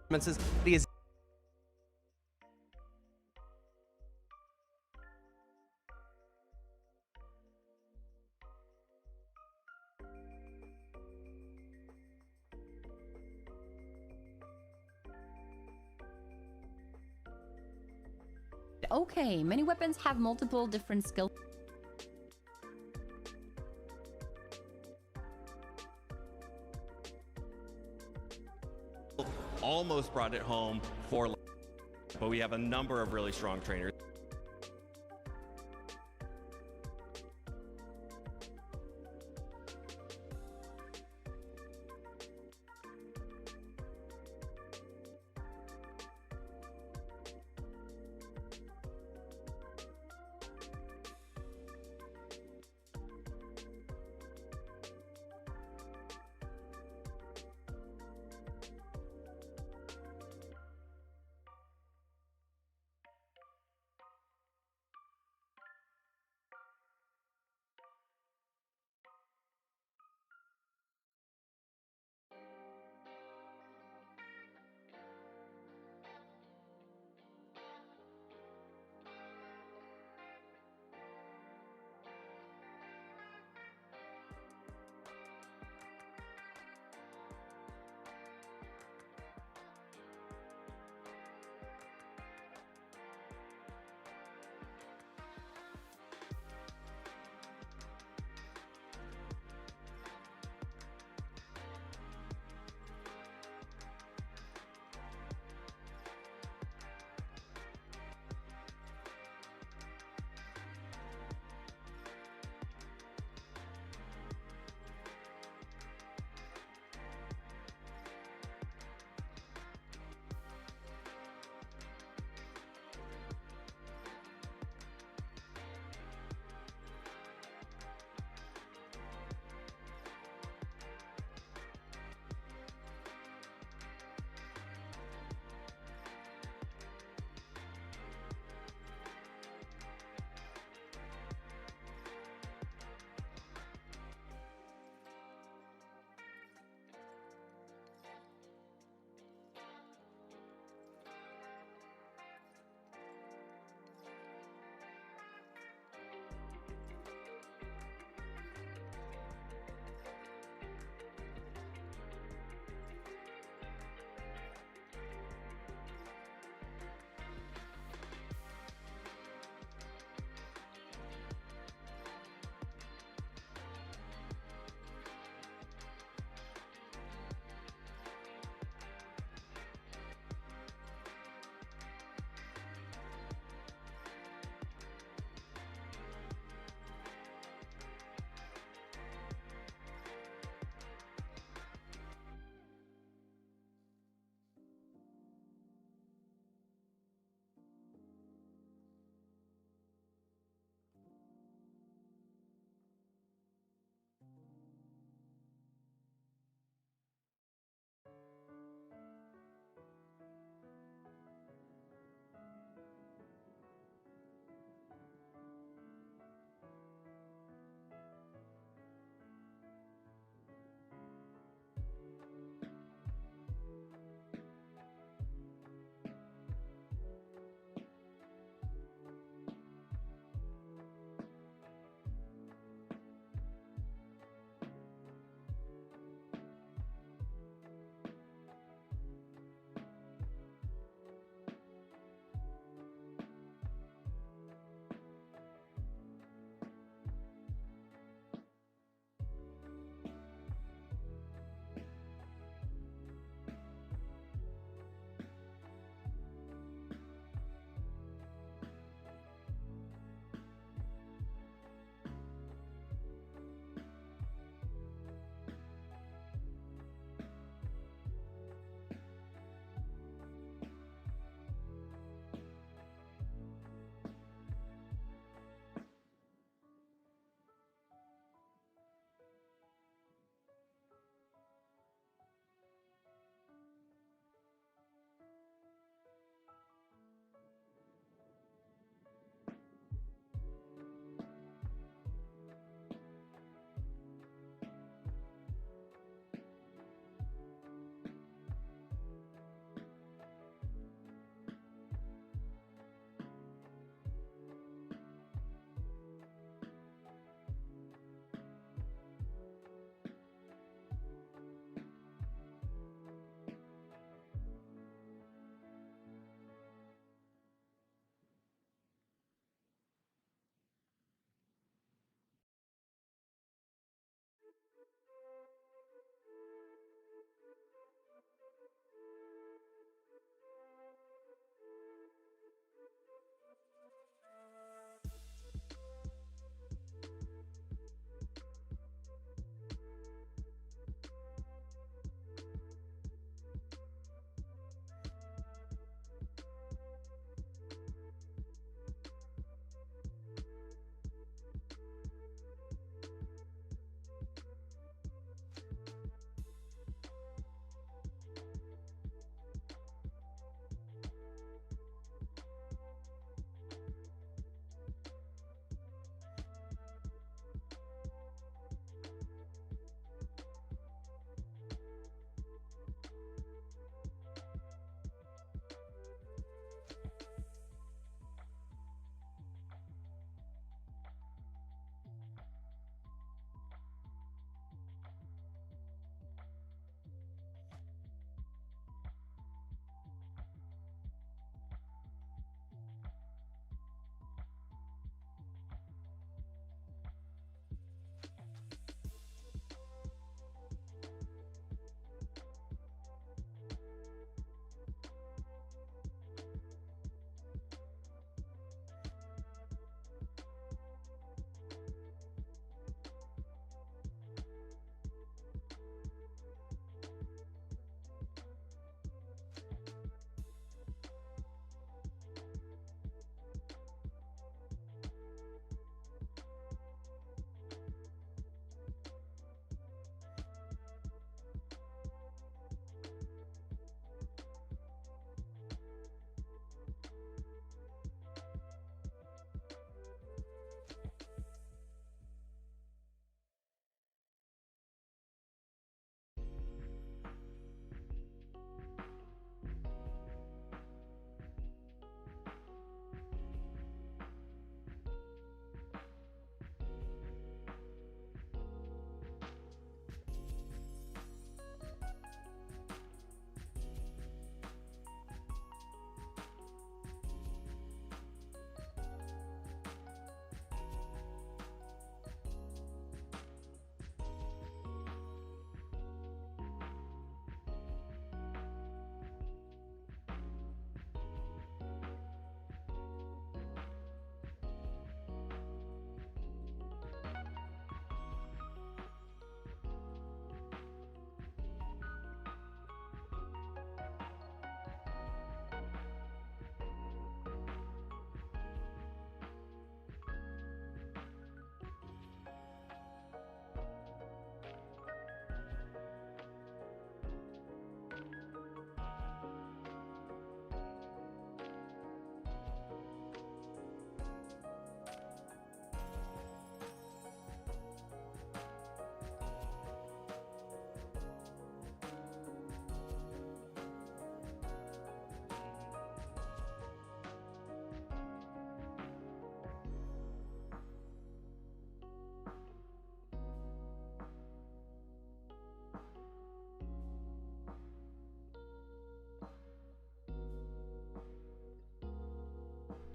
performances. He is Okay, many weapons have multiple different skills. almost brought it home for, but we have a number of really strong trainers.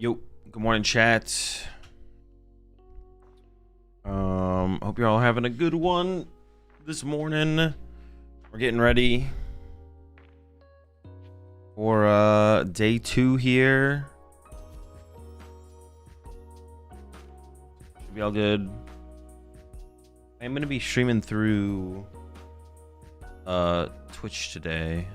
Yo, good morning, chat. Hope you're all having a good one this morning. We're getting ready for day 2 here. Should be all good. I'm gonna be streaming through Twitch today.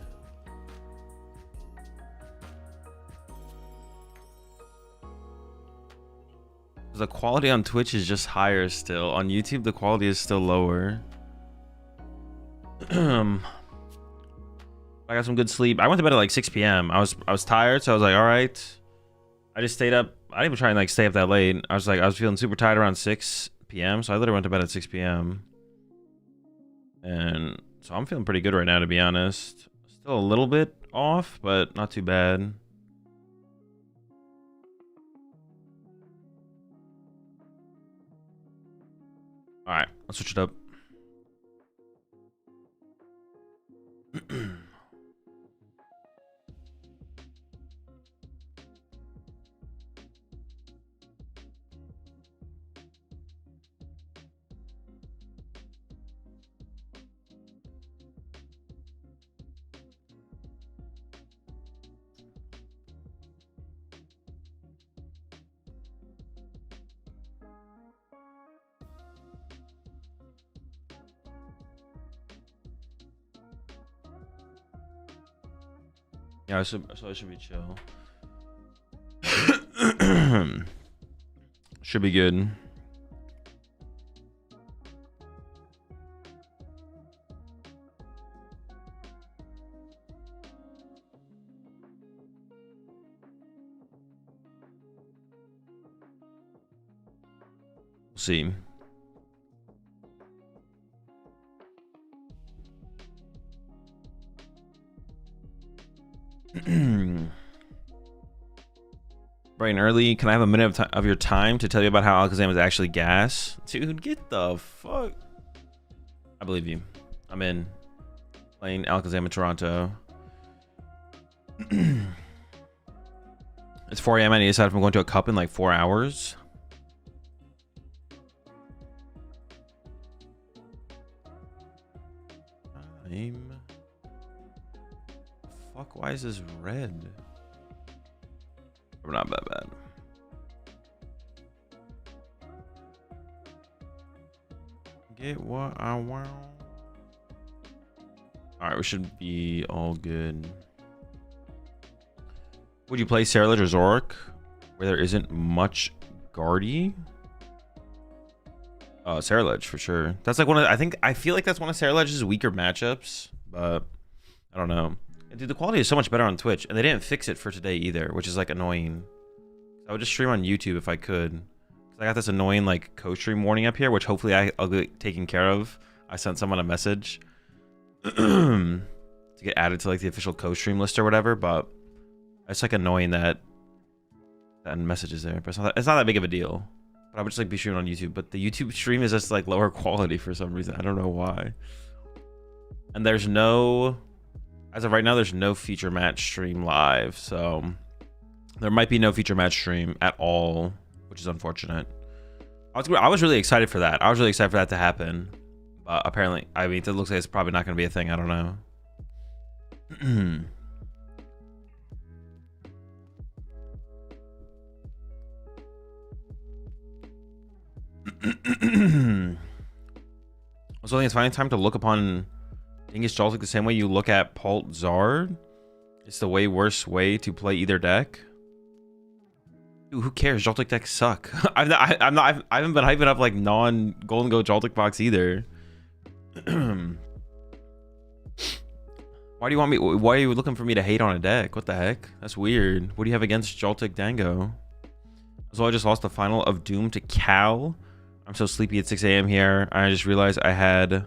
The quality on Twitch is just higher still. On YouTube, the quality is still lower. I got some good sleep. I went to bed at like 6 p.m. I was tired, so I was like, all right. I just stayed up. I didn't even try and like stay up that late. I was feeling super tired around 6 p.m. So I literally went to bed at 6 p.m. And so I'm feeling pretty good right now, to be honest. Still a little bit off, but not too bad. All right, let's switch it up. Yeah, so it should be chill. Should be good. We'll see. Bright and early. Can I have a minute of your time to tell you about how Alakazam is actually gas? Dude, get the fuck. I believe you. I'm in. Playing Alakazam in Toronto. It's 4 a.m. I need to decide if I'm going to a cup in like 4 hours. Fuck, why is this red? We're not that bad. Get what I want. Alright, we should be all good. Would you play Ceruledge or Zoroark where there isn't much Guardy? Ceruledge for sure. That's like one of I feel like that's one of Ceruledge's weaker matchups, but I don't know. Dude, the quality is so much better on Twitch, and they didn't fix it for today either, which is like annoying. I would just stream on YouTube if I could. I got this annoying like co-stream warning up here, which hopefully I'll get taken care of. I sent someone a message to get added to like the official co-stream list or whatever, but it's like annoying that that message is there. But it's not that big of a deal. But I would just like be streaming on YouTube. But the YouTube stream is just like lower quality for some reason. I don't know why. And there's no, as of right now, there's no feature match stream live. So there might be no feature match stream at all, which is unfortunate. I was really excited for that. I was really excited for that to happen. But apparently, I mean, it looks like it's probably not going to be a thing. I don't know. So I think it's finally time to look upon Dingus Joltik the same way you look at Palt Zard. It's the way worse way to play either deck. Dude, who cares? Joltik decks suck. I haven't been hyping up like non-Golden Go Joltik box either. Why do you want me? Why are you looking for me to hate on a deck? What the heck? That's weird. What do you have against Joltik Dango? So I just lost the final of Doom to Cal. I'm so sleepy at 6 a.m. here. I just realized I had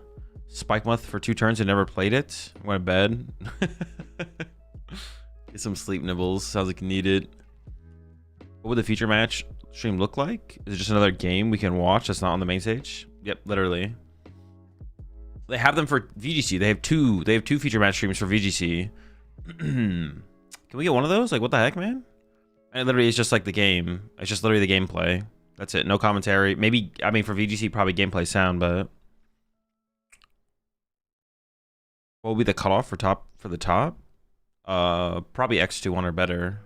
Spikemuth for 2 turns and never played it. I went to bed. Get some sleep nibbles. Sounds like you need it. What would the feature match stream look like? Is it just another game we can watch that's not on the main stage? Yep, literally. They have them for VGC. They have two feature match streams for VGC. Can we get one of those? Like, what the heck, man? And it literally is just like the game. It's just literally the gameplay. That's it. No commentary. Maybe, I mean, for VGC, probably gameplay sound, but what will be the cutoff for the top? Probably X21 or better.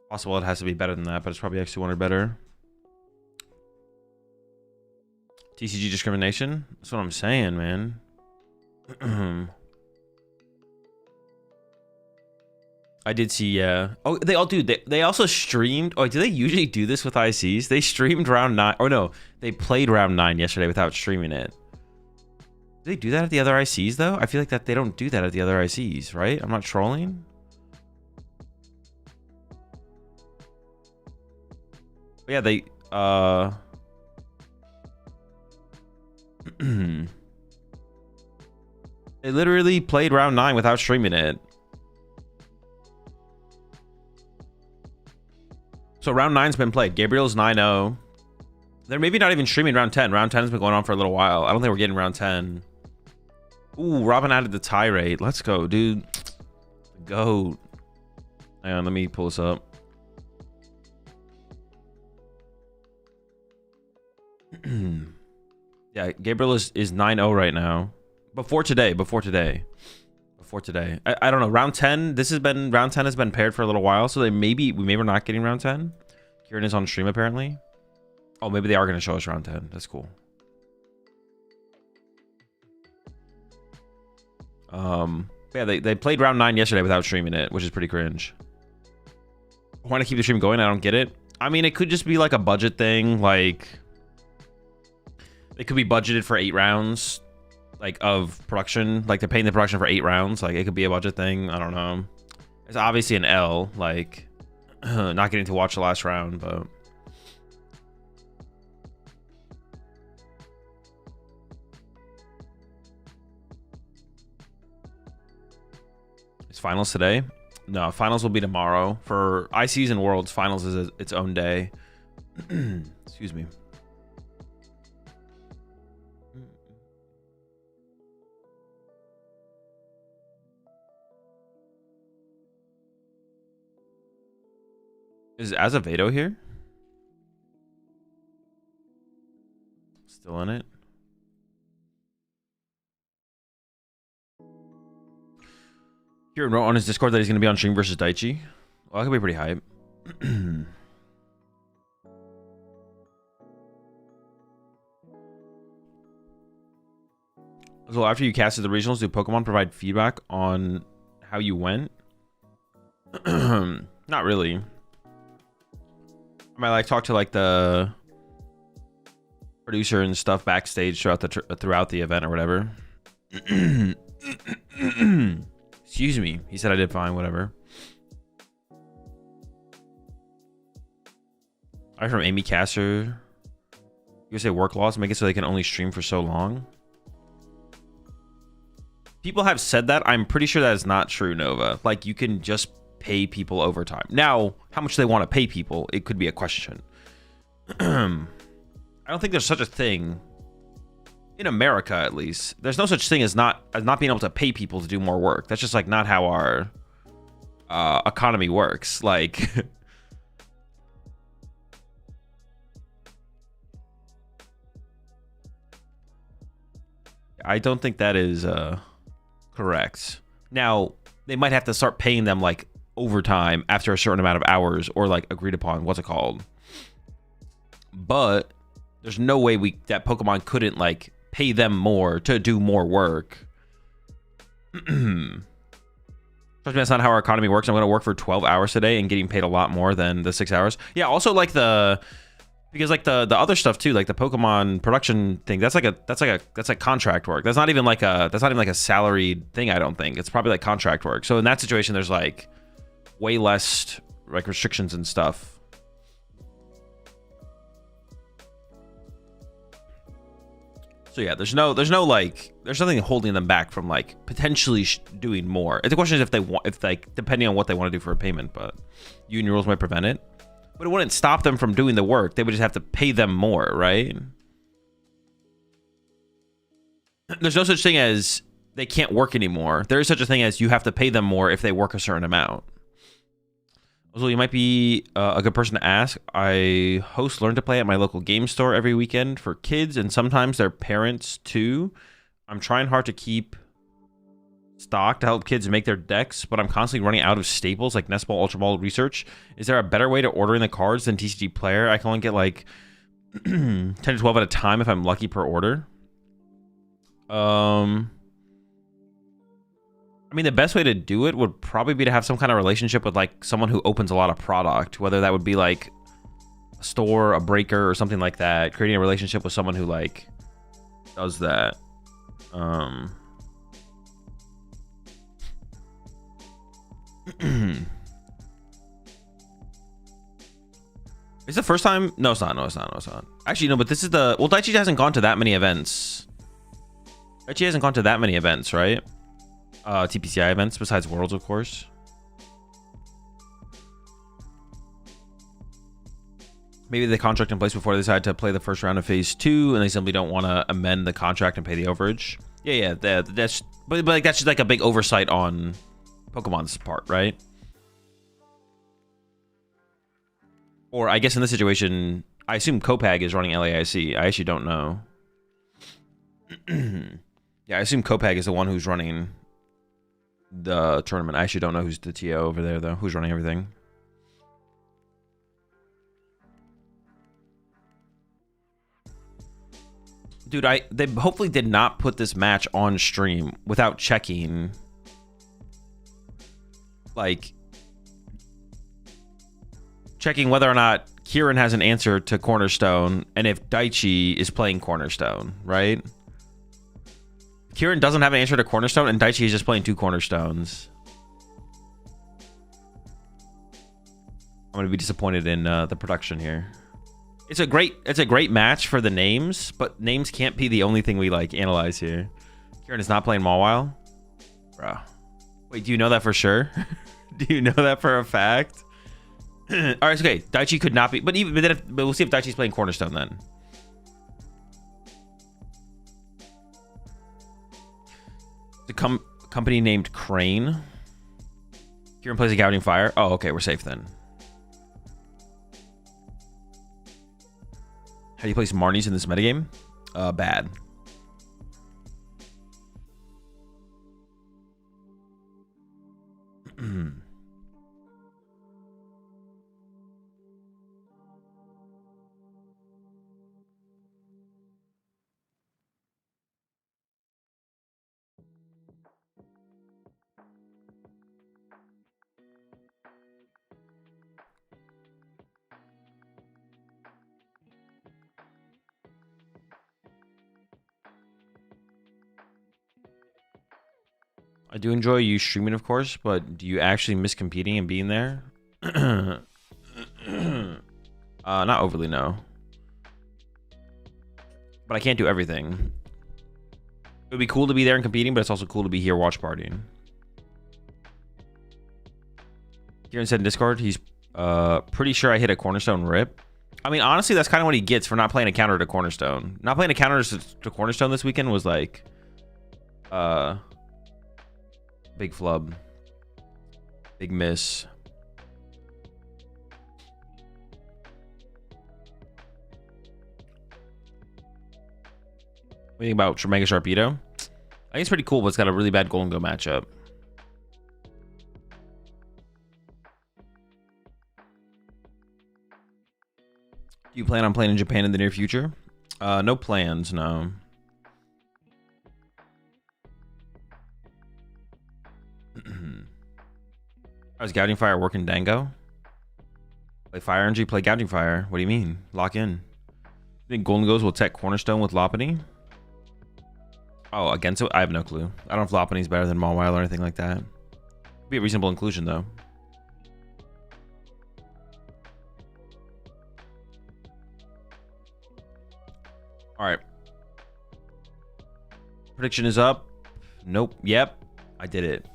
Possible it has to be better than that, but it's probably X21 or better. TCG discrimination? That's what I'm saying, man. I did see, yeah. Oh, they all do. They also streamed. Oh, do they usually do this with ICs? They streamed round 9. Or no, they played round 9 yesterday without streaming it. Do they do that at the other ICs, though? I feel like that they don't do that at the other ICs, right? I'm not trolling. But yeah, they, they literally played round 9 without streaming it. So round 9's been played. Gabriel's 9-0. They're maybe not even streaming round 10. Round 10 has been going on for a little while. I don't think we're getting round 10. Ooh, Robin added the tirade. Let's go, dude. Go. Hang on, let me pull this up. Yeah, Gabriel is 9-0 right now. Before today. I don't know. Round 10. Round 10 has been paired for a little while, so we maybe we're not getting round 10. Kieran is on stream apparently. Oh, maybe they are going to show us round 10. That's cool. Yeah, they played round 9 yesterday without streaming it, which is pretty cringe. Want to keep the stream going? I don't get it. I mean, it could just be like a budget thing. Like, it could be budgeted for 8 rounds, like, of production. Like, they're paying the production for 8 rounds. Like, it could be a budget thing. I don't know. It's obviously an L. Like, not getting to watch the last round, but it's finals today. No, finals will be tomorrow. For ICs and Worlds, finals is its own day. Excuse me. Is Azevedo here? Still in it? Kieran wrote on his Discord that he's going to be on stream versus Daichi. Well, that could be pretty hype. So after you casted the regionals, do Pokemon provide feedback on how you went? Not really. I might like talk to like the producer and stuff backstage throughout the event or whatever. Excuse me. He said I did fine. Whatever. I from Amy Casser. You say work laws make it so they can only stream for so long. People have said that. I'm pretty sure that is not true, Nova. Like, you can just pay people overtime. Now, how much they want to pay people, it could be a question. I don't think there's such a thing in America, at least. There's no such thing as not being able to pay people to do more work. That's just like not how our economy works. Like, I don't think that is correct. Now, they might have to start paying them like overtime after a certain amount of hours, or like agreed upon, what's it called? But there's no way that Pokemon couldn't like pay them more to do more work. That's not how our economy works. I'm going to work for 12 hours today and getting paid a lot more than the 6 hours. Yeah, also like because like the other stuff too, like the Pokemon production thing, that's like contract work. That's not even like a salaried thing, I don't think. It's probably like contract work. So in that situation, there's like way less like restrictions and stuff. So yeah, there's nothing holding them back from like potentially doing more. The question is if like depending on what they want to do for a payment, but union rules might prevent it. But it wouldn't stop them from doing the work. They would just have to pay them more, right? There's no such thing as they can't work anymore. There is such a thing as you have to pay them more if they work a certain amount. Also, you might be a good person to ask. I host Learn to Play at my local game store every weekend for kids and sometimes their parents too. I'm trying hard to keep stock to help kids make their decks, but I'm constantly running out of staples like Nest Ball, Ultra Ball research. Is there a better way to order in the cards than TCG Player? I can only get like 10 to 12 at a time if I'm lucky per order. I mean, the best way to do it would probably be to have some kind of relationship with like someone who opens a lot of product, whether that would be like a store, a breaker, or something like that. Creating a relationship with someone who like does that. It's the first time. No, it's not. No, it's not. No, it's not. Actually, no, but this is the. Well, Daichi hasn't gone to that many events. Daichi hasn't gone to that many events, right? TPCI events besides Worlds, of course. Maybe the contract in place before they decide to play the first round of Phase 2, and they simply don't want to amend the contract and pay the overage. Yeah, that's but like that's just like a big oversight on Pokemon's part, right? Or I guess in this situation, I assume Copag is running LAIC. I actually don't know. Yeah, I assume Copag is the one who's running the tournament. I actually don't know who's the TO over there, though. Who's running everything? Dude, they hopefully did not put this match on stream without checking, like, checking whether or not Kieran has an answer to Cornerstone and if Daichi is playing Cornerstone, right? Kieran doesn't have an answer to Cornerstone and Daichi is just playing 2 Cornerstones. I'm going to be disappointed in the production here. It's a great match for the names, but names can't be the only thing we like analyze here. Kieran is not playing Mawile? Bro. Wait, do you know that for sure? Do you know that for a fact? All right, okay. Daichi could not be, but we'll see if Daichi's playing Cornerstone then. The company named Crane. Kieran plays a Gouging Fire. Oh, okay, we're safe then. How do you place Marnies in this metagame? Bad. I do enjoy you streaming, of course, but do you actually miss competing and being there? Not overly, no. But I can't do everything. It would be cool to be there and competing, but it's also cool to be here watch partying. Kieran said in Discord, he's pretty sure I hit a Cornerstone rip. I mean, honestly, that's kind of what he gets for not playing a counter to Cornerstone. Not playing a counter to Cornerstone this weekend was like... big flub. Big miss. What do you think about Mega Sharpedo? I think it's pretty cool, but it's got a really bad Golden Go matchup. Do you plan on playing in Japan in the near future? No plans, no. How's Gouging Fire working, Dango? Play Fire Energy, play Gouging Fire. What do you mean? Lock in. You think Golden Goes will tech Cornerstone with Lopunny? Oh, against it? I have no clue. I don't know if Lopunny's better than Mawile or anything like that. Be a reasonable inclusion, though. Alright. Prediction is up. Nope. Yep. I did it.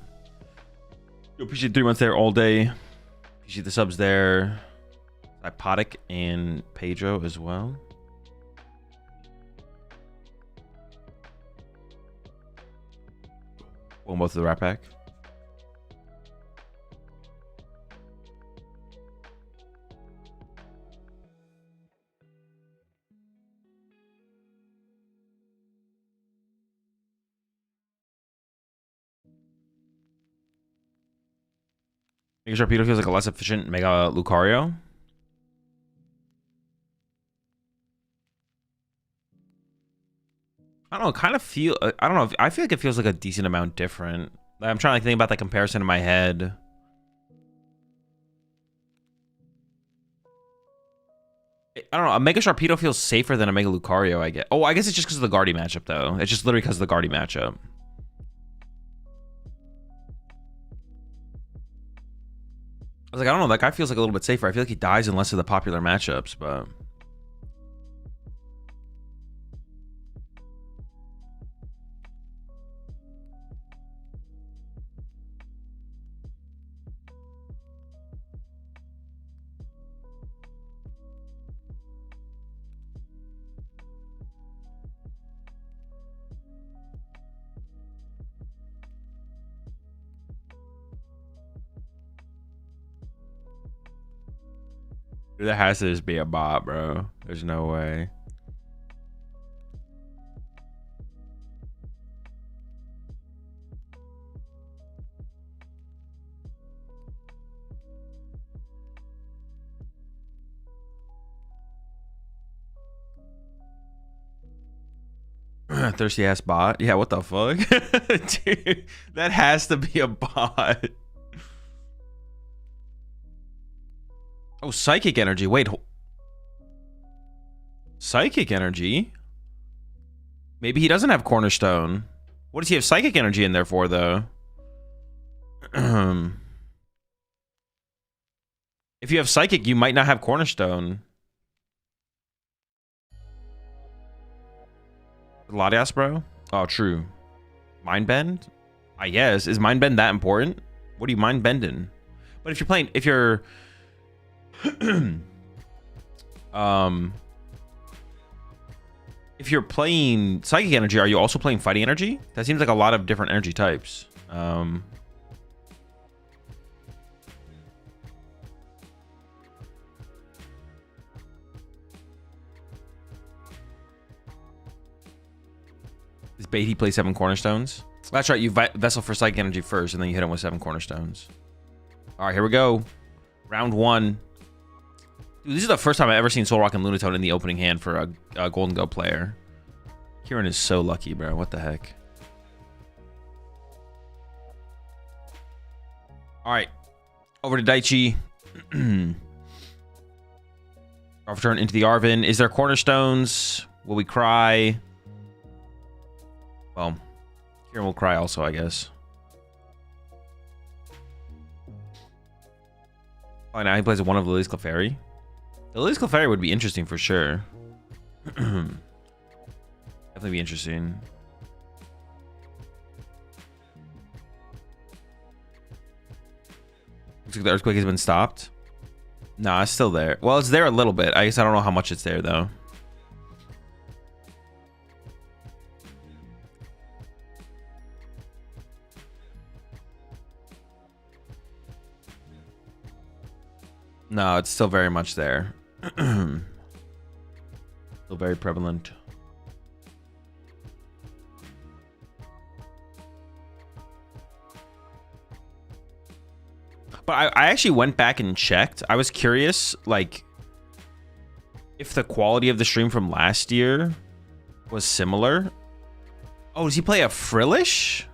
Appreciate 3 months there all day. Appreciate the subs there. Ipotic and Pedro as well. Well, both of the Rat Pack. Mega Sharpedo feels like a less efficient Mega Lucario. I don't know, kind of feel, I don't know, I feel like it feels like a decent amount different. I'm trying to think about that comparison in my head. I don't know, a Mega Sharpedo feels safer than a Mega Lucario, I guess. Oh, I guess it's just because of the Guardy matchup, though. It's just literally because of the Guardy matchup. I was like, I don't know, that guy feels like a little bit safer. I feel like he dies in less of the popular matchups, but... There has to just be a bot, bro. There's no way. Thirsty ass bot. Yeah, what the fuck? Dude, that has to be a bot. Oh, Psychic Energy. Wait. Psychic Energy? Maybe he doesn't have Cornerstone. What does he have Psychic Energy in there for, though? If you have Psychic, you might not have Cornerstone. Latias, bro? Oh, true. Mind Bend? I guess. Is Mind Bend that important? What are you mind bending? But if you're playing... If you're... if you're playing Psychic Energy, are you also playing Fighting Energy? That seems like a lot of different energy types. Is bait he plays 7 cornerstones? That's right, you Vessel for Psychic Energy first, and then you hit him with 7 cornerstones. All right, here we go. Round 1. Dude, this is the first time I've ever seen Solrock and Lunatone in the opening hand for a Golden Go player. Kieran is so lucky, bro. What the heck? All right. Over to Daichi. Off turn into the Arvin. Is there cornerstones? Will we cry? Well, Kieran will cry also, I guess. Oh, now he plays one of Lily's Clefairy. The Lily's Clefairy would be interesting for sure. Definitely be interesting. Looks like the earthquake has been stopped. Nah, it's still there. Well, it's there a little bit. I guess I don't know how much it's there, though. No, it's still very much there. Still very prevalent. But I actually went back and checked. I was curious, like, if the quality of the stream from last year was similar. Oh, does he play a Frillish?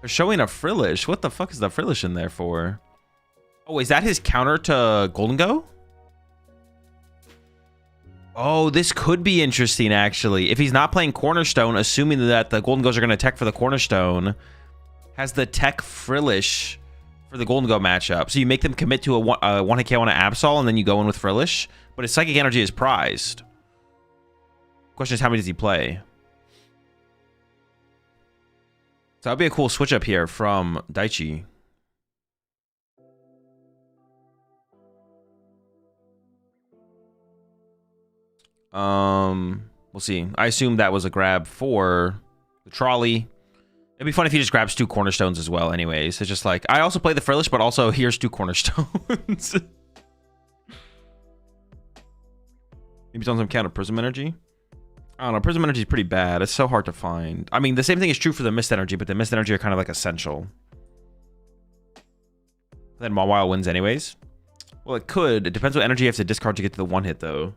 They're showing a Frillish. What the fuck is the Frillish in there for? Oh, is that his counter to Golden Go? Oh, this could be interesting, actually. If he's not playing Cornerstone, assuming that the Golden Goes are going to tech for the Cornerstone, has the tech Frillish for the Golden Go matchup. So you make them commit to a 1-hit KO on an Absol, and then you go in with Frillish. But his Psychic Energy is prized. Question is, how many does he play? So that'd be a cool switch up here from Daichi. We'll see. I assume that was a grab for the trolley. It'd be fun if he just grabs 2 cornerstones as well anyways. It's just like, I also play the Frillish, but also here's 2 cornerstones. Maybe it's on some count of Prism Energy. I don't know. Prism Energy is pretty bad. It's so hard to find. I mean, the same thing is true for the Mist Energy, but the Mist Energy are kind of like essential. Then Mawile wins anyways. Well, it could. It depends what energy you have to discard to get to the one hit, though.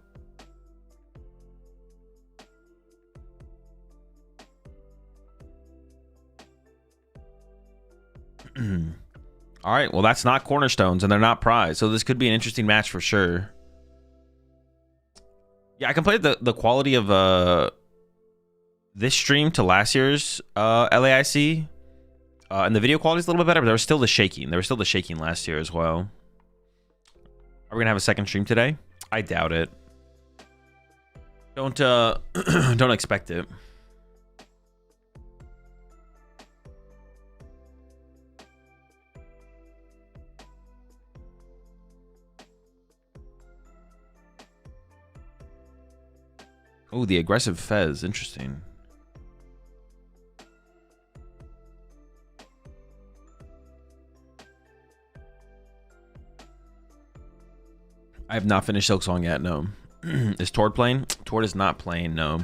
All right. Well, that's not cornerstones, and they're not prize. So this could be an interesting match for sure. Yeah, I compared the quality of this stream to last year's LAIC. And the video quality is a little bit better, but there was still the shaking. There was still the shaking last year as well. Are we gonna have a second stream today? I doubt it. Don't don't expect it. Oh, the aggressive Fez. Interesting. I have not finished Silk Song yet, no. Is Tord playing? Tord is not playing, no.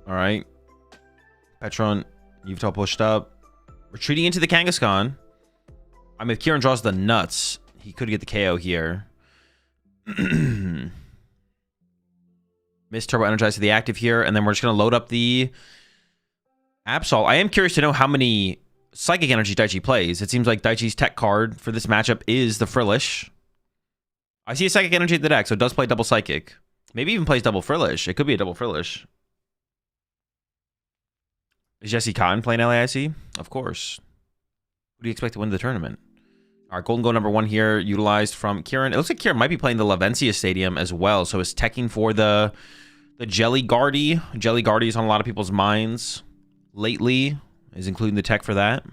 All right. Petron, Yveltal pushed up. Retreating into the Kangaskhan. I mean, if Kieran draws the nuts, he could get the KO here. Miss Turbo Energize to the active here, and then we're just going to load up the Absol. I am curious to know how many Psychic Energy Daichi plays. It seems like Daichi's tech card for this matchup is the Frillish. I see a Psychic Energy at the deck, so it does play double Psychic. Maybe even plays double Frillish. It could be a double Frillish. Is Jesse Cotton playing LAIC? Of course. Who do you expect to win the tournament? All right, Golden Goal number 1 here, utilized from Kieran. It looks like Kieran might be playing the Lavencia Stadium as well, so it's teching for the Jelly Guardy. Jelly Guardy is on a lot of people's minds lately, is including the tech for that.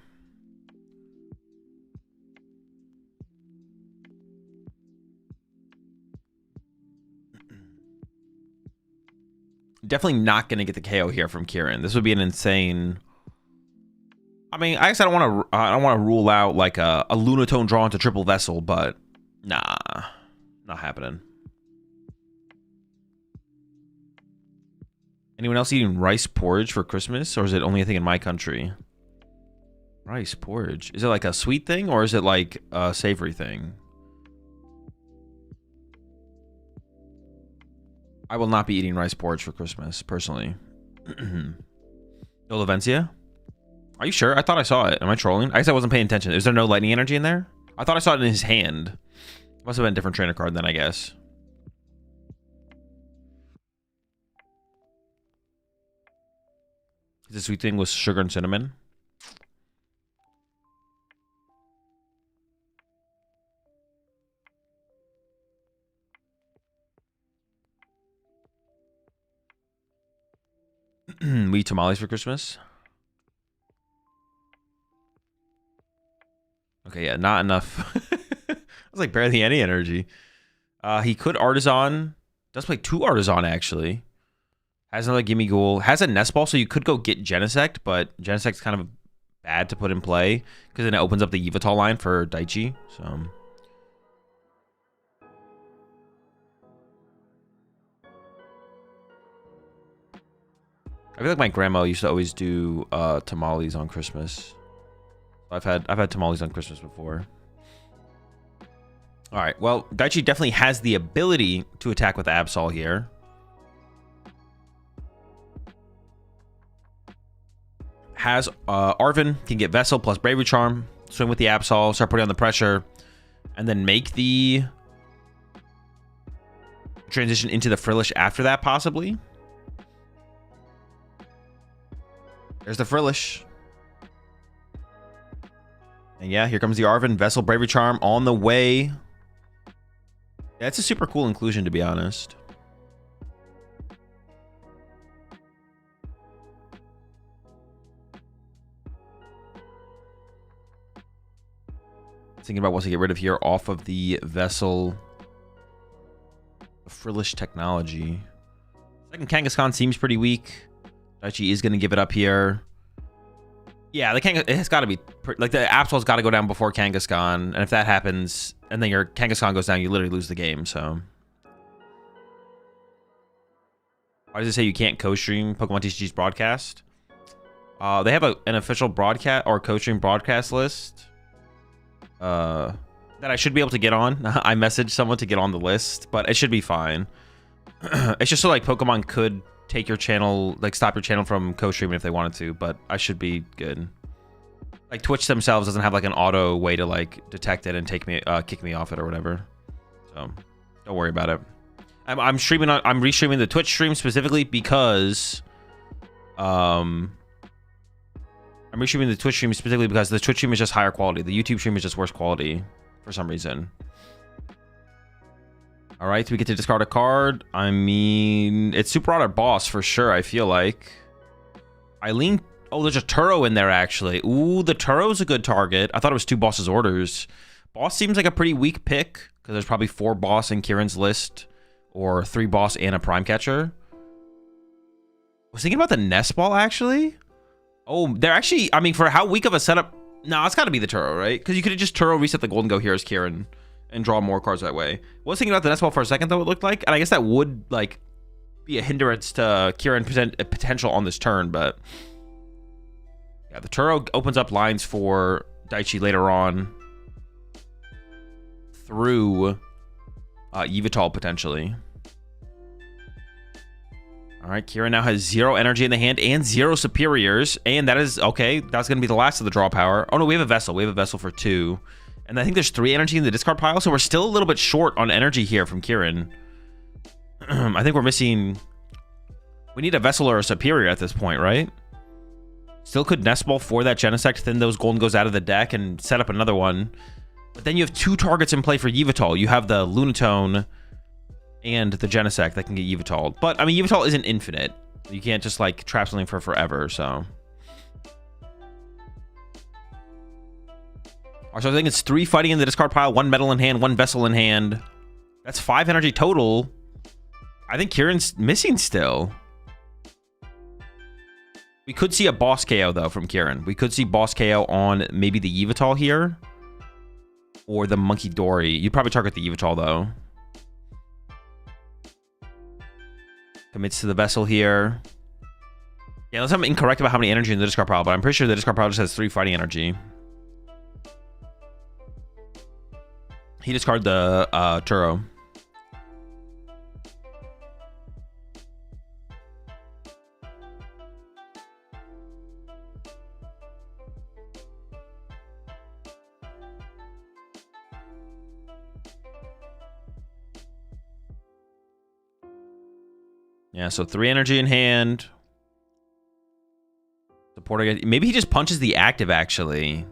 Definitely not going to get the KO here from Kieran. This would be an insane. I mean, I guess I don't want to rule out like a Lunatone draw into triple Vessel, but nah, not happening. Anyone else eating rice porridge for Christmas, or is it only a thing in my country? Rice porridge. Is it like a sweet thing, or is it like a savory thing? I will not be eating rice porridge for Christmas, personally. No Lavencia? Are you sure? I thought I saw it. Am I trolling? I guess I wasn't paying attention. Is there no lightning energy in there? I thought I saw it in his hand. Must have been a different trainer card then, I guess. Is the sweet thing with sugar and cinnamon? We eat tamales for Christmas. Okay, yeah, not enough. I was like barely any energy. He could Artisan. Does play 2 Artisan, actually. Has another Gimme Ghoul. Has a Nest Ball, so you could go get Genesect, but Genesect's kind of bad to put in play because then it opens up the Yveltal line for Daichi. So I feel like my grandma used to always do tamales on Christmas. I've had tamales on Christmas before. All right, well, Daichi definitely has the ability to attack with Absol here. Has Arvin, can get Vessel plus Bravery Charm, swing with the Absol, start putting on the pressure, and then make the transition into the Frillish after that, possibly. There's the Frillish. And yeah, here comes the Arvin. Vessel, Bravery Charm on the way. That's a super cool inclusion, to be honest. Thinking about what to get rid of here off of the Vessel. The Frillish technology. Second Kangaskhan seems pretty weak. Daichi is going to give it up here. Yeah, it has got to be... Like, the Absol's got to go down before Kangaskhan. And if that happens, and then your Kangaskhan goes down, you literally lose the game, so... Why does it say you can't co-stream PokemonTCG's broadcast? They have an official broadcast or co-stream broadcast list that I should be able to get on. I messaged someone to get on the list, but it should be fine. It's just so like Pokemon could take your channel, like stop your channel from co-streaming if they wanted to, but I should be good. Like Twitch themselves doesn't have like an auto way to like detect it and kick me off it or whatever. So don't worry about it. I'm restreaming the Twitch stream specifically because I'm restreaming the Twitch stream specifically because the Twitch stream is just higher quality. The YouTube stream is just worse quality for some reason. All right, we get to discard a card. I mean, it's Super Otter Boss for sure, I feel like. Eileen... Oh, there's a Turo in there, actually. Ooh, the Turo's a good target. I thought it was 2 Boss's orders. Boss seems like a pretty weak pick because there's probably 4 Boss in Kieran's list. Or 3 Boss and a Prime Catcher. I was thinking about the Nest Ball, actually. Oh, they're actually... I mean, for how weak of a setup... Nah, it's got to be the Turo, right? Because you could have just Turo, reset the Golden Go here as Kieran, and draw more cards that way. I was thinking about the Nest Ball for a second, though, it looked like. And I guess that would, like, be a hindrance to Kieran potential on this turn, but... Yeah, the Turo opens up lines for Daichi later on. Through... Yveltal, potentially. All right, Kieran now has 0 energy in the hand and 0 superiors. And that is, okay, that's going to be the last of the draw power. Oh, no, we have a Vessel. We have a Vessel for 2. And I think there's 3 energy in the discard pile. So we're still a little bit short on energy here from Kieran. I think we're missing... We need a Vessel or a Superior at this point, right? Still could Nest Ball for that Genesect, thin those Golden Goes out of the deck and set up another one. But then you have 2 targets in play for Yveltal. You have the Lunatone and the Genesect that can get Yveltal. But, I mean, Yveltal isn't infinite. You can't just, like, trap something for forever, so... Alright, so I think it's 3 fighting in the discard pile, 1 Metal in hand, 1 Vessel in hand. That's 5 energy total. I think Kieran's missing still. We could see a Boss KO, though, from Kieran. We could see Boss KO on maybe the Yveltal here. Or the Monkey Dory. You'd probably target the Yveltal, though. Commits to the Vessel here. Yeah, unless I'm incorrect about how many energy in the discard pile, but I'm pretty sure the discard pile just has 3 fighting energy. He discarded the Turo. Yeah, so 3 energy in hand. Supporting. Maybe he just punches the active, actually.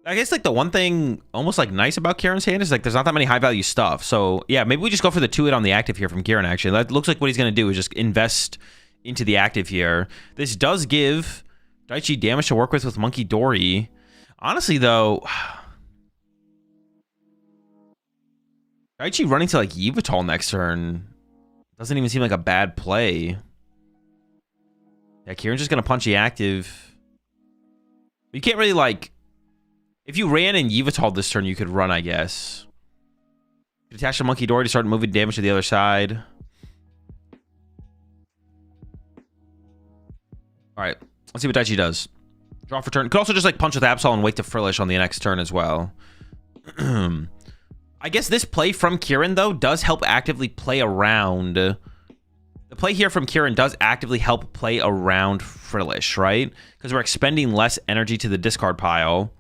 I guess, like, the one thing almost, like, nice about Kieran's hand is, like, there's not that many high-value stuff. So, yeah, maybe we just go for the 2-hit on the active here from Kieran, actually. That looks like what he's going to do is just invest into the active here. This does give Daichi damage to work with Monkey Dory. Honestly, though... Daichi running to, like, Yveltal next turn... Doesn't even seem like a bad play. Yeah, Kieran's just going to punch the active. You can't really, like... If you ran in Yveltal this turn, you could run, I guess. Attach the Monkey Dory to start moving damage to the other side. Alright, let's see what Daichi does. Draw for turn. Could also just, like, punch with Absol and wait to Frillish on the next turn as well. I guess this play from Kieran, though, does help actively play around... The play here from Kieran does actively help play around Frillish, right? Because we're expending less energy to the discard pile.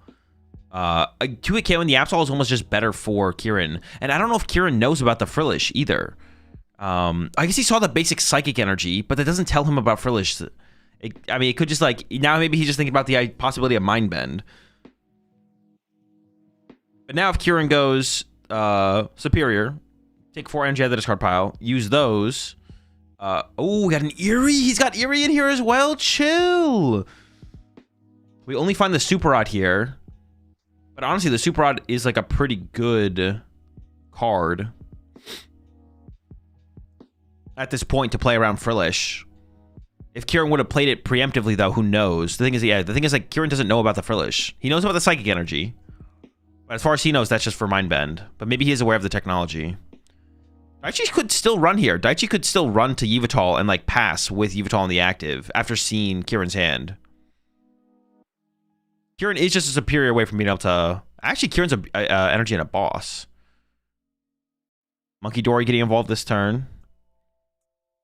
A 2-hit KO in the Absol is almost just better for Kieran. And I don't know if Kieran knows about the Frillish, either. I guess he saw the basic Psychic energy, but that doesn't tell him about Frillish. I mean, it could just, like... Now maybe he's just thinking about the possibility of Mind Bend. But now if Kieran goes... Superior. Take 4 energy out of the discard pile. Use those. Oh, we got an Eerie. He's got Eerie in here as well. Chill. We only find the Super Rod here. But honestly, the Super Rod is like a pretty good card. At this point to play around Frillish. If Kieran would have played it preemptively, though, who knows? The thing is, like, Kieran doesn't know about the Frillish. He knows about the Psychic Energy. But as far as he knows, that's just for Mind Bend. But maybe he is aware of the technology. Daichi could still run here. Daichi could still run to Yveltal and, like, pass with Yveltal on the active after seeing Kieran's hand. Kieran is just a superior way from being able to... Actually, Kieran's a energy and a boss. Monkey Dory getting involved this turn.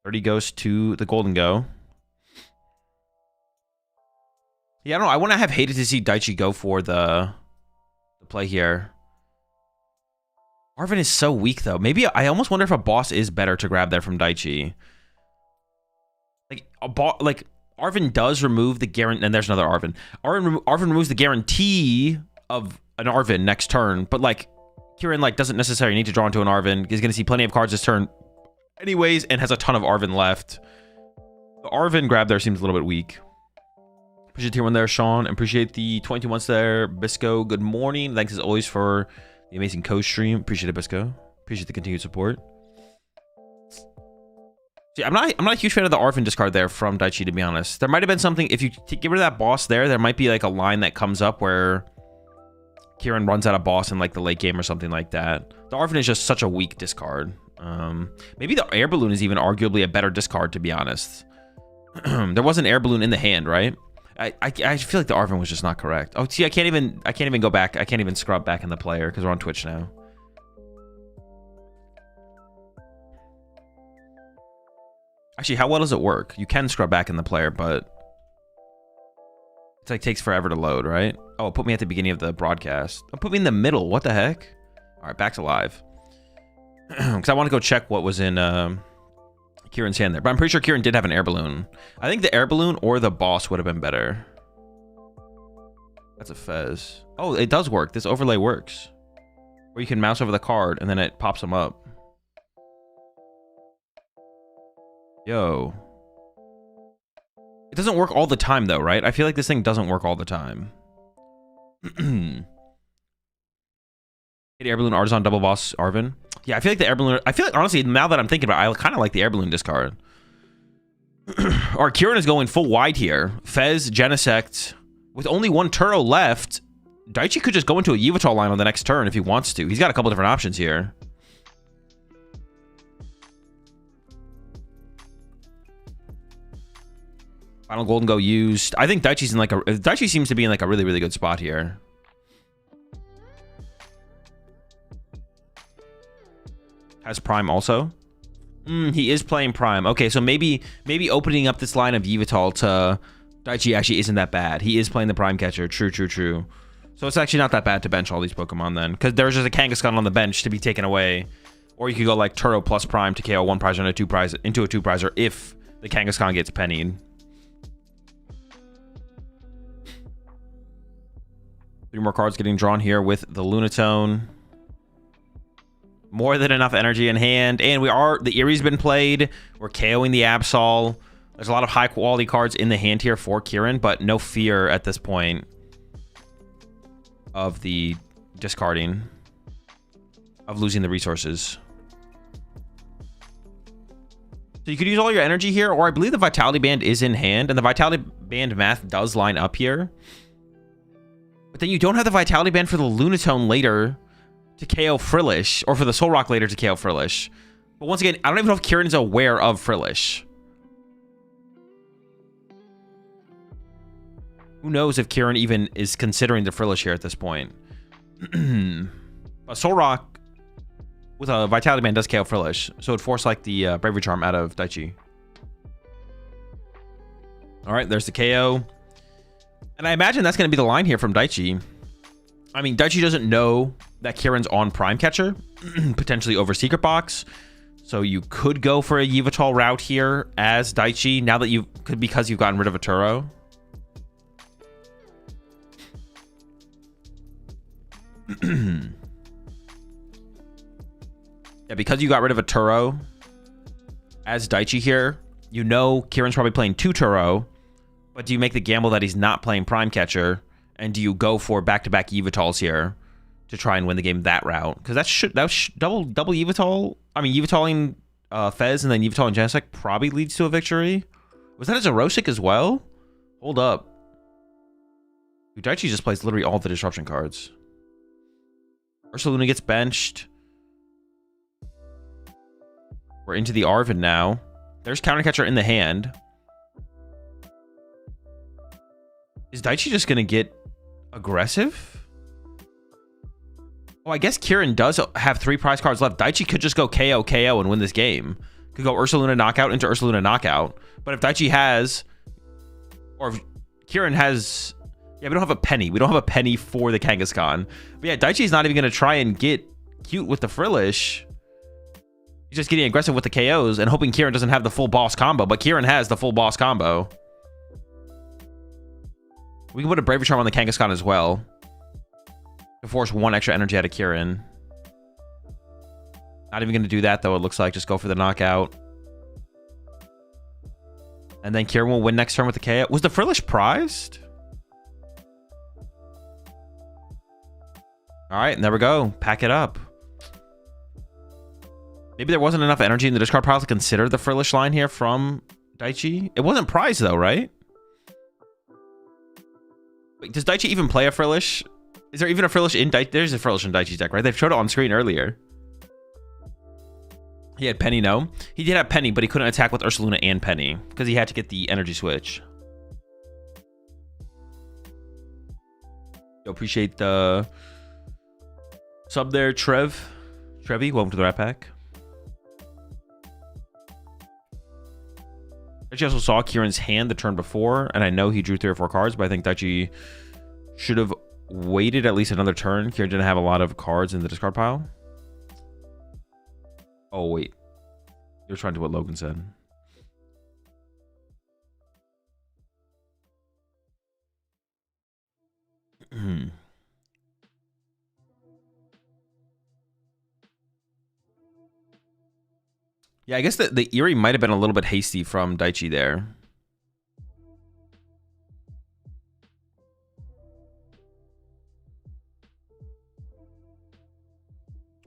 30 goes to the Golden Go. Yeah, I don't know. I wouldn't have hated to see Daichi go for the play here. Arven is so weak, though. Maybe I almost wonder if a boss is better to grab there from Daichi. Like Arven does remove the guarantee, and there's another Arven. Arven removes the guarantee of an Arven next turn, but like Kieran like doesn't necessarily need to draw into an Arven. He's going to see plenty of cards this turn, anyways, and has a ton of Arven left. The Arven grab there seems a little bit weak. Appreciate the tier 1 there, Sean. Appreciate the 22 months there, Bisco. Good morning. Thanks as always for the amazing co-stream. Appreciate it, Bisco. Appreciate the continued support. See, I'm not a huge fan of the Arven discard there from Daichi, to be honest. There might have been something, if you get rid of that boss there might be like a line that comes up where Kieran runs out of boss in like the late game or something like that. The Arven is just such a weak discard. Maybe the Air Balloon is even arguably a better discard, to be honest. There was an Air Balloon in the hand, right? I feel like the Arven was just not correct. Oh, see, I can't even go back. I can't even scrub back in the player because we're on Twitch now. Actually, how well does it work? You can scrub back in the player, but it's like takes forever to load, right? Oh, put me at the beginning of the broadcast. Oh, put me in the middle. What the heck? All right, back to live. Because I want to go check what was in Kieran's hand there. But I'm pretty sure Kieran did have an Air Balloon. I think the Air Balloon or the boss would have been better. That's a Fez. Oh, it does work. This overlay works. Where you can mouse over the card and then it pops them up. Yo. It doesn't work all the time though, right? I feel like this thing doesn't work all the time. Air Balloon Artisan Double Boss Arven. Yeah, I feel like the Air Balloon... I feel like, honestly, now that I'm thinking about it, I kind of like the Air Balloon discard. Or Kieran is going full wide here. Fez, Genesect. With only one Turo left, Daichi could just go into a Yveltal line on the next turn if he wants to. He's got a couple different options here. Final Golden Go used. I think Daichi's in like a... Daichi seems to be in like a really, really good spot here. Has Prime also? He is playing Prime. Okay, so maybe opening up this line of Yveltal to Daichi actually isn't that bad. He is playing the Prime Catcher. True, true, true. So it's actually not that bad to bench all these Pokemon then. Because there's just a Kangaskhan on the bench to be taken away. Or you could go like Turo plus Prime to KO one prizer and a two prize into a two prizer if the Kangaskhan gets pennied. 3 more cards getting drawn here with the Lunatone. More than enough energy in hand. And the Erie's been played. We're KOing the Absol. There's a lot of high quality cards in the hand here for Kieran, but no fear at this point of the discarding, of losing the resources. So you could use all your energy here, or I believe the Vitality Band is in hand, and the Vitality Band math does line up here. But then you don't have the Vitality Band for the Lunatone later to KO Frillish, or for the Soul Rock later to KO Frillish. But once again, I don't even know if Kieran is aware of Frillish. Who knows if Kieran even is considering the Frillish here at this point. But Soul Rock with a Vitality Band does KO Frillish, so it'd force like the Bravery Charm out of Daichi. Alright, there's the KO. And I imagine that's going to be the line here from Daichi. I mean, Daichi doesn't know that Kieran's on Prime Catcher, potentially over Secret Box. So you could go for a Yveltal route here as Daichi, now that because you've gotten rid of a Turo. Yeah, because you got rid of a Turo as Daichi here, you know Kieran's probably playing 2 Turo. But do you make the gamble that he's not playing Prime Catcher? And do you go for back-to-back Yveltals here to try and win the game that route? Because that's double Yveltal. I mean, Yveltaling Fez and then Yveltaling Genesect probably leads to a victory. Was that a Zerosic as well? Hold up. Dude, Daichi just plays literally all the disruption cards. Ursaluna gets benched. We're into the Arvin now. There's Countercatcher in the hand. Is Daichi just going to get aggressive? Oh, I guess Kieran does have 3 prize cards left. Daichi could just go KO, KO and win this game. Could go Ursaluna knockout into Ursaluna knockout. But if Daichi has... Or if Kieran has... Yeah, we don't have a penny. We don't have a penny for the Kangaskhan. But yeah, Daichi's not even going to try and get cute with the Frillish. He's just getting aggressive with the KOs and hoping Kieran doesn't have the full boss combo. But Kieran has the full boss combo. We can put a Bravery Charm on the Kangaskhan as well. To force 1 extra energy out of Kieran. Not even going to do that, though, it looks like. Just go for the knockout. And then Kieran will win next turn with the KO. Was the Frillish prized? All right, and there we go. Pack it up. Maybe there wasn't enough energy in the discard pile to consider the Frillish line here from Daichi. It wasn't prized, though, right? Wait, does Daichi even play a Frillish? Is there even a Frillish in Daichi? There's a Frillish in Daichi's deck, right? They've showed it on screen earlier. He had Penny, no? He did have Penny, but he couldn't attack with Ursaluna and Penny because he had to get the energy switch. Yo, appreciate the sub there, Trevi, welcome to the Rat Pack. I also saw Kieran's hand the turn before, and I know he drew 3 or 4 cards, but I think Daichi should have waited at least another turn. Kieran didn't have a lot of cards in the discard pile. Oh, wait. You're trying to do what Logan said. Yeah, I guess the Eerie might have been a little bit hasty from Daichi there.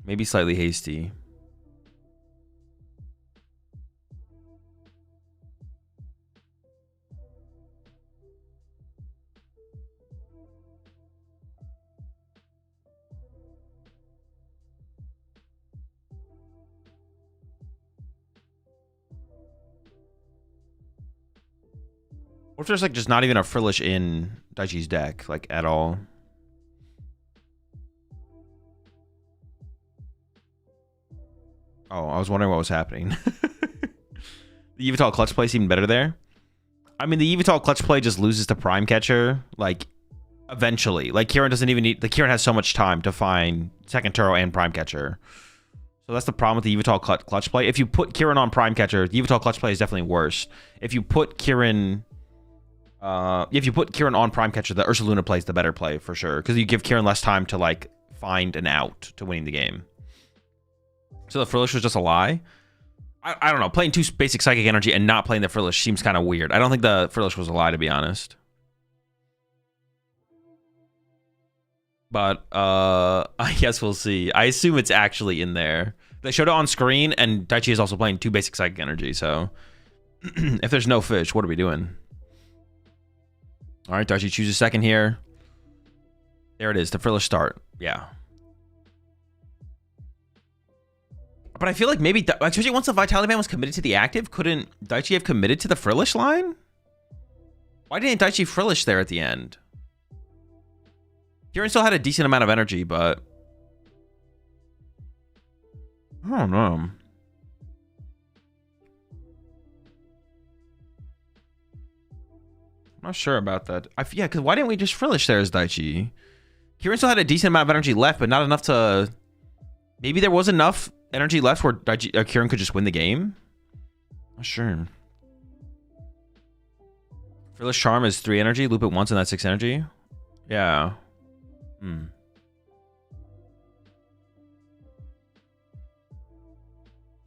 Maybe slightly hasty. What if there's like just not even a Frillish in Daichi's deck, like at all? Oh, I was wondering what was happening. The Yveltal clutch play seemed better there. I mean, the Yveltal clutch play just loses to Prime Catcher, like, eventually. Like, Kieran doesn't even need... Like, Kieran has so much time to find second Turo and Prime Catcher. So that's the problem with the Yveltal clutch play. If you put Kieran on Prime Catcher, the Yveltal clutch play is definitely worse. If you put Kieran... if you put Kieran on Prime Catcher, the Ursaluna play is the better play, for sure. Because you give Kieran less time to, like, find an out to winning the game. So the Frillish was just a lie? I don't know. Playing 2 basic Psychic Energy and not playing the Frillish seems kind of weird. I don't think the Frillish was a lie, to be honest. But, I guess we'll see. I assume it's actually in there. They showed it on screen, and Daichi is also playing 2 basic Psychic Energy, so... if there's no fish, what are we doing? Alright, Daichi chooses second here. There it is, the Frillish start. Yeah. But I feel like maybe, especially once the Vitality Band was committed to the active, couldn't Daichi have committed to the Frillish line? Why didn't Daichi Frillish there at the end? Kieran still had a decent amount of energy, but... I don't know. I'm not sure about that. Yeah, because why didn't we just Frillish there as Daichi? Kieran still had a decent amount of energy left, but not enough to... Maybe there was enough energy left where Kieran could just win the game? Not sure. Frillish Charm is 3 energy. Loop it once and that's 6 energy. Yeah.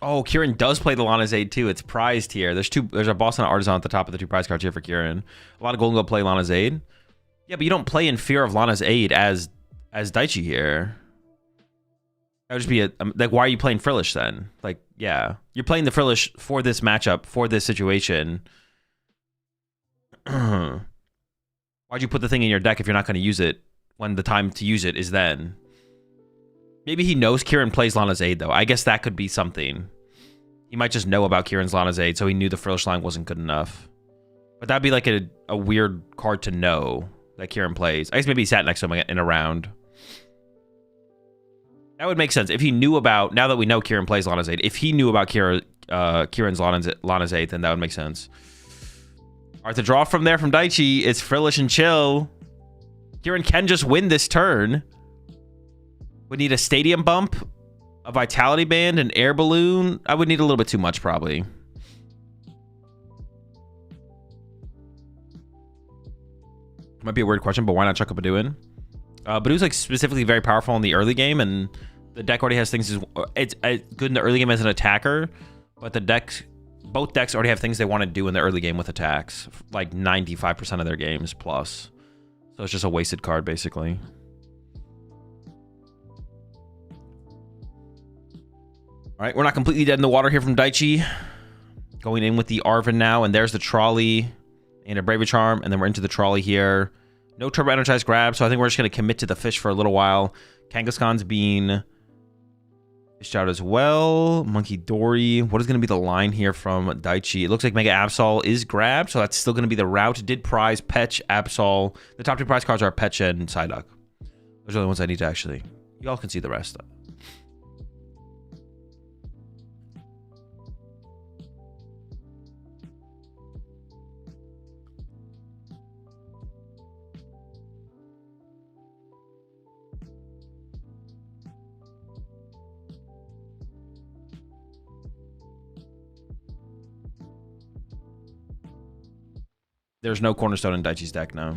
Oh, Kieran does play the Lana's Aid too. It's prized here. There's a boss and an artisan at the top of the 2 prize cards here for Kieran. A lot of Golden Globe play Lana's Aid. Yeah, but you don't play in fear of Lana's Aid as Daichi here. That would just be like, why are you playing Frillish then? Like, yeah, you're playing the Frillish for this matchup, for this situation. Why'd you put the thing in your deck if you're not going to use it when the time to use it is then? Maybe he knows Kieran plays Lana's Aid, though. I guess that could be something. He might just know about Kieran's Lana's Aid, so he knew the Frillish line wasn't good enough. But that'd be like a weird card to know that Kieran plays. I guess maybe he sat next to him in a round. That would make sense. If he knew about, now that we know Kieran plays Lana's Aid, if he knew about Kieran's Lana's Aid, then that would make sense. All right, the draw from there from Daichi is Frillish and Chill. Kieran can just win this turn. Would need a Stadium Bump, a Vitality Band, an Air Balloon. I would need a little bit too much, probably. Might be a weird question, but why not chuck up Baduin? Baduin's like specifically very powerful in the early game, and the deck already has things. It's good in the early game as an attacker, but both decks already have things they want to do in the early game with attacks, like 95% of their games plus. So it's just a wasted card, basically. All right, we're not completely dead in the water here from Daichi. Going in with the Arven now, and there's the Trolley and a Bravery Charm, and then we're into the Trolley here. No Turbo Energized Grab, so I think we're just going to commit to the fish for a little while. Kangaskhan's being fished out as well. Monkey Dory. What is going to be the line here from Daichi? It looks like Mega Absol is grabbed, so that's still going to be the route. Did prize Petch, Absol. The top two prize cards are Petch and Psyduck. Those are the ones I need to actually... You all can see the rest, though. There's no Cornerstone in Daichi's deck now.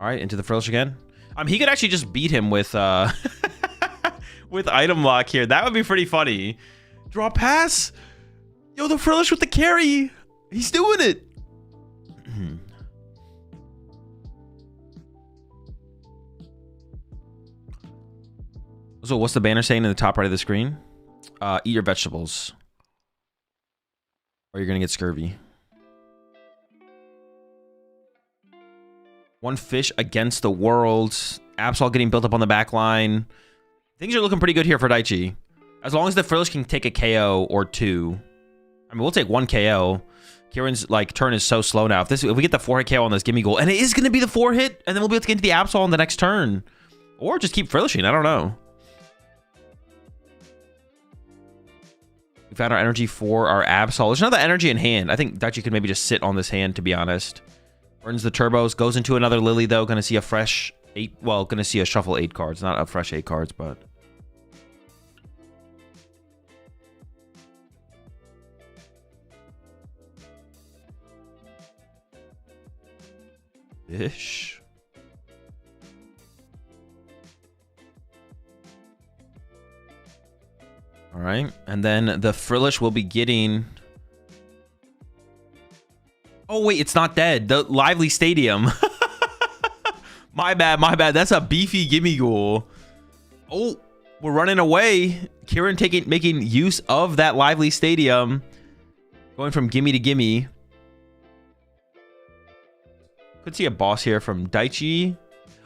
All right, into the Frillish again. He could actually just beat him with with Item Lock here. That would be pretty funny. Draw pass. Yo, the Frillish with the carry. He's doing it. So what's the banner saying in the top right of the screen? Eat your vegetables, or you're gonna get scurvy. One fish against the world. Absol getting built up on the back line. Things are looking pretty good here for Daichi. As long as the Frillish can take a KO or two. I mean, we'll take one KO. Kieran's like turn is so slow now. If we get the 4-hit KO on this gimme goal, and it is going to be the 4-hit, and then we'll be able to get into the Absol on the next turn. Or just keep Frillishing. I don't know. We found our energy for our Absol. There's another energy in hand. I think Daichi could maybe just sit on this hand, to be honest. Burns the turbos, goes into another Lily, though. Gonna see a fresh 8. Well, gonna see a shuffle 8 cards. Not a fresh 8 cards, but. Ish. All right. And then the Frillish will be getting. Oh, wait, it's not dead. The Lively Stadium. My bad, my bad. That's a beefy gimme goal. Oh, we're running away. Kieran making use of that Lively Stadium. Going from gimme to gimme. Could see a boss here from Daichi.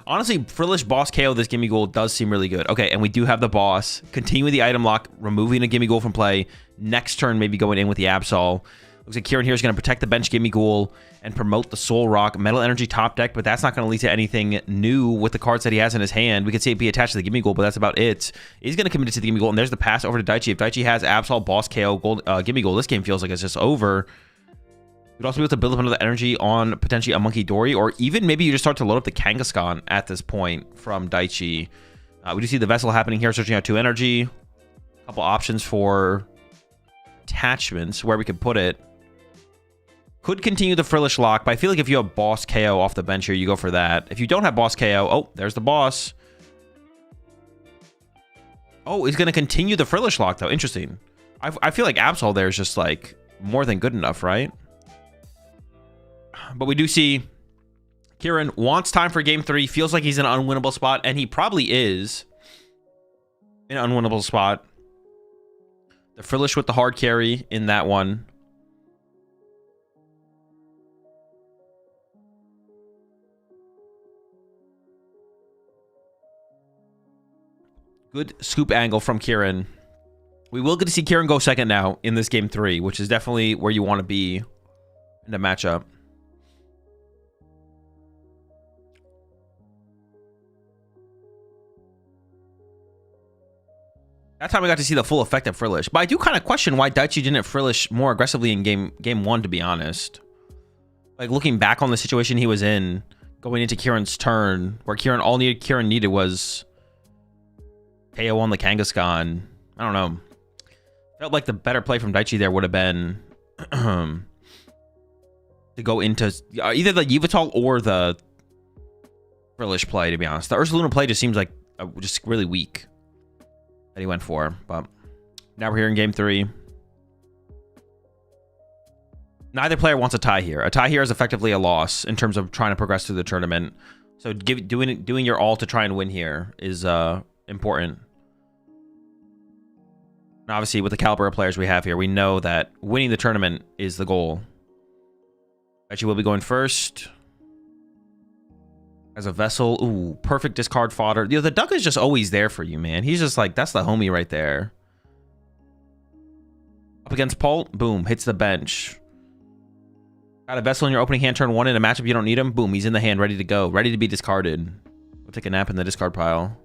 Honestly, Frillish boss KO this gimme goal does seem really good. Okay, and we do have the boss. Continue with the item lock, removing a gimme goal from play. Next turn, maybe going in with the Absol. Looks like Kieran here is going to protect the bench gimme ghoul and promote the Soul Rock. Metal Energy top deck, but that's not going to lead to anything new with the cards that he has in his hand. We could see it be attached to the gimme ghoul, but that's about it. He's going to commit it to the gimme ghoul, and there's the pass over to Daichi. If Daichi has Absol, Boss KO, gimme ghoul, this game feels like it's just over. You'd also be able to build up another energy on potentially a Monkey Dory, or even maybe you just start to load up the Kangaskhan at this point from Daichi. We do see the Vessel happening here, searching out 2 energy. A couple options for attachments, where we could put it. Could continue the Frillish lock, but I feel like if you have Boss KO off the bench here, you go for that. If you don't have Boss KO, oh, there's the boss. Oh, he's going to continue the Frillish lock, though. Interesting. I feel like Absol there is just, like, more than good enough, right? But we do see Kieran wants time for Game 3, feels like he's in an unwinnable spot, and he probably is in an unwinnable spot. The Frillish with the hard carry in that one. Good scoop angle from Kieran. We will get to see Kieran go second now in this game 3, which is definitely where you want to be in the matchup. That time we got to see the full effect of Frillish. But I do kind of question why Daichi didn't Frillish more aggressively in game 1, to be honest. Like, looking back on the situation he was in, going into Kieran's turn, where Kieran needed was KO on the Kangaskhan. I don't know. Felt like the better play from Daichi there would have been to go into either the Yveltal or the Frillish play, to be honest. The Ursaluna play just seems like just really weak that he went for. But now we're here in game 3. Neither player wants a tie here. A tie here is effectively a loss in terms of trying to progress through the tournament. So doing your all to try and win here is important. And obviously, with the caliber of players we have here, we know that winning the tournament is the goal. Daichi will be going first. As a Vessel. Ooh, perfect discard fodder. You know, the duck is just always there for you, man. He's just like, that's the homie right there. Up against Pult. Boom. Hits the bench. Got a Vessel in your opening hand turn 1 in a matchup you don't need him. Boom. He's in the hand, ready to go. Ready to be discarded. We'll take a nap in the discard pile.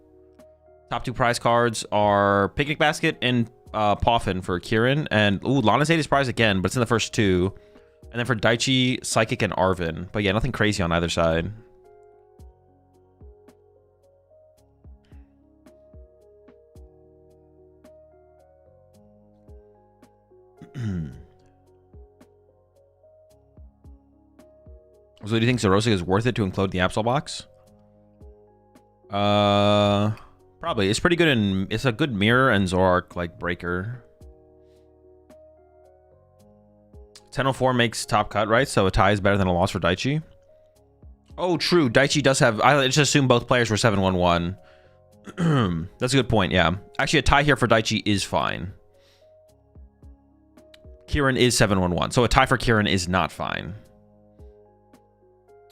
Top 2 prize cards are Picnic Basket and Poffin for Kieran. And, ooh, Lanazade is prize again, but it's in the first 2. And then for Daichi, Psychic, and Arvin. But yeah, nothing crazy on either side. So do you think Zerosic is worth it to include the Absol box? Probably. It's pretty good in... It's a good mirror and Zoroark, like, breaker. 1004 makes top cut, right? So a tie is better than a loss for Daichi. Oh, true. Daichi does have... I just assume both players were 7-1-1. That's a good point, yeah. Actually, a tie here for Daichi is fine. Kieran is 7-1-1. So a tie for Kieran is not fine.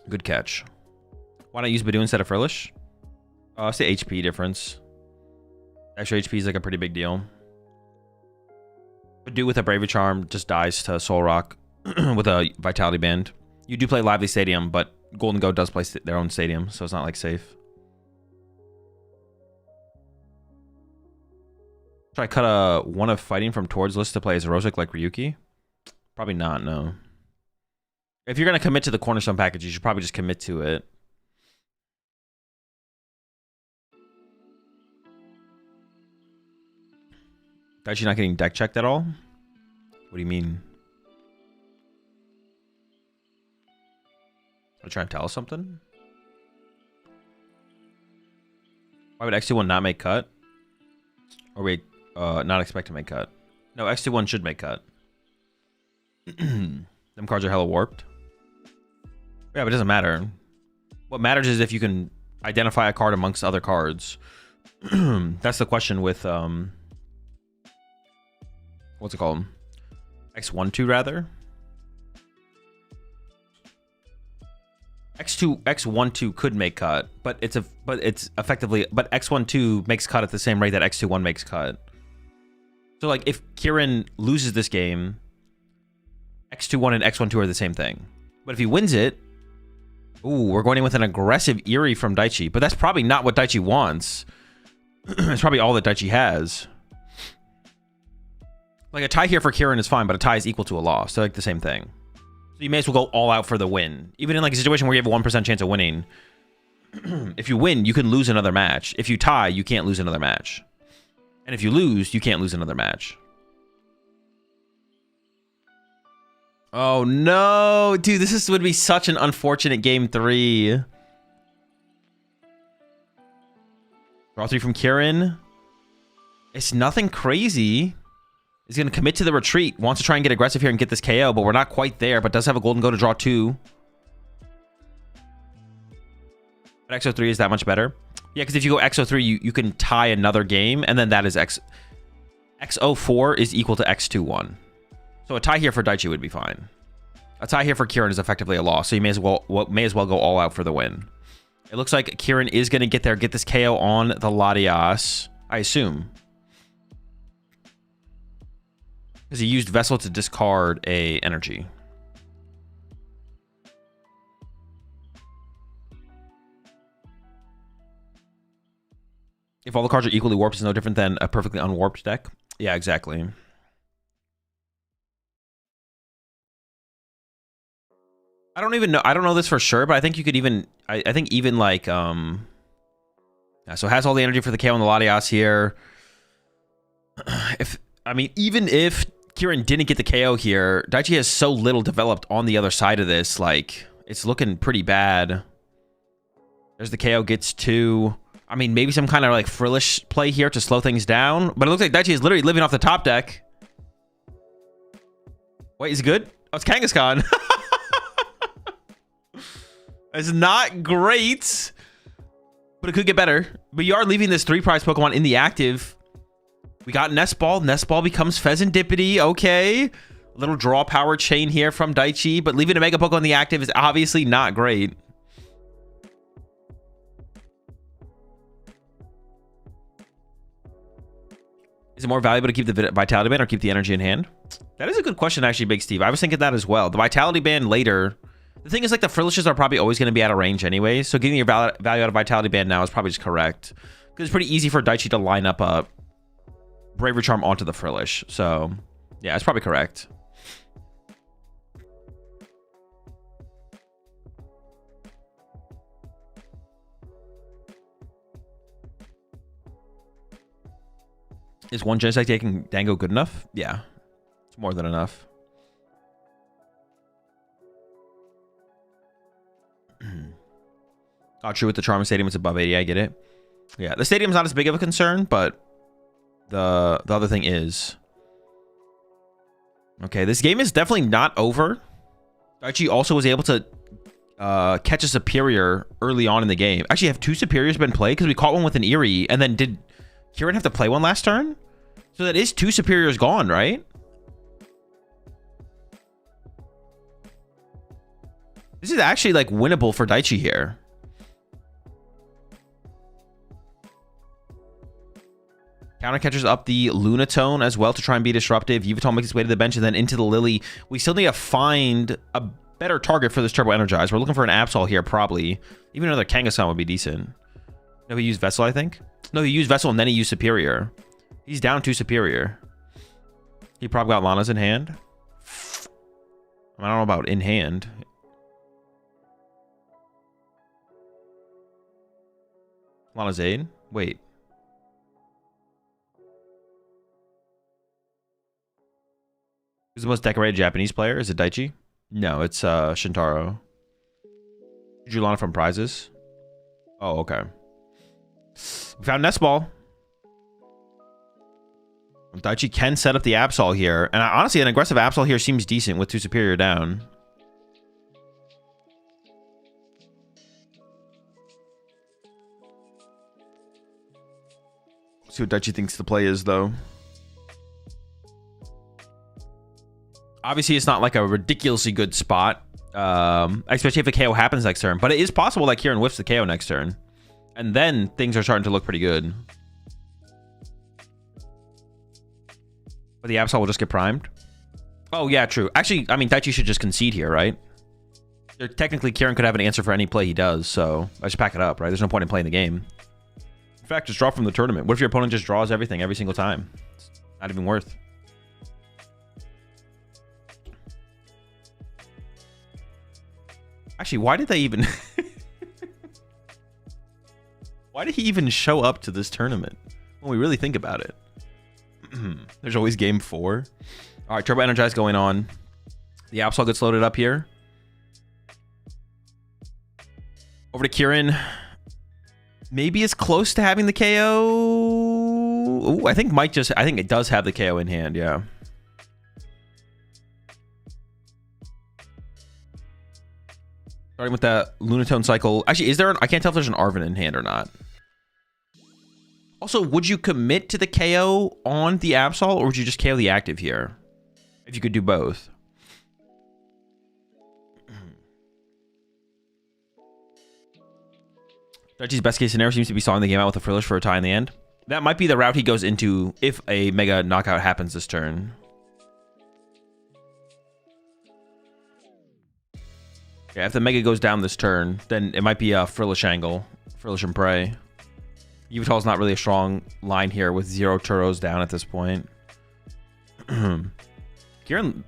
Good catch. Why not use Badoo instead of Frillish? It's the HP difference. Extra HP is like a pretty big deal. Badoo with a Bravery Charm just dies to Soul Rock with a Vitality Band. You do play Lively Stadium, but Golden Goat does play their own stadium, so it's not like safe. Should I cut a one of fighting from towards list to play as Rosic like Ryuki? Probably not, no. If you're going to commit to the Cornerstone package, you should probably just commit to it. Daichi not getting deck checked at all? What do you mean? Are you trying to tell us something? Why would X21 not make cut? Or wait, not expect to make cut? No, X21 should make cut. Them cards are hella warped. Yeah, but it doesn't matter. What matters is if you can identify a card amongst other cards. That's the question with what's it called? X12 rather. X12 could make cut, but it's effectively X12 makes cut at the same rate that X21 makes cut. So like if Kieran loses this game, X21 and X12 are the same thing. But if he wins it, ooh, we're going in with an aggressive Eerie from Daichi. But that's probably not what Daichi wants. It's probably all that Daichi has. Like a tie here for Kieran is fine, but a tie is equal to a loss. So like the same thing. So you may as well go all out for the win. Even in like a situation where you have a 1% chance of winning. If you win, you can lose another match. If you tie, you can't lose another match. And if you lose, you can't lose another match. Oh no, dude, this would be such an unfortunate game 3. Draw 3 from Kieran. It's nothing crazy. He's going to commit to the retreat. Wants to try and get aggressive here and get this KO, but we're not quite there, but does have a golden go to draw 2. But XO3 is that much better. Yeah, because if you go XO3, you can tie another game, and then that is XO4 is equal to X21. So a tie here for Daichi would be fine. A tie here for Kieran is effectively a loss, so you may as well go all out for the win. It looks like Kieran is going to get there, get this KO on the Latias. I assume. Because he used Vessel to discard a energy. If all the cards are equally warped, it's no different than a perfectly unwarped deck. Yeah, exactly. I don't even know. I don't know this for sure, but I think you could even... I think even like... Yeah, so it has all the energy for the KO and the Latias here. Even if Kieran didn't get the KO here, Daichi has so little developed on the other side of this. Like, it's looking pretty bad. There's the KO, gets 2... I mean, maybe some kind of like frillish play here to slow things down. But it looks like Daichi is literally living off the top deck. Wait, is it good? Oh, it's Kangaskhan. It's not great. But it could get better. But you are leaving this 3-prize Pokemon in the active. We got Nest Ball. Nest Ball becomes Pheasantipity. Okay. A little draw power chain here from Daichi. But leaving a Mega Pokemon in the active is obviously not great. Is it more valuable to keep the Vitality Band or keep the energy in hand? That is a good question, actually, Big Steve. I was thinking that as well. The Vitality Band later. The thing is, like, the Frillishes are probably always going to be out of range anyway. So getting your value out of Vitality Band now is probably just correct. Because it's pretty easy for Daichi to line up a Bravery Charm onto the Frillish. So, yeah, it's probably correct. Is one Genesect taking Dango good enough? Yeah. It's more than enough. Not true with the Charming Stadium. It's above 80. I get it. Yeah, the stadium's not as big of a concern, but the other thing is... Okay, this game is definitely not over. Daichi also was able to catch a Superior early on in the game. Actually, have 2 Superiors been played? Because we caught one with an Eerie, and then did Kieran have to play one last turn? So that is 2 Superiors gone, right? This is actually, like, winnable for Daichi here. Counter catches up the Lunatone as well to try and be disruptive. Yveltal makes its way to the bench and then into the Lily. We still need to find a better target for this Turbo Energize. We're looking for an Absol here, probably. Even another Kangaskhan would be decent. No, he used Vessel, I think. No, he used Vessel and then he used Superior. He's down 2 Superior. He probably got Lana's in hand. I don't know about in hand. Lana's Aid? Wait. Who's the most decorated Japanese player? Is it Daichi? No, it's Shintaro. You drew Lana from prizes? Oh, okay. We found Nest Ball. Daichi can set up the Absol here. And honestly, an aggressive Absol here seems decent with 2 Superior down. See what Daichi thinks the play is, though. Obviously, it's not like a ridiculously good spot. Especially if a KO happens next turn. But it is possible that Kieran whiffs the KO next turn. And then things are starting to look pretty good. But the Absol will just get primed. Oh, yeah, true. Actually, I mean, Daichi should just concede here, right? Technically, Kieran could have an answer for any play he does, so I just pack it up, right? There's no point in playing the game. In fact, just draw from the tournament. What if your opponent just draws everything every single time? It's not even worth. Actually, why did they even... Why did he even show up to this tournament? When we really think about it. There's always game 4. All right, Turbo Energize going on. The Absol gets loaded up here. Over to Kieran. Maybe it's close to having the KO. Ooh, I think it does have the KO in hand, yeah. Starting with that Lunatone cycle. Actually, I can't tell if there's an Arven in hand or not. Also, would you commit to the KO on the Absol, or would you just KO the active here? If you could do both. Daichi's best case scenario seems to be stalling the game out with a Frillish for a tie in the end. That might be the route he goes into if a Mega Knockout happens this turn. Yeah, if the Mega goes down this turn, then it might be a Frillish angle. Frillish and Prey. Yveltal's not really a strong line here with 0 Turos down at this point. Kieran...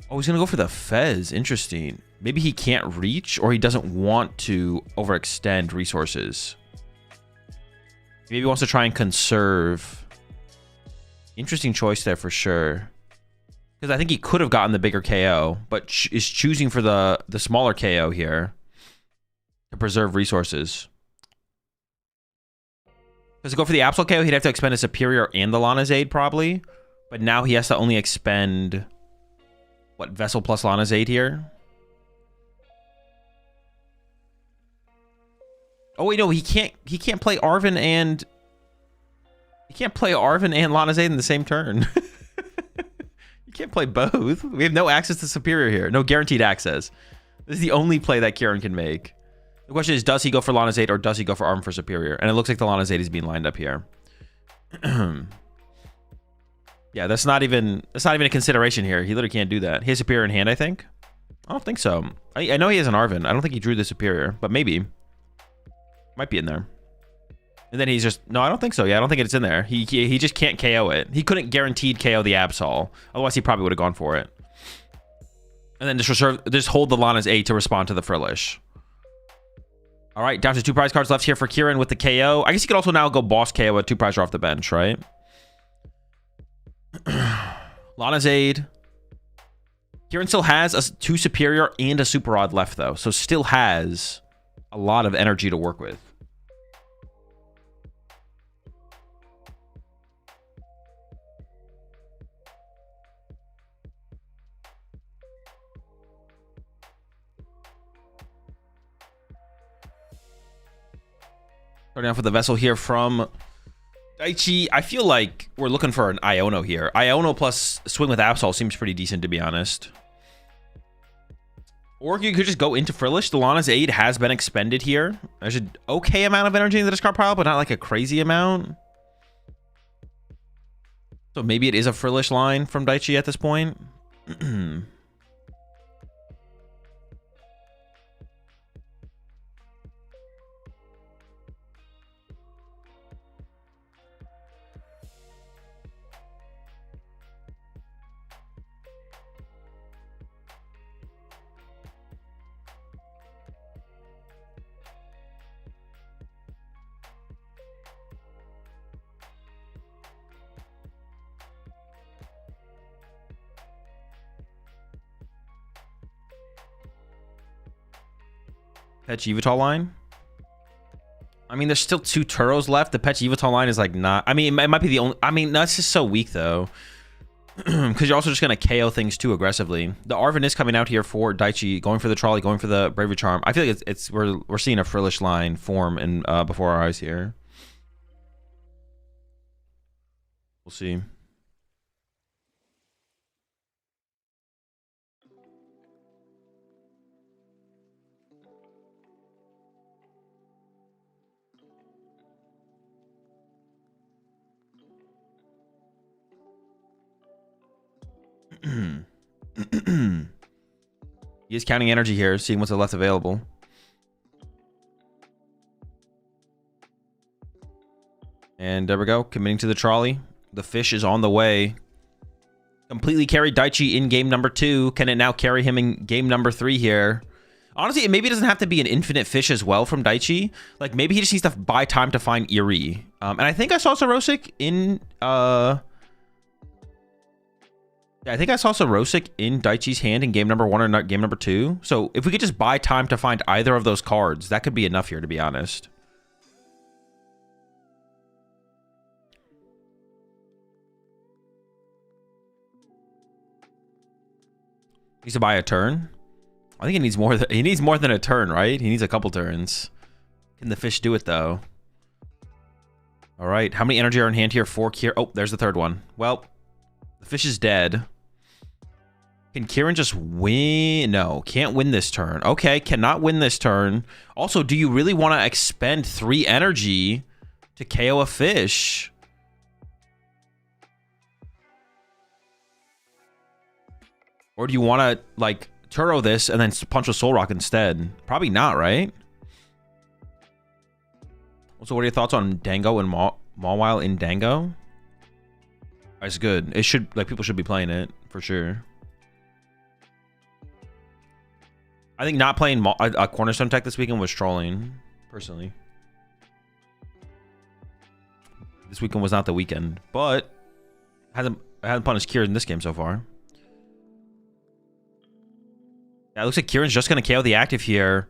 Oh, he's going to go for the Fez. Interesting. Maybe he can't reach, or he doesn't want to overextend resources. Maybe he wants to try and conserve. Interesting choice there for sure. Because I think he could have gotten the bigger KO, but is choosing for the smaller KO here to preserve resources. Because to go for the Absol KO, he'd have to expend a Superior and the Lana's Aid probably. But now he has to only expend... What, Vessel plus Lana's Aid here? Oh wait, no, he can't play Arven and... He can't play Arven and Lana's Aid in the same turn. You can't play both. We have no access to Superior here. No guaranteed access. This is the only play that Kieran can make. The question is, does he go for Lana's Aid or does he go for Arven for Superior? And it looks like the Lana's Aid is being lined up here. Yeah, that's not even a consideration here. He literally can't do that. He has Superior in hand, I think. I don't think so. I know he has an Arven. I don't think he drew the Superior, but maybe. Might be in there. And then he's just... No, I don't think so. Yeah, I don't think it's in there. He just can't KO it. He couldn't guaranteed KO the Absol. Otherwise, he probably would have gone for it. And then just hold the Lana's Aid to respond to the Frillish. All right, down to 2 prize cards left here for Kieran with the KO. I guess he could also now go boss KO at 2 prize off the bench, right? Lana's Aid. Kieran still has 2 Superior and a Super Rod left, though. So still has a lot of energy to work with. Starting off with the Vessel here from Daichi. I feel like we're looking for an Iono here. Iono plus Swing with Absol seems pretty decent, to be honest. Or you could just go into Frillish. The Lana's Aid has been expended here. There's an okay amount of energy in the discard pile, but not like a crazy amount. So maybe it is a Frillish line from Daichi at this point. Pet Yveltal line. I mean, there's still 2 Turos left. The Pet Yveltal line is like not... I mean, it might be the only... I mean, that's just so weak, though. Because you're also just going to KO things too aggressively. The Arven is coming out here for Daichi, going for the Trolley, going for the Bravery Charm. I feel like we're seeing a Frillish line form in before our eyes here. We'll see. He is counting energy here, seeing what's left available. And there we go, committing to the Trolley. The fish is on the way. Completely carried Daichi in game number 2. Can it now carry him in game number 3 here? Honestly, it maybe doesn't have to be an infinite fish as well from Daichi. Like, maybe he just needs to buy time to find Eerie. And I think I saw Sorosic in... Yeah, I think I saw Sorosic in Daichi's hand in game number 1 or not game number 2. So if we could just buy time to find either of those cards, that could be enough here, to be honest. Needs to buy a turn. I think he needs more than a turn, right? He needs a couple turns. Can the fish do it though? All right, how many energy are in hand here? 4 Kieran. Oh, there's the third one. Well, the fish is dead. Can Kieran just win? No, can't win this turn. Okay, cannot win this turn. Also, do you really want to expend 3 energy to KO a fish. Or do you want to, like, Turo this and then punch a Soul Rock instead? Probably not, right? So what are your thoughts on Dango and Mawile in Dango? It's good. It should, like, people should be playing it, for sure. I think not playing a Cornerstone tech this weekend was trolling, personally. This weekend was not the weekend, but I haven't punished Kieran in this game so far. Yeah, it looks like Kieran's just going to KO the active here.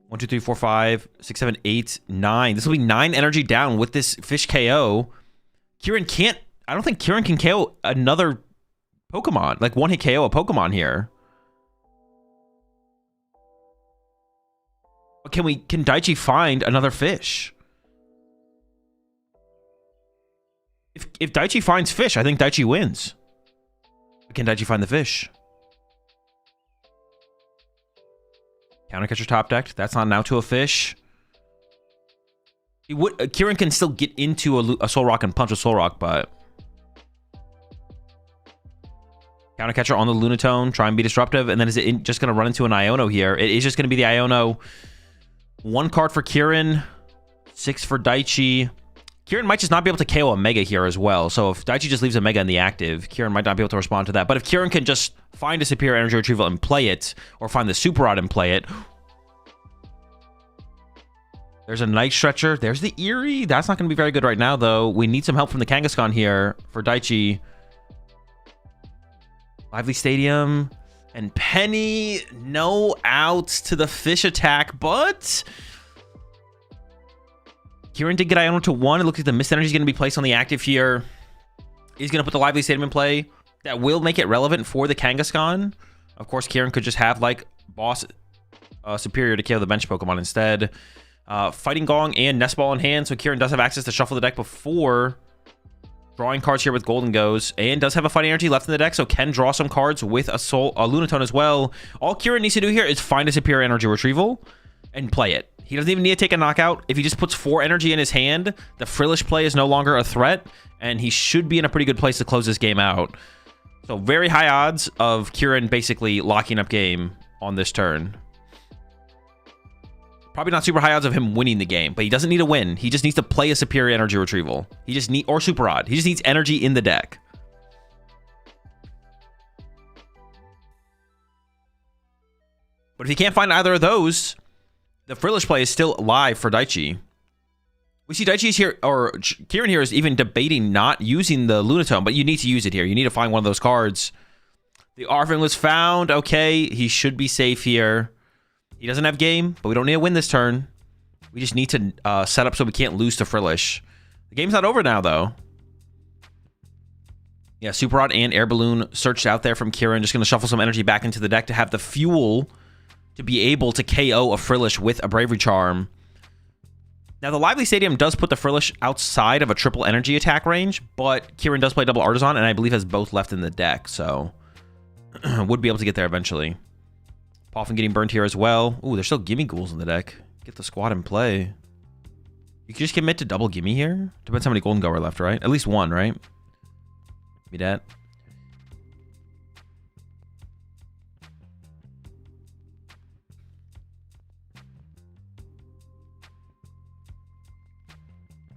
1, 2, 3, 4, 5, 6, 7, 8, 9. This will be 9 energy down with this fish KO. Kieran can't... I don't think Kieran can KO another Pokemon. Like, one-hit KO a Pokemon here. But can Daichi find another fish? If Daichi finds fish, I think Daichi wins. But can Daichi find the fish? Countercatcher top decked. That's not now to a fish. He would. Kieran can still get into a Soul Rock and punch a Soul Rock, but Countercatcher on the Lunatone, try and be disruptive, and then is it just going to run into an Iono here? It is just going to be the Iono. 1 card for Kieran, 6 for Daichi. Kieran might just not be able to KO a Mega here as well. So if Daichi just leaves a Mega in the active, Kieran might not be able to respond to that. But if Kieran can just find a Superior Energy Retrieval and play it, or find the Super Rod and play it. There's a Night Stretcher. There's the Eerie. That's not going to be very good right now, though. We need some help from the Kangaskhan here for Daichi. Lively Stadium. And Penny. No outs to the fish attack, but... Kieran did get Iono to 1. It looks like the Mist Energy is going to be placed on the active here. He's going to put the Lively Stadium in play. That will make it relevant for the Kangaskhan. Of course, Kieran could just have, like, Boss Superior to KO the bench Pokemon instead. Fighting Gong and Nest Ball in hand, so Kieran does have access to shuffle the deck before drawing cards here with Golden Goes, and does have a Fighting Energy left in the deck, so can draw some cards with a Lunatone as well. All Kieran needs to do here is find a Superior Energy Retrieval and play it. He doesn't even need to take a knockout. If he just puts 4 energy in his hand, the Frillish play is no longer a threat, and he should be in a pretty good place to close this game out. So very high odds of Kieran basically locking up game on this turn. Probably not super high odds of him winning the game, but he doesn't need to win. He just needs to play a Superior Energy Retrieval. He just or Super Rod. He just needs energy in the deck. But if he can't find either of those, the Frillish play is still live for Daichi. We see Daichi's here, or Kieran here is even debating not using the Lunatone, but you need to use it here. You need to find one of those cards. The Arvin was found. Okay, he should be safe here. He doesn't have game, but we don't need to win this turn. We just need to set up so we can't lose to Frillish. The game's not over now, though. Yeah, Super Rod and Air Balloon searched out there from Kieran. Just going to shuffle some energy back into the deck to have the fuel to be able to KO a Frillish with a Bravery Charm. Now, the Lively Stadium does put the Frillish outside of a triple energy attack range, but Kieran does play double Artisan, and I believe has both left in the deck, so would be able to get there eventually. Poffin getting burned here as well. Ooh, there's still Gimme Ghouls in the deck. Get the squad in play. You can just commit to double Gimme here. Depends how many Golden Go are left, right? At least one, right? Be that.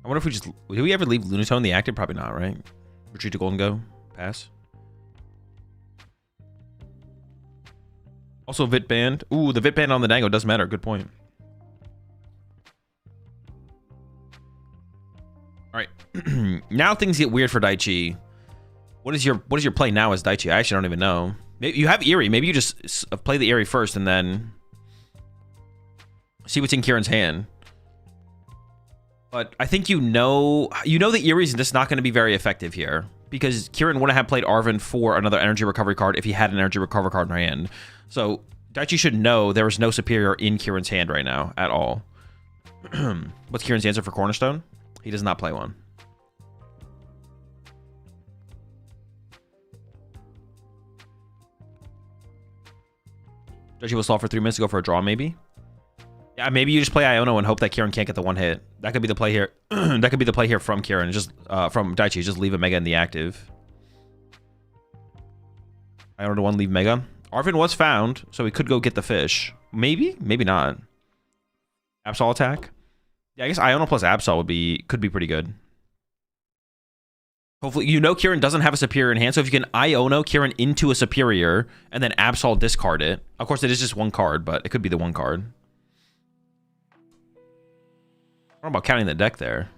I wonder if we just... Do we ever leave Lunatone in the active? Probably not, right? Retreat to Golden Go. Pass. Also, Vit Band. Ooh, the Vit Band on the Dango does matter. Good point. All right. Now things get weird for Daichi. What is your play now as Daichi? I actually don't even know. Maybe you have Eerie. Maybe you just play the Eerie first and then see what's in Kieran's hand. But I think you know the Eerie's just not going to be very effective here, because Kieran wouldn't have played Arvin for another energy recovery card if he had an energy recovery card in her hand. So Daichi should know there is no Superior in Kieran's hand right now at all. What's Kieran's answer for Cornerstone? He does not play one. Daichi will stall for 3 minutes to go for a draw, maybe. Yeah, maybe you just play Iono and hope that Kieran can't get the one hit. That could be the play here. That could be the play here from Kieran. Just from Daichi. Just leave a Mega in the active. Iono to one, leave Mega. Arvin was found, so he could go get the fish. Maybe, maybe not. Absol attack. Yeah, I guess Iono plus Absol could be pretty good. Hopefully, Kieran doesn't have a superior in hand, so if you can Iono Kieran into a superior and then Absol discard it. Of course, it is just one card, but it could be the one card. I don't know about counting the deck there.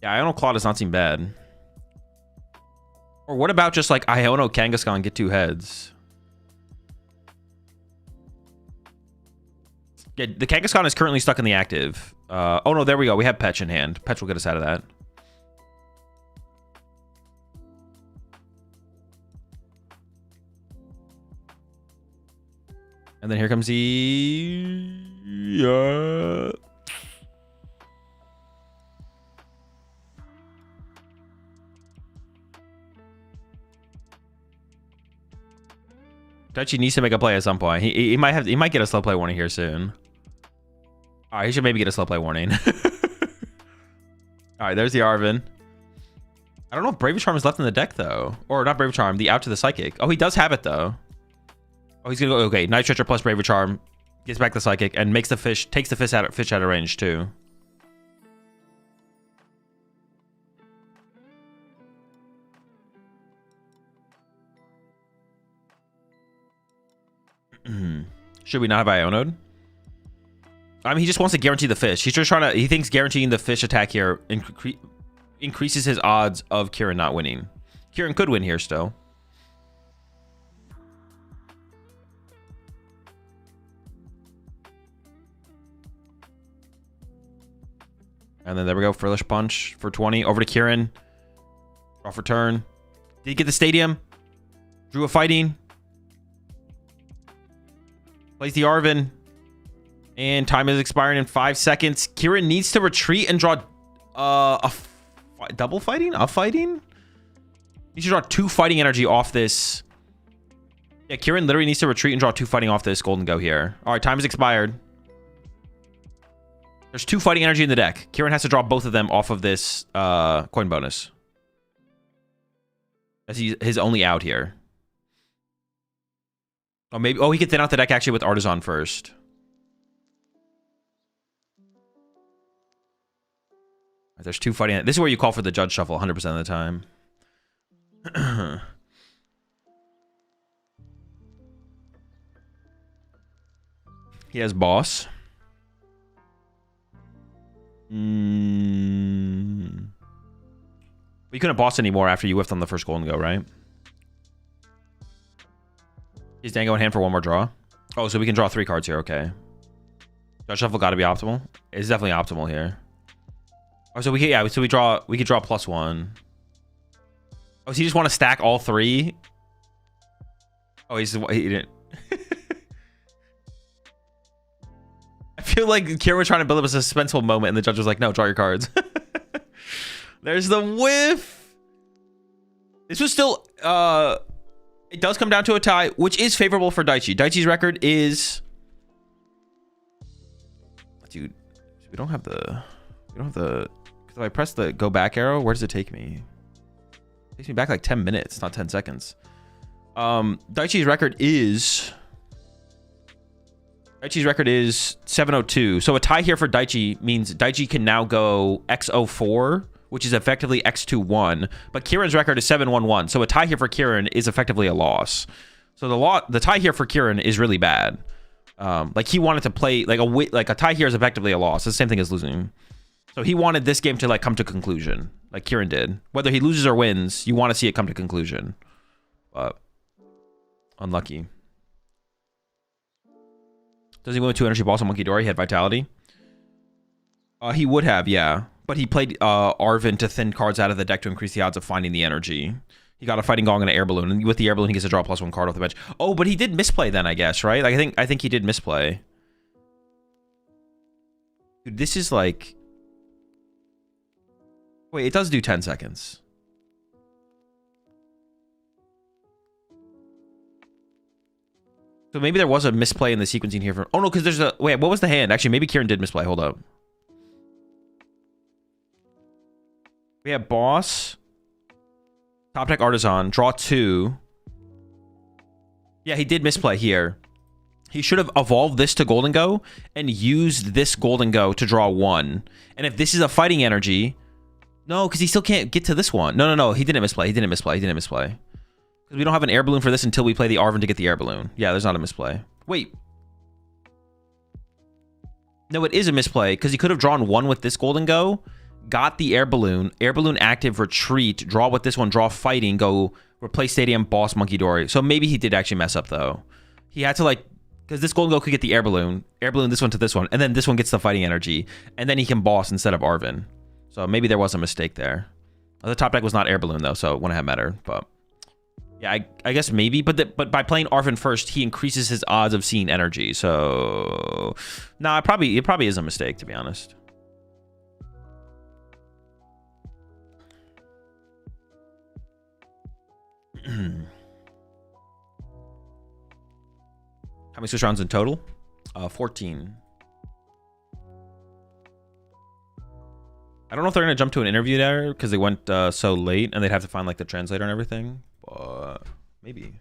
Yeah, Iono Claw does not seem bad. Or what about just like Iono Kangaskhan get 2 heads? Yeah, the Kangaskhan is currently stuck in the active. Oh no, there we go. We have Petch in hand. Petch will get us out of that. And then here comes the... Daichi needs to make a play at some point. He might get a slow play warning here soon. All right, he should maybe get a slow play warning. All right, there's the Arvin. I don't know if Brave Charm is left in the deck though, or not Brave Charm. The out to the Psychic. Oh, he does have it though. Oh, he's gonna go. Okay, Night Stretcher plus Brave Charm gets back the Psychic and makes the fish takes the fish out of range too. Should we not have Iono'd? I mean, he just wants to guarantee the fish. He's just trying to... He thinks guaranteeing the fish attack here increases his odds of Kieran not winning. Kieran could win here still. And then there we go. Frillish Punch for 20. Over to Kieran. Draw for turn. Did he get the stadium? Drew a fighting. Plays the Arvin. And time is expiring in 5 seconds. Kieran needs to retreat and draw double fighting? A fighting? He should draw 2 fighting energy off this. Yeah, Kieran literally needs to retreat and draw 2 fighting off this Golden Go here. All right, time is expired. There's 2 fighting energy in the deck. Kieran has to draw both of them off of this coin bonus. That's his only out here. Oh, maybe. Oh, he could thin out the deck actually with Artisan first. There's 2 fighting. This is where you call for the Judge Shuffle 100% of the time. He has Boss. But you couldn't boss anymore after you whiffed on the first Golden Go, right? Is Dango in hand for 1 more draw? Oh, so we can draw 3 cards here. Okay. Judge Shuffle got to be optimal. It's definitely optimal here. Oh, so we can, yeah. So we could draw +1. Oh, so you just want to stack all 3? Oh, he didn't. I feel like Kieran was trying to build up a suspenseful moment, and the judge was like, "No, draw your cards." There's the whiff. This was still. It does come down to a tie, which is favorable for Daichi. Daichi's record is... Dude, we don't have the... Because if I press the go back arrow, where does it take me? It takes me back like 10 minutes, not 10 seconds. Daichi's record is... Daichi's record is 702. So a tie here for Daichi means Daichi can now go X04, which is effectively X21, but Kieran's record is 711. So a tie here for Kieran is effectively a loss. So the tie here for Kieran is really bad. Like he wanted to play like a tie here is effectively a loss. It's the same thing as losing. So he wanted this game to like come to conclusion, like Kieran did. Whether he loses or wins, you want to see it come to conclusion. But unlucky. Does he win with 2 energy balls on Monkey Door? He had Vitality. He would have, yeah. But he played Arvin to thin cards out of the deck to increase the odds of finding the energy. He got a Fighting Gong and an Air Balloon, and with the Air Balloon, he gets to draw +1 card off the bench. Oh, but he did misplay then, I guess, right? Like I think he did misplay. Dude, this is like... Wait, it does do 10 seconds. So maybe there was a misplay in the sequencing here. Oh, no, because there's a... Wait, what was the hand? Actually, maybe Kieran did misplay. Hold up. We have boss. Top deck artisan. Draw 2. Yeah, he did misplay here. He should have evolved this to Golden Go and used this Golden Go to draw 1. And if this is a fighting energy... No, because he still can't get to this one. No. He didn't misplay. He didn't misplay. Because we don't have an air balloon for this until we play the Arven to get the air balloon. Yeah, there's not a misplay. Wait. No, it is a misplay because he could have drawn 1 with this Golden Go, got the air balloon active, retreat, draw with this one, draw fighting, go replace stadium, boss, monkey dory. So maybe he did actually mess up though. He had to like, because this Golden Go could get the air balloon, this one to this one, and then this one gets the fighting energy, and then he can boss instead of Arven. So maybe there was a mistake there. The top deck was not air balloon though, so it wouldn't have mattered. But yeah, I guess maybe. But by playing Arven first, he increases his odds of seeing energy. So no, it probably is a mistake, to be honest. How many Swiss rounds in total? 14. I don't know if they're gonna jump to an interview there because they went so late and they'd have to find like the translator and everything, but maybe.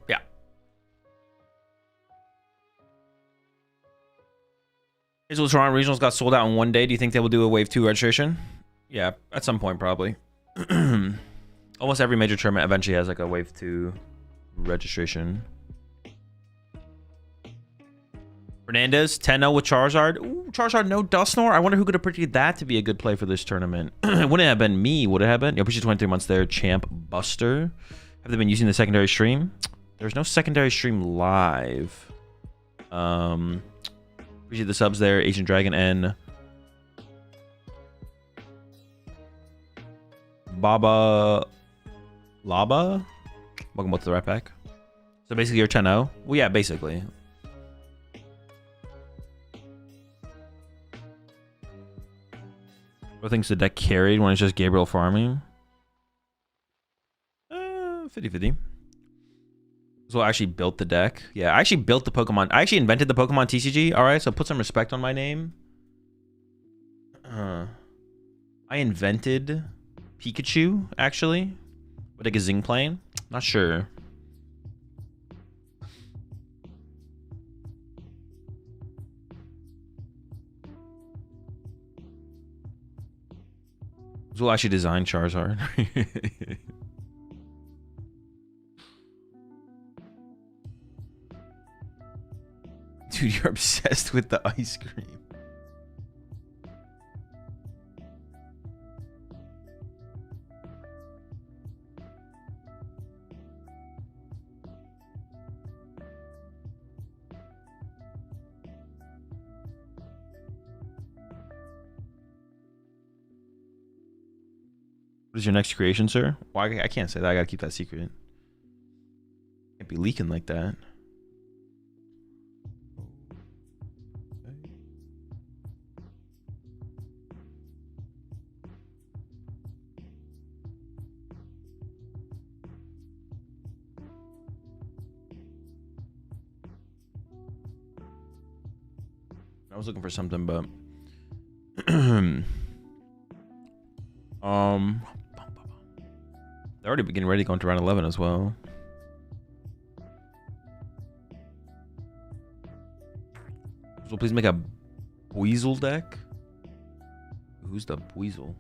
Yeah. Israel Toronto Regionals got sold out in one day. Do you think they will do a Wave 2 registration? Yeah, at some point, probably. Almost every major tournament eventually has like a Wave 2 registration. Fernandez, 10-0 with Charizard. Ooh, Charizard, no Dusknoir. I wonder who could have predicted that to be a good play for this tournament. It wouldn't have been me, would it have been? Appreciate 23 months there, Champ Buster. Have they been using the secondary stream? There's no secondary stream live. Appreciate the subs there, Asian Dragon N. Baba Laba. Welcome both to the right pack. So basically you're 10-0. Well, yeah, basically. Who thinks the deck carried when it's just Gabriel farming? 50-50. So I actually built the deck. Yeah, I actually built the Pokemon. I actually invented the PokemonTCG. All right, so put some respect on my name. I invented Pikachu, actually. With like a Zing plane. Not sure. We'll actually design Charizard. Dude, you're obsessed with the ice cream. What is your next creation, sir? Well, I can't say that. I gotta keep that secret. Can't be leaking like that. I was looking for something, but They're already getting ready to go into round 11 as well. So please make a Weasel deck. Who's the Weasel?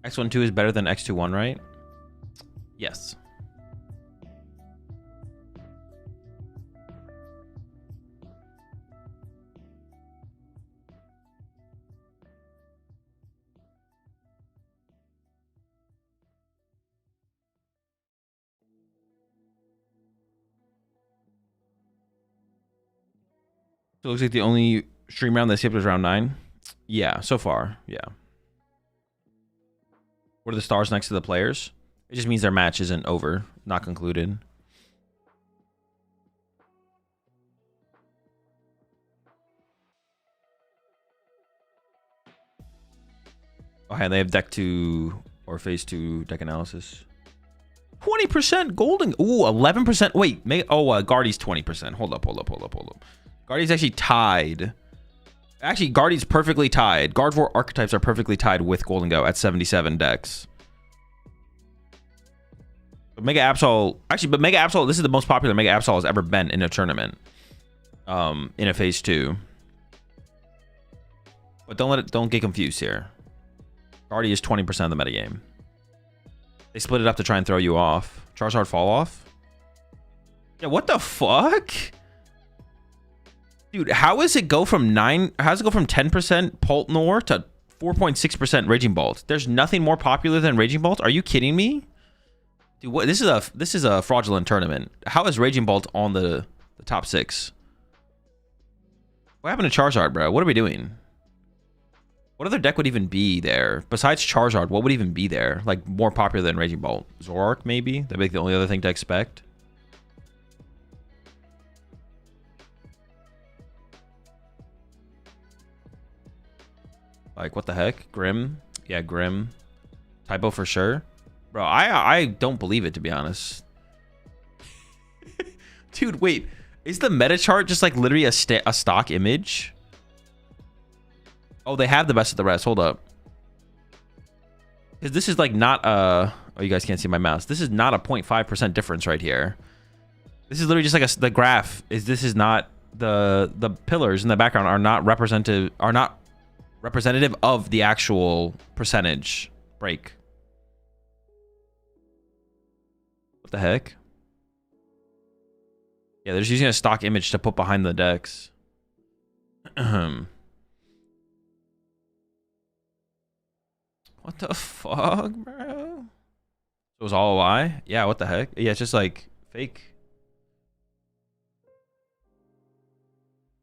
X1-2 is better than X2-1, right? Yes. So it looks like the only stream round that skipped was round 9. Yeah, so far, yeah. What are the stars next to the players? It just means their match isn't over, not concluded. Okay, they have deck 2 or phase 2 deck analysis. 20% golden. Ooh, 11%. Wait, Guardy's 20%. Hold up. Guardy's actually tied. Actually, Guardy's perfectly tied. Guard 4 archetypes are perfectly tied with Golden Go at 77 decks. But Mega Absol, this is the most popular Mega Absol has ever been in a tournament. In a phase 2. But don't get confused here. Guardy is 20% of the metagame. They split it up to try and throw you off. Charizard fall off? Yeah, what the fuck? Dude, how does it go from 10% Poltnor to 4.6% Raging Bolt? There's nothing more popular than Raging Bolt? Are you kidding me? Dude, what this is a fraudulent tournament. How is Raging Bolt on the top 6? What happened to Charizard, bro? What are we doing? What other deck would even be there? Besides Charizard, what would even be there? Like, more popular than Raging Bolt? Zoroark, maybe? That'd be the only other thing to expect. Like, what the heck? Grim? Yeah, Grim. Typo for sure. Bro, I don't believe it, to be honest. Dude, wait. Is the meta chart just, like, literally a stock image? Oh, they have the best of the rest. Hold up. Because this is, like, not a... Oh, you guys can't see my mouse. This is not a 0.5% difference right here. This is literally just like the graph. This is not... The pillars in the background are not representative of the actual percentage break. What the heck? Yeah, they're just using a stock image to put behind the decks. What the fuck, bro? It was all a lie? Yeah, what the heck? Yeah, it's just like fake.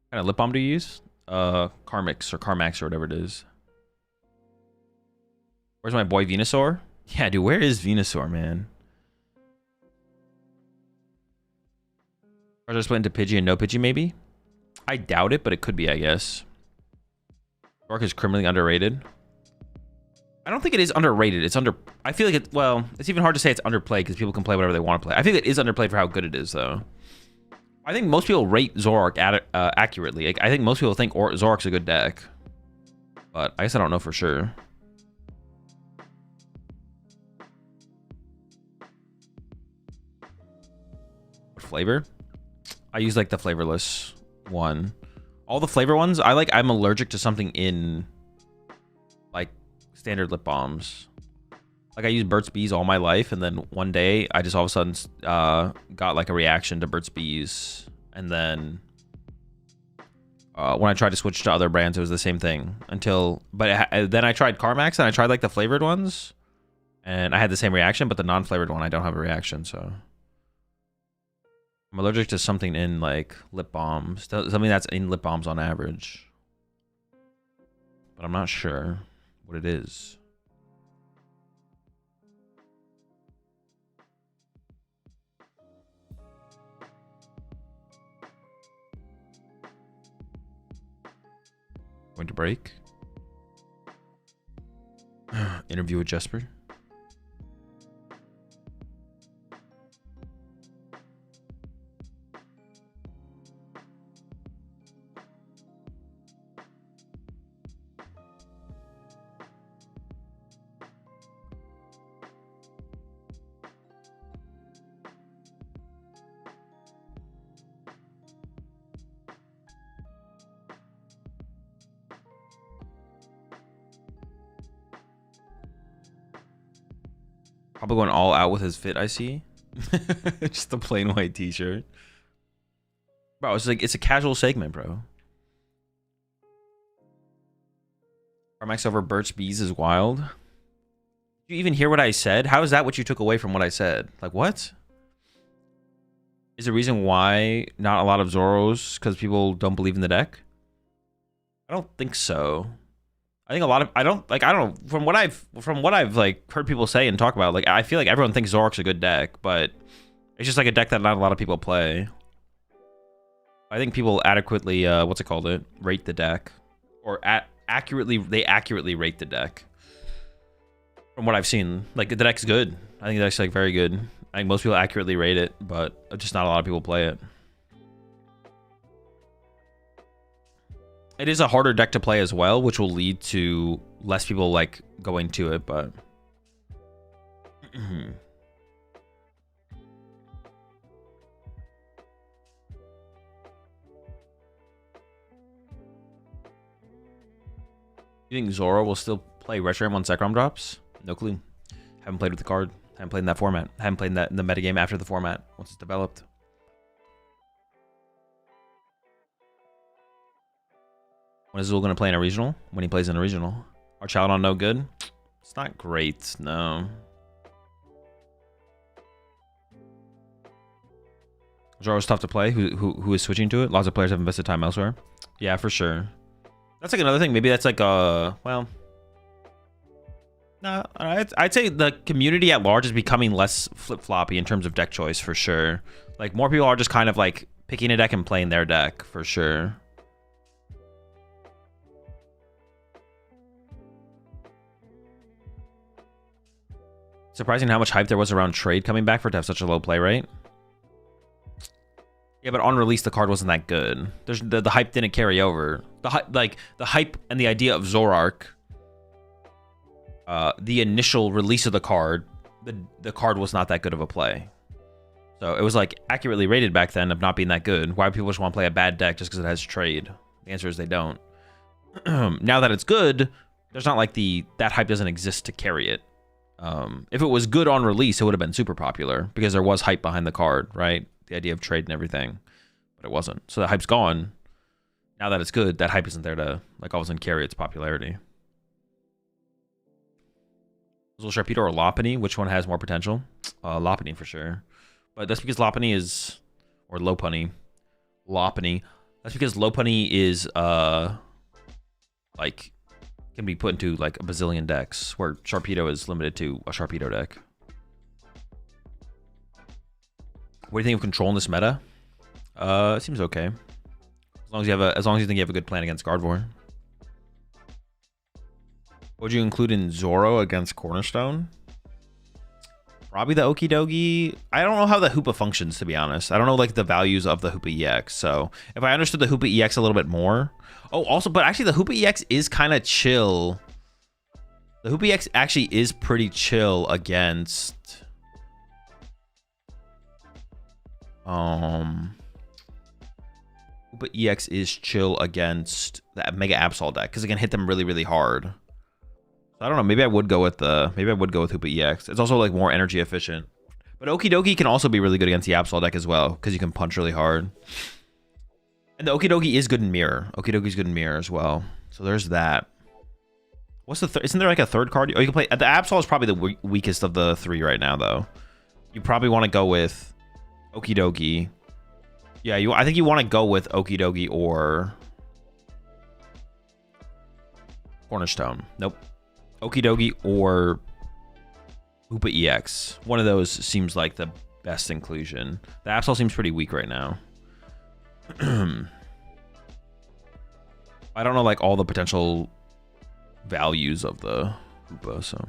What kind of lip balm do you use? Carmix or Carmax or whatever it is. Where's my boy Venusaur? Yeah, dude, where is Venusaur, man? Are they split into Pidgey and no Pidgey, maybe? I doubt it, but it could be, I guess. Dark is criminally underrated. I don't think it is underrated. It's I feel like it... Well, it's even hard to say it's underplayed because people can play whatever they want to play. I think it is underplayed for how good it is, though. I think most people rate Zoroark accurately. Like, I think most people think Zoroark's a good deck. But I guess I don't know for sure. What flavor? I use, like, the flavorless one. All the flavor ones, I'm allergic to something in, like, standard lip balms. Like, I used Burt's Bees all my life, and then one day, I just all of a sudden got, like, a reaction to Burt's Bees. And then when I tried to switch to other brands, it was the same thing. But then I tried Carmax, and I tried, like, the flavored ones. And I had the same reaction, but the non-flavored one, I don't have a reaction, so... I'm allergic to something in, like, lip balms. Something that's in lip balms on average. But I'm not sure what it is. Going to break. Interview with Jesper. Probably going all out with his fit, I see. Just a plain white t-shirt. Bro, it's like, it's a casual segment, bro. Carmax over Burt's Bees is wild. Did you even hear what I said? How is that what you took away from what I said? Like, what? Is the reason why not a lot of Zoros because people don't believe in the deck? I don't think so. I think a lot of I don't know from what I've like heard people say and talk about, like I feel like everyone thinks Zoroark's a good deck, but it's just like a deck that not a lot of people play. I think people adequately rate the deck, or accurately rate the deck. From what I've seen, like the deck's good. I think the deck's like very good. I think most people accurately rate it, but just not a lot of people play it. It is a harder deck to play as well, which will lead to less people like going to it, but you think Zoro will still play Retro when Zekrom drops? No clue. Haven't played with the card. Haven't played in that format. Haven't played in that in the metagame after the format once it's developed. When is Azul going to play in a regional? When he plays in a regional. Our child on no good? It's not great, no. Zoro's tough to play. Who is switching to it? Lots of players have invested time elsewhere. Yeah, for sure. That's like another thing. Maybe that's like well, no, I'd say the community at large is becoming less flip-floppy in terms of deck choice for sure. Like more people are just kind of like picking a deck and playing their deck for sure. Surprising how much hype there was around trade coming back for it to have such a low play rate. Yeah, but on release the card wasn't that good. There's the hype didn't carry over. The hype and the idea of Zoroark. The initial release of the card, the card was not that good of a play. So it was like accurately rated back then of not being that good. Why do people just want to play a bad deck just because it has trade? The answer is they don't. Now that it's good, there's not like that hype doesn't exist to carry it. If it was good on release, it would have been super popular because there was hype behind the card, right? The idea of trade and everything, but it wasn't. So the hype's gone. Now that it's good, that hype isn't there to like all of a sudden carry its popularity. Azul Sharpedo or Lopunny? Which one has more potential? Lopunny for sure. But that's because Lopunny is, or Lopunny. That's because Lopunny is like can be put into like a bazillion decks, where Sharpedo is limited to a Sharpedo deck. What do you think of control in this meta? It seems okay. As long as you think you have a good plan against Gardevoir. What would you include in Zoro against Cornerstone? Probably the Okidogi. I don't know how the Hoopa functions, to be honest. I don't know like the values of the Hoopa EX. So if I understood the Hoopa EX a little bit more. Oh, also, but actually the Hoopa EX is kind of chill. The Hoopa EX actually is pretty chill against Hoopa EX is chill against the Mega Absol deck because it can hit them really, really hard. I don't know. Maybe I would go with Hoopa EX. It's also like more energy efficient. But Okidogi can also be really good against the Absol deck as well because you can punch really hard. And the Okidogi is good in Mirror. Okidogi's good in Mirror as well. So there's that. What's the isn't there like a third card? Oh, you can play. The Absol is probably the weakest of the three right now, though. You probably want to go with Okidogi. Yeah, I think you want to go with Okidogi or Cornerstone. Nope. Okidogi or Hoopa EX. One of those seems like the best inclusion. The Absol seems pretty weak right now. I don't know like all the potential values of the Hoopa, so.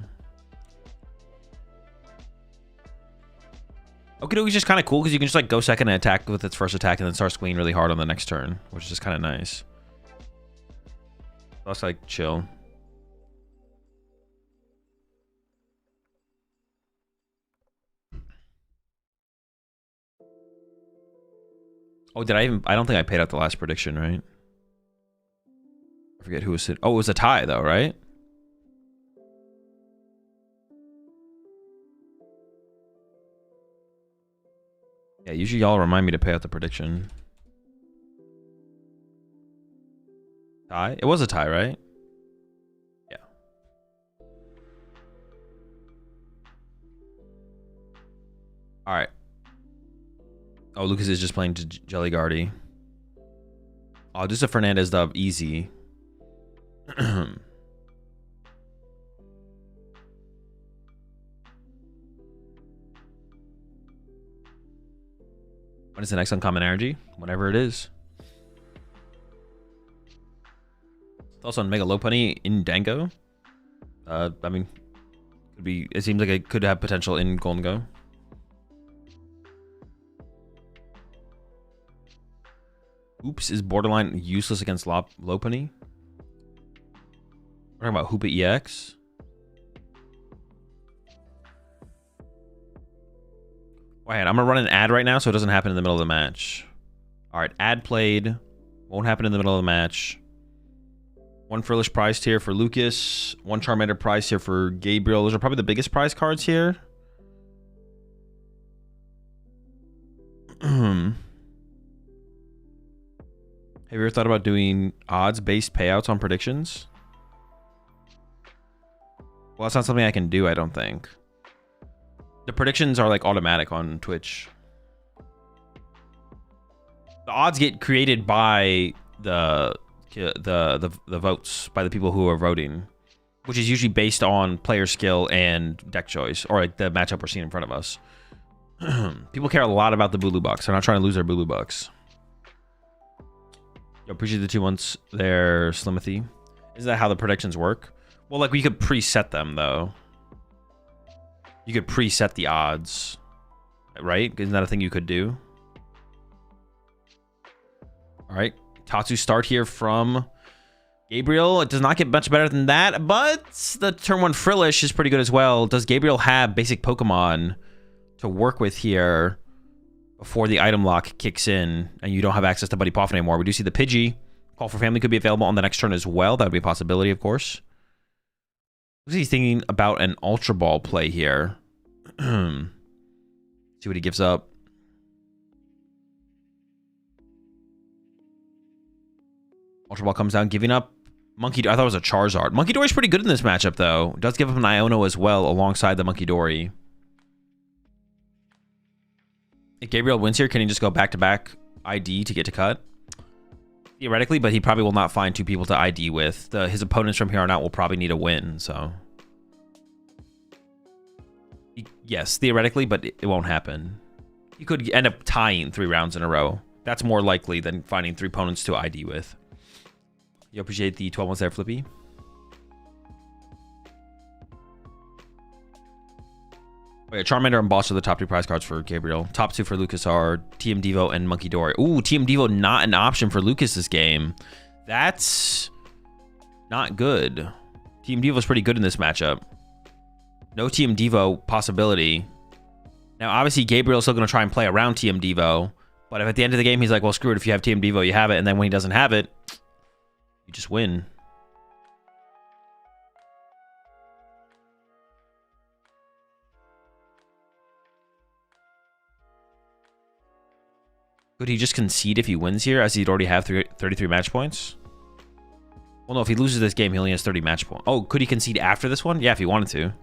Okidogi's just kind of cool because you can just like go second and attack with its first attack and then start swinging really hard on the next turn, which is just kind of nice. That's like chill. Oh, I don't think I paid out the last prediction, right? I forget who was it. Oh, it was a tie though, right? Yeah, usually y'all remind me to pay out the prediction. Tie? It was a tie, right? Yeah. All right. Oh, Lucas is just playing Jelly Guardy. Oh, just a Fernandez dub. Easy. When is the next uncommon energy? Whenever it is. Also on Mega Lopunny in Dango. I mean, could be. It seems like it could have potential in Golden Go. Oops is borderline useless against Lopunny. We're talking about Hoopa EX. Wait, I'm gonna run an ad right now so it doesn't happen in the middle of the match. All right, ad played. Won't happen in the middle of the match. One Frillish prize tier for Lucas. One Charmander prize tier for Gabriel. Those are probably the biggest prize cards here. Have you ever thought about doing odds-based payouts on predictions? Well, that's not something I can do, I don't think. The predictions are like automatic on Twitch. The odds get created by the votes, by the people who are voting, which is usually based on player skill and deck choice, or like the matchup we're seeing in front of us. People care a lot about the Bulu Bucks. They're not trying to lose their Bulu Bucks. Yo, appreciate the 2 months there, Slimothy. Is that how the predictions work? Well, like we could preset them though. You could preset the odds, right? Isn't that a thing you could do? All right, Tatsu start here from Gabriel. It does not get much better than that, but the turn 1 Frillish is pretty good as well. Does Gabriel have basic Pokemon to work with here before the item lock kicks in and you don't have access to Buddy Poff anymore? We do see the Pidgey. Call for Family could be available on the next turn as well. That would be a possibility, of course. Looks like he's thinking about an Ultra Ball play here. See what he gives up. Ultra Ball comes down, giving up Monkey. I thought it was a Charizard. Monkey Dory's pretty good in this matchup, though. Does give up an Iono as well alongside the Monkey Dory. If Gabriel wins here, can he just go back-to-back ID to get to cut? Theoretically, but he probably will not find 2 people to ID with. His opponents from here on out will probably need a win, so... Yes, theoretically, but it won't happen. You could end up tying 3 rounds in a row. That's more likely than finding 3 opponents to ID with. You appreciate the 12 months there, Flippy. Wait, Charmander and Boss are the top 2 prize cards for Gabriel. Top 2 for Lucas are TM Devo and Monkey Dory. Ooh, TM Devo not an option for Lucas this game. That's not good. TM Devo's pretty good in this matchup. No TM Devo possibility. Now, obviously, Gabriel's still going to try and play around TM Devo. But if at the end of the game, he's like, well, screw it. If you have TM Devo, you have it. And then when he doesn't have it, you just win. Could he just concede if he wins here, as he'd already have 33 match points? Well, no, if he loses this game, he only has 30 match points. Oh, could he concede after this one? Yeah, if he wanted to.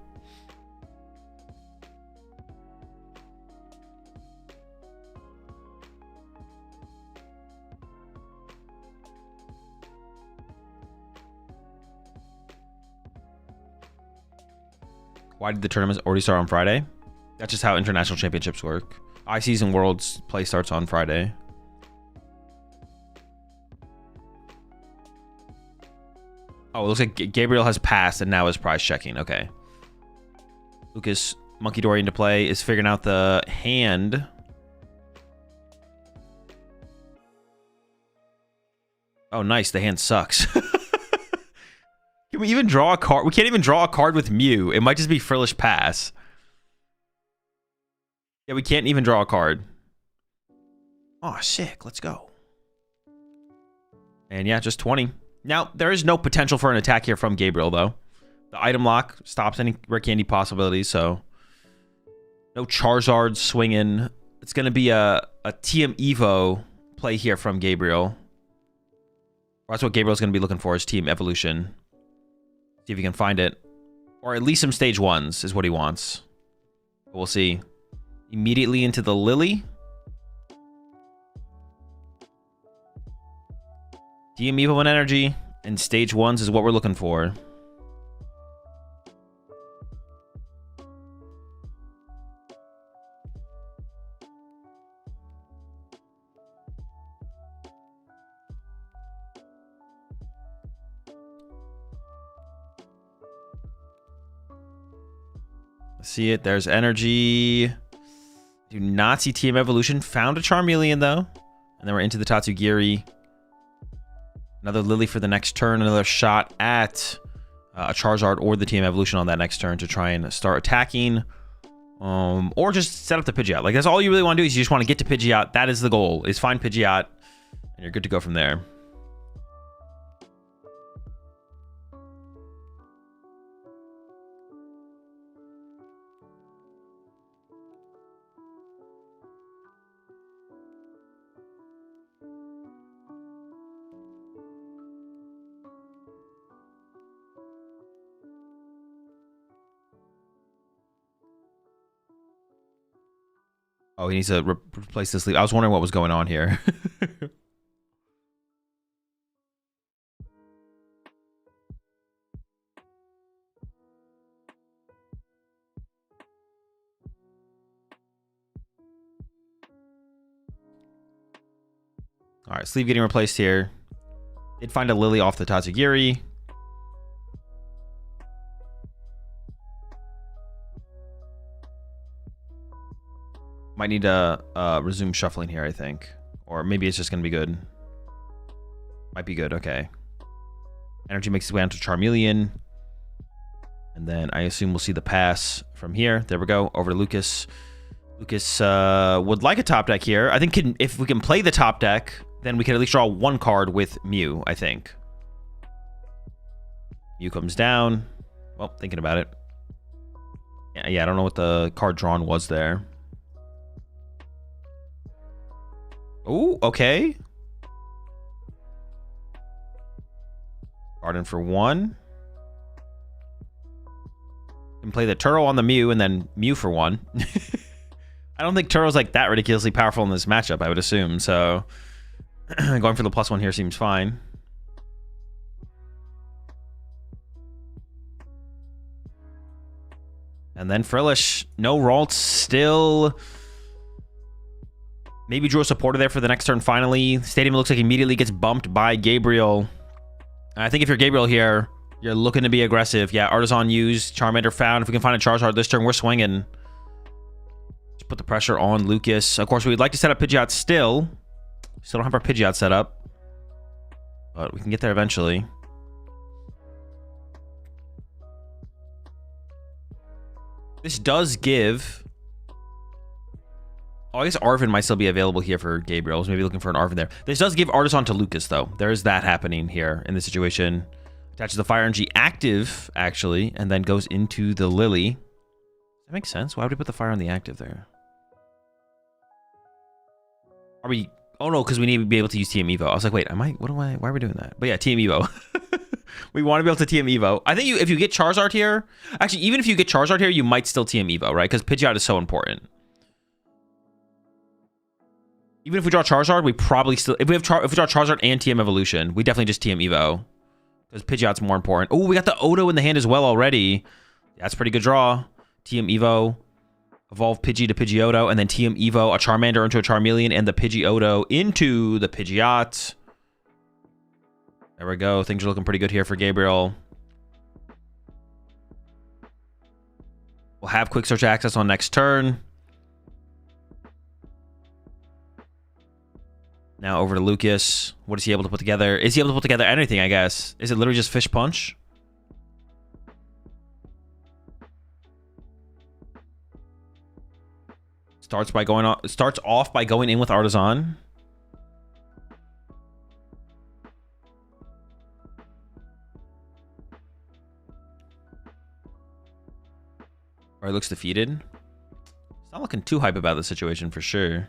Why did the tournament already start on Friday? That's just how international championships work. ICs and Worlds play starts on Friday. Oh, it looks like Gabriel has passed and now is prize checking. Okay. Lucas, Monkey Dory into play, is figuring out the hand. Oh, nice. The hand sucks. Can we even draw a card? We can't even draw a card with Mew. It might just be Frillish Pass. Yeah, we can't even draw a card. Oh, sick. Let's go. And yeah, just 20. Now, there is no potential for an attack here from Gabriel, though. The item lock stops any rare candy possibilities, so... No Charizard swinging. it's going to be a TM Evo play here from Gabriel. That's what Gabriel's going to be looking for, is Team Evolution. See if he can find it. Or at least some stage 1s is what he wants. But we'll see. Immediately into the Lily. Team Evo and Energy. And stage 1s is what we're looking for. See it. There's Energy. Do not see Team Evolution. Found a Charmeleon, though. And then we're into the Tatsugiri. Another Lily for the next turn. Another shot at a Charizard or the Team Evolution on that next turn to try and start attacking. Or just set up the Pidgeot. Like, that's all you really want to do, is you just want to get to Pidgeot. That is the goal, is find Pidgeot. And you're good to go from there. Oh, he needs to replace this leaf. I was wondering what was going on here. All right, sleeve getting replaced here. Did find a Lily off the Tatsugiri. Might need to resume shuffling here, I think. Or maybe it's just going to be good. Might be good, okay. Energy makes its way onto Charmeleon. And then I assume we'll see the pass from here. There we go, over to Lucas. Lucas would like a top deck here. I think if we can play the top deck, then we can at least draw one card with Mew, I think. Mew comes down. Well, thinking about it. Yeah, I don't know what the card drawn was there. Oh, okay. Garden for 1. Can play the Turtle on the Mew and then Mew for 1. I don't think Turtle's like that ridiculously powerful in this matchup, I would assume. So going for the +1 here seems fine. And then Frillish, no Ralts, still. Maybe drew a supporter there for the next turn finally. Stadium looks like immediately gets bumped by Gabriel. And I think if you're Gabriel here, you're looking to be aggressive. Yeah, Artisan used, Charmander found. If we can find a Charizard this turn, we're swinging. Just put the pressure on Lucas. Of course, we'd like to set up Pidgeot still. We still don't have our Pidgeot set up. But we can get there eventually. This does give... Oh, I guess Arven might still be available here for Gabriel. I was maybe looking for an Arven there. This does give Artisan to Lucas, though. There is that happening here in this situation. Attaches the Fire Energy active, actually, and then goes into the Lily. That makes sense. Why would we put the Fire on the active there? Are we... Oh, no, because we need to be able to use TM Evo. I was like, wait, why are we doing that? But yeah, TM Evo. We want to be able to TM Evo. I think if you get Charizard here... Actually, even if you get Charizard here, you might still TM Evo, right? Because Pidgeot is so important. Even if we draw Charizard, we probably still... If we draw Charizard and TM Evolution, we definitely just TM Evo. Because Pidgeot's more important. Oh, we got the Odo in the hand as well already. That's a pretty good draw. TM Evo. Evolve Pidgey to Pidgeotto. And then TM Evo, a Charmander into a Charmeleon. And the Pidgeotto into the Pidgeot. There we go. Things are looking pretty good here for Gabriel. We'll have Quick Search access on next turn. Now over to Lucas. What is he able to put together? Is he able to put together anything, I guess? Is it literally just Fish Punch? Starts off by going in with Artisan. Alright, looks defeated. It's Not looking too hype about the situation for sure.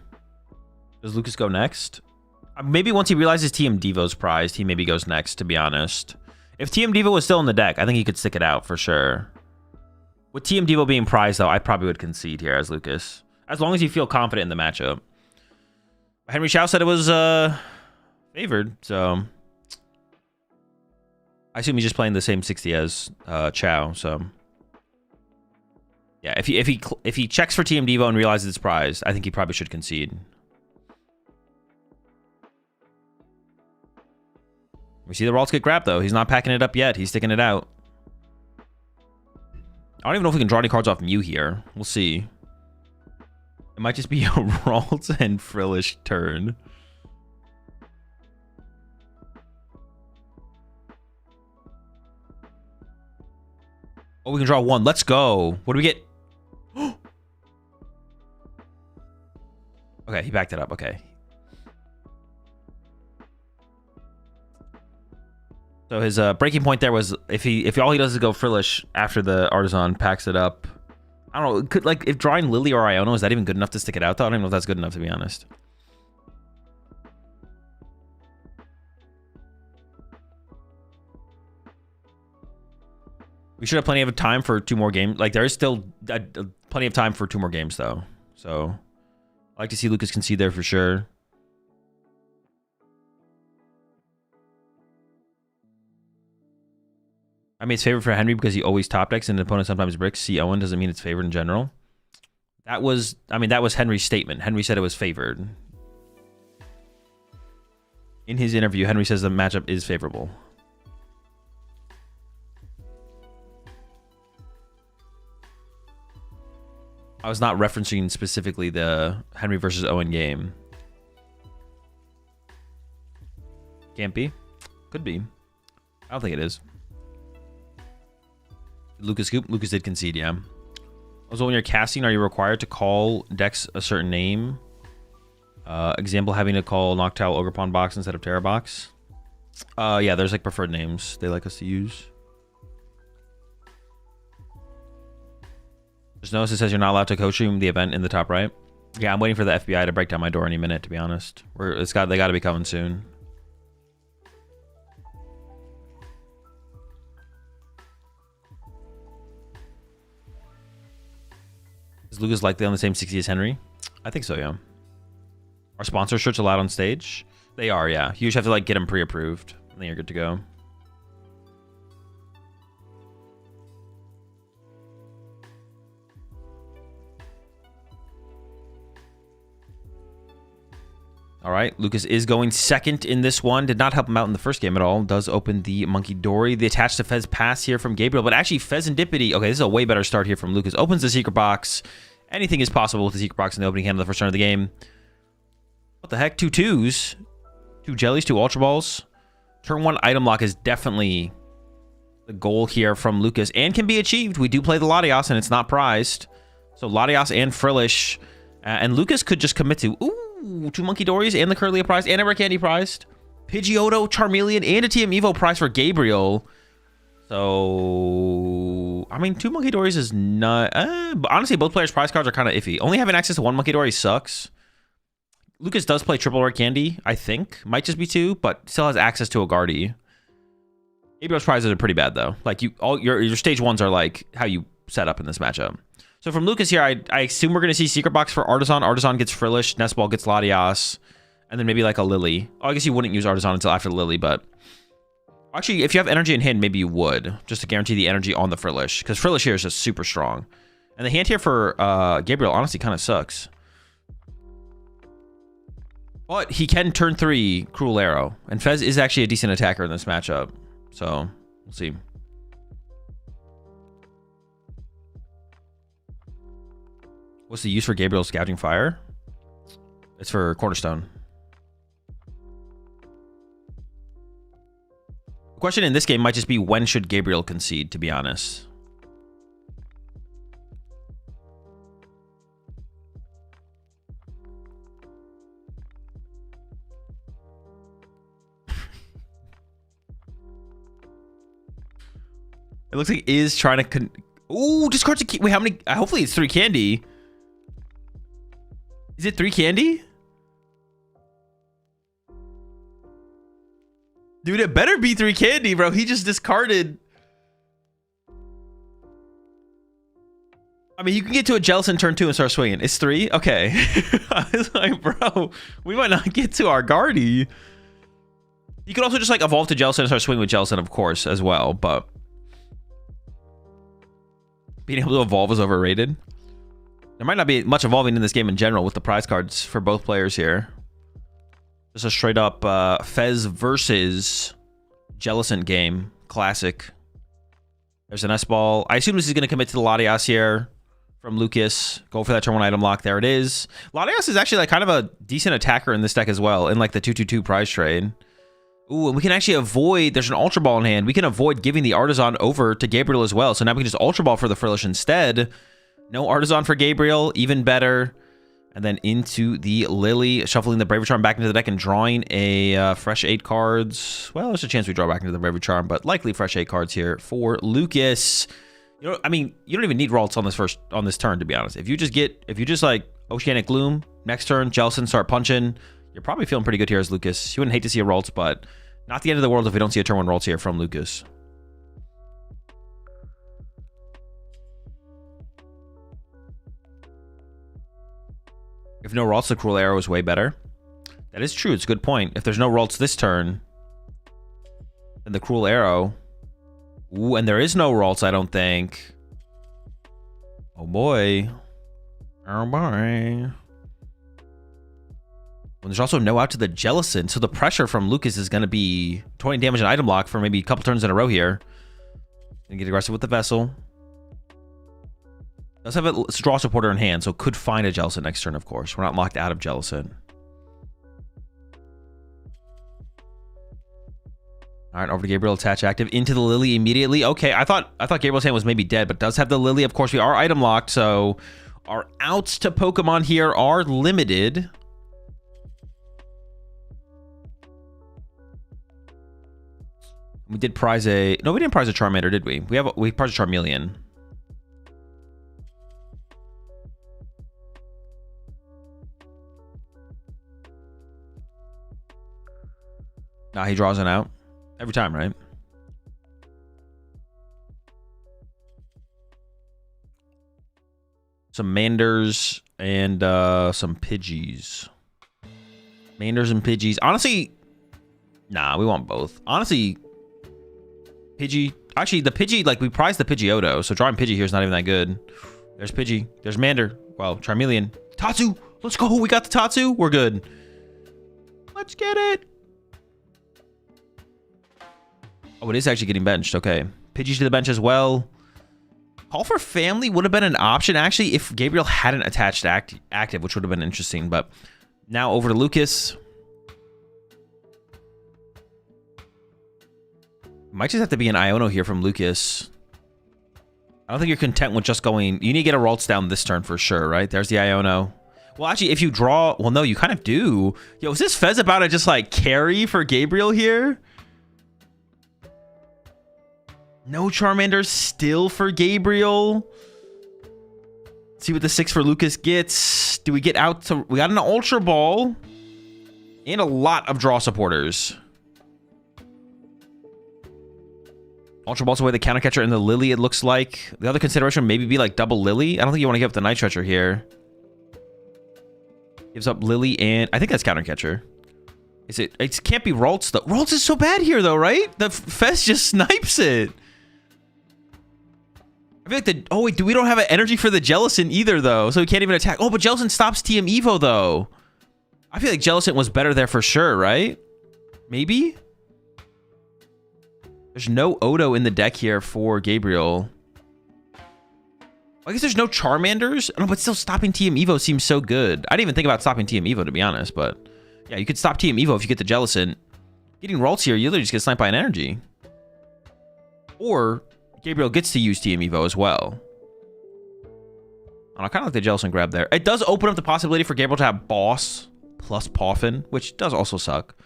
Does Lucas go next? Maybe once he realizes TM Devo's prized, he maybe goes next, to be honest. If TM Devo was still in the deck, I think he could stick it out for sure. With TM Devo being prized, though, I probably would concede here as Lucas. As long as you feel confident in the matchup. Henry Chow said it was favored, so... I assume he's just playing the same 60 as Chow, so... Yeah, if he checks for TM Devo and realizes it's prized, I think he probably should concede. We see the Ralts get grabbed, though. He's not packing it up yet. He's sticking it out. I don't even know if we can draw any cards off Mew here. We'll see. It might just be a Ralts and Frillish turn. Oh, we can draw one. Let's go. What do we get? Okay, he backed it up. Okay. So his breaking point there was if all he does is go Frillish after the Artisan packs it up. I don't know. Could, like, if drawing Lily or Iono, is that even good enough to stick it out, though? I don't even know if that's good enough, to be honest. We should have plenty of time for 2 more games. Like, there is still plenty of time for 2 more games, though. So, I like to see Lucas concede there for sure. I mean, it's favored for Henry because he always top decks and the opponent sometimes bricks. See Owen doesn't mean it's favored in general. That was Henry's statement. Henry said it was favored. In his interview, Henry says the matchup is favorable. I was not referencing specifically the Henry versus Owen game. Can't be. Could be. I don't think it is. Lucas scoop. Lucas did concede, yeah. Also, when you're casting, are you required to call decks a certain name? Example, having to call Noctowl Ogerpon box instead of Terra box. Yeah, there's like preferred names they like us to use. Just notice it says you're not allowed to co-stream the event in the top right. Yeah, I'm waiting for the FBI to break down my door any minute, to be honest. They got to be coming soon. Is Lucas likely on the same 60 as Henry? I think so, yeah. Are sponsor shirts allowed on stage? They are, yeah. You just have to like get them pre-approved. I think you're good to go. All right, Lucas is going second in this one. Did not help him out in the first game at all. Does open the Monkey Dory. The attached to Fez pass here from Gabriel, but actually Fezandipity. Okay, this is a way better start here from Lucas. Opens the secret box. Anything is possible with the secret box in the opening hand of the first turn of the game. What the heck? 2 2s. 2 jellies, 2 Ultra Balls. Turn 1 item lock is definitely the goal here from Lucas and can be achieved. We do play the Latias and it's not prized. So Latias and Frillish. And Lucas could just commit to... Ooh, 2 Monkey Dories and the Curlia prize and a Rare Candy prized. Pidgeotto, Charmeleon, and a TM Evo prize for Gabriel. So, I mean, 2 Monkey Dories is not... but honestly, both players' prize cards are kind of iffy. Only having access to 1 Monkey Dory sucks. Lucas does play triple Rare Candy, I think. Might just be 2, but still has access to a Guardy. Gabriel's prizes are pretty bad, though. Like, all your stage 1s are like how you set up in this matchup. So from Lucas here, I assume we're going to see Secret Box for Artisan. Artisan gets Frillish, Nestball gets Latias, and then maybe like a Lily. Oh, I guess you wouldn't use Artisan until after Lily, but... Actually, if you have energy in hand, maybe you would, just to guarantee the energy on the Frillish, because Frillish here is just super strong. And the hand here for Gabriel honestly kind of sucks. But he can turn 3 Cruel Arrow, and Fez is actually a decent attacker in this matchup, so we'll see. What's the use for Gabriel's Gouging Fire? It's for Cornerstone. The question in this game might just be when should Gabriel concede, to be honest. It looks like is trying to... Ooh, discards a key. Wait, how many? Hopefully it's 3 candy. Is it 3 candy? Dude, it better be 3 candy, bro. He just discarded. I mean, you can get to a Jellicent turn 2 and start swinging. It's 3? Okay. I was like, bro, we might not get to our Guardy. You could also just like evolve to Jellicent and start swinging with Jellicent, of course, as well. But being able to evolve is overrated. There might not be much evolving in this game in general with the prize cards for both players here. Just a straight up Fez versus Jellicent game. Classic. There's an S-Ball. I assume this is going to commit to the Latias here from Lucas. Go for that turn 1 item lock. There it is. Latias is actually like kind of a decent attacker in this deck as well, in like the 2/2/2 prize trade. Ooh, and we can actually avoid, there's an Ultra Ball in hand. We can avoid giving the Artisan over to Gabriel as well. So now we can just Ultra Ball for the Frillish instead. No Artisan for Gabriel, even better. And then into the Lily, shuffling the Bravery Charm back into the deck and drawing a fresh 8 cards. Well, there's a chance we draw back into the Bravery Charm, but likely fresh 8 cards here for Lucas. You know, I mean, you don't even need Ralts on this turn, to be honest. If you just like Oceanic Gloom, next turn, Jellicent, start punching, you're probably feeling pretty good here as Lucas. You wouldn't hate to see a Ralts, but not the end of the world if we don't see a turn 1 Ralts here from Lucas. If no Ralts, the Cruel Arrow is way better. That is true. It's a good point. If there's no Ralts this turn, then the Cruel Arrow. Ooh, and there is no Ralts, I don't think. Oh boy. Oh boy. Well, there's also no out to the Jellicent, so the pressure from Lucas is going to be 20 damage and item lock for maybe a couple turns in a row here. Gonna get aggressive with the Vessel. Does have a draw supporter in hand, so could find a Jellicent next turn, of course. We're not locked out of Jellicent. All right, over to Gabriel, attach active into the Lily immediately. Okay, I thought Gabriel's hand was maybe dead, but does have the Lily. Of course, we are item locked, so our outs to Pokemon here are limited. We did prize a... No, we didn't prize a Charmander, did we? We prized a Charmeleon. Nah, he draws an out. Every time, right? Some Manders and some Pidgeys. Manders and Pidgeys. Honestly, nah, we want both. Honestly, Pidgey. Actually, the Pidgey, like, we prized the Pidgeotto, so drawing Pidgey here is not even that good. There's Pidgey. There's Mander. Well, Charmeleon. Tatsu! Let's go! We got the Tatsu! We're good. Let's get it! Oh, it is actually getting benched. Okay. Pidgey to the bench as well. Call for Family would have been an option, actually, if Gabriel hadn't attached active, which would have been interesting. But now over to Lucas. Might just have to be an Iono here from Lucas. I don't think you're content with just going... You need to get a Ralts down this turn for sure, right? There's the Iono. Well, actually, if you draw... Well, no, you kind of do. Yo, is this Fez about to just, like, carry for Gabriel here? No Charmander still for Gabriel. Let's see what the 6 for Lucas gets. Do we get out to... We got an Ultra Ball. And a lot of draw supporters. Ultra Ball's away the Counter Catcher and the Lily, it looks like. The other consideration would maybe be like double Lily. I don't think you want to give up the Night Stretcher here. Gives up Lily and... I think that's Counter Catcher. Is it... It can't be Ralts though. Ralts is so bad here though, right? The Fest just snipes it. I feel like the... Oh, wait, we don't have an energy for the Jellicent either, though. So we can't even attack. Oh, but Jellicent stops TM Evo, though. I feel like Jellicent was better there for sure, right? Maybe? There's no Odo in the deck here for Gabriel. I guess there's no Charmanders. Oh, but still stopping TM Evo seems so good. I didn't even think about stopping TM Evo, to be honest. But yeah, you could stop TM Evo if you get the Jellicent. Getting Ralts here, you literally just get sniped by an energy. Or... Gabriel gets to use TM Evo as well. I kind of like the Jellicent grab there. It does open up the possibility for Gabriel to have Boss plus Poffin, which does also suck.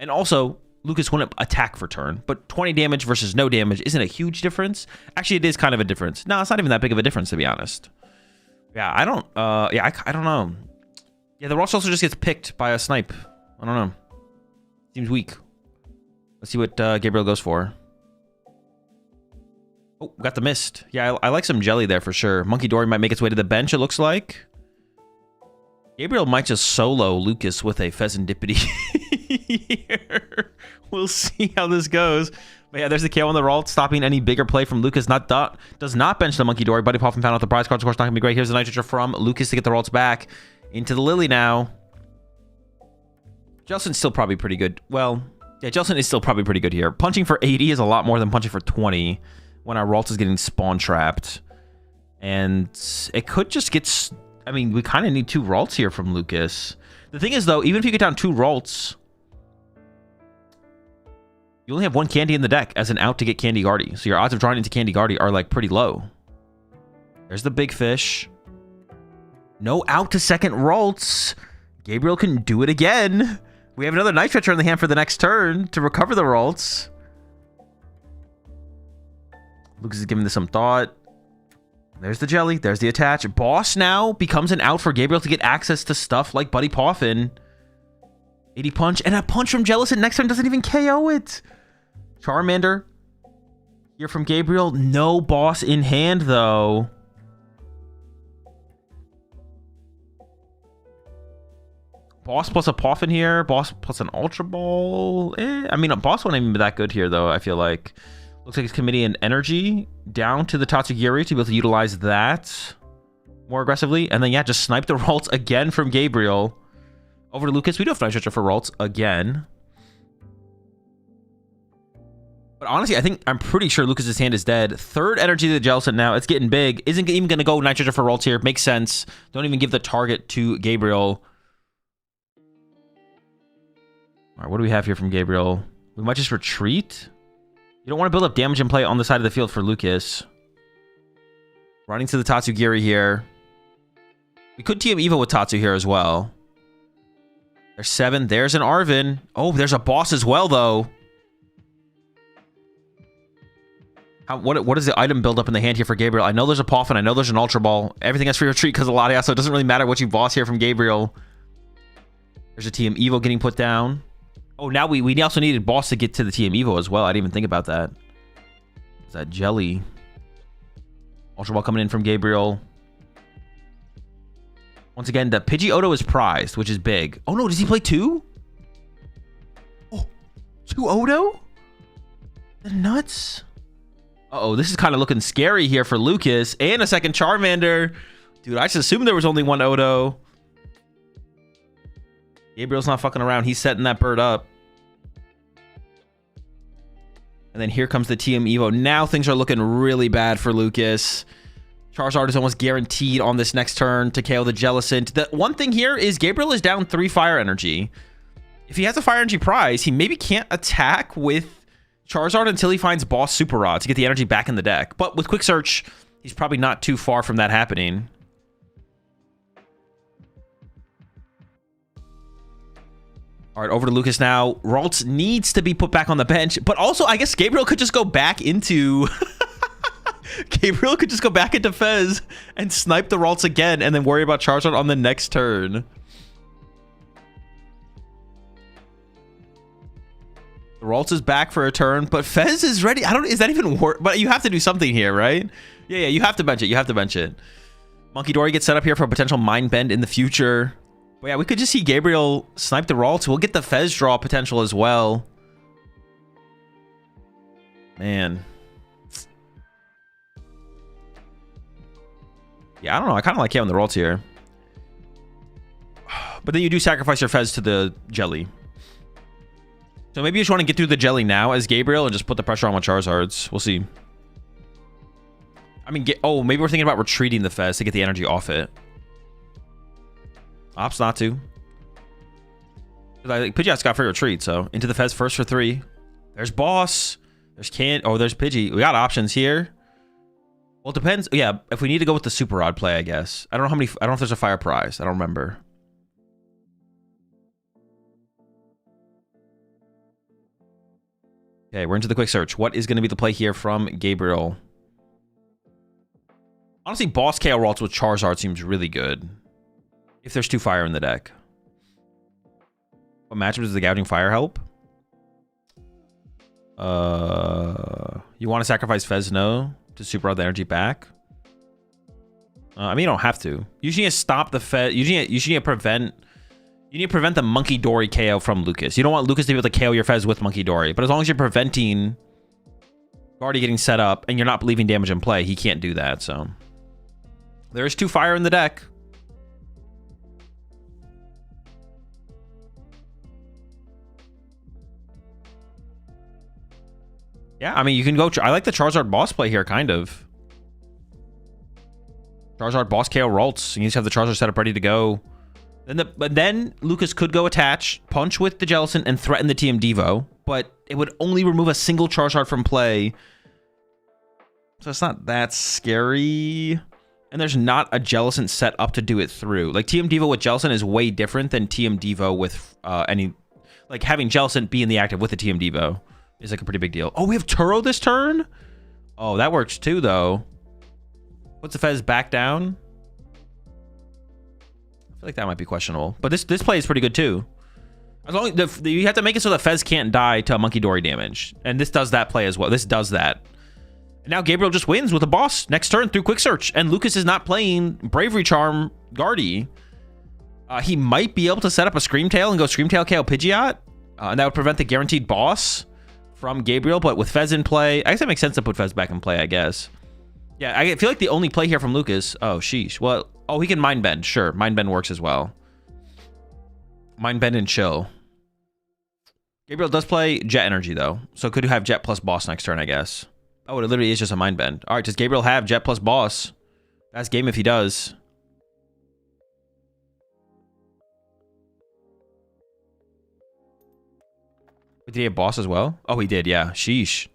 And also, Lucas wouldn't attack for turn, but 20 damage versus no damage isn't a huge difference. Actually, it is kind of a difference. No, it's not even that big of a difference, to be honest. Yeah, I don't know. Yeah, the Ralts also just gets picked by a snipe. I don't know. Seems weak. Let's see what Gabriel goes for. Oh, got the mist. Yeah, I like some jelly there for sure. Monkey Dory might make its way to the bench, it looks like. Gabriel might just solo Lucas with a Pheasantipity here. We'll see how this goes. But yeah, there's the KO on the Ralt, stopping any bigger play from Lucas. Does not bench the Monkey Dory. Buddy Puffin found out the prize cards. Of course, not going to be great. Here's the Nitrogen from Lucas to get the Ralts back. Into the Lily now. Jelson's still probably pretty good. Well, yeah, Jelson is still probably pretty good here. Punching for 80 is a lot more than punching for 20 when our Ralt is getting spawn trapped. And it could just get... I mean, we kind of need 2 Ralts here from Lucas. The thing is, though, even if you get down 2 Ralts, you only have 1 Candy in the deck as an out to get Candy Guardy. So your odds of drawing into Candy Guardy are, like, pretty low. There's the big fish. No out to second Ralts. Gabriel can do it again. We have another Night Stretcher in the hand for the next turn to recover the Ralts. Lucas is giving this some thought. There's the jelly. There's the attach. Boss now becomes an out for Gabriel to get access to stuff like Buddy Poffin. 80 punch. And a punch from Jellicent next turn doesn't even KO it. Charmander. Here from Gabriel. No boss in hand, though. Boss plus a Poffin here. Boss plus an Ultra Ball. I mean, a boss won't even be that good here, though, I feel like. Looks like it's committing an energy down to the Tatsugiri to be able to utilize that more aggressively. And then, yeah, just snipe the Ralts again from Gabriel. Over to Lucas. We do have Night Stretcher for Ralts again. But honestly, I'm pretty sure Lucas's hand is dead. Third energy to the Jellicent now. It's getting big. Isn't even going to go Night Stretcher for Ralts here. Makes sense. Don't even give the target to Gabriel. All right, what do we have here from Gabriel? We might just retreat. You don't want to build up damage and play on the side of the field for Lucas. Running to the Tatsugiri here. We could TM Evo with Tatsu here as well. There's 7. There's an Arvin. Oh, there's a boss as well, though. What is the item build up in the hand here for Gabriel? I know there's a Poffin. I know there's an Ultra Ball. Everything has free retreat because of Latias, so it doesn't really matter what you boss here from Gabriel. There's a TM Evo getting put down. Oh, now we also needed boss to get to the TM Evo as well. I didn't even think about that. Is that jelly? Ultra Ball coming in from Gabriel. Once again, the Pidgey Odo is prized, which is big. Oh no, does he play 2? Oh, 2 Odo? The nuts. Uh-oh, this is kind of looking scary here for Lucas. And a second Charmander. Dude, I just assumed there was only 1 Odo. Gabriel's not fucking around. He's setting that bird up. And then here comes the TM Evo. Now things are looking really bad for Lucas. Charizard is almost guaranteed on this next turn to KO the Jellicent. The one thing here is Gabriel is down 3 fire energy. If he has a fire energy prize, he maybe can't attack with Charizard until he finds Boss Super Rod to get the energy back in the deck. But with Quick Search, he's probably not too far from that happening. All right, over to Lucas now. Ralts needs to be put back on the bench, but also I guess Gabriel could just go back into... Gabriel could just go back into Fez and snipe the Ralts again and then worry about Charizard on the next turn. The Ralts is back for a turn, but Fez is ready. Is that even worth? But you have to do something here, right? Yeah, you have to bench it. You have to bench it. Monkey Dory gets set up here for a potential Mind Bend in the future. But yeah, we could just see Gabriel snipe the Ralts. We'll get the Fez draw potential as well. Man. Yeah, I don't know. I kind of like KOing the Ralts here. But then you do sacrifice your Fez to the Jelly. So maybe you just want to get through the Jelly now as Gabriel and just put the pressure on with Charizards. We'll see. I mean, maybe we're thinking about retreating the Fez to get the energy off it. Opts not to. I think Pidgeot's got free retreat, so into the Fez first for 3. There's Boss. There's there's Pidgey. We got options here. Well, it depends. Yeah, if we need to go with the Super Rod play, I guess. I don't know how many. I don't know if there's a fire prize. I don't remember. Okay, we're into the quick search. What is going to be the play here from Gabriel? Honestly, Boss KO Ralts with Charizard seems really good. If there's 2 fire in the deck. What matchup does the Gouging Fire help? You want to sacrifice Fez? No. To super out the energy back? I mean, you don't have to. Usually you stop the Fez. Usually you prevent... You need to prevent the Monkey Dory KO from Lucas. You don't want Lucas to be able to KO your Fez with Monkey Dory. But as long as you're preventing Guardy getting set up and you're not leaving damage in play, he can't do that, so... There is 2 fire in the deck. Yeah, I mean, you can go... I like the Charizard boss play here, kind of. Charizard boss KO Ralts. You just have the Charizard set up ready to go. But then Lucas could go attach, punch with the Jellicent, and threaten the TM Devo. But it would only remove a single Charizard from play. So it's not that scary. And there's not a Jellicent set up to do it through. Like, TM Devo with Jellicent is way different than TM Devo with any... Like, having Jellicent be in the active with the TM Devo is like a pretty big deal. Oh, we have Turo this turn? Oh, that works too, though. Puts the Fez back down. I feel like that might be questionable. But this play is pretty good, too. As long as you have to make it so the Fez can't die to Monkey Dory damage. And this does that play as well. This does that. And now Gabriel just wins with a boss next turn through Quick Search. And Lucas is not playing Bravery Charm Guardy. He might be able to set up a Screamtail and go Screamtail KO Pidgeot. And that would prevent the guaranteed boss from Gabriel. But with Fez in play, I guess it makes sense to put Fez back in play, I guess. Yeah, I feel like the only play here from Lucas... Oh, sheesh. Well, oh, he can Mind Bend. Sure, Mind Bend works as well. Mind Bend and Chill. Gabriel does play Jet Energy, though. So could have Jet plus Boss next turn, I guess. Oh, it literally is just a Mind Bend. All right, does Gabriel have Jet plus Boss? That's game if he does. Did he have Boss as well? Oh, he did, yeah. Sheesh.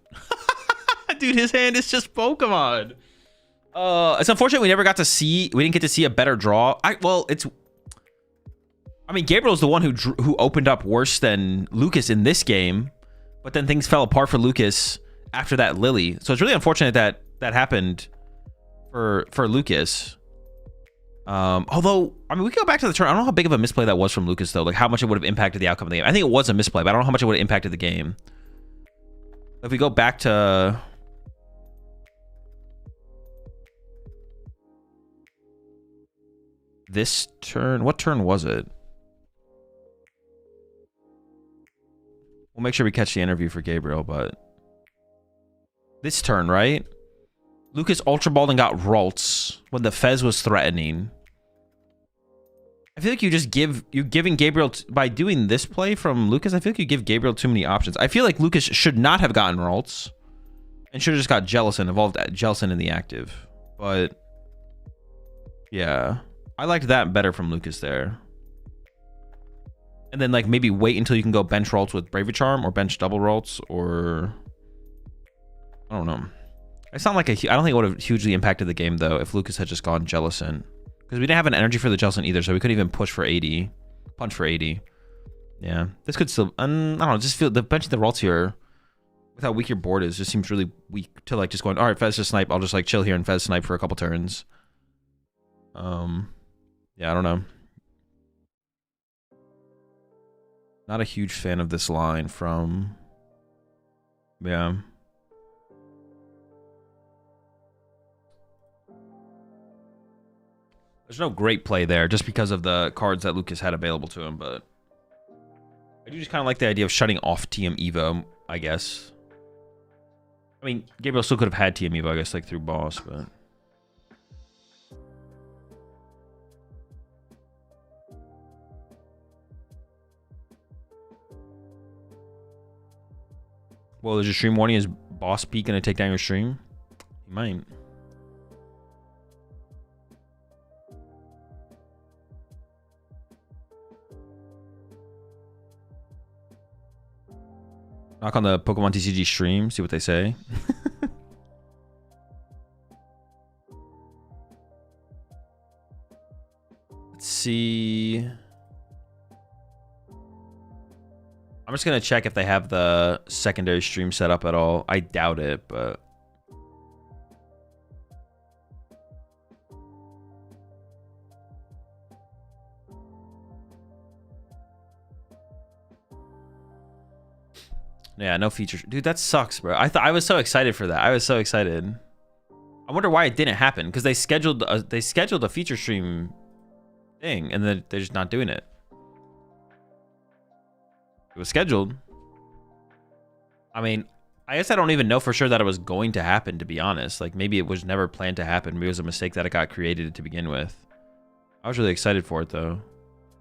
Dude, his hand is just Pokemon. It's unfortunate we didn't get to see a better draw. I mean, Gabriel's the one who opened up worse than Lucas in this game, but then things fell apart for Lucas after that Lily. So it's really unfortunate that that happened for Lucas. Although, I mean, we can go back to the turn. I don't know how big of a misplay that was from Lucas, though. Like, how much it would have impacted the outcome of the game. I think it was a misplay, but I don't know how much it would have impacted the game. If we go back to... this turn, what turn was it? We'll make sure we catch the interview for Gabriel, but this turn, right? Lucas Ultra Balled and got Ralts when the Fez was threatening. I feel like you're giving Gabriel, by doing this play from Lucas, I feel like you give Gabriel too many options. I feel like Lucas should not have gotten Ralts and should have just got Jellicent, evolved Jellicent in the active. But yeah. I liked that better from Lucas there. And then, like, maybe wait until you can go bench Ralts with Bravery Charm or bench double Ralts, or... I don't know. It's not like I don't think it would have hugely impacted the game, though, if Lucas had just gone Jellicent. Because we didn't have an energy for the Jellicent either, so we couldn't even push for 80. Punch for 80. Yeah. This could still... I don't know, just feel... The bench of the Ralts here, with how weak your board is, just seems really weak to, like, just going, alright, Fez just snipe. I'll just, like, chill here and Fez snipe for a couple turns. Yeah, I don't know. Not a huge fan of this line from... Yeah. There's no great play there just because of the cards that Lucas had available to him, but... I do just kind of like the idea of shutting off TM Evo, I guess. I mean, Gabriel still could have had TM Evo, I guess, like through boss, but... Well, is your stream warning? Is Boss Peak going to take down your stream? He might. Knock on the PokemonTCG stream, see what they say. Let's see... I'm just going to check if they have the secondary stream set up at all. I doubt it, but... Yeah, no features. Dude, that sucks, bro. I was so excited for that. I was so excited. I wonder why it didn't happen, because they scheduled a feature stream thing, and then they're just not doing it. It was scheduled. I mean, I guess I don't even know for sure that it was going to happen, to be honest. Like, maybe it was never planned to happen. Maybe it was a mistake that it got created to begin with. I was really excited for it, though,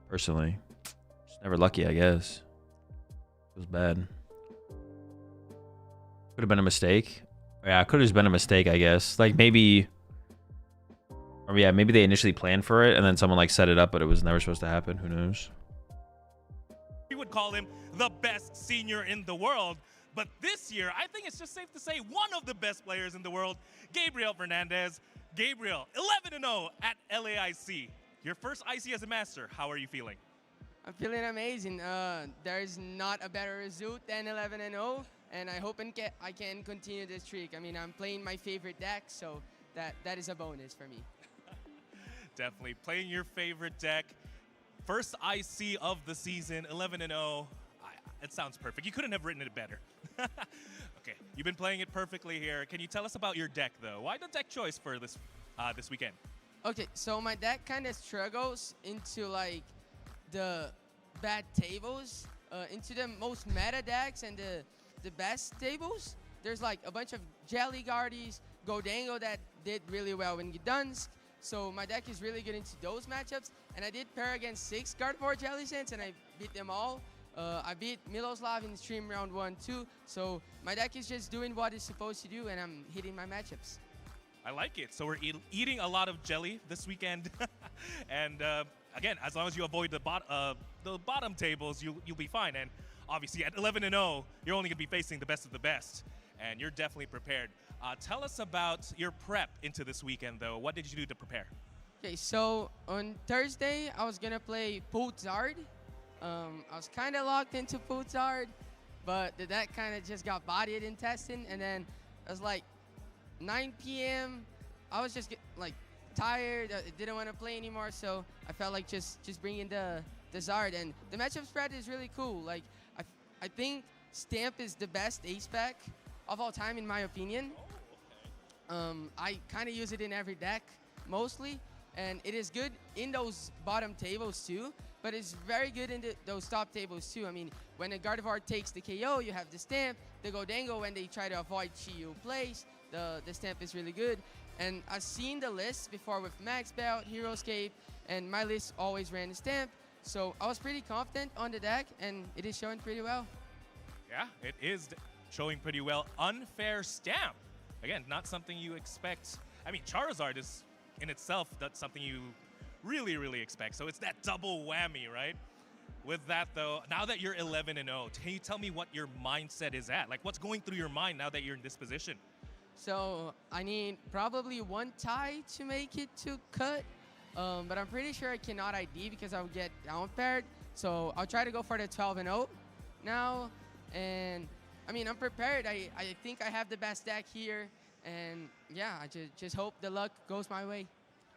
personally. Just never lucky, I guess. It was bad. Could have been a mistake. Yeah, it could have just been a mistake, I guess. Like, maybe... Or, yeah, maybe they initially planned for it, and then someone, like, set it up, but it was never supposed to happen. Who knows? We would call him the best senior in the world. But this year, I think it's just safe to say one of the best players in the world, Gabriel Fernandez. Gabriel, 11-0 at LAIC. Your first IC as a master. How are you feeling? I'm feeling amazing. There's not a better result than 11-0, and I hope I can continue this streak. I mean, I'm playing my favorite deck, so that is a bonus for me. Definitely playing your favorite deck. First IC of the season, 11-0. It sounds perfect. You couldn't have written it better. Okay, you've been playing it perfectly here. Can you tell us about your deck, though? Why the deck choice for this weekend? Okay, so my deck kind of struggles into like the bad tables, into the most meta decks and the best tables. There's like a bunch of Jelly Guardies, Godango that did really well when Gdansk. So my deck is really good into those matchups. And I did pair against 6 Gardevoir Jelly Sands and I beat them all. I beat Miloslav in stream round 1 too. So my deck is just doing what it's supposed to do and I'm hitting my matchups. I like it. So we're eating a lot of jelly this weekend. And again, as long as you avoid the bottom tables, you'll be fine. And obviously at 11-0, you're only going to be facing the best of the best. And you're definitely prepared. Tell us about your prep into this weekend, though. What did you do to prepare? Okay, so on Thursday, I was going to play Pultzard. I was kind of locked into Pultzard, but the deck kind of just got bodied in testing. And then it was like 9 p.m. I was just tired. I didn't want to play anymore, so I felt like just bringing the Zard. And the matchup spread is really cool. Like I think Stamp is the best ace spec of all time, in my opinion. I kind of use it in every deck, mostly. And it is good in those bottom tables, too. But it's very good in those top tables, too. I mean, when a Gardevoir takes the KO, you have the Stamp. The Godango, when they try to avoid Chiyu plays, the Stamp is really good. And I've seen the lists before with Max Belt, Heroescape, and my list always ran the Stamp. So I was pretty confident on the deck, and it is showing pretty well. Yeah, it is showing pretty well. Unfair Stamp. Again, not something you expect. I mean, Charizard is, in itself, that's something you really, really expect. So it's that double whammy, right? With that, though, now that you're 11-0, can you tell me what your mindset is at? Like, what's going through your mind now that you're in this position? So I need probably 1 tie to make it to cut. But I'm pretty sure I cannot ID because I'll get down paired. So I'll try to go for the 12-0 now. And I mean, I'm prepared. I think I have the best deck here. And yeah, I just hope the luck goes my way.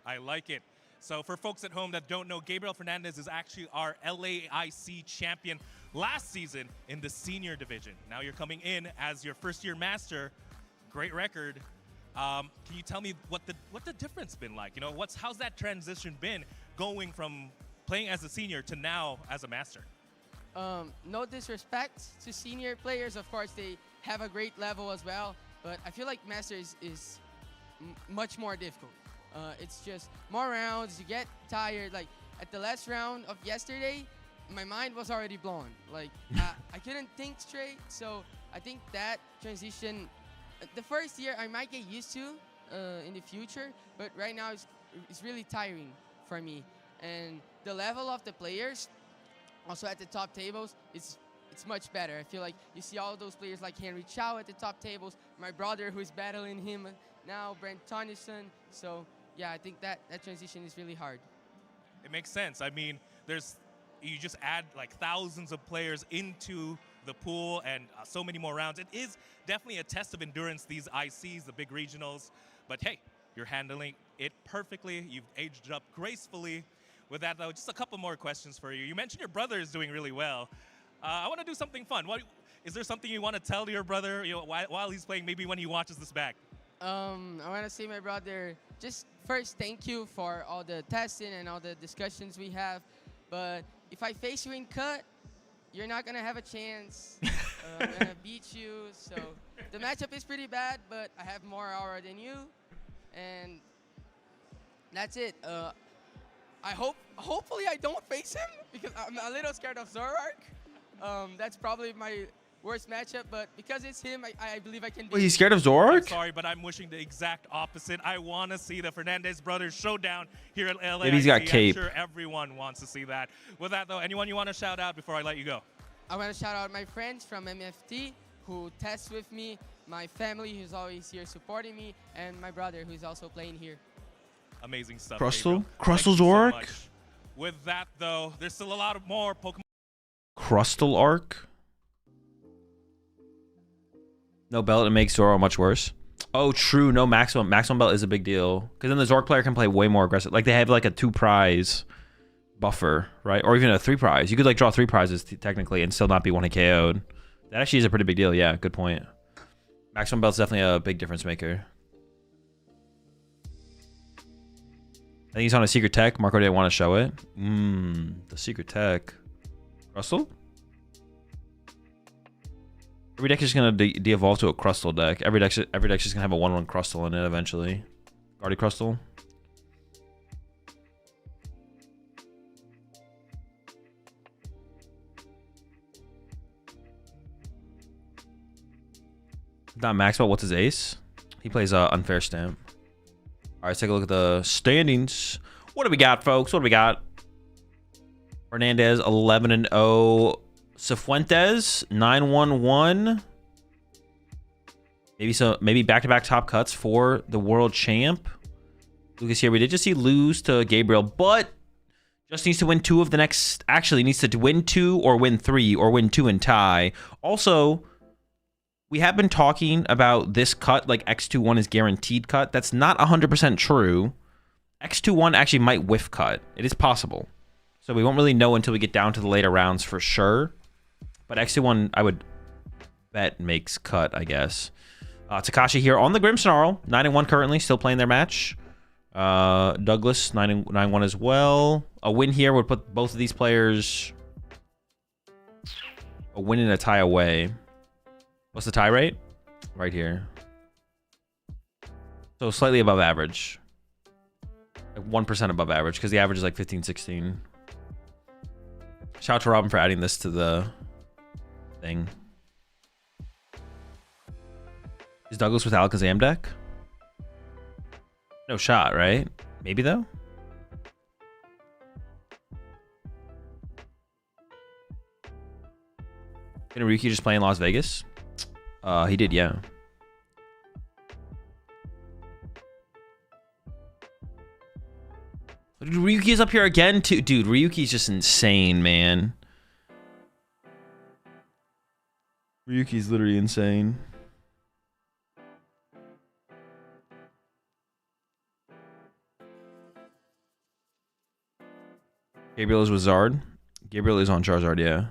I like it. So for folks at home that don't know, Gabriel Fernandez is actually our LAIC champion last season in the senior division. Now you're coming in as your first-year master. Great record. Can you tell me what the difference been like? You know, how's that transition been going from playing as a senior to now as a master? No disrespect to senior players. Of course, they have a great level as well. But I feel like master is much more difficult. It's just more rounds. You get tired. Like at the last round of yesterday, my mind was already blown. Like I couldn't think straight. So I think that transition, the first year I might get used to in the future, but right now it's really tiring for me. And the level of the players, also at the top tables, it's much better. I feel like you see all those players like Henry Chow at the top tables, my brother who is battling him now, Brent Tonison. So yeah, I think that transition is really hard. It makes sense. I mean, you just add like thousands of players into the pool and so many more rounds. It is definitely a test of endurance, these ICs, the big regionals. But hey, you're handling it perfectly. You've aged up gracefully. With that, though, just a couple more questions for you. You mentioned your brother is doing really well. I want to do something fun. is there something you want to tell your brother, you know, while he's playing, maybe when he watches this back? I want to say, my brother, just first, thank you for all the testing and all the discussions we have. But if I face you in cut, you're not going to have a chance. I'm going to beat you. So the matchup is pretty bad, but I have more aura than you. And that's it. Hopefully I don't face him because I'm a little scared of Zoroark. That's probably my worst matchup, but because it's him, I believe I can beat Wait, he's scared of Zoroark? I'm sorry, but I'm wishing the exact opposite. I want to see the Fernandez brothers showdown here at LA. Maybe he's got cape. I'm sure everyone wants to see that. With that, though, anyone you want to shout out before I let you go? I want to shout out my friends from MFT who test with me, my family who's always here supporting me, and my brother who's also playing here. Amazing stuff. Crustal? Gabriel. Crustal Thank you so Zoroark? much. With that, though, there's still a lot of more Pokemon. Crustal Arc? No belt, it makes Zoro much worse. Oh, true. No maximum. Maximum belt is a big deal. Because then the Zork player can play way more aggressive. Like, they have, like, a 2-prize buffer, right? Or even a 3-prize. You could, like, draw 3 prizes, technically, and still not be 1-hit KO'd. That actually is a pretty big deal. Yeah, good point. Maximum belt's definitely a big difference maker. I think he's on a secret tech. Marco didn't want to show it. The secret tech. Crustal? Every deck is going to de-evolve to a Crustal deck. Every deck's just going to have a 1/1 Crustal in it eventually. Guardy Crustal. Not Maxwell. What's his ace? He plays Unfair Stamp. All right, let's take a look at the standings. What do we got, folks? What do we got? Fernandez 11-0. Cifuentes 9-1-1. Maybe back-to-back top cuts for the world champ. Lucas here. We did just see lose to Gabriel, but just needs to win 2 of the next. Actually, needs to win 2 or win 3 or win 2 and tie. Also, we have been talking about this cut, like X21 is guaranteed cut. That's not 100% true. X21 actually might whiff cut. It is possible. So we won't really know until we get down to the later rounds for sure. But X21, I would bet makes cut, I guess. Takashi here on the Grimmsnarl. 9-1 currently, still playing their match. Douglas, 9-1 as well. A win here would put both of these players a win and a tie away. What's the tie rate? Right here. So slightly above average. Like 1% above average, because the average is like 15, 16. Shout out to Robin for adding this to the thing. Is Douglas with Alakazam deck? No shot, right? Maybe though? Didn't Ryuki just play in Las Vegas? He did, yeah. Dude, Ryuki's up here again too. Dude, Ryuki's just insane, man. Ryuki's literally insane. Gabriel is with Zard. Gabriel is on Charizard, yeah.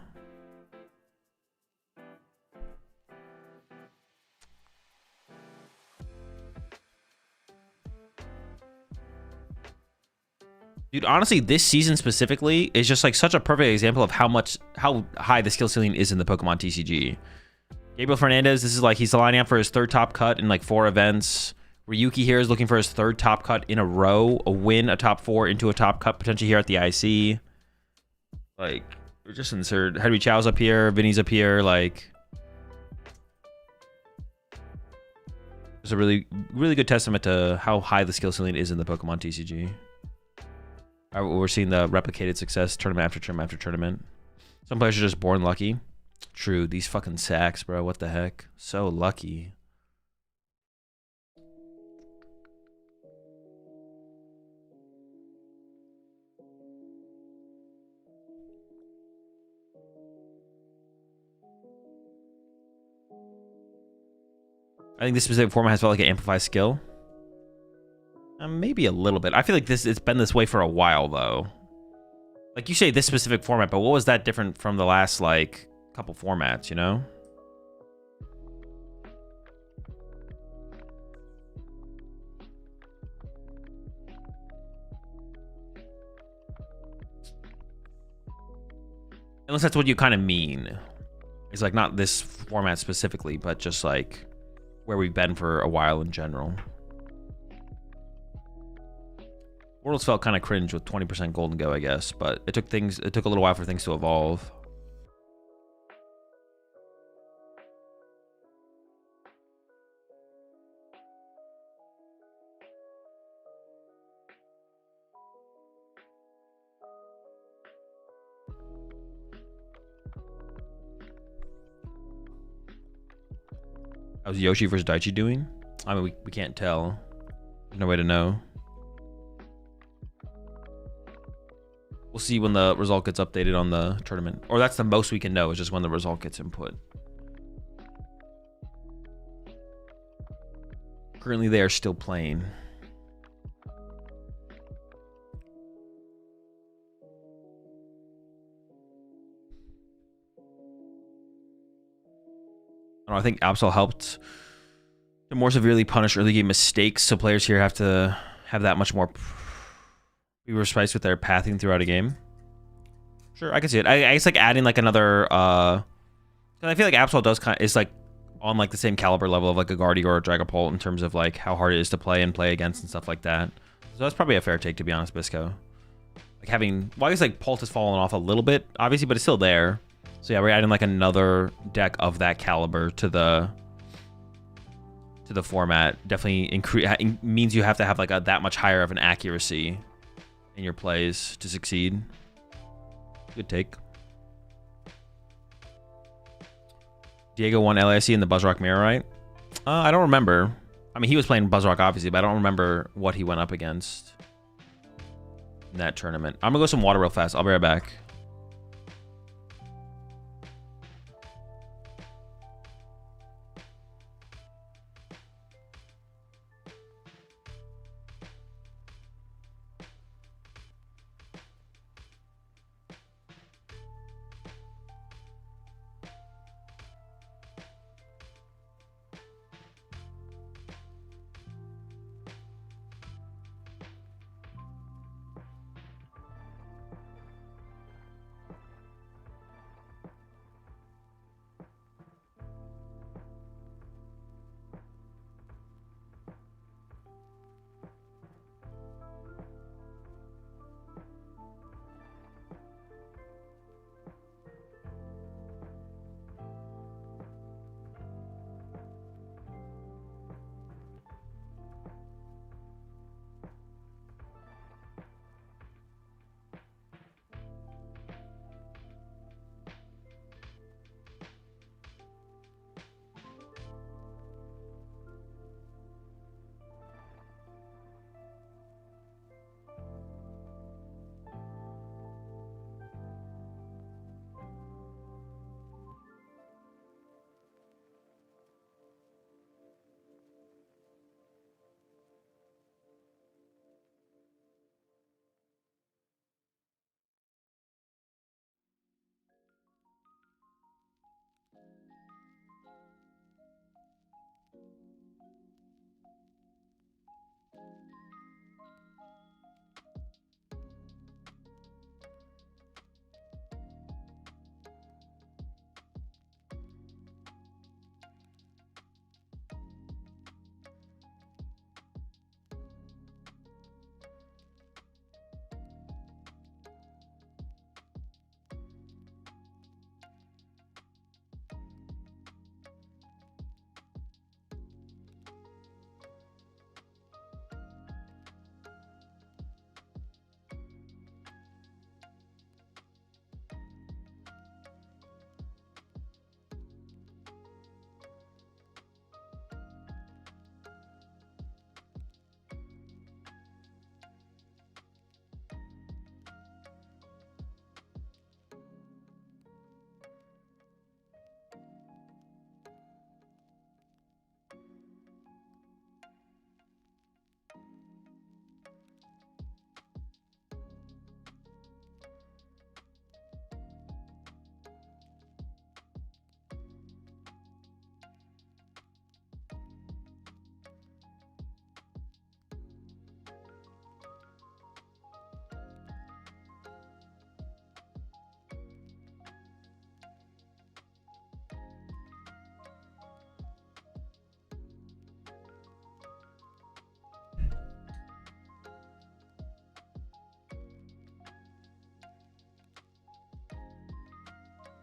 Dude, honestly, this season specifically is just like such a perfect example of how high the skill ceiling is in the Pokemon TCG. Gabriel Fernandez, this is like he's lining up for his 3rd top cut in like 4 events. Ryuki here is looking for his 3rd top cut in a row, a win, a top 4 into a top cut potentially here at the IC. Like, we're just insert. Henry Chow's up here, Vinny's up here, like. It's a really, really good testament to how high the skill ceiling is in the Pokemon TCG. We're seeing the replicated success tournament after tournament after tournament. Some players are just born lucky. True, these fucking sacks, bro. What the heck? So lucky. I think this specific format has felt like an amplified skill. Maybe a little bit. I feel like it's been this way for a while, though. Like, you say this specific format, but what was that different from the last, like, couple formats, you know? Unless that's what you kind of mean. It's like not this format specifically, but just like where we've been for a while in general. Worlds felt kind of cringe with 20% golden go, I guess, but it took a little while for things to evolve. How's Yoshi versus Daichi doing? I mean, we can't tell. There's no way to know. We'll see when the result gets updated on the tournament. Or that's the most we can know, is just when the result gets input. Currently, they are still playing. I think Absol helped to more severely punish early game mistakes, so players here have to have that much more be precise with their pathing throughout a game. Sure, I can see it. I guess like adding like another cause I feel like Absol does is like on like the same caliber level of like a Guardi or a Dragapult in terms of like how hard it is to play and play against and stuff like that. So that's probably a fair take, to be honest, Bisco. Like having, well, I guess like Pult has fallen off a little bit, obviously, but it's still there. So yeah, we're adding like another deck of that caliber to the format. Definitely means you have to have like that much higher of an accuracy in your plays to succeed. Good take. Diego won LAC in the Buzzrock Mirror, right? I don't remember. I mean, he was playing Buzzrock, obviously, but I don't remember what he went up against in that tournament. I'm gonna go some water real fast. I'll be right back.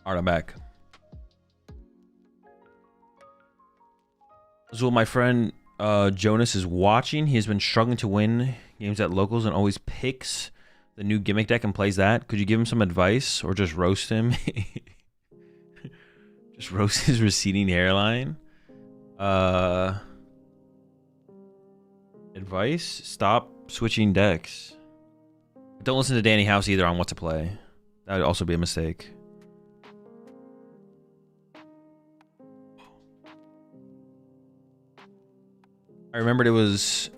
All right, I'm back. Azul, my friend Jonas is watching. He has been struggling to win games at locals and always picks the new gimmick deck and plays that. Could you give him some advice or just roast him? Just roast his receding hairline. Advice? Stop switching decks. Don't listen to Danny House either on what to play. That would also be a mistake. I remembered it was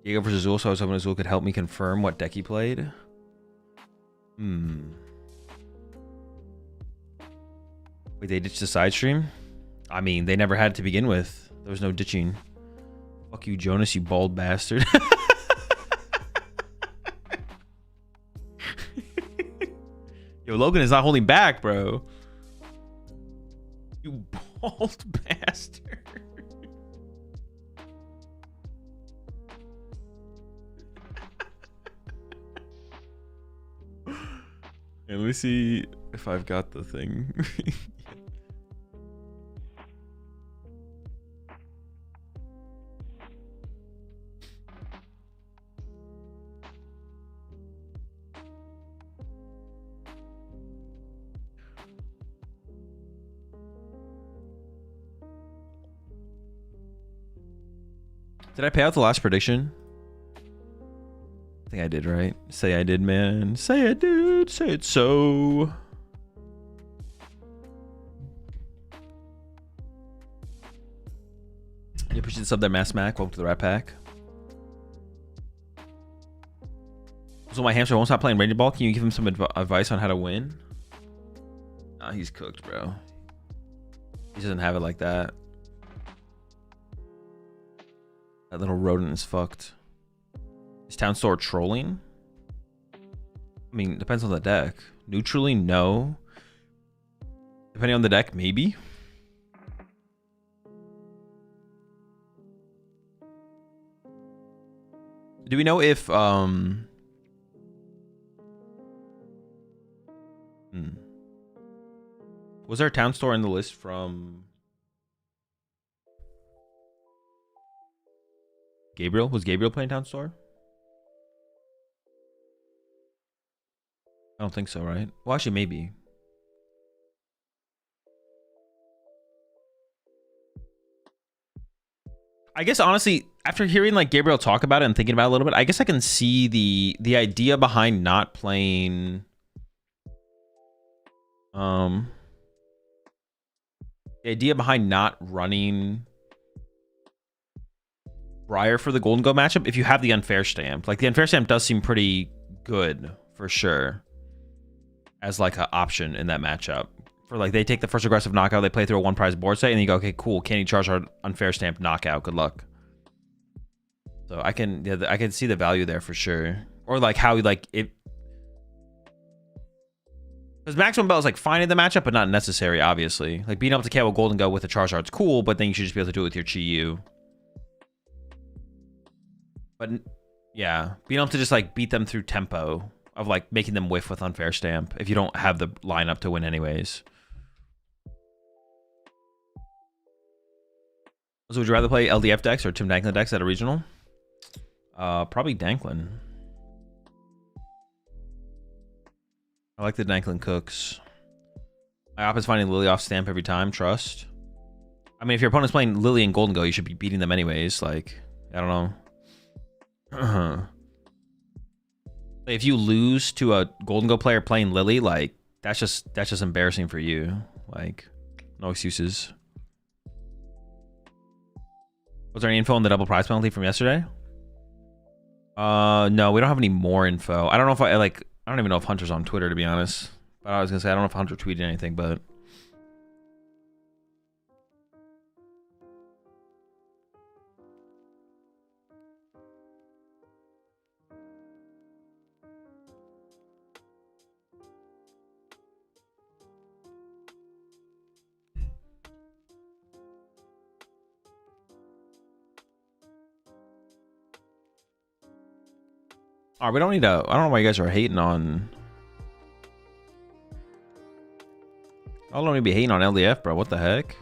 Diego versus Azul, so I was hoping Azul could help me confirm what deck he played. Wait, they ditched the side stream? I mean, they never had it to begin with. There was no ditching. Fuck you, Jonas, you bald bastard. Yo, Logan is not holding back, bro. You bald bastard. Let me see if I've got the thing. Did I pay out the last prediction? I think I did, right? Say I did, man. Say I did. Say it so. You appreciate the sub there, Mass Mac. Welcome to the Rat Pack. So my hamster won't stop playing Ranger Ball. Can you give him some advice on how to win? Nah, he's cooked, bro. He doesn't have it like that. That little rodent is fucked. Is Town Store trolling? I mean, depends on the deck. Neutrally, no. Depending on the deck, maybe. Do we know if was there a Town Store in the list from Gabriel? Was Gabriel playing Town Store? I don't think so, right? Well, actually, maybe. I guess, honestly, after hearing like Gabriel talk about it and thinking about it a little bit, I guess I can see the idea behind not playing the idea behind not running Briar for the Golden Go matchup if you have the unfair stamp. Like, the unfair stamp does seem pretty good for sure as like an option in that matchup. For like, they take the first aggressive knockout, they play through a one prize board state, and you go, okay, cool, can he charge our unfair stamp knockout? Good luck. So I can, yeah, I can see the value there for sure. Or like how like it, because maximum belt is like fine in the matchup, but not necessary, obviously. Like being able to KO Golden Go with a Charizard's cool, but then you should just be able to do it with your Chi-Yu. But yeah, being able to just like beat them through tempo of like making them whiff with unfair stamp if you don't have the lineup to win anyways. So would you rather play LDF decks or Tim Danklin decks at a regional? Probably Danklin. I like the Danklin cooks. My op is finding Lily off stamp every time. Trust. I mean, if your opponent's playing Lily and Golden Go, you should be beating them anyways. Like, I don't know. If you lose to a Golden Go player playing Lily, like that's just embarrassing for you. Like, no excuses. Was there any info on the double prize penalty from yesterday? No, we don't have any more info. I don't know if I don't even know if Hunter's on Twitter, to be honest. But I was gonna say I don't know if Hunter tweeted anything, but we don't need a. I don't know why you guys are hating on. I'll only be hating on LDF, bro. What the heck?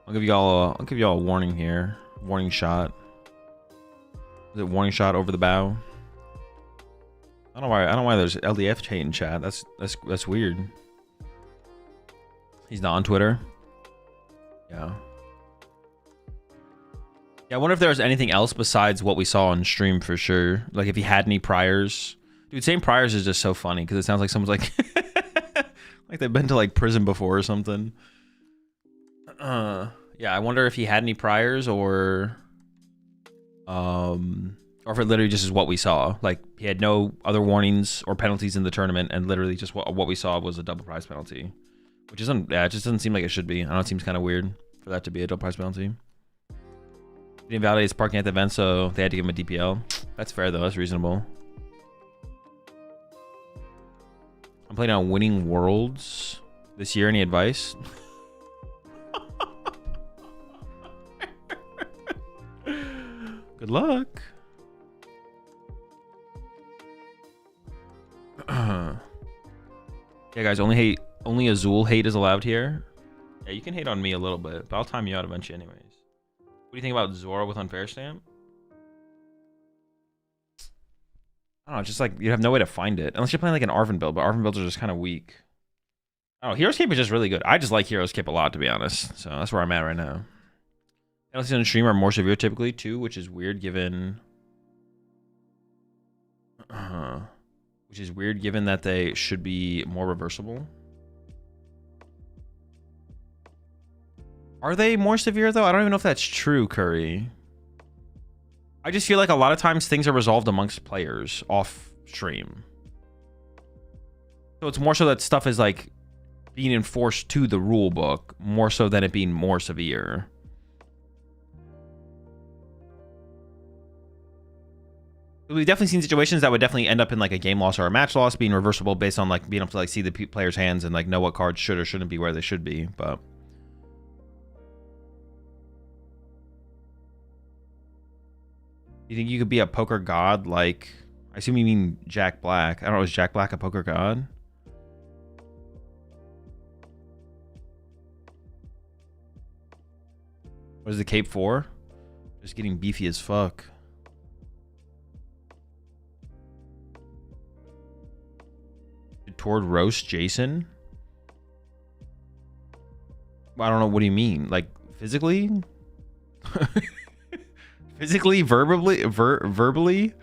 I'll give y'all a warning here. Warning shot. Is it warning shot over the bow? I don't know why there's LDF hate in chat. That's weird. He's not on Twitter. Yeah. Yeah, I wonder if there's anything else besides what we saw on stream for sure. Like if he had any priors. Dude, saying priors is just so funny because it sounds like someone's like like they've been to like prison before or something. Yeah, I wonder if he had any priors or if it literally just is what we saw. Like he had no other warnings or penalties in the tournament, and literally just what we saw was a double prize penalty, which isn't. Yeah, it just doesn't seem like it should be. I know it seems kind of weird for that to be a double prize penalty. He didn't validate his parking at the event, so they had to give him a DPL. That's fair though. That's reasonable. I'm playing on Winning Worlds this year. Any advice? Good luck. Yeah, guys, only Azul hate is allowed here. Yeah, you can hate on me a little bit, but I'll time you out eventually anyways. What do you think about Zora with unfair stamp? I don't know, just like you have no way to find it. Unless you're playing like an Arvin build, but Arvin builds are just kind of weak. Oh, Hero's Cape is just really good. I just like Hero's Cape a lot, to be honest. So that's where I'm at right now. Penalties on the stream are more severe typically too, which is weird given that they should be more reversible. Are they more severe though? I don't even know if that's true, Curry. I just feel like a lot of times things are resolved amongst players off stream. So it's more so that stuff is like being enforced to the rule book more so than it being more severe. We've definitely seen situations that would definitely end up in like a game loss or a match loss being reversible based on like being able to like see the player's hands and like know what cards should or shouldn't be where they should be. But you think you could be a poker god? Like, I assume you mean Jack Black. I don't know, is Jack Black a poker god? What is the cape for? Just getting beefy as fuck. Toward roast Jason? I don't know. What do you mean? Like physically? Physically? Verbally? Verbally?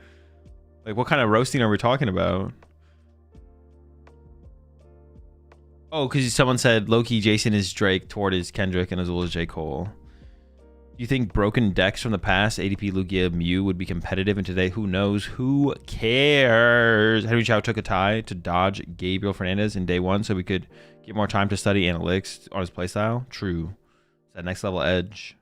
Like what kind of roasting are we talking about? Oh, because someone said low-key Jason is Drake, Toward is Kendrick, and Azul is J. Cole. You think broken decks from the past, ADP, Lugia, Mew, would be competitive in today? Who knows? Who cares? Henry Chow took a tie to dodge Gabriel Fernandez in day one so we could get more time to study analytics on his playstyle. True. It's that next level edge.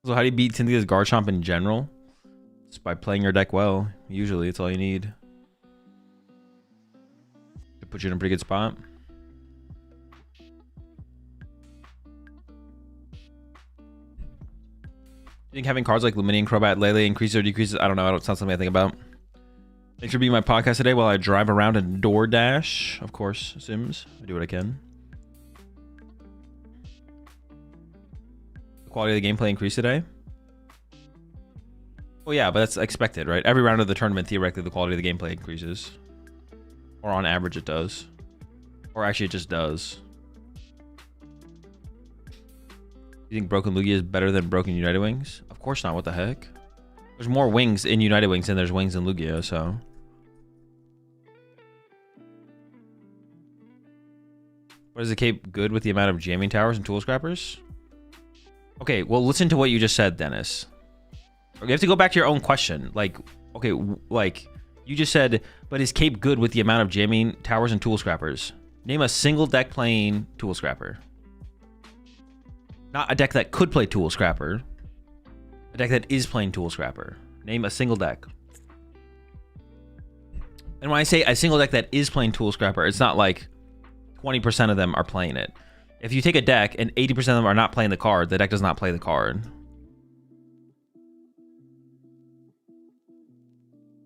So how do you beat Cynthia's Garchomp in general? Just by playing your deck well. Usually, it's all you need. To put you in a pretty good spot. You think having cards like Luminian, Crobat, Lele increases or decreases? I don't know. It's not something I think about. Thanks for being my podcast today while I drive around and DoorDash. Of course, Sims. I do what I can. Quality of the gameplay increased today? Well, yeah, but that's expected, right? Every round of the tournament, theoretically, the quality of the gameplay increases. Or on average, it does. Or actually, it just does. You think Broken Lugia is better than Broken United Wings? Of course not. What the heck? There's more wings in United Wings than there's wings in Lugia, so... What is the cape good with the amount of jamming towers and tool scrappers? Okay, well, listen to what you just said, Dennis. You have to go back to your own question. Like, okay, like, you just said, but is cape good with the amount of jamming towers and tool scrappers? Name a single deck playing tool scrapper. Not a deck that could play tool scrapper. A deck that is playing Tool Scrapper. Name a single deck. And when I say a single deck that is playing Tool Scrapper, it's not like 20% of them are playing it. If you take a deck and 80% of them are not playing the card, the deck does not play the card.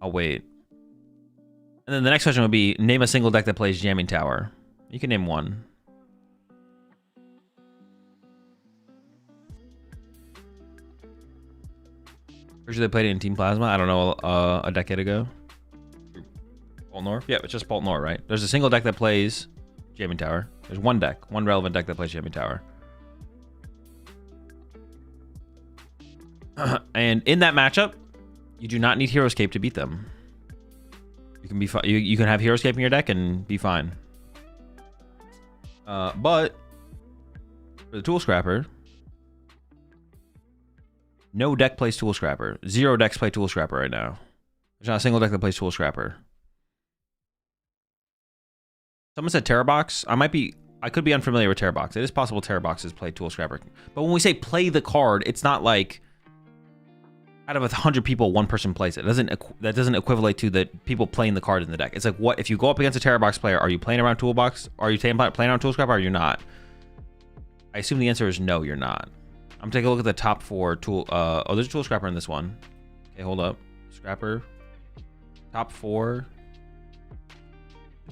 I'll wait. And then the next question would be, name a single deck that plays Jamming Tower. You can name one. Pretty sure they played it in Team Plasma. I don't know, a decade ago. Poltnor? Yeah, it's just Poltnor, right? There's a single deck that plays Jamming Tower. There's one deck, one relevant deck that plays Jamming Tower. And in that matchup, you do not need Heroescape to beat them. You can be you can have Heroescape in your deck and be fine. But for the Tool Scrapper, no deck plays Tool Scrapper. 0 decks play Tool Scrapper right now. There's not a single deck that plays Tool Scrapper. Someone said Terrabox. I could be unfamiliar with Terrabox. It is possible Terraboxes play Tool Scrapper. But when we say play the card, it's not like out of 100 people, one person plays it. That doesn't equivalent to the people playing the card in the deck. It's like, what if you go up against a Terrabox player? Are you playing around Toolbox? Are you playing around Tool Scrapper? Or are you not? I assume the answer is no, you're not. I'm taking a look at the top 4 tool. Oh, there's a Tool Scrapper in this one. Okay, hold up. Scrapper. Top 4.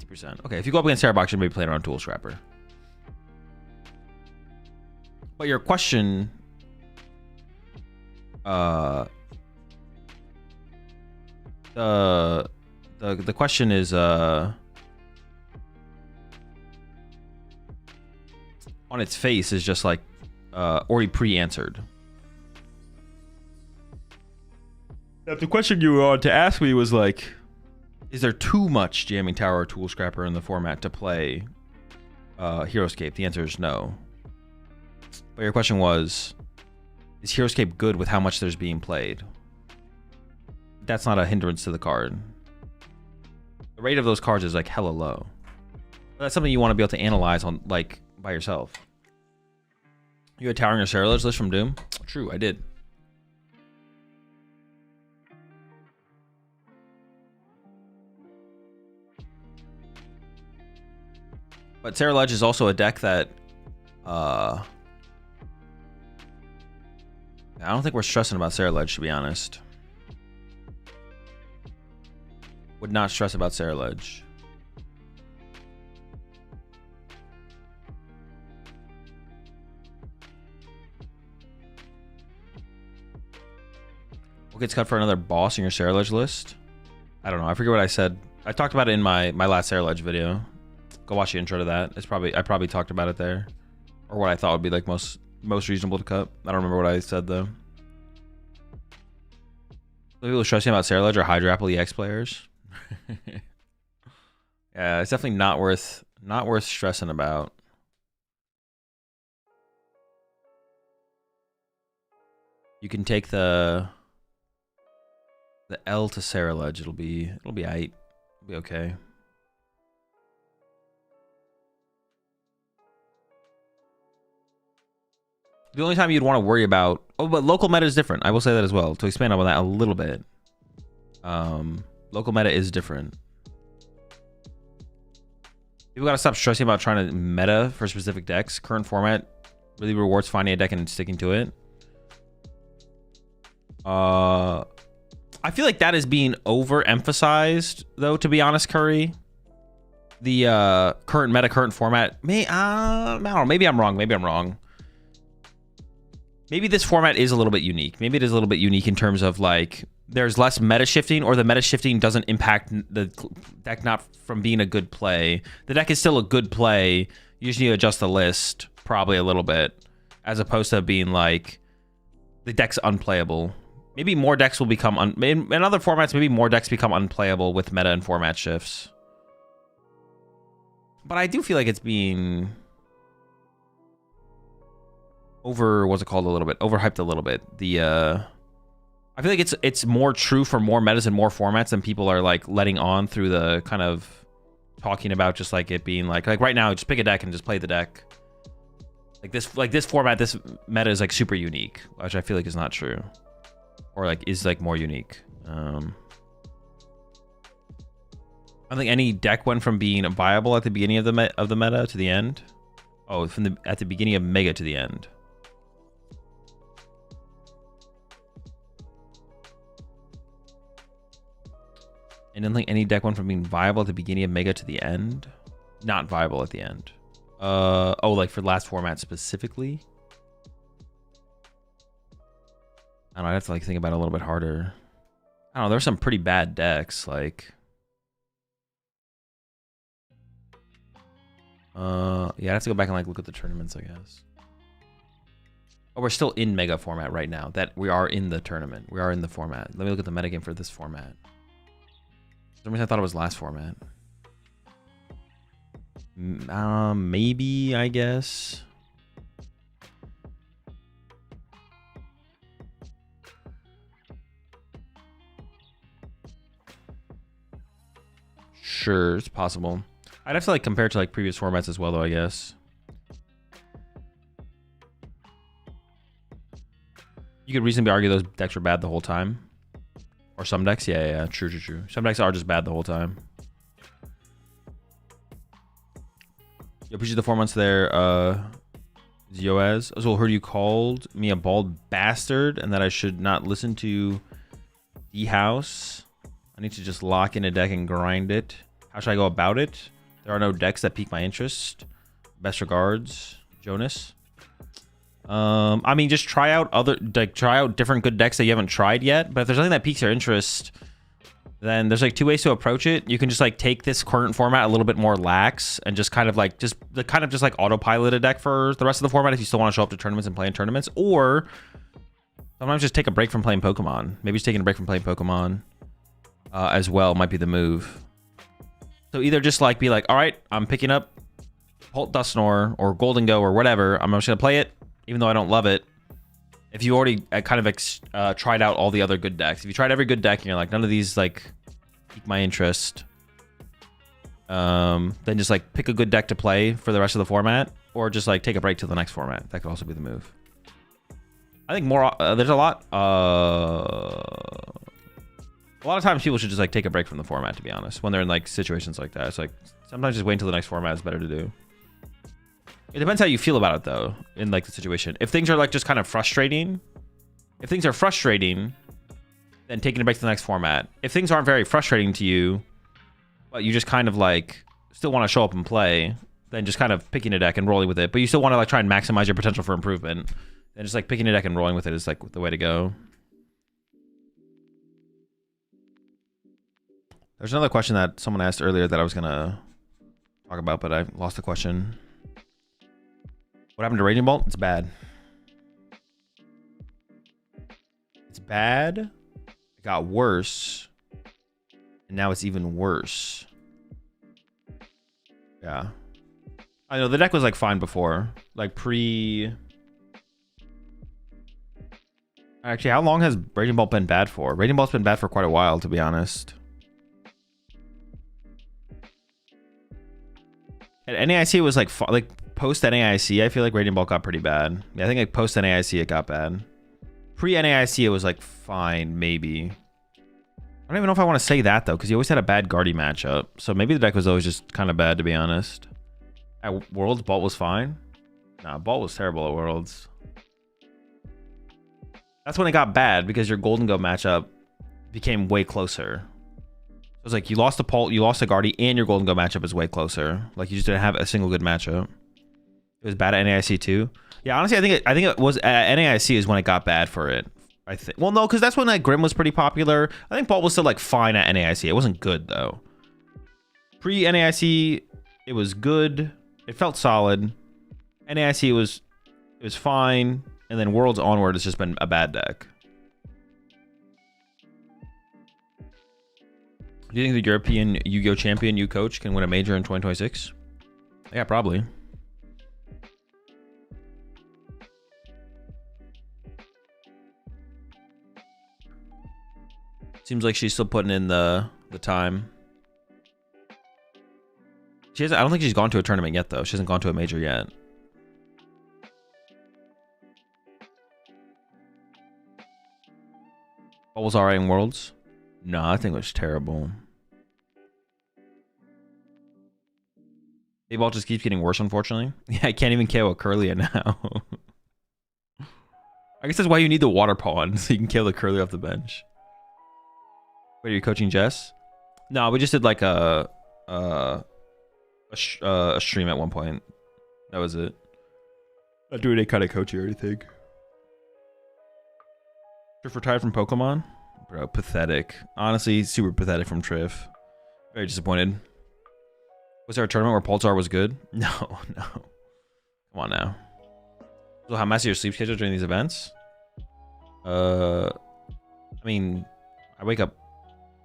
50%. Okay, if you go up against Terrabox, you're maybe playing around Tool Scrapper. But your question, the question is on its face is just like already pre-answered. If the question you wanted to ask me was like, is there too much Jamming Tower or Tool Scrapper in the format to play Heroescape? The answer is no. But your question was, is Heroescape good with how much there's being played? That's not a hindrance to the card. The rate of those cards is like hella low. But that's something you want to be able to analyze on like by yourself. You had Towering your Cerulege list from Doom? True, I did. But Cerulege is also a deck that I don't think we're stressing about Cerulege, to be honest. Would not stress about Cerulege. What gets cut for another boss in your Cerulege list? I don't know. I forget what I said. I talked about it in my last Cerulege video. Go watch the intro to that. I probably talked about it there, or what I thought would be like most reasonable to cut. I don't remember what I said though. The people stressing about Cerulege are Hydra Apple EX players. Yeah, it's definitely not worth stressing about. You can take the L to Cerulege. It'll be aight. It'll be okay. The only time you'd want to worry about... Oh, but local meta is different. I will say that as well. To expand on that a little bit. Local meta is different. People gotta stop stressing about trying to meta for specific decks. Current format really rewards finding a deck and sticking to it. I feel like that is being overemphasized, though, to be honest, Curry. The current meta, current format. I don't know. Maybe I'm wrong. Maybe this format is a little bit unique. Maybe it is a little bit unique in terms of like there's less meta shifting, or the meta shifting doesn't impact the deck not from being a good play. The deck is still a good play. You just need to adjust the list probably a little bit, as opposed to being like the deck's unplayable. Maybe more decks will become in other formats. Maybe more decks become unplayable with meta and format shifts. But I do feel like it's being overhyped a little bit. I feel like it's more true for more metas and more formats than people are like letting on through the kind of talking about, just like it being like right now, just pick a deck and just play the deck. Like this format, this meta is like super unique, which I feel like is not true. or like is like more unique. I don't think any deck went from being viable at the beginning of the meta to the end. Oh, at the beginning of Mega to the end. And I don't think any deck went from being viable at the beginning of Mega to the end. Not viable at the end. Oh, like for last format specifically? I don't know, I'd have to like think about it a little bit harder. I don't know, there's some pretty bad decks, like... yeah, I have to go back and like look at the tournaments, I guess. Oh, we're still in Mega format right now. That we are in the tournament. We are in the format. Let me look at the metagame for this format. For some reason I thought it was last format. Maybe, I guess. Sure, it's possible. I'd have to like compare it to like previous formats as well, though, I guess. You could reasonably argue those decks were bad the whole time. Or some decks, yeah, true. Some decks are just bad the whole time. You appreciate the 4 months there, Zioaz. Azul, heard you called me a bald bastard and that I should not listen to the house. I need to just lock in a deck and grind it. How should I go about it? There are no decks that pique my interest. Best regards, Jonas. I mean, just try out different good decks that you haven't tried yet. But if there's something that piques your interest, then there's like 2 ways to approach it. You can just like take this current format a little bit more lax and just kind of like autopilot a deck for the rest of the format if you still want to show up to tournaments and play in tournaments. Or sometimes just take a break from playing Pokemon. Maybe just taking a break from playing Pokemon as well might be the move. So either just like be like, all right, I'm picking up Holt Dusknoir or Golden Go or whatever. I'm just gonna play it, even though I don't love it. If you already kind of tried out all the other good decks, if you tried every good deck and you're like, none of these like pique my interest, then just like pick a good deck to play for the rest of the format, or just like take a break to the next format. That could also be the move. I think more. There's a lot of times people should just like take a break from the format, to be honest, when they're in like situations like that. It's like sometimes just wait until the next format is better to do. It depends how you feel about it though, in like the situation. If things are like just kind of frustrating, then taking a break to the next format. If things aren't very frustrating to you, but you just kind of like still want to show up and play, then just kind of picking a deck and rolling with it. But you still want to like try and maximize your potential for improvement, then just like picking a deck and rolling with it is like the way to go. There's another question that someone asked earlier that I was gonna talk about, but I lost the question. What happened to Raging Bolt? It's bad. It's bad. It got worse. And now it's even worse. Yeah. I know the deck was like fine before. Like pre... Actually, how long has Raging Bolt been bad for? Raging Bolt's been bad for quite a while, to be honest. At NAIC it was like post NAIC, I feel like Raging Bolt got pretty bad. Yeah, I think like post NAIC it got bad. Pre NAIC it was like fine, maybe. I don't even know if I want to say that though, because he always had a bad Guardy matchup. So maybe the deck was always just kind of bad, to be honest. At Worlds, Bolt was fine. Nah, Bolt was terrible at Worlds. That's when it got bad, because your Golden Go matchup became way closer. It was like you lost a Bolt, you lost a Guardy, and your Golden Go matchup is way closer. Like you just didn't have a single good matchup. It was bad at NAIC too. Yeah, honestly, I think it was at NAIC is when it got bad for it. I think. Well, no, because that's when like Grim was pretty popular. I think Bolt was still like fine at NAIC. It wasn't good though. Pre NAIC, it was good. It felt solid. NAIC it was fine, and then Worlds onward, it's just been a bad deck. Do you think the European Yu-Gi-Oh champion you coach can win a major in 2026? Yeah, probably. Seems like she's still putting in the time. I don't think she's gone to a tournament yet, though. She hasn't gone to a major yet. What was alright in Worlds? No, I think it was terrible. A-ball just keeps getting worse, unfortunately. Yeah, I can't even KO a Curlia now. I guess that's why you need the water pawn, so you can kill the Curly off the bench. Wait, are you coaching Jess? No, we just did like a stream at one point. That was it. Not doing any kind of coaching or anything. Triff retired from Pokemon? Bro, pathetic. Honestly, super pathetic from Triff. Very disappointed. Was there a tournament where Pulsar was good? No, no. Come on now. So how messy your sleep schedule during these events? I mean, I go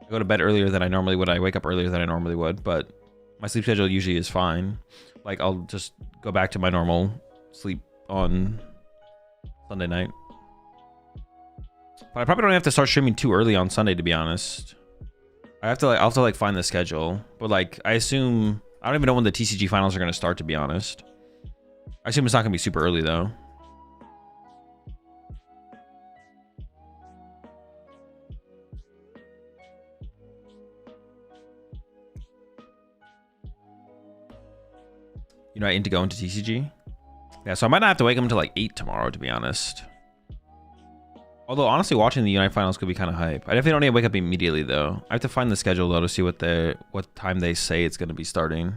to bed earlier than I normally would. I wake up earlier than I normally would, but my sleep schedule usually is fine. Like, I'll just go back to my normal sleep on Sunday night. But I probably don't have to start streaming too early on Sunday, to be honest. I'll have to find the schedule. But like, I assume, I don't even know when the TCG finals are going to start, to be honest. I assume it's not going to be super early though. You know, I need to go into TCG. Yeah, so I might not have to wake up until like 8 tomorrow, to be honest. Although, honestly, watching the Unite Finals could be kind of hype. I definitely don't need to wake up immediately, though. I have to find the schedule, though, to see what time they say it's going to be starting.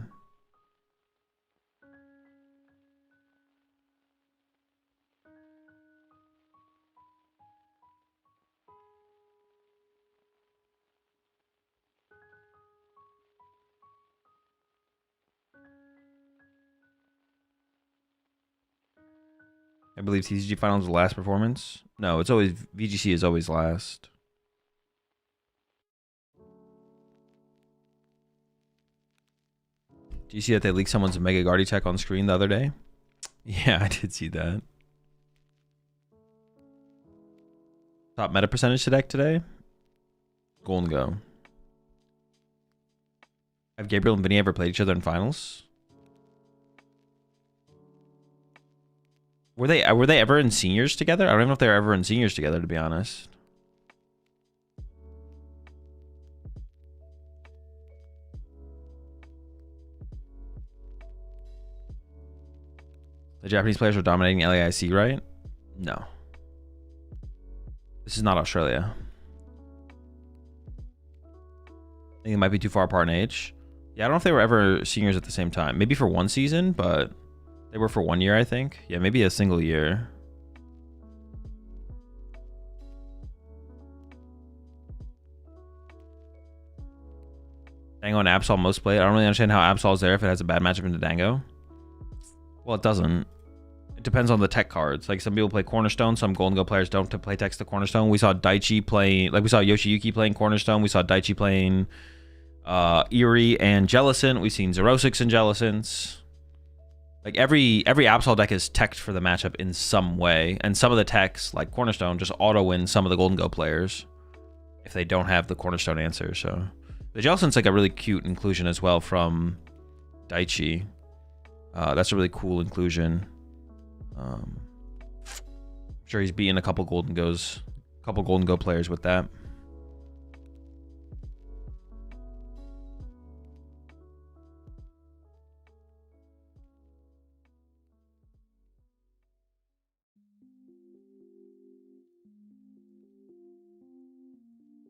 I believe TCG Finals is the last performance. No, it's always VGC is always last. Do you see that they leaked someone's Mega Guardy tech on screen the other day? Yeah, I did see that. Top meta percentage to deck today? Golden Go. Have Gabriel and Vinny ever played each other in finals? Were they ever in seniors together? I don't even know if they were ever in seniors together, to be honest. The Japanese players were dominating LAIC, right? No. This is not Australia. I think it might be too far apart in age. Yeah, I don't know if they were ever seniors at the same time. Maybe for one season, but they were for 1 year, I think. Yeah, maybe a single year. Dango and Absol most played. I don't really understand how Absol's there if it has a bad matchup into Dango. Well, it doesn't. It depends on the tech cards. Like, some people play Cornerstone, some Golden Go players don't to play text the Cornerstone. We saw Daichi playing, like we saw Yoshiyuki playing Cornerstone. We saw Daichi playing Eerie and Jellicent. We've seen Zerosix and Jellicents. Like, every Absol deck is teched for the matchup in some way. And some of the techs, like Cornerstone, just auto-win some of the Golden Go players if they don't have the Cornerstone answer. So the Jellicent's like a really cute inclusion as well from Daichi. That's a really cool inclusion. I'm sure he's beaten a couple Golden Go players with that.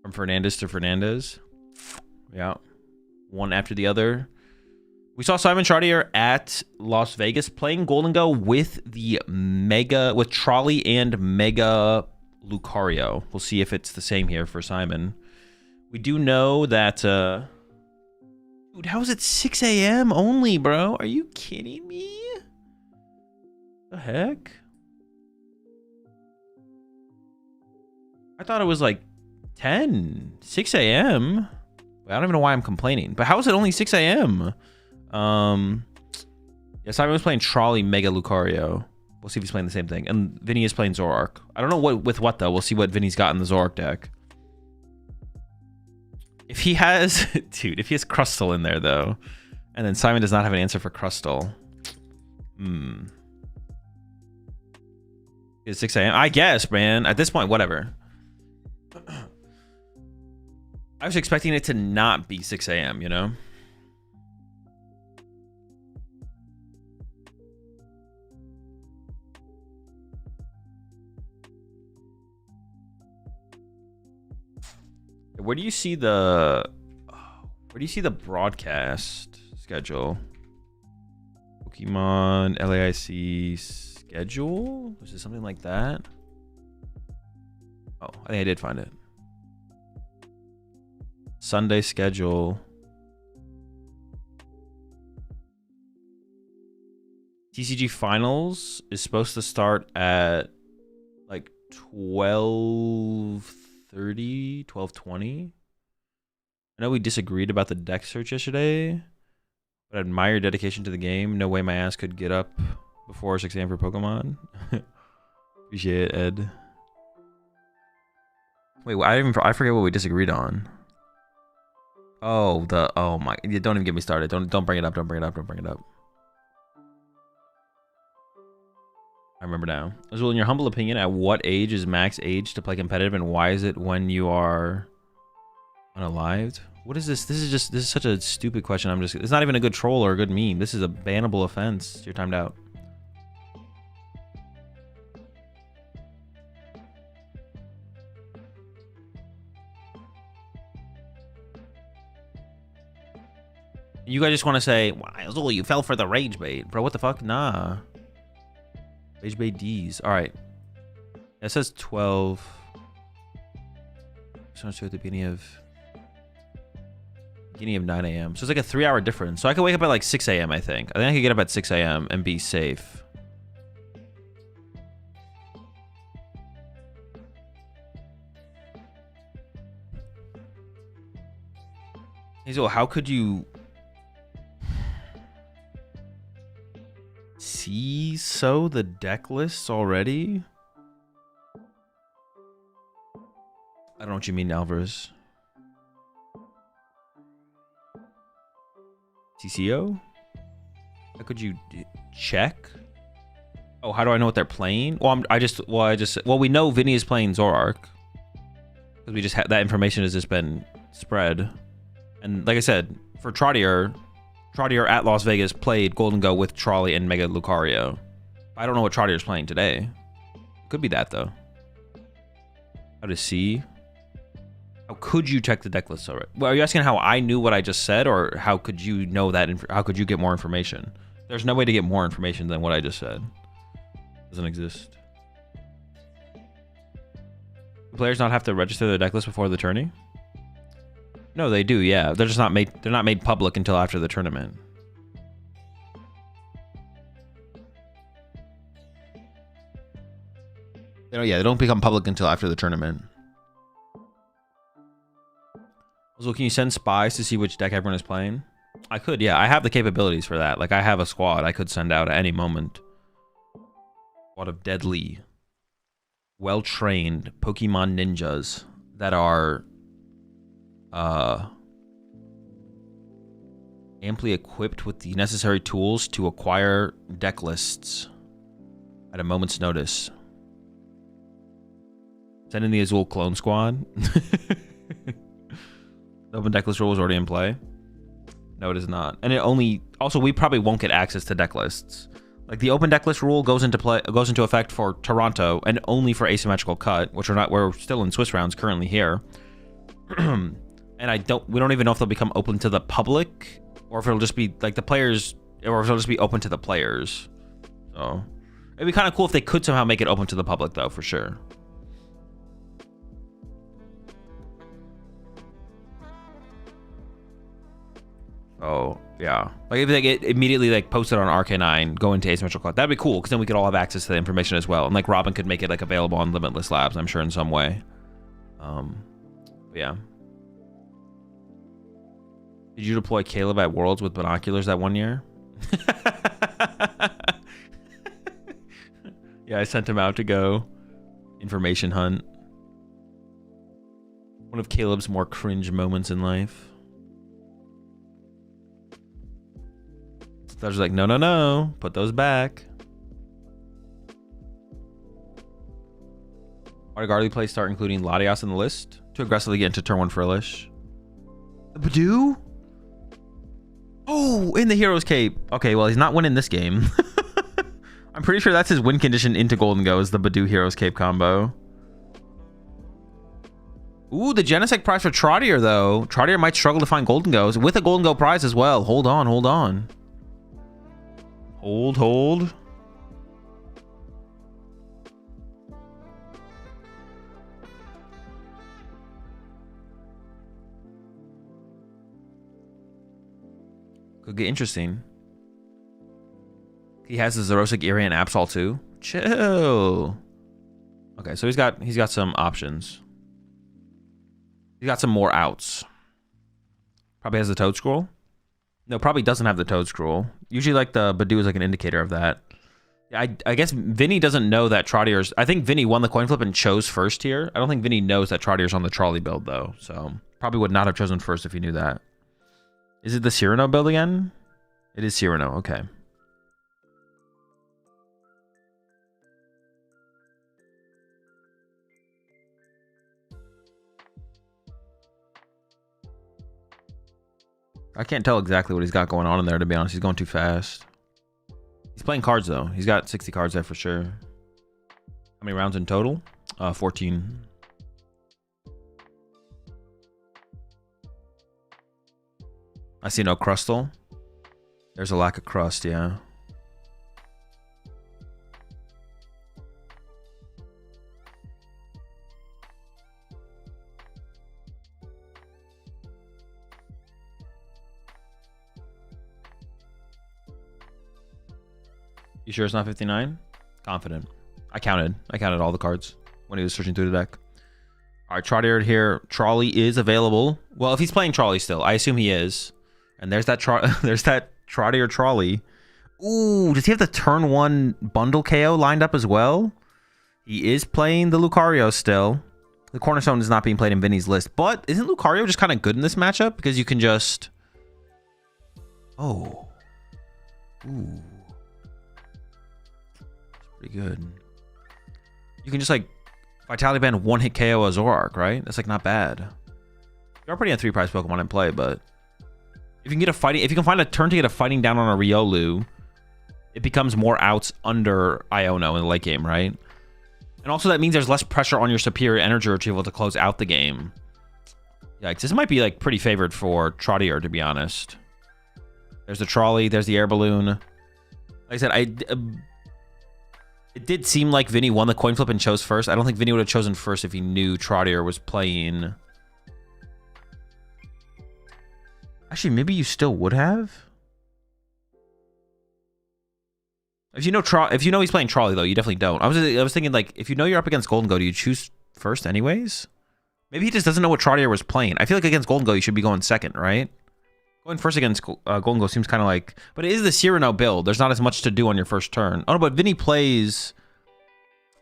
From Fernandez to Fernandez. Yeah. One after the other. We saw Simon Chartier at Las Vegas playing Golden Go with with Trolley and Mega Lucario. We'll see if it's the same here for Simon. We do know that dude, how is it 6 a.m. only, bro? Are you kidding me? The heck? I thought it was like 6 a.m. I don't even know why I'm complaining. But how is it only 6 a.m.? Yeah, Simon was playing Trolley Mega Lucario. We'll see if he's playing the same thing. And Vinny is playing Zoroark. I don't know with what though. We'll see what Vinny's got in the Zoroark deck. If he has dude, if he has Crustle in there though, and then Simon does not have an answer for Crustle. It's 6 a.m. I guess, man. At this point, whatever. I was expecting it to not be 6 a.m., you know? Where do you see the broadcast schedule? Pokemon LAIC schedule? Was it something like that? Oh, I think I did find it. Sunday schedule. TCG finals is supposed to start at like 12:30, 12:20. I know we disagreed about the deck search yesterday, but I admire your dedication to the game. No way my ass could get up before 6 a.m. for Pokemon. Appreciate it, Ed. Wait, I forget what we disagreed on. Oh, oh my, don't even get me started. Don't bring it up. Don't bring it up. Don't bring it up. I remember now. Azul, in your humble opinion, at what age is max age to play competitive, and why is it when you are unalived? What is this? This is such a stupid question. It's not even a good troll or a good meme. This is a bannable offense. You're timed out. You guys just want to say, wow, Azul, you fell for the rage bait. Bro, what the fuck? Nah. Rage bait D's. Alright. It says 12. Starts at the beginning of 9 a.m. So it's like a 3-hour difference. So I could wake up at like 6 a.m. I think I could get up at 6 a.m. and be safe. Hazel, how could you see the deck lists already? I don't know what you mean, Alvarez. TCO? How could you check? Oh, how do I know what they're playing? Well, we know Vinny is playing Zoroark, because we just had that information has just been spread. And like I said, for Trotter at Las Vegas played Golden Go with Trolley and Mega Lucario. I don't know what Trotter's playing today. Could be that though. How to see? How could you check the deck list already? Well, are you asking how I knew what I just said, or how could you know that? How could you get more information? There's no way to get more information than what I just said. Doesn't exist. Do players not have to register their deck list before the tourney? No, they do. Yeah, they're just not made. They're not made public until after the tournament. They don't become public until after the tournament. Also, can you send spies to see which deck everyone is playing? I could, yeah. I have the capabilities for that. Like, I have a squad I could send out at any moment. Squad of deadly, well-trained Pokemon ninjas that are amply equipped with the necessary tools to acquire deck lists at a moment's notice. Send in the Azul clone squad. The open deck list rule is already in play. No, it is not. And also we probably won't get access to deck lists. Like, the open deck list rule goes into effect for Toronto and only for asymmetrical cut, which we're still in Swiss rounds currently here. And we don't even know if they'll become open to the public, or if it'll just be like the players, or if it'll just be open to the players. So it'd be kind of cool if they could somehow make it open to the public, though, for sure. Oh yeah, like if they get immediately like posted on RK9, go into asymmetrical cut, that'd be cool, because then we could all have access to the information as well, and like Robin could make it like available on Limitless Labs, I'm sure, in some way. But yeah. Did you deploy Caleb at Worlds with binoculars that one year? Yeah, I sent him out to go information hunt. One of Caleb's more cringe moments in life. I was like, no, put those back. Why did Garly play start including Latias in the list? To aggressively get into turn 1 Frillish. Badoo? Oh, in the Hero's Cape. Okay, well, he's not winning this game. I'm pretty sure that's his win condition into Golden Go is the Badoo Hero's Cape combo. Ooh, the Genesect prize for Trottier, though. Trottier might struggle to find Golden Goes with a Golden Go prize as well. Hold on, hold on. Hold. Could get interesting. He has the Zerosic Eerie and Absol too. Chill. Okay, so he's got some options. He's got some more outs. Probably has the Toad Scroll. No, probably doesn't have the Toad Scroll. Usually, like, the Badoo is like an indicator of that. I guess Vinny doesn't know that Trottier's... I think Vinny won the coin flip and chose first here. I don't think Vinny knows that Trottier's on the trolley build, though. So, probably would not have chosen first if he knew that. Is it the Cyrano build again? It is Cyrano, okay. I can't tell exactly what he's got going on in there, to be honest. He's going too fast. He's playing cards, though. He's got 60 cards there for sure. How many rounds in total? 14. I see no Crustal. There's a lack of crust, yeah. You sure it's not 59? Confident. I counted all the cards when he was searching through the deck. All right, Trottier here. Trolley is available. Well, if he's playing Trolley still, I assume he is. And there's that Trottier Trolley. Ooh, does he have the turn 1 bundle KO lined up as well? He is playing the Lucario still. The Cornerstone is not being played in Vinny's list. But isn't Lucario just kind of good in this matchup? Because you can just... Oh. Ooh. Pretty good. You can just like Vitality Band 1-hit KO a Zoroark, right? That's like not bad. You're already on 3 prize Pokemon in play, but if you can get a fighting, if you can find a turn to get a fighting down on a Riolu, it becomes more outs under Iono in the late game, right? And also that means there's less pressure on your superior energy retrieval to close out the game. Yikes, this might be like pretty favored for Trottier, to be honest. There's the trolley, there's the air balloon. Like I said, it did seem like Vinny won the coin flip and chose first. I don't think Vinny would have chosen first if he knew Trottier was playing. Actually, maybe you still would have. If you know he's playing Trolley, though, you definitely don't. I was thinking, like, if you know you're up against Golden Go, do you choose first anyways? Maybe he just doesn't know what Trottier was playing. I feel like against Golden Go, you should be going second, right? Going first against Golden Go seems kind of like... But it is the Cyrano build. There's not as much to do on your first turn. Oh, no, but Vinny plays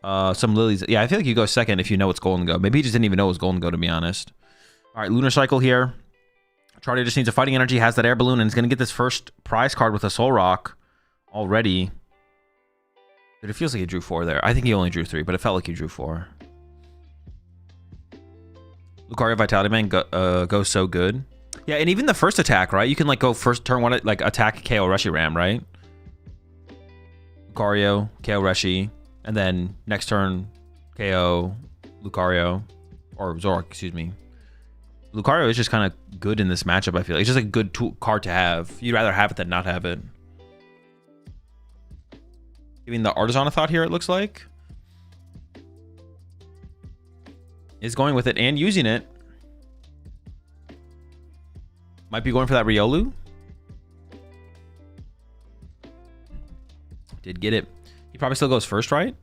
some Lilies. Yeah, I feel like you go second if you know it's Golden Go. Maybe he just didn't even know it was Golden Go, to be honest. All right, Lunar Cycle here. Trottier just needs a Fighting Energy, has that Air Balloon, and is going to get this first prize card with a Soul Rock already. Dude, it feels like he drew 4 there. I think he only drew 3, but it felt like he drew 4. Lucario Vitality Man goes so good. Yeah, and even the first attack, right? You can like go first turn 1, like attack KO Reshiram, right? Lucario, KO Reshi, and then next turn KO Lucario, or Zoroark, excuse me. Lucario is just kind of good in this matchup, I feel. It's just a good card to have. You'd rather have it than not have it. Giving the Artisan a thought here, it looks like. Is going with it and using it. Might be going for that Riolu. Did get it. He probably still goes first, right?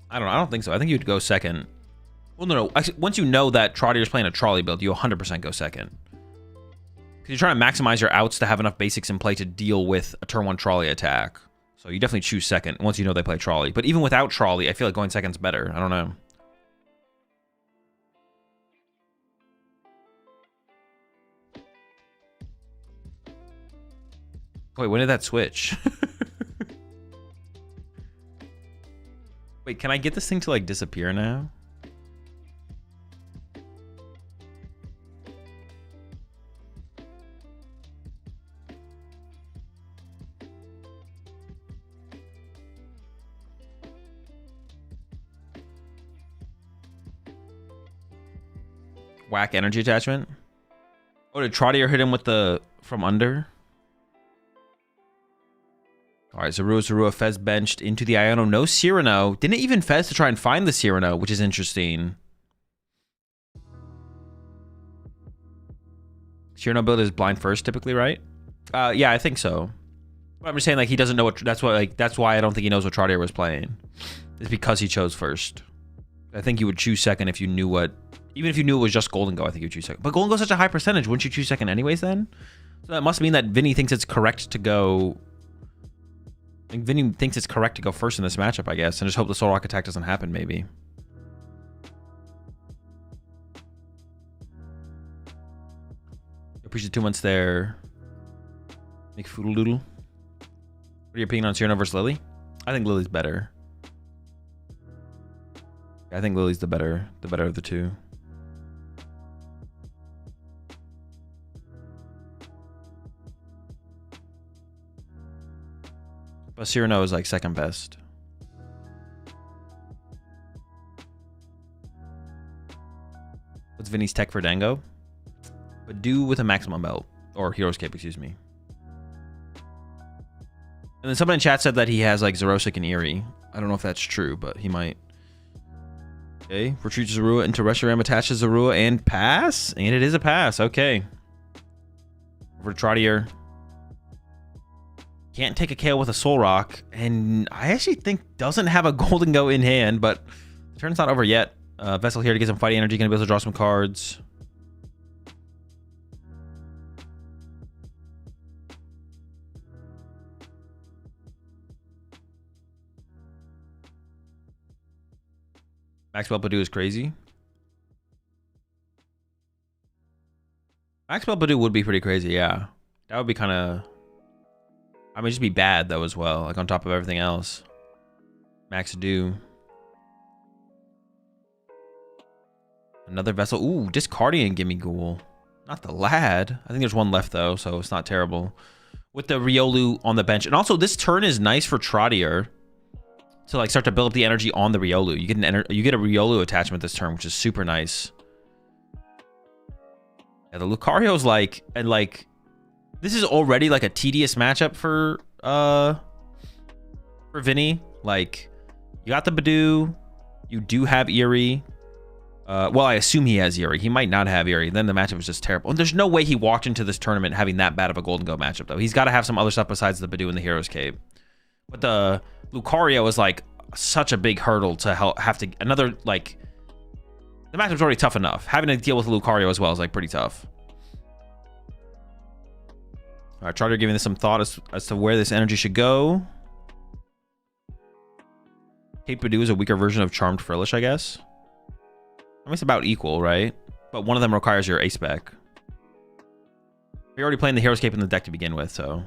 I don't think so. I think you'd go second. Well, no. Actually, once you know that Trottier's playing a trolley build, you 100% go second. Because you're trying to maximize your outs to have enough basics in play to deal with a turn 1 trolley attack. So you definitely choose second once you know they play trolley. But even without trolley, I feel like going second's better. I don't know. Wait, when did that switch? Wait, can I get this thing to like disappear now? Whack energy attachment. Oh, did Trottier hit him with the from under? All right, Zorua, Fez benched into the Iono. No Cyrano. Didn't even Fez to try and find the Cyrano, which is interesting. Cyrano build is blind first typically, right? Yeah, I think so. But I'm just saying, like, he doesn't know what. That's why I don't think he knows what Trottier was playing. It's because he chose first. I think you would choose second if you knew what. Even if you knew it was just Golden Go, I think you would choose second. But Golden Go's such a high percentage. Wouldn't you choose second anyways then? So that must mean that Vinny thinks it's correct to go. I think Vinny thinks it's correct to go first in this matchup, I guess, and just hope the Soul Rock attack doesn't happen, maybe. Appreciate 2 months there. Make Foodle Doodle. What are your opinion on Cyrano versus Lily? I think Lily's better. I think Lily's the better of the two. But Cyrano is like second best. What's Vinny's tech for Dango? But do with a maximum belt. Or Hero's Cape, excuse me. And then someone in chat said that he has like Zerosic and Eerie. I don't know if that's true, but he might. Okay, retreat Zorua into Reshiram, attaches Zorua and pass? And it is a pass, okay. Over to Trottier. Can't take a KO with a Soul Rock, and I actually think doesn't have a Golden Go in hand, but the turn's not over yet. Vessel here to get some fighting energy, gonna be able to draw some cards. Maxwell Padu is crazy. Maxwell Padu would be pretty crazy, yeah. That would be kind of... I mean, just be bad, though, as well. Like, on top of everything else. Max Do. Another Vessel. Ooh, discarding Gimme Ghoul. Not the Lad. I think there's one left, though, so it's not terrible. With the Riolu on the bench. And also, this turn is nice for Trottier to, like, start to build up the energy on the Riolu. You get a Riolu attachment this turn, which is super nice. Yeah, the Lucario's, like... And, like... This is already like a tedious matchup for Vinny. Like, you got the Badoo, you do have Eerie. Well, I assume he has Eerie. He might not have Eerie. Then the matchup is just terrible. And there's no way he walked into this tournament having that bad of a Golden Go matchup, though. He's got to have some other stuff besides the Badoo and the Hero's Cape. But the Lucario is like such a big hurdle to have to another like. The matchup's already tough enough. Having to deal with Lucario as well is like pretty tough. All right, Trottier giving this some thought as to where this energy should go. Cape Badoo is a weaker version of Charmed Frillish, I guess. I mean, it's about equal, right? But one of them requires your ace spec. You're already playing the Hero's Cape in the deck to begin with, so.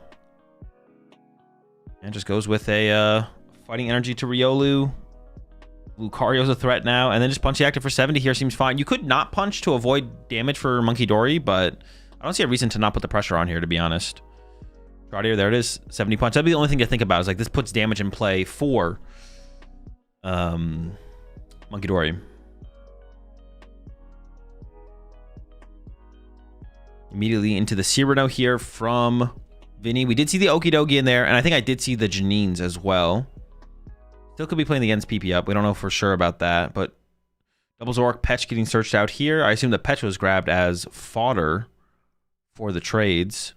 And just goes with a fighting energy to Riolu. Lucario's a threat now. And then just punch the active for 70 here seems fine. You could not punch to avoid damage for Monkey Dory, but I don't see a reason to not put the pressure on here, to be honest. Trottier, there it is. 70 punch. That'd be the only thing to think about is like this puts damage in play for Monkey Dory. Immediately into the Cyrano here from Vinny. We did see the Okidogi in there, and I think I did see the Janines as well. Still could be playing against PP up. We don't know for sure about that, but Double Zork, Petch getting searched out here. I assume the Petch was grabbed as fodder for the trades.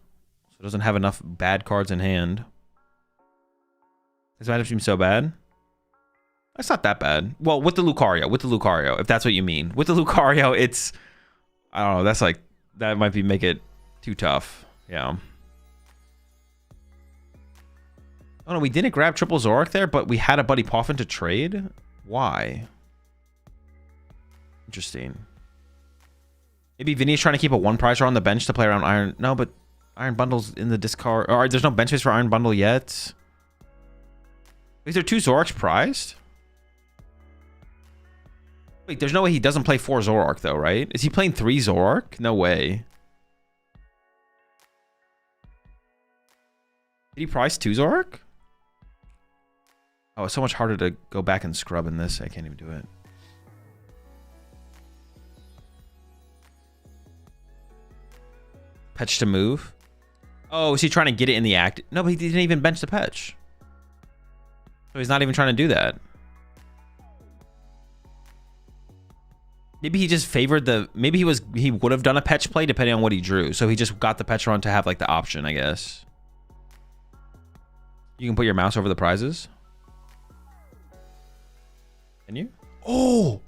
So it doesn't have enough bad cards in hand. This matchup seems so bad. That's not that bad. Well, with the Lucario, if that's what you mean. With the Lucario, it's... I don't know, that's like... That might make it too tough. Yeah. Oh no, we didn't grab triple Zoroark there, but we had a Buddy Poffin to trade? Why? Interesting. Maybe Vinny's trying to keep a one pricer on the bench to play around Iron... No, but Iron Bundle's in the discard... Or there's no bench space for Iron Bundle yet. Is there two Zoroarks prized? Wait, there's no way he doesn't play 4 Zoroark, though, right? Is he playing 3 Zoroark? No way. Did he prize 2 Zoroark? Oh, it's so much harder to go back and scrub in this. I can't even do it. Petch to move. Oh, is he trying to get it in the act? No, but he didn't even bench the Petch. So he's not even trying to do that. Maybe he just favored the... Maybe he would have done a Petch play depending on what he drew. So he just got the Petch run to have like the option, I guess. You can put your mouse over the prizes. Can you? Oh!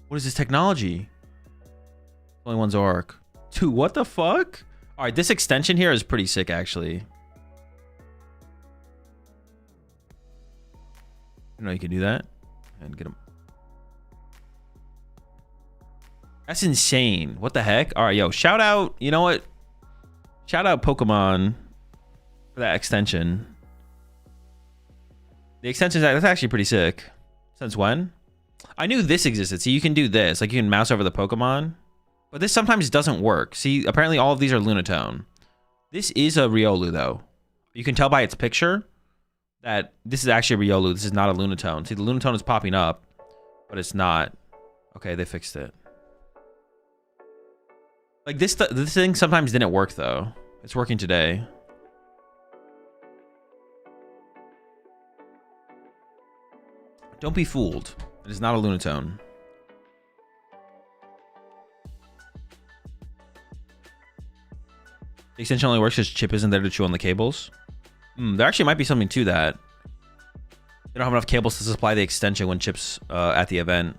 What is this technology? Only one Zorak. Dude, what the fuck? All right, this extension here is pretty sick, actually. You know you can do that. And get him. That's insane. What the heck? All right, yo, shout out. You know what? Shout out Pokemon for that extension. The extension, that's actually pretty sick. Since when? I knew this existed. See, you can do this. Like, you can mouse over the Pokemon. But this sometimes doesn't work. See, apparently all of these are Lunatone. This is a Riolu, though. You can tell by its picture that this is actually a Riolu. This is not a Lunatone. See, the Lunatone is popping up, but it's not. Okay, they fixed it. Like, this thing sometimes didn't work, though. It's working today. Don't be fooled. It is not a Lunatone. The extension only works because Chip isn't there to chew on the cables. There actually might be something to that. They don't have enough cables to supply the extension when Chip's at the event.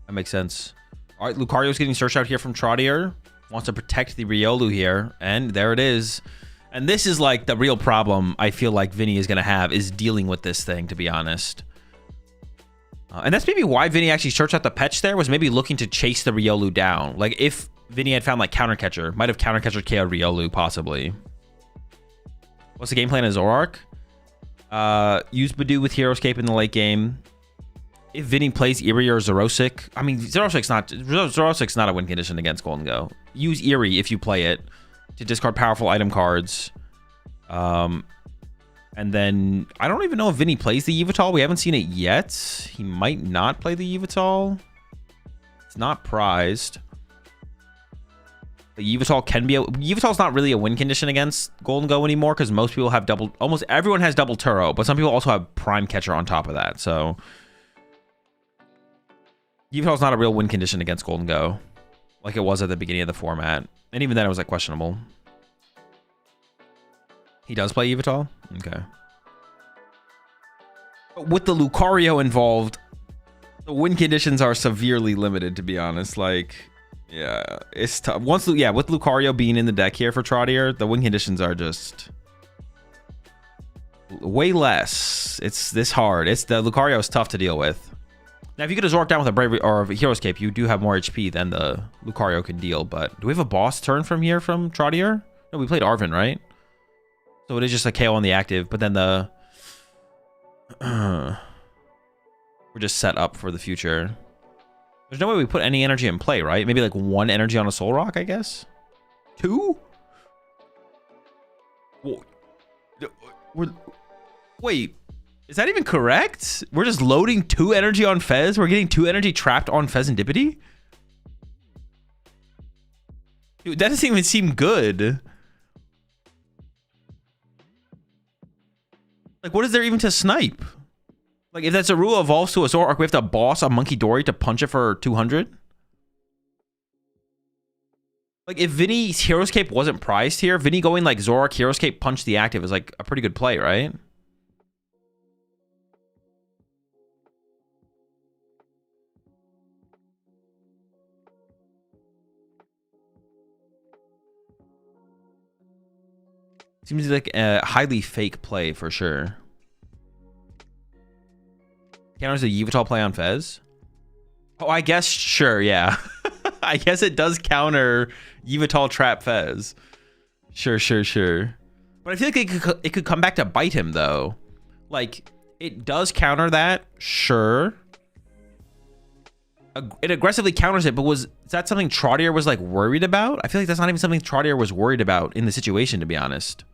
That makes sense. All right, Lucario's getting searched out here from Trottier. Wants to protect the Riolu here. And there it is. And this is like the real problem I feel like Vinny is going to have, is dealing with this thing, to be honest. And that's maybe why Vinny actually searched out the Petch there, was maybe looking to chase the Riolu down. Like, if Vinny had found like Counter Catcher, might have Counter Catcher KO'd Riolu, possibly. What's the game plan of Zoroark? Use Badoo with Heroescape in the late game. If Vinny plays Eerie or Zoroark, I mean, Zoroark's not a win condition against Golden Go. Use Eerie if you play it to discard powerful item cards. And then, I don't even know if Vinny plays the Yveltal. We haven't seen it yet. He might not play the Yveltal. It's not prized. The Yveltal can be Yveltal's not really a win condition against Golden Go anymore, because most people have double... Almost everyone has double Turo, but some people also have Prime Catcher on top of that, so... Yveltal's not a real win condition against Golden Go, like it was at the beginning of the format. And even then, it was, like, questionable. He does play Yveltal? Okay. But with the Lucario involved, the win conditions are severely limited, to be honest. Like, yeah, it's tough. With Lucario being in the deck here for Trottier, the win conditions are just way less. It's this hard. The Lucario is tough to deal with. Now, if you get a Zoroark down with a Bravery or a Heroescape, you do have more HP than the Lucario can deal. But do we have a boss turn from here from Trottier? No, we played Arven, right? So it is just a KO on the active, but then the... we're just set up for the future. There's no way we put any energy in play, right? Maybe like 1 energy on a Soul Rock, I guess? 2? Wait, is that even correct? We're just loading 2 energy on Fez? We're getting 2 energy trapped on Fezandipity? Dude, that doesn't even seem good. Like, what is there even to snipe? Like, if that's a rule evolves to a Zoroark, we have to boss a Monkey Dory to punch it for 200? Like, if Vinny's Heroescape wasn't prized here, Vinny going, like, Zoroark, Heroescape, punch the active is, like, a pretty good play, right? Seems like a highly fake play for sure. Counters a Yveltal play on Fez? Oh, I guess, sure, yeah. I guess it does counter Yveltal trap Fez. Sure. But I feel like it could come back to bite him, though. Like, it does counter that, sure. It aggressively counters it, but is that something Trottier was, like, worried about? I feel like that's not even something Trottier was worried about in the situation, to be honest.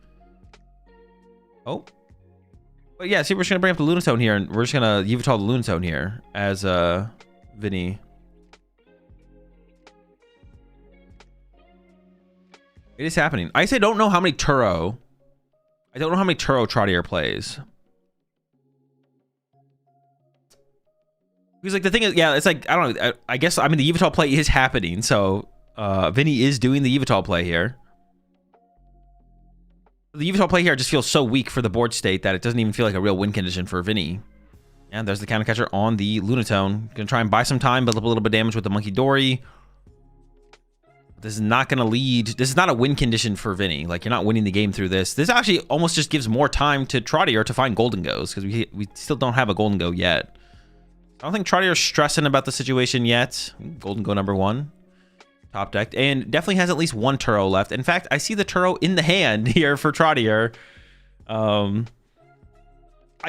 Oh. But yeah, see, we're just going to bring up the Lunatone here, and we're just going to Yveltal the Lunatone here as Vinny. It is happening. I say don't know how many Turo. I don't know how many Turo Trottier plays. Because like the thing is, yeah, it's like I don't know. I guess I mean the Yveltal play is happening, so Vinny is doing the Yveltal play here. The Yveltal play here just feels so weak for the board state that it doesn't even feel like a real win condition for Vinny. And there's the counter catcher on the Lunatone. Gonna try and buy some time, build up a little bit of damage with the Monkey Dory. This is not gonna lead. This is not a win condition for Vinny. Like you're not winning the game through this. This actually almost just gives more time to Trottier to find Golden Goes because we still don't have a Golden Go yet. I don't think Trottier's stressing about the situation yet. Golden Go number 1. Top decked. And definitely has at least one Turo left. In fact, I see the Turo in the hand here for Trottier. I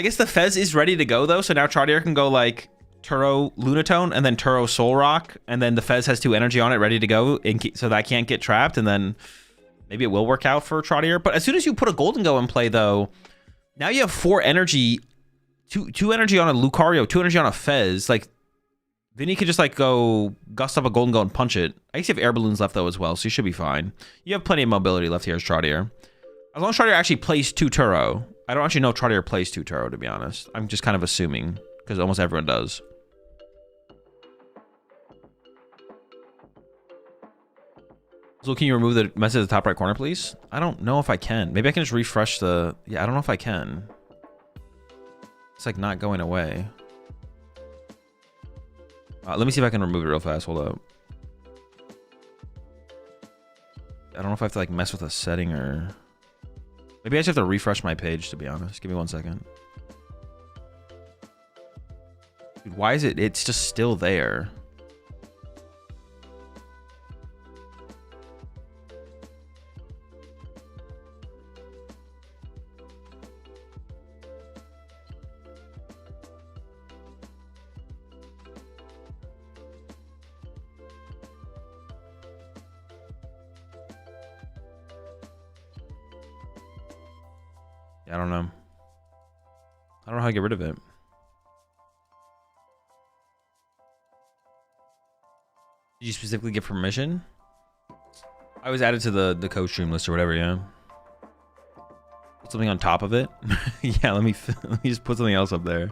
guess the Fez is ready to go, though. So now Trottier can go, like, Turo Lunatone and then Turo Soul Rock. And then the Fez has 2 energy on it ready to go so that can't get trapped. And then maybe it will work out for Trottier. But as soon as you put a Golden Go in play, though, now you have 4 energy. Two energy on a Lucario, 2 energy on a Fez. Like, Vinny could just, like, go gust up a Golden Go and punch it. I guess you have air balloons left, though, as well, so you should be fine. You have plenty of mobility left here as Trottier. As long as Trottier actually plays 2 Turo. I don't actually know if Trottier plays 2 Turo, to be honest. I'm just kind of assuming, because almost everyone does. So can you remove the message at the top right corner, please? I don't know if I can. Maybe I can just refresh the... Yeah, I don't know if I can. It's like not going away. Let me see if I can remove it real fast. Hold up. I don't know if I have to like mess with a setting or... Maybe I just have to refresh my page, to be honest. Give me 1 second. Dude, why is it... It's just still there. I don't know. I don't know how to get rid of it. Did you specifically get permission? I was added to the co-stream list or whatever, yeah. Put something on top of it. Yeah, let me just put something else up there.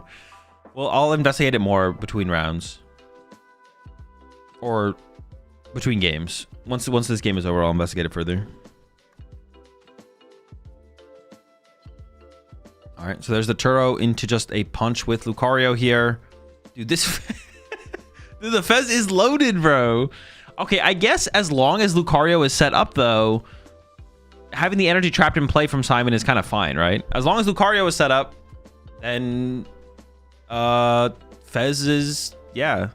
Well, I'll investigate it more between rounds. Or between games. Once this game is over, I'll investigate it further. All right, so there's the Turo into just a punch with Lucario here. Dude, this... Dude, the Fez is loaded, bro. Okay, I guess as long as Lucario is set up, though, having the energy trapped in play from Simon is kind of fine, right? As long as Lucario is set up, then Fez is... Yeah.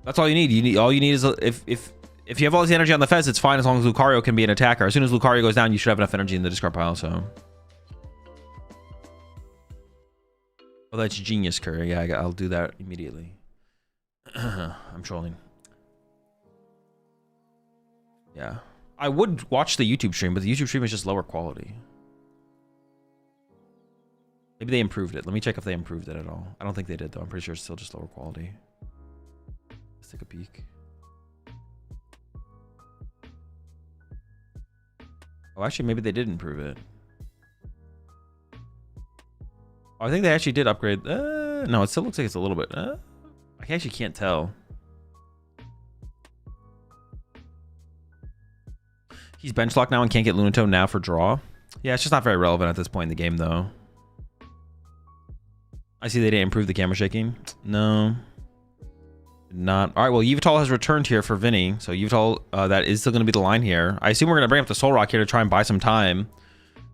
That's all you need. All you need is... If you have all this energy on the Fez, it's fine as long as Lucario can be an attacker. As soon as Lucario goes down, you should have enough energy in the discard pile, so... Oh, that's genius, Curry. Yeah, I'll do that immediately. I'm trolling. Yeah. I would watch the YouTube stream, but the YouTube stream is just lower quality. Maybe they improved it. Let me check if they improved it at all. I don't think they did, though. I'm pretty sure it's still just lower quality. Let's take a peek. Oh, actually, maybe they did improve it. Oh, I think they actually did upgrade. No, it still looks like it's a little bit. I actually can't tell. He's bench locked now and can't get Lunatone now for draw. Yeah, it's just not very relevant at this point in the game, though. I see they didn't improve the camera shaking. No. Not. All right, well, Yveltal has returned here for Vinny. So Yveltal, that is still going to be the line here. I assume we're going to bring up the Soul Rock here to try and buy some time.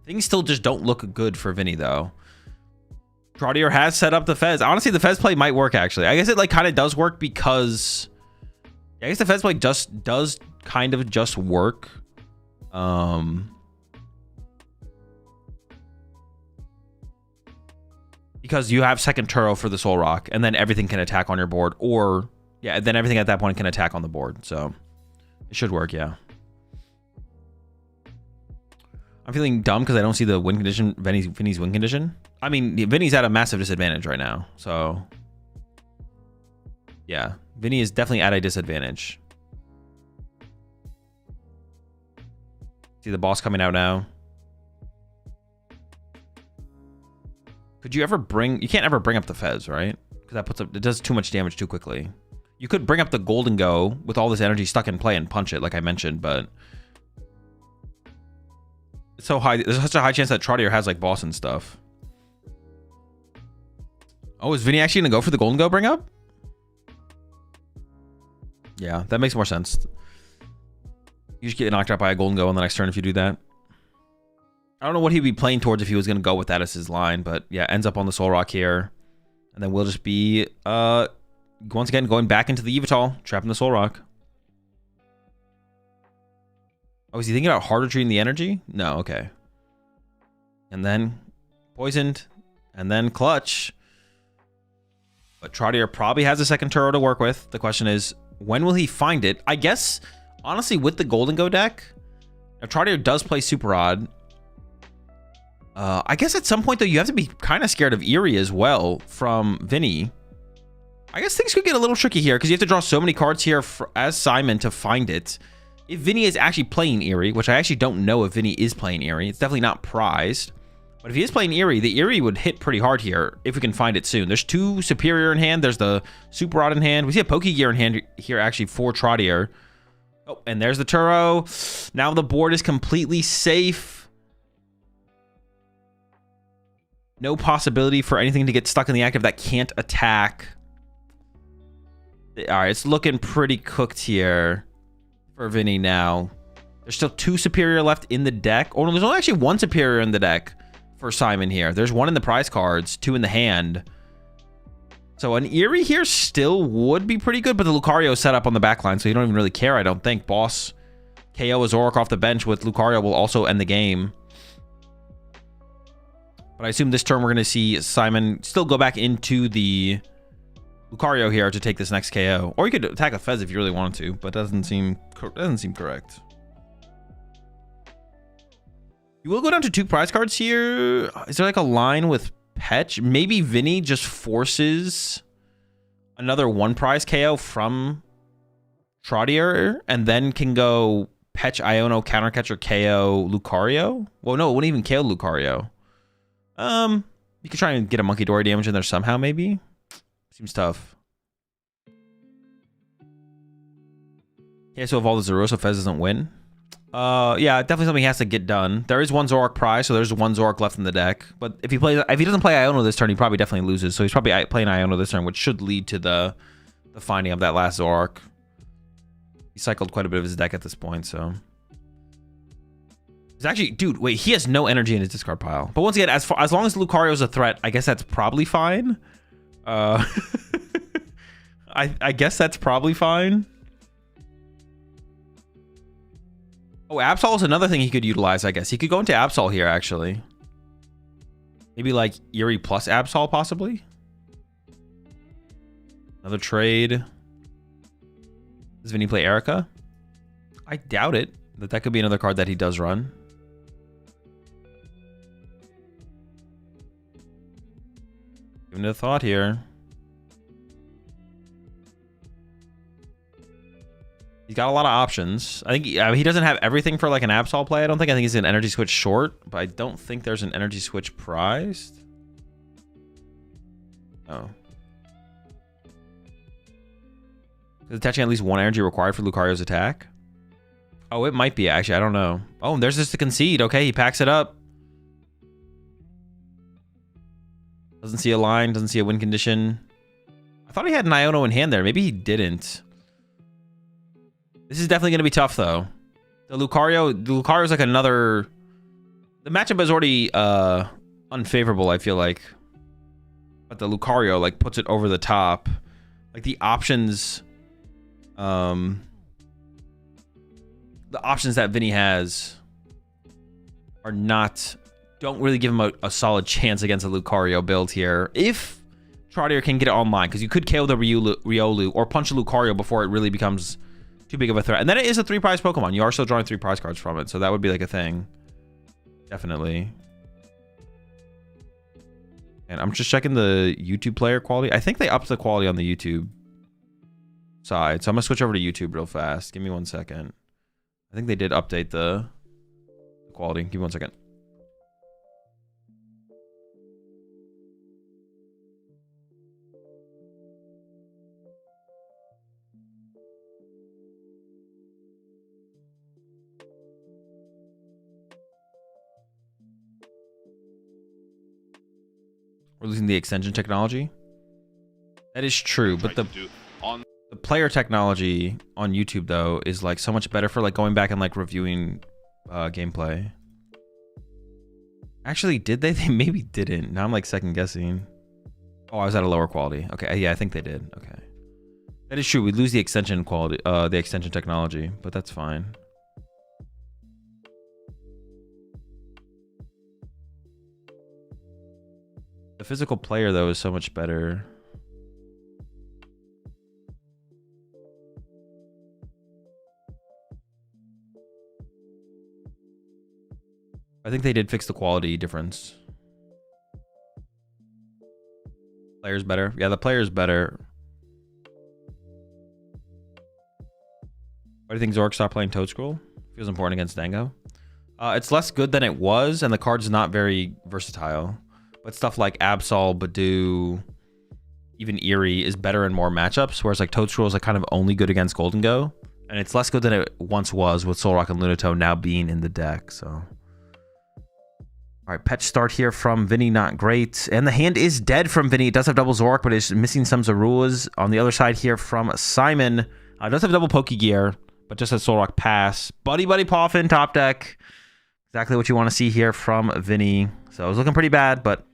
Things still just don't look good for Vinny, though. Trottier has set up the Fez. Honestly, the Fez play might work, actually. I guess it like kind of does work because... I guess the Fez play just does kind of just work. Because you have second Turo for the Soul Rock, and then everything can attack on your board, or... Yeah, then everything at that point can attack on the board, so... It should work, yeah. I'm feeling dumb because I don't see the win condition, Vinny's win condition. I mean, Vinny's at a massive disadvantage right now, so... Yeah, Vinny is definitely at a disadvantage. See the boss coming out now. Could you ever bring... You can't ever bring up the Fez, right? Because that puts up... It does too much damage too quickly. You could bring up the Golden Go with all this energy stuck in play and punch it, like I mentioned, but... It's so high... There's such a high chance that Trotter has, like, boss and stuff. Oh, is Vinny actually going to go for the Golden Go bring up? Yeah, that makes more sense. You just get knocked out by a Golden Go on the next turn if you do that. I don't know what he'd be playing towards if he was going to go with that as his line, but yeah, ends up on the Soul Rock here. And then we'll just be, once again, going back into the Yveltal, trapping the Soul Rock. Oh, is he thinking about harder treating the energy? No, okay. And then poisoned, and then clutch. But Trotter probably has a second Turo to work with. The question is, when will he find it? I guess, honestly, with the Golden Go deck, if Trotter does play Super Odd, I guess at some point, though, you have to be kind of scared of Eerie as well from Vinny. I guess things could get a little tricky here because you have to draw so many cards here as Simon to find it. If Vinny is actually playing Eerie, which I actually don't know if Vinny is playing Eerie. It's definitely not prized. But if he is playing Eerie, the Eerie would hit pretty hard here if we can find it soon. There's 2 Superior in hand. There's the Super Odd in hand. We see a Pokegear in hand here actually for Trotter. Oh, and there's the Turo. Now the board is completely safe. No possibility for anything to get stuck in the active that can't attack. All right, it's looking pretty cooked here for Vinny now. There's still 2 Superior left in the deck. Oh, no, there's only actually 1 Superior in the deck for Simon here. There's 1 in the prize cards, 2 in the hand. So an Eerie here still would be pretty good, but the Lucario is set up on the back line, so you don't even really care, I don't think. Boss KO a Zoroark off the bench with Lucario will also end the game. But I assume this turn we're going to see Simon still go back into the Lucario here to take this next KO. Or you could attack a Fez if you really wanted to, but that doesn't seem correct. You will go down to 2 prize cards here. Is there like a line with Petch? Maybe Vinny just forces another 1 prize KO from Trotter and then can go Petch, Iono, Countercatcher, KO, Lucario. Well, no, it wouldn't even KO Lucario. You could try and get a Monkey Dory damage in there somehow, maybe. Seems tough. Yeah, so if all the Zerosa Fez doesn't win. Yeah, definitely something has to get done. There is 1 Zoroark prize, so there's 1 Zoroark left in the deck. But if he doesn't play Iono this turn, he probably definitely loses. So he's probably playing Iono this turn, which should lead to the finding of that last Zoroark. He cycled quite a bit of his deck at this point, so. It's actually, dude, wait, he has no energy in his discard pile. But once again, as long as Lucario is a threat, I guess that's probably fine. I guess that's probably fine. Oh, Absol is another thing he could utilize, I guess. He could go into Absol here, actually. Maybe like Eerie plus Absol, possibly. Another trade. Does Vinny play Erica? I doubt it. That could be another card that he does run. Give it a thought here. He's got a lot of options. I think he doesn't have everything for like an Absol play. I think he's an energy switch short, but I don't think there's an energy switch prized. Oh. Is attaching at least 1 energy required for Lucario's attack? Oh, it might be, actually. I don't know. Oh, and there's just to concede. Okay, he packs it up. Doesn't see a line. Doesn't see a win condition. I thought he had an Iono in hand there. Maybe he didn't. This is definitely going to be tough, though. The Lucario is like another... The matchup is already unfavorable, I feel like. But the Lucario, like, puts it over the top. Like, the options... the options that Vinny has are don't really give him a solid chance against a Lucario build here. If Trotter can get it online, because you could KO the Riolu or punch a Lucario before it really becomes too big of a threat. And then it is a 3 prize Pokemon. You are still drawing 3 prize cards from it, so that would be like a thing. Definitely. And I'm just checking the YouTube player quality. I think they upped the quality on the YouTube side, so I'm gonna switch over to YouTube real fast. Give me 1 second. I think they did update the quality. Give me 1 second. We're losing the extension technology. That is true, but the player technology on YouTube though is like so much better for like going back and like reviewing gameplay. Actually, did they? They maybe didn't. Now I'm like second guessing. Oh, I was at a lower quality. Okay, yeah, I think they did. Okay, that is true. We lose the extension quality, the extension technology, but that's fine. The physical player though is so much better. I think they did fix the quality difference. Player's better. Yeah, the player's better. Why do you think Zork stopped playing Toad Scroll? Feels important against Dango. It's less good than it was, and the card's not very versatile. But stuff like Absol, Badoo, even Eerie is better in more matchups, whereas like Toad Scroll is like kind of only good against Golden Go. And it's less good than it once was, with Solrock and Lunatone now being in the deck, so... Alright, patch start here from Vinny, not great. And the hand is dead from Vinny. It does have double Zork, but it's missing some Zaruas. On the other side here from Simon, does have double Pokegear, but just has Solrock pass. Buddy Poffin, top deck. Exactly what you want to see here from Vinny. So it was looking pretty bad, but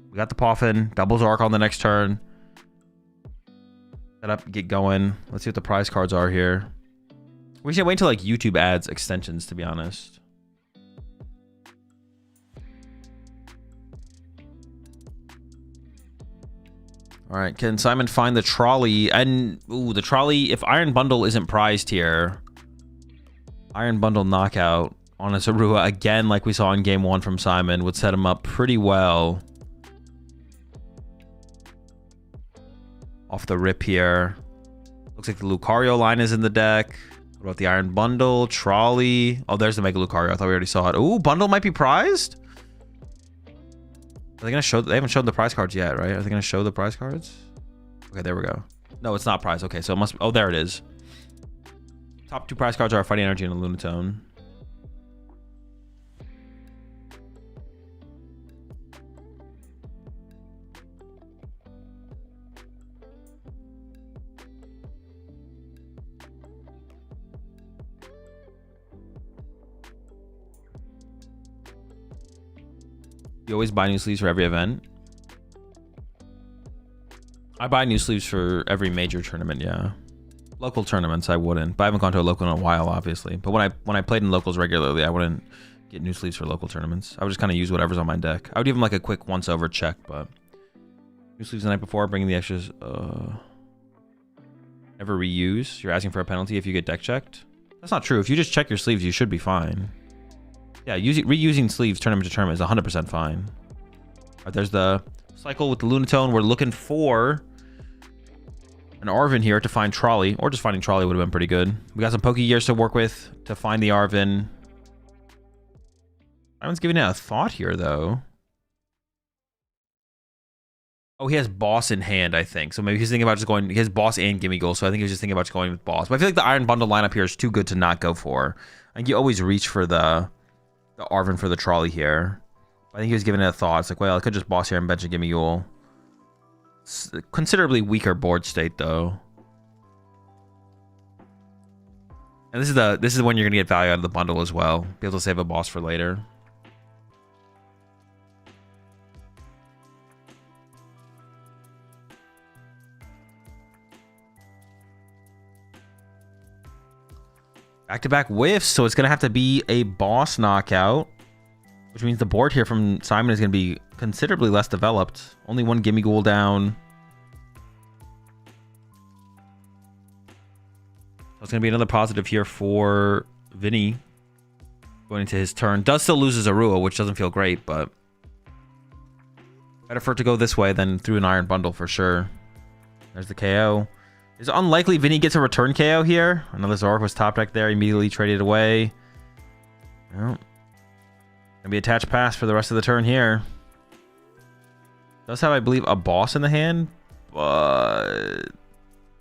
we got the Poffin. Double Zork on the next turn. Set up, get going. Let's see what the prize cards are here. We should wait until like YouTube adds extensions, to be honest. All right, can Simon find the trolley? And, ooh, the trolley, if Iron Bundle isn't prized here, Iron Bundle knockout on a Zarua, again, like we saw in game 1 from Simon, would set him up pretty well. Off the rip here. Looks like the Lucario line is in the deck. What about the Iron Bundle? Trolley. Oh, there's the Mega Lucario. I thought we already saw it. Ooh, Bundle might be prized? Are they gonna show? They haven't shown the prize cards yet, right? Are they gonna show the prize cards? Okay, there we go. No, it's not prize. Okay, so it must be, oh, there it is. Top 2 prize cards are Fighting Energy and a Lunatone. You always buy new sleeves for every event? I buy new sleeves for every major tournament, yeah. Local tournaments, I wouldn't. But I haven't gone to a local in a while, obviously. But when I played in locals regularly, I wouldn't get new sleeves for local tournaments. I would just kind of use whatever's on my deck. I would give them like a quick once-over check, but... New sleeves the night before, bringing the extras... Never reuse. You're asking for a penalty if you get deck checked? That's not true. If you just check your sleeves, you should be fine. Yeah, reusing sleeves tournament to tournament is 100% fine. All right, there's the cycle with the Lunatone. We're looking for an Arvin here to find Trolley, or just finding Trolley would have been pretty good. We got some Pokegears to work with to find the Arvin. Everyone's giving it a thought here, though. Oh, he has Boss in hand, I think. So maybe he's thinking about just going... He has Boss and Gimme Goal, so I think he was just thinking about just going with Boss. But I feel like the Iron Bundle lineup here is too good to not go for. I think you always reach for the Arvin for the Trolley here. I think he was giving it a thought. It's like, well, I could just Boss here and bench a Gimme Goal. Considerably weaker board state, though. And this is when you're going to get value out of the bundle as well. Be able to save a Boss for later. Back-to-back whiffs, so it's going to have to be a Boss knockout. Which means the board here from Simon is going to be considerably less developed. Only one Gimme Goal down. So it's going to be another positive here for Vinny. Going into his turn. Does still lose his Arua, which doesn't feel great, but... Better for it to go this way than through an Iron Bundle for sure. There's the KO. It's unlikely Vinny gets a return KO here. Another Zork was top deck there. Immediately traded away. Well, Gonna be attached pass for the rest of the turn here. Does have, I believe, a boss in the hand, but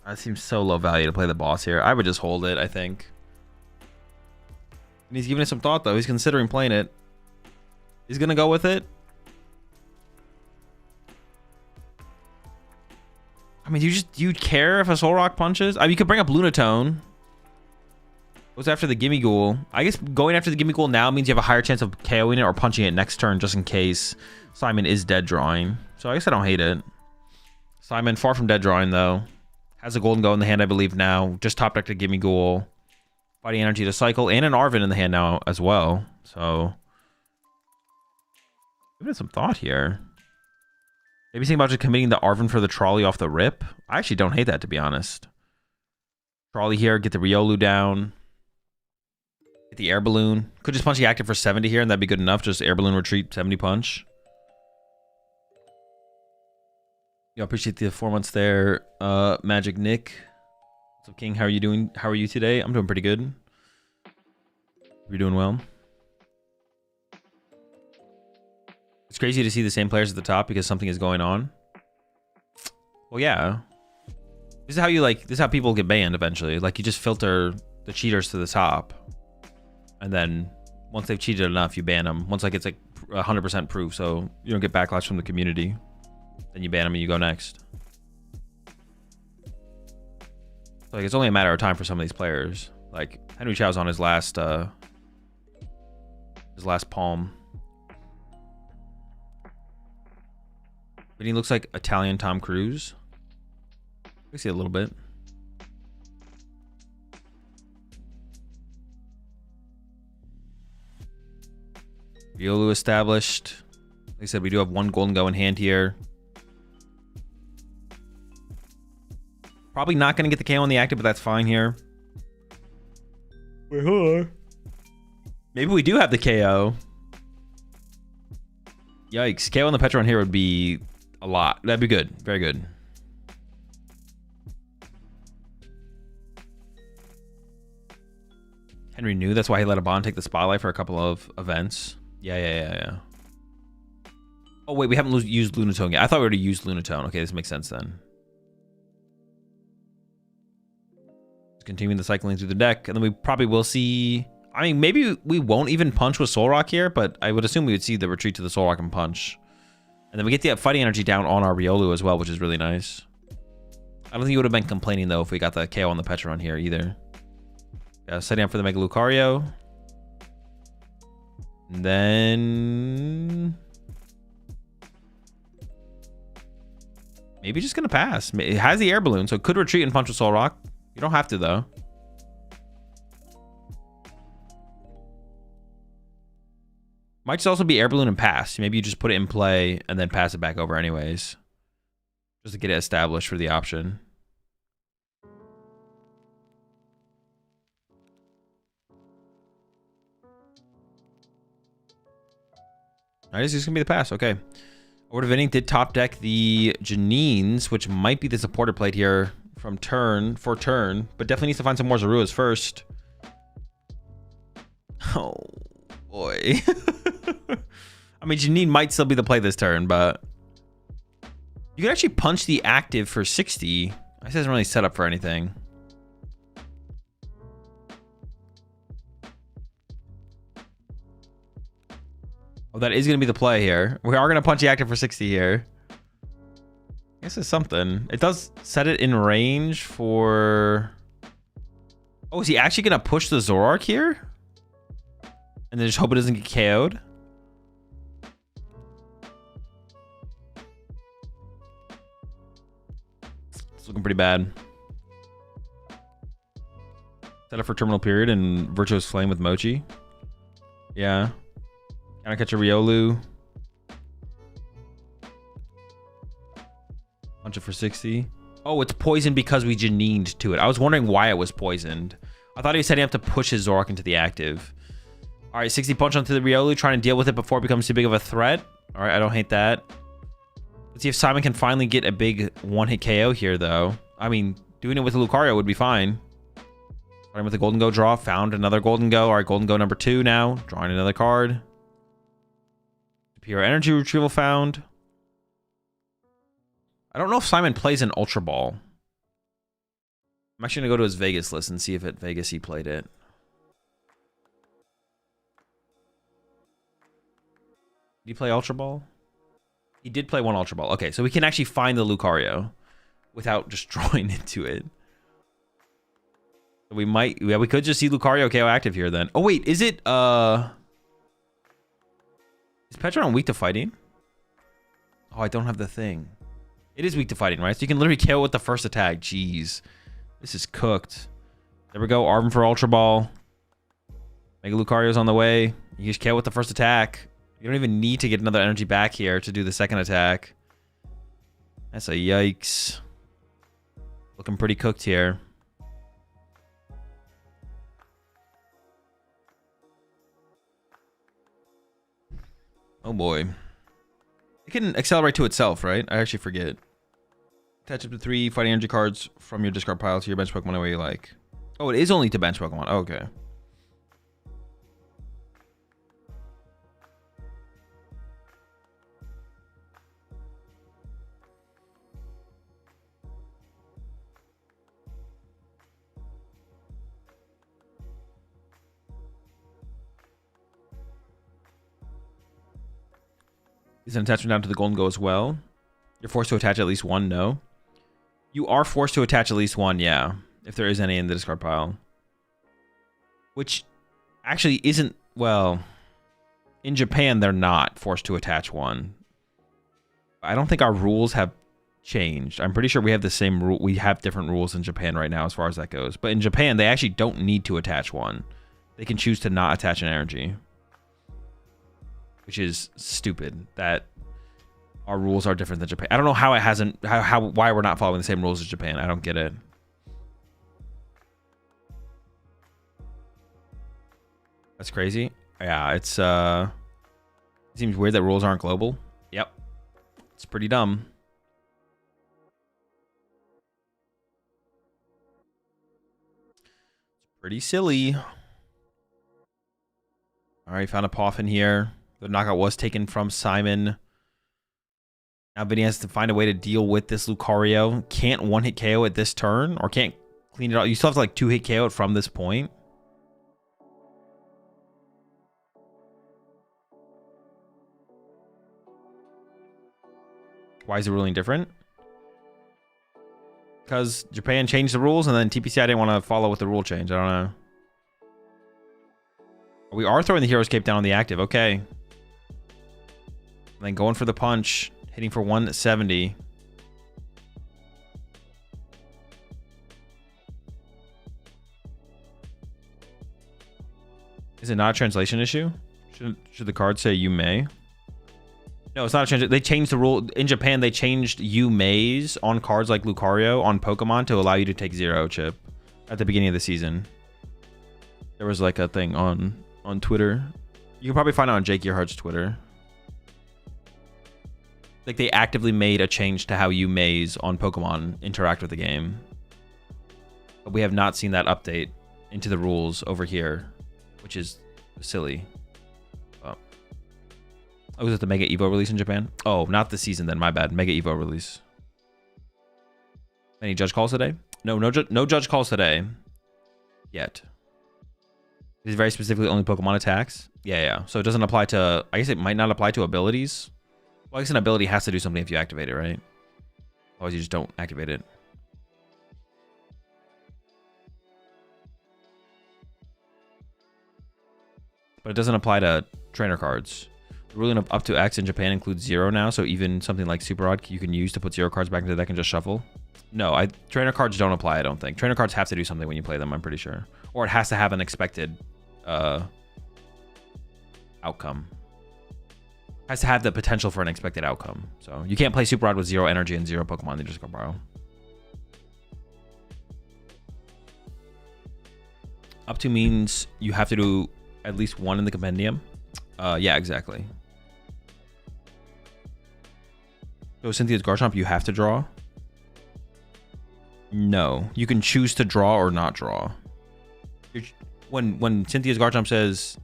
that seems so low value to play the boss here. I would just hold it, I think. And he's giving it some thought, though. He's considering playing it. He's gonna go with it. I mean, do you care if a Soul Rock punches? I mean, you could bring up Lunatone. Goes after the Gimme Ghoul. I guess going after the Gimme Ghoul now means you have a higher chance of KOing it or punching it next turn, just in case Simon is dead drawing. So I guess I don't hate it. Simon, far from dead drawing, though. Has a Golden Go in the hand, I believe, now. Just top deck to Gimme Ghoul. Fighting Energy to cycle, and an Arvin in the hand now as well. So give it some thought here. Maybe think about just committing the Arvin for the trolley off the rip. I actually don't hate that, to be honest. Trolley here, get the Riolu down. Get the Air Balloon. Could just punch the active for 70 here, and that'd be good enough. Just Air Balloon retreat, 70 punch. Yeah, appreciate the 4 months there. Magic Nick. What's up, King? How are you doing? How are you today? I'm doing pretty good. You're doing well. It's crazy to see the same players at the top because something is going on. Well, yeah. This is how you this is how people get banned eventually. Like, you just filter the cheaters to the top. And then once they've cheated enough, you ban them. Once it's 100% proof, so you don't get backlash from the community. Then you ban them and you go next. So, it's only a matter of time for some of these players. Like, Henry Chow's on his last palm. But he looks like Italian Tom Cruise. I see a little bit. Riolu established. Like I said, we do have one Golden Go in hand here. Probably not going to get the KO on the active, but that's fine here. Wait, hold on. Maybe we do have the KO. Yikes. KO on the Petron here would be a lot. That'd be good. Very good. Henry knew. That's why he let a Bond take the spotlight for a couple of events. Yeah. Oh, wait. We haven't used Lunatone yet. I thought we already used Lunatone. Okay, this makes sense then. Continuing the cycling through the deck. And then we probably will see... I mean, maybe we won't even punch with Soul Rock here, but I would assume we would see the retreat to the Soul Rock and punch. And then we get the fighting energy down on our Riolu as well, which is really nice. I don't think you would have been complaining, though, if we got the KO on the Petron here either. Yeah, setting up for the Mega Lucario. And then... maybe just going to pass. It has the Air Balloon, so it could retreat and punch with Soul Rock. You don't have to, though. Might just also be Air Balloon and pass. Maybe you just put it in play and then pass it back over anyways. Just to get it established for the option. Alright, this is going to be the pass. Okay. Order of Inning did top deck the Janines, which might be the supporter plate here from turn. But definitely needs to find some more Zaruas first. Oh, boy. I mean, Janine might still be the play this turn, but you can actually punch the active for 60. This isn't really set up for anything. Oh, that is going to be the play here. We are going to punch the active for 60 here. I guess it's something. It does set it in range for... oh, is he actually going to push the Zoroark here? And then just hope it doesn't get KO'd? It's looking pretty bad. Set up for Terminal Period and Virtuous Flame with Mochi. Yeah. Can I catch a Riolu? Punch it for 60. Oh, it's poisoned because we Janined to it. I was wondering why it was poisoned. I thought he was setting up to push his Zoroark into the active. All right, 60 punch onto the Riolu, trying to deal with it before it becomes too big of a threat. All right, I don't hate that. Let's see if Simon can finally get a big one-hit KO here, though. I mean, doing it with a Lucario would be fine. Starting with a Golden Go draw, found another Golden Go. All right, Golden Go number 2 now. Drawing another card. Pure energy retrieval found. I don't know if Simon plays an Ultra Ball. I'm actually going to go to his Vegas list and see if at Vegas he played it. Did he play Ultra Ball? He did play one Ultra Ball. Okay, so we can actually find the Lucario without just drawing into it. So we might, yeah, we could just see Lucario KO active here then. Oh wait, is it, is Petron weak to fighting? Oh, I don't have the thing. It is weak to fighting, right? So you can literally KO with the first attack. Jeez. This is cooked. There we go. Arvin for Ultra Ball. Mega Lucario's on the way. You just KO with the first attack. You don't even need to get another energy back here to do the second attack. That's a yikes. Looking pretty cooked here. Oh boy. It can accelerate to itself, right? I actually forget. Attach up to 3 fighting energy cards from your discard pile to your bench Pokemon the way you like. Oh, it is only to bench Pokemon. Oh, okay. Is an attachment down to the golden go as well? You're forced to attach at least one? No. You are forced to attach at least one, yeah. If there is any in the discard pile. Which actually isn't, well, in Japan, they're not forced to attach one. I don't think our rules have changed. I'm pretty sure we have the same rule. We have different rules in Japan right now as far as that goes. But in Japan, they actually don't need to attach one. They can choose to not attach an energy. Which is stupid that our rules are different than Japan. I don't know how it hasn't, why we're not following the same rules as Japan. I don't get it. That's crazy. Yeah, it's, it seems weird that rules aren't global. Yep. It's pretty dumb. It's pretty silly. All right, found a Poffin here. The knockout was taken from Simon. Now Vinny has to find a way to deal with this Lucario. Can't one-hit KO at this turn, or can't clean it out. You still have to like 2-hit KO it from this point. Why is the ruling different? Because Japan changed the rules, and then TPCI didn't want to follow with the rule change. I don't know. We are throwing the Hero's Cape down on the active. Okay. And then going for the punch. Hitting for 170. Is it not a translation issue? Should the card say you may? No, it's not a translation. They changed the rule. In Japan, they changed you mays on cards like Lucario on Pokemon to allow you to take 0 chip at the beginning of the season. There was like a thing on Twitter. You can probably find it on Jake Earhart's Twitter. Like they actively made a change to how you maze on Pokemon interact with the game. But we have not seen that update into the rules over here, which is silly. Oh, was it the Mega Evo release in Japan? Oh, not the season then, my bad. Mega Evo release. Any judge calls today? No judge calls today. Yet. It's very specifically only Pokemon attacks. Yeah. So it doesn't apply to, I guess it might not apply to abilities. Well, I guess an ability has to do something if you activate it, right? Otherwise, you just don't activate it. But it doesn't apply to trainer cards. The ruling of up to X in Japan includes 0 now, so even something like Super Odd you can use to put 0 cards back into the deck and just shuffle. No, trainer cards don't apply, I don't think. Trainer cards have to do something when you play them, I'm pretty sure. Or it has to have an expected outcome. Has to have the potential for an expected outcome. So you can't play Super Odd with 0 energy and 0 Pokemon in the discard pile. Up to means you have to do at least 1 in the compendium. Yeah, exactly. So Cynthia's Garchomp, you have to draw? No. You can choose to draw or not draw. When Cynthia's Garchomp says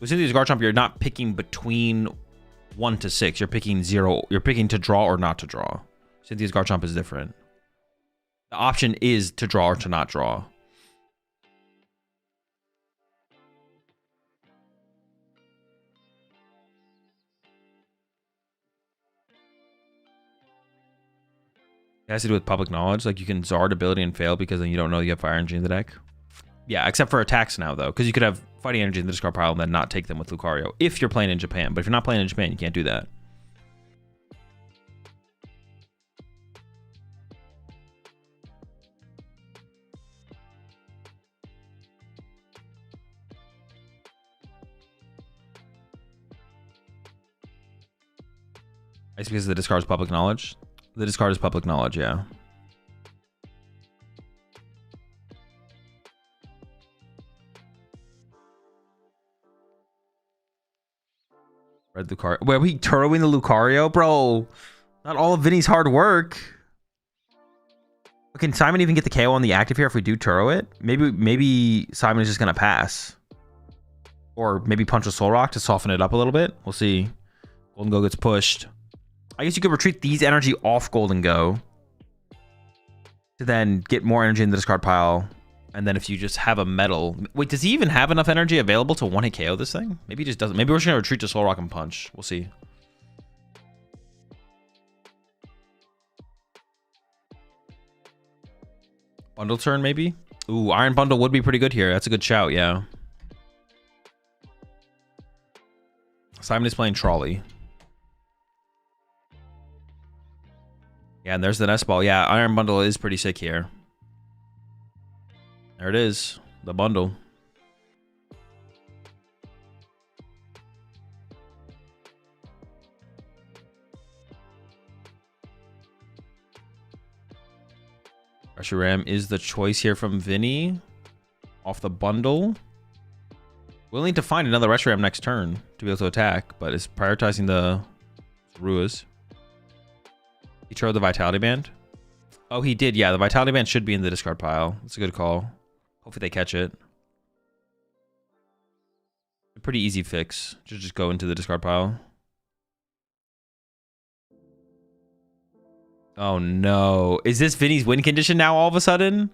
With Cynthia's Garchomp, you're not picking between 1 to 6. You're picking 0. You're picking to draw or not to draw. Cynthia's Garchomp is different. The option is to draw or to not draw. It has to do with public knowledge. Like, you can Zard ability and fail because then you don't know you have Fire Energy in the deck. Yeah, except for attacks now, though. Because you could have Fighting Energy in the discard pile and then not take them with Lucario. If you're playing in Japan. But if you're not playing in Japan, you can't do that. It's because the discard is public knowledge. The discard is public knowledge, yeah. Red Lucario. Wait, are we turtling the Lucario? Bro, not all of Vinny's hard work. Can Simon even get the KO on the active here if we do Turo it? Maybe Simon is just going to pass. Or maybe punch a Soul Rock to soften it up a little bit. We'll see. Golden Go gets pushed. I guess you could retreat these energy off Golden Go to then get more energy in the discard pile. And then if you just have a metal... Wait, does he even have enough energy available to 1-hit KO this thing? Maybe he just doesn't. Maybe we're just going to retreat to Soul Rock and punch. We'll see. Bundle turn, maybe? Ooh, Iron Bundle would be pretty good here. That's a good shout, yeah. Simon is playing Trolley. Yeah, and there's the Nest Ball. Yeah, Iron Bundle is pretty sick here. There it is. The bundle. Reshiram is the choice here from Vinny. Off the bundle. Willing to find another Reshiram next turn to be able to attack, but is prioritizing the Ruas. He chose the Vitality Band. Oh, he did. Yeah, the Vitality Band should be in the discard pile. That's a good call. Hopefully they catch it. A pretty easy fix. Just go into the discard pile. Oh no. Is this Vinny's win condition now all of a sudden?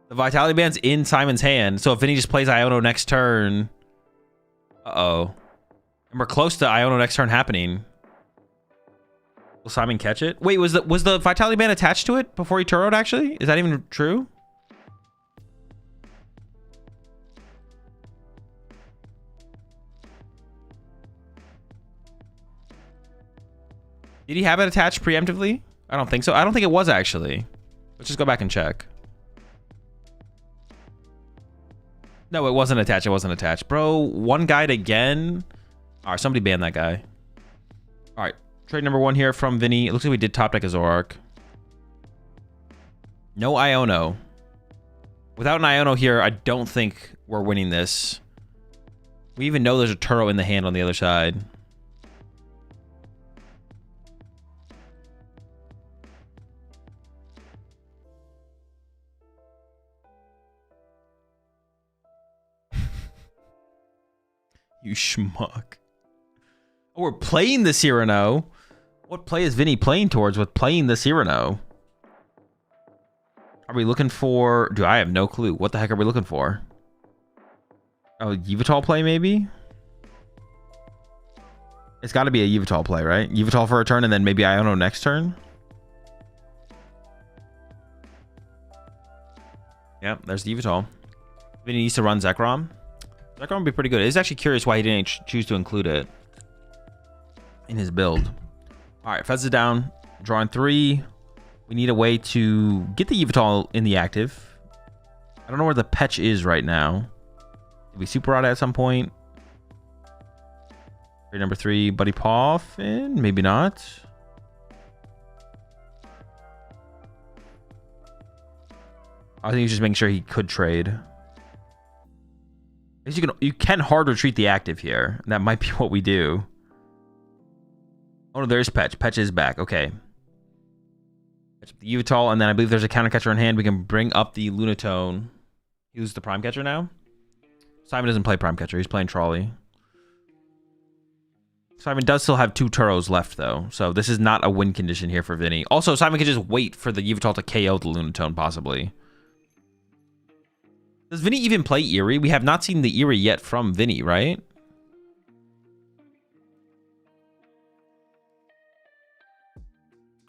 The Vitality Band's in Simon's hand. So if Vinny just plays Iono next turn... Uh-oh. And we're close to Iono next turn happening. Will Simon catch it? Wait, was the Vitality Band attached to it before he Turo'd actually? Is that even true? Did he have it attached preemptively? I don't think so. I don't think it was actually. Let's just go back and check. No, it wasn't attached. It wasn't attached. Bro, one guide again. All right, somebody ban that guy. All right, trade number 1 here from Vinny. It looks like we did top deck a Zoroark. No Iono. Without an Iono here, I don't think we're winning this. We even know there's a Turo in the hand on the other side. You schmuck. Oh, we're playing the Cyrano. What play is Vinny playing towards with playing the Cyrano? Are we looking for... Dude, I have no clue. What the heck are we looking for? Oh, Yveltal play maybe? It's got to be a Yveltal play, right? Yveltal for a turn and then maybe Iono next turn? Yep, there's the Yveltal. Vinny needs to run Zekrom. Zekrom would be pretty good. It's actually curious why he didn't choose to include it in his build. All right, Fez is down. Drawing 3. We need a way to get the Yveltal in the active. I don't know where the Petch is right now. Did we Super Rod at some point? Trade number 3, Buddy Poffin? Maybe not. I think he's just making sure he could trade. You can hard retreat the active here. That might be what we do. Oh no, there's Petch. Petch is back. Okay. The Yveltal, and then I believe there's a counter catcher in hand. We can bring up the Lunatone. He loses the Prime Catcher now. Simon doesn't play Prime Catcher. He's playing Trolley. Simon does still have 2 Turos left, though. So this is not a win condition here for Vinny. Also, Simon could just wait for the Yveltal to KO the Lunatone, possibly. Does Vinny even play Eerie? We have not seen the Eerie yet from Vinny, right?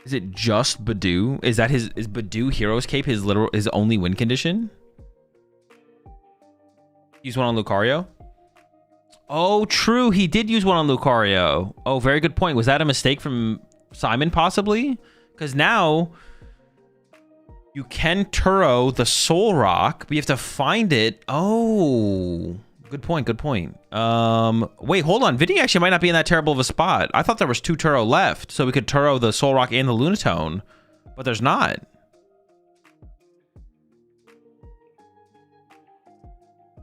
Is it just Badoo? Is Badoo Hero's Cape his only win condition? Use one on Lucario? Oh, true. He did use one on Lucario. Oh, very good point. Was that a mistake from Simon, possibly? Because now you can Turo the Soul Rock, but you have to find it. Oh, good point. Good point. Wait, hold on. Vinny actually might not be in that terrible of a spot. I thought there was 2 Turo left, so we could Turo the Soul Rock and the Lunatone, but there's not.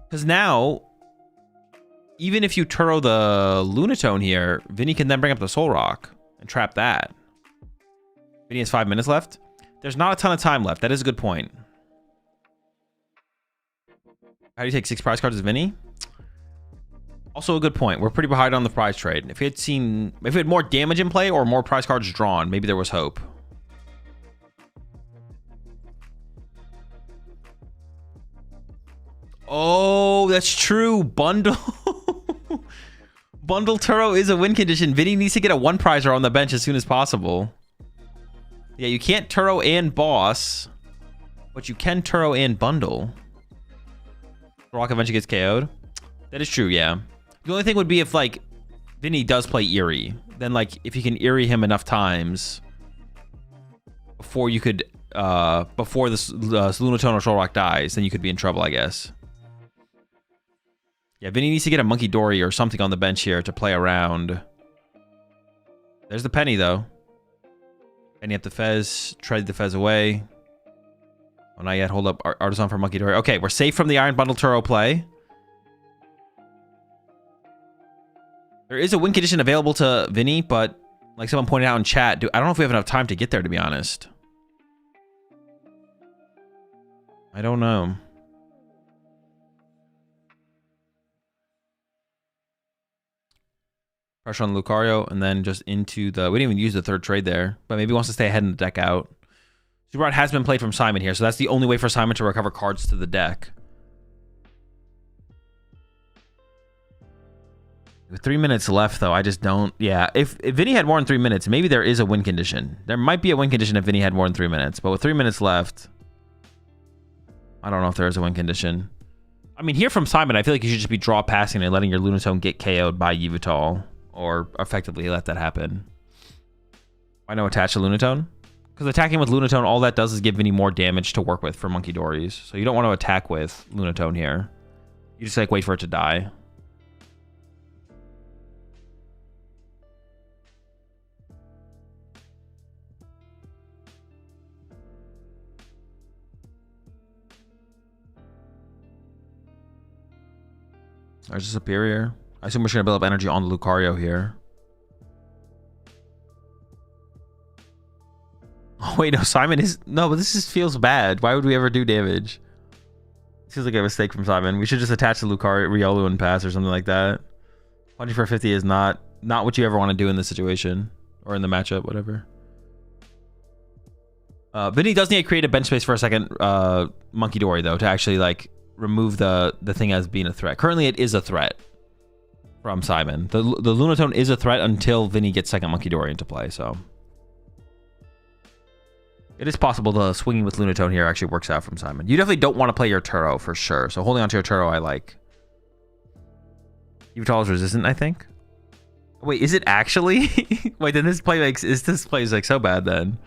Because now, even if you Turo the Lunatone here, Vinny can then bring up the Soul Rock and trap that. Vinny has 5 minutes left. There's not a ton of time left. That is a good point. How do you take 6 prize cards as Vinny? Also a good point. We're pretty behind on the prize trade. If we had more damage in play or more prize cards drawn, maybe there was hope. Oh, that's true. Bundle. Bundle Turo is a win condition. Vinny needs to get a 1 prizer on the bench as soon as possible. Yeah, you can't Turo and boss, but you can Turo and bundle. Rock eventually gets KO'd. That is true, yeah. The only thing would be if, like, Vinny does play Eerie. Then, like, if you can Eerie him enough times before you could, before this Lunatone or Soul Rock dies, then you could be in trouble, I guess. Yeah, Vinny needs to get a Monkey Dory or something on the bench here to play around. There's the penny, though. Penny up the Fez. Trade the Fez away. Oh, not yet. Hold up. Artisan for Monkey Dory. Okay, we're safe from the Iron Bundle Turo play. There is a win condition available to Vinny, but like someone pointed out in chat, I don't know if we have enough time to get there, to be honest. I don't know. Pressure on Lucario, and then just into the... We didn't even use the 3rd trade there, but maybe he wants to stay ahead in the deck out. Super Rod has been played from Simon here, so that's the only way for Simon to recover cards to the deck. With 3 minutes left, though, I just don't... Yeah, if Vinny had more than 3 minutes, maybe there is a win condition. There might be a win condition if Vinny had more than 3 minutes, but with 3 minutes left, I don't know if there is a win condition. I mean, here from Simon, I feel like you should just be draw passing and letting your Lunatone get KO'd by Yveltal, or effectively let that happen. Why no attach to Lunatone? Because attacking with Lunatone, all that does is give Vinny more damage to work with for Monkey Dories. So you don't want to attack with Lunatone here. You just like wait for it to die. There's a Superior. I assume we're just going to build up energy on Lucario here. Oh, wait, no, Simon is... No, but this just feels bad. Why would we ever do damage? This feels like a mistake from Simon. We should just attach to Lucario, Riolu, and pass or something like that. Punching for 50 is not what you ever want to do in this situation. Or in the matchup, whatever. Vinny does need to create a bench space for a second Monkey Dory, though, to actually, like, remove the thing as being a threat. Currently, it is a threat from Simon. The Lunatone is a threat until Vinny gets second Monkey Dory into play, so... It is possible the swinging with Lunatone here actually works out from Simon. You definitely don't want to play your Turo for sure. So holding on to your Turo, I like. Yveltal is resistant, I think. Wait, is it actually? Wait, then this play is like so bad then.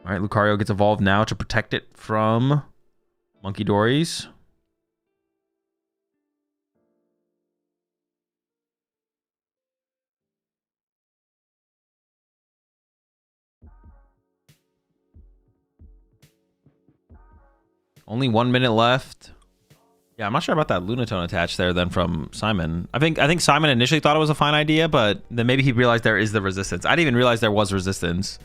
All right, Lucario gets evolved now to protect it from Monkey Dories. Only 1 minute left. Yeah, I'm not sure about that Lunatone attached there then from Simon. I think Simon initially thought it was a fine idea, but then maybe he realized there is the resistance. I didn't even realize there was resistance.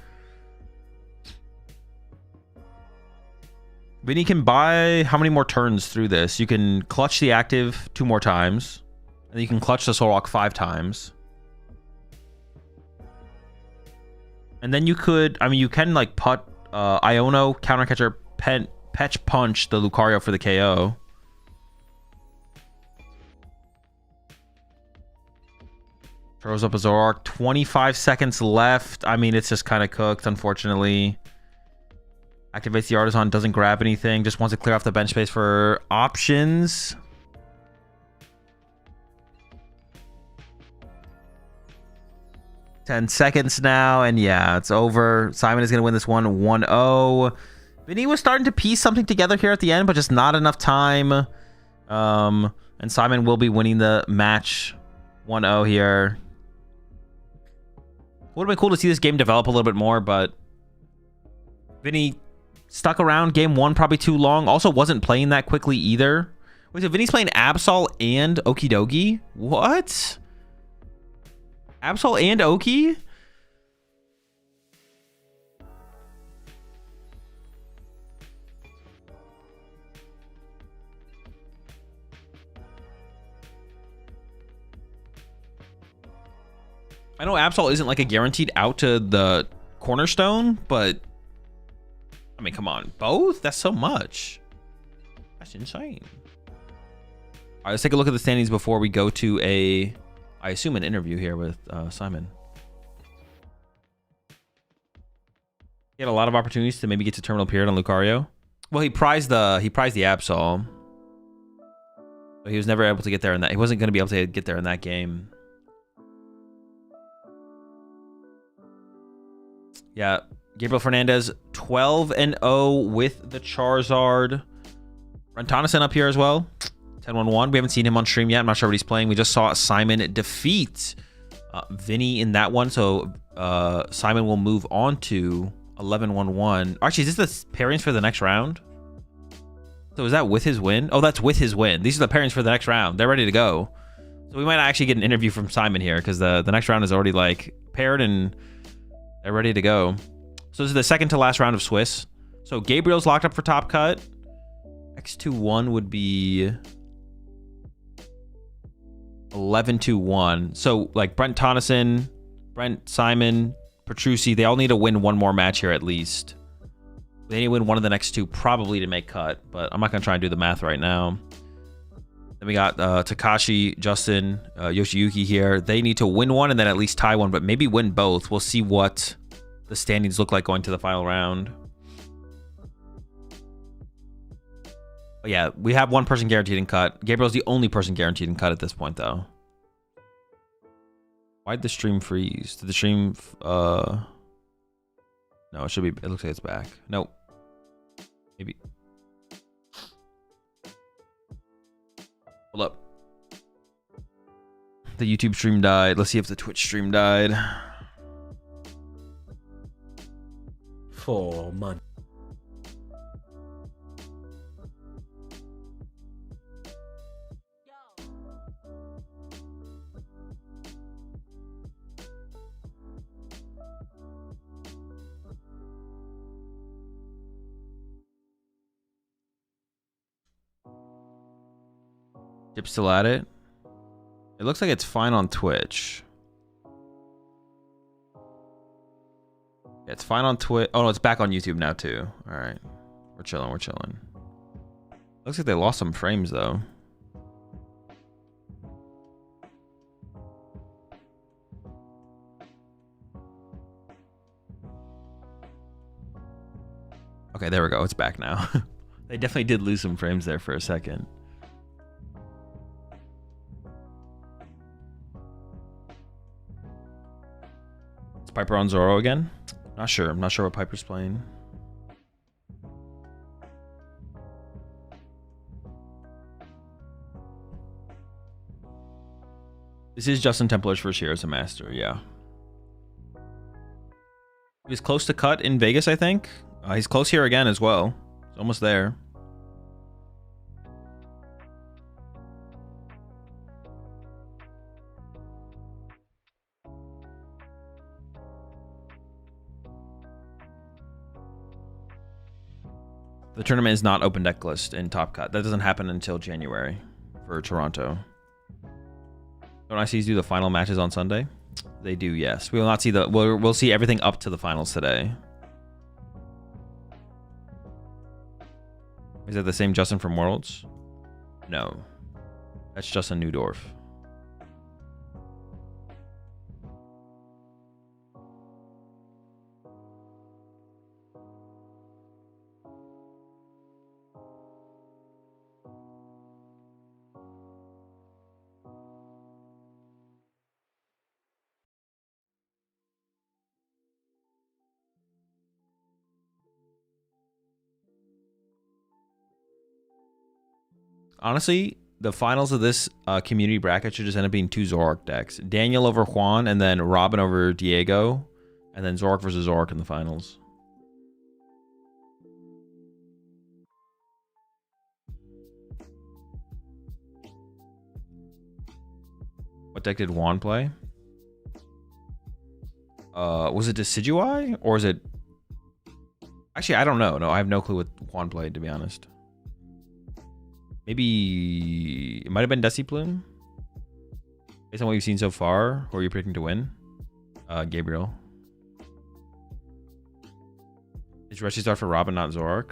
Vinny can buy how many more turns through this? You can clutch the active 2 more times. And then you can clutch the Solrock 5 times. And then you could, I mean, you can like put Iono, Countercatcher, Petch Punch the Lucario for the KO. Throws up a Zoroark. 25 seconds left. I mean, it's just kind of cooked, unfortunately. Activates the Artisan, doesn't grab anything. Just wants to clear off the bench space for options. Ten seconds now, and yeah, it's over. Simon is going to win this one 1-0. Vinny was starting to piece something together here at the end, but just not enough time. And Simon will be winning the match 1-0 here. Would have been cool to see this game develop a little bit more, but Vinny stuck around game 1 probably too long. Also wasn't playing that quickly either. Wait, so Vinny's playing Absol and Okidogi? What? Absol and Oki? I know Absol isn't like a guaranteed out to the cornerstone, but I mean, come on. Both? That's so much. That's insane. All right, let's take a look at the standings before we go to I assume an interview here with Simon. He had a lot of opportunities to maybe get to terminal period on Lucario. Well, he prized the Absol, but he was never able to get there in that. He wasn't going to be able to get there in that game. Yeah, Gabriel Fernandez 12-0 with the Charizard. Rentonison up here as well. 10-1-1. We haven't seen him on stream yet. I'm not sure what he's playing. We just saw Simon defeat Vinny in that one. So Simon will move on to 11-1-1. Actually, is this the pairings for the next round? So is that with his win? Oh, that's with his win. These are the pairings for the next round. They're ready to go. So we might actually get an interview from Simon here because the next round is already like paired and they're ready to go. So this is the second to last round of Swiss. So Gabriel's locked up for top cut. X2-1 would be 11-1. So like Brent Tonneson, Brent, Simon, Petrucci, they all need to win one more match here at least. They need to win one of the next two probably to make cut, but I'm not going to try and do the math right now. Then we got Takashi, Justin, Yoshiyuki here. They need to win one and then at least tie one, but maybe win both. We'll see what the standings look like going to the final round. But yeah, we have one person guaranteed in cut. Gabriel's the only person guaranteed in cut at this point, though. Why'd the stream freeze? Did the stream... No, it should be... It looks like it's back. Nope. Maybe... Hold up. The YouTube stream died. Let's see if the Twitch stream died. 4 months. Chip's still at it. It looks like it's fine on Twitch. Yeah, it's fine on Twitch. Oh no, it's back on YouTube now too. All right, we're chilling. We're chilling. Looks like they lost some frames though. Okay, there we go. It's back now. They definitely did lose some frames there for a second. Is Piper on Zoro again? Not sure. I'm not sure what Piper's playing. This is Justin Templar's first year as a master, yeah. He was close to cut in Vegas, I think. He's close here again as well. He's almost there. The tournament is not open deck list in Top Cut. That doesn't happen until January for Toronto. Don't ICs do the final matches on Sunday? They do, yes. We will not see the... We'll see everything up to the finals today. Is that the same Justin from Worlds? No. That's Justin Newdorf. Honestly, the finals of this community bracket should just end up being 2 Zoroark decks. Daniel over Juan, and then Robin over Diego, and then Zoroark versus Zoroark in the finals. What deck did Juan play? Was it Decidueye? Or is it... Actually, I don't know. No, I have no clue what Juan played, to be honest. Maybe it might have been Deciplume. Based on what you've seen so far, who are you predicting to win? Gabriel. Is Reshizard for Robin, not Zoroark?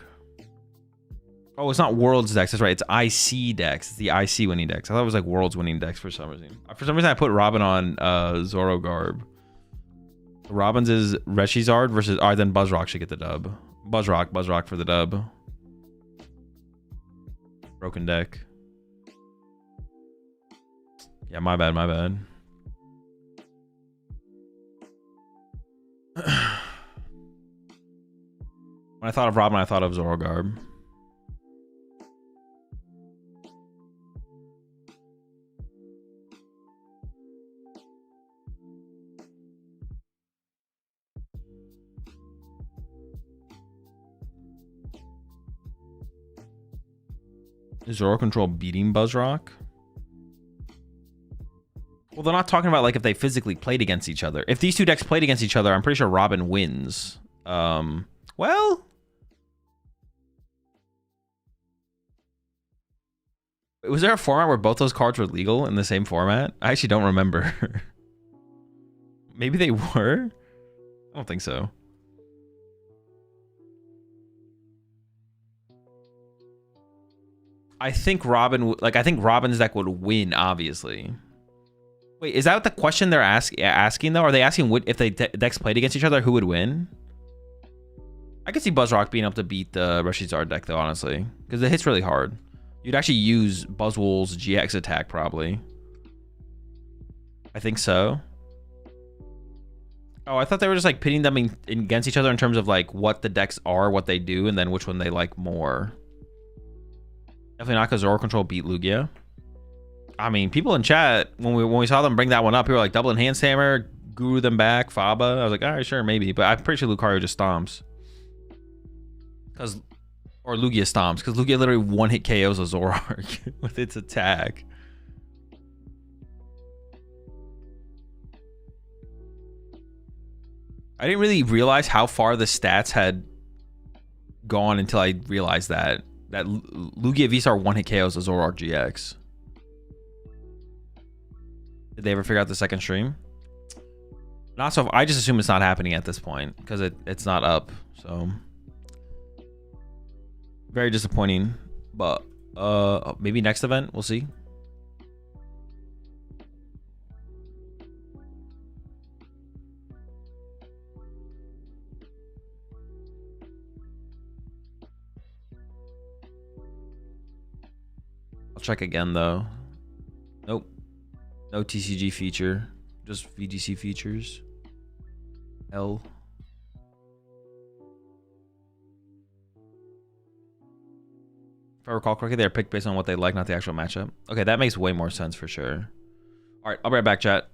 Oh, it's not Worlds decks. That's right. It's IC decks. It's the IC winning decks. I thought it was like Worlds winning decks for some reason. For some reason, I put Robin on Zoro Garb. Robin's is Reshizard versus... Alright, then Buzzrock should get the dub. Buzzrock for the dub. Broken deck. Yeah, my bad. When I thought of Robin, I thought of Zorogarb. Is Zoro Control beating Buzzrock? Well, they're not talking about like if they physically played against each other. If these two decks played against each other, I'm pretty sure Robin wins. Well... Was there a format where both those cards were legal in the same format? I actually don't remember. Maybe they were? I don't think so. I think Robin's deck would win, obviously. Wait, is that what the question they're asking though? Are they asking if the decks played against each other, who would win? I could see Buzzrock being able to beat the Reshizard deck though, honestly, because it hits really hard. You'd actually use Buzzwool's GX attack probably. I think so. Oh, I thought they were just like pitting them against each other in terms of like what the decks are, what they do, and then which one they like more. Definitely not because Zoro Control beat Lugia. I mean, people in chat, when we saw them bring that one up, people were like, Double Enhanced Hammer, Guru them back, Faba. I was like, all right, sure, maybe. But I'm pretty sure Lucario just stomps. Or Lugia stomps, because Lugia literally one-hit KOs a Zoroark with its attack. I didn't really realize how far the stats had gone until I realized that Lugia V-Star one-hit KOs a Zoroark GX. Did they ever figure out the second stream? Not so. I just assume it's not happening at this point because it's not up. So very disappointing. But maybe next event we'll see. I'll check again though. Nope. No TCG feature. Just VGC features. L. If I recall correctly, they're picked based on what they like, not the actual matchup. Okay, that makes way more sense for sure. All right, I'll be right back, chat.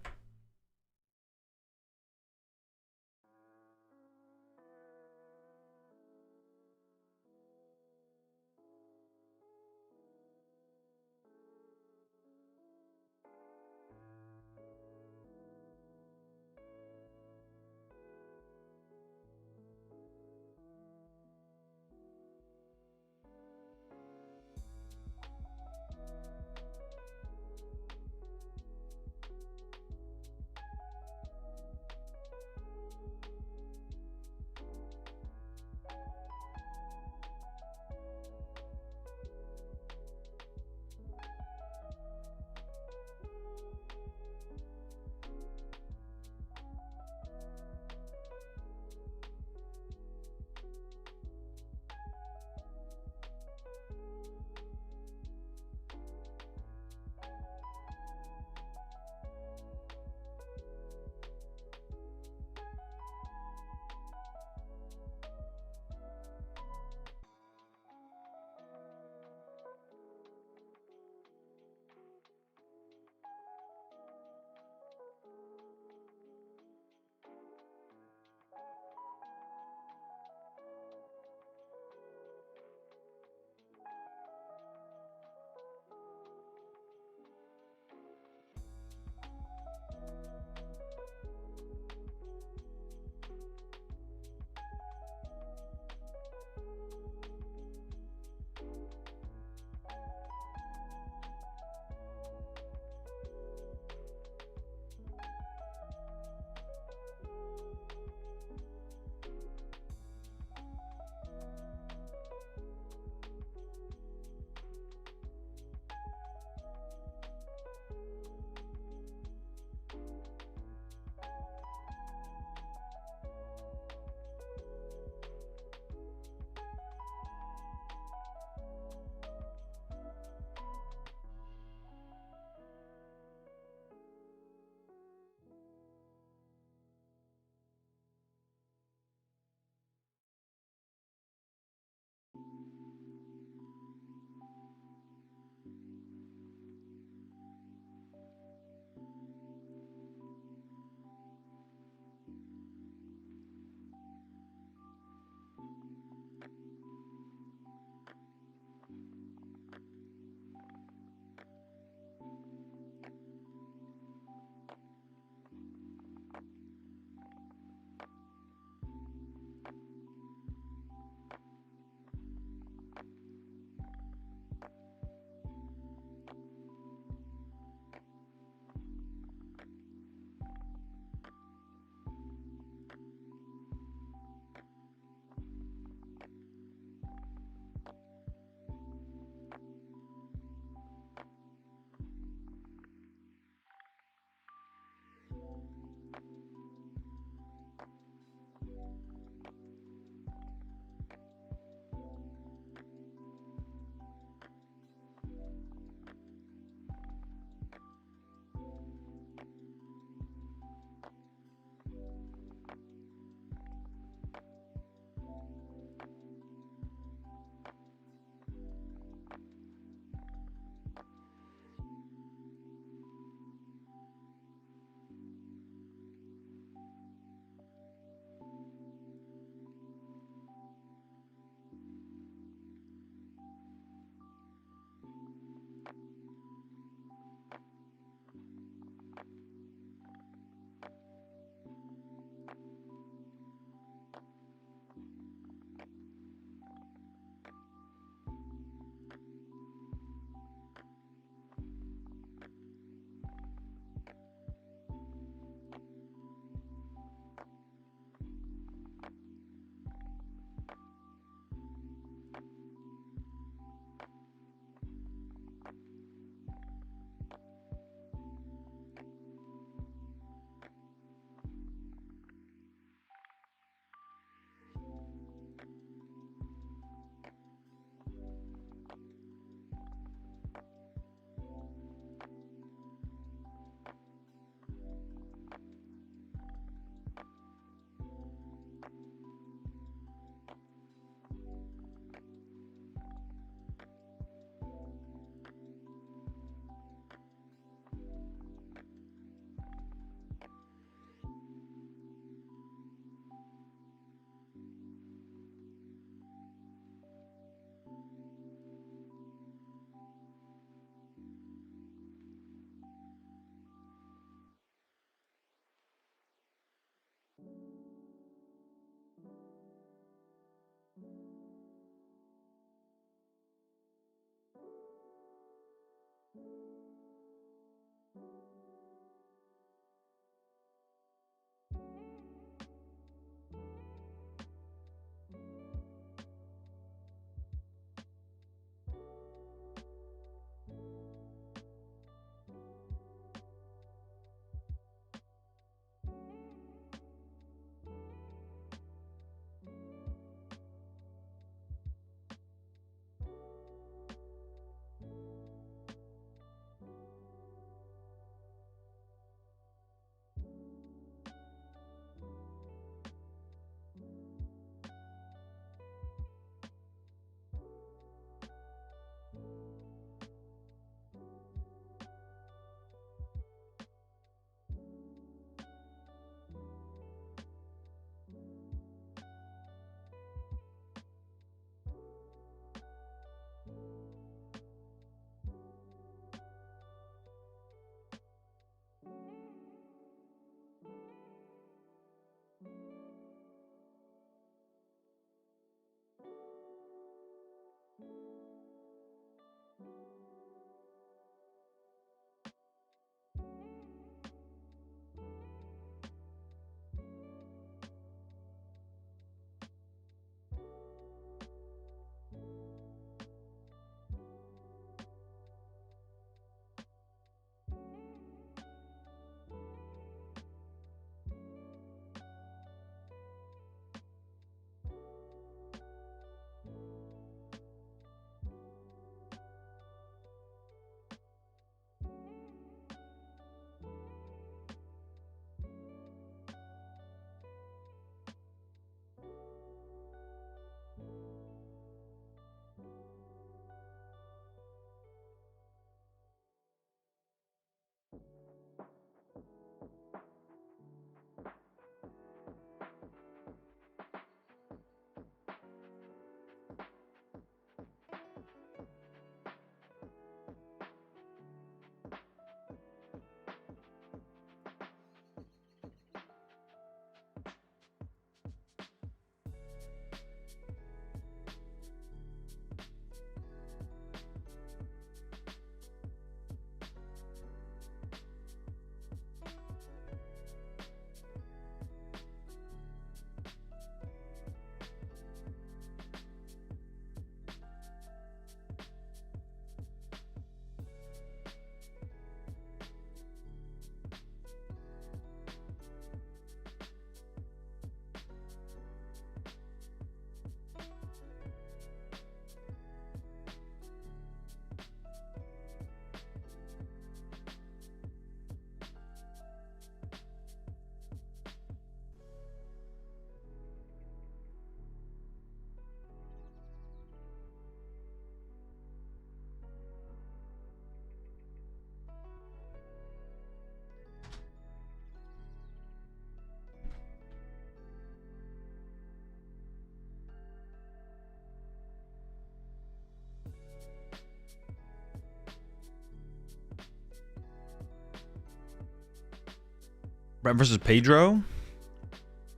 Brent versus Pedro. All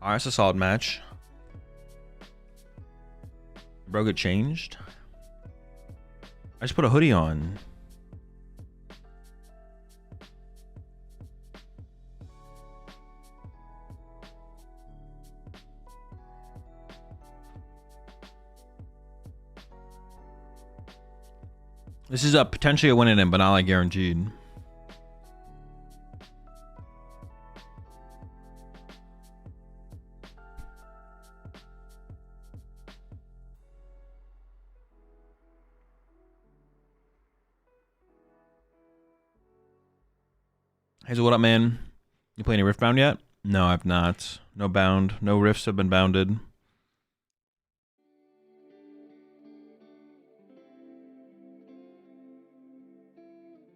right, that's a solid match. Bro get changed. I just put a hoodie on. This is a potentially a win in, but not like guaranteed. Hazel, what up, man? You play any Rift Bound yet? No, I've not. No bound. No rifts have been bounded.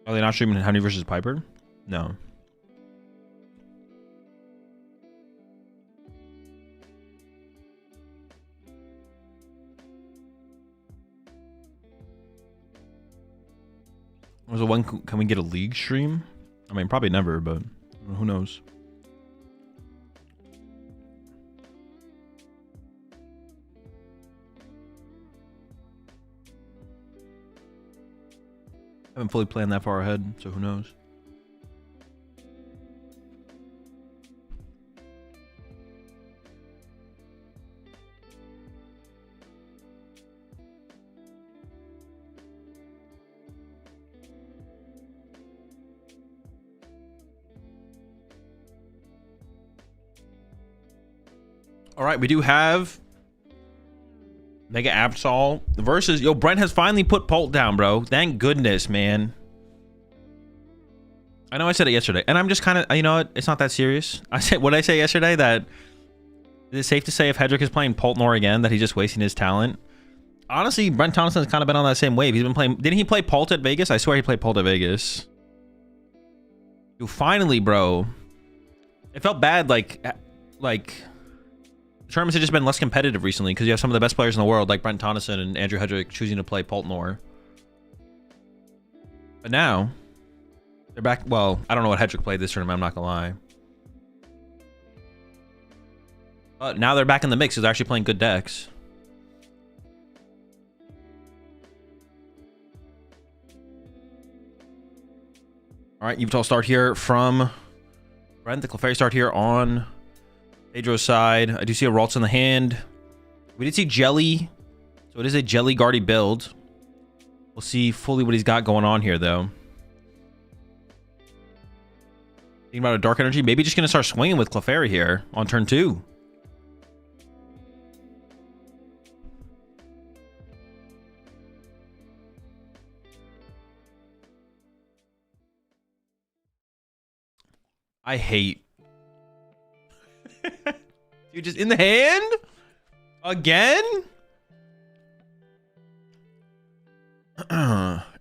Are they not streaming Honey versus Piper? No. Was it one? Can we get a league stream? I mean, probably never, but who knows? I haven't fully planned that far ahead, so who knows? All right, we do have Mega Absol versus... Yo, Brent has finally put Polt down, bro. Thank goodness, man. I know I said it yesterday, and I'm just kind of... You know what? It's not that serious. I said... What did I say yesterday? That... Is it safe to say if Hedrick is playing Poltnor again, that he's just wasting his talent? Honestly, Brent Thompson's kind of been on that same wave. He's been playing... Didn't he play Polt at Vegas? I swear he played Polt at Vegas. Dude, finally, bro. It felt bad, like... Tournaments have just been less competitive recently because you have some of the best players in the world like Brent Tonneson and Andrew Hedrick choosing to play Poltnor. But now, they're back. Well, I don't know what Hedrick played this tournament, I'm not gonna lie. But now they're back in the mix because they're actually playing good decks. All right, Yveltal start here from Brent. The Clefairy start here on Pedro's side. I do see a Ralts in the hand. We did see Jelly. So it is a Jelly Guardy build. We'll see fully what he's got going on here, though. Thinking about a Dark Energy. Maybe just going to start swinging with Clefairy here on turn 2. I hate... Dude, just in the hand? Again?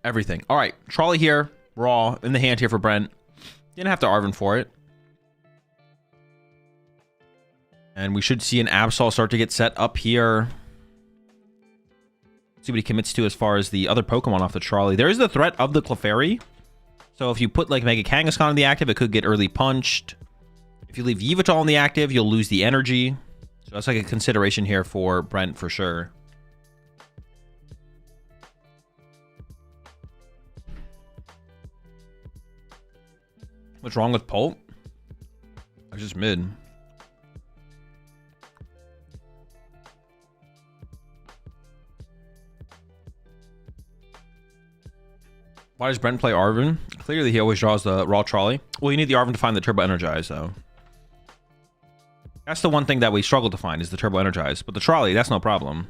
Everything. All right, Trolley here. Raw in the hand here for Brent. Didn't have to Arven for it. And we should see an Absol start to get set up here. See what he commits to as far as the other Pokemon off the Trolley. There is the threat of the Clefairy. So if you put like Mega Kangaskhan on the active, it could get early punched. If you leave Yveltal on the active, you'll lose the energy. So that's like a consideration here for Brent for sure. What's wrong with Polt? I was just mid. Why does Brent play Arven? Clearly he always draws the raw Trolley. Well, you need the Arven to find the Turbo Energize though. That's the one thing that we struggle to find is the Turbo Energize. But the Trolley, that's no problem.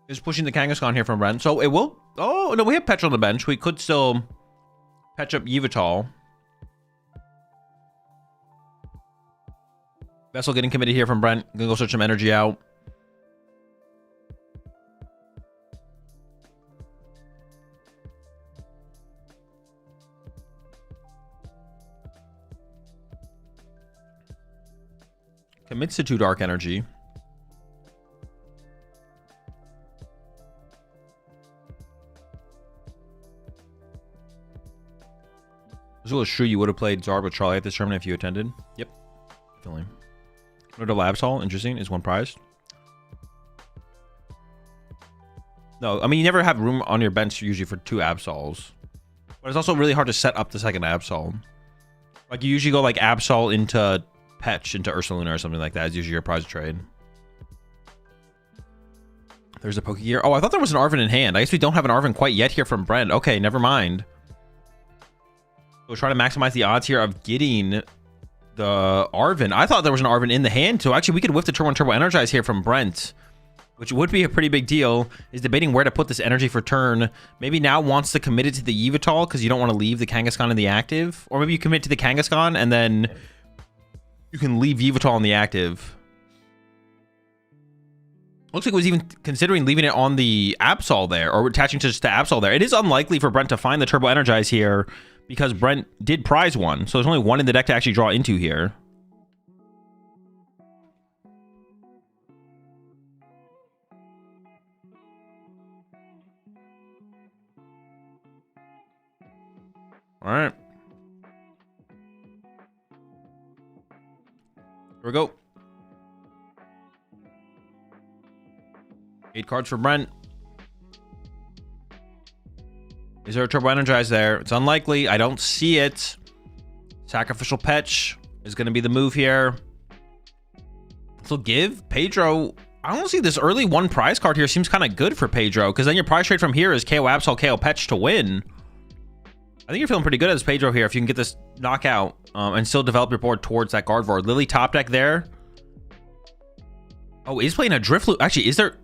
Just pushing the Kangaskhan here from Brent. So it will... Oh, no, we have Petra on the bench. We could still patch up Yveltal. Vessel getting committed here from Brent. Gonna go search some energy out. Commits to 2 Dark Energy. Azul Shu, you would have played Zard with Charlie at this tournament if you attended. Yep, definitely. Go to Labs Hall. Interesting. Is one prized? No, I mean you never have room on your bench usually for 2 Absols, but it's also really hard to set up the second Absol. Like you usually go like Absol into Petch into Ursaluna or something like that. Is usually your prize trade. There's a Pokegear. Oh, I thought there was an Arven in hand. I guess we don't have an Arven quite yet here from Brent. Okay, never mind. We'll try to maximize the odds here of getting the Arven. I thought there was an Arven in the hand, so actually we could whiff the Turbo and Turbo Energize here from Brent, which would be a pretty big deal. Is debating where to put this energy for turn. Maybe now wants to commit it to the Yveltal because you don't want to leave the Kangaskhan in the active. Or maybe you commit to the Kangaskhan and then you can leave Yveltal in the active. Looks like it was even considering leaving it on the Absol there, or attaching to just the Absol there. It is unlikely for Brent to find the Turbo Energize here because Brent did prize one. So there's only one in the deck to actually draw into here. All right. Here we go. 8 cards for Brent. Is there a Turbo Energize there? It's unlikely. I don't see it. Sacrificial Petch is going to be the move here. So give Pedro... I don't see this early 1 prize card here seems kind of good for Pedro, because then your prize trade from here is KO Absol, KO Petch to win. I think you're feeling pretty good as Pedro here if you can get this knockout and still develop your board towards that Gardevoir. Lily top deck there. Oh, he's playing a Drifloon. Actually, is there...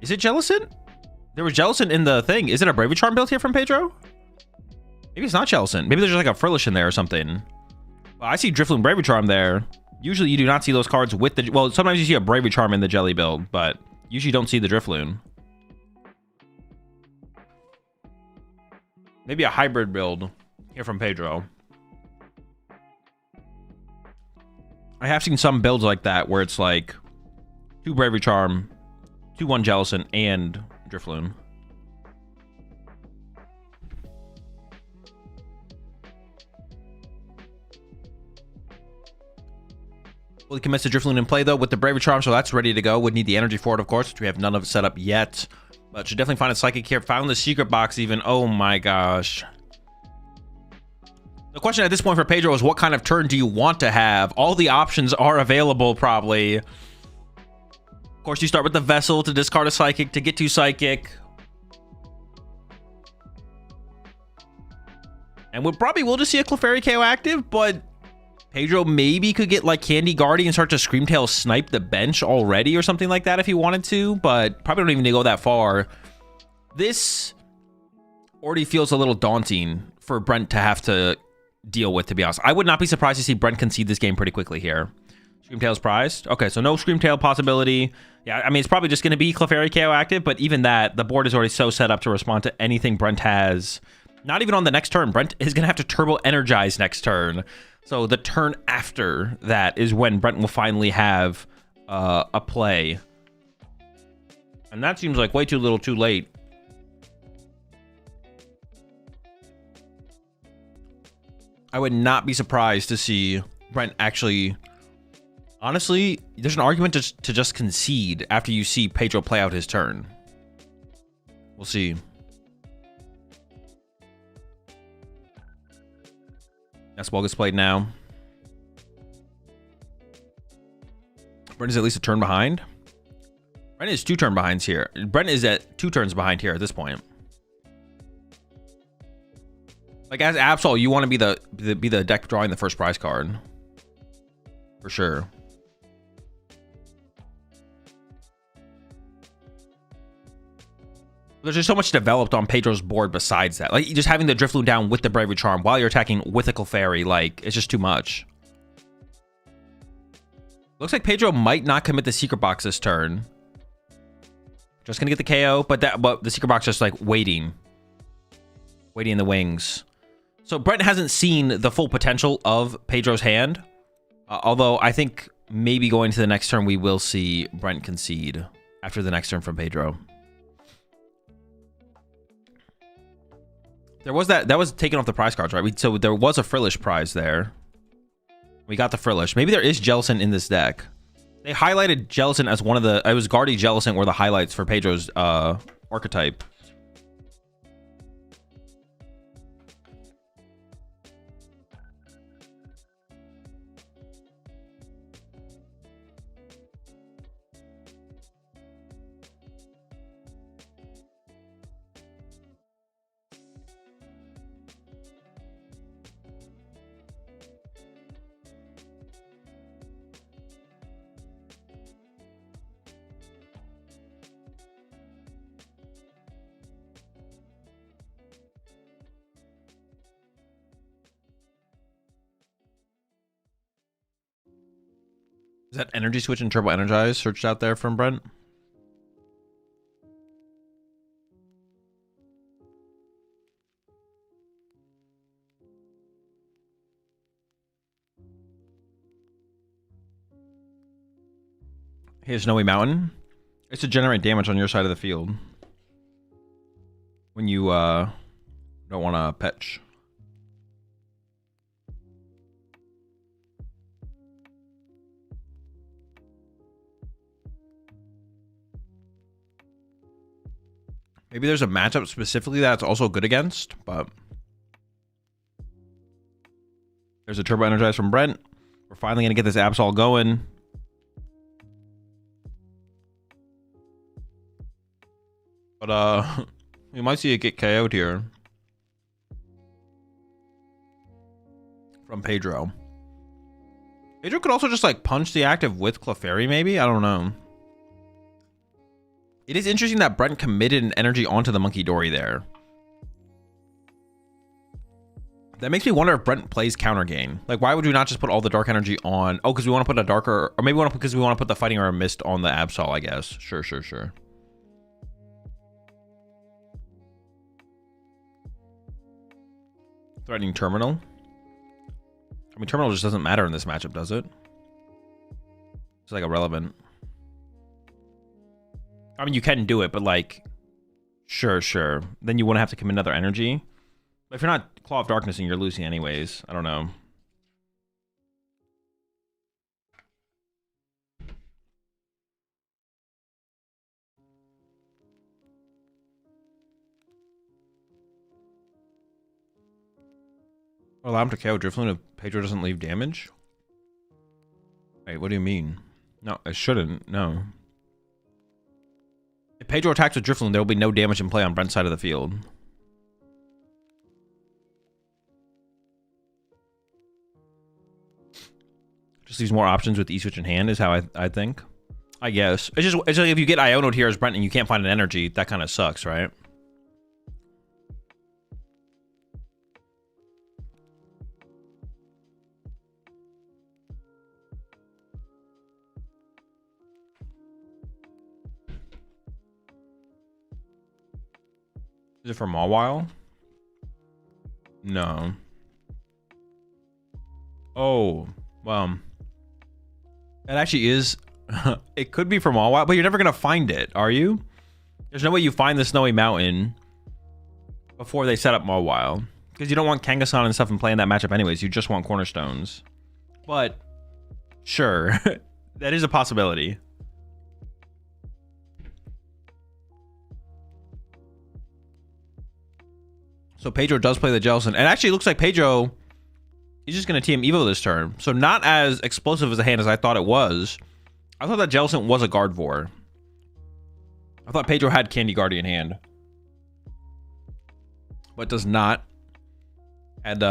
Is it Jellicent? There was Jellicent in the thing. Is it a Bravery Charm build here from Pedro? Maybe it's not Jellicent. Maybe there's just like a Frillish in there or something. Well, I see Drifloon Bravery Charm there. Usually you do not see those cards with the... Well, sometimes you see a Bravery Charm in the Jelly build, but usually you don't see the Drifloon. Maybe a hybrid build here from Pedro. I have seen some builds like that where it's like 2 Bravery Charm, 2/1 Jellicent, and Drifloon. Well, he commits to Drifloon in play, though, with the Bravery Charm, so that's ready to go. Would need the energy for it, of course, which we have none of it set up yet. But should definitely find a Psychic here. Found the secret box, even. Oh, my gosh. The question at this point for Pedro is, what kind of turn do you want to have? All the options are available, probably. Of course, you start with the Vessel to discard a Psychic to get to Psychic. And we probably will just see a Clefairy KO active, but Pedro maybe could get like Candy Guardian and start to Screamtail snipe the bench already or something like that if he wanted to, but probably don't even need to go that far. This already feels a little daunting for Brent to have to deal with, to be honest. I would not be surprised to see Brent concede this game pretty quickly here. Screamtail's prized. Okay, so no Screamtail possibility. Yeah, I mean, it's probably just going to be Clefairy KO active, but even that, the board is already so set up to respond to anything Brent has. Not even on the next turn. Brent is going to have to Turbo Energize next turn. So the turn after that is when Brent will finally have a play. And that seems like way too little too late. I would not be surprised to see Brent actually... Honestly, there's an argument to just concede after you see Pedro play out his turn. We'll see. That's ball gets played now. Brent is at least a turn behind. Brent is 2 turn behinds here. Brent is at 2 turns behind here at this point. Like as Absol, you want to be the deck drawing the first prize card. For sure. There's just so much developed on Pedro's board besides that. Like, just having the Drifloon down with the Bravery Charm while you're attacking with a Clefairy, like, it's just too much. Looks like Pedro might not commit the Secret Box this turn. Just gonna get the KO, but the Secret Box just, like, waiting. Waiting in the wings. So Brent hasn't seen the full potential of Pedro's hand. Although, I think maybe going to the next turn, we will see Brent concede after the next turn from Pedro. There was that was taken off the prize cards, right? So there was a Frillish prize there. We got the Frillish. Maybe there is Jellicent in this deck. They highlighted Jellicent as one of the... It was Guardy Jellicent were the highlights for Pedro's archetype. Is that Energy Switch and Turbo Energize searched out there from Brent? Hey, Snowy Mountain. It's to generate damage on your side of the field when you don't want to petch. Maybe there's a matchup specifically that's also good against, but there's a Turbo Energize from Brent. We're finally going to get this Absol going. But we might see it get KO'd here from Pedro. Pedro could also just like punch the active with Clefairy, maybe? I don't know. It is interesting that Brent committed an energy onto the Monkey Dory there. That makes me wonder if Brent plays counter gain. Like, why would we not just put all the dark energy on? Oh, because we want to put a darker, or maybe because we want to put the fighting or a mist on the Absol, I guess. Sure. Threatening Terminal. I mean, Terminal just doesn't matter in this matchup, does it? It's like irrelevant. I mean, you can do it, but like, sure. Then you wouldn't have to commit another energy. But if you're not Claw of Darkness and you're losing anyways, I don't know. Allow him to KO Drifloon if Pedro doesn't leave damage? Wait, what do you mean? No, it shouldn't. No. If Pedro attacks with Drifloon, there will be no damage in play on Brent's side of the field. Just leaves more options with E-Switch in hand is how I think. I guess. It's like if you get Iono'd here as Brent and you can't find an energy, that kind of sucks, right? Is it from Mawile? No. Oh, well. It actually is. It could be from Mawile, but you're never going to find it, are you? There's no way you find the Snowy Mountain before they set up Mawile. Because you don't want Kangaskhan and stuff in play in that matchup anyways. You just want Cornerstones. But, sure. That is a possibility. So Pedro does play the Jellicent. And actually, it looks like Pedro, he's just going to TM Evo this turn. So not as explosive as a hand as I thought it was. I thought that Jellicent was a Gardevoir. I thought Pedro had Candy Guardian hand. But does not. Had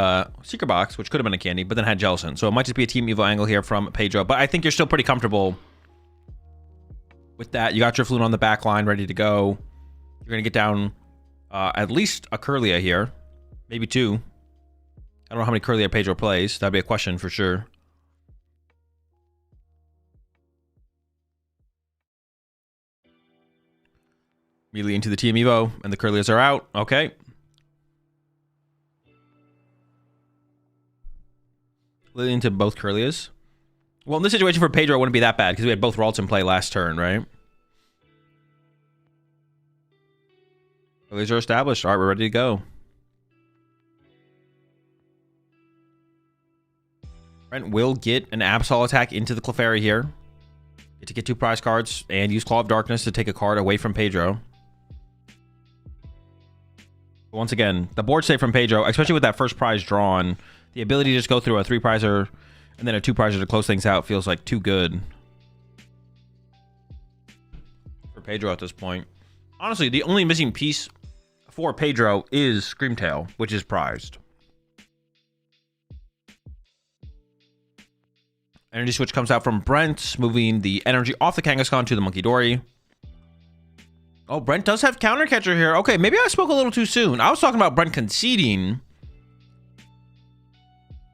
Secret Box, which could have been a Candy, but then had Jellicent. So it might just be a Team Evo angle here from Pedro. But I think you're still pretty comfortable with that. You got your Drifloon on the back line ready to go. You're going to get down at least a Kirlia here. Maybe two. I don't know how many Kirlia Pedro plays. That'd be a question for sure. Immediately into the Team Evo, and the Kirlias are out. Okay. Immediately into both Kirlias. Well, in this situation for Pedro, it wouldn't be that bad, because we had both Ralts in play last turn, right? Kirlias are established. All right, we're ready to go. Brent will get an Absol attack into the Clefairy here. Get to get 2 prize cards and use Claw of Darkness to take a card away from Pedro. But once again, the board state from Pedro, especially with that first prize drawn, the ability to just go through a 3-prizer and then a 2-prizer to close things out feels like too good for Pedro at this point. Honestly, the only missing piece for Pedro is Screamtail, which is prized. Energy switch comes out from Brent, moving the energy off the Kangaskhan to the Monkey Dory. Oh, Brent does have Counter Catcher here. Okay, maybe I spoke a little too soon. I was talking about Brent conceding.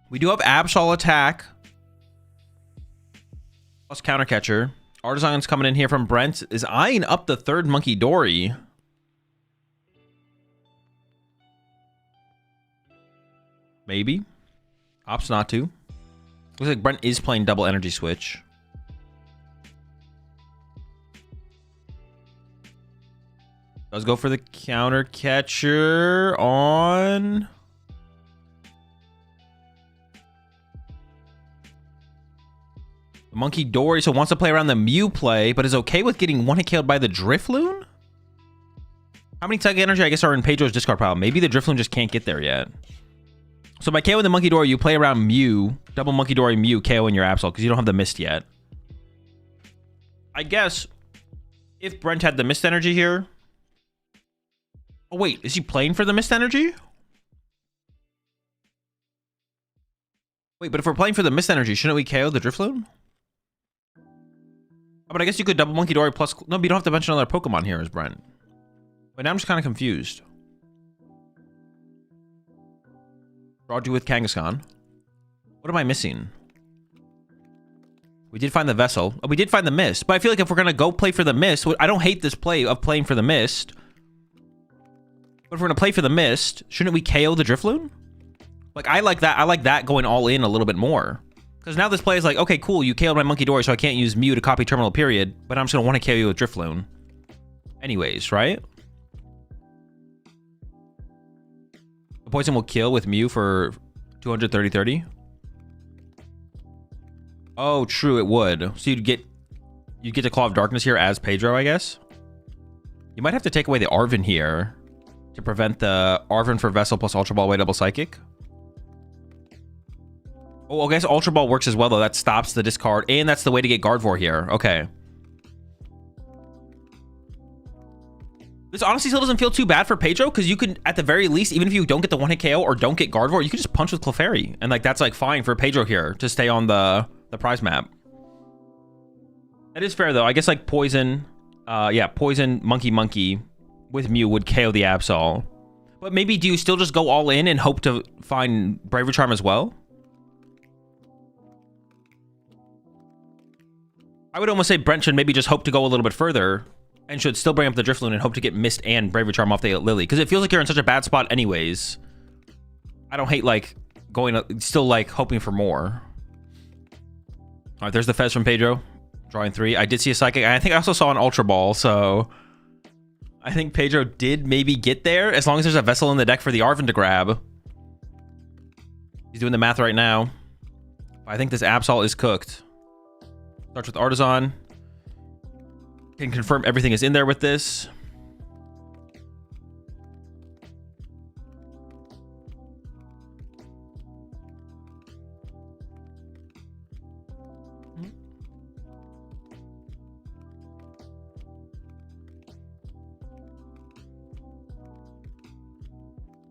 We do have Absol attack plus Counter Catcher. Artisan's coming in here from Brent. Is eyeing up the 3rd Monkey Dory. Maybe. Opts not to. Looks like Brent is playing double energy switch. Does go for the Counter Catcher on... Monkey Dory, so wants to play around the Mew play, but is okay with getting 1-hit KO'd by the Drifloon? How many Psychic Energy, I guess, are in Pedro's discard pile? Maybe the Drifloon just can't get there yet. So by KOing the Monkey Dory, you play around Mew, double Monkey Dory, Mew, KO in your Absol, because you don't have the Mist yet. I guess if Brent had the Mist Energy here... Oh, wait, is he playing for the Mist Energy? Wait, but if we're playing for the Mist Energy, shouldn't we KO the Drifloon? Oh, but I guess you could double Monkey Dory plus... No, but you don't have to mention another Pokemon here as Brent. But now I'm just kind of confused. Drawed you with Kangaskhan. What am I missing? We did find the Vessel. Oh, we did find the Mist. But I feel like if we're going to go play for the Mist... I don't hate this play of playing for the Mist. But if we're going to play for the Mist, shouldn't we KO the Drifloon? Like, I like that. I like that going all in a little bit more. Because now this play is like, okay, cool, you KO'd my Monkey Dory, so I can't use Mew to copy Terminal Period, but I'm just going to want to KO you with Drifloon. Anyways, right? The Poison will kill with Mew for 230-30. Oh, true, it would. So you'd get the Claw of Darkness here as Pedro, I guess. You might have to take away the Arven here to prevent the Arven for Vessel plus Ultra Ball, way double Psychic. Oh, I guess Ultra Ball works as well, though. That stops the discard, and that's the way to get Gardevoir here. Okay. This honestly still doesn't feel too bad for Pedro, because you can, at the very least, even if you don't get the 1-hit KO or don't get Gardevoir, you can just punch with Clefairy. And, like, that's, like, fine for Pedro here to stay on the prize map. That is fair, though. I guess, like, Poison... yeah, Poison, Monkey with Mew would KO the Absol. But maybe do you still just go all in and hope to find Bravery Charm as well? I would almost say Brent should maybe just hope to go a little bit further and should still bring up the Drifloon and hope to get Mist and Bravery Charm off the Lily, because it feels like you're in such a bad spot anyways. I don't hate, like, still, like, hoping for more. All right, there's the Fez from Pedro. Drawing 3. I did see a Psychic. I think I also saw an Ultra Ball, so I think Pedro did maybe get there, as long as there's a Vessel in the deck for the Arven to grab. He's doing the math right now. I think this Absol is cooked. Starts with Artisan. Can confirm everything is in there with this.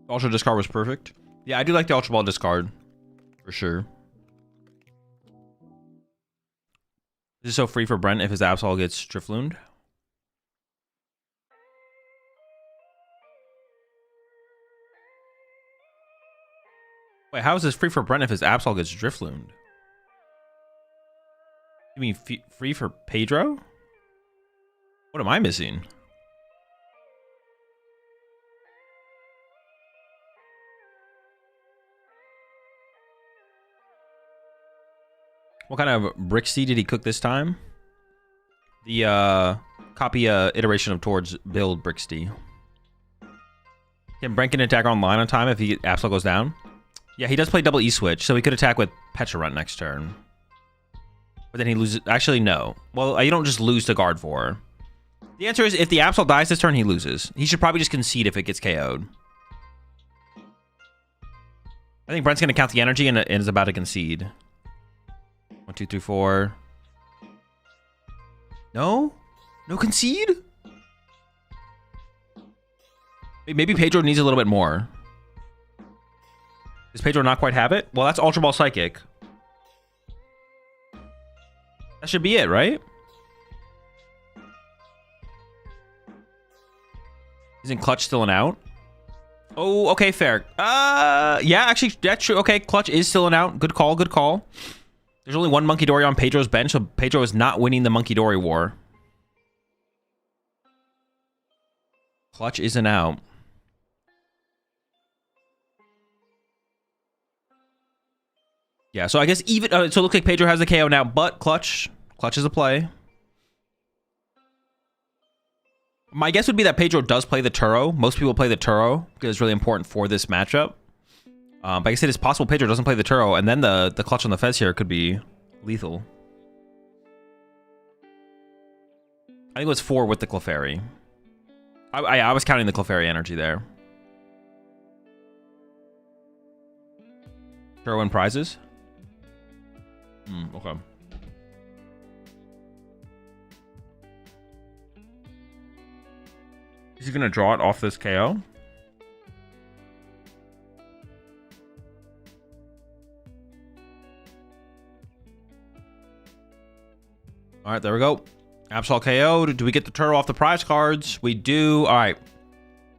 Ultra discard was perfect. Yeah, I do like the Ultra Ball discard. For sure. This is so free for Brent if his Absol gets Driflooned. Wait, how is this free for Brent if his Absol gets Driflooned? You mean free for Pedro? What am I missing? What kind of Brixie did he cook this time? The copy iteration of towards build Brixie. Can Brent get an attack online on time if he Absol goes down? Yeah, he does play double E switch, so he could attack with Pecharunt next turn. But then he loses. Actually, no. Well, you don't just lose to Gardevoir. The answer is if the Absol dies this turn, he loses. He should probably just concede if it gets KO'd. I think Brent's going to count the energy and is about to concede. 1, 2, 3, 4. No? No concede? Maybe Pedro needs a little bit more. Does Pedro not quite have it? Well, that's Ultra Ball Psychic. That should be it, right? Isn't Clutch still an out? Oh, okay, fair. Yeah, actually, that's true. Okay, Clutch is still an out. Good call, good call. There's only one Monkey Dory on Pedro's bench, so Pedro is not winning the Monkey Dory war. Clutch is an out. Yeah, so I guess even... so it looks like Pedro has the KO now, but Clutch is a play. My guess would be that Pedro does play the Turo. Most people play the Turo because it's really important for this matchup. But like I said, it's possible Pedro doesn't play the Turo, and then the Clutch on the Fez here could be lethal. I think it was 4 with the Clefairy. I was counting the Clefairy energy there. Turo win prizes? Okay. Is he going to draw it off this KO? All right, there we go. Absol KO. Do we get the Turo off the prize cards? We do. All right.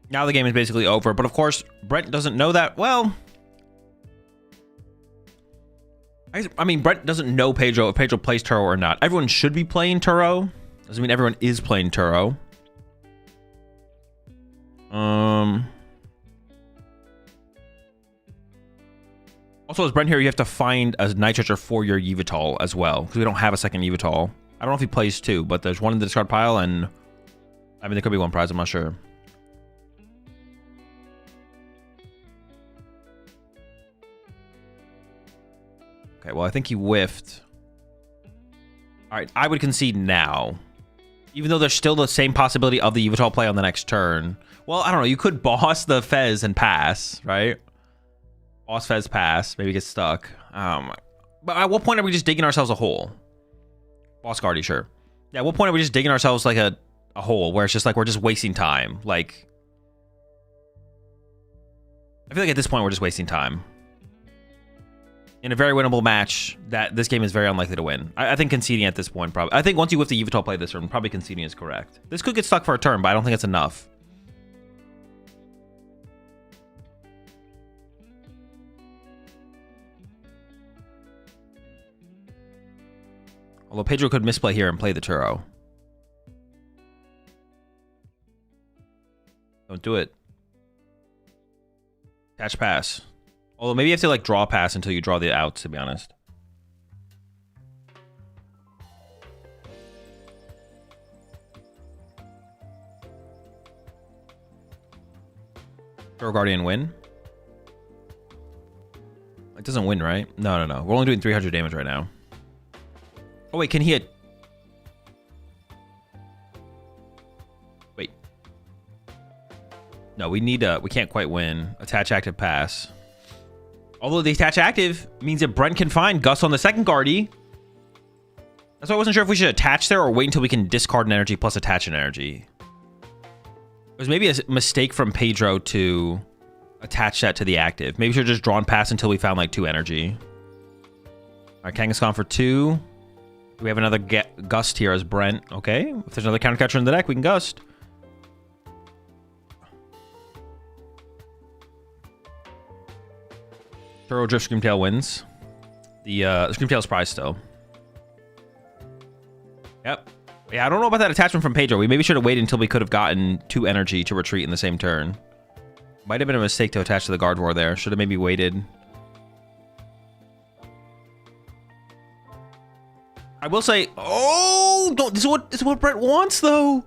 Now the game is basically over. But of course, Brent doesn't know that. Well, I mean, Brent doesn't know Pedro if Pedro plays Turo or not. Everyone should be playing Turo. Doesn't mean everyone is playing Turo. Also, as Brent here, you have to find a Night Treasure for your Yveltal as well, because we don't have a second Yveltal. I don't know if he plays 2, but there's one in the discard pile, and I mean, there could be 1 prize, I'm not sure. Okay, well, I think he whiffed. All right, I would concede now. Even though there's still the same possibility of the Yveltal play on the next turn. Well, I don't know. You could boss the Fez and pass, right? Boss Fez pass. Maybe get stuck. But at what point are we just digging ourselves a hole? Boss Guardy, sure. Yeah, at what point are we just digging ourselves like a hole where it's just like we're just wasting time? Like, I feel like at this point we're just wasting time. In a very winnable match, that this game is very unlikely to win. I think conceding at this point probably. I think once you whiff the Yveltal play this turn, probably conceding is correct. This could get stuck for a turn, but I don't think it's enough. Although Pedro could misplay here and play the Turo. Don't do it. Catch pass. Although maybe you have to like draw pass until you draw the outs, to be honest. Turo Guardian win? It doesn't win, right? No. We're only doing 300 damage right now. Oh, wait, can he hit? Wait. No, we need we can't quite win. Attach active pass. Although the attach active means that Brent can find Gus on the second Guardy. That's why I wasn't sure if we should attach there or wait until we can discard an energy plus attach an energy. It was maybe a mistake from Pedro to attach that to the active. Maybe we should have just drawn past until we found like 2 energy. All right, Kangaskhan for 2. We have another Gust here as Brent. Okay, if there's another counter catcher in the deck, we can Gust. Turo Drift Screamtail wins. The Screamtail's prize still. Yep. Yeah, I don't know about that attachment from Pedro. We maybe should have waited until we could have gotten 2 energy to retreat in the same turn. Might have been a mistake to attach to the Gardevoir there. Should have maybe waited. I will say, oh, don't, this is what Brent wants, though.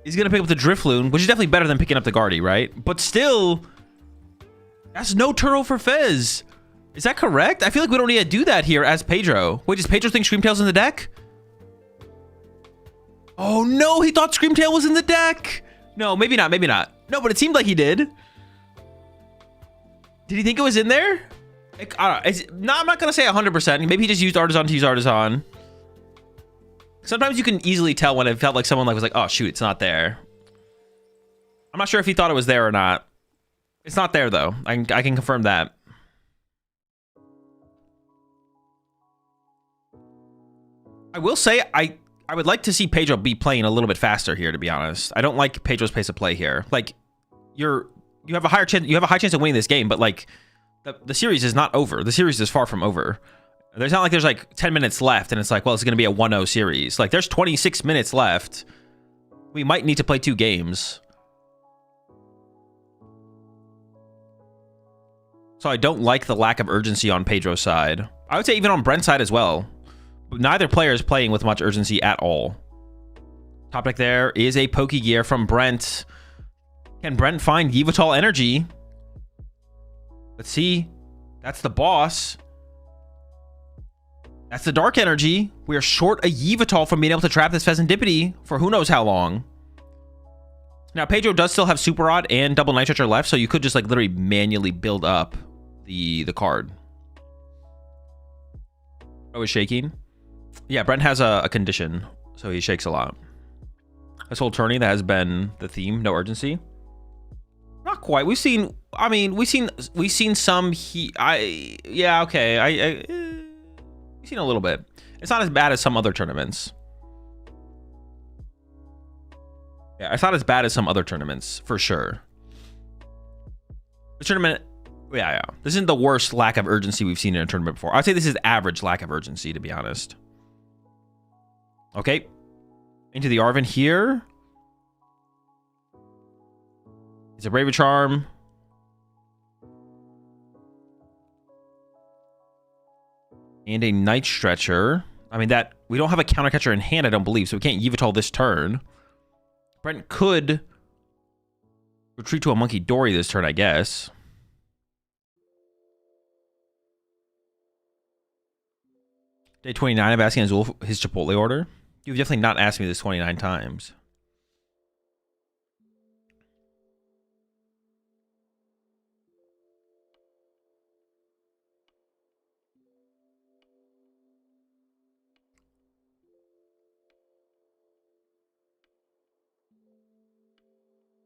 He's going to pick up the Drifloon, which is definitely better than picking up the Guardy, right? But still, That's no Turo for Fez. Is that correct? I feel like we don't need to do that here as Pedro. Wait, does Pedro think Screamtail's in the deck? Oh no, he thought Screamtail was in the deck. No, maybe not, maybe not. No, but it seemed like he did. Did he think it was in there? I don't know. No, I'm not gonna say 100%. Maybe he just used Artisan to use Artisan. Sometimes you can easily tell when it felt like someone was like, oh shoot, it's not there. I'm not sure if he thought it was there or not. It's not there though. I can confirm that. I will say I would like to see Pedro be playing a little bit faster here, to be honest. I don't like Pedro's pace of play here. Like you have a high chance of winning this game, but like the series is not over. The series is far from over. There's not like there's like 10 minutes left and it's like, well, it's going to be a 1-0 series. Like there's 26 minutes left. We might need to play 2 games. So I don't like the lack of urgency on Pedro's side. I would say even on Brent's side as well. Neither player is playing with much urgency at all. Top deck there is a Pokegear from Brent. Can Brent find Yveltal energy? Let's see. That's the boss. That's the dark energy. We are short a Yveltal from being able to trap this Pheasantipity for who knows how long. Now, Pedro does still have Super Rod and Double Night Stretcher left, so you could just like literally manually build up the card. Oh, is shaking? Yeah, Brent has a condition, so he shakes a lot. This whole tourney, that has been the theme, no urgency. Not quite. We've seen some yeah, okay. We've seen a little bit. It's not as bad as some other tournaments. Yeah, it's not as bad as some other tournaments, for sure. The tournament, yeah. This isn't the worst lack of urgency we've seen in a tournament before. I'd say this is average lack of urgency, to be honest. Okay. Into the Arven here. It's a Brave Charm. And a Night Stretcher. I mean, that we don't have a counter catcher in hand, I don't believe, so we can't Yveltal this turn. Brent could retreat to a Monkey Dory this turn, I guess. Day 29 of asking Azul his Chipotle order. You've definitely not asked me this 29 times.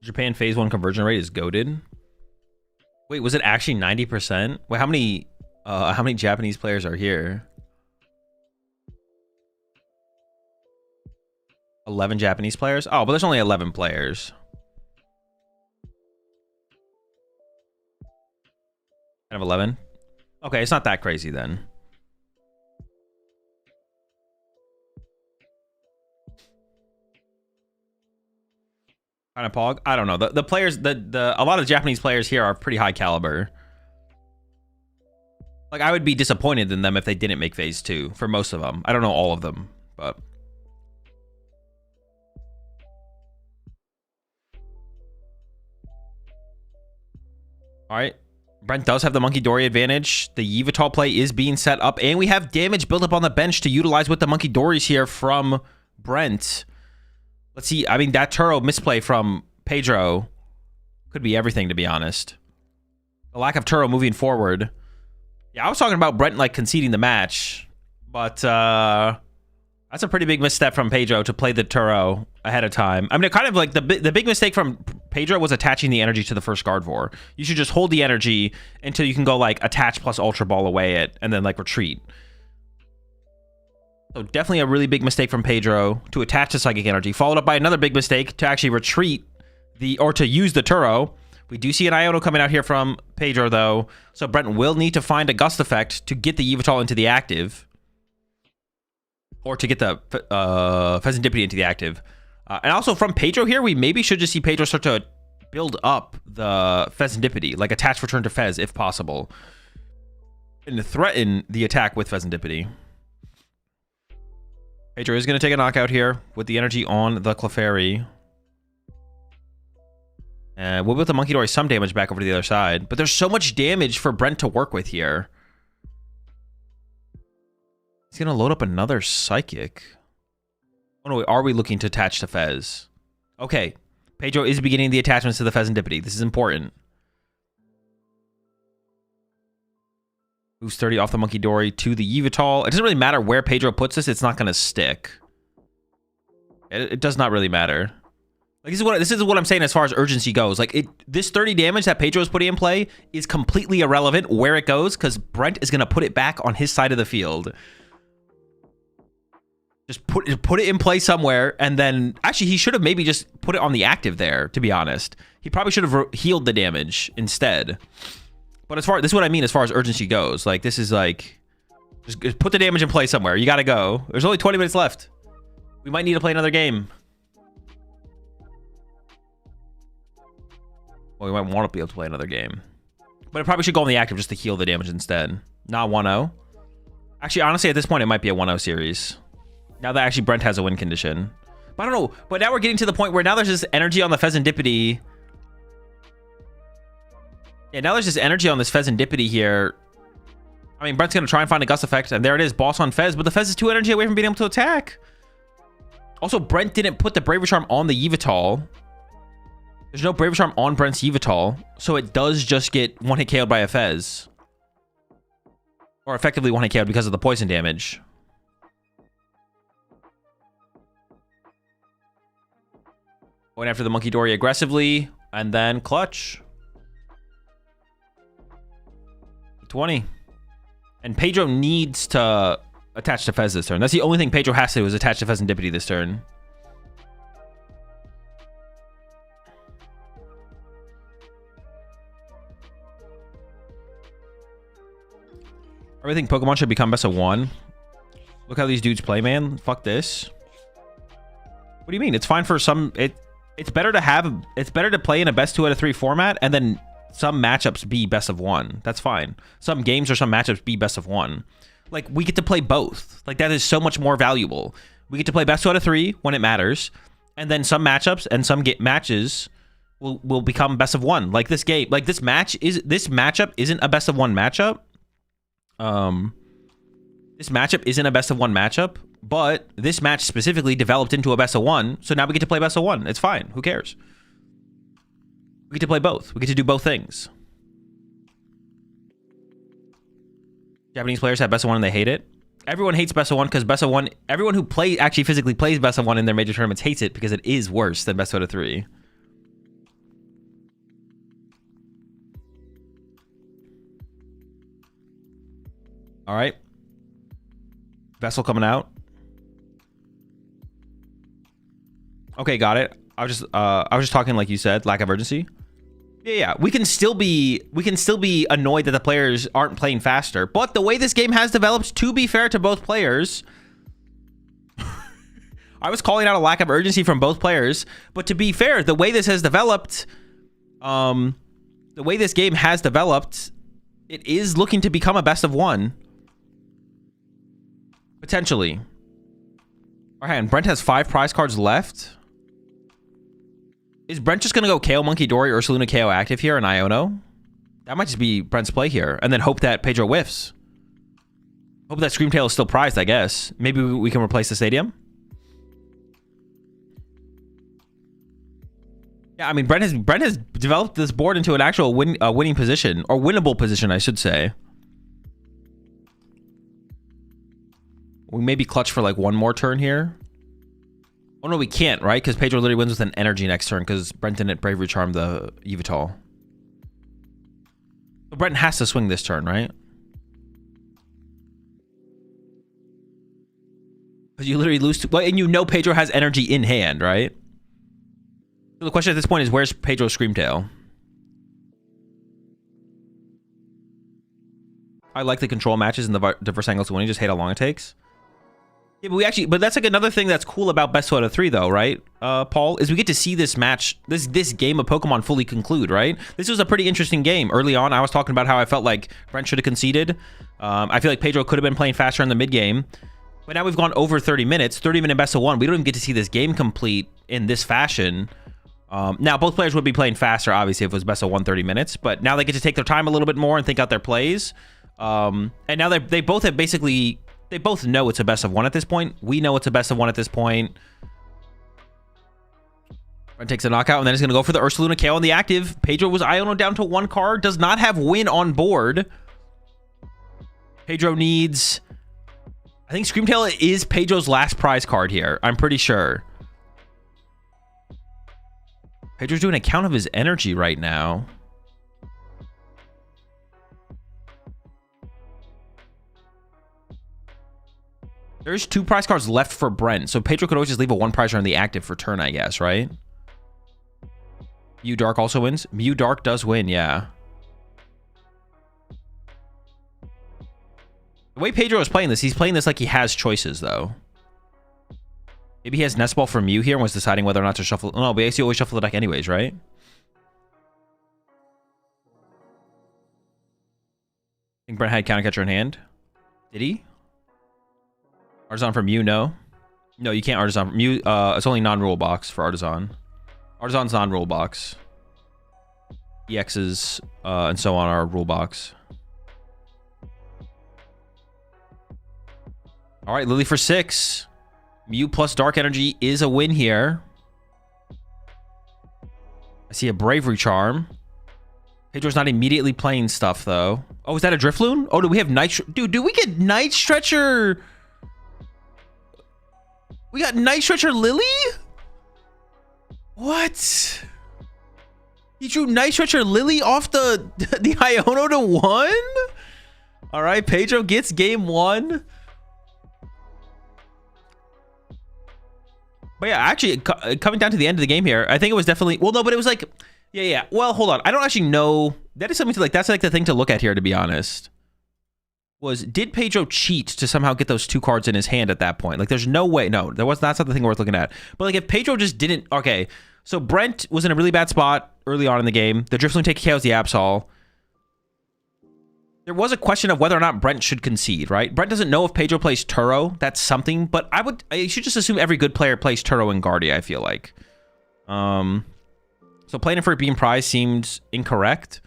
Japan phase 1 conversion rate is goated. Wait, was it actually 90%? Wait, how many Japanese players are here? 11 Japanese players? Oh, but there's only 11 players. Out of 11? Okay, it's not that crazy then. Kind of pog? I don't know. The players, a lot of Japanese players here are pretty high caliber. Like, I would be disappointed in them if they didn't make phase 2 for most of them. I don't know all of them, but all right. Brent does have the Monkey Dory advantage. The Yveltal play is being set up, and we have damage built up on the bench to utilize with the Monkey Dories here from Brent. Let's see. I mean, that Turo misplay from Pedro could be everything, to be honest. The lack of Turo moving forward. Yeah, I was talking about Brent, like, conceding the match. But that's a pretty big misstep from Pedro to play the Turo ahead of time. I mean, it kind of like the big mistake from Pedro was attaching the energy to the first Gardevoir. You should just hold the energy until you can go, like, attach plus Ultra Ball away it and then, like, retreat. So definitely a really big mistake from Pedro to attach the Psychic Energy, followed up by another big mistake to actually retreat to use the Turo. We do see an Iono coming out here from Pedro, though, so Brent will need to find a Gust Effect to get the Yveltal into the active, or to get the Pheasantipity into the active. And also from Pedro here, we maybe should just see Pedro start to build up the Pheasantipity, like attach return to Fez if possible, and to threaten the attack with Pheasantipity. Pedro is going to take a knockout here with the energy on the Clefairy. We'll put the Monkey Dory some damage back over to the other side. But there's so much damage for Brent to work with here. He's going to load up another Psychic. Oh no, are we looking to attach to Fez? Okay. Pedro is beginning the attachments to the Fezandipity. This is important. Moves 30 off the Monkey Dory to the Yveltal. It doesn't really matter where Pedro puts this. It's not going to stick. It does not really matter. Like this is what I'm saying as far as urgency goes. Like this 30 damage that Pedro is putting in play is completely irrelevant where it goes because Brent is going to put it back on his side of the field. Just put it in play somewhere, and then actually he should have maybe just put it on the active there. To be honest, he probably should have healed the damage instead. But this is what I mean as far as urgency goes. Like this is like just put the damage in play somewhere. You got to go. There's only 20 minutes left. We might need to play another game. Well, we might want to be able to play another game. But it probably should go on the active just to heal the damage instead. Not 1-0. Actually, honestly, at this point, it might be a 1-0 series. Now that actually Brent has a win condition. But I don't know. But now we're getting to the point where now there's this energy on the Fezandipity. Yeah, now there's this energy on this Fezandipity here. I mean, Brent's going to try and find a Gust effect. And there it is, boss on Fez. But the Fez is 2 energy away from being able to attack. Also, Brent didn't put the Bravery Charm on the Yveltal. There's no Bravery Charm on Brent's Yveltal. So it does just get one-hit KO'd by a Fez. Or effectively one-hit KO'd because of the poison damage. Going after the Monkey Dory aggressively. And then clutch. 20. And Pedro needs to attach to Fez this turn. That's the only thing Pedro has to do is attach to Fezandipity this turn. I really think Pokemon should become best of 1. Look how these dudes play, man. Fuck this. What do you mean? It's fine for some... It's better to play in a best 2 out of 3 format and then some matchups be best of 1. That's fine. Some games or some matchups be best of 1. Like, we get to play both. Like, that is so much more valuable. We get to play best 2 out of 3 when it matters. And then some matchups and some matches will become best of 1. Like this game. Like, this matchup isn't a best of 1 matchup. This matchup isn't a best of 1 matchup. But this match specifically developed into a best of 1. So now we get to play best of 1. It's fine. Who cares? We get to play both. We get to do both things. Japanese players have best of 1 and they hate it. Everyone hates best of 1 because best of 1... Everyone who actually physically plays best of 1 in their major tournaments hates it because it is worse than best out of 3. All right. Vessel coming out. Okay, got it. I was just talking like you said, lack of urgency. Yeah, we can still be annoyed that the players aren't playing faster. But the way this game has developed, to be fair to both players, I was calling out a lack of urgency from both players. But to be fair, the way this has developed, the way this game has developed, it is looking to become a best of 1. Potentially. All right, and Brent has 5 prize cards left. Is Brent just going to go KO Monkey Dory, Ursaluna KO active here and Iono? That might just be Brent's play here. And then hope that Pedro whiffs. Hope that Screamtail is still prized, I guess. Maybe we can replace the stadium. Yeah, I mean, Brent has developed this board into an actual winning position. Or winnable position, I should say. We maybe clutch for like 1 more turn here. Oh, no, we can't, right? Because Pedro literally wins with an energy next turn because Brent didn't Bravery Charm the Yveltal. But Brent has to swing this turn, right? Because you literally lose... Well, and you know Pedro has energy in hand, right? So the question at this point is, where's Pedro's Screamtail? I like the control matches in the diverse angles to winning. Just hate how long it takes. Yeah, but that's like another thing that's cool about best 2 out of 3 though, right? Paul, is we get to see this match, this game of Pokemon fully conclude, right? This was a pretty interesting game. Early on, I was talking about how I felt like Brent should have conceded. I feel like Pedro could have been playing faster in the mid game. But now we've gone over 30 minutes, 30-minute best of 1. We don't even get to see this game complete in this fashion. Now, both players would be playing faster, obviously, if it was best of 130 minutes. But now they get to take their time a little bit more and think out their plays. And now they both have basically... They both know it's a best of 1 at this point. We know it's a best of 1 at this point. Brent takes a knockout, and then he's going to go for the Ursaluna KO on the active. Pedro was Iono down to 1 card. Does not have win on board. Pedro needs... I think Screamtail is Pedro's last prize card here. I'm pretty sure. Pedro's doing a count of his energy right now. There's 2 prize cards left for Brent, so Pedro could always just leave a 1 prizer on the active for turn, I guess, right? Mew Dark also wins. Mew Dark does win, yeah. The way Pedro is playing this, he's playing this like he has choices, though. Maybe he has Nest Ball for Mew here and was deciding whether or not to shuffle. Oh, no, but he always shuffle the deck anyways, right? I think Brent had Counter Catcher in hand. Did he? Artisan for Mew, no. No, you can't Artisan. Mew, it's only non-rule box for Artisan. Artisan's non-rule box. EXs and so on are rule box. All right, Lily for 6. Mew plus Dark Energy is a win here. I see a Bravery Charm. Pedro's not immediately playing stuff, though. Oh, is that a Drifloon? Oh, do we have Night... Dude, do we get Night Stretcher... We got Night Stretcher Lily? What? He drew Night Stretcher Lily off the Iono to 1? All right, Pedro gets game 1. But yeah, actually, coming down to the end of the game here, I think it was definitely... Well, no, but it was like... Yeah. Well, hold on. I don't actually know. That is something to like... That's like the thing to look at here, to be honest. Did Pedro cheat to somehow get those 2 cards in his hand at that point? Like, there's no way. No, that's not the thing worth looking at. But like, if Pedro just didn't... Okay, so Brent was in a really bad spot early on in the game. The Drifloon takes KOs the Absol. There was a question of whether or not Brent should concede, right? Brent doesn't know if Pedro plays Turo. That's something, but I should just assume every good player plays Turo and Guardia, I feel like. So playing it for being prize seems incorrect.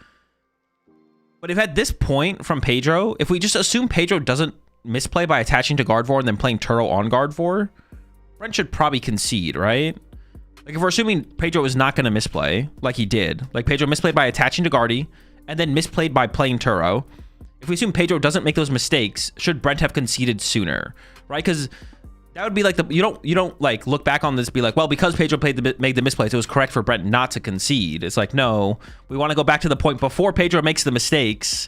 But if at this point from Pedro, if we just assume Pedro doesn't misplay by attaching to Gardevoir and then playing Turo on Gardevoir, Brent should probably concede, right? Like if we're assuming Pedro is not going to misplay, like he did. Like Pedro misplayed by attaching to Guardy and then misplayed by playing Turo. If we assume Pedro doesn't make those mistakes, should Brent have conceded sooner, right? Because that would be like you don't like look back on this and be like, well, because Pedro made the misplays, it was correct for Brent not to concede. It's like, no, we want to go back to the point before Pedro makes the mistakes.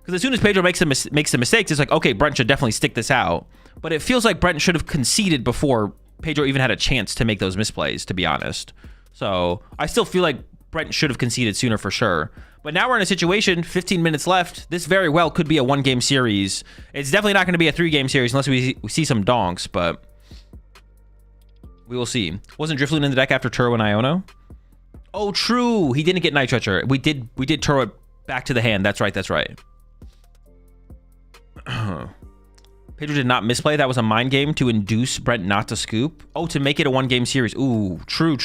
Because as soon as Pedro makes the mistakes, it's like, okay, Brent should definitely stick this out. But it feels like Brent should have conceded before Pedro even had a chance to make those misplays, to be honest. So I still feel like Brent should have conceded sooner for sure. But now we're in a situation, 15 minutes left. This very well could be a 1-game series. It's definitely not going to be a 3-game series unless we see some donks, but we will see. Wasn't Drifloon in the deck after Turo and Iono? Oh, true. He didn't get Night Stretcher. We did Turo it back to the hand. That's right. Pedro did not misplay. That was a mind game to induce Brent not to scoop. Oh, to make it a 1-game series. Ooh, true.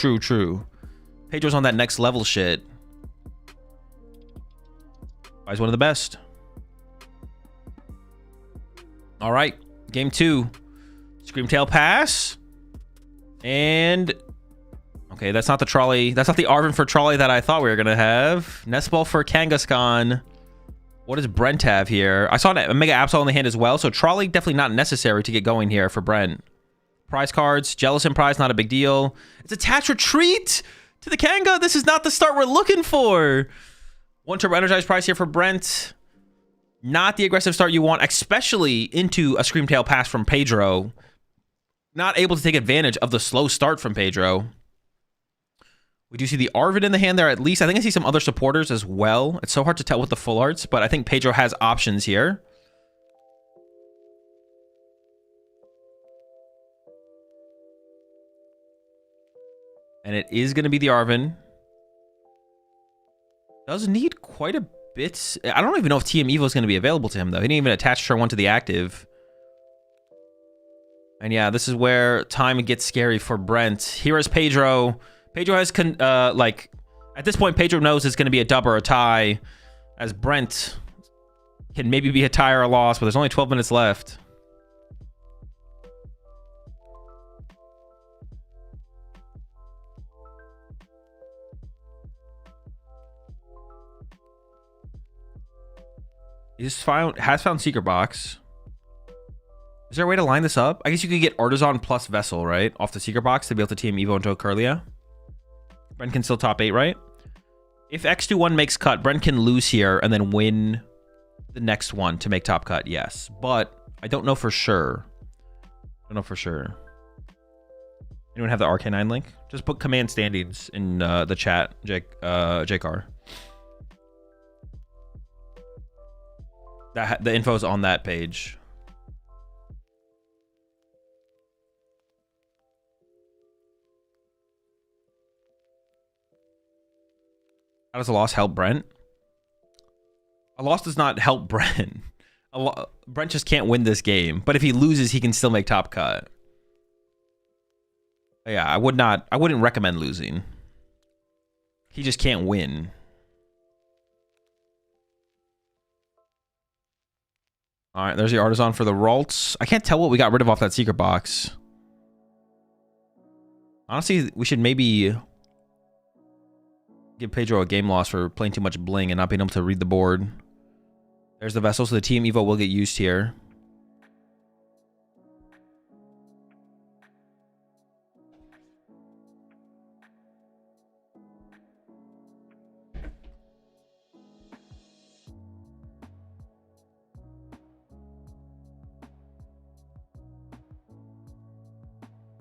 Pedro's on that next level shit. He's one of the best. All right, game 2. Screamtail pass. And okay, that's not the trolley. That's not the Arven for trolley that I thought we were gonna have. Nest Ball for Kangaskhan. What does Brent have here? I saw a Mega Absol in the hand as well, so trolley definitely not necessary to get going here for Brent. Prize cards, Jealous and Prize, not a big deal. It's attached retreat to the Kanga. This is not the start we're looking for. 1 Turbo Energized Prize here for Brent. Not the aggressive start you want, especially into a Screamtail pass from Pedro. Not able to take advantage of the slow start from Pedro. We do see the Arvid in the hand there at least. I think I see some other supporters as well. It's so hard to tell with the full arts, but I think Pedro has options here. And it is going to be the Arven. Does need quite a bit. I don't even know if TM Evo is going to be available to him, though. He didn't even attach turn 1 to the active. And yeah, this is where time gets scary for Brent. Here is Pedro. Pedro has like at this point, Pedro knows it's going to be a dub or a tie, as Brent can maybe be a tie or a loss, but there's only 12 minutes left. Has found Secret Box. Is there a way to line this up? I guess you could get Artisan plus Vessel, right? Off the Secret Box to be able to team Evo into a Curlia. Brent can still top 8, right? If X21 makes cut, Brent can lose here and then win the next one to make top cut, yes. But I don't know for sure. I don't know for sure. Anyone have the RK9 link? Just put command standings in the chat, JCar. The info's on that page. How does a loss help Brent? A loss does not help Brent. Brent just can't win this game. But if he loses, he can still make top cut. But yeah, I wouldn't recommend losing. He just can't win. All right, there's the Artisan for the Ralts. I can't tell what we got rid of off that Secret Box. Honestly, we should maybe give Pedro a game loss for playing too much bling and not being able to read the board. There's the Vessel, so the Team Evo will get used here.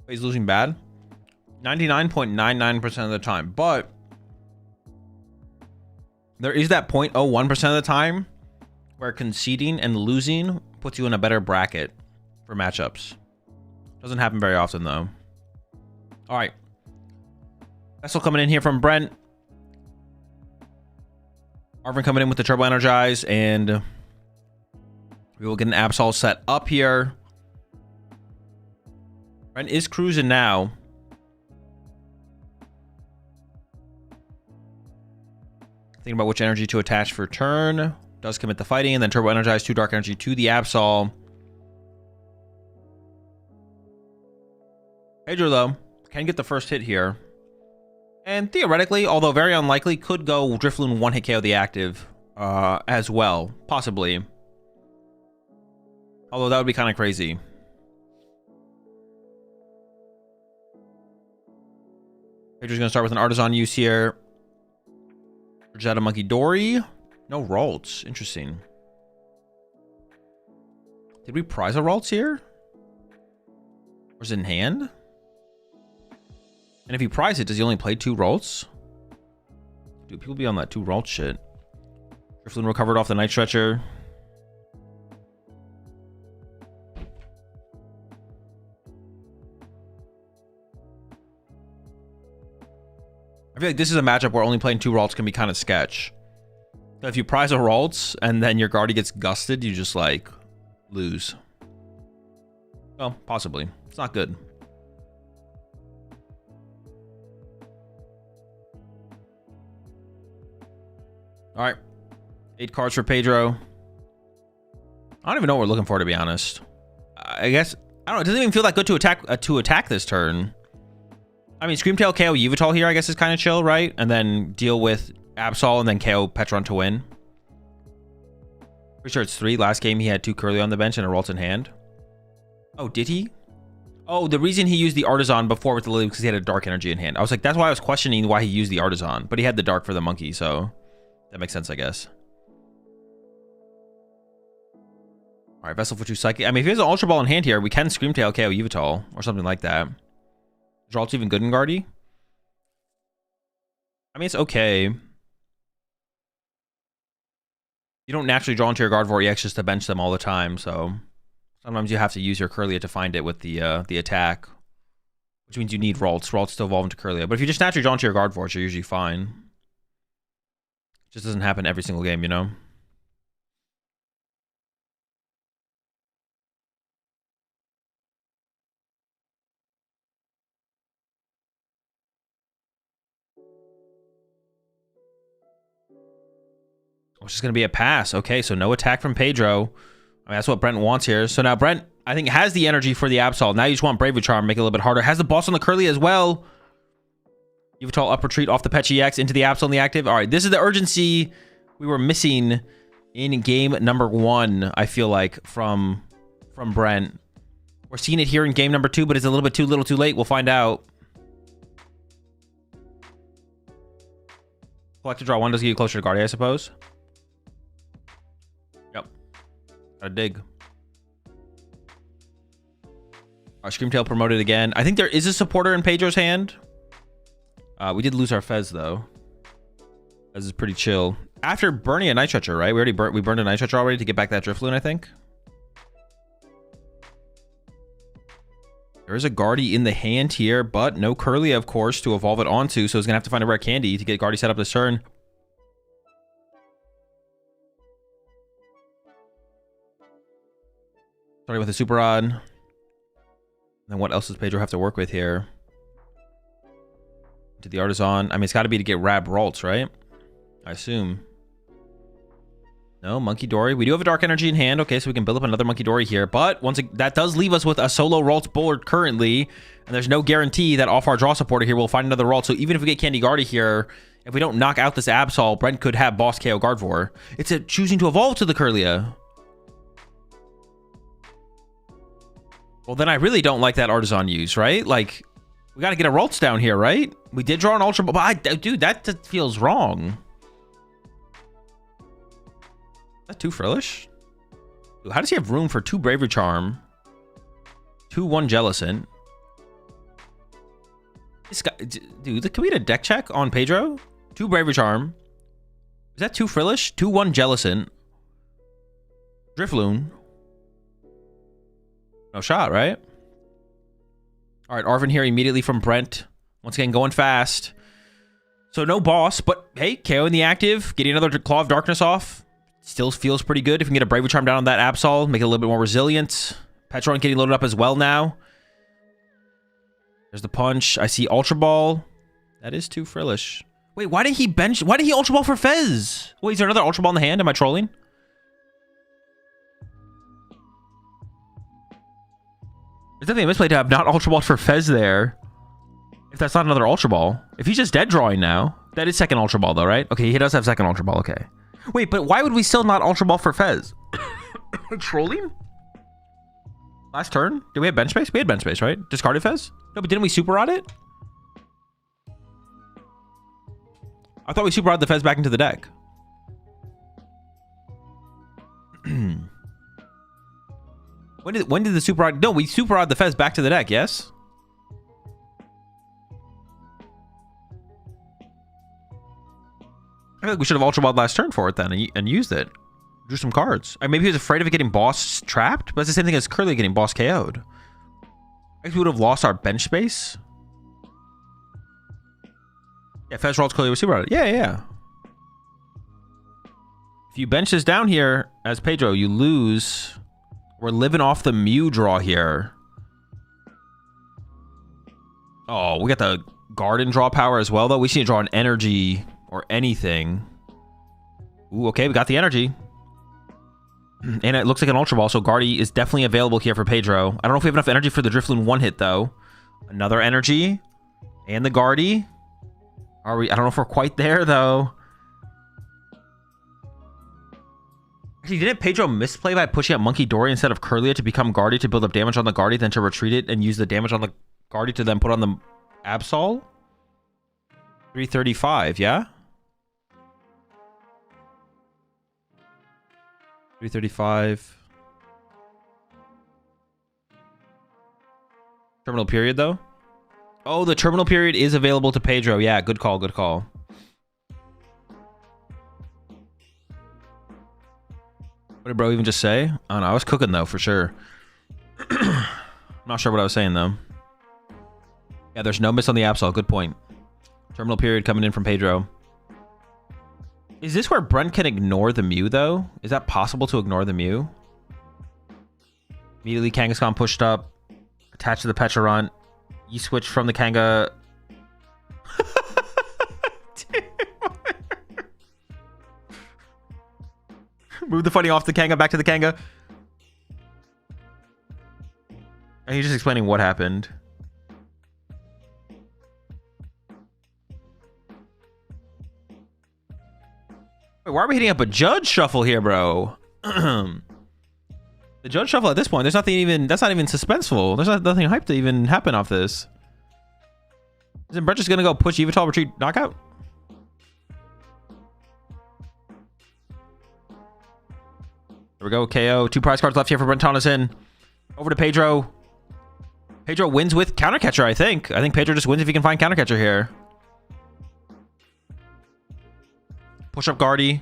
He's losing bad. 99.99% of the time, but there is that 0.01% of the time where conceding and losing puts you in a better bracket for matchups. Doesn't happen very often, though. All right. Vessel coming in here from Brent. Arvin coming in with the Turbo Energize, and we will get an Absol set up here. Brent is cruising now. Thinking about which energy to attach for turn. Does commit the fighting, and then Turbo Energize 2 Dark Energy to the Absol. Pedro, though, can get the first hit here. And theoretically, although very unlikely, could go Drifloon 1-hit KO the active as well. Possibly. Although that would be kind of crazy. Pedro's going to start with an Artisan use here. Rosetta Monkey Dory. No Ralts. Interesting. Did we prize a Ralts here? Or is it in hand? And if he prize it, does he only play 2 Ralts? Dude, people be on that 2 Ralt shit. Drifloon recovered off the Night Stretcher. I feel like this is a matchup where only playing 2 Ralts can be kind of sketch. So if you prize a Ralts and then your Guardy gets gusted, you just like lose. Well, possibly. It's not good. All right. 8 cards for Pedro. I don't even know what we're looking for, to be honest. I guess, I don't know. It doesn't even feel that good to attack this turn. I mean, Screamtail KO Yveltal here, I guess, is kind of chill, right? And then deal with Absol and then KO Petron to win. Pretty sure it's 3. Last game, he had 2 Curly on the bench and a Ralt in hand. Oh, did he? Oh, the reason he used the Artisan before with the Lily was because he had a Dark Energy in hand. I was like, that's why I was questioning why he used the Artisan. But he had the Dark for the Monkey, so that makes sense, I guess. All right, Vessel for 2 Psychic. I mean, if he has an Ultra Ball in hand here, we can Screamtail KO Yveltal or something like that. Is Ralts even good in Guardy? I mean, it's okay. You don't naturally draw into your Gardevoir EX just to bench them all the time, so sometimes you have to use your Curlia to find it with the attack, which means you need Ralts to evolve into Curlia. But if you just naturally draw into your Gardevoir, you're usually fine. It just doesn't happen every single game, you know? It's just going to be a pass. Okay, so no attack from Pedro. I mean, that's what Brent wants here. So now Brent, I think, has the energy for the Absol. Now you just want Bravery Charm, make it a little bit harder. Has the boss on the Curly as well. Yveltal up retreat off the Petch EX into the Absol in the active. All right, this is the urgency we were missing in game number 1, I feel like, from Brent. We're seeing it here in game number 2, but it's a little bit too little too late. We'll find out. Collector draw 1 does get you closer to Guardia, I suppose. Yep. Gotta dig. Our Screamtail promoted again. I think there is a supporter in Pedro's hand. We did lose our Fez, though. Fez is pretty chill. After burning a Night Stretcher, right? We burned a Night Stretcher already to get back that Drifloon, I think. There is a Guardy in the hand here, but no Curly, of course, to evolve it onto. So he's going to have to find a rare candy to get Guardy set up this turn. Starting with a Super Rod. Then what else does Pedro have to work with here? To the Artisan. I mean, it's got to be to get Rab Ralts, right? I assume. No, Monkey Dory. We do have a Dark Energy in hand. Okay, so we can build up another Monkey Dory here. But once that does leave us with a solo Ralts board currently. And there's no guarantee that off our draw supporter here we'll find another Ralt. So even if we get Candy Guardy here, if we don't knock out this Absol, Brent could have Boss KO Gardevoir. It's a choosing to evolve to the Curlia. Well, then I really don't like that Artisan use, right? Like, we got to get a Ralts down here, right? We did draw an Ultra Ball, but dude, that feels wrong. Is that too frillish? Dude, how does he have room for 2 Bravery Charm, 2/1 Jellicent? This guy, dude, can we get a deck check on Pedro? 2 Bravery Charm. Is that too frillish? 2/1 Jellicent. Drifloon. No shot, right? All right, Arvin here immediately from Brent. Once again, going fast. So no boss, but hey, KO in the active. Getting another Claw of Darkness off. Still feels pretty good. If we can get a Bravery Charm down on that Absol, make it a little bit more resilient. Petron getting loaded up as well now. There's the punch. I see Ultra Ball. That is too frillish. Wait, why did he bench? Why did he Ultra Ball for Fez? Wait, is there another Ultra Ball in the hand? Am I trolling? It's definitely a misplay to have not Ultra Ball for Fez there. If that's not another Ultra Ball. If he's just dead drawing now. That is second Ultra Ball though, right? Okay, he does have second Ultra Ball, okay. Wait, but why would we still not Ultra Ball for Fez? Trolling? Last turn? Did we have bench space? We had bench space, right? Discarded Fez? No, but didn't we Super Rod it? I thought we Super Rod the Fez back into the deck. When did the Super Rod? No, we Super Rod the Fez back to the deck, yes? I feel like we should have Ultra Balled last turn for it then and used it. Drew some cards. Maybe he was afraid of it getting boss trapped, but it's the same thing as Curly getting boss KO'd. I think we would have lost our bench space. Yeah, Fez Ralts Curly was Super Rod. Yeah. If you bench this down here as Pedro, you lose. We're living off the Mew draw here. Oh, we got the Garden draw power as well, though. We just need to draw an energy or anything. Ooh, okay, we got the energy. And it looks like an Ultra Ball, so Guardy is definitely available here for Pedro. I don't know if we have enough energy for the Drifloon one hit, though. Another energy. And the Guardy. Are we? I don't know if we're quite there, though. Actually, didn't Pedro misplay by pushing out Monkey Dory instead of Curlia to become Guardy to build up damage on the Guardy, then to retreat it and use the damage on the Guardy to then put on the Absol? 335, yeah? 335. Terminal period, though? Oh, the terminal period is available to Pedro. Yeah, good call, good call. What did bro even just say? I don't know. I was cooking, though, for sure. I'm not sure what I was saying, though. Yeah, there's no miss on the Absol. Good point. Terminal period coming in from Pedro. Is this where Brent can ignore the Mew, though? Is that possible to ignore the Mew? Immediately, Kangaskhan pushed up. Attached to the Pecharunt. You switch from the Kanga... Move the funny off the Kanga, back to the Kanga. And he's just explaining what happened. Wait, why are we hitting up a judge shuffle here, bro? The judge shuffle at this point, there's nothing even, that's not even suspenseful. There's nothing hype to even happen off this. Isn't Brett just gonna go push Evital, retreat, knockout? There we go, KO. 2 prize cards left here for Brent Tonneson. Over to Pedro. Pedro wins with Countercatcher, I think. I think Pedro just wins if he can find Countercatcher here. Push up Guardy.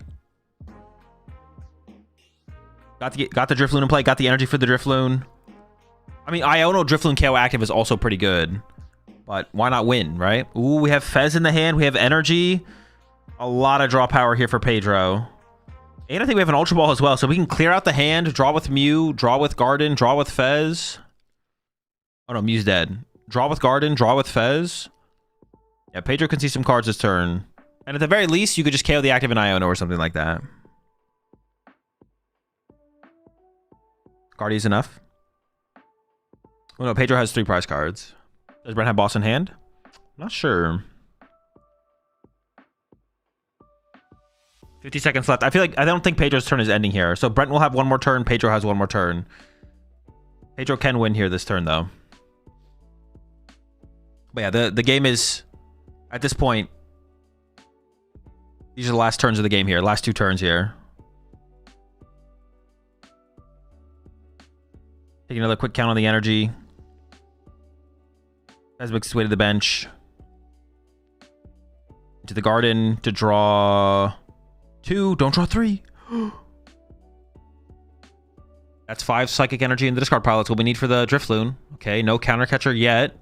Got the Drifloon in play. Got the energy for the Drifloon. I mean, Iono Drifloon KO active is also pretty good. But why not win, right? Ooh, we have Fez in the hand. We have energy. A lot of draw power here for Pedro. And I think we have an Ultra Ball as well. So we can clear out the hand, draw with Mew, draw with Garden, draw with Fez. Oh no, Mew's dead. Draw with Garden, draw with Fez. Yeah, Pedro can see some cards this turn. And at the very least, you could just KO the active in Iono or something like that. Guardy's enough. Oh no, Pedro has 3 prize cards. Does Brent have Boss in hand? I'm not sure. 50 seconds left. I feel like I don't think Pedro's turn is ending here. So Brent will have 1 more turn. Pedro has 1 more turn. Pedro can win here this turn though. But yeah, the game is at this point. These are the last turns of the game here. Last 2 turns here. Take another quick count on the energy. Fez makes his way to the bench. Into the Garden to draw 2. Don't draw 3. That's 5 psychic energy in the discard pile. That's what we need for the Drifloon. Okay, no Countercatcher yet.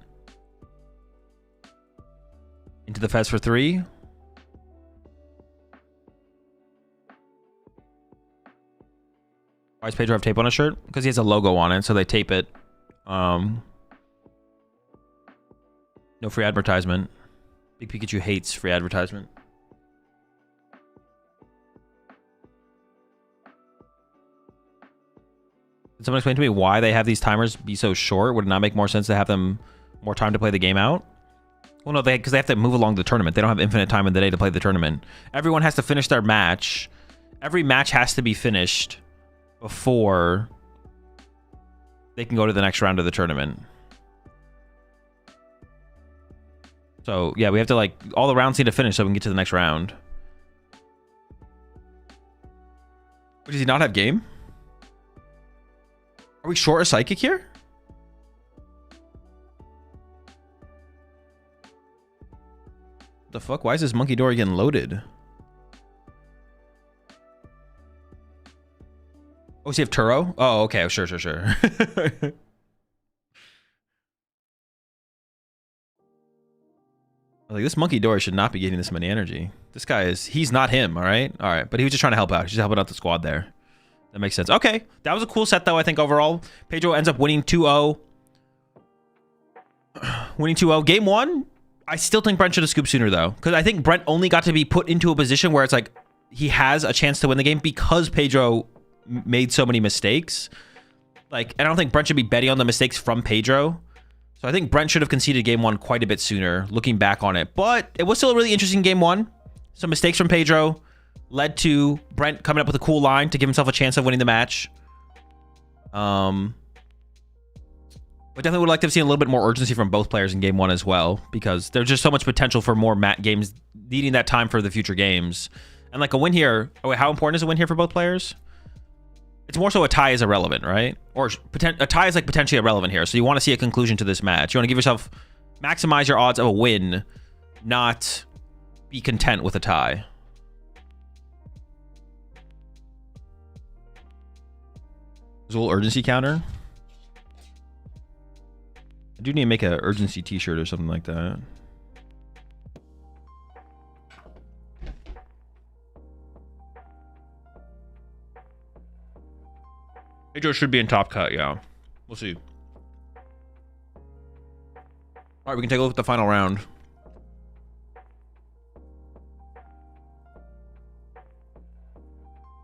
Into the Fez for 3. Why does Pedro have tape on his shirt? Because he has a logo on it, so they tape it. No free advertisement. Big Pikachu hates free advertisement. Can someone explain to me why they have these timers be so short? Would it not make more sense to have them more time to play the game out? Well, no, because they have to move along the tournament. They don't have infinite time in the day to play the tournament. Everyone has to finish their match. Every match has to be finished before they can go to the next round of the tournament. So, yeah, we have to, like, all the rounds need to finish so we can get to the next round. Does he not have game? Are we short a Psychic here? The fuck? Why is this Monkey Dory getting loaded? Oh, does he have Turo? Oh, okay. Sure. Like, this Monkey Dory should not be getting this many energy. This guy is... He's not him, all right? All right. But he was just trying to help out. He's just helping out the squad there. That makes sense. Okay. That was a cool set, though, I think, overall. Pedro ends up winning 2-0. Winning 2-0. Game 1, I still think Brent should have scooped sooner, though. Because I think Brent only got to be put into a position where it's like he has a chance to win the game because Pedro made so many mistakes. Like, and I don't think Brent should be betting on the mistakes from Pedro. So I think Brent should have conceded game 1 quite a bit sooner, looking back on it. But it was still a really interesting game 1. Some mistakes from Pedro led to Brent coming up with a cool line to give himself a chance of winning the match. But definitely would like to have seen a little bit more urgency from both players in game 1 as well, because there's just so much potential for more mat games, needing that time for the future games. And like a win here, oh wait, how important is a win here for both players? It's more so a tie is irrelevant, right? Or a tie is like potentially irrelevant here. So you want to see a conclusion to this match. You want to give yourself, maximize your odds of a win, not be content with a tie. There's a little urgency counter. I do need to make an urgency t-shirt or something like that. Pedro should be in top cut, yeah. We'll see. All right, we can take a look at the final round.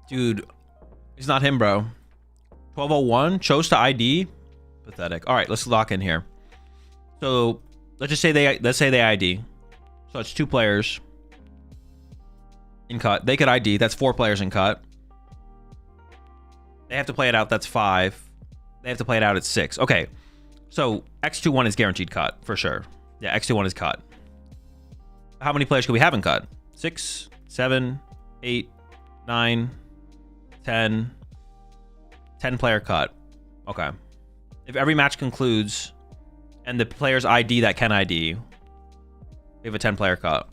Dude, It's not him, bro. 1201 chose to ID. Pathetic. All right, let's lock in here. So let's say they ID. So it's 2 players in cut. They could ID. That's 4 players in cut. They have to play it out. That's 5. They have to play it out at 6. Okay. So X21 is guaranteed cut for sure. Yeah, X21 is cut. How many players could we have in cut? 6, 7, 8, 9, 10. 10 player cut. Okay. If every match concludes and the players ID that can ID, we have a 10 player cut.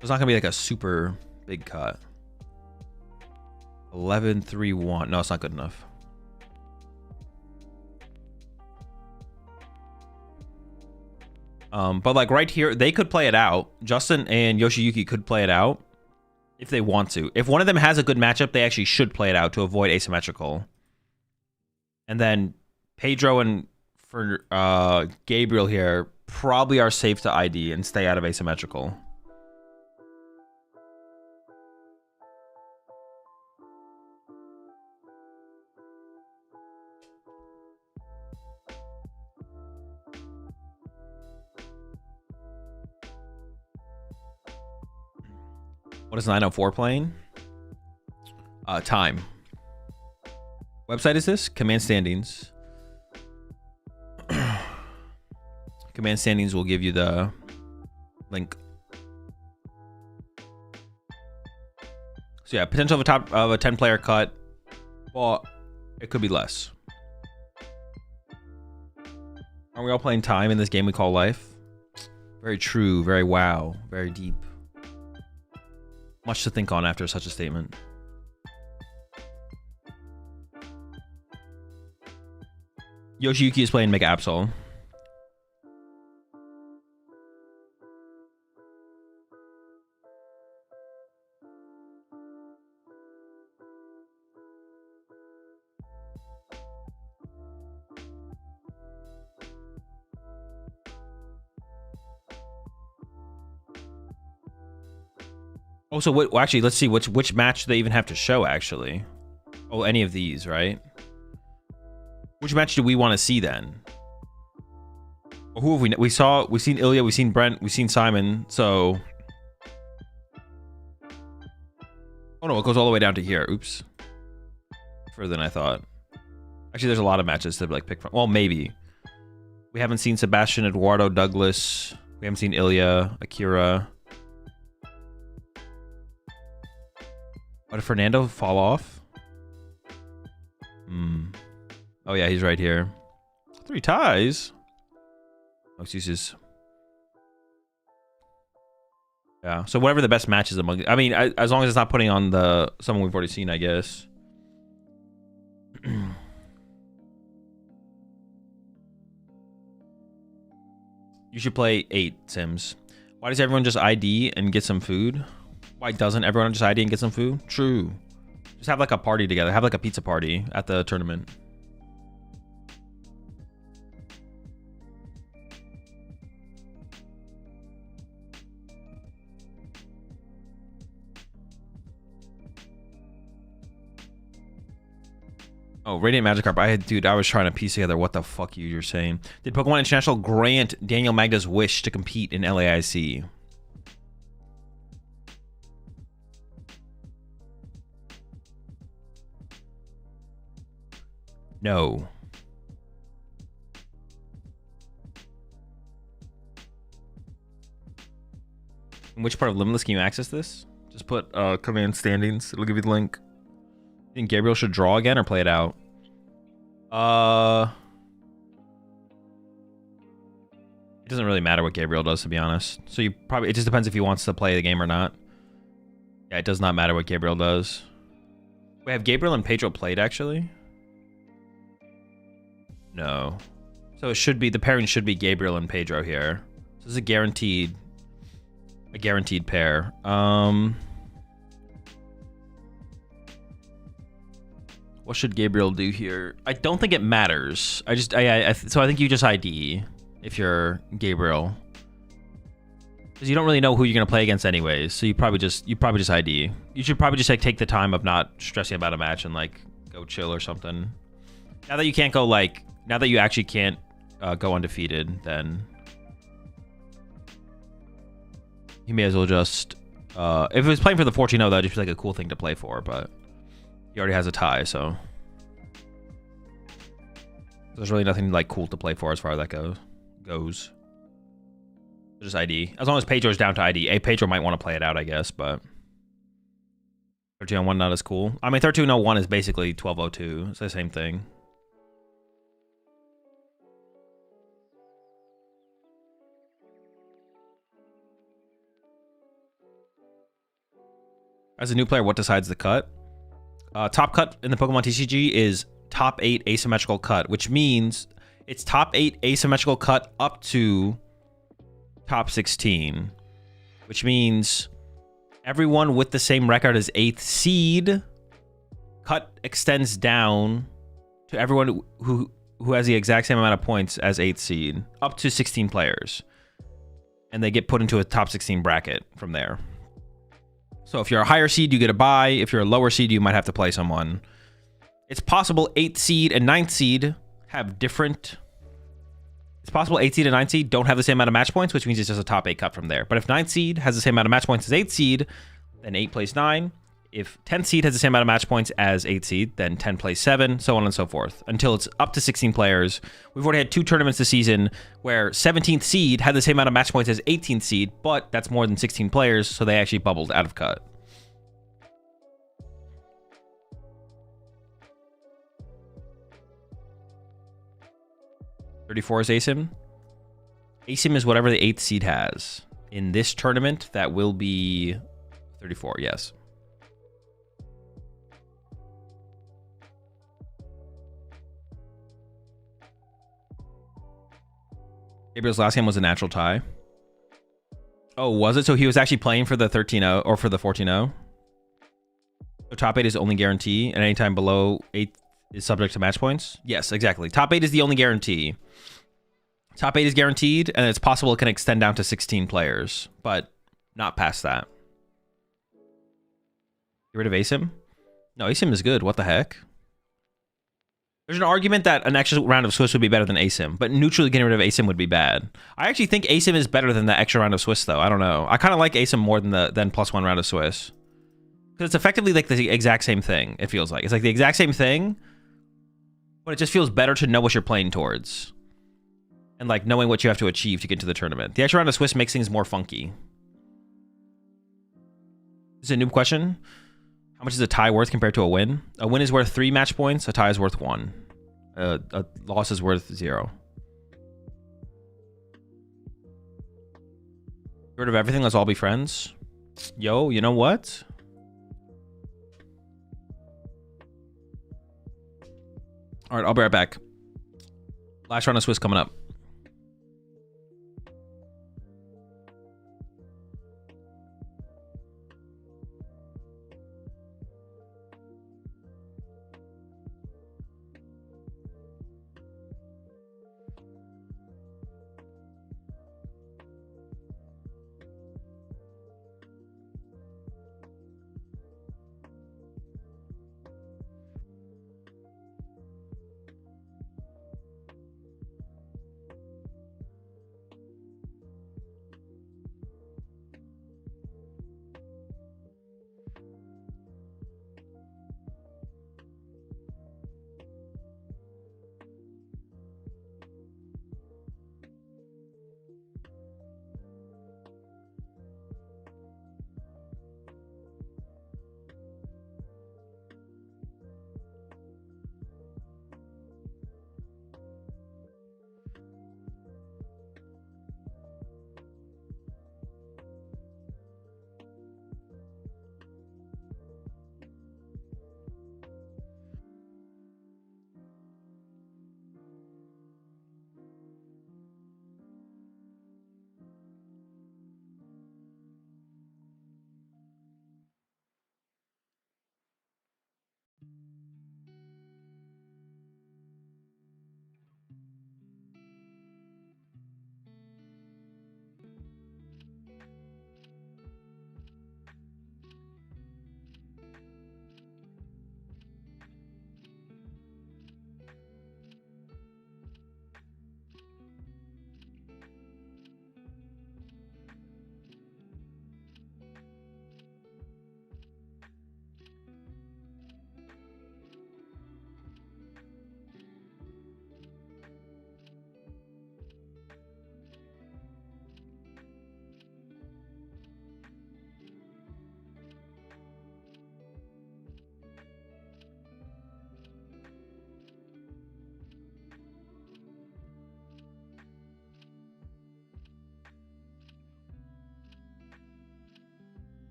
It's not gonna be like a super big cut. 11-3-1. No, it's not good enough. But like right here, they could play it out. Justin and Yoshiyuki could play it out if they want to. If one of them has a good matchup, they actually should play it out to avoid asymmetrical. And then Pedro and for Gabriel here probably are safe to ID and stay out of asymmetrical. What is 904 playing? Time. Website is this? Command standings. Command standings will give you the link. So yeah, potential of a 10 player cut. Well, it could be less. Are we all playing time in this game we call life? Very true, very wow, very deep. Much to think on after such a statement. Yoshiyuki is playing Mega Absol. Oh, so what? Well, actually, let's see which match do they even have to show. Actually, oh, any of these, right? Which match do we want to see then? Well, who have we saw? We've seen Ilya, we've seen Brent, we've seen Simon. So, oh no, it goes all the way down to here. Oops, further than I thought. Actually, there's a lot of matches to like pick from. Well, maybe we haven't seen Sebastian, Eduardo, Douglas. We haven't seen Ilya, Akira. What, did Fernando fall off? Oh yeah, he's right here. 3 ties. Oh, excuses. Yeah. So whatever the best matches among. I mean, as long as it's not putting on the someone we've already seen, I guess. You should play 8 Sims. Why does everyone just ID and get some food? Why doesn't everyone just ID and get some food? True. Just have like a party together. Have like a pizza party at the tournament. Oh, Radiant Magikarp. Dude, I was trying to piece together what the fuck you're saying. Did Pokemon International grant Daniel Magda's wish to compete in LAIC? No. In which part of Limitless can you access this? Just put command standings. It'll give you the link. You think Gabriel should draw again or play it out? It doesn't really matter what Gabriel does, to be honest. So you probably, it just depends if he wants to play the game or not. Yeah, it does not matter what Gabriel does. Wait, have Gabriel and Pedro played actually? No. So it should be, the pairing should be Gabriel and Pedro here. So this is a guaranteed pair. What should Gabriel do here? I don't think it matters. So I think you just ID if you're Gabriel. Because you don't really know who you're gonna play against anyways. So you probably just ID. You should probably just like take the time of not stressing about a match and like go chill or something. Now that you can't go like, now that you actually can't go undefeated, then you may as well just if it was playing for the 14-0, that'd just be like a cool thing to play for, but he already has a tie, so there's really nothing like cool to play for as far as that goes. Just ID. As long as Pedro's down to ID. Pedro might want to play it out, I guess, but 13-1 not as cool. I mean, 13-01 is basically 12-02. It's the same thing. As a new player, what decides the cut? Top cut in the Pokemon TCG is top 8 asymmetrical cut, which means it's top 8 asymmetrical cut up to top 16, which means everyone with the same record as 8th seed, cut extends down to everyone who has the exact same amount of points as 8th seed, up to 16 players, and they get put into a top 16 bracket from there. So if you're a higher seed, you get a bye. If you're a lower seed, you might have to play someone. It's possible 8th seed and 9th seed have different... It's possible 8th seed and 9th seed don't have the same amount of match points, which means it's just a top 8 cut from there. But if 9th seed has the same amount of match points as 8th seed, then 8 plays 9. If 10th seed has the same amount of match points as 8th seed, then 10 plays 7, so on and so forth, until it's up to 16 players. We've already had 2 tournaments this season where 17th seed had the same amount of match points as 18th seed, but that's more than 16 players, so they actually bubbled out of cut. $34 is ASIM. ASIM is whatever the 8th seed has. In this tournament, that will be 34, yes. Gabriel's last game was a natural tie. Oh, was it? So he was actually playing for the 13-0 or for the 14-0? So top 8 is only guarantee, and anytime below 8 is subject to match points? Yes, exactly. Top 8 is the only guarantee. Top 8 is guaranteed, and it's possible it can extend down to 16 players, but not past that. Get rid of ASIM? No, ASIM is good. What the heck? There's an argument that an extra round of Swiss would be better than ASIM, but neutrally getting rid of ASIM would be bad. I actually think ASIM is better than the extra round of Swiss, though. I don't know. I kind of like ASIM more than the +1 round of Swiss. Because it's effectively like the exact same thing, it feels like. It's like the exact same thing, but it just feels better to know what you're playing towards. And like knowing what you have to achieve to get to the tournament. The extra round of Swiss makes things more funky. This is a noob question. How much is a tie worth compared to a win? A win is worth 3 match points. A tie is worth 1. A loss is worth 0. Get rid of everything. Let's all be friends. Yo, you know what? All right, I'll be right back. Last round of Swiss coming up.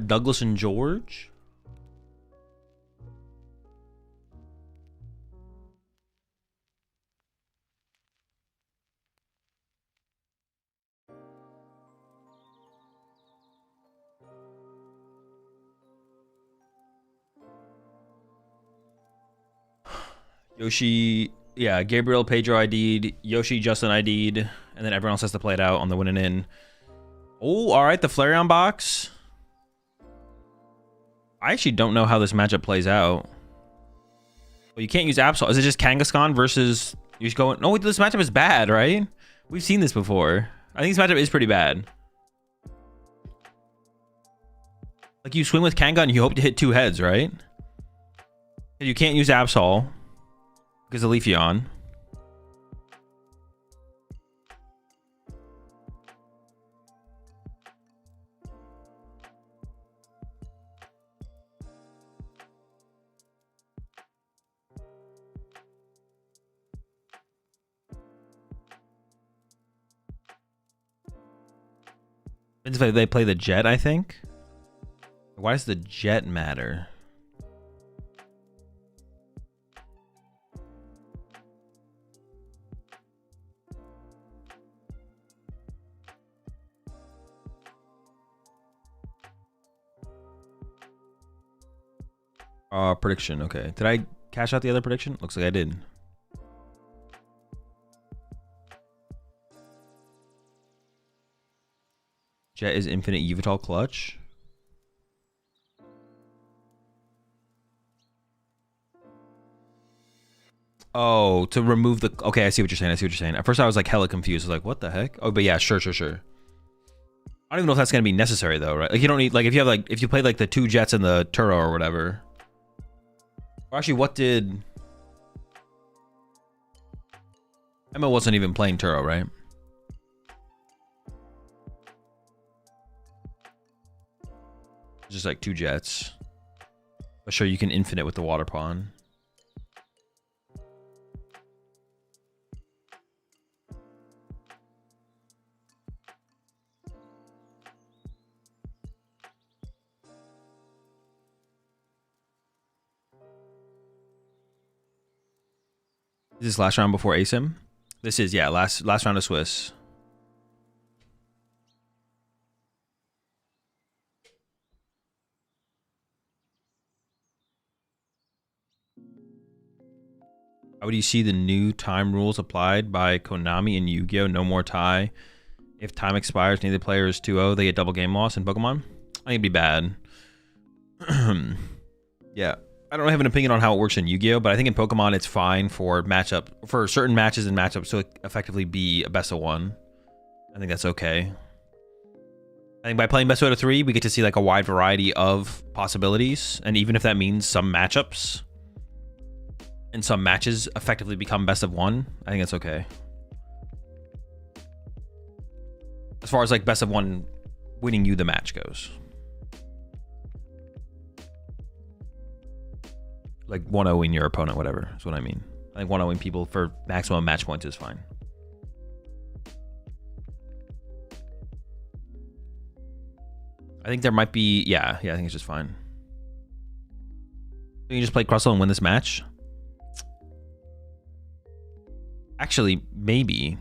Douglas and George. Yoshi, yeah, Gabriel, Pedro ID'd, Yoshi, Justin ID'd, and then everyone else has to play it out on the win and in. Oh, all right, the Flareon box. I actually don't know how this matchup plays out. Well, you kan't use Absol. Is it just Kangaskhan versus... You're just going... No, this matchup is bad, right? We've seen this before. I think this matchup is pretty bad. Like, you swing with Kanga and you hope to hit 2 heads, right? And you can't use Absol because of Leafeon. They play the Jet, I think. Why does the Jet matter? Prediction. Okay. Did I cash out the other prediction? Looks like I did. Jet is infinite Yveltal clutch. Oh, to remove the... Okay, I see what you're saying. I see what you're saying. At first, I was like hella confused. I was like, what the heck? Oh, but yeah, sure. I don't even know if that's going to be necessary, though, right? Like, you don't need... Like, if you have, like... If you play, like, the 2 Jets and the Turo or whatever. Or actually, what did... Emma wasn't even playing Turo, right? Just like 2 Jets. But sure, you can infinite with the water pawn. Is this last round before ASIM? This is, yeah, last round of Swiss. How would you see the new time rules applied by Konami and Yu-Gi-Oh? No more tie. If time expires, neither player is 2-0, they get double game loss in Pokemon? I think it'd be bad. Yeah. I don't have an opinion on how it works in Yu-Gi-Oh, but I think in Pokemon it's fine for certain matches and matchups to effectively be a best of 1. I think that's okay. I think by playing best of 3, we get to see like a wide variety of possibilities, and even if that means some matchups and some matches effectively become best of 1, I think it's okay. As far as like best of 1 winning you the match goes. Like 1-0ing your opponent, whatever is what I mean. I think 1-0ing people for maximum match points is fine. I think there might be, yeah, I think it's just fine. You can just play Crustle and win this match? Actually, maybe.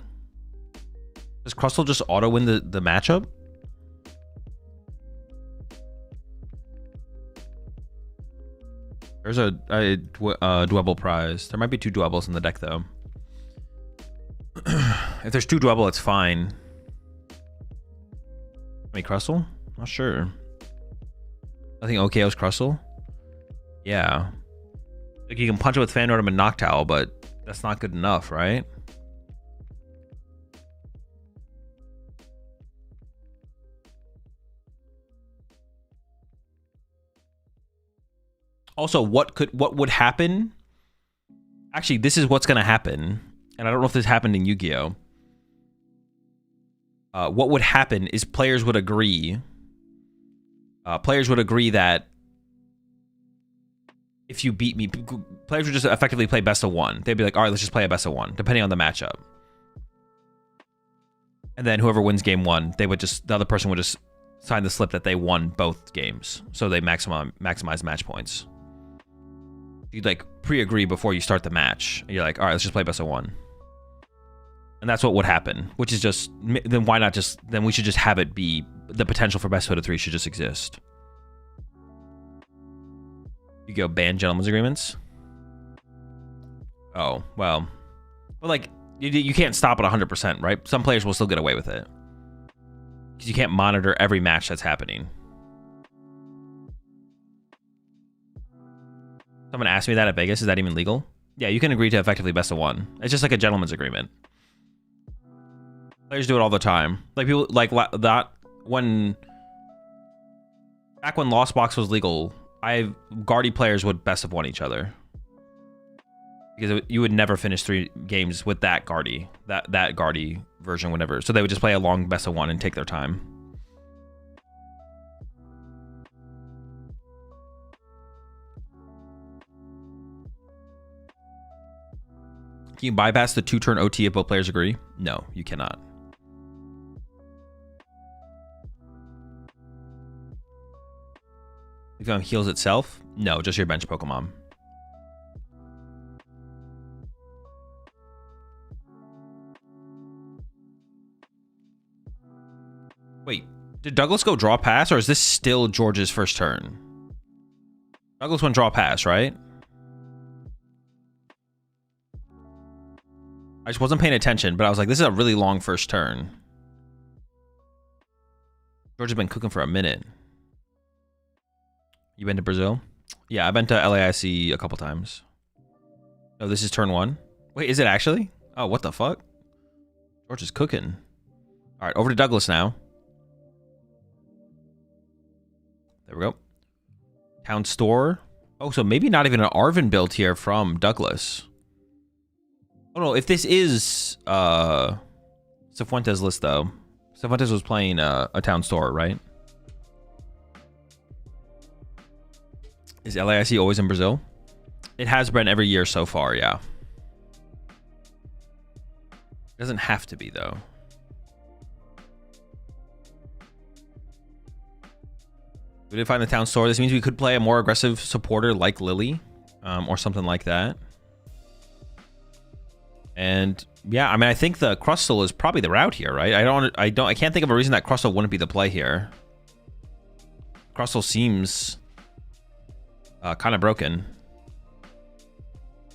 Does Crustle just auto win the matchup? There's a Dwebble prize. There might be 2 Dwebbles in the deck, though. If there's 2 Dwebble, it's fine. Wait, Crustle? Not sure. I think OKO's Crustle. Yeah. Like, you can punch it with Fan Rotom and Noctowl, but that's not good enough, right? Also, what would happen? Actually, this is what's going to happen. And I don't know if this happened in Yu-Gi-Oh! What would happen is players would agree. Players would agree that if you beat me, players would just effectively play best of 1. They'd be like, all right, let's just play a best of 1, depending on the matchup. And then whoever wins game 1, the other person would just sign the slip that they won both games, so they maximize match points. You'd like pre-agree before you start the match. You're like, all right, let's just play best of 1. And that's what would happen, which is just, then why not just, then we should just have it be, the potential for best of 3 should just exist. You go ban gentlemen's agreements. Oh, well. But like, you can't stop at 100%, right? Some players will still get away with it. Because you can't monitor every match that's happening. Someone asked me that at Vegas. Is that even legal? Yeah, you can agree to effectively best of 1. It's just like a gentleman's agreement. Players do it all the time. Like people like that when back when Lost Box was legal, Guardy players would best of 1 each other. Because you would never finish 3 games with that Guardy. That Guardy version would never. So they would just play a long best of 1 and take their time. Can you bypass the 2-turn OT if both players agree? No, you cannot. If it heals itself? No, just your bench Pokemon. Wait, did Douglas go draw pass, or is this still George's first turn? Douglas went draw pass, right? I just wasn't paying attention, but I was like, this is a really long first turn. George has been cooking for a minute. You been to Brazil? Yeah, I've been to LAIC a couple times. Oh, this is turn 1? Wait, is it actually? Oh, what the fuck? George is cooking. All right, over to Douglas now. There we go. Town store. Oh, so maybe not even an Arvin build here from Douglas. Oh no, if this is Cifuentes' list though. Cifuentes was playing a town store, right? Is LAIC always in Brazil? It has been every year so far, yeah. Doesn't have to be though. We did find the town store. This means we could play a more aggressive supporter like Lily, or something like that. And yeah, I mean, I think the Crustle is probably the route here, right? I can't think of a reason that Crustle wouldn't be the play here. Crustle seems kind of broken.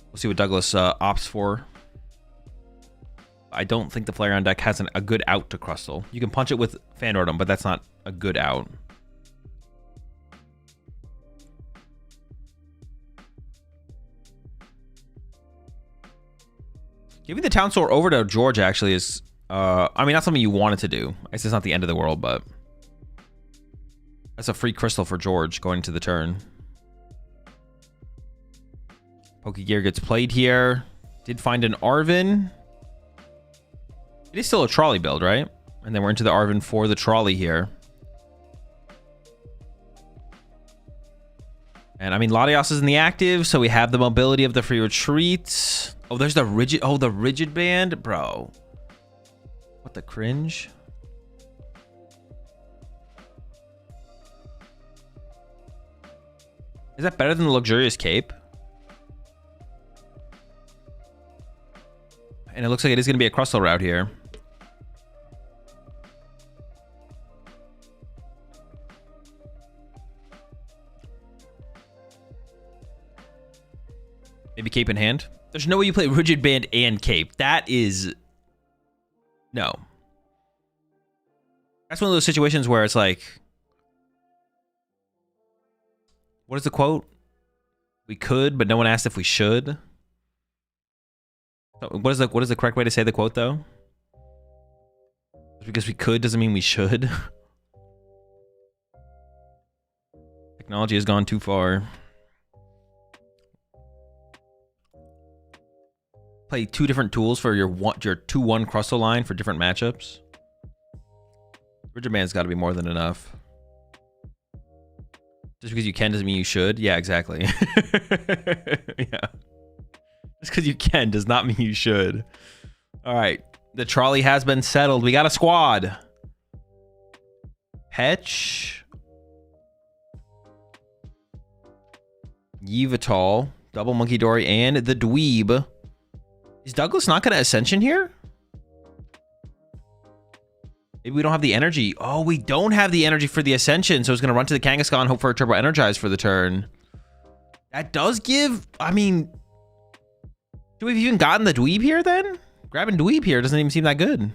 We'll see what Douglas opts for. I don't think the player on deck has a good out to Crustle. You can punch it with Fandordum, but that's not a good out. Giving the town store over to George actually is, I mean, not something you wanted to do. It's not the end of the world, but that's a free crystal for George going into the turn. Pokegear gets played here. Did find an Arvin. It is still a trolley build, right? And then we're into the Arvin for the trolley here. And I mean, Latios is in the active, so we have the mobility of the free retreat. Oh, there's the rigid. Oh, the rigid band, bro. What the cringe? Is that better than the luxurious cape? And it looks like it is going to be a Crustle route here. Maybe cape in hand. There's no way you play rigid band and cape. That is no. That's one of those situations where it's like, what is the quote? We could, but no one asked if we should. What is the correct way to say the quote though? Just because we could doesn't mean we should. Technology has gone too far. Play 2 different tools for your 2-1 Crustle line for different matchups. Rigid Band's got to be more than enough. Just because you can doesn't mean you should. Yeah, exactly. Yeah. Just because you can does not mean you should. All right. The trolley has been settled. We got a squad. Hetch. Yveltal. Double Monkey Dory and the Dweeb. Is Douglas not going to Ascension here? Maybe we don't have the energy. Oh, we don't have the energy for the Ascension. So it's going to run to the Kangaskhan, hope for a Turbo Energize for the turn. That does give... I mean... Do we have even gotten the Dweeb here then? Grabbing Dweeb here doesn't even seem that good.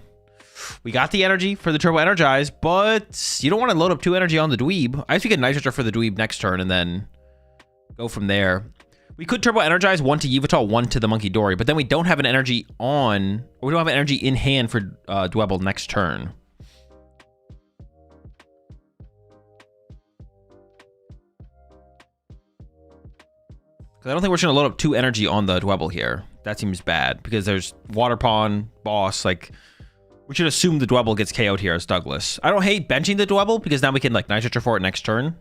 We got the energy for the Turbo Energize, but you don't want to load up 2 energy on the Dweeb. I guess we get Nitrogen for the Dweeb next turn and then go from there. We could Turbo Energize 1 to Yveltal, 1 to the Monkey Dory, but then we don't have an energy on... Or we don't have an energy in hand for Dwebble next turn. I don't think we're just gonna load up 2 energy on the Dwebble here. That seems bad because there's Water Pawn, Boss. Like, we should assume the Dwebble gets KO'd here as Douglas. I don't hate benching the Dwebble because now we can like Nitrogen for it next turn,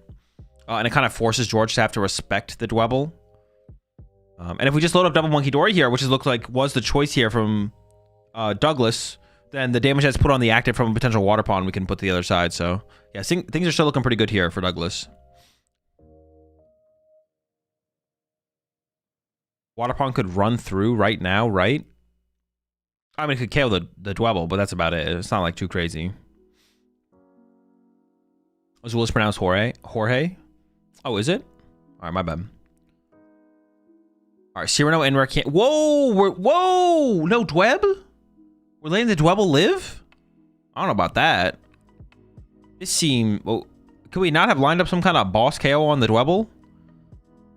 and it kind of forces George to have to respect the Dwebble. And if we just load up Double Monkey Dory here, which is looked like was the choice here from Douglas, then the damage that's put on the active from a potential Water Pawn we can put to the other side. So yeah, things are still looking pretty good here for Douglas. Water Pawn could run through right now, right? I mean, it could KO the Dwebble, but that's about it. It's not like too crazy. Azul is pronounced Jorge. Jorge? Oh, is it? All right, my bad. All right, Cyrano and Rare can't. Whoa! Whoa! No Dweb? We're letting the Dwebble live? I don't know about that. This seemed... Well, could we not have lined up some kind of boss KO on the Dwebble?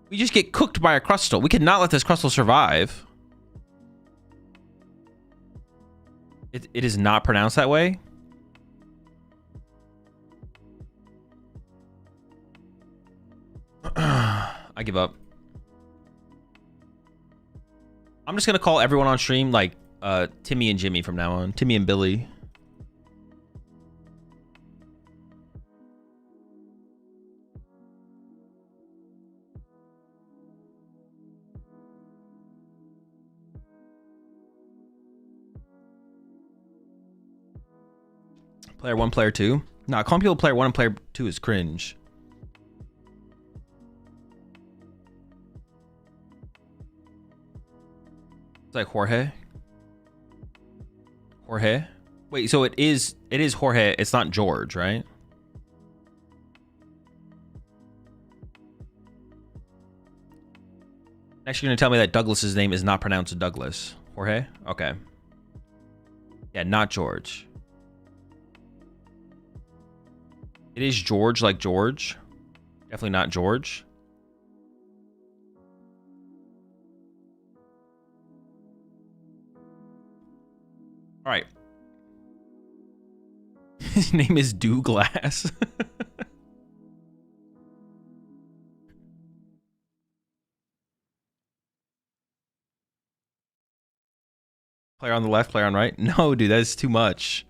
We just get cooked by a Crustle. We could not let this Crustle survive. It is not pronounced that way. I give up. I'm just gonna call everyone on stream like Timmy and Jimmy from now on. Timmy and Billy. Player 1, player 2. Nah, calling people player 1 and player 2 is cringe. It's like Jorge. Jorge? Wait, so it is Jorge, it's not George, right? Next you're gonna tell me that Douglas's name is not pronounced Douglas. Jorge? Okay. Yeah, not George. It is George like George. Definitely not George. All right. His name is Douglas. Player on the left, player on right. No, dude, that is too much.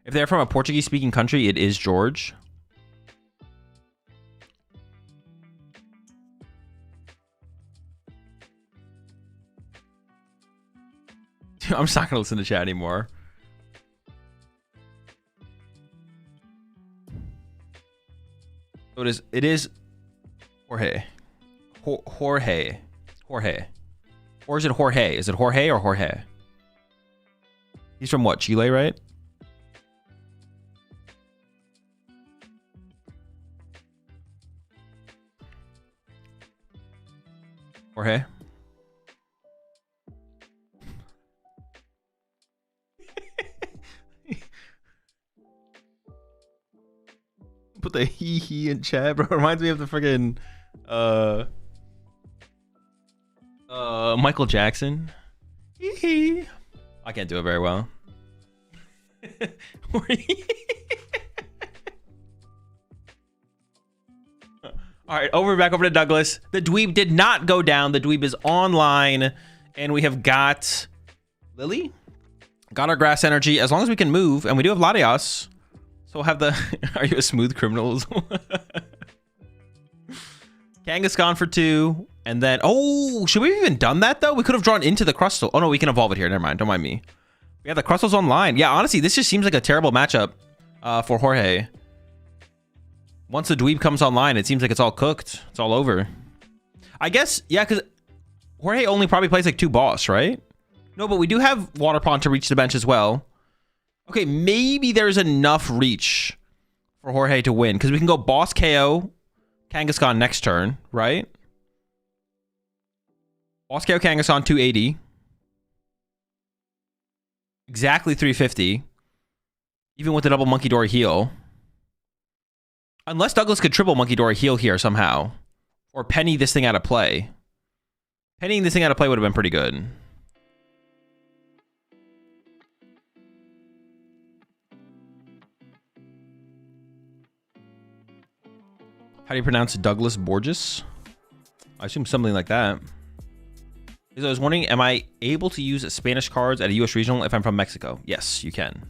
If they're from a Portuguese-speaking country, it is George. I'm just not gonna listen to chat anymore. So it is Jorge. Jorge. Or is it Jorge? Is it Jorge or Jorge? He's from what, Chile, right? Jorge? Put the hee in chat, bro. Reminds me of the friggin' Michael Jackson. Hee. I can't do it very well. All right, back over to Douglas. The Dweeb did not go down. The Dweeb is online, and we have got Lily. Got our grass energy. As long as we can move, and we do have Latias. So we'll have the... Are you a smooth criminal? Kangaskhan for 2. And then, oh, should we have even done that, though? We could have drawn into the Crustle. Oh, no, we can evolve it here. Never mind. Don't mind me. Yeah, the Crustle's online. Yeah, honestly, this just seems like a terrible matchup for Jorge. Once the Dweeb comes online, it seems like it's all cooked. It's all over. I guess, yeah, because Jorge only probably plays like 2 boss, right? No, but we do have Water Pond to reach the bench as well. Okay, maybe there's enough reach for Jorge to win, because we can go boss KO Kangaskhan next turn, right? Boss KO Kangaskhan 280. Exactly 350. Even with the double Monkey Dory heal. Unless Douglas could triple Monkey Dory heal here somehow. Or penny this thing out of play. Pennying this thing out of play would have been pretty good. How do you pronounce Douglas Borges? I assume something like that. Because I was wondering, am I able to use Spanish cards at a US regional if I'm from Mexico? Yes, you can.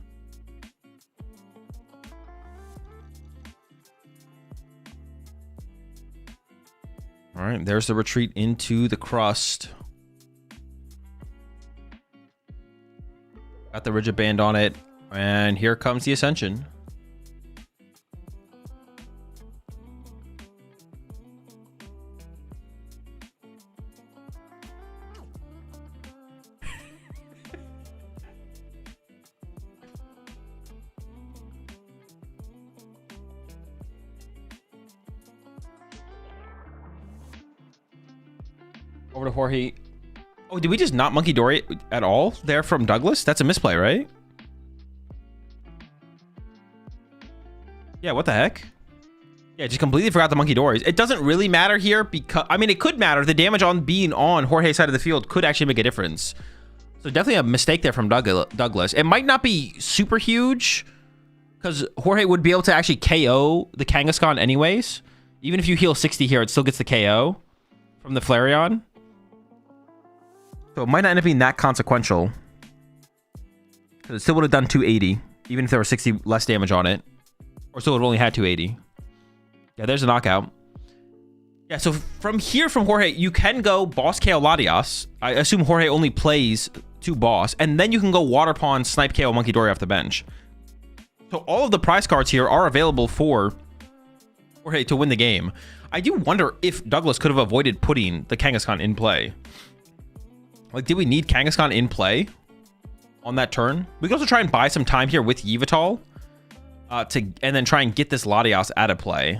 All right, there's the retreat into the crust. Got the rigid band on it, and here comes the ascension. Over to Jorge. Oh, did we just not Monkey Dory at all there from Douglas? That's a misplay, right? Yeah, what the heck? Yeah, just completely forgot the Monkey Dories. It doesn't really matter here because, I mean, it could matter. The damage on being on Jorge's side of the field could actually make a difference. So definitely a mistake there from Douglas. It might not be super huge because Jorge would be able to actually KO the Kangaskhan anyways. Even if you heal 60 here, it still gets the KO from the Flareon. So it might not end up being that consequential. Because it still would have done 280, even if there was 60 less damage on it. Or still would have only had 280. Yeah, there's a knockout. Yeah, so from here from Jorge, you can go boss KO Latias. I assume Jorge only plays 2 boss. And then you can go Water Pond, Snipe KO Monkey Dory off the bench. So all of the prize cards here are available for Jorge to win the game. I do wonder if Douglas could have avoided putting the Kangaskhan in play. Like, did we need Kangaskhan in play on that turn? We could also try and buy some time here with Yveltal and then try and get this Latias out of play.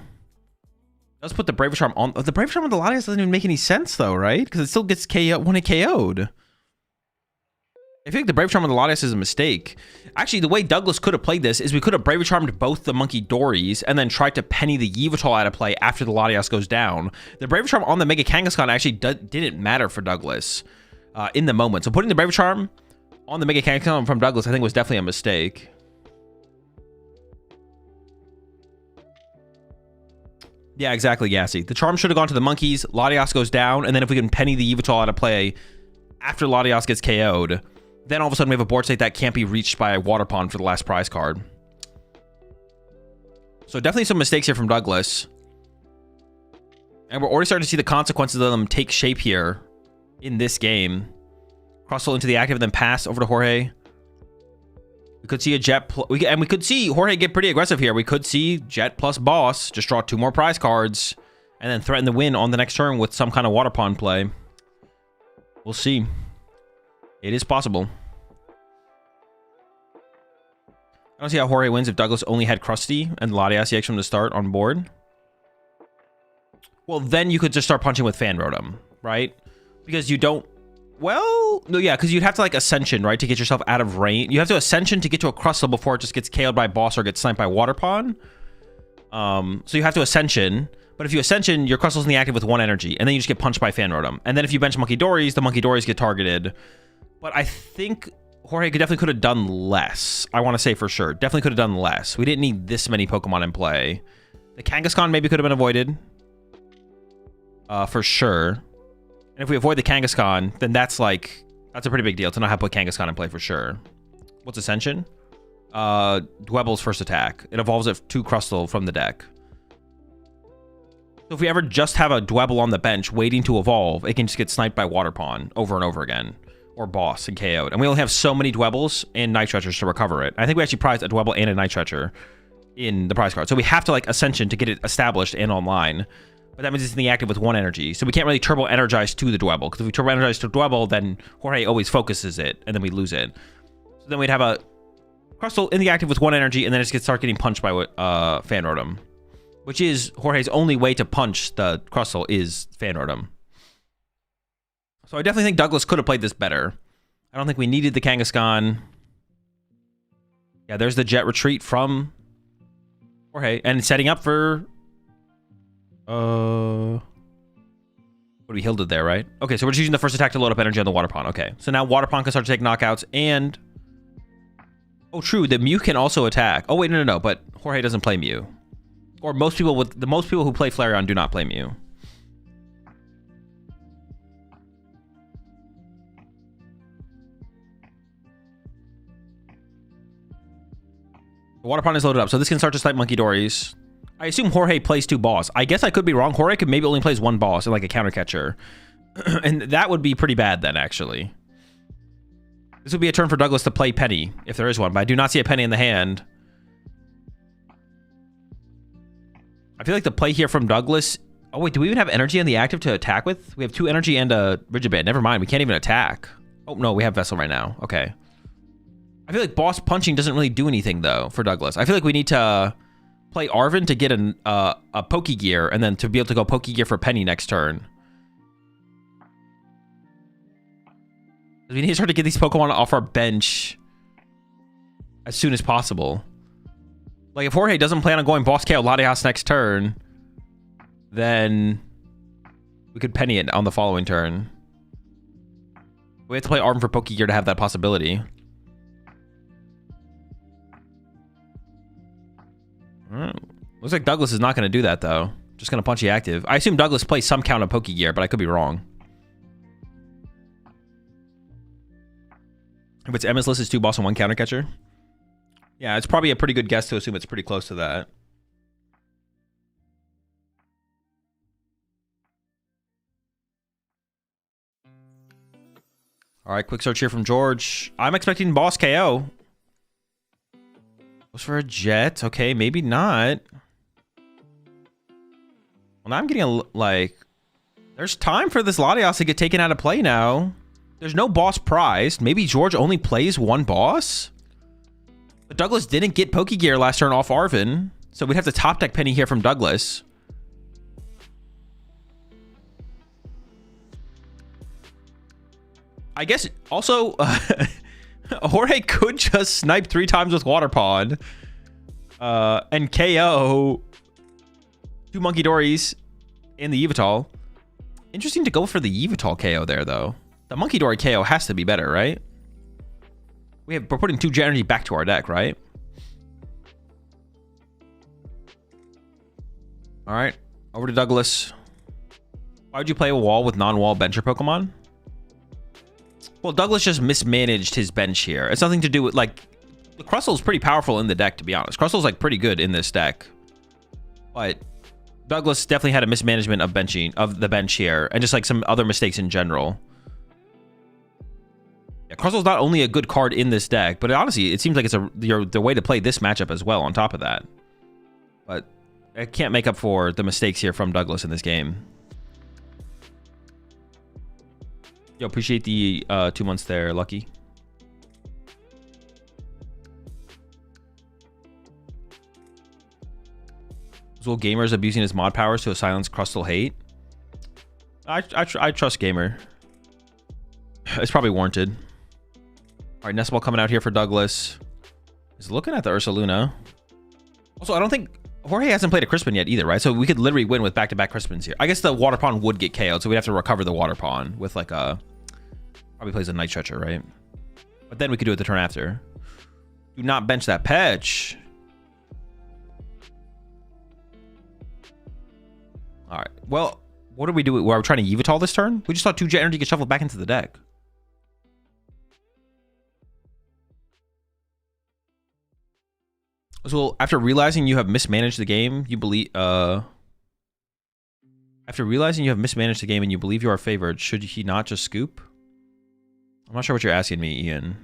Let's put the Braver Charm on. The Braver Charm on the Latias doesn't even make any sense, though, right? Because it still gets KO when it KO'd. I think the Braver Charm on the Latias is a mistake. Actually, the way Douglas could have played this is we could have Braver Charmed both the Monkey Dories and then tried to penny the Yveltal out of play after the Latias goes down. The Braver Charm on the Mega Kangaskhan actually didn't matter for Douglas. In the moment. So putting the Braver Charm on the Mega Kangaskhan from Douglas, I think, was definitely a mistake. Yeah, exactly, Gassy. The Charm should have gone to the Monkeys. Latias goes down, and then if we can penny the Yveltal out of play after Latias gets KO'd, then all of a sudden we have a board state that can't be reached by a Water Pond for the last prize card. So definitely some mistakes here from Douglas. And we're already starting to see the consequences of them take shape here in this game. Crustle into the active, then pass over to Jorge. We could see a Jet, and we could see Jorge get pretty aggressive here. We could see Jet plus Boss, just draw 2 more prize cards, and then threaten the win on the next turn with some kind of Water Pond play. We'll see. It is possible. I don't see how Jorge wins if Douglas only had Krusty and Latias EX from the start on board. Well, then you could just start punching with Fan Rotom, right? Because you don't... Well, no, yeah, because you'd have to, like, Ascension, right, to get yourself out of range. You have to Ascension to get to a Crustle before it just gets KO'd by Boss or gets sniped by Water Pond. So you have to Ascension. But if you Ascension, your Crustle's in the active with 1 energy, and then you just get punched by Fan Rotom. And then if you bench Monkey Dories, the Monkey Dories get targeted. But I think Jorge definitely could have done less. I want to say for sure. Definitely could have done less. We didn't need this many Pokemon in play. The Kangaskhan maybe could have been avoided. For sure. And if we avoid the Kangaskhan, then that's a pretty big deal to not have put Kangaskhan in play for sure. What's Ascension? Dwebble's first attack. It evolves at 2 Crustle from the deck. So if we ever just have a Dwebble on the bench waiting to evolve, it can just get sniped by Water Pawn over and over again. Or Boss and KO'd. And we only have so many Dwebbles and Night Stretchers to recover it. I think we actually prized a Dwebble and a Night Stretcher in the prize card. So we have to like Ascension to get it established and online. But that means it's in the active with 1 energy. So we can't really turbo energize to the Dwebble. Because if we turbo energize to Dwebble, then Jorge always focuses it. And then we lose it. So then we'd have a Crustle in the active with 1 energy. And then it just start getting punched by Fan Rotom. Which is Jorge's only way to punch the Crustle is Fan Rotom. So I definitely think Douglas could have played this better. I don't think we needed the Kangaskhan. Yeah, there's the Jet Retreat from Jorge. And setting up for... What we healed it there, right? Okay, so we're just using the first attack to load up energy on the Water Pawn. Okay, so now Water Pawn can start to take knockouts and... Oh, true, the Mew can also attack. Oh, wait, no, but Jorge doesn't play Mew. Or most people who play Flareon do not play Mew. The Water Pawn is loaded up, so this can start to snipe Monkey Dories. I assume Jorge plays 2 boss. I guess I could be wrong. Jorge could maybe only plays 1 boss and like a counter catcher. And that would be pretty bad then, actually. This would be a turn for Douglas to play Penny, if there is one, but I do not see a Penny in the hand. I feel like the play here from Douglas... Oh, wait, do we even have energy on the active to attack with? We have 2 energy and a Rigid Band. Never mind, we can't even attack. Oh, no, we have Vessel right now. Okay. I feel like boss punching doesn't really do anything, though, for Douglas. I feel like we need to play Arven to get a Pokegear, and then to be able to go Pokegear for Penny next turn. We need to start to get these Pokemon off our bench as soon as possible. Like, if Jorge doesn't plan on going Boss KO Latias next turn, then we could Penny it on the following turn. We have to play Arven for Pokegear to have that possibility. Looks like Douglas is not going to do that, though. Just going to Punchy active. I assume Douglas plays some count of Pokegear, but I could be wrong. If it's Emma's list is 2 boss and 1 counter catcher. Yeah, it's probably a pretty good guess to assume it's pretty close to that. All right, quick search here from George. I'm expecting boss KO. Goes for a Jet. Okay, maybe not. Well, now I'm getting like... There's time for this Latias to get taken out of play now. There's no boss prized. Maybe George only plays 1 boss? But Douglas didn't get Pokegear last turn off Arven. So we'd have to top deck Penny here from Douglas. I guess also... Jorge could just snipe 3 times with Water Pawn and KO 2 Monkey Dories and the Yveltal. Interesting to go for the Yveltal KO there, though. The Monkey Dory KO has to be better, right? We're putting 2 Jet Energy back to our deck, right? All right, over to Douglas. Why would you play a wall with non-wall bencher Pokemon? Well, Douglas just mismanaged his bench here. It's nothing to do with, like, the Crustle's pretty powerful in the deck, to be honest. Crustle's, like, pretty good in this deck. But Douglas definitely had a mismanagement of the bench here, and just, like, some other mistakes in general. Yeah, Crustle's not only a good card in this deck, but honestly, it seems like it's the way to play this matchup as well, on top of that. But I can't make up for the mistakes here from Douglas in this game. Yo, appreciate the 2 months there, Lucky. Azul Gamer's abusing his mod powers to silence Crustle hate. I trust Gamer. It's probably warranted. All right, Nestball coming out here for Douglas. He's looking at the Ursaluna. Also, I don't think... Jorge hasn't played a Crispin yet either, right? So we could literally win with back-to-back Crispins here. I guess the Water Pawn would get KO'd, so we'd have to recover the Water Pawn with like a... Probably plays a Night Stretcher, right? But then we could do it the turn after. Do not bench that Petch. All right. Well, what did we do? Were we trying to Yveltal this turn? We just saw 2 Jet Energy get shuffled back into the deck. So after realizing you have mismanaged the game, you believe... After realizing you have mismanaged the game and you believe you are favored, should he not just scoop? I'm not sure what you're asking me, Ian.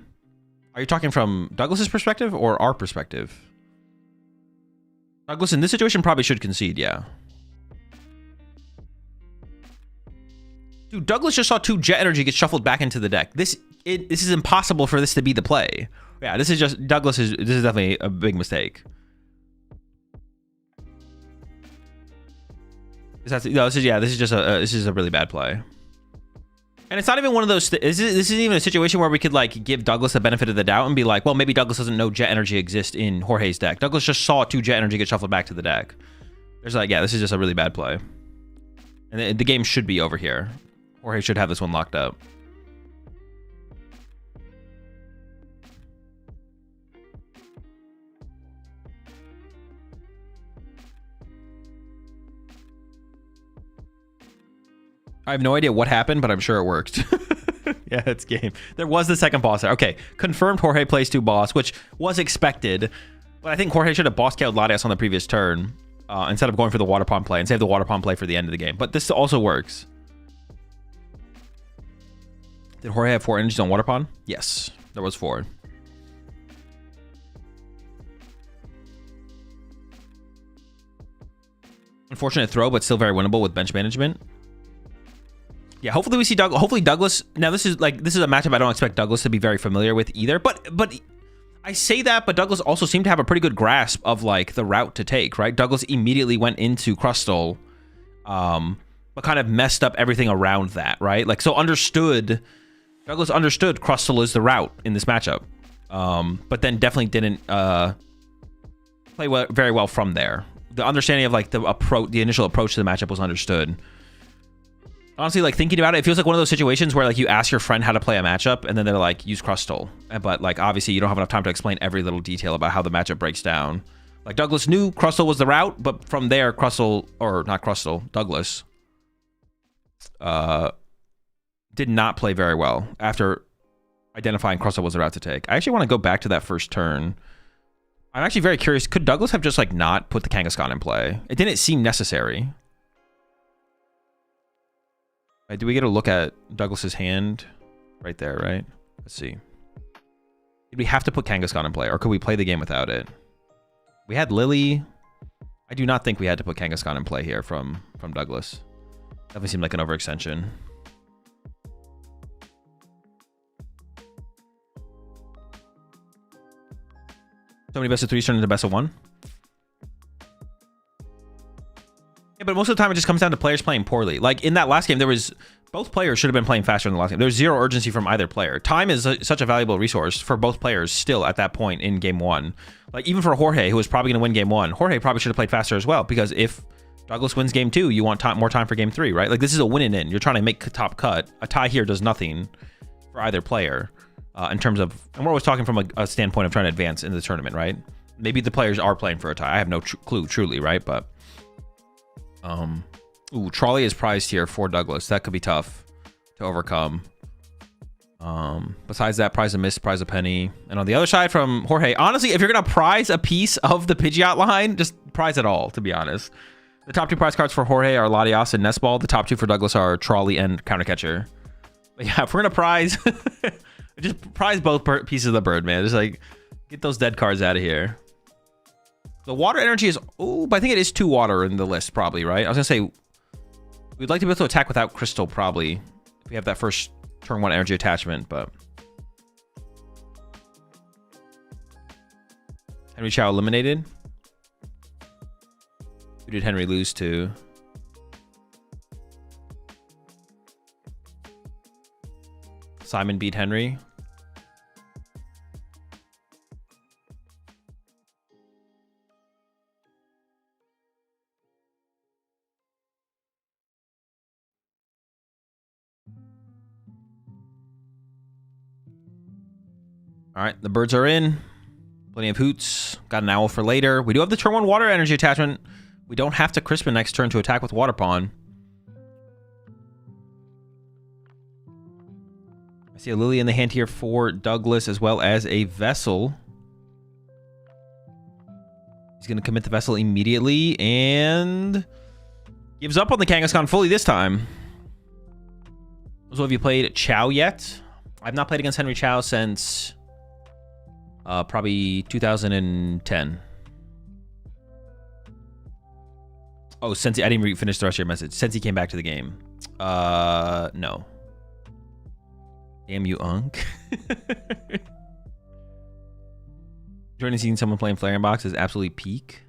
Are you talking from Douglas's perspective or our perspective? Douglas in this situation probably should concede, yeah. Dude, Douglas just saw 2 Jet Energy get shuffled back into the deck. This is impossible for this to be the play. Yeah, this is just this is definitely a big mistake. This is a really bad play. And it's not even one of those. This isn't even a situation where we could like give Douglas the benefit of the doubt and be like, well, maybe Douglas doesn't know Jet Energy exists in Jorge's deck. Douglas just saw 2 Jet Energy get shuffled back to the deck. There's like, yeah, this is just a really bad play. And the game should be over here. Jorge should have this one locked up. I have no idea what happened, but I'm sure it worked. Yeah, it's game. There was the second boss there. Okay, confirmed Jorge plays 2 boss, which was expected. But I think Jorge should have boss KO'd Latias on the previous turn instead of going for the water pond play and save the water pond play for the end of the game. But this also works. Did Jorge have 4 energies on water pond? Yes, there was 4. Unfortunate throw, but still very winnable with bench management. Yeah, hopefully we see hopefully Douglas. Now this is a matchup I don't expect Douglas to be very familiar with either. But I say that, but Douglas also seemed to have a pretty good grasp of like the route to take, right? Douglas immediately went into Crustle, but kind of messed up everything around that, right? Like so Douglas understood Crustle is the route in this matchup, but then definitely didn't play very well from there. The understanding of like the initial approach to the matchup was understood. Honestly, like thinking about it, it feels like one of those situations where like you ask your friend how to play a matchup and then they're like, use Crustle. But like, obviously you don't have enough time to explain every little detail about how the matchup breaks down. Like Douglas knew Crustle was the route, but from there, Douglas did not play very well after identifying Crustle was the route to take. I actually want to go back to that first turn. I'm actually very curious. Could Douglas have just like not put the Kangaskhan in play? It didn't seem necessary. Do we get a look at Douglas's hand right there, right? Let's see. Did we have to put Kangaskhan in play, or could we play the game without it? We had Lily. I do not think we had to put Kangaskhan in play here from Douglas. Definitely seemed like an overextension. So many best of 3s turned into best of 1. Yeah, but most of the time it just comes down to players playing poorly. Like in that last game, both players should have been playing faster in the last game. There's 0 urgency from either player. Time is such a valuable resource for both players still at that point in game 1. Like even for Jorge, who was probably going to win game 1, Jorge probably should have played faster as well, because if Douglas wins game 2, you want more time for game 3, right? Like this is a win and in. You're trying to make top cut. A tie here does nothing for either player in terms of, and we're always talking from a standpoint of trying to advance in the tournament, right? Maybe the players are playing for a tie. I have no clue truly, right? But ooh, Trolley is prized here for Douglas. That could be tough to overcome. Besides that, prize a miss, prize a penny. And on the other side from Jorge, honestly, if you're gonna prize a piece of the Pidgeot line, just prize it all, to be honest. The top 2 prize cards for Jorge are Latias and Nestball. The top 2 for Douglas are Trolley and Countercatcher. But yeah, if we're gonna prize, just prize both pieces of the bird, man. Just like get those dead cards out of here. The water energy is, oh, but I think it is 2 water in the list, probably, right? I was gonna say we'd like to be able to attack without Crystal, probably, if we have that first turn 1 energy attachment, but Henry Chow eliminated. Who did Henry lose to? Simon beat Henry. All right, the birds are in. Plenty of hoots. Got an owl for later. We do have the turn 1 water energy attachment. We don't have to Crispin next turn to attack with Water Pawn. I see a Lily in the hand here for Douglas, as well as a Vessel. He's going to commit the Vessel immediately, and Gives up on the Kangaskhan fully this time. So have you played Chow yet? I've not played against Henry Chow since probably 2010. Oh, since I didn't finish the rest of your message. Since he came back to the game. No. Damn you, Unk. Joining seeing someone playing Flaring Box is absolutely peak.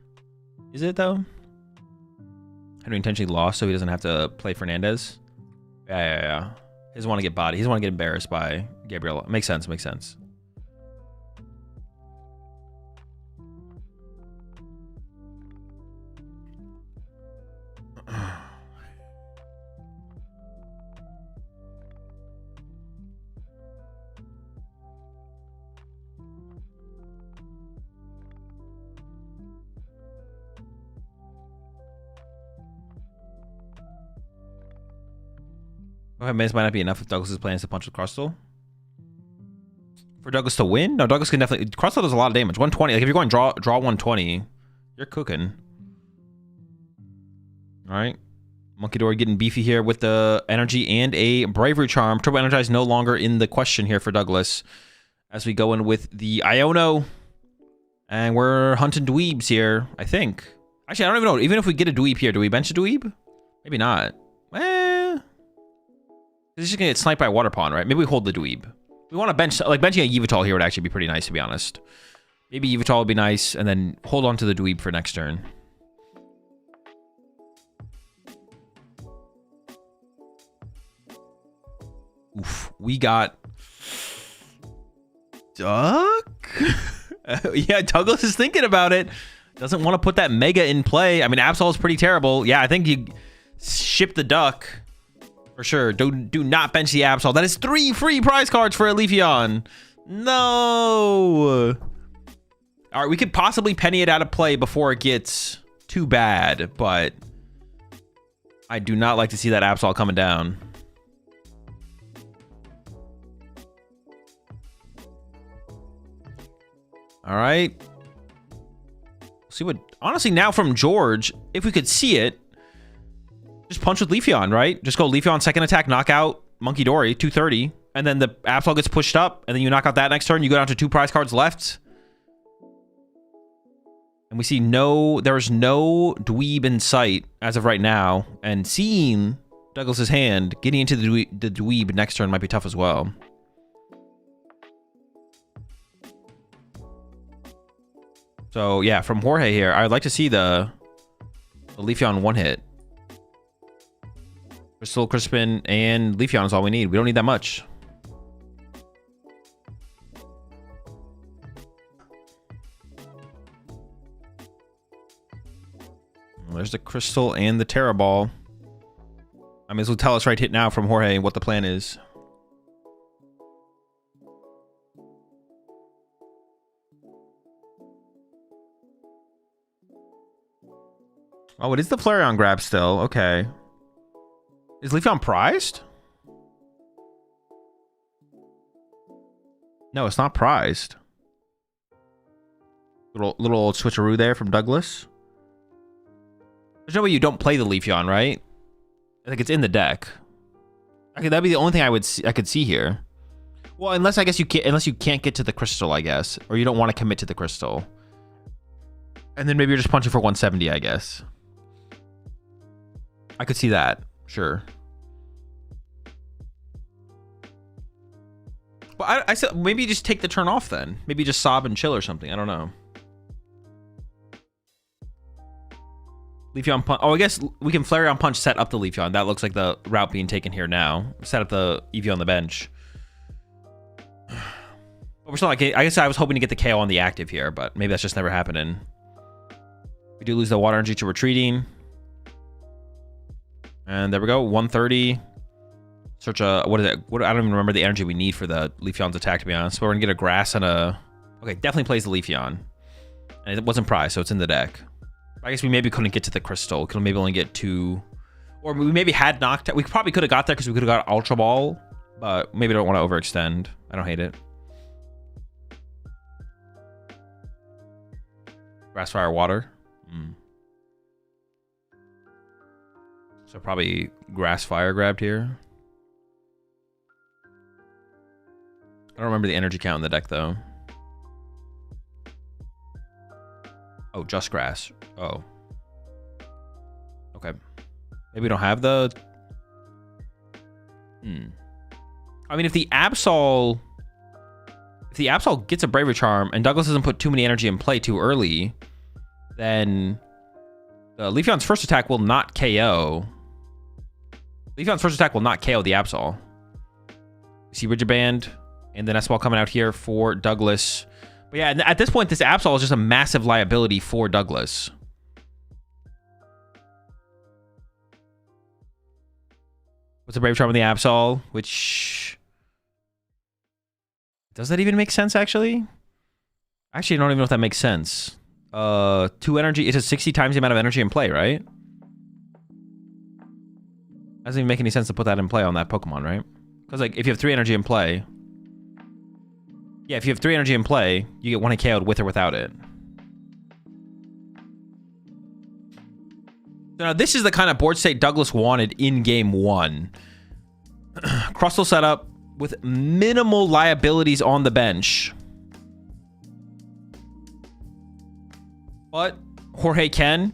Is it though? Henry intentionally lost so he doesn't have to play Fernandez. Yeah. He doesn't want to get bodied. He doesn't want to get embarrassed by Gabriel. Makes sense. Makes sense. Minutes might not be enough if Douglas is playing as a punch with Crustle. For Douglas to win? No, Douglas can definitely... Crustle does a lot of damage. 120. Like, if you're going draw 120, you're cooking. Alright. Monkey Dory getting beefy here with the energy and a Bravery Charm. Turbo Energize no longer in the question here for Douglas. As we go in with the Iono. And we're hunting dweebs here, I think. Actually, I don't even know. Even if we get a dweeb here, do we bench a dweeb? Maybe not. He's just gonna get sniped by a water pawn, right? Maybe we hold the dweeb. We want to bench, like benching a Yveltal here would actually be pretty nice, to be honest. Maybe Yveltal would be nice, and then hold on to the dweeb for next turn. Oof, we got Duck? Yeah, Douglas is thinking about it. Doesn't want to put that Mega in play. I mean, Absol is pretty terrible. Yeah, I think you ship the Duck. For sure. Do not bench the Absol. That is 3 free prize cards for a Leafeon. No. All right, we could possibly penny it out of play before it gets too bad, but I do not like to see that Absol coming down. All right. See what, honestly, now from George, if we could see it, just punch with Leafeon, right? Just go Leafeon, second attack, knockout, Monkey Dory, 230. And then the Absol gets pushed up, and then you knock out that next turn. You go down to 2 prize cards left. And we see there's no dweeb in sight as of right now. And seeing Douglas's hand, getting into the dweeb next turn might be tough as well. So yeah, from Jorge here, I'd like to see the Leafeon one hit. Crystal, Crispin, and Leafeon is all we need. We don't need that much. Well, there's the Crystal and the Terra Ball. I mean, this will tell us right now from Jorge what the plan is. Oh, it is the Flareon grab still. Okay. Is Leafeon prized? No, it's not prized. Little switcheroo there from Douglas. There's no way you don't play the Leafeon, right? I think it's in the deck. Okay, that'd be the only thing I could see here. Well, unless I guess you can't get to the Crystal, I guess, or you don't want to commit to the Crystal. And then maybe you're just punching for 170, I guess. I could see that. Sure. But I said maybe just take the turn off then. Maybe just sob and chill or something. I don't know. Leafeon punch. Oh, I guess we can Flareon punch set up the Leafeon. That looks like the route being taken here now. Set up the Eevee on the bench. But we're still like, I guess I was hoping to get the KO on the active here, but maybe that's just never happening. We do lose the water energy to retreating. And there we go, 130. Search a, what is it? I don't even remember the energy we need for the Leafeon's attack, to be honest. But we're gonna get a grass and a... Okay, definitely plays the Leafeon. And it wasn't prized, so it's in the deck. I guess we maybe couldn't get to the Crystal. Could maybe only get 2... Or we maybe had knocked out... We probably could have got there because we could have got Ultra Ball. But maybe don't want to overextend. I don't hate it. Grass, Fire, Water. So probably Grass Fire grabbed here. I don't remember the energy count in the deck, though. Oh, just Grass. Oh. Okay. Maybe we don't have the... I mean, if the Absol gets a Bravery Charm and Douglas doesn't put too many energy in play too early, then the Leafeon's first attack will not KO. Leafeon's first attack will not KO the Absol. You see Rigiband and then S-Ball coming out here for Douglas. But yeah, at this point, this Absol is just a massive liability for Douglas. What's the Brave Charm on the Absol? Which... Does that even make sense, actually? Actually, I don't even know if that makes sense. 2 energy... It's a 60 times the amount of energy in play, right? Doesn't even make any sense to put that in play on that Pokemon, right? Because, like, if you have 3 energy in play... Yeah, if you have 3 energy in play, you get 1 KO'd with or without it. So now, this is the kind of board state Douglas wanted in Game 1. Crustle setup with minimal liabilities on the bench. But Jorge can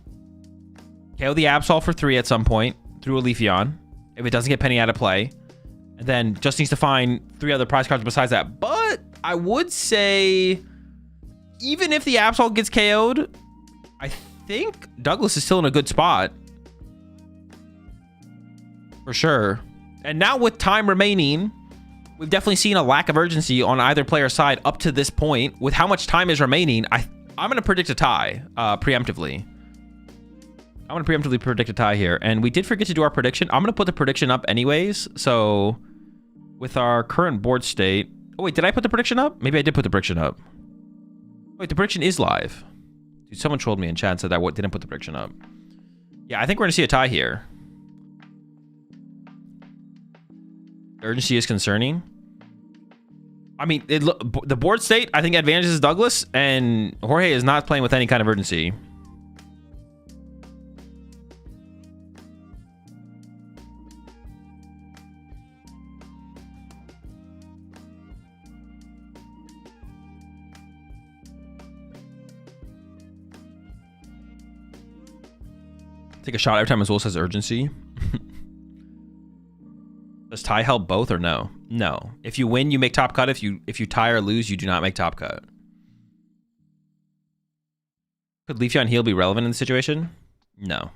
KO the Absol for 3 at some point through a Leafeon if it doesn't get Penny out of play. And then just needs to find 3 other prize cards besides that. But I would say, even if the Absol gets KO'd, I think Douglas is still in a good spot. For sure. And now with time remaining, we've definitely seen a lack of urgency on either player's side up to this point. With how much time is remaining, I'm going to predict a tie preemptively. I'm going to preemptively predict a tie here. And we did forget to do our prediction. I'm going to put the prediction up anyways. So with our current board state... Oh, wait, did I put the prediction up? Maybe I did put the prediction up. Wait, the prediction is live. Dude, someone trolled me in chat and said I didn't put the prediction up. Yeah, I think we're going to see a tie here. Urgency is concerning. I mean, the board state, I think, advantages Douglas, and Jorge is not playing with any kind of urgency. Take a shot every time Azul says urgency. Does tie help both or no? No. If you win, you make top cut. If you tie or lose, you do not make top cut. Could Leafeon heal be relevant in the situation? No.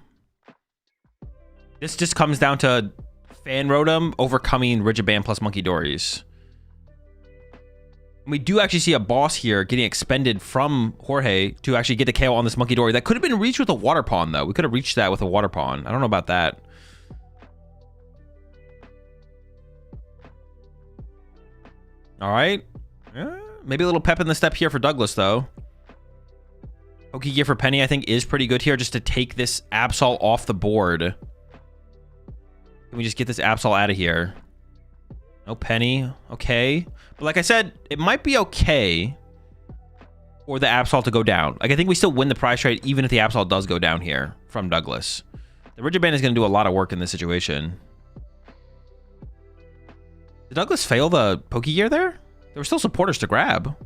This just comes down to Fan Rotom overcoming Rigiband plus Monkey Dories. We do actually see a boss here getting expended from Jorge to actually get the KO on this Monkey Dory. That could have been reached with a Water Pawn, though. We could have reached that with a Water Pawn. I don't know about that. All right. Maybe a little pep in the step here for Douglas, though. Pokegear for Penny, I think, is pretty good here just to take this Absol off the board. Can we just get this Absol out of here? No Penny. Okay. But like I said, it might be okay for the Absol to go down. Like, I think we still win the prize trade even if the Absol does go down here from Douglas. The Rigiband is going to do a lot of work in this situation. Did Douglas fail the Pokegear there? There were still supporters to grab.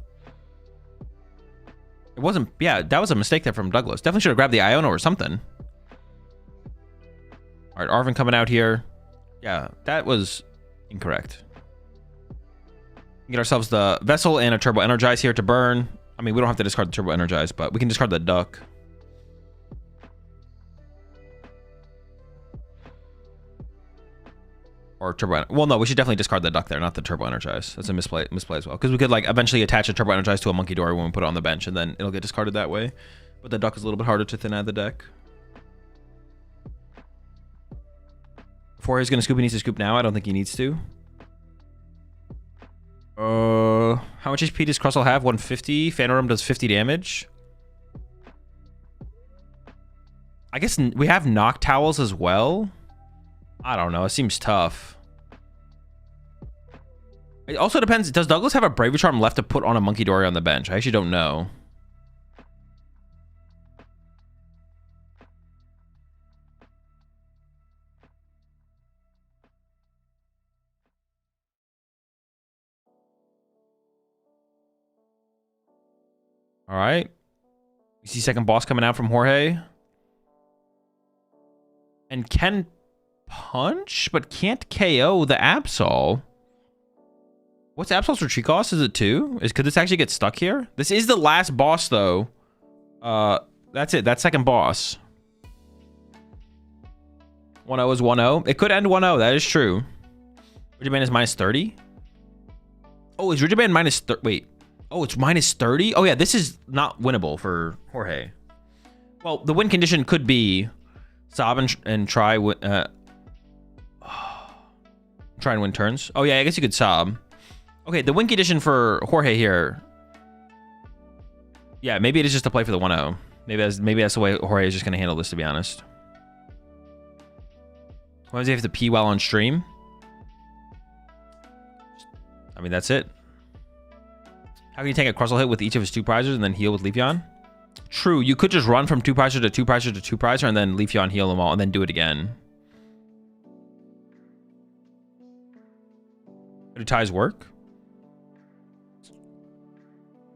It wasn't... Yeah, that was a mistake there from Douglas. Definitely should have grabbed the Iono or something. All right, Arvin coming out here. Yeah, that was incorrect. Get ourselves the Vessel and a Turbo Energize here to burn. I mean, we don't have to discard the Turbo Energize, but we can discard the Duck. Or Turbo... Well, no, we should definitely discard the Duck there, not the Turbo Energize. That's a misplay as well. Because we could, like, eventually attach a Turbo Energize to a Monkey Dory when we put it on the bench, and then it'll get discarded that way. But the Duck is a little bit harder to thin out of the deck. Before he's going to scoop, he needs to scoop now. I don't think he needs to. How much HP does Crustle have? 150. Phantom does 50 damage. I guess we have Knock Towels as well. I don't know. It seems tough. It also depends. Does Douglas have a Bravery Charm left to put on a Monkey Dory on the bench? I actually don't know. All right. We see second boss coming out from Jorge. And can punch, but can't KO the Absol. What's Absol's retreat cost? Is it 2? Could this actually get stuck here? This is the last boss, though. That's it. That's second boss. 1-0 is 1-0. It could end 1-0. That is true. Rigid Band is minus 30. Oh, is Rigid Band minus 30? Wait. Oh, it's minus 30? Oh, yeah. This is not winnable for Jorge. Well, the win condition could be sob and try and win turns. Oh, yeah. I guess you could sob. Okay, the win condition for Jorge here. Yeah, maybe it is just a play for the 1-0. Maybe that's the way Jorge is just going to handle this, to be honest. Why does he have to pee while on stream? I mean, that's it. How can you take a Crustle hit with each of his 2 prizers and then heal with Leafeon? True, you could just run from 2 prizer to 2 prizer to 2 prizer and then Leafeon heal them all and then do it again. Do ties work?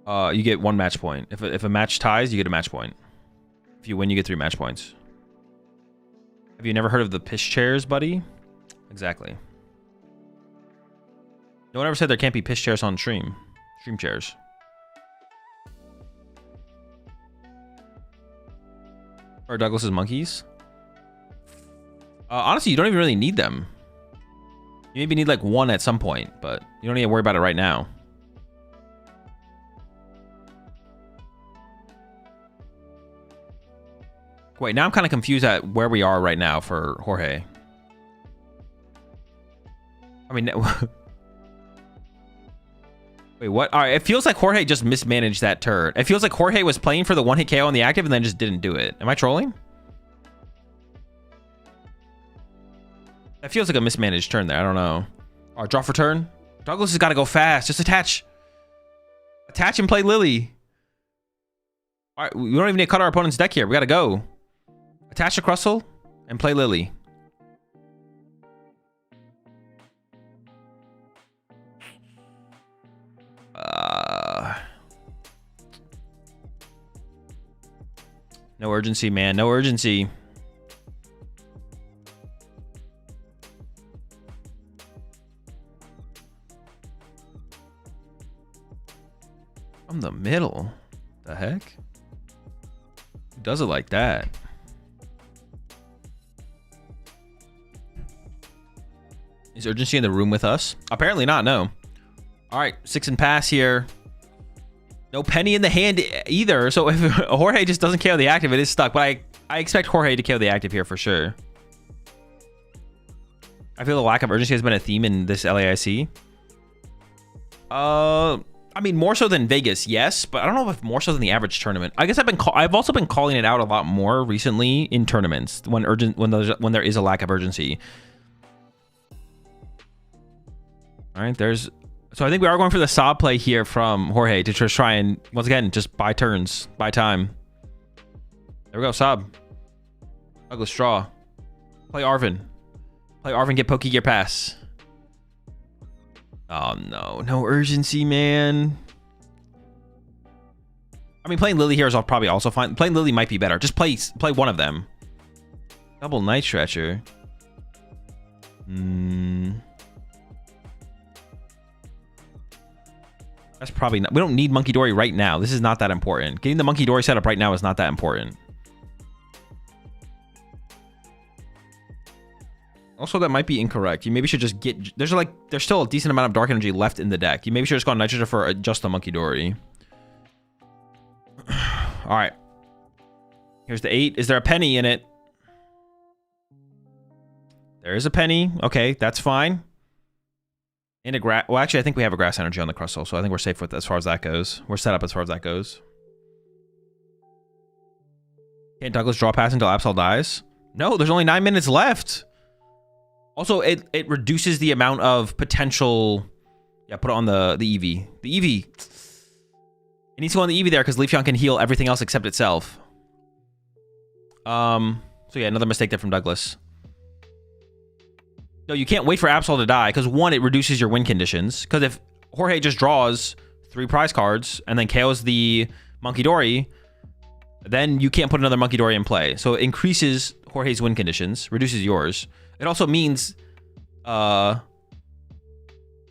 You get 1 match point. If a match ties, you get a match point. If you win, you get 3 match points. Have you never heard of the piss chairs, buddy? Exactly. No one ever said there can't be piss chairs on stream. Stream chairs. Or Douglas's monkeys? Honestly, you don't even really need them. You maybe need like 1 at some point, but you don't need to worry about it right now. Wait, now I'm kind of confused at where we are right now for Jorge. I mean, wait, what? All right, it feels like Jorge just mismanaged that turn. It feels like Jorge was playing for the 1-hit KO on the active and then just didn't do it. Am I trolling? That feels like a mismanaged turn there. I don't know. All right, draw for turn. Douglas has got to go fast. Just attach. Attach and play Lily. All right, we don't even need to cut our opponent's deck here. We got to go. Attach a Crustle and play Lily. No urgency, man. No urgency. From the middle. The heck? Who does it like that? Is urgency in the room with us? Apparently not, no. All right, 6 and pass here. No penny in the hand either. So if Jorge just doesn't KO the active, it is stuck. But I expect Jorge to KO the active here for sure. I feel the lack of urgency has been a theme in this LAIC. I mean, more so than Vegas, yes, but I don't know if more so than the average tournament. I guess I've also been calling it out a lot more recently in tournaments when there is a lack of urgency. All right, so I think we are going for the sob play here from Jorge to just try and once again just buy turns, buy time. There we go, sob. Douglas draw. Play Arvin. Play Arvin, get Pokegear pass. Oh no, no urgency, man. I mean, playing Lily here is probably also fine. Playing Lily might be better. Just play one of them. Double Night Stretcher. That's probably not. We don't need Monkey Dory right now. This is not that important. Getting the Monkey Dory set up right now is not that important. Also, that might be incorrect. You maybe should just get... There's still a decent amount of Dark Energy left in the deck. You maybe should just go on Nitrogen for just the Monkey Dory. All right. Here's the 8. Is there a penny in it? There is a penny. Okay, that's fine. And a grass... Well, actually, I think we have a Grass Energy on the Crustle, so I think we're safe with as far as that goes. We're set up as far as that goes. Can't Douglas draw pass until Absol dies? No, there's only 9 minutes left. Also, it reduces the amount of potential... Yeah, put it on the Eevee. The Eevee. It needs to go on the Eevee there because Leafeon can heal everything else except itself. So yeah, another mistake there from Douglas. No, you can't wait for Absol to die because 1, it reduces your win conditions. Because if Jorge just draws 3 prize cards and then KOs the Monkey Dory, then you can't put another Monkey Dory in play. So it increases Jorge's win conditions, reduces yours. It also means, I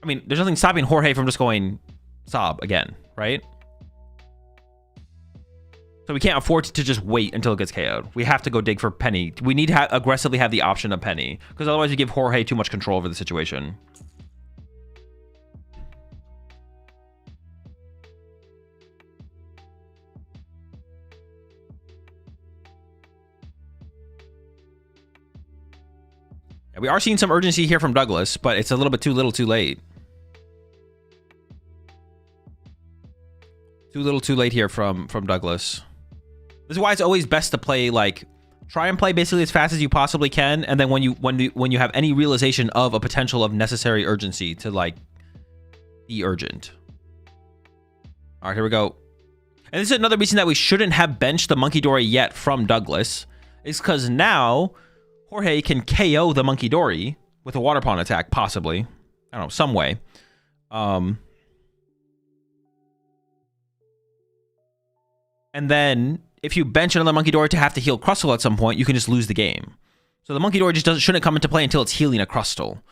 mean, there's nothing stopping Jorge from just going Sob again, right? So we can't afford to just wait until it gets KO'd. We have to go dig for Penny. We need to aggressively have the option of Penny, because otherwise we give Jorge too much control over the situation. Yeah, we are seeing some urgency here from Douglas, but it's a little bit too little too late. Too little too late here from Douglas. This is why it's always best to play, like, try and play basically as fast as you possibly can, and then when you have any realization of a potential of necessary urgency to, like, be urgent. All right, here we go. And this is another reason that we shouldn't have benched the Monkey Dory yet from Douglas, is because now Jorge can KO the Monkey Dory with a Water Pond attack, possibly. I don't know, some way. And then if you bench another Monkey Dory to have to heal Crustle at some point, you can just lose the game. So the Monkey Dory just shouldn't come into play until it's healing a Crustle.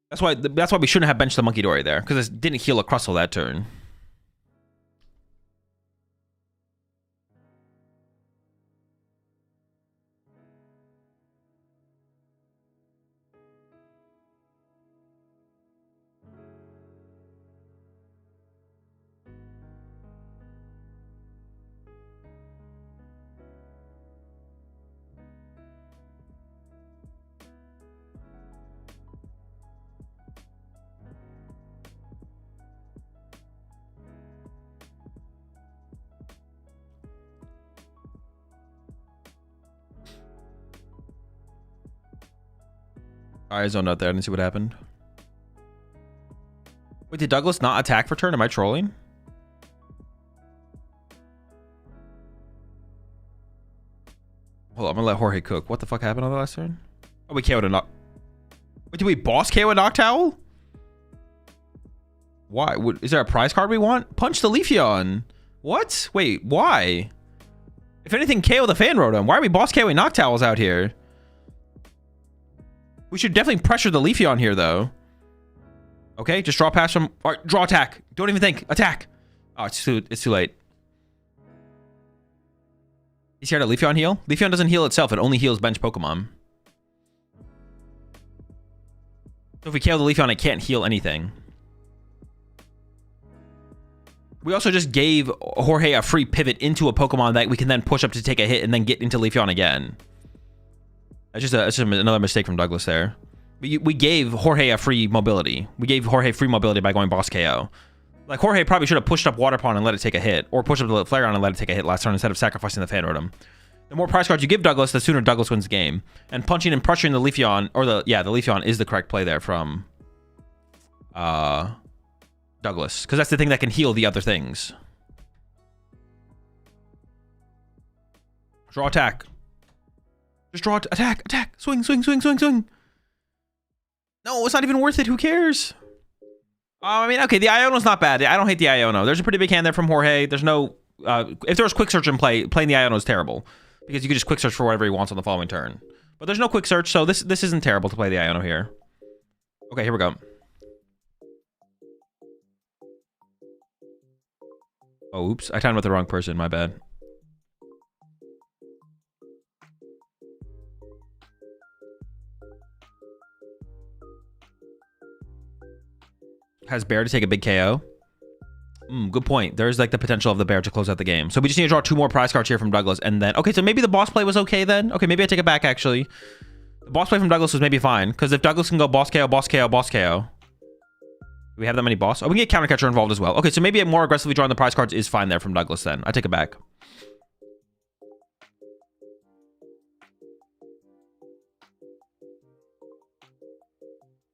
That's why we shouldn't have benched the Monkey Dory there, because it didn't heal a Crustle that turn. I zoned out there. I didn't see what happened. Wait, did Douglas not attack for turn? Am I trolling? Hold on, I'm gonna let Jorge cook. What the fuck happened on the last turn? Oh, we KO'd a knock. Wait, did we boss KO a Noctowl? Why? Is there a prize card we want? Punch the Leafeon. What? Wait, why? If anything, KO the Fan Rotom. Why are we boss KOing Noctowls out here? We should definitely pressure the Leafeon here, though. Okay, just draw pass from... All right, draw attack. Don't even think. Attack. Oh, it's too late. He's here to Leafeon heal? Leafeon doesn't heal itself. It only heals bench Pokemon. So if we KO the Leafeon, it can't heal anything. We also just gave Jorge a free pivot into a Pokemon that we can then push up to take a hit and then get into Leafeon again. That's just another mistake from Douglas there. We gave Jorge a free mobility. We gave Jorge free mobility by going boss KO. Like, Jorge probably should have pushed up Water Pond and let it take a hit, or pushed up the Flareon and let it take a hit last turn instead of sacrificing the Fan Rotom. The more prize cards you give Douglas, the sooner Douglas wins the game. And punching and pressuring the Leafeon, or the Leafeon is the correct play there from Douglas, because that's the thing that can heal the other things. Draw attack. Just draw attack, attack, swing, swing, swing, swing, swing. No, it's not even worth it. Who cares? I mean, okay, the Iono's not bad. I don't hate the Iono. There's a pretty big hand there from Jorge. There's no... if there was quick search in play, playing the Iono is terrible, because you can just quick search for whatever he wants on the following turn. But there's no quick search, so this isn't terrible to play the Iono here. Okay, here we go. Oh, oops. I timed with the wrong person. My bad. Has Bear to take a big KO? Good point. There's like the potential of the Bear to close out the game. So we just need to draw 2 more prize cards here from Douglas, and then... Okay, so maybe the boss play was okay then. Okay, maybe I take it back, actually. The boss play from Douglas was maybe fine, because if Douglas can go boss KO, boss KO, boss KO... Do we have that many boss? Oh, we can get Counter Catcher involved as well. Okay, so maybe more aggressively drawing the prize cards is fine there from Douglas then. I take it back.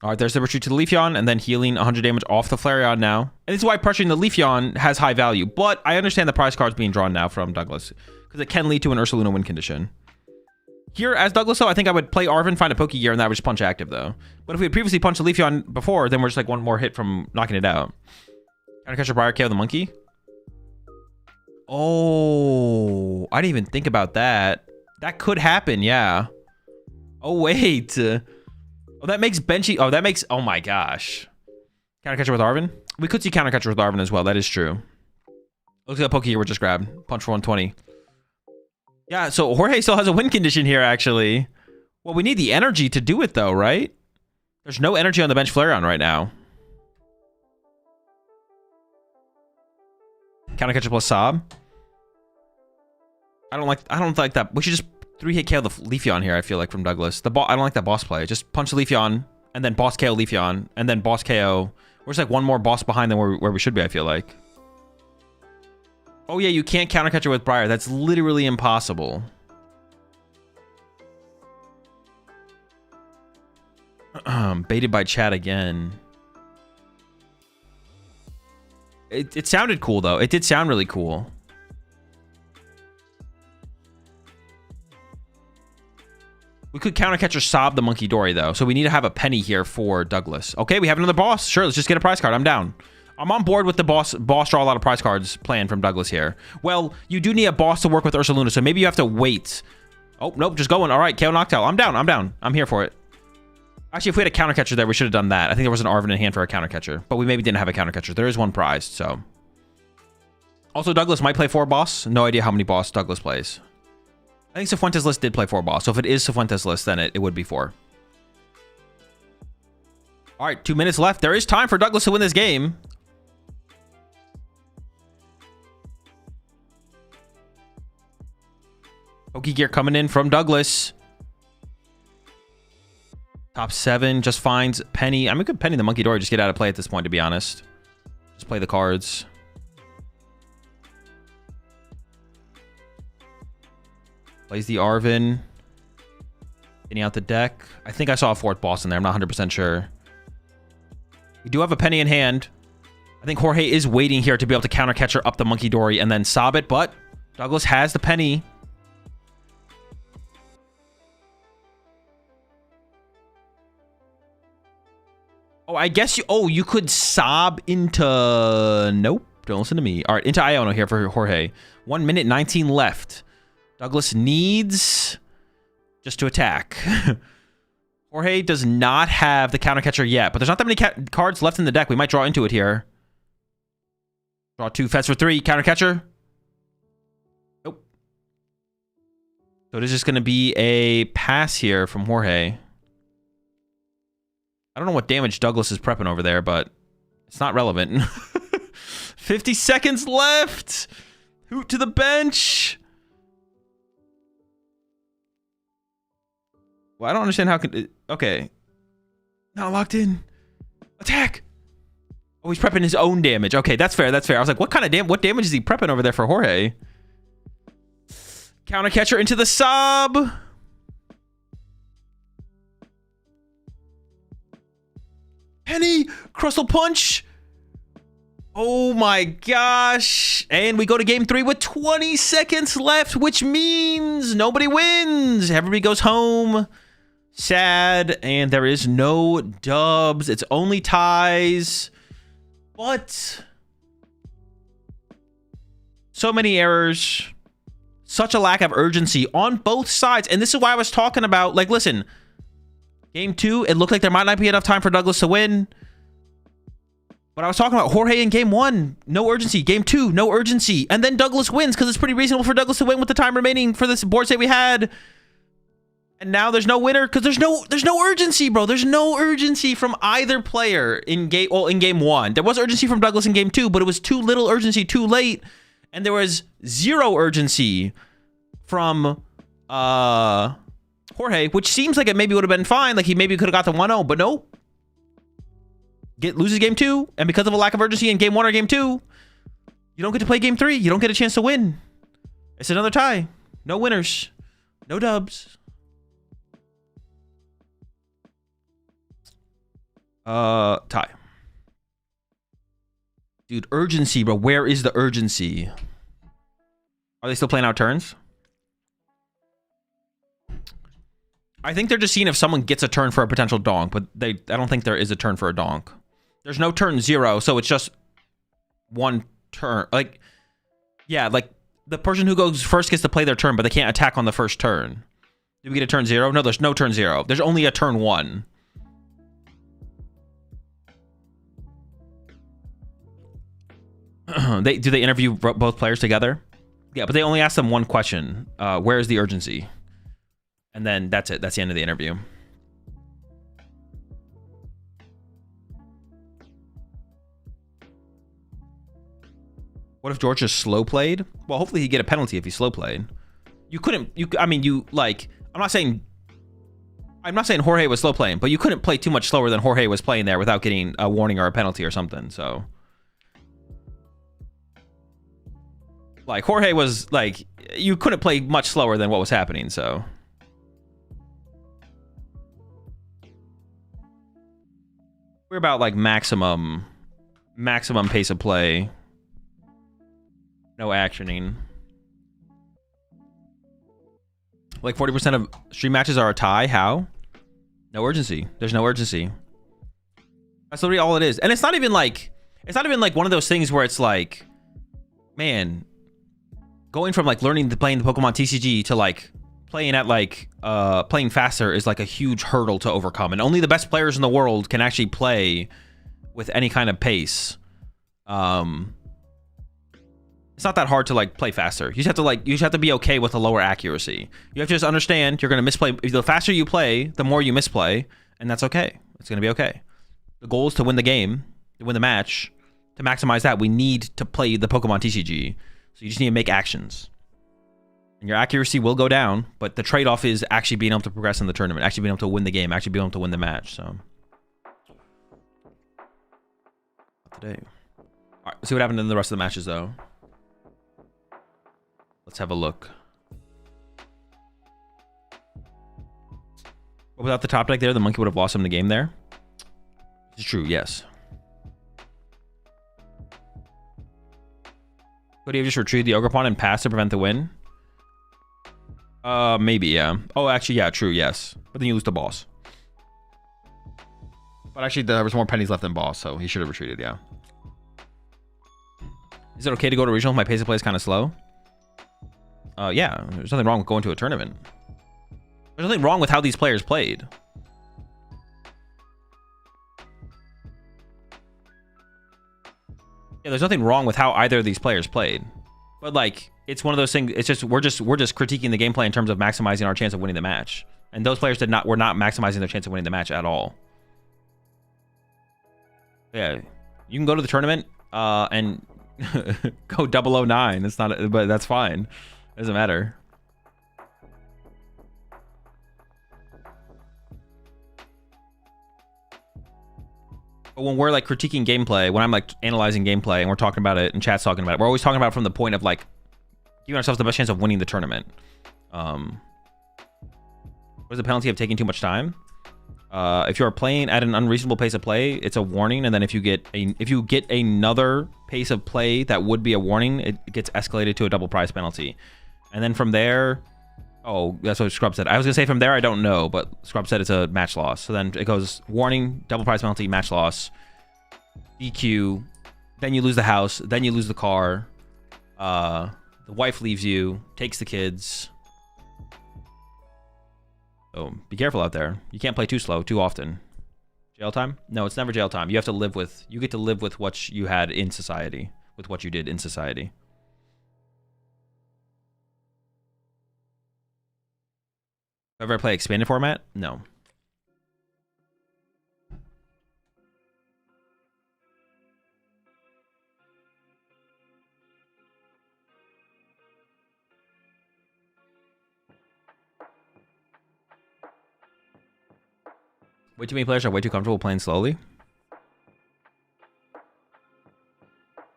All right, there's the retreat to the Leafeon, and then healing 100 damage off the Flareon now. And this is why pressuring the Leafeon has high value, but I understand the prize cards being drawn now from Douglas, because it can lead to an Ursaluna win condition. Here, as Douglas, though, I think I would play Arven, find a Pokegear, and that would just punch active, though. But if we had previously punched the Leafeon before, then we're just like one more hit from knocking it out. Counter Catcher, Briar, KO the Monkey. Oh, I didn't even think about that. That could happen, yeah. Oh, wait. Oh, that makes Benchy... Oh, that makes... Oh, my gosh. Counter catcher with Arvin? We could see counter catcher with Arvin as well. That is true. Looks like a Poke here we just grabbed. Punch for 120. Yeah, so Jorge still has a win condition here, actually. Well, we need the energy to do it, though, right? There's no energy on the bench Flareon right now. Counter catcher plus Sob. I don't like that. We should just 3-hit KO the Leafeon here, I feel like, from Douglas. I don't like that boss play. Just punch the Leafeon, and then boss KO Leafeon, and then boss KO. We're just like one more boss behind than where we should be, I feel like. Oh yeah, you can't counter catcher with Briar. That's literally impossible. Baited by chat again. It sounded cool, though. It did sound really cool. We could counter catcher Sob the Monkey Dory, though. So we need to have a penny here for Douglas. Okay, we have another boss. Sure, let's just get a prize card. I'm down. I'm on board with the boss draw a lot of prize cards plan from Douglas here. Well, you do need a boss to work with Ursaluna, so maybe you have to wait. Oh, nope, just going. All right, KO Noctowl. I'm down. I'm here for it. Actually, if we had a counter catcher there, we should have done that. I think there was an Arvin in hand for a counter catcher, but we maybe didn't have a counter catcher. There is one prize, so. Also, Douglas might play 4 boss. No idea how many boss Douglas plays. I think Cifuentes' list did play 4 boss, so if it is Cifuentes' list, then it would be 4. All right, 2 minutes left. There is time for Douglas to win this game. Pokegear coming in from Douglas. Top 7 just finds Penny. I mean, could Penny the Monkey Dory just get out of play at this point, to be honest. Just play the cards. Plays the Arvin. Getting out the deck. I think I saw a 4th boss in there. I'm not 100% sure. We do have a penny in hand. I think Jorge is waiting here to be able to counter catcher up the Monkey Dory and then sob it, but Douglas has the penny. Oh, I guess you could sob into... Nope, don't listen to me. All right, into Iono here for Jorge. 1 minute, 19 left. Douglas needs just to attack. Jorge does not have the counter catcher yet, but there's not that many cards left in the deck. We might draw into it here. Draw 2, fetch for 3, counter catcher. Nope. So it is just going to be a pass here from Jorge. I don't know what damage Douglas is prepping over there, but it's not relevant. 50 seconds left. Hoot to the bench. Well, I don't understand how can... Okay. Not locked in. Attack. Oh, he's prepping his own damage. Okay, that's fair. That's fair. I was like, what kind of what damage is he prepping over there for Jorge? Counter catcher into the sob. Penny, Crustle Punch. Oh my gosh. And we go to game 3 with 20 seconds left, which means nobody wins. Everybody goes home. Sad. And there is no dubs. It's only ties. But so many errors. Such a lack of urgency on both sides. And this is why I was talking about, like, listen. Game 2, it looked like there might not be enough time for Douglas to win. But I was talking about Jorge in game 1. No urgency. Game 2, no urgency. And then Douglas wins because it's pretty reasonable for Douglas to win with the time remaining for this board state we had. And now there's no winner because there's no urgency, bro. There's no urgency from either player in game 1. There was urgency from Douglas in game 2, but it was too little urgency too late. And there was 0 urgency from Jorge, which seems like it maybe would have been fine. Like he maybe could have got the 1-0, but no. Loses game 2, and because of a lack of urgency in game 1 or game 2, you don't get to play game 3. You don't get a chance to win. It's another tie. No winners. No dubs. Tie. Dude, urgency, bro. Where is the urgency? Are they still playing out turns? I think they're just seeing if someone gets a turn for a potential donk, but I don't think there is a turn for a donk. There's no turn 0, so it's just one turn. Like, yeah, like the person who goes first gets to play their turn, but they can't attack on the first turn. Did we get a turn 0? No, there's no turn 0. There's only a turn 1. Do they interview both players together? Yeah, but they only ask them one question. Where is the urgency? And then that's it. That's the end of the interview. What if George just slow played? Well, hopefully he'd get a penalty if he slow played. You couldn't, I mean, you like, I'm not saying Jorge was slow playing, but you couldn't play too much slower than Jorge was playing there without getting a warning or a penalty or something. So like Jorge was like, you couldn't play much slower than what was happening. So we're about like maximum pace of play. No actioning. Like 40% of stream matches are a tie. How? No urgency. There's no urgency. That's literally all it is. And it's not even like one of those things where it's like, man, going from like learning to playing the Pokemon TCG to like playing at like playing faster is like a huge hurdle to overcome. And only the best players in the world can actually play with any kind of pace. It's not that hard to like play faster. You just have to be okay with a lower accuracy. You have to just understand you're gonna misplay. The faster you play, the more you misplay, and that's okay. It's gonna be okay. The goal is to win the game, to win the match. To maximize that, we need to play the Pokemon TCG. So you just need to make actions. And your accuracy will go down, but the trade-off is actually being able to progress in the tournament, actually being able to win the game, actually being able to win the match. So not today. All right, let's see what happened in the rest of the matches though. Let's have a look. Without the top deck there, the monkey would have lost him the game there. It's true, yes. Could he have just retrieved the Ogerpon and passed to prevent the win? Maybe, yeah. Oh, actually, yeah, true, yes. But then you lose the boss. But actually, there was more pennies left than boss, so he should have retreated, yeah. Is it okay to go to regional if my pace of play is kind of slow? Yeah, there's nothing wrong with going to a tournament. There's nothing wrong with how these players played. Yeah, there's nothing wrong with how either of these players played. But like, it's one of those things. It's just we're just critiquing the gameplay in terms of maximizing our chance of winning the match. And those players were not maximizing their chance of winning the match at all. Yeah, you can go to the tournament and go 009. It's not, but that's fine. It doesn't matter. But when we're like critiquing gameplay, when I'm like analyzing gameplay and we're talking about it and chat's talking about it, we're always talking about it from the point of like giving ourselves the best chance of winning the tournament. What is the penalty of taking too much time? If you're playing at an unreasonable pace of play, it's a warning, and then if you get another pace of play that would be a warning, it gets escalated to a double prize penalty. And then from there, oh, that's what Scrub said. I was gonna say from there, I don't know, but Scrub said it's a match loss. So then it goes warning, double prize penalty, match loss, DQ, then you lose the house, then you lose the car, the wife leaves you, takes the kids. So be careful out there. You can't play too slow too often. Jail time? No, it's never jail time. You get to live with what you had in society, with what you did in society. Ever play expanded format? No. Way too many players are way too comfortable playing slowly.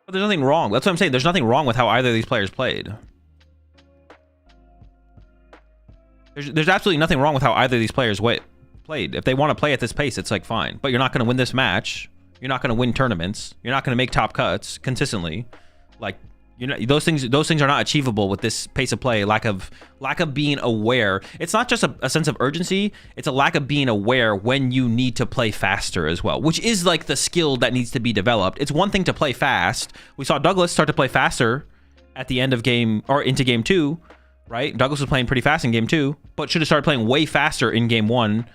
But there's nothing wrong. That's what I'm saying. There's nothing wrong with how either of these players played. There's absolutely nothing wrong with how either of these players played. If they want to play at this pace, it's like fine. But you're not going to win this match. You're not going to win tournaments. You're not going to make top cuts consistently. Like, you know, those things are not achievable with this pace of play. Lack of being aware. It's not just a sense of urgency. It's a lack of being aware when you need to play faster as well, which is like the skill that needs to be developed. It's one thing to play fast. We saw Douglas start to play faster at the end of game or into game 2, right? Douglas was playing pretty fast in game 2, but should have started playing way faster in game 1.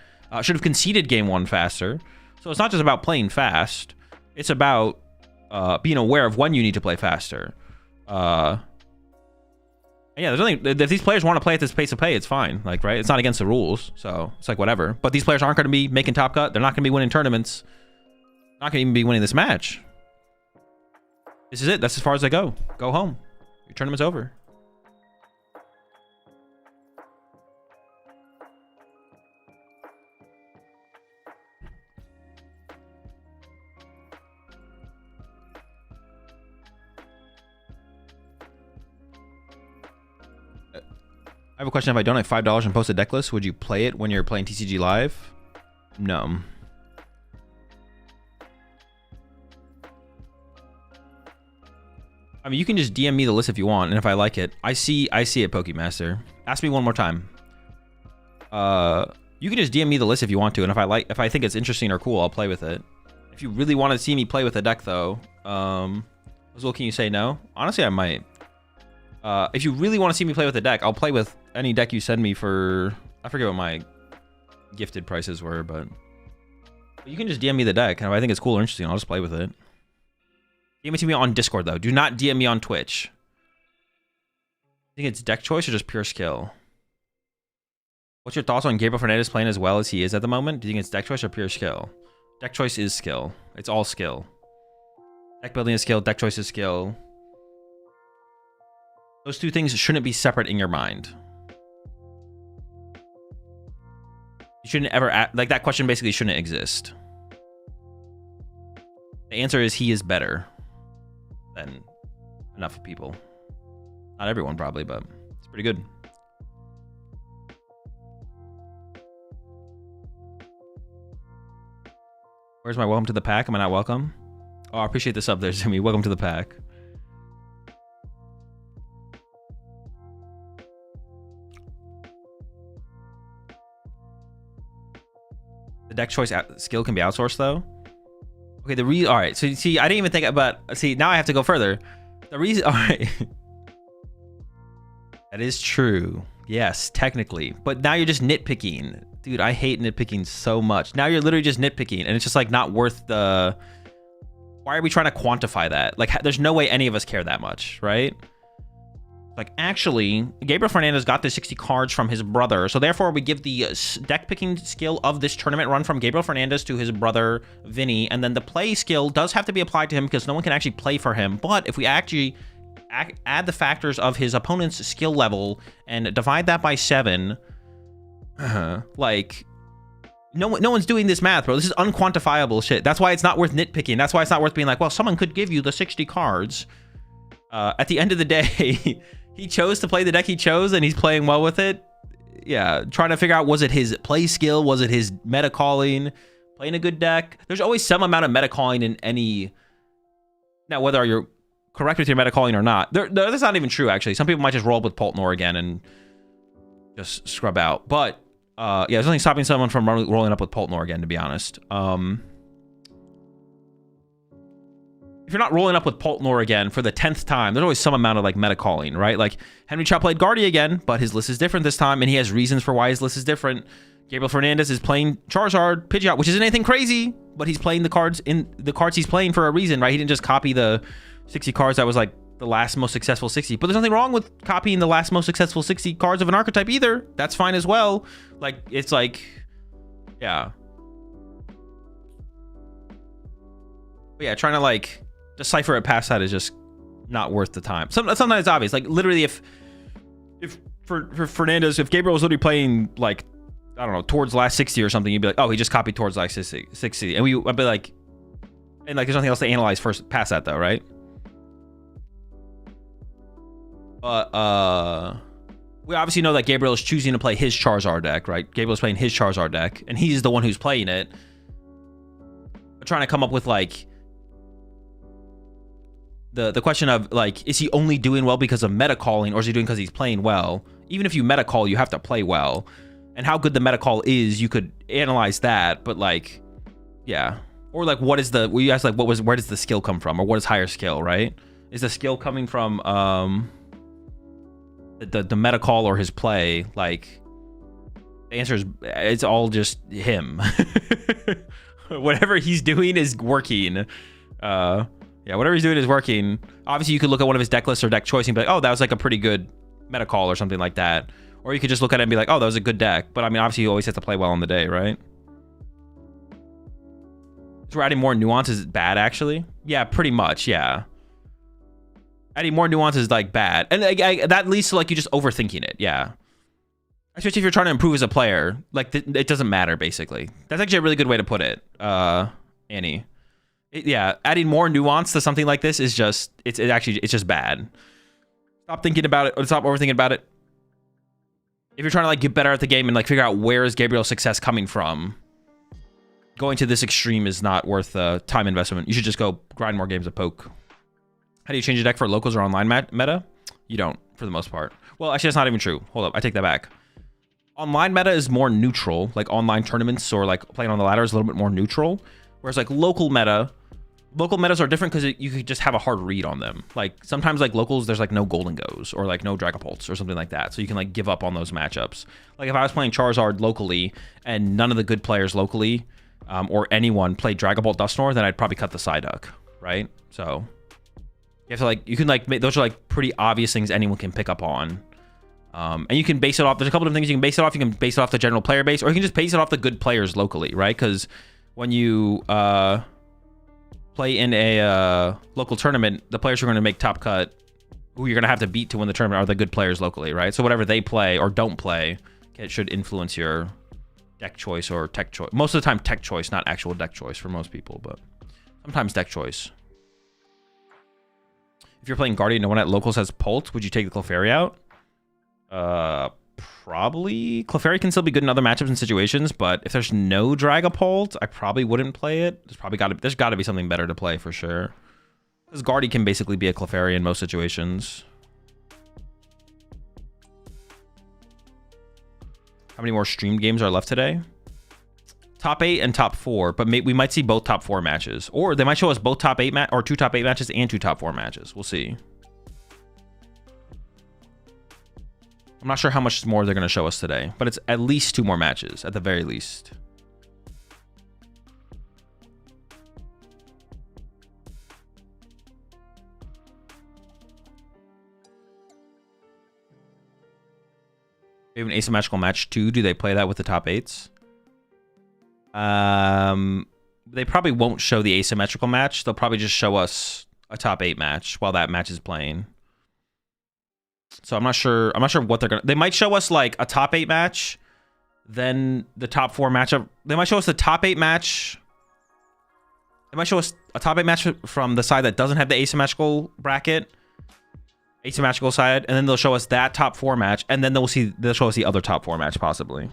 Should have conceded game 1 faster. So it's not just about playing fast. It's about being aware of when you need to play faster. Yeah, there's nothing. If these players want to play at this pace of play, it's fine. Like, right? It's not against the rules, so it's like whatever. But these players aren't going to be making top cut. They're not going to be winning tournaments. Not going to even be winning this match. This is it. That's as far as they go. Go home. Your tournament's over. I have a question. If I donate $5 and post a deck list, would you play it when you're playing TCG live? No. I mean, you can just DM me the list if you want, and if I like it, I see it, Pokemaster. Ask me one more time. You can just DM me the list if you want to, and if I think it's interesting or cool, I'll play with it. If you really want to see me play with a deck, though, Azul, can you say no? Honestly, I might. If you really want to see me play with a deck, I'll play with any deck you send me for... I forget what my gifted prices were, but you can just DM me the deck, and if I think it's cool or interesting, I'll just play with it. DM it to me on Discord, though. Do not DM me on Twitch. I think it's deck choice or just pure skill. What's your thoughts on Gabriel Fernandez playing as well as he is at the moment? Do you think it's deck choice or pure skill? Deck choice is skill. It's all skill. Deck building is skill. Deck choice is skill. Those two things shouldn't be separate in your mind. You shouldn't ever... like, that question basically shouldn't exist. The answer is he is better than enough people. Not everyone, probably, but it's pretty good. Where's my welcome to the pack? Am I not welcome? Oh, I appreciate the sub there, Zumi. Welcome to the pack. The deck choice skill can be outsourced, though. Okay, all right. So see, I didn't even think about. See, now I have to go further. The reason. All right. That is true. Yes, technically. But now you're just nitpicking, dude. I hate nitpicking so much. Now you're literally just nitpicking, and it's just like not worth the. Why are we trying to quantify that? Like, there's no way any of us care that much, right? Like, actually, Gabriel Fernandez got the 60 cards from his brother, so therefore we give the deck picking skill of this tournament run from Gabriel Fernandez to his brother, Vinny, and then the play skill does have to be applied to him because no one can actually play for him. But if we actually add the factors of his opponent's skill level and divide that by 7, like, no one's doing this math, bro. This is unquantifiable shit. That's why it's not worth nitpicking. That's why it's not worth being like, well, someone could give you the 60 cards. At the end of the day... He chose to play the deck he chose, and he's playing well with it. Yeah, trying to figure out, was it his play skill? Was it his meta calling? Playing a good deck? There's always some amount of meta calling in any... Now, whether you're correct with your meta calling or not, that's not even true, actually. Some people might just roll up with Poltnor again and just scrub out. But, yeah, there's nothing stopping someone from rolling up with Poltnor again, to be honest. If you're not rolling up with Poltnor again for the 10th time, there's always some amount of like meta calling, right? Like Henry Chow played Guardia again, but his list is different this time, and he has reasons for why his list is different. Gabriel Fernandez is playing Charizard, Pidgeot, which isn't anything crazy, but he's playing the cards he's playing for a reason, right? He didn't just copy the 60 cards that was like the last most successful 60. But there's nothing wrong with copying the last most successful 60 cards of an archetype either. That's fine as well. Like, it's like, yeah. But yeah, trying to like decipher it past that is just not worth the time. Sometimes it's obvious. Like, literally, if for Fernandez, if Gabriel was literally playing like, I don't know, towards last 60 or something, you'd be like, oh, he just copied towards like 60, and I'd be like, and like, there's nothing else to analyze first past that though, right? But we obviously know that Gabriel is choosing to play his Charizard deck, right? Gabriel's playing his Charizard deck, and he's the one who's playing it. But trying to come up with like the question of like, is he only doing well because of meta calling, or is he doing because he's playing well? Even if you meta call, you have to play well, and how good the meta call is, you could analyze that. But like, yeah, or like, what is the? We asked like, where does the skill come from, or what is higher skill, right? Is the skill coming from the meta call or his play? Like, the answer is it's all just him. Whatever he's doing is working. Yeah, whatever he's doing is working. Obviously, you could look at one of his deck lists or deck choice and be like, oh, that was like a pretty good meta call or something like that. Or you could just look at it and be like, oh, that was a good deck. But I mean, obviously, you always have to play well on the day, right? So we're adding more nuance is bad, actually. Yeah, pretty much, yeah. Adding more nuance is like bad. And that leads to like you just overthinking it, yeah. Especially if you're trying to improve as a player. Like, it doesn't matter, basically. That's actually a really good way to put it, Annie. Yeah, adding more nuance to something like this is just, it's just bad. Stop thinking about it, or stop overthinking about it. If you're trying to like get better at the game and like figure out where is Gabriel's success coming from, going to this extreme is not worth time investment. You should just go grind more games of poke. How do you change your deck for locals or online meta? You don't, for the most part. Well, actually, that's not even true. Hold up, I take that back. Online meta is more neutral. Like online tournaments or like playing on the ladder is a little bit more neutral. Whereas like local metas are different because you could just have a hard read on them. Like sometimes like locals, there's like no Golden Goes or like no Dragapults or something like that. So you can like give up on those matchups. Like if I was playing Charizard locally and none of the good players locally or anyone played Dragapult Dusknoir, then I'd probably cut the Psyduck, right? So you have to like, you can like, those are like pretty obvious things anyone can pick up on. And you can base it off, there's a couple of things you can base it off. You can base it off the general player base, or you can just base it off the good players locally, right? Because when you play in a local tournament, the players who are going to make top cut, who you're going to have to beat to win the tournament, are the good players locally, right? So whatever they play or don't play, it should influence your deck choice or tech choice. Most of the time, tech choice, not actual deck choice for most people, but sometimes deck choice. If you're playing Guardian, no one at locals has Pult, would you take the Clefairy out? Probably. Clefairy can still be good in other matchups and situations, but if there's no Dragapult, I probably wouldn't play it. There's got to be something better to play for sure. Because Guardy can basically be a Clefairy in most situations. How many more streamed games are left today? Top 8 and top 4, but we might see both top 4 matches, or they might show us both top 8 or 2 top 8 matches and 2 top 4 matches. We'll see. I'm not sure how much more they're going to show us today, but it's at least 2 more matches, at the very least. We have an asymmetrical match too. Do they play that with the top 8s? They probably won't show the asymmetrical match. They'll probably just show us a top 8 match while that match is playing. So I'm not sure what they're gonna. They might show us like a top 8 match, then the top 4 matchup. They might show us the top 8 match. They might show us a top 8 match from the side that doesn't have the asymmetrical bracket, asymmetrical side, and then they'll show us that top 4 match, and then they'll show us the other top 4 match possibly.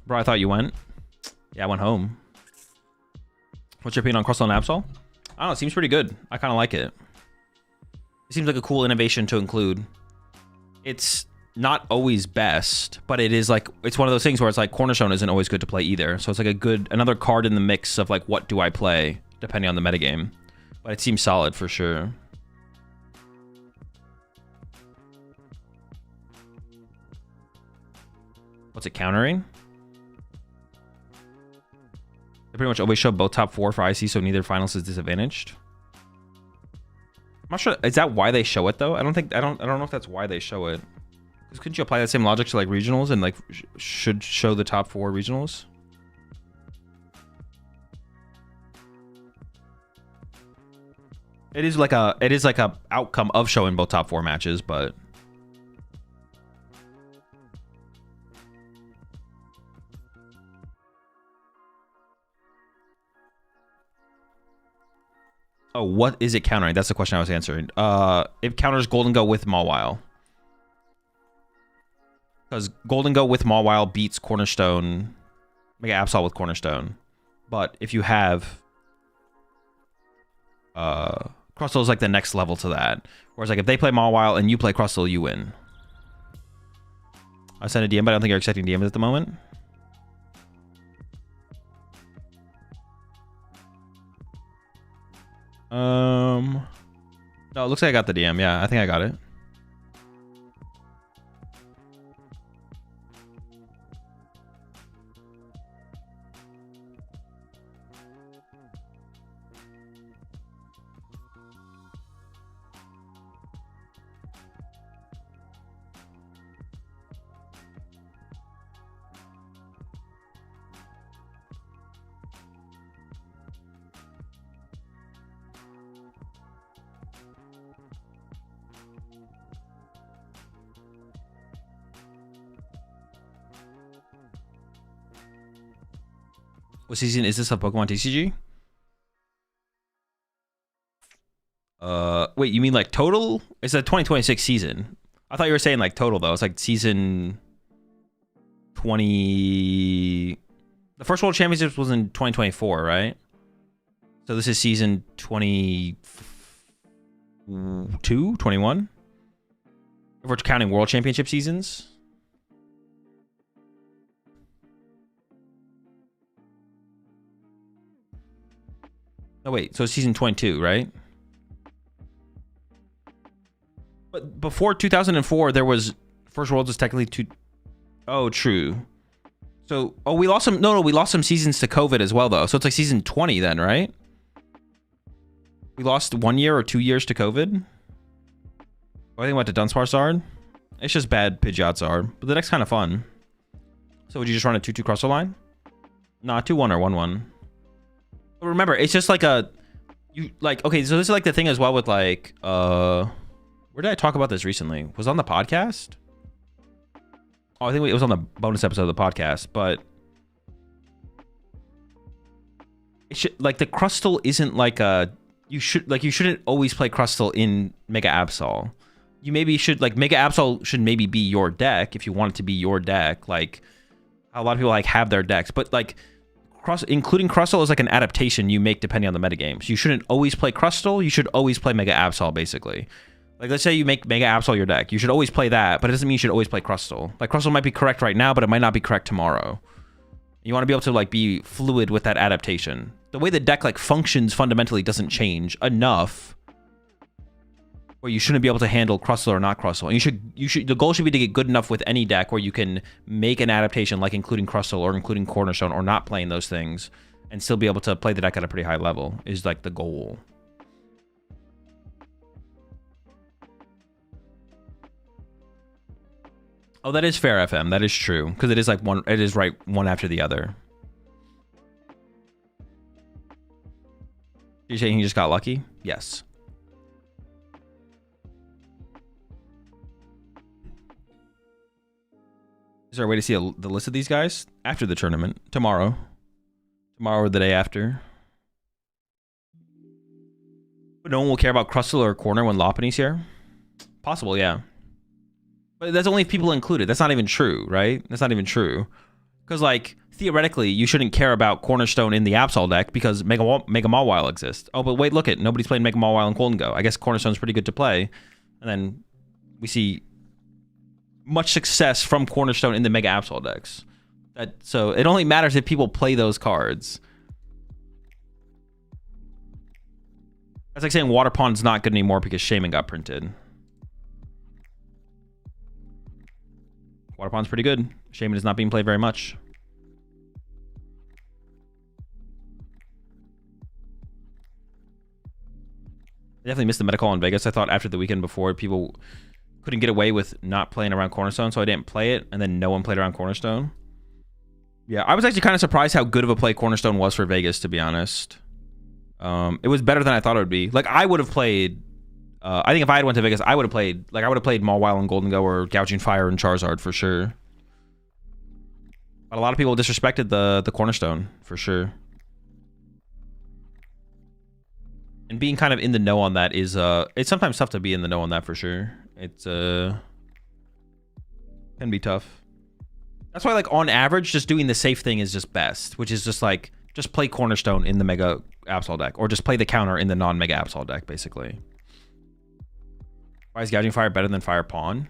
Bro, I thought you went. Yeah, I went home. What's your opinion on Crustle and Absol? I don't know, it seems pretty good. I kind of like it. It seems like a cool innovation to include. It's not always best, but it is like, it's one of those things where it's like Cornerstone isn't always good to play either. So it's like another card in the mix of like, what do I play depending on the metagame. But it seems solid for sure. What's it countering? They pretty much always show both top 4 for IC, so neither finalist is disadvantaged. I'm not sure. Is that why they show it though? I don't know if that's why they show it. Because couldn't you apply that same logic to like regionals and like should show the top 4 regionals? It is like a outcome of showing both top 4 matches, but oh, what is it countering? That's the question I was answering. It counters Golden Go with Mawile. Because Golden Go with Mawile beats Cornerstone, Mega Absol with Cornerstone. But if you have Crustle is like the next level to that. Whereas like if they play Mawile and you play Crustle, you win. I sent a DM, but I don't think you're accepting DMs at the moment. No, it looks like I got the DM. Yeah, I think I got it. What season is this of Pokemon TCG? Wait, you mean like total? It's a 2026 season. I thought you were saying like total though. It's like season 20. The first World Championships was in 2024, right? So this is season 22, 21? If we're counting World Championship seasons. Oh wait, so it's season 22, right? But before 2004, there was First World was technically two. Oh, true. So, oh, we lost some. No, we lost some seasons to COVID as well, though. So it's like season 20 then, right? We lost 1 year or 2 years to COVID. Oh, I think we went to Dunsparce. It's just bad Pidgeots are, but the deck's kind of fun. So would you just run a 2-2 crosser line? Nah, 2-1 or 1-1. But remember, it's just like a okay, so this is like the thing as well with like where did I talk about this recently? Was it on the podcast? Oh, I think it was on the bonus episode of the podcast, but it should like the Crustle isn't like a you shouldn't always play Crustle in Mega Absol. You maybe should like Mega Absol should maybe be your deck if you want it to be your deck. Like a lot of people like have their decks, but like including Crustle is like an adaptation you make depending on the metagame. So you shouldn't always play Crustle. You should always play Mega Absol, basically. Like, let's say you make Mega Absol your deck. You should always play that, but it doesn't mean you should always play Crustle. Like, Crustle might be correct right now, but it might not be correct tomorrow. You want to be able to, like, be fluid with that adaptation. The way the deck, like, functions fundamentally doesn't change enough where you shouldn't be able to handle Crustle or not Crustle. And the goal should be to get good enough with any deck where you can make an adaptation, like including Crustle or including Cornerstone or not playing those things, and still be able to play the deck at a pretty high level is like the goal. Oh, that is fair, FM. That is true, because it is like it is right one after the other. You're saying he just got lucky? Yes. Is there a way to see the list of these guys after the tournament? Tomorrow or the day after. But no one will care about Crustle or Corner when Lopunny's here? Possible, yeah. But that's only if people included. That's not even true, right? That's not even true. Because, like, theoretically, you shouldn't care about Cornerstone in the Absol deck because Mega Mawile exists. Oh, but wait, look it. Nobody's played Mega Mawile in Golden Go. I guess Cornerstone's pretty good to play. And then we see much success from Cornerstone in the Mega Absol decks. So it only matters if people play those cards. That's like saying Water Pond's not good anymore because Shaman got printed. Water Pond's pretty good. Shaman is not being played very much. I definitely missed the Metacall in Vegas. I thought after the weekend before, people couldn't get away with not playing around Cornerstone, so I didn't play it, and then no one played around Cornerstone. Yeah, I was actually kind of surprised how good of a play Cornerstone was for Vegas, to be honest. It was better than I thought it would be. Like, I would have played... I think if I had went to Vegas, I would have played... Like, I would have played Mawile and Golden Go or Gouging Fire and Charizard for sure. But a lot of people disrespected the Cornerstone, for sure. And being kind of in the know on that is... it's sometimes tough to be in the know on that, for sure. It's... can be tough. That's why, like, on average, just doing the safe thing is just best. Which is just, like... Just play Cornerstone in the Mega Absol deck. Or just play the counter in the non-Mega Absol deck, basically. Why is Gouging Fire better than Fire Pawn?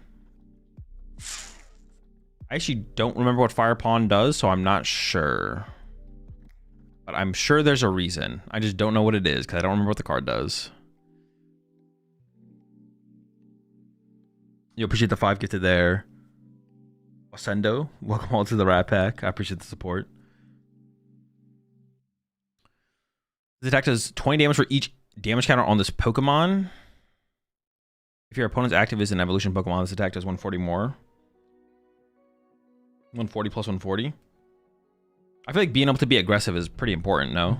I actually don't remember what Fire Pawn does, so I'm not sure. But I'm sure there's a reason. I just don't know what it is because I don't remember what the card does. You appreciate the 5 gifted there. Ascendo, welcome all to the Rat Pack. I appreciate the support. This attack does 20 damage for each damage counter on this Pokemon. If your opponent's active is an evolution Pokemon, this attack does 140 more. 140 plus 140. I feel like being able to be aggressive is pretty important, no?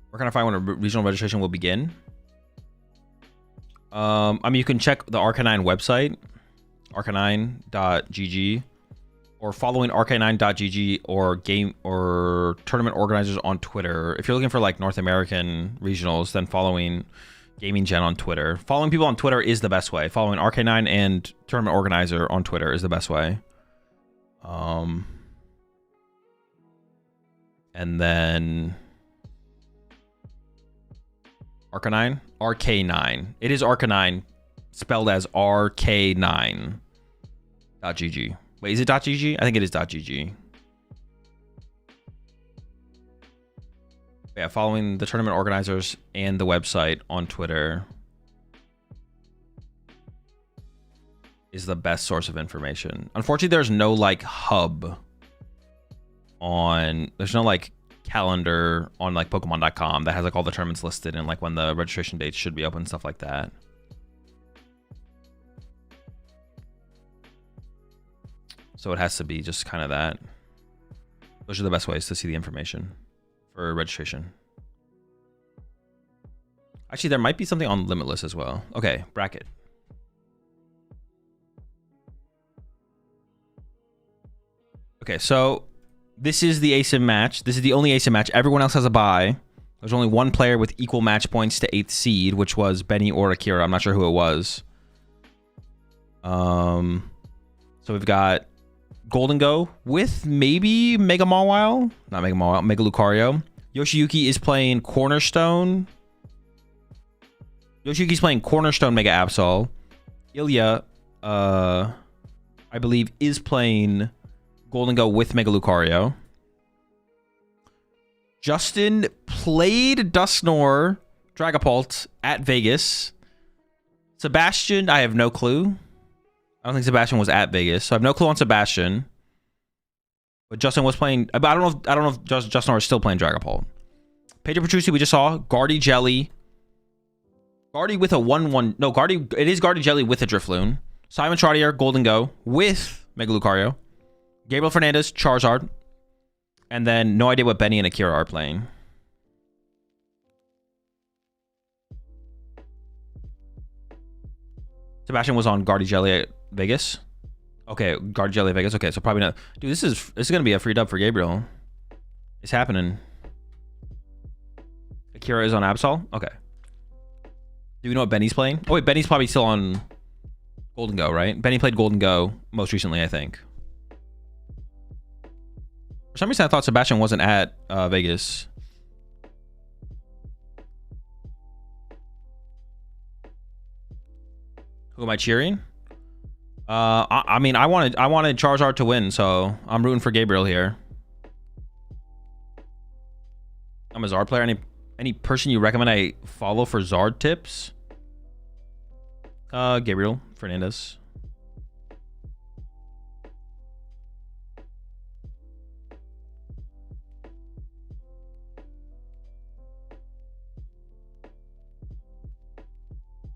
Where can I find when a regional registration will begin? I mean, you can check the Arcanine website, arcanine.gg, or following arcanine.gg or game or tournament organizers on Twitter. If you're looking for like North American regionals, then following Gaming Gen on Twitter. Following people on Twitter is the best way. Following Arcanine and tournament organizer on Twitter is the best way. And then Arcanine? RK9. It is Arcanine, spelled as RK9.gg. Wait, is it .gg? I think it is .gg. Yeah, following the tournament organizers and the website on Twitter is the best source of information. Unfortunately, there's no like hub on, there's no like calendar on like Pokemon.com that has like all the tournaments listed and like when the registration dates should be open, stuff like that. So it has to be just kind of that. Those are the best ways to see the information for registration. Actually, there might be something on Limitless as well. Okay, bracket. Okay, so this is the ASIM match. This is the only ASIM match. Everyone else has a bye. There's only one player with equal match points to 8th seed, which was Benny or Akira. I'm not sure who it was. So we've got Golden Go with maybe Mega Mawile. Not Mega Mawile, Mega Lucario. Yoshiyuki is playing Cornerstone. Yoshiyuki's playing Cornerstone Mega Absol. Ilya, I believe, is playing Golden Go with Mega Lucario. Justin played Dusknoir Dragapult at Vegas. Sebastian, I have no clue. I don't think Sebastian was at Vegas, so I have no clue on Sebastian. But Justin was playing. I don't know if Dusknoir is still playing Dragapult. Pedro Petrucci, we just saw. Guardy Jelly. Guardy with a 1-1. No, Guardy. It is Guardy Jelly with a Drifloon. Simon Trottier, Golden Go with Mega Lucario. Gabriel Fernandez, Charizard. And then no idea what Benny and Akira are playing. Sebastian was on Guardy Jelly at Vegas. Okay, Guardy Jelly at Vegas. Okay, so probably not. Dude, this is gonna be a free dub for Gabriel. It's happening. Akira is on Absol? Okay. Do we know what Benny's playing? Oh wait, Benny's probably still on Golden Go, right? Benny played Golden Go most recently, I think. For some reason, I thought Sebastian wasn't at Vegas. Who am I cheering? I mean, I wanted Charizard to win, so I'm rooting for Gabriel here. I'm a Zard player. Any person you recommend I follow for Zard tips? Gabriel Fernandez.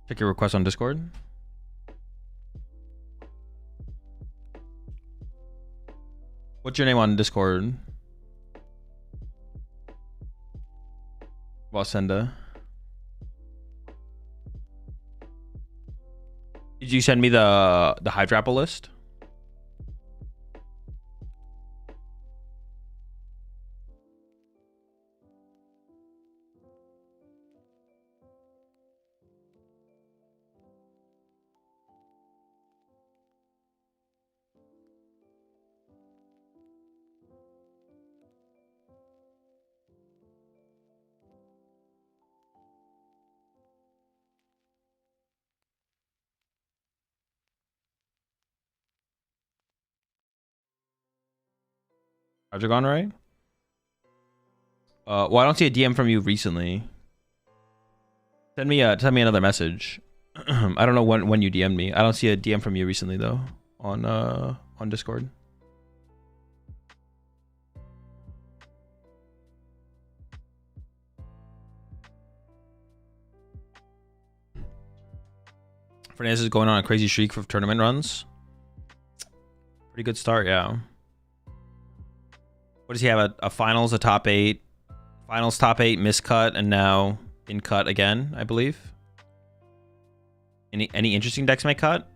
Check your request on Discord. What's your name on Discord? Wasenda. Did you send me the Hydrapple list? Cards are gone, right? Well, I don't see a DM from you recently. Send me another message. I don't know when you DM'd me. I don't see a DM from you recently though on Discord. Fernandez is going on a crazy streak of tournament runs. Pretty good start, yeah. What does he have? A finals, a top 8, finals top 8, miscut, and now in cut again, I believe. Any interesting decks make cut?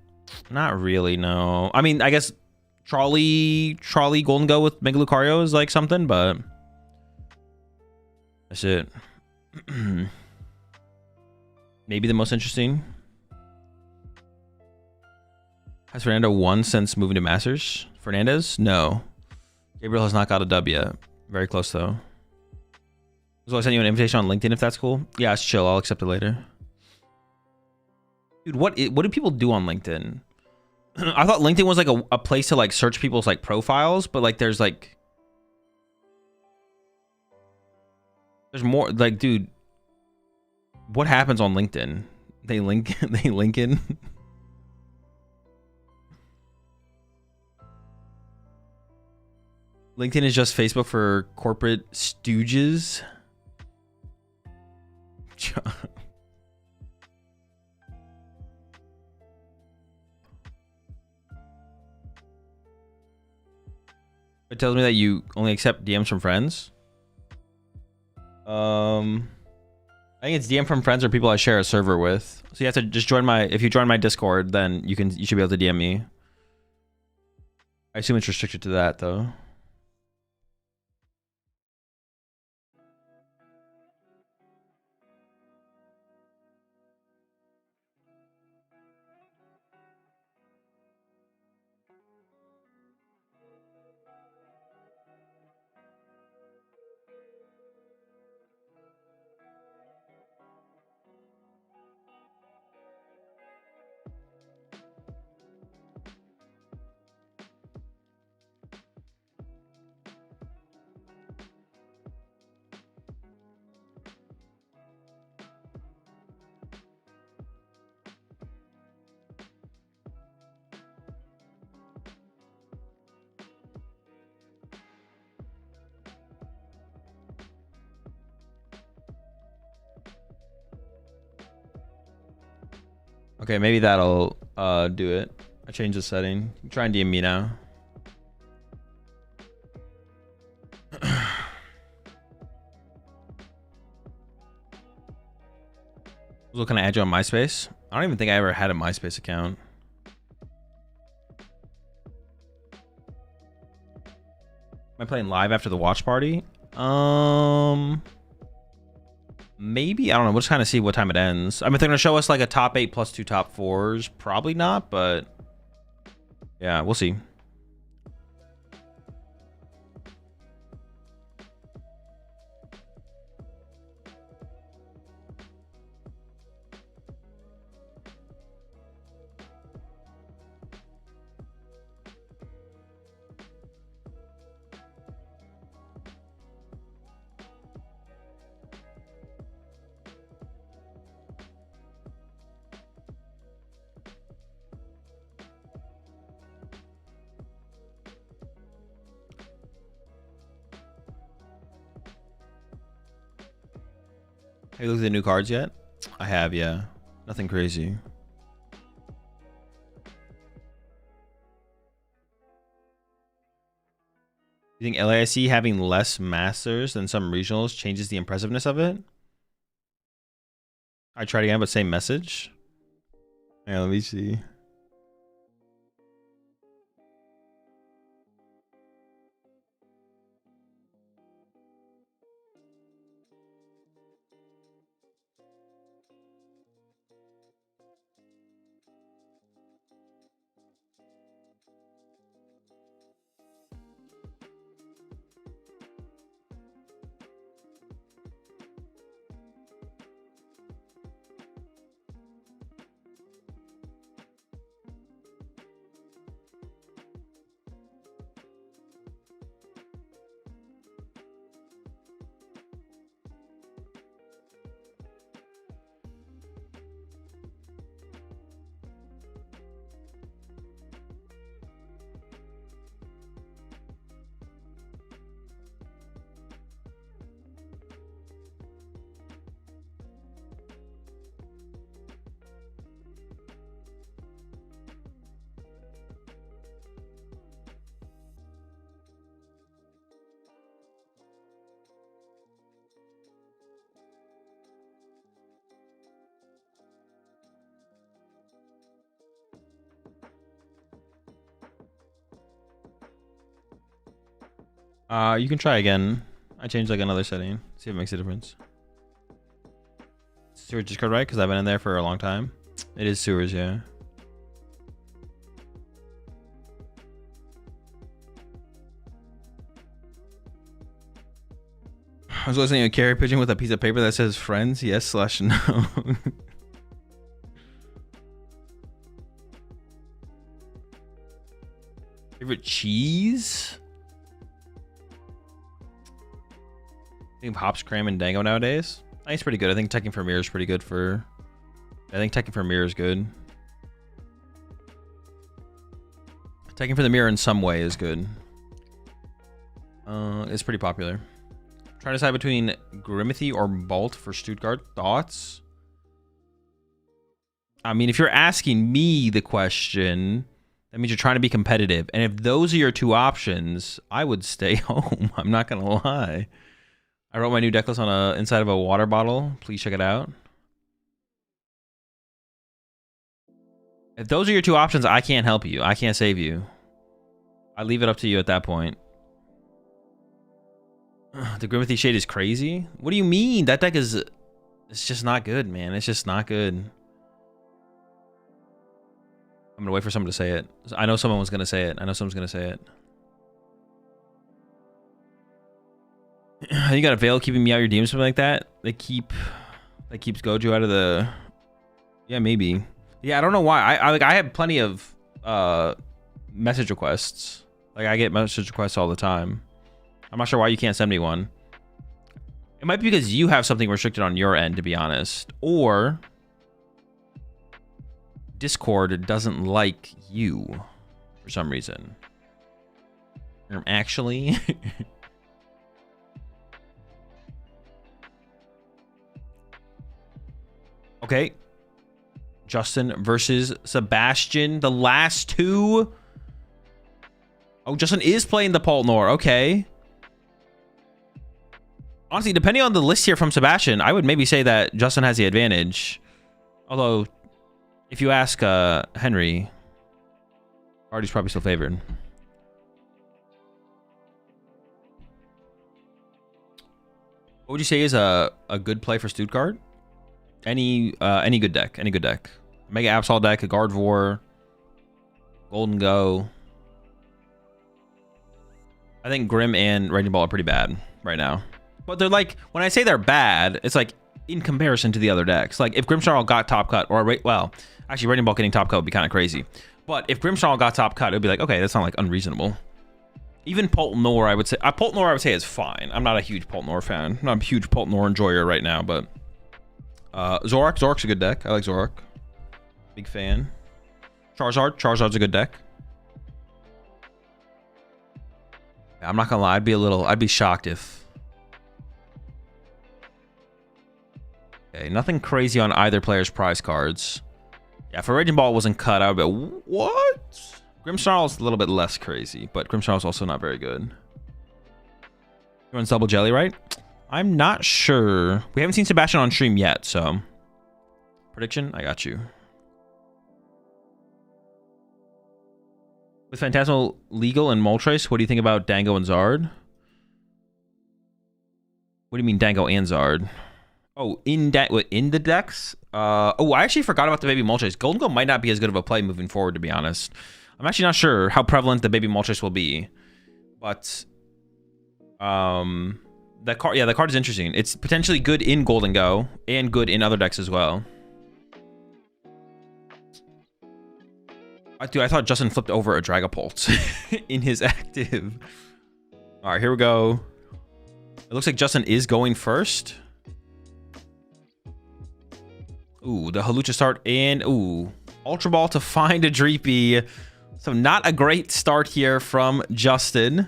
Not really, no. I mean, I guess Trolley Golden Go with Mega Lucario is like something, but that's it. Maybe the most interesting. Has Fernando won since moving to Masters? Fernandez? No. Gabriel has not got a dub yet. Very close though. So I send you an invitation on LinkedIn if that's cool. Yeah, it's chill. I'll accept it later. Dude, what do people do on LinkedIn? I thought LinkedIn was like a place to like search people's like profiles, but like there's more like, dude, what happens on LinkedIn? They link in. LinkedIn is just Facebook for corporate stooges. It tells me that you only accept DMs from friends. I think it's DM from friends or people I share a server with. So you have to just join if you join my Discord, then you should be able to DM me. I assume it's restricted to that though. Okay, maybe that'll do it. I changed the setting. Try and DM me now. Can I add you on MySpace? I don't even think I ever had a MySpace account. Am I playing live after the watch party? Maybe. I don't know. We'll just kind of see what time it ends. I mean, if they're going to show us like a top 8 plus 2 top 4s, probably not, but yeah, we'll see. Have you looked at the new cards yet? I have, yeah. Nothing crazy. You think LAIC having less masters than some regionals changes the impressiveness of it? I tried again, but same message. Yeah, let me see. You can try again. I changed like another setting. See if it makes a difference. Sewers Discord, right? Because I've been in there for a long time. It is Sewers, yeah. I was listening to a carrier pigeon with a piece of paper that says friends, yes/no. Favorite cheese? I think Hops, Cram, and Dango nowadays. I think it's pretty good. I think Tekken for Mirror is pretty good for... I think Tekken for Mirror is good. Tekken for the Mirror in some way is good. It's pretty popular. Trying to decide between Grimithy or Bolt for Stuttgart. Thoughts? I mean, if you're asking me the question, that means you're trying to be competitive. And if those are your two options, I would stay home. I'm not going to lie. I wrote my new deck list on inside of a water bottle. Please check it out. If those are your two options, I can't help you. I can't save you. I leave it up to you at that point. The Grimithy Shade is crazy. What do you mean? That deck is... It's just not good, man. It's just not good. I'm gonna wait for someone to say it. I know someone was gonna say it. I know someone's gonna say it. You got a Veil keeping me out your DMs, something like that. That keeps Gojo out of the... Yeah, maybe. Yeah, I don't know why. I have plenty of message requests. Like, I get message requests all the time. I'm not sure why you can't send me one. It might be because you have something restricted on your end, to be honest. Or Discord doesn't like you for some reason. Actually... Okay. Justin versus Sebastian. The last two. Oh, Justin is playing the Poltnor. Okay. Honestly, depending on the list here from Sebastian, I would maybe say that Justin has the advantage. Although, if you ask Henry, Artie's probably still favored. What would you say is a good play for Stuttgart? Any good deck. Any good deck. Mega Absol deck, a Gardevoir, Golden Go. I think Grim and Raging Ball are pretty bad right now. But they're like, when I say they're bad, it's like in comparison to the other decks. Like if Grimmsnarl got top cut, or well, actually Raging Ball getting top cut would be kind of crazy. But if Grimmsnarl got top cut, it would be like, okay, that's not like unreasonable. Even Poltnor, I would say. Poltnor, I would say, is fine. I'm not a huge Poltnor fan. I'm not a huge Poltnor enjoyer right now, but Zorak's a good deck. I like Zorak. Big fan. Charizard's a good deck. I'm not gonna lie, I'd be shocked if... Okay, nothing crazy on either player's prize cards. Yeah, if a Raging Ball wasn't cut, I would be, what? Grimmsnarl's a little bit less crazy, but Grimmsnarl's also not very good. Everyone's double jelly, right? I'm not sure. We haven't seen Sebastian on stream yet, so... Prediction? I got you. With Phantasmal Legal and Moltres, what do you think about Dango and Zard? What do you mean Dango and Zard? Oh, in the decks? Oh, I actually forgot about the Baby Moltres. Golden Go might not be as good of a play moving forward, to be honest. I'm actually not sure how prevalent the Baby Moltres will be. But... the card is interesting. It's potentially good in Golden Go and good in other decks as well. Dude, I thought Justin flipped over a Dragapult in his active. All right, here we go. It looks like Justin is going first. Ooh, the Hawlucha start and ooh, Ultra Ball to find a Dreepy. So not a great start here from Justin.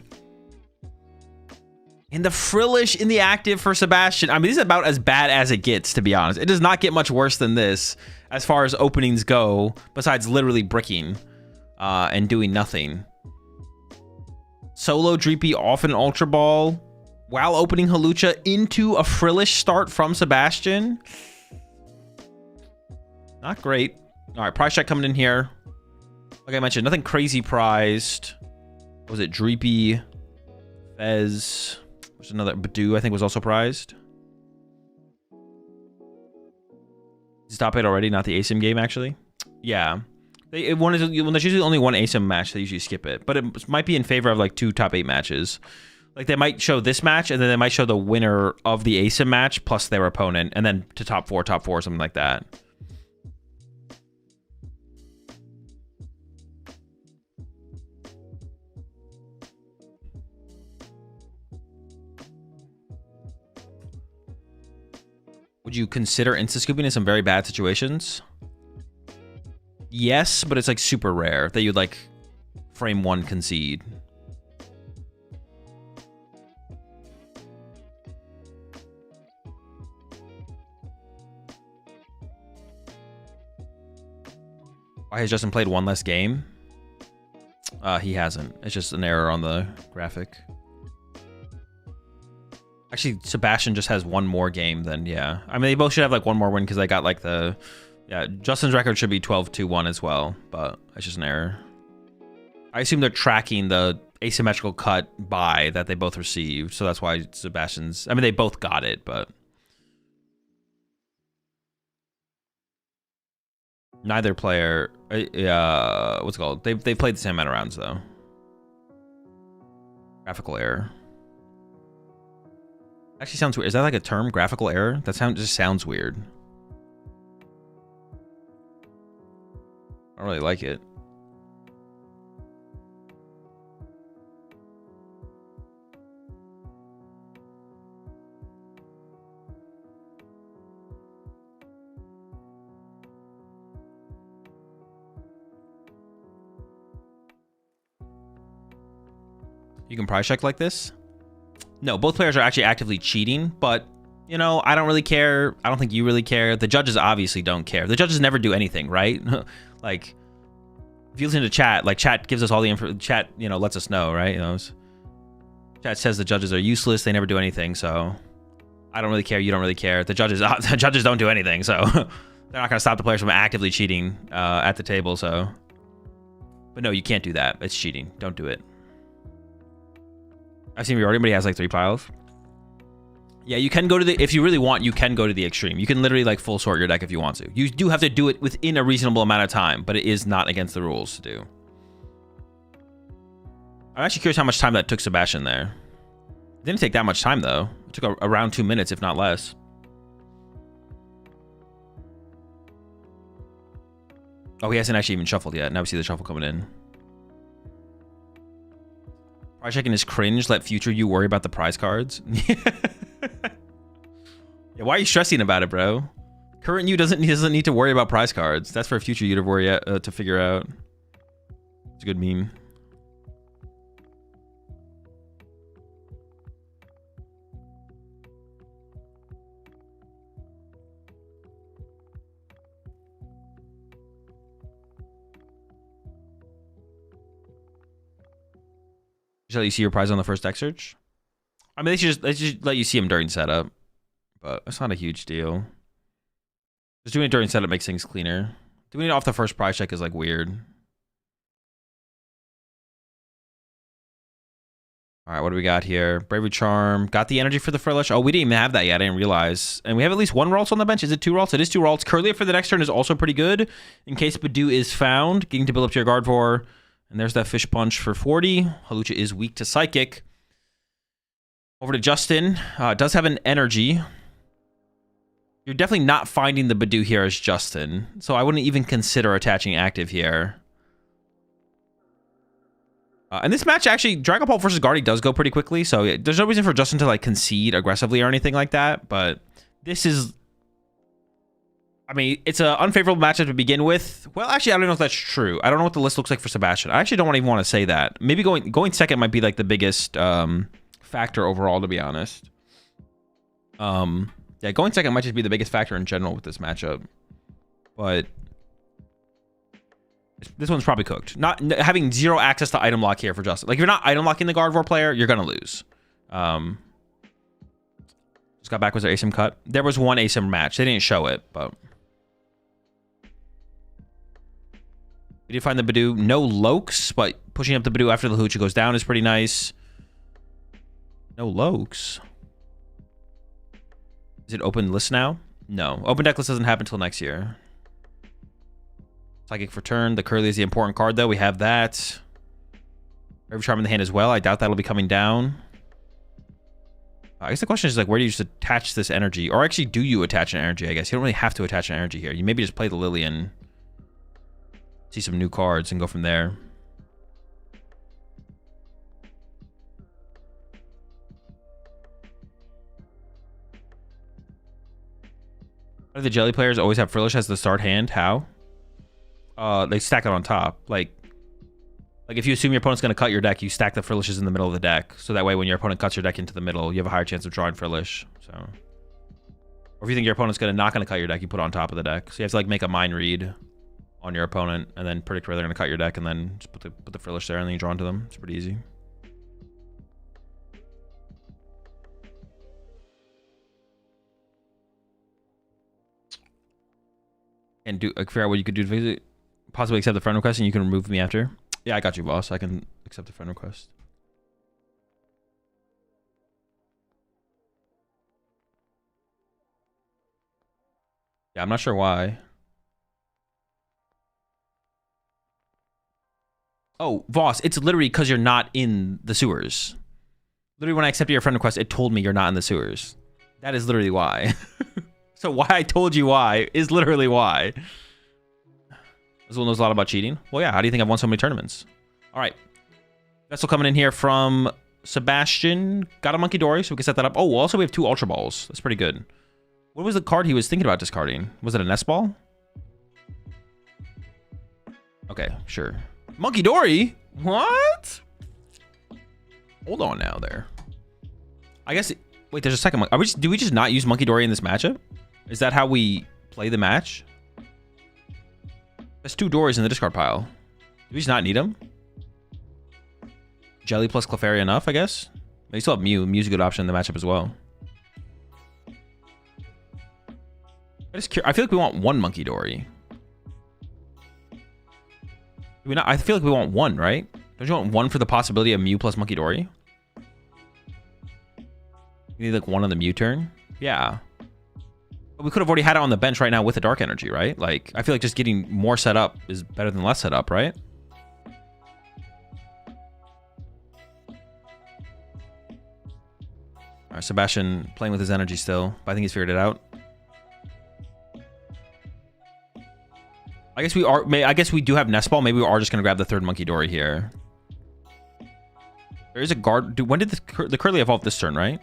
And the Frillish in the active for Sebastian. I mean, this is about as bad as it gets, to be honest. It does not get much worse than this as far as openings go, besides literally bricking and doing nothing. Solo Dreepy off an Ultra Ball while opening Hawlucha into a Frillish start from Sebastian. Not great. All right, prize check coming in here. Like I mentioned, nothing crazy prized. What was it? Dreepy... Fez. There's another Badu, I think, was also prized. Is top 8 already, not the ASIM game, actually? Yeah. When there's usually only one ASIM match, they usually skip it. But it might be in favor of like 2 top 8 matches. Like they might show this match, and then they might show the winner of the ASIM match plus their opponent, and then to top 4, something like that. Would you consider insta-scooping in some very bad situations? Yes, but it's like super rare that you'd like frame 1 concede. Why has Justin played 1 less game? He hasn't. It's just an error on the graphic. Actually, Sebastian just has 1 more game than, yeah. I mean, they both should have like 1 more win because they got like the, yeah, Justin's record should be 12-2-1 as well, but it's just an error. I assume they're tracking the asymmetrical cut buy that they both received, so that's why Sebastian's, I mean, they both got it, but neither player, what's it called? They played the same amount of rounds though. Graphical error. Actually sounds weird. Is that like a term? Graphical error? That just sounds weird. I don't really like it. You can prize check like this? No, both players are actually actively cheating, but, you know, I don't really care. I don't think you really care. The judges obviously don't care. The judges never do anything, right? Like, if you listen to chat, like, chat gives us all the info. Chat, you know, lets us know, right? You know, chat says the judges are useless. They never do anything, so I don't really care. You don't really care. The judges don't do anything, so they're not going to stop the players from actively cheating at the table, so. But no, you can't do that. It's cheating. Don't do it. I've seen Riordan, but he has like 3 piles. Yeah, you can go to the, if you really want, you can go to the extreme. You can literally like full sort your deck if you want to. You do have to do it within a reasonable amount of time, but it is not against the rules to do. I'm actually curious how much time that took Sebastian there. It didn't take that much time though. It took around 2 minutes, if not less. Oh, he hasn't actually even shuffled yet. Now we see the shuffle coming in. Prize checking is cringe. Let future you worry about the prize cards. Yeah, why are you stressing about it, bro? Current you doesn't need to worry about prize cards. That's for future you to worry to figure out. It's a good meme. Just let you see your prize on the first deck search. I mean, they should just let you see them during setup, but it's not a huge deal. Just doing it during setup makes things cleaner. Doing it off the first prize check is like weird. All right, what do we got here? Bravery Charm. Got the energy for the Furlish. Oh, we didn't even have that yet. I didn't realize. And we have at least 1 Ralts on the bench. Is it 2 Ralts? It is 2 Ralts. Curly for the next turn is also pretty good. In case Badu is found. Getting to build up to your guard for. And there's that Fish Punch for 40. Halucha is weak to Psychic. Over to Justin. Does have an energy. You're definitely not finding the Badu here as Justin. So I wouldn't even consider attaching active here. And this match, actually, Dragon Ball versus Guardy does go pretty quickly. So yeah, there's no reason for Justin to like concede aggressively or anything like that. But this is... I mean, it's an unfavorable matchup to begin with. Well, actually, I don't know if that's true. I don't know what the list looks like for Sebastian. I actually don't even want to say that. Maybe going second might be like the biggest factor overall, to be honest. Yeah, going second might just be the biggest factor in general with this matchup. But this one's probably cooked. Not having 0 access to item lock here for Justin. Like, if you're not item locking the Gardevoir player, you're gonna lose. Just got back with their ASIM cut. There was 1 ASIM match. They didn't show it, but. We did find the Badu. No Lokes, but pushing up the Badu after the Halucha goes down is pretty nice. No Lokes. Is it open list now? No. Open deck list doesn't happen until next year. Psychic for turn. The Curly is the important card, though. We have that. Every Charm in the hand as well. I doubt that'll be coming down. I guess the question is, like, where do you just attach this energy? Or actually, do you attach an energy, I guess? You don't really have to attach an energy here. You maybe just play the Lillian. See some new cards and go from there. Why do the Jelly players always have Frillish as the start hand? How? They stack it on top. Like if you assume your opponent's going to cut your deck, you stack the Frillishes in the middle of the deck. So that way when your opponent cuts your deck into the middle, you have a higher chance of drawing Frillish. So, or if you think your opponent's not going to cut your deck, you put it on top of the deck. So you have to like make a mind read on your opponent and then predict where they're going to cut your deck and then just put the Frillish there and then you draw into them. It's pretty easy. And figure out what you could do to possibly accept the friend request and you can remove me after. Yeah, I got you, boss. I can accept the friend request. Yeah, I'm not sure why. Oh, Voss, it's literally because you're not in the sewers. Literally, when I accepted your friend request, it told me you're not in the sewers. That is literally why. So why I told you why is literally why. Azul knows a lot about cheating. Well, yeah. How do you think I've won so many tournaments? All right. Vessel coming in here from Sebastian. Got a Monkey Dory, so we can set that up. Oh, also we have 2 Ultra Balls. That's pretty good. What was the card he was thinking about discarding? Was it a Nest Ball? Okay, sure. Monkey Dory? What? Hold on now there. I guess... Wait, there's a second one. Do we just not use Monkey Dory in this matchup? Is that how we play the match? There's 2 Dories in the discard pile. Do we just not need them? Jelly plus Clefairy enough, I guess? We still have Mew. Mew's a good option in the matchup as well. I feel like we want 1 Monkey Dory. Do we not? I feel like we want 1, right? Don't you want 1 for the possibility of Mew plus Monkey Dory? You need like 1 on the Mew turn? Yeah. But we could have already had it on the bench right now with the Dark Energy, right? Like, I feel like just getting more set up is better than less set up, right? All right, Sebastian playing with his energy still, but I think he's figured it out. I guess we do have Nest Ball. Maybe we are just gonna grab the 3rd Monkey Dory here. There is a guard. Dude, when did the Curly evolve this turn, right?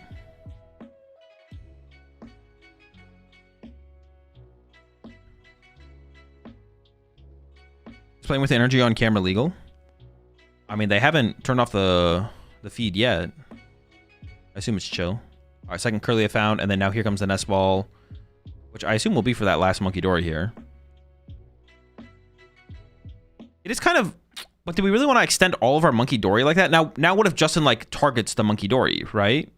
Playing with energy on camera legal? I mean, they haven't turned off the feed yet. I assume it's chill. All right, second Curly I found, and then now here comes the Nest Ball, which I assume will be for that last Monkey Dory here. It is kind of... But do we really want to extend all of our Monkey Dory like that? Now what if Justin, like, targets the Monkey Dory, right?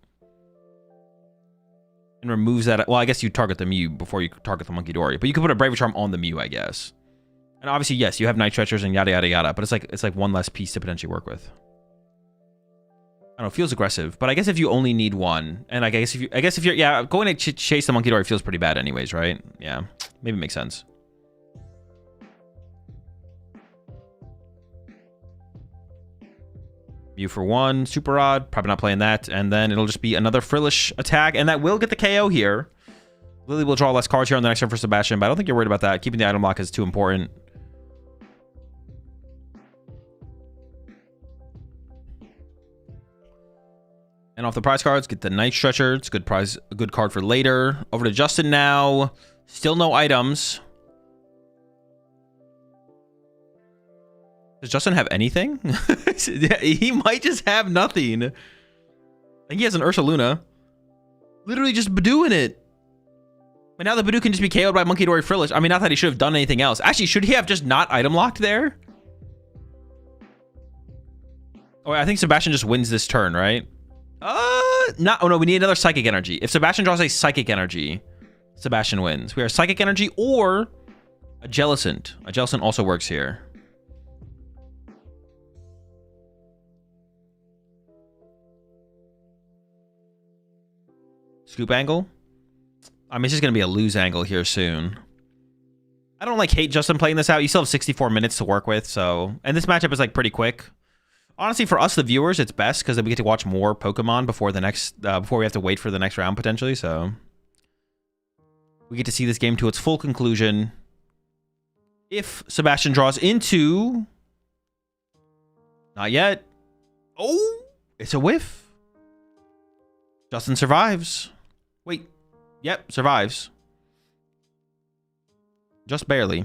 And removes that... Well, I guess you target the Mew before you target the Monkey Dory. But you could put a Bravery Charm on the Mew, I guess. And obviously, yes, you have Night Stretchers and yada, yada, yada. But it's like 1 less piece to potentially work with. I don't know, it feels aggressive. But I guess if you only need 1... And I guess if you're... Yeah, going to chase the Monkey Dory feels pretty bad anyways, right? Yeah, maybe it makes sense. Mew for 1, Super Rod, probably not playing that, and then it'll just be another Frillish attack, and that will get the KO here. Lily will draw less cards here on the next turn for Sebastian, but I don't think you're worried about that. Keeping the item lock is too important. And off the prize cards, get the Night Stretcher. It's a good card for later. Over to Justin now. Still no items. Does Justin have anything? He might just have nothing. I think he has an Ursaluna. Literally just Badooing it. But now the Badoo can just be KO'd by Monkey Dory Frillish. I mean, not that he should have done anything else. Actually, should he have just not item locked there? Oh, I think Sebastian just wins this turn, right? Oh no, we need another Psychic Energy. If Sebastian draws a Psychic Energy, Sebastian wins. We are Psychic Energy or a Jellicent. A Jellicent also works here. Scoop angle. I mean, it's just going to be a lose angle here soon. I don't like hate Justin playing this out. You still have 64 minutes to work with, so... And this matchup is like pretty quick. Honestly, for us, the viewers, it's best because then we get to watch more Pokemon before the next... before we have to wait for the next round, potentially, so... We get to see this game to its full conclusion. If Sebastian draws into... Not yet. Oh! It's a whiff. Justin survives. Wait. Yep, survives. Just barely.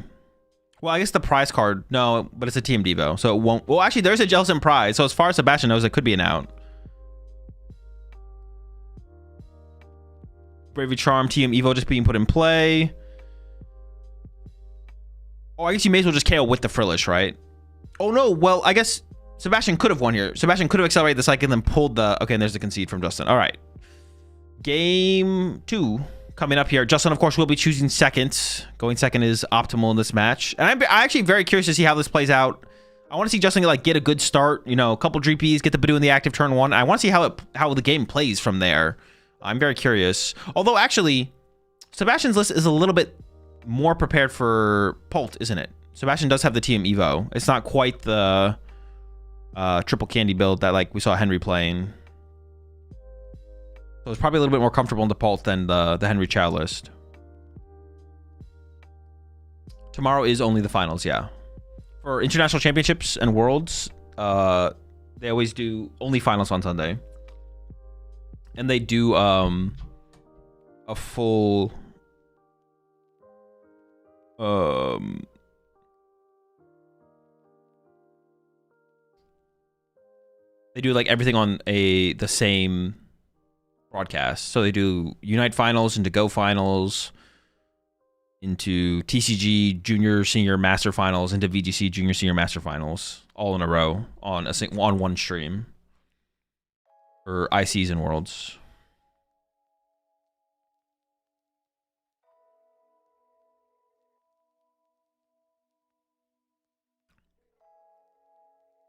Well, I guess the prize card... No, but it's a Team Devo, so it won't... Well, actually, there's a Jellicent prize, so as far as Sebastian knows, it could be an out. Bravery Charm, Team Evo just being put in play. Oh, I guess you may as well just KO with the Frillish, right? Oh, no. Well, I guess Sebastian could have won here. Sebastian could have accelerated the cycle and then pulled the... Okay, and there's the concede from Justin. All right. Game 2 coming up here. Justin, of course, will be choosing second. Going second is optimal in this match. And I'm actually very curious to see how this plays out. I want to see Justin like get a good start. You know, a couple GPs, get the Badoo in the active turn 1. I want to see how the game plays from there. I'm very curious. Although, actually, Sebastian's list is a little bit more prepared for Pult, isn't it? Sebastian does have the Team Evo. It's not quite the triple candy build that like we saw Henry playing. So it's probably a little bit more comfortable in the Pult than the Henry Chow list. Tomorrow is only the finals, yeah. For international championships and worlds, they always do only finals on Sunday. And they do a full they do like everything on the same broadcast. So they do Unite finals into Go finals, into TCG Junior Senior Master finals, into VGC Junior Senior Master finals, all in a row on one stream for ICs and Worlds.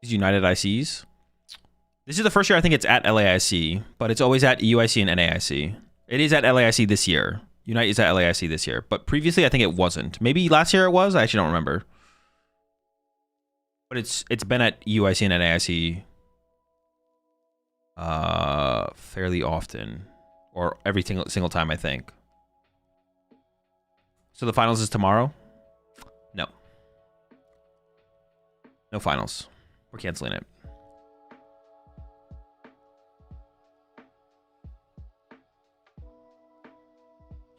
These United ICs. This is the first year I think it's at LAIC, but it's always at EUIC and NAIC. It is at LAIC this year. Unite is at LAIC this year, but previously I think it wasn't. Maybe last year it was. I actually don't remember. But it's been at EUIC and NAIC fairly often, or every single time I think. So the finals is tomorrow? No. No finals. We're canceling it.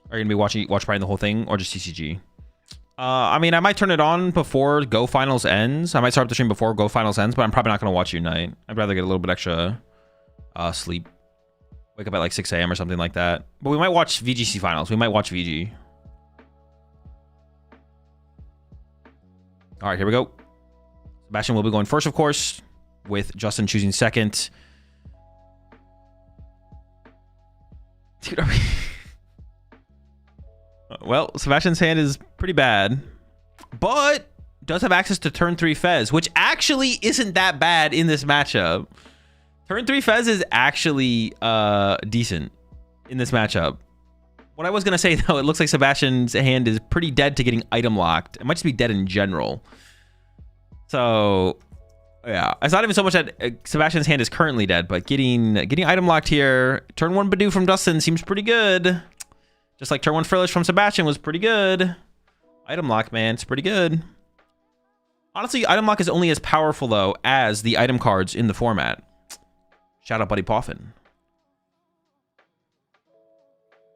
Are you gonna be watch partying the whole thing or just TCG? I mean, I might turn it on before Go Finals ends. I might start up the stream before Go Finals ends, but I'm probably not gonna watch Unite. I'd rather get a little bit extra sleep. Wake up at like 6 a.m. or something like that. But we might watch VGC Finals. We might watch VG. All right, here we go. Sebastian will be going first, of course, with Justin choosing second. Dude, are we... Well, Sebastian's hand is pretty bad, but does have access to turn 3 Fez, which actually isn't that bad in this matchup. Turn 3 Fez is actually decent in this matchup. What I was going to say, though, it looks like Sebastian's hand is pretty dead to getting item locked. It might just be dead in general. So, yeah. It's not even so much that Sebastian's hand is currently dead, but getting item locked here. Turn 1 Badoo from Dustin seems pretty good. Just like turn 1 Frillish from Sebastian was pretty good. Item lock, man, it's pretty good. Honestly, item lock is only as powerful, though, as the item cards in the format. Shout out Buddy Poffin.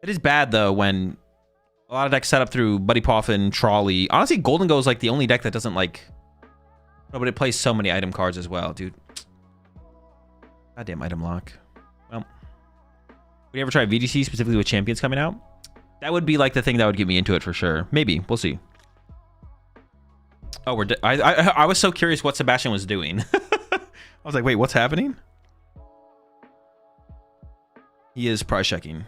It is bad, though, when a lot of decks set up through Buddy Poffin, Trolley. Honestly, Golden Go is like the only deck that doesn't like... No, but it plays so many item cards as well, dude. Goddamn item lock. Well, would you ever try VGC specifically with champions coming out? That would be like the thing that would get me into it for sure. Maybe. We'll see. Oh, I was so curious what Sebastian was doing. I was like, wait, what's happening? He is prize checking.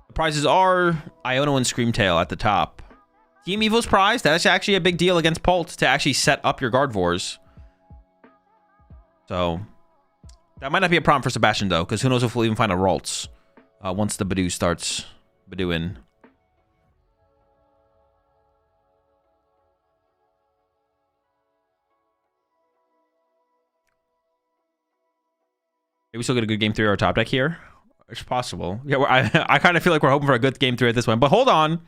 The prizes are Iono and Screamtail at the top. Team Evo's prize, that's actually a big deal against Pult to actually set up your Gardevoirs. So, that might not be a problem for Sebastian, though, because who knows if we'll even find a Ralts once the Badoo starts Badooing. Maybe we still get a good game 3 or top deck here. It's possible. Yeah, I kind of feel like we're hoping for a good game 3 at this one. But hold on.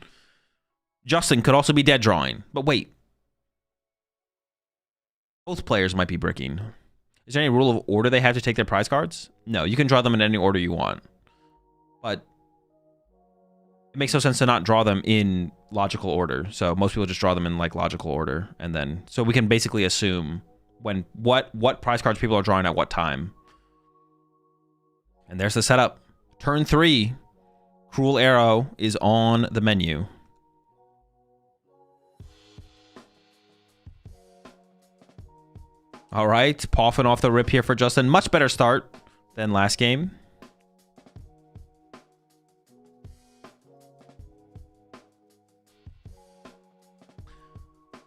Justin could also be dead drawing. But wait. Both players might be bricking. Is there any rule of order they have to take their prize cards? No, you can draw them in any order you want. But it makes no sense to not draw them in logical order. So most people just draw them in like logical order. And then, so we can basically assume when what prize cards people are drawing at what time. And there's the setup. Turn 3. Cruel Arrow is on the menu. All right. Poffin off the rip here for Justin. Much better start than last game.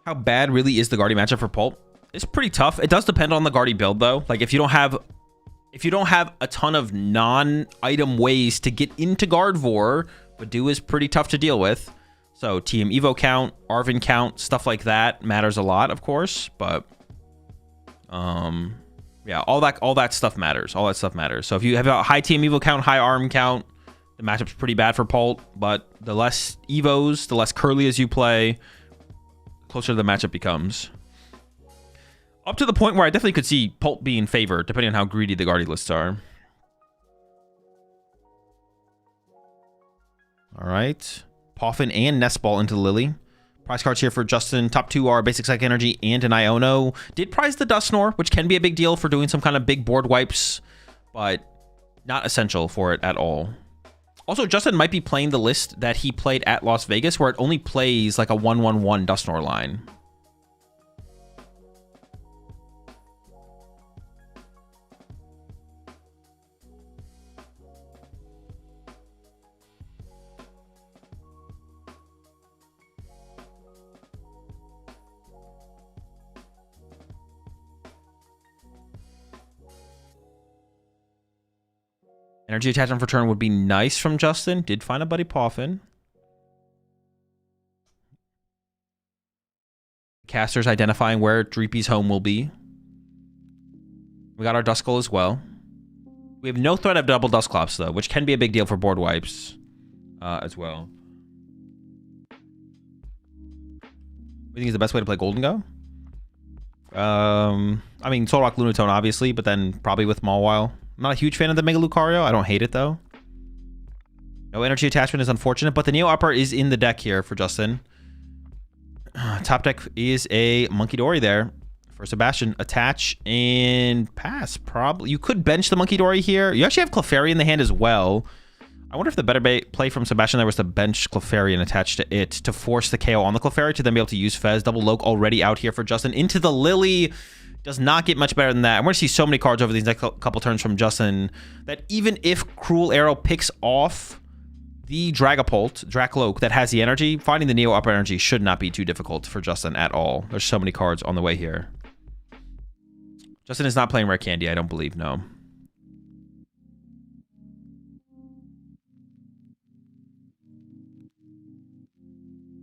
How bad really is the Guardy matchup for Pulp? It's pretty tough. It does depend on the Guardy build, though. Like, if you don't have a ton of non-item ways to get into Gardevoir, Badoo is pretty tough to deal with. So TM Evo count, Arven count, stuff like that matters a lot, of course. But yeah, all that stuff matters. All that stuff matters. So if you have a high TM Evo count, high Arm count, the matchup's pretty bad for Pult. But the less Evos, the less Curlias you play, closer the matchup becomes. Up to the point where I definitely could see Pult be in favor, depending on how greedy the Guardy lists are. All right. Poffin and Nestball into the Lily. Prize cards here for Justin. Top 2 are Basic Psychic Energy and an Iono. Did prize the Dusknoir, which can be a big deal for doing some kind of big board wipes, but not essential for it at all. Also, Justin might be playing the list that he played at Las Vegas, where it only plays like a 1-1-1 Dusknoir line. Energy attachment for turn would be nice from Justin. Did find a buddy Poffin. Casters identifying where Dreepy's home will be. We got our Duskull as well. We have no threat of double Dusclops, though, which can be a big deal for board wipes as well. What do you think is the best way to play Golden Go? I mean, Solrock Lunatone, obviously, but then probably with Mawile. I'm not a huge fan of the Mega Lucario. I don't hate it, though. No energy attachment is unfortunate, but the Neo Upper is in the deck here for Justin. Top deck is a Monkey Dory there for Sebastian. Attach and pass, probably. You could bench the Monkey Dory here. You actually have Clefairy in the hand as well. I wonder if the better play from Sebastian there was to bench Clefairy and attach to it to force the KO on the Clefairy to then be able to use Fez. Double Loke already out here for Justin. Into the Lily. Does not get much better than that. I'm going to see so many cards over these next couple turns from Justin that even if Cruel Arrow picks off the Dracloak that has the energy, finding the Neo Upper Energy should not be too difficult for Justin at all. There's so many cards on the way here. Justin is not playing Rare Candy, I don't believe, no.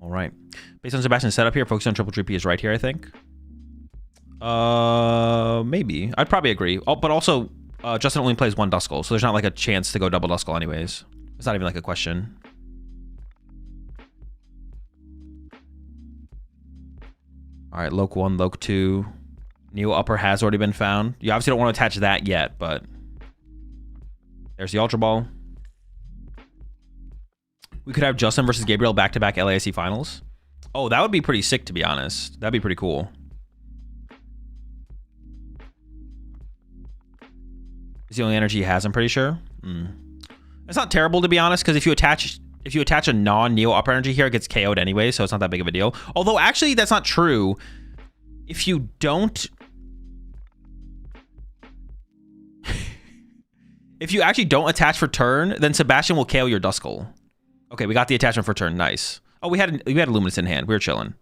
All right. Based on Sebastian's setup here, focus on Triple Dreepy is right here, I think. Maybe. I'd probably agree. Oh, but also, Justin only plays one Duskull, so there's not like a chance to go double Duskull anyways. It's not even like a question. All right, Loke 1, Loke 2. Neo Upper has already been found. You obviously don't want to attach that yet, but there's the Ultra Ball. We could have Justin versus Gabriel back-to-back LASC finals. Oh, that would be pretty sick, to be honest. That'd be pretty cool. It's the only energy he has, I'm pretty sure. It's not terrible, to be honest, because if you attach a non-Neo Upper Energy here, it gets KO'd anyway, so it's not that big of a deal. Although, actually, that's not true. If you don't... if you actually don't attach for turn, then Sebastian will KO your Duskull. Okay, we got the attachment for turn. Nice. Oh, we had a Luminous in hand. We were chilling.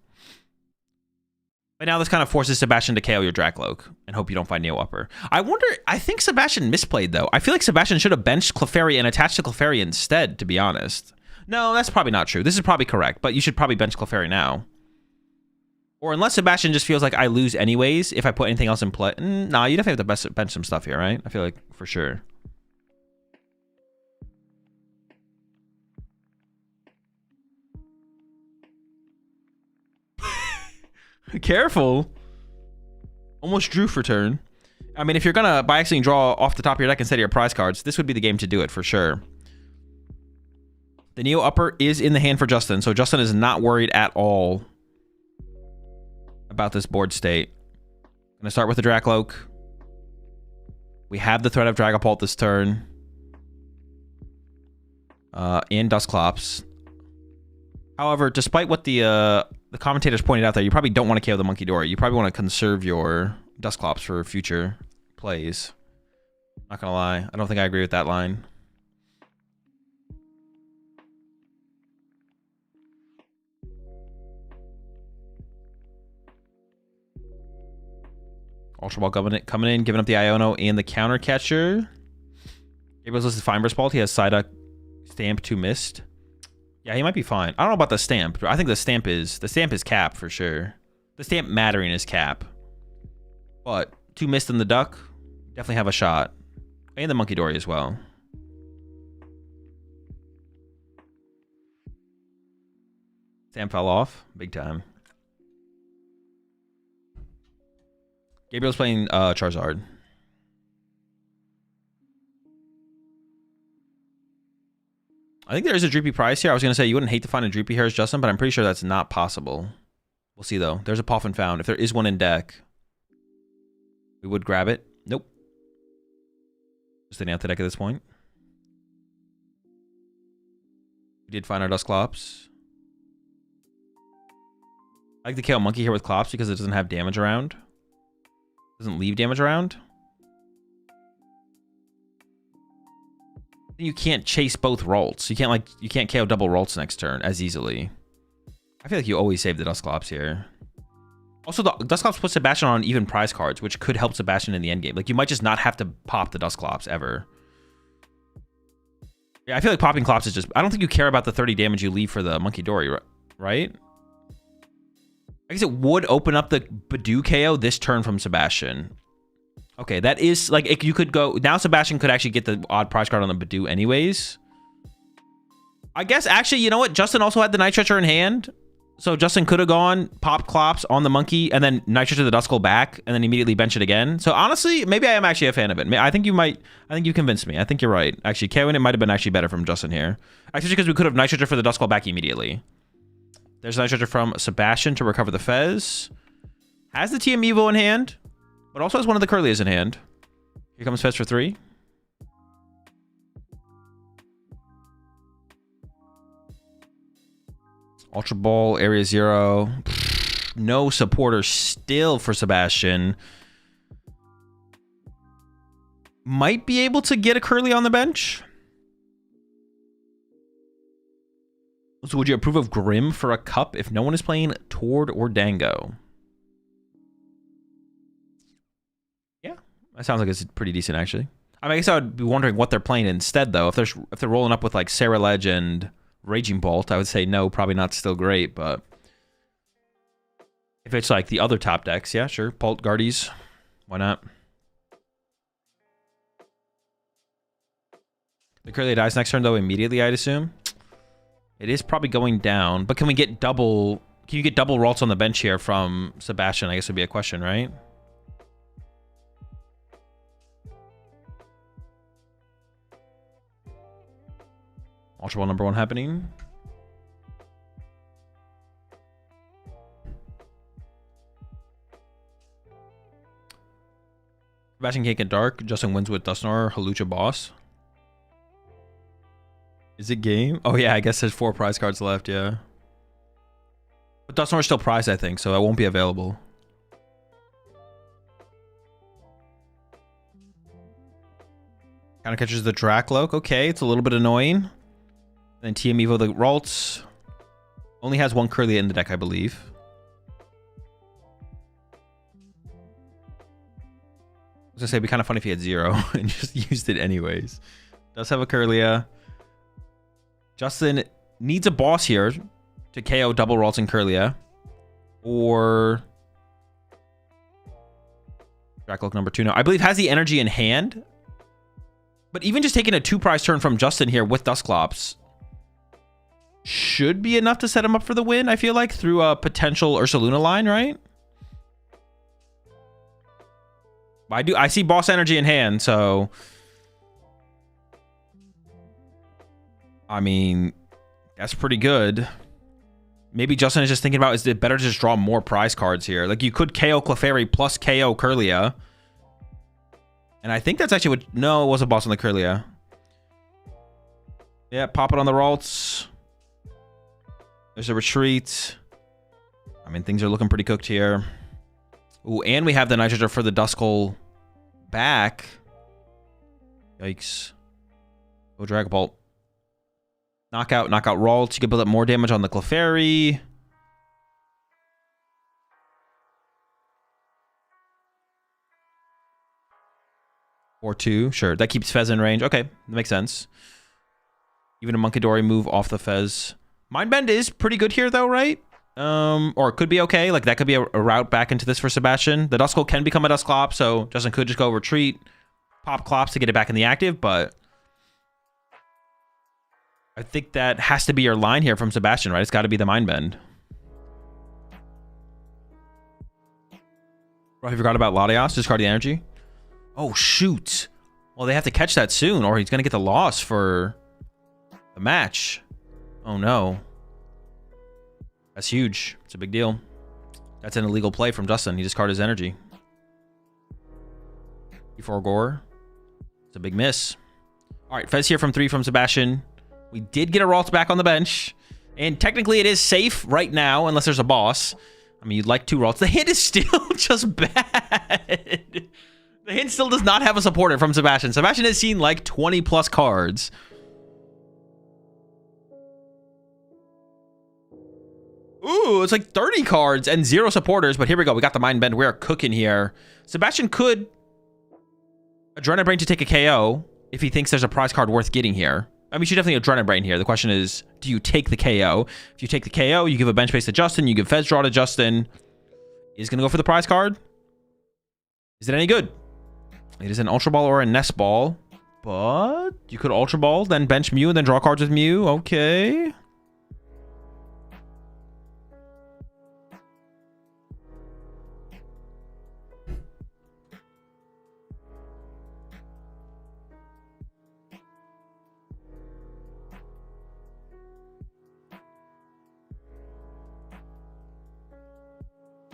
But now this kind of forces Sebastian to KO your Dracloak and hope you don't find Neo Upper. I wonder, I think Sebastian misplayed though. I feel like Sebastian should have benched Clefairy and attached to Clefairy instead, to be honest. No, that's probably not true. This is probably correct, but you should probably bench Clefairy now. Or unless Sebastian just feels like I lose anyways if I put anything else in play. Nah, you definitely have to bench some stuff here, right? I feel like for sure. Careful. Almost drew for turn. I mean, if you're gonna by accident draw off the top of your deck instead of your prize cards, this would be the game to do it for sure. The Neo Upper is in the hand for Justin, so Justin is not worried at all about this board state. Gonna start with the Dracloak. We have the threat of Dragapult this turn. And Dusclops. However, despite what the commentators pointed out there, you probably don't want to KO the Monkey Dory. You probably want to conserve your Dusclops for future plays. Not gonna lie, I don't think I agree with that line. Ultra Ball coming in, giving up the Iono and the Counter Catcher. Gabriel's listed fine versus Balt. He has Psyduck, Stamp, 2 Mist. Yeah, he might be fine. I don't know about the Stamp, but I think the Stamp is cap for sure. The Stamp mattering is cap. But 2 Mist and the Duck definitely have a shot. And the Monkey Dory as well. Stamp fell off. Big time. Gabriel's playing Charizard. I think there is a Droopy prize here. I was going to say you wouldn't hate to find a Droopy here as Justin, but I'm pretty sure that's not possible. We'll see, though. There's a Poffin found. If there is one in deck, we would grab it. Nope. Just sitting out the deck at this point. We did find our Dusclops. I like the KO Monkey here with Clops because it doesn't have damage around. Doesn't leave damage around. You can't chase both Rolts. You can't KO double Rolts next turn as easily. I feel like you always save the Dusclops here. Also, the Dusclops puts Sebastian on even prize cards, which could help Sebastian in the endgame. Like, you might just not have to pop the Dusclops ever. Yeah, I feel like popping Clops is just... I don't think you care about the 30 damage you leave for the Monkey Dory, right? I guess it would open up the Badoo KO this turn from Sebastian. Okay, that is... Like, you could go... Now Sebastian could actually get the odd prize card on the Badoo anyways. I guess, actually, you know what? Justin also had the Night Stretcher in hand. So Justin could have gone, popped Clops on the Monkey, and then Night Stretcher the Duskull back, and then immediately bench it again. So honestly, maybe I am actually a fan of it. I think you convinced me. I think you're right. Actually, KOing it might have been actually better from Justin here. Actually, because we could have Night Stretcher for the Duskull back immediately. There's Night Stretcher from Sebastian to recover the Fez. Has the TM Evo in hand, but also has one of the Curlias in hand. Here comes Fez for 3. Ultra Ball, Area 0. No supporter still for Sebastian. Might be able to get a Curly on the bench. So would you approve of Grim for a cup if no one is playing Tord or Dango? Yeah, that sounds like it's pretty decent, actually. I mean, I guess I would be wondering what they're playing instead, though. If they're rolling up with like Sarah Ledge and Raging Bolt, I would say no, probably not still great, but if it's like the other top decks, yeah, sure. Bolt Guardies, why not? The Curly dies next turn, though, immediately, I'd assume. It is probably going down, but can you get double Ralts on the bench here from Sebastian? I guess would be a question, right? Ultra Ball number 1 happening. Sebastian can't get dark. Justin wins with Dusknoir, Halucha Boss. Is it game? Oh yeah, I guess there's 4 prize cards left, yeah. But Dusknoir is still prized, I think, so it won't be available. Counter catches the Dracloak. Okay, it's a little bit annoying. Then TM Evo the Ralts. Only has 1 Curly in the deck, I believe. was gonna say, it'd be kind of funny if he had 0 and just used it anyways. Does have a Curlia. Justin needs a boss here to KO double Ralts and Curlia. Or Dracook number 2 now. I believe has the energy in hand. But even just taking a 2-prize turn from Justin here with Dusclops should be enough to set him up for the win, I feel like, through a potential Ursaluna line, right? I see boss energy in hand, so I mean, that's pretty good. Maybe Justin is just thinking about, is it better to just draw more prize cards here? Like, you could KO Clefairy plus KO Curlia. And I think that's actually what... No, it was a boss on the Curlia. Yeah, pop it on the Ralts. There's a retreat. I mean, things are looking pretty cooked here. Ooh, and we have the Nitrogen for the Duskull back. Yikes. Oh, Dragon Bolt. Knockout Ralts. You can build up more damage on the Clefairy. Or 2. Sure. That keeps Fez in range. Okay. That makes sense. Even a Monkidori move off the Fez. Mindbend is pretty good here, though, right? Or it could be okay. Like, that could be a route back into this for Sebastian. The Duskull can become a Dusclops, so Justin could just go retreat, pop Clops to get it back in the active, but I think that has to be your line here from Sebastian, right? It's got to be the Mindbend. Bro, I forgot about Latias. Discard the energy. Oh, shoot. Well, they have to catch that soon, or he's going to get the loss for the match. Oh, no. That's huge. It's a big deal. That's an illegal play from Justin. He discarded his energy. Before Gore. It's a big miss. All right, Fez here from 3 from Sebastian. We did get a Ralts back on the bench. And technically it is safe right now, unless there's a boss. I mean, you'd like 2 Ralts. The hint is still just bad. The hint still does not have a supporter from Sebastian. Sebastian has seen like 20 plus cards. Ooh, it's like 30 cards and 0 supporters, but here we go. We got the Mindbend. We're cooking here. Sebastian could Adrenaline Brain to take a KO if he thinks there's a prize card worth getting here. I mean, you should definitely Adrenaline Brain here. The question is, do you take the KO? If you take the KO, you give a bench space to Justin, you give Fez draw to Justin. Is going to go for the prize card. Is it any good? It is an Ultra Ball or a Nest Ball, but you could Ultra Ball, then bench Mew, and then draw cards with Mew. Okay.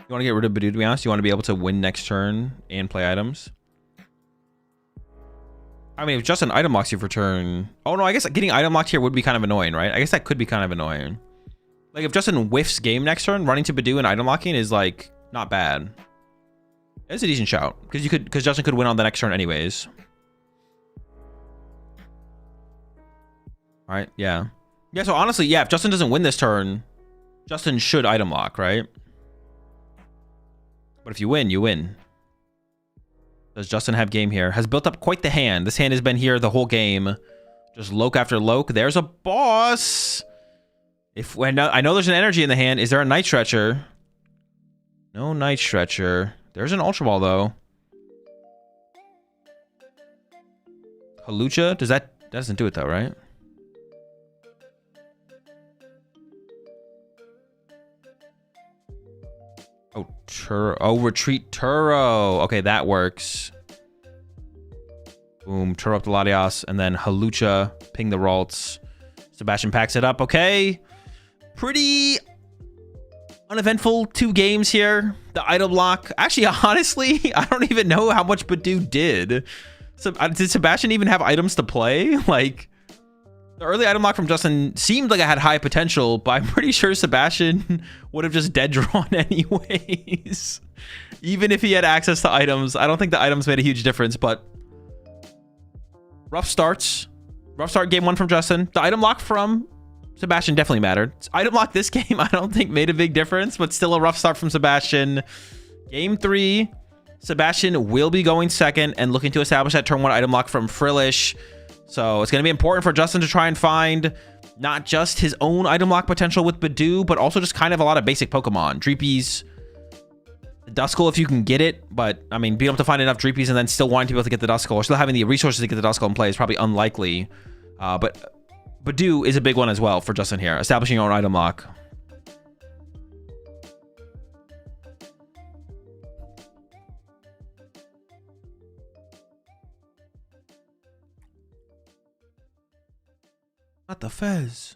You want to get rid of Badoo, to be honest? You want to be able to win next turn and play items? I mean, if Justin item locks you for turn... Oh, no, I guess getting item locked here would be kind of annoying, right? I guess that could be kind of annoying. Like, if Justin whiffs game next turn, running to Badoo and item locking is, like, not bad. It's a decent shout. Because Justin could win on the next turn anyways. All right, yeah. Yeah, so honestly, yeah, if Justin doesn't win this turn, Justin should item lock, right? But if you win, you win. Does Justin have game here? Has built up quite the hand. This hand has been here the whole game. Just Loke after Loke. There's a boss. I know there's an energy in the hand. Is there a Night Stretcher? No Night Stretcher. There's an Ultra Ball, though. Halucha? That doesn't do it, though, right? Oh, Turo. Oh, retreat Turo. Okay, that works. Boom. Turo up the Latias. And then Halucha. Ping the Ralts. Sebastian packs it up. Okay. Pretty uneventful 2 games here. The item lock. Actually, honestly, I don't even know how much Badoo did. So, did Sebastian even have items to play? Like, the early item lock from Justin seemed like it had high potential, but I'm pretty sure Sebastian would have just dead drawn anyways. Even if he had access to items, I don't think the items made a huge difference, but rough starts. Rough start game 1 from Justin. The item lock from Sebastian definitely mattered. Item lock this game, I don't think made a big difference, but still a rough start from Sebastian. Game 3, Sebastian will be going second and looking to establish that turn 1 item lock from Frillish. So it's going to be important for Justin to try and find not just his own item lock potential with Badoo, but also just kind of a lot of basic Pokemon. Dreepies, Duskull if you can get it, but I mean, being able to find enough Dreepies and then still wanting to be able to get the Duskull, or still having the resources to get the Duskull in play is probably unlikely. But Badoo is a big one as well for Justin here, establishing your own item lock. Not the Fez.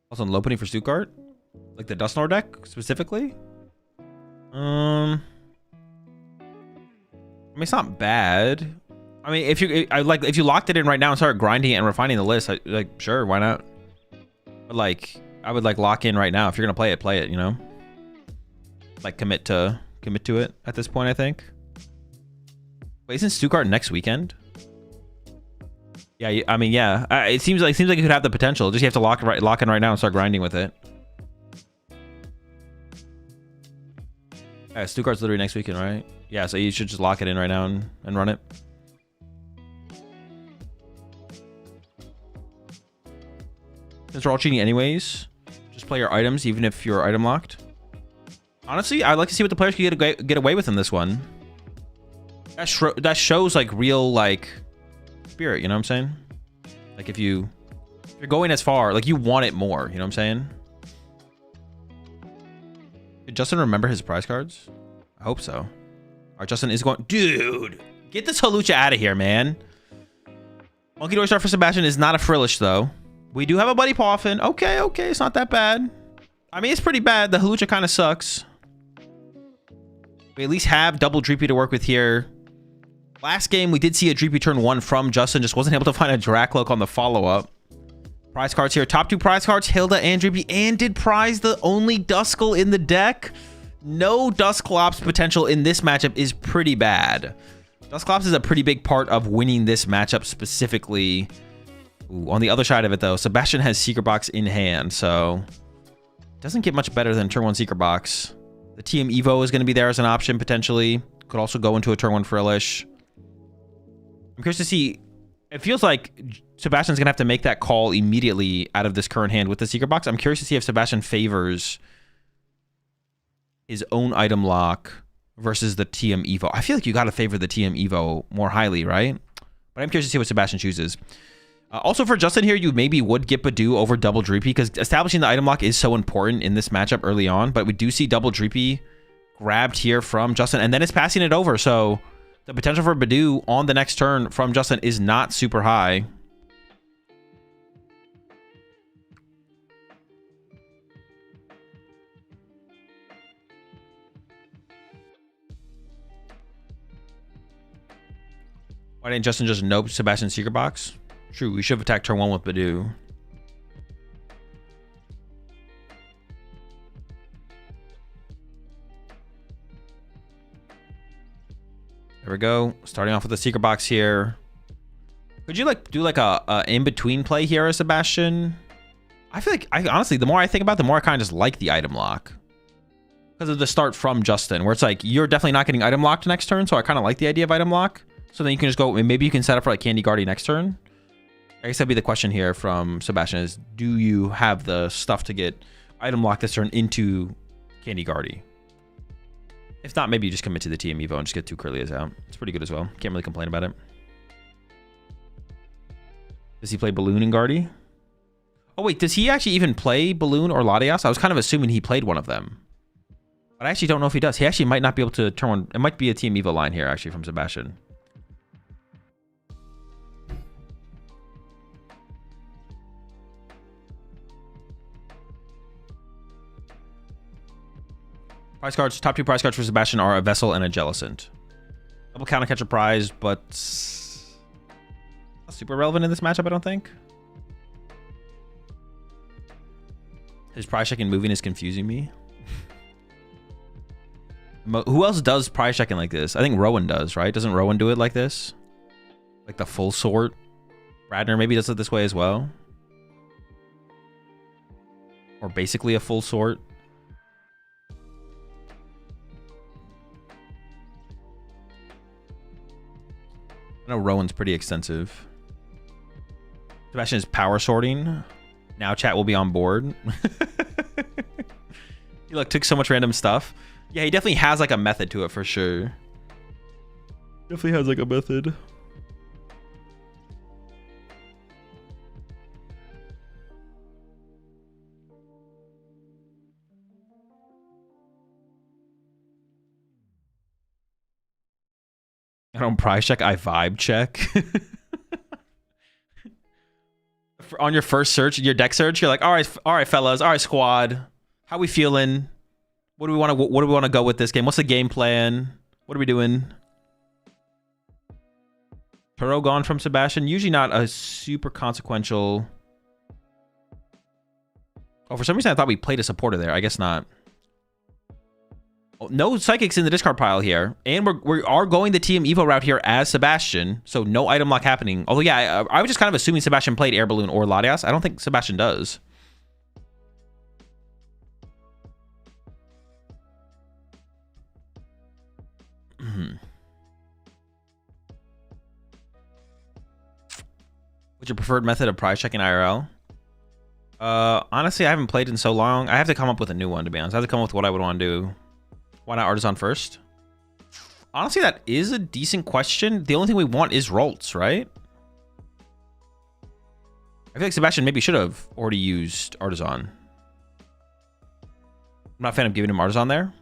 Also on opening for Stuttgart? Like the Dusknoir deck specifically? I mean, it's not bad. I mean, if you locked it in right now and started grinding it and refining the list, like sure, why not? But like I would like lock in right now. If you're gonna play it, you know? Like commit to it at this point, I think. Wait, isn't Stuttgart next weekend? Yeah, I mean, yeah. It seems like it could have the potential. Just you have to lock in right now and start grinding with it. Yeah, Stuttgart's literally next weekend, right? Yeah, so you should just lock it in right now and run it. Since we're all cheating anyways, just play your items even if you're item locked. Honestly, I'd like to see what the players can get away with in this one. That shows like real like spirit, you know what I'm saying? Like if you're going as far, like you want it more, you know what I'm saying? Did Justin remember his prize cards? I hope so. Alright, Justin is going, dude, get this Halucha out of here, man. Monkey Door Star for Sebastian is not a Frillish though. We do have a Buddy Poffin. Okay, it's not that bad. I mean, it's pretty bad. The Halucha kind of sucks. We at least have double Dreepy to work with here. Last game, we did see a Dreepy turn 1 from Justin. Just wasn't able to find a Dracloak on the follow-up. Prize cards here. Top 2 prize cards, Hilda and Dreepy. And did prize the only Duskull in the deck. No Dusclops potential in this matchup is pretty bad. Dusclops is a pretty big part of winning this matchup specifically. Ooh, on the other side of it, though, Sebastian has Secret Box in hand, so doesn't get much better than turn 1 Secret Box. The TM Evo is going to be there as an option, potentially. Could also go into a turn 1 Frillish. I'm curious to see. It feels like Sebastian's going to have to make that call immediately out of this current hand with the Secret Box. I'm curious to see if Sebastian favors his own item lock versus the TM Evo. I feel like you got to favor the TM Evo more highly, right? But I'm curious to see what Sebastian chooses. Also for Justin here, you maybe would get Badoo over double Dreepy because establishing the item lock is so important in this matchup early on. But we do see double Dreepy grabbed here from Justin, and then it's passing it over. So the potential for Badoo on the next turn from Justin is not super high. Why didn't Justin just nope Sebastian's Secret Box? True, we should have attacked turn 1 with Badoo. There we go. Starting off with the Secret Box here. Could you like do like a in-between play here as Sebastian? I feel like, honestly, the more I think about it, the more I kind of just like the item lock. Because of the start from Justin, where it's like, you're definitely not getting item locked next turn, so I kind of like the idea of item lock. So then you can just go, maybe you can set up for like Candy Guardian next turn. I guess that'd be the question here from Sebastian is, do you have the stuff to get item lock this turn into Candy Guardian? If not, maybe you just commit to the TM Evo and just get 2 Kirlias out. It's pretty good as well. Can't really complain about it. Does he play Balloon and Guardy? Oh wait, does he actually even play Balloon or Latias? I was kind of assuming he played one of them. But I actually don't know if he does. He actually might not be able to turn one. It might be a TM Evo line here actually from Sebastian. Prize cards, top 2 prize cards for Sebastian are a Vessel and a Jellicent. Double counter catcher prize, but not super relevant in this matchup, I don't think. His prize checking moving is confusing me. Who else does prize checking like this? I think Rowan does, right? Doesn't Rowan do it like this? Like the full sort? Radner maybe does it this way as well. Or basically a full sort. I know Rowan's pretty extensive. Sebastian is power sorting. Now chat will be on board. He like took so much random stuff. Yeah, he definitely has like a method to it for sure. Definitely has like a method. I don't prize check, I vibe check. On your first search, your deck search, you're like, all right, fellas, all right, squad, how we feeling? What do we want to go with this game? What's the game plan? What are we doing? Turo gone from Sebastian. Usually not a super consequential. Oh, for some reason I thought we played a supporter there. I guess not. Oh, no psychics in the discard pile here, and we are going the TM Evo route here as Sebastian, so no item lock happening. Although yeah, I was just kind of assuming Sebastian played Air Balloon or Latias. I don't think Sebastian does. What's your preferred method of prize checking IRL? Honestly, I haven't played in so long. I have to come up with a new one, to be honest. I have to come up with what I would want to do. Why not Artisan first? Honestly, that is a decent question. The only thing we want is Rolts, right? I feel like Sebastian maybe should have already used Artisan. I'm not a fan of giving him Artisan there.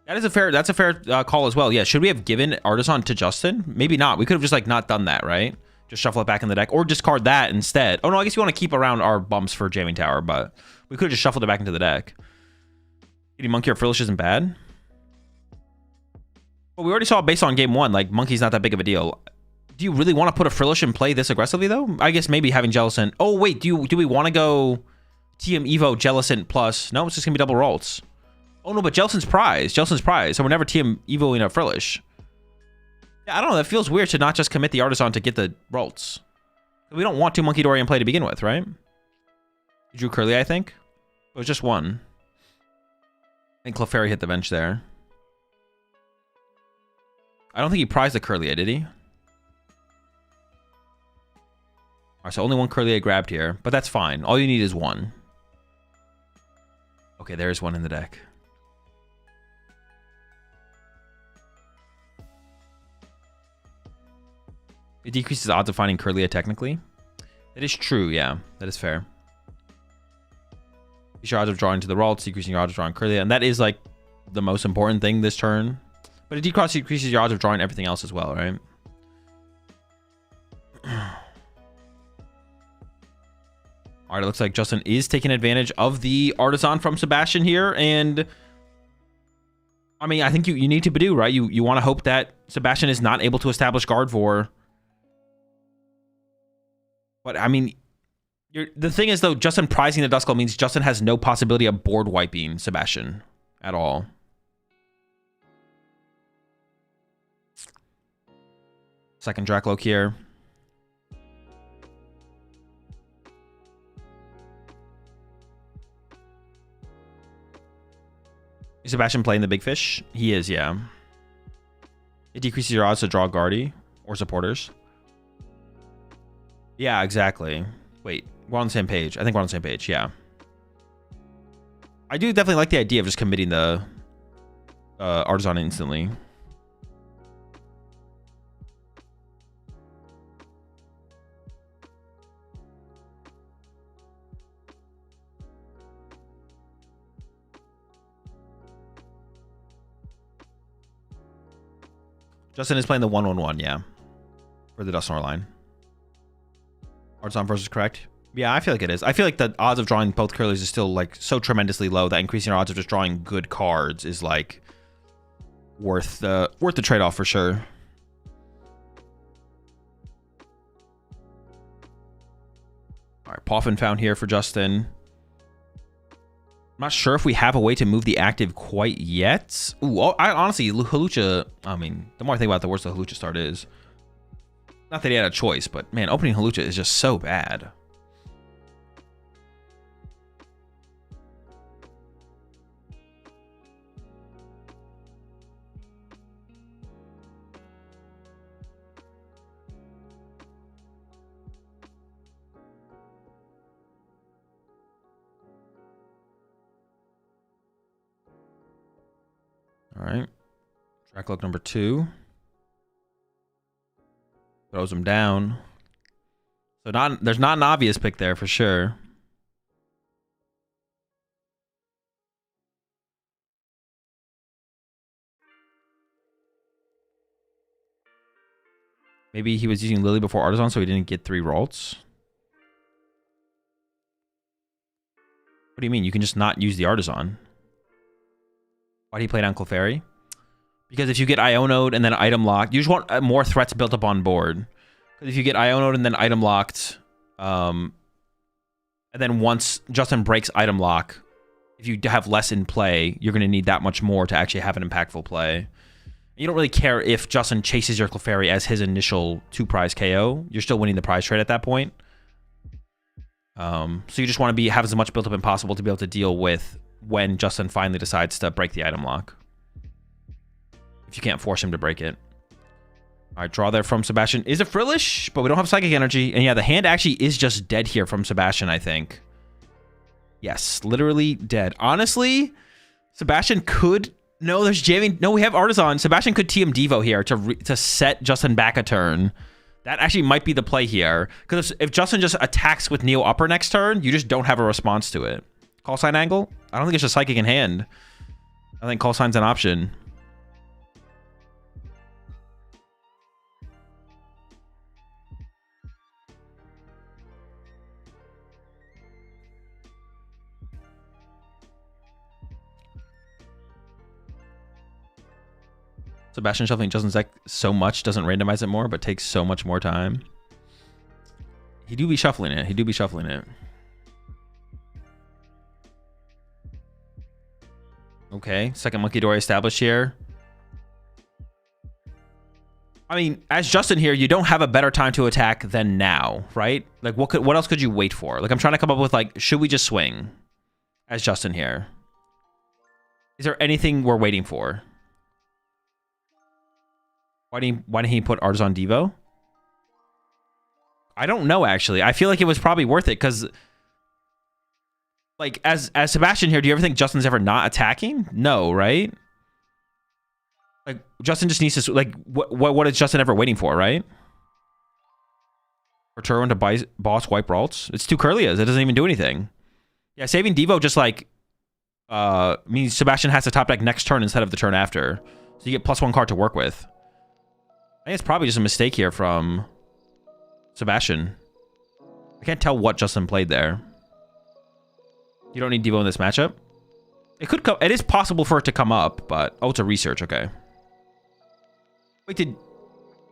That's a fair call as well. Yeah, should we have given Artisan to Justin? Maybe not. We could have just like not done that, right? Just shuffle it back in the deck or discard that instead. Oh no, I guess you want to keep around our bumps for Jamming Tower, but we could have just shuffled it back into the deck. Getting Monkey or Frillish isn't bad. Well, we already saw based on game one, like Monkey's not that big of a deal. Do you really want to put a Frillish and play this aggressively though? I guess maybe having Jellicent. Oh wait, do we want to go TM Evo Jellicent plus? No, it's just gonna be double Rolts. Oh no, but Jellicent's prize. So we're never TM Evoing a Frillish. Yeah, I don't know. That feels weird to not just commit the Artisan to get the Rolts. We don't want 2 Monkey Dory in play to begin with, right? You drew Curly, I think. It was just one. I think Clefairy hit the bench there. I don't think he prized the Curly, did he? Alright, so only one Curly grabbed here, but that's fine. All you need is one. Okay, there's one in the deck. It decreases odds of finding Curlia technically. That is true, yeah. That is fair. Increase your odds of drawing to the Rolts, decreasing your odds of drawing Curlia. And that is like the most important thing this turn. But it decreases your odds of drawing everything else as well, right? Alright, it looks like Justin is taking advantage of the Artisan from Sebastian here. And I mean, I think you need to do, right? You want to hope that Sebastian is not able to establish Gardevoir. But I mean, the thing is though, Justin prizing the Duskull means Justin has no possibility of board wiping Sebastian at all. Second Dracloak here. Is Sebastian playing the big fish? He is, yeah. It decreases your odds to draw Guardy or supporters. Yeah, exactly. Wait, we're on the same page. I think we're on the same page, yeah. I do definitely like the idea of just committing the Artisan instantly. Justin is playing the 1-1-1, yeah. For the Dusknoir line. Artisan versus correct. Yeah, I feel like it is. I feel like the odds of drawing both Curlies is still like so tremendously low that increasing our odds of just drawing good cards is like worth the trade-off for sure. All right, Poffin found here for Justin. I'm not sure if we have a way to move the active quite yet. Ooh, I honestly, Hawlucha, I mean, the more I think about it, the worse the Hawlucha start is. Not that he had a choice, but man, opening Hawlucha is just so bad. Dracloak number 2. Throws him down. So there's not an obvious pick there for sure. Maybe he was using Lily before Artisan, so he didn't get 3 Ralts. What do you mean? You can just not use the Artisan. Why do you play down Clefairy? Because if you get Ionoed and then item locked, you just want more threats built up on board. Because if you get Ionoed and then item locked, and then once Justin breaks item lock, if you have less in play, you're going to need that much more to actually have an impactful play. You don't really care if Justin chases your Clefairy as his initial 2-prize KO. You're still winning the prize trade at that point. So you just want to have as much built up as possible to be able to deal with when Justin finally decides to break the item lock. If you can't force him to break it. All right, draw there from Sebastian. Is a Frillish, but we don't have Psychic Energy. And yeah, the hand actually is just dead here from Sebastian, I think. Yes, literally dead. Honestly, Sebastian could... No, there's jamming. No, we have Artisan. Sebastian could TM Devo here to set Justin back a turn. That actually might be the play here. Because if Justin just attacks with Neo Upper next turn, you just don't have a response to it. Call sign angle? I don't think it's just Psychic in hand. I think call sign's an option. Sebastian shuffling Justin's deck so much doesn't randomize it more, but takes so much more time. He do be shuffling it. He do be shuffling it. Okay, second Monkey Dory established here. I mean, as Justin here, you don't have a better time to attack than now, right? Like, what else could you wait for? Like, I'm trying to come up with, like, should we just swing as Justin here? Is there anything we're waiting for? Why didn't he put Artisan Devo? I don't know, actually. I feel like it was probably worth it because, like, as Sebastian here, do you ever think Justin's ever not attacking? No, right? Like, Justin just needs to, like, what is Justin ever waiting for, right? For Turn to boss wipe Ralts? It's 2 Curlias. It doesn't even do anything. Yeah, saving Devo just, like, means Sebastian has to top deck next turn instead of the turn after. So you get +1 card to work with. I think it's probably just a mistake here from Sebastian. I can't tell what Justin played there. You don't need Devo in this matchup. It could come. It is possible for it to come up, but oh, it's a research. Okay. Wait, did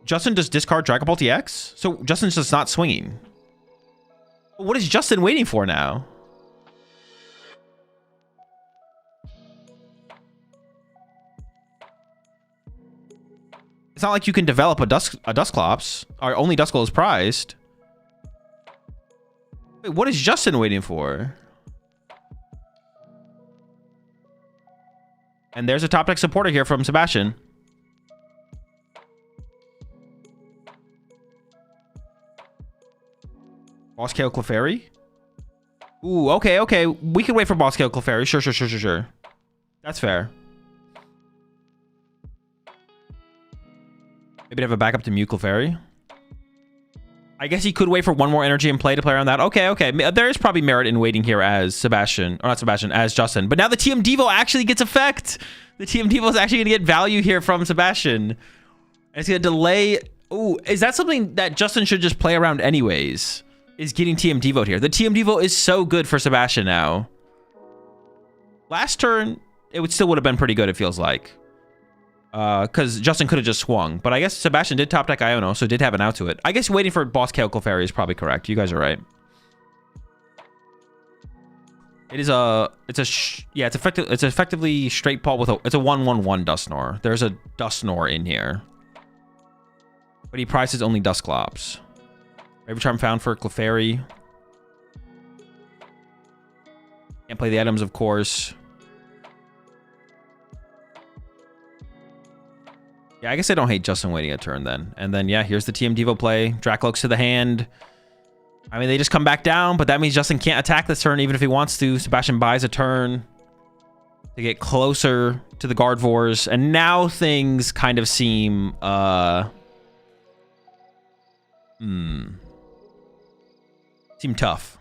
Justin just discard Dragon Ball TX? So Justin's just not swinging. What is Justin waiting for now? It's not like you can develop a Dusclops. Or only Duskull is prized. Wait, what is Justin waiting for? And there's a top deck supporter here from Sebastian. Boss KO Clefairy? Ooh, okay. We can wait for Boss KO Clefairy. Sure. That's fair. Maybe to have a backup to Mew Clefairy. I guess he could wait for 1 more energy in play to play around that. Okay. There is probably merit in waiting here as Sebastian. Or not Sebastian, as Justin. But now the TM Devo actually gets effect. The TM Devo is actually going to get value here from Sebastian. And it's going to delay. Ooh, is that something that Justin should just play around anyways? Is getting TM Devo'd here. The TM Devo is so good for Sebastian now. Last turn, it still would have been pretty good, it feels like. Because Justin could have just swung. But I guess Sebastian did top deck Iono, so did have an out to it. I guess waiting for Boss KO Clefairy is probably correct. You guys are right. It is it's effectively straight Paul with it's a 1/1/1 Dusknoir. There's a Dusknoir in here. But he prices only Dusclops. Every charm found for Clefairy. Can't play the items, of course. Yeah, I guess I don't hate Justin waiting a turn then. And then, yeah, here's the TM Devo play. Dracloaks to the hand. I mean, they just come back down, but that means Justin can't attack this turn even if he wants to. Sebastian buys a turn. to get closer to the Gardevoirs, and now things kind of seem seem tough.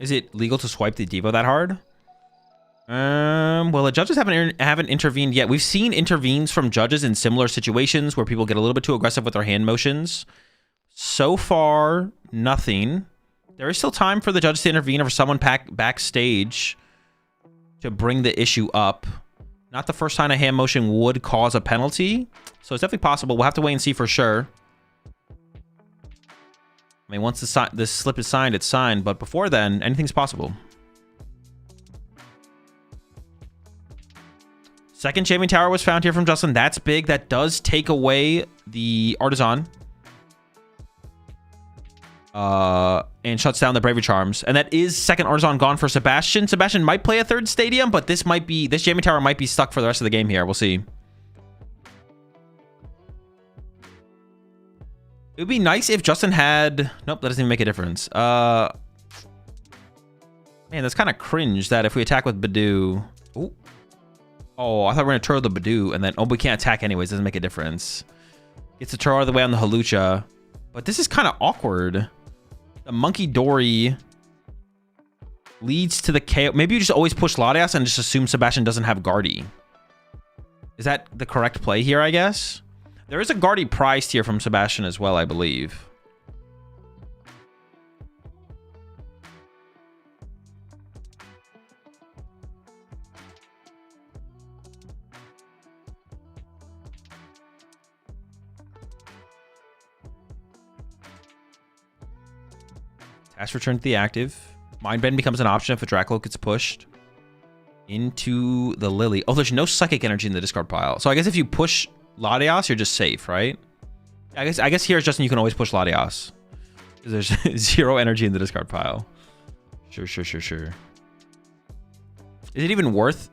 Is it legal to swipe the Devo that hard? Well, the judges haven't intervened yet. We've seen intervenes from judges in similar situations where people get a little bit too aggressive with their hand motions. So far, nothing. There is still time for the judges to intervene or for someone backstage to bring the issue up. Not the first time a hand motion would cause a penalty, so it's definitely possible. We'll have to wait and see for sure. I mean, once the slip is signed, it's signed, but before then, anything's possible. Second Shaving Tower was found here from Justin. That's big. That does take away the Artisan. And shuts down the Bravery Charms. And that is second Artisan gone for Sebastian. Sebastian might play a third stadium, but this Shaving Tower might be stuck for the rest of the game here. We'll see. It would be nice if Justin had... Nope, that doesn't even make a difference. Man, that's kind of cringe that if we attack with Badoo... Ooh. Oh, I thought we were going to turtle the Badoo, and then... Oh, we can't attack anyways. Doesn't make a difference. Gets the turtle out of the way on the Halucha. But this is kind of awkward. The Monkey Dory leads to the KO. Maybe you just always push Latias and just assume Sebastian doesn't have Guardy. Is that the correct play here, I guess? There is a Guardy priced here from Sebastian as well, I believe. Task return to the active. Mind Bend becomes an option if a Dracula gets pushed into the Lily. Oh, there's no psychic energy in the discard pile. So I guess if you push Latias, you're just safe, right? I guess here, Justin, you can always push Latias. There's 0 energy in the discard pile. Sure. Is it even worth?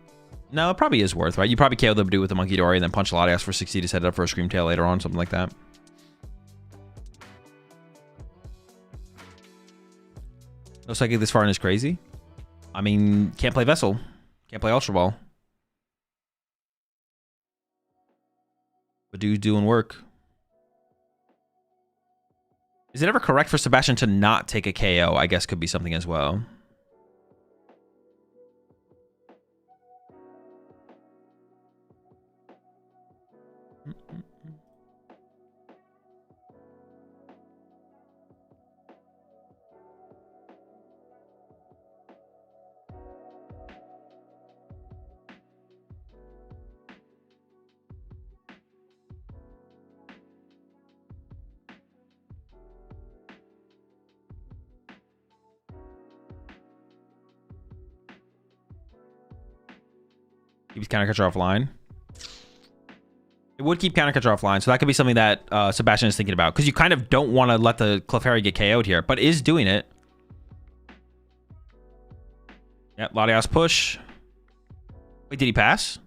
No, it probably is worth, right? You probably KO the Badoo with the Monkey Dory and then punch Latias for 60 to set it up for a Scream Tail later on, something like that. No psychic this far in is crazy. I mean, can't play Vessel. Can't play Ultra Ball. Badoo's doing work. Is it ever correct for Sebastian to not take a KO? I guess could be something as well. Keeps Countercatcher offline. It would keep Countercatcher offline, so that could be something that Sebastian is thinking about, because you kind of don't want to let the Clefairy get KO'd here, but is doing it. Yep, Latias push. Wait, did he pass?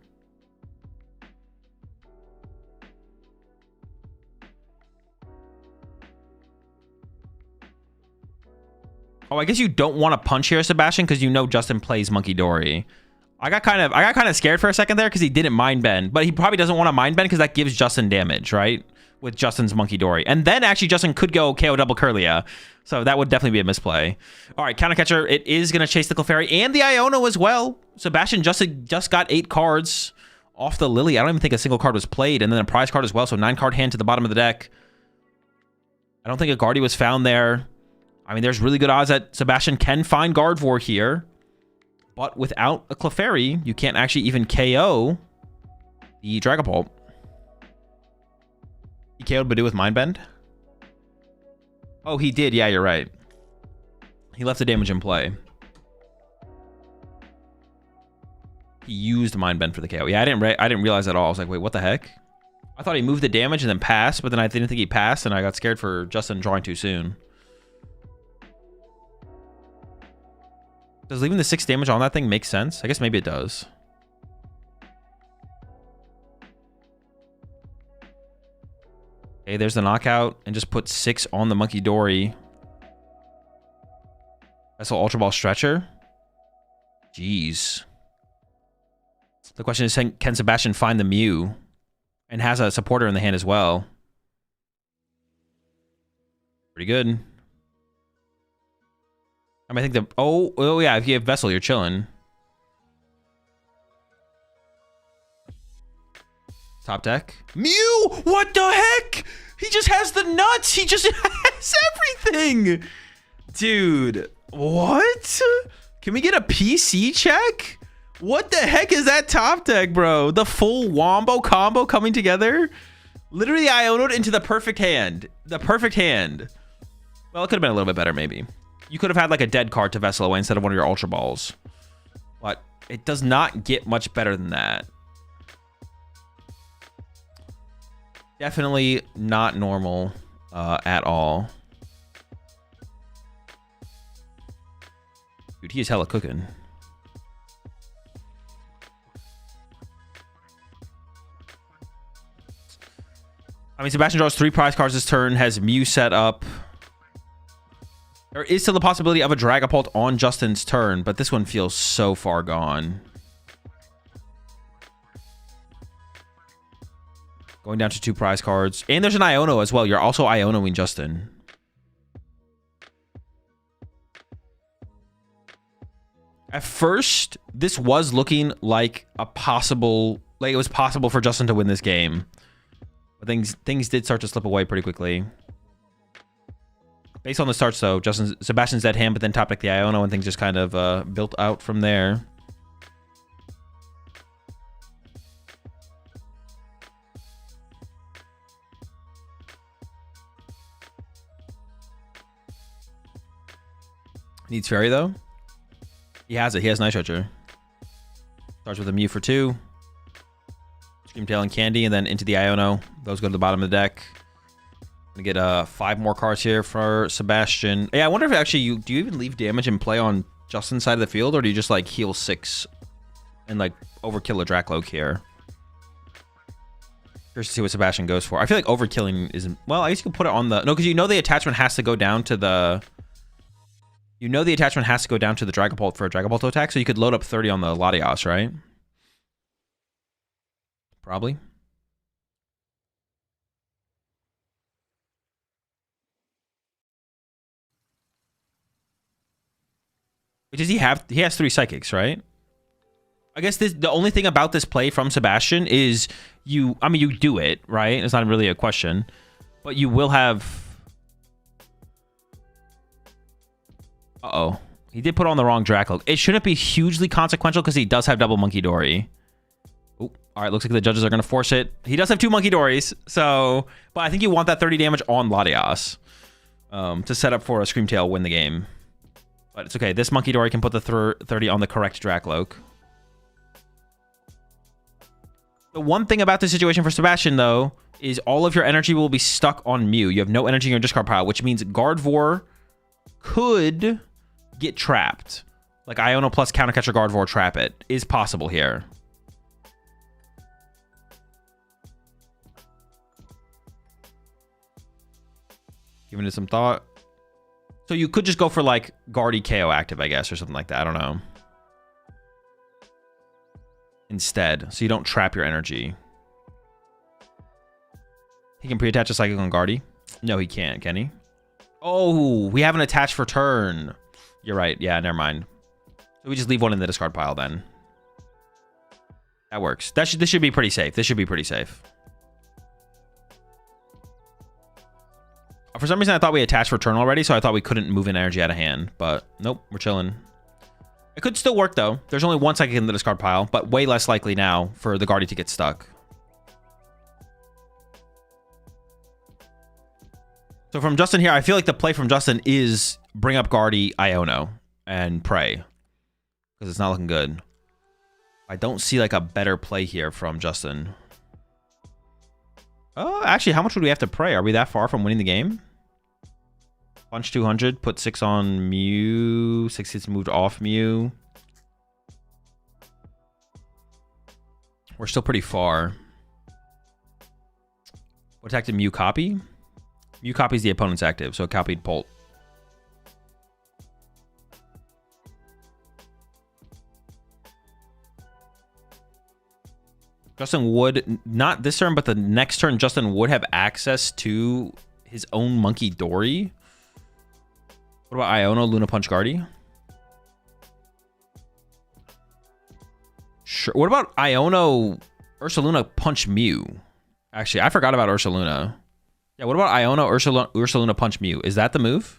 Oh, I guess you don't want to punch here, Sebastian, because you know Justin plays Monkey Dory. I got kind of scared for a second there because he didn't mind bend, but he probably doesn't want to mind bend because that gives Justin damage, right? With Justin's Monkey Dory. And then actually Justin could go KO double Curlia. So that would definitely be a misplay. All right, Countercatcher, it is going to chase the Clefairy and the Iono as well. Sebastian just got 8 cards off the Lily. I don't even think a single card was played, and then a prize card as well. So 9-card hand to the bottom of the deck. I don't think a Guardy was found there. I mean, there's really good odds that Sebastian can find Gardevoir here. But without a Clefairy, you can't actually even KO the Dragapult. He KO'd Badoo with Mind Bend? Oh, he did. Yeah, you're right. He left the damage in play. He used Mind Bend for the KO. Yeah, I didn't realize that at all. I was like, wait, what the heck? I thought he moved the damage and then passed, but then I didn't think he passed, and I got scared for Justin drawing too soon. Does leaving the 6 damage on that thing make sense? I guess maybe it does. Okay, there's the knockout. And just put 6 on the Monkey Dory. Vessel Ultra Ball Stretcher. Jeez. The question is, can Sebastian find the Mew? And has a supporter in the hand as well. Pretty good. I mean, I think the... Oh, yeah, if you have Vessel, you're chilling. Top deck. Mew! What the heck? He just has the nuts. He just has everything. Dude, what? Can we get a PC check? What the heck is that top deck, bro? The full wombo combo coming together? Literally, I Ionoed into the perfect hand. The perfect hand. Well, it could have been a little bit better, maybe. You could have had like a dead card to Vessel away instead of one of your Ultra Balls. But it does not get much better than that. Definitely not normal at all. Dude, he is hella cooking. I mean, Sebastian draws 3 prize cards this turn, has Mew set up. There is still the possibility of a Dragapult on Justin's turn, but this one feels so far gone. Going down to 2 prize cards. And there's an Iono as well. You're also Ionoing Justin. At first, this was looking like a possible... Like, it was possible for Justin to win this game. But things did start to slip away pretty quickly. Based on the starts, though, Sebastian's dead hand, but then top deck the Iono, and things just kind of built out from there. Needs Fairy, though. He has it. He has Night Stretcher. Starts with a Mew for 2. Screamtail and Candy, and then into the Iono. Those go to the bottom of the deck. Gonna get 5 more cards here for Sebastian. Yeah, I wonder if actually do you even leave damage in play on Justin's side of the field, or do you just like heal 6 and like overkill a Dracloak here? Curious to see what Sebastian goes for. I feel like overkilling isn't... Well, I guess you can put it on the... No, because you know the attachment has to go down to the... You know the attachment has to go down to the Dragapult for a Dragapult attack, so you could load up 30 on the Latias, right? Probably. Does he have... He has 3 Psychics, right? I guess the only thing about this play from Sebastian is you... I mean, you do it, right? It's not really a question. But you will have... Uh-oh. He did put on the wrong Dracloak. It shouldn't be hugely consequential because he does have double Monkey Dory. Oh, all right. Looks like the judges are going to force it. He does have 2 Monkey Dories. So, but I think you want that 30 damage on Latias to set up for a Screamtail win the game. But it's okay. This Monkey Dory can put the 30 on the correct Dracloak. The one thing about this situation for Sebastian, though, is all of your energy will be stuck on Mew. You have no energy in your discard pile, which means Gardevoir could get trapped. Like Iono plus Countercatcher Gardevoir trap it is possible here. Giving it some thought. So you could just go for like Guardy KO active, I guess, or something like that. I don't know. Instead, so you don't trap your energy. He can pre-attach a Psychic on Guardy. No, he can't, can he? Oh, we haven't attached for turn. You're right. Yeah, never mind. So we just leave one in the discard pile then. That works. This should be pretty safe. This should be pretty safe. For some reason, I thought we attached for turn already, so I thought we couldn't move in energy out of hand. But nope, we're chilling. It could still work, though. There's only 1 Psychic in the discard pile, but way less likely now for the Guardy to get stuck. So from Justin here, I feel like the play from Justin is bring up Guardy, Iono, and pray. Because it's not looking good. I don't see like a better play here from Justin. Oh, actually, how much would we have to pray? Are we that far from winning the game? Punch 200, put 6 on Mew. 6 hits moved off Mew. We're still pretty far. What attack did Mew copy? Mew copies the opponent's active, so it copied Bolt. Justin would, not this turn, but the next turn, Justin would have access to his own Monkey Dory. What about Iono, Luna Punch Guardy? Sure. What about Iono, Ursaluna Punch Mew? Actually, I forgot about Ursaluna. Yeah, what about Iono, Ursaluna Punch Mew? Is that the move?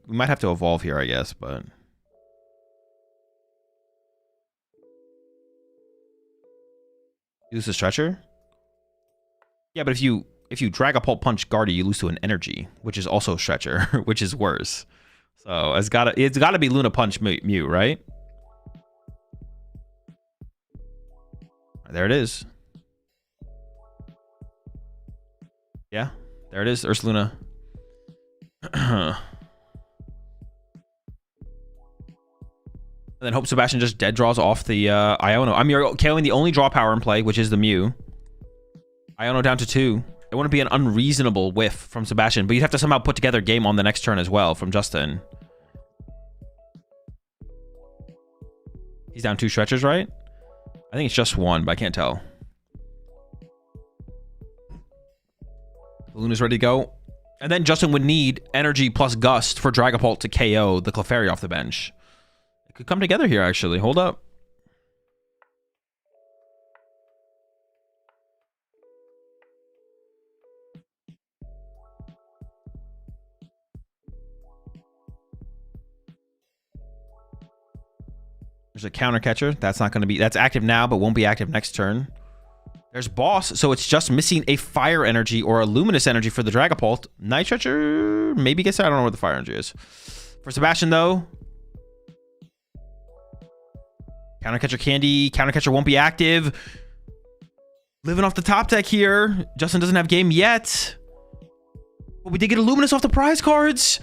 We might have to evolve here, I guess, but... You lose a Stretcher? Yeah, but if you Dragapult Punch Guardy, you lose to an Energy, which is also Stretcher, which is worse. So it's gotta be Luna Punch Mew, right? There it is. Yeah, there it is, Ursaluna. And then Hope Sebastian just dead draws off the Iono. I mean, you're KOing the only draw power in play, which is the Mew. Iono down to 2. It wouldn't be an unreasonable whiff from Sebastian, but you'd have to somehow put together a game on the next turn as well from Justin. He's down 2 stretchers, right? I think it's just 1, but I can't tell. Luna's ready to go. And then Justin would need Energy plus Gust for Dragapult to KO the Clefairy off the bench. It could come together here, actually. Hold up. There's a counter catcher. That's not going to be... That's active now, but won't be active next turn. There's Boss, so it's just missing a Fire Energy or a Luminous Energy for the Dragapult. Night Stretcher maybe gets there. I don't know where the Fire Energy is. For Sebastian, though... Counter catcher Candy. Counter catcher won't be active. Living off the top deck here. Justin doesn't have game yet. But we did get a Luminous off the prize cards.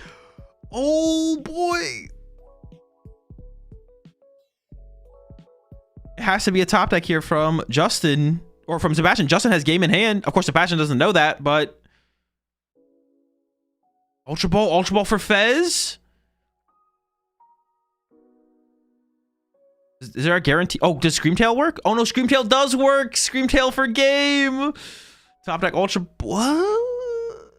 Oh, boy. It has to be a top deck here from Justin. Or from Sebastian. Justin has game in hand. Of course, Sebastian doesn't know that, but... Ultra Ball for Fez? Is there a guarantee? Oh, does Screamtail work? Oh no, Screamtail does work. Screamtail for game. Top deck Ultra. What?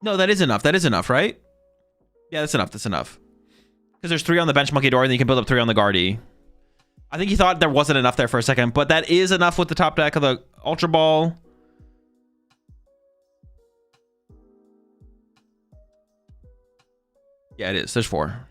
No, that is enough. That is enough, right? Yeah, that's enough. That's enough. Because there's 3 on the bench Monkey Dory, and then you can build up 3 on the Guardy. I think he thought there wasn't enough there for a second, but that is enough with the top deck of the Ultra Ball. Yeah, it is. There's 4.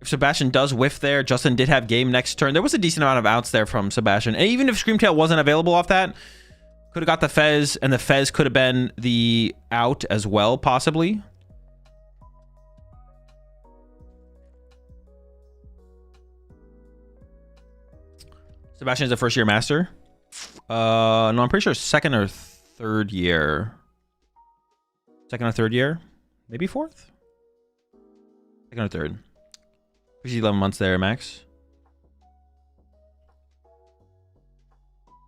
If Sebastian does whiff there, Justin did have game next turn. There was a decent amount of outs there from Sebastian. And even if Screamtail wasn't available off that, could have got the Fez, and the Fez could have been the out as well, possibly. Sebastian's a first-year master. No, I'm pretty sure 2nd or 3rd year. 2nd or 3rd year? Maybe 4th? 2nd or 3rd. 11 months there, Max.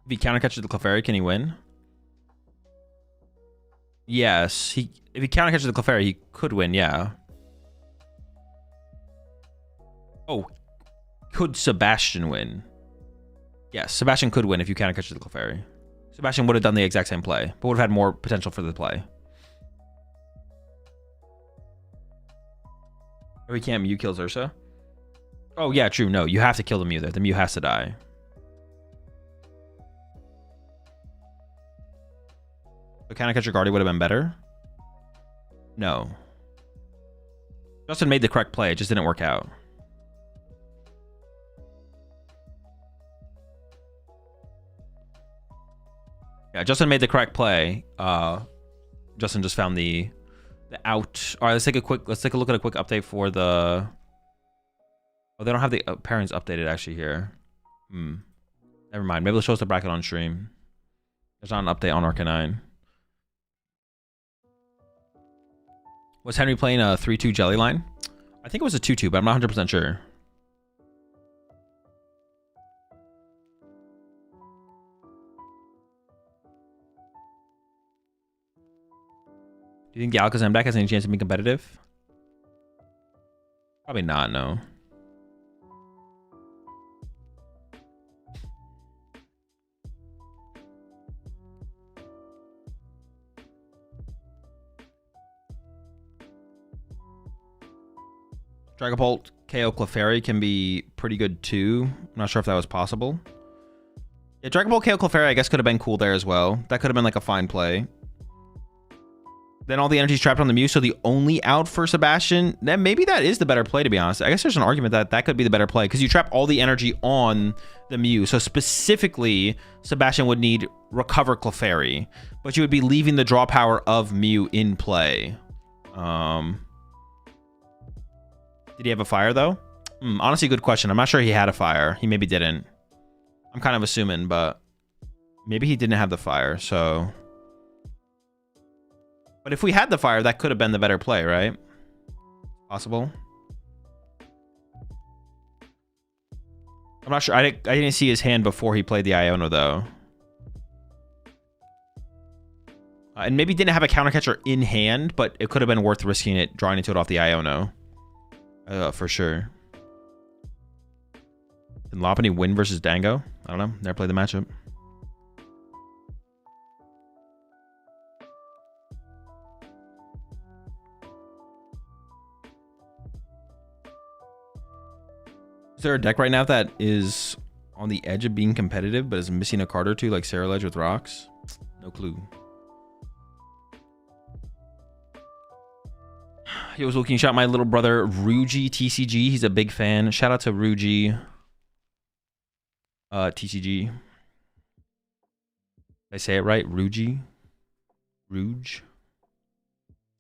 If he counter catches the Clefairy, can he win? Yes. If he counter catches the Clefairy, he could win, yeah. Oh. Could Sebastian win? Yes, Sebastian could win if you counter catches the Clefairy. Sebastian would have done the exact same play, but would have had more potential for the play. Or he can't Mew kills Ursa. Oh, yeah, true. No, you have to kill the Mew there. The Mew has to die. So counter catcher Guardy would have been better? No. Justin made the correct play. It just didn't work out. Yeah, Justin made the correct play. Justin just found the out. All right, let's take a look at a quick update for the... Oh, they don't have the parents updated actually here. Never mind. Maybe they'll show us the bracket on stream. There's not an update on Arcanine. Was Henry playing a 3-2 jelly line? I think it was a 2-2, but I'm not 100% sure. Do you think the Alakazam deck has any chance to be competitive? Probably not, no. Dragapult KO Clefairy can be pretty good too. I'm not sure if that was possible. Yeah, Dragapult KO Clefairy I guess could have been cool there as well. That could have been like a fine play. Then all the energy's trapped on the Mew, so the only out for Sebastian, then maybe that is the better play, to be honest. I guess there's an argument that that could be the better play because you trap all the energy on the Mew. So specifically, Sebastian would need Recover Clefairy, but you would be leaving the draw power of Mew in play. Did he have a fire, though? Honestly, good question. I'm not sure he had a fire. He maybe didn't. I'm kind of assuming, but maybe he didn't have the fire, so... But if we had the fire, that could have been the better play, right? Possible. I'm not sure. I didn't see his hand before he played the Iono, though. And maybe didn't have a counter catcher in hand, but it could have been worth risking it, drawing into it off the Iono. For sure. Can Lopunny win versus Dango? I don't know. Never played the matchup. Is there a deck right now that is on the edge of being competitive, but is missing a card or two, like Sarah Ledge with rocks? No clue. He was looking. Shout out my little brother AzulGG. He's a big fan. Shout out to AzulGG. TCG. Did I say it right? AzulGG. Rouge.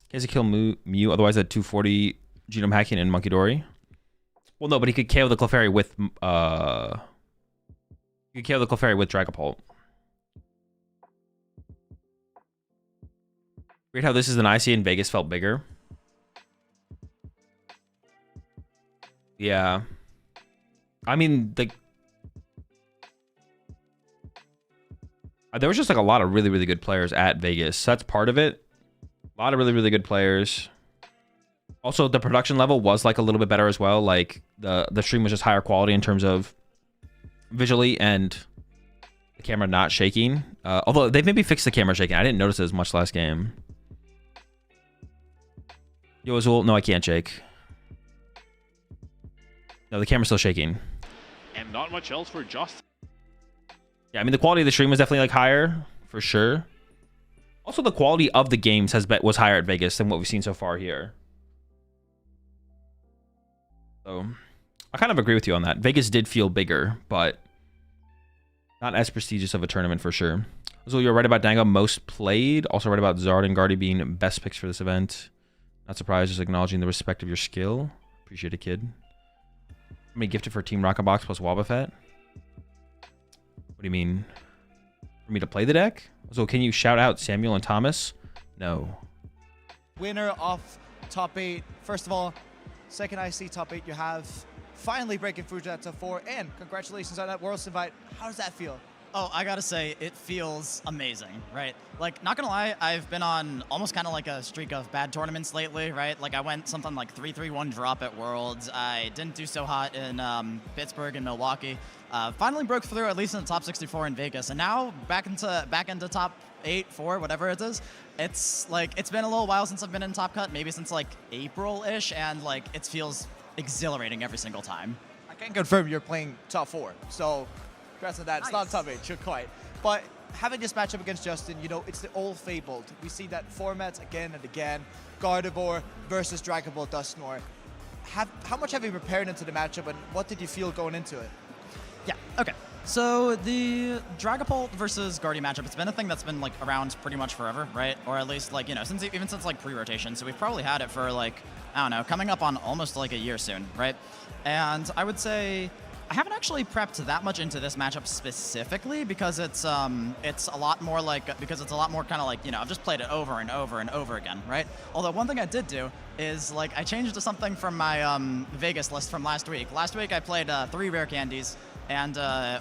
He has to kill Mew. Otherwise, at 240 genome hacking and Monkey Dory. Well, no, but he could KO the Clefairy with he could KO the Clefairy with Dragapult. Weird how this is an IC and Vegas felt bigger. Yeah. I mean, there was just like a lot of really, really good players at Vegas. So that's part of it. A lot of really, really good players. Also, the production level was like a little bit better as well. Like the stream was just higher quality in terms of visually and the camera not shaking. Although they maybe fixed the camera shaking. I didn't notice it as much last game. Yo, Azul, no, I can't shake. No, the camera's still shaking. And not much else for Justin. Yeah, I mean, the quality of the stream was definitely like higher, for sure. Also, the quality of the games was higher at Vegas than what we've seen so far here. So, I kind of agree with you on that. Vegas did feel bigger, but not as prestigious of a tournament for sure. Azul, you're right about Dango most played. Also right about Zard and Guardy being best picks for this event. Not surprised, just acknowledging the respect of your skill. Appreciate it, kid. How many gifted for Team Rocket Box plus Wobbuffet? What do you mean? For me to play the deck? So can you shout out Samuel and Thomas? No. Winner of top 8. First of all, second IC top 8 you have. Finally breaking through to that top 4. And congratulations on that Worlds invite. How does that feel? Oh, I gotta say, it feels amazing, right? Like, not gonna lie, I've been on almost kind of like a streak of bad tournaments lately, right? Like, I went something like 3-3-1 drop at Worlds. I didn't do so hot in Pittsburgh and Milwaukee. Finally broke through at least in the top 64 in Vegas, and now back into top 8, 4, whatever it is. It's like it's been a little while since I've been in Top Cut, maybe since like April-ish, and like it feels exhilarating every single time. I can confirm you're playing top 4, so. Congrats on that. Nice. It's not top 8, sure, quite. But having this matchup against Justin, you know, it's the old fabled. We see that format again and again. Gardevoir versus Dragapult Dusknoir. How much have you prepared into the matchup, and what did you feel going into it? Yeah, okay. So the Dragapult versus Guardy matchup, it's been a thing that's been like around pretty much forever, right? Or at least like, you know, even since like pre-rotation. So we've probably had it for like, I don't know, coming up on almost like a year soon, right? And I would say I haven't actually prepped that much into this matchup specifically because it's a lot more like, because it's a lot more kind of like, you know, I've just played it over and over and over again, right? Although one thing I did do is like I changed to something from my Vegas list from last week. Last week I played 3 rare candies and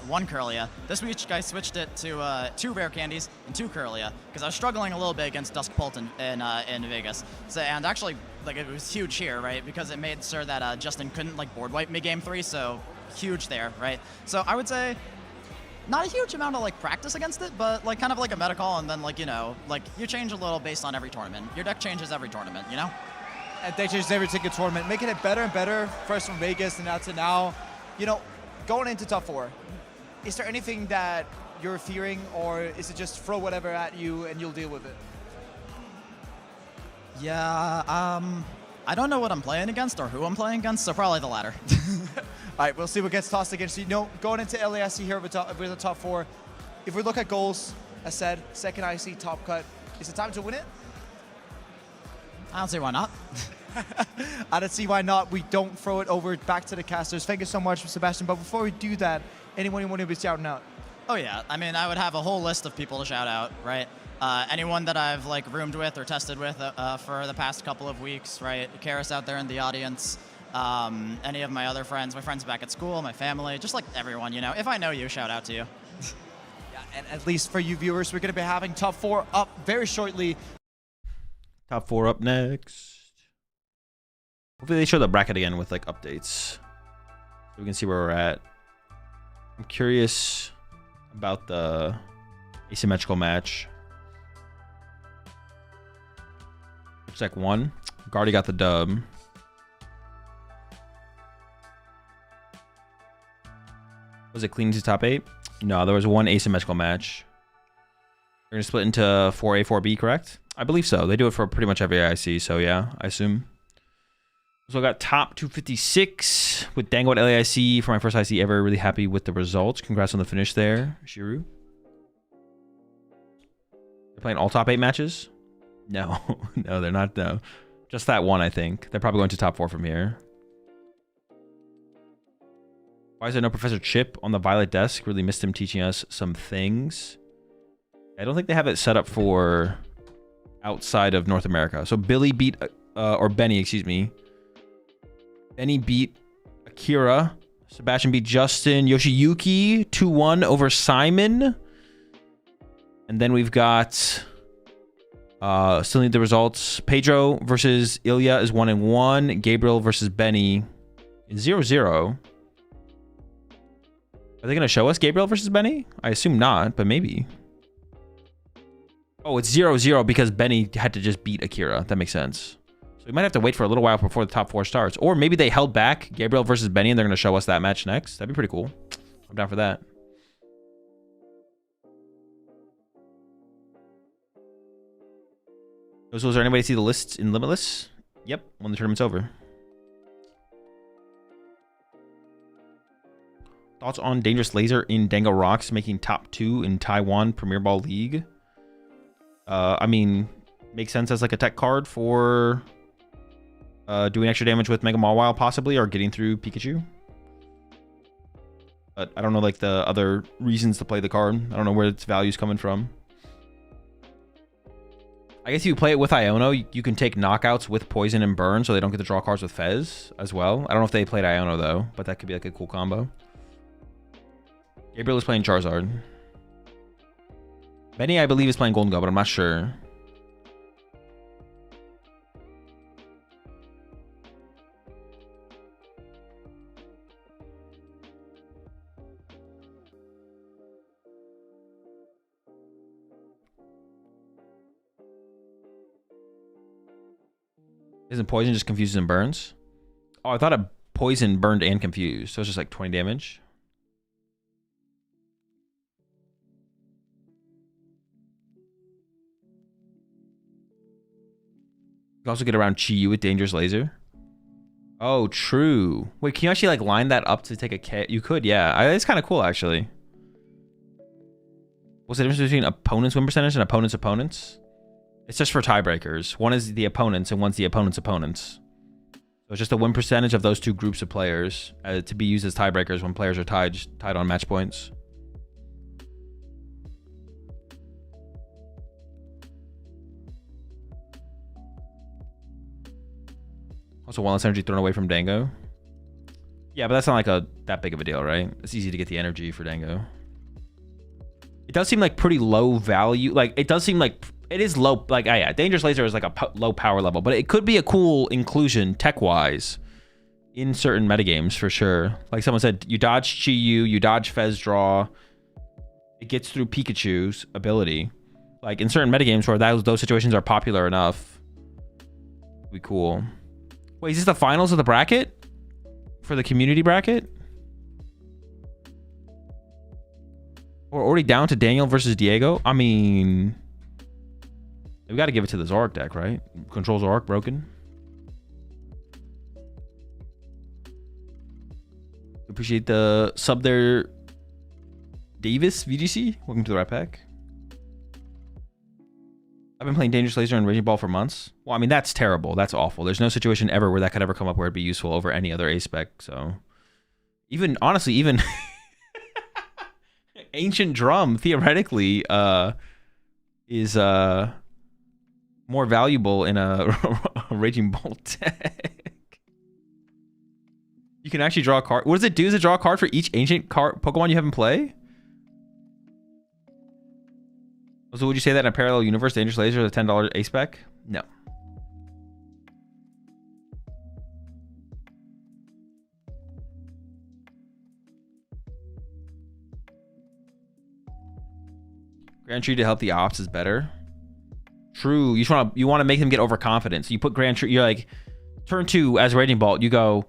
1 Curlia. This week I switched it to 2 rare candies and 2 Curlia because I was struggling a little bit against Dusk Bolt in Vegas. So, and actually, like, it was huge here, right? Because it made sure that Justin couldn't like board wipe me game 3, so huge there, right? So I would say not a huge amount of like practice against it, but like kind of like a meta call, and then like, you know, like you change a little based on every tournament. Your deck changes every tournament, you know? And they change every single tournament, making it better and better. First from Vegas and now to now. You know, going into top 4, is there anything that you're fearing, or is it just throw whatever at you and you'll deal with it? Yeah, I don't know what I'm playing against or who I'm playing against, so probably the latter. All right, we'll see what gets tossed against you. You know, going into LASC here with the top 4, if we look at goals, as said, second IC, top cut, is it time to win it? I don't see why not. I don't see why not. We don't throw it over back to the casters. Thank you so much, Sebastian. But before we do that, anyone you want to be shouting out? Oh yeah, I mean, I would have a whole list of people to shout out, right? Anyone that I've like roomed with or tested with for the past couple of weeks, right? Karis out there in the audience, any of my other friends, my friends back at school, my family, just like everyone, you know. If I know you, shout out to you. Yeah, and at least for you viewers, we're going to be having top 4 up very shortly. Top 4 up next. Hopefully they show the bracket again with like updates, so we can see where we're at. I'm curious about the asymmetrical match. Looks like 1. Guardy got the dub. Was it clean to top 8? No, there was 1 asymmetrical match. We're gonna split into 4A, 4B, correct? I believe so. They do it for pretty much every IC, so yeah, I assume. So I got top 256 with Dango at LAIC for my first IC ever. Really happy with the results. Congrats on the finish there, Shiru. They're playing all top 8 matches? No, no, they're not. No, just that one, I think. They're probably going to top 4 from here. Why is there no Professor Chip on the Violet desk? Really missed him teaching us some things. I don't think they have it set up for outside of North America. So Billy beat, or Benny, excuse me. Benny beat Akira. Sebastian beat Justin. Yoshiyuki 2-1 over Simon. And then we've got still need the results. Pedro versus Ilya is 1-1. Gabriel versus Benny is 0-0. Are they going to show us Gabriel versus Benny? I assume not, but maybe. Oh, it's 0-0 because Benny had to just beat Akira. That makes sense. So we might have to wait for a little while before the top 4 starts. Or maybe they held back Gabriel versus Benny and they're going to show us that match next. That'd be pretty cool. I'm down for that. So is there anybody see the lists in Limitless? Yep, when the tournament's over. Thoughts on Dangerous Laser in Dango Rocks making top 2 in Taiwan Premier Ball League? I mean, makes sense as like a tech card for doing extra damage with Mega Mawile possibly, or getting through Pikachu. But I don't know like the other reasons to play the card. I don't know where its value's coming from. I guess if you play it with Iono, you can take knockouts with Poison and Burn, so they don't get to draw cards with Fez as well. I don't know if they played Iono though, but that could be like a cool combo. Gabriel is playing Charizard. Benny, I believe, is playing Golden Go, but I'm not sure. Isn't Poison just confuses and burns? Oh, I thought a Poison burned and confused, so it's just like 20 damage. You can also get around Chi with Dangerous Laser. Oh, true. Wait, can you actually like line that up to take a K? You could, yeah. It's kind of cool, actually. What's the difference between opponent's win percentage and opponent's opponents? It's just for tiebreakers. One is the opponents and one's the opponent's opponents. So it's just a win percentage of those two groups of players to be used as tiebreakers when players are tied on match points. Also, wellness energy thrown away from Dango. Yeah, but that's not like that big of a deal, right? It's easy to get the energy for Dango. It does seem like pretty low value. Like, it does seem like it is low. Like, yeah, Dangerous Laser is like a low power level, but it could be a cool inclusion tech-wise in certain metagames for sure. Like someone said, you dodge Chi-Yu, you dodge Fez Draw. It gets through Pikachu's ability. Like in certain metagames where those situations are popular enough. It'd be cool. Wait, is this the finals of the bracket? For the community bracket? We're already down to Daniel versus Diego? I mean... we gotta give it to the Zoroark deck, right? Control Zoroark broken. Appreciate the sub there, Davis VGC. Welcome to the Rat Pack. I've been playing Dangerous Laser and Raging Ball for months. Well, I mean, that's terrible. That's awful. There's no situation ever where that could ever come up where it'd be useful over any other A-Spec. So, even, honestly, even Ancient Drum, theoretically, is more valuable in a Raging Ball deck. You can actually draw a card. What does it do? Does it draw a card for each ancient card Pokemon you have in play? So would you say that in a parallel universe, Dangerous Laser is a $10 A-Spec? No. Grand Tree to help the ops is better. True. You want to make them get overconfident. So you put Grand Tree. You're like, turn 2 as Raging Bolt. You go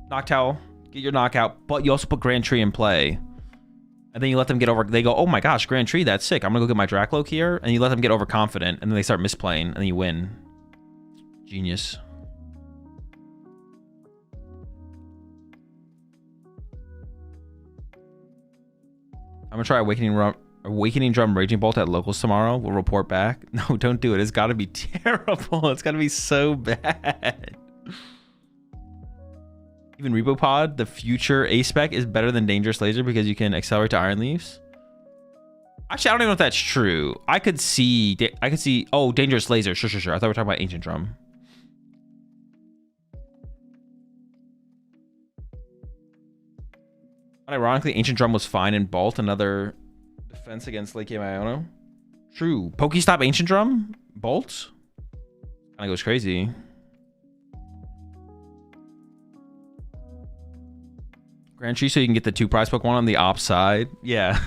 Noctowl, get your knockout, but you also put Grand Tree in play. And then you let them get over. They go, oh my gosh, Grand Tree, that's sick. I'm going to go get my Dracloak here. And you let them get overconfident. And then they start misplaying. And then you win. Genius. I'm going to try Awakening Drum Raging Bolt at locals tomorrow. We'll report back. No, don't do it. It's got to be terrible. It's got to be so bad. Even Rebopod, the future A-Spec, is better than Dangerous Laser because you can accelerate to Iron Leaves. Actually, I don't even know if that's true. I could see... Oh, Dangerous Laser. Sure. I thought we were talking about Ancient Drum. Ironically, Ancient Drum was fine in Bolt, another defense against Lake Iono. True. Pokestop Ancient Drum? Bolt? Kind of goes crazy. Grand Tree so you can get the 2 prize Pokemon on the op side. Yeah.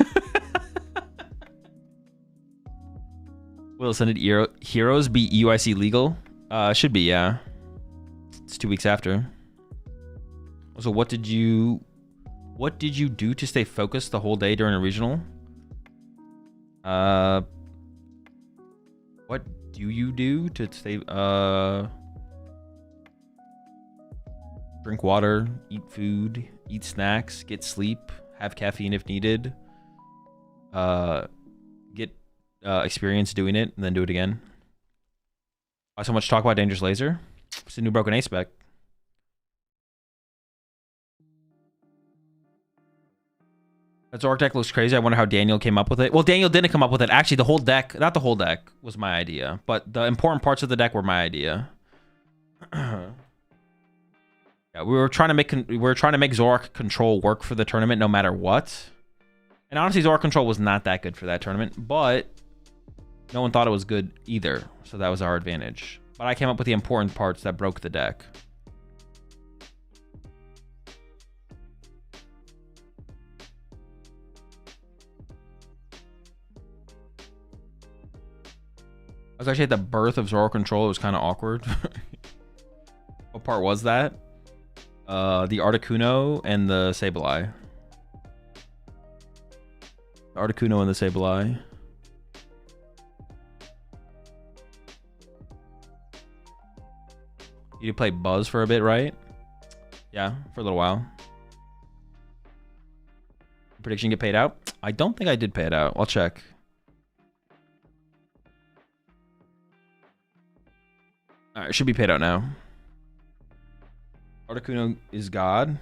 Will Ascended Heroes be EUIC legal? Should be, yeah. It's 2 weeks after. So what did you do to stay focused the whole day during a regional? What do you do to stay drink water, eat food, eat snacks, get sleep, have caffeine if needed, get experience doing it, and then do it again. Why so much talk about Dangerous Laser? It's a new broken A-Spec. That Zoroark deck looks crazy. I wonder how Daniel came up with it. Well, Daniel didn't come up with it. Actually, the whole deck, not the whole deck, was my idea, but the important parts of the deck were my idea. Yeah, we were trying to make Zoroark Control work for the tournament no matter what. And honestly, Zoroark Control was not that good for that tournament, but no one thought it was good either, so that was our advantage. But I came up with the important parts that broke the deck. I was actually at the birth of Zoroark Control. It was kind of awkward. What part was that? The Articuno and the Sableye. The Articuno and the Sableye. You did play Buzz for a bit, right? Yeah, for a little while. Prediction get paid out? I don't think I did pay it out. I'll check. Alright, should be paid out now. Articuno is God.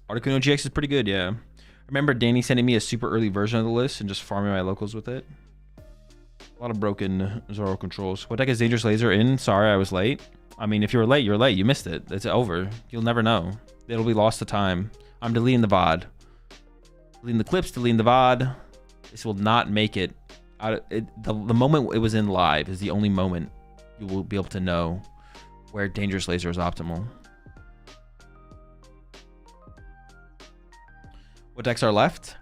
Articuno GX is pretty good, yeah. Remember Danny sending me a super early version of the list and just farming my locals with it? A lot of broken Zoro controls. What deck is Dangerous Laser in? Sorry, I was late. I mean, if you were late, you're late. You missed it. It's over. You'll never know. It'll be lost to time. I'm deleting the VOD. Deleting the clips, deleting the VOD. This will not make it. The moment it was in live is the only moment you will be able to know where Dangerous Laser is optimal. What decks are left?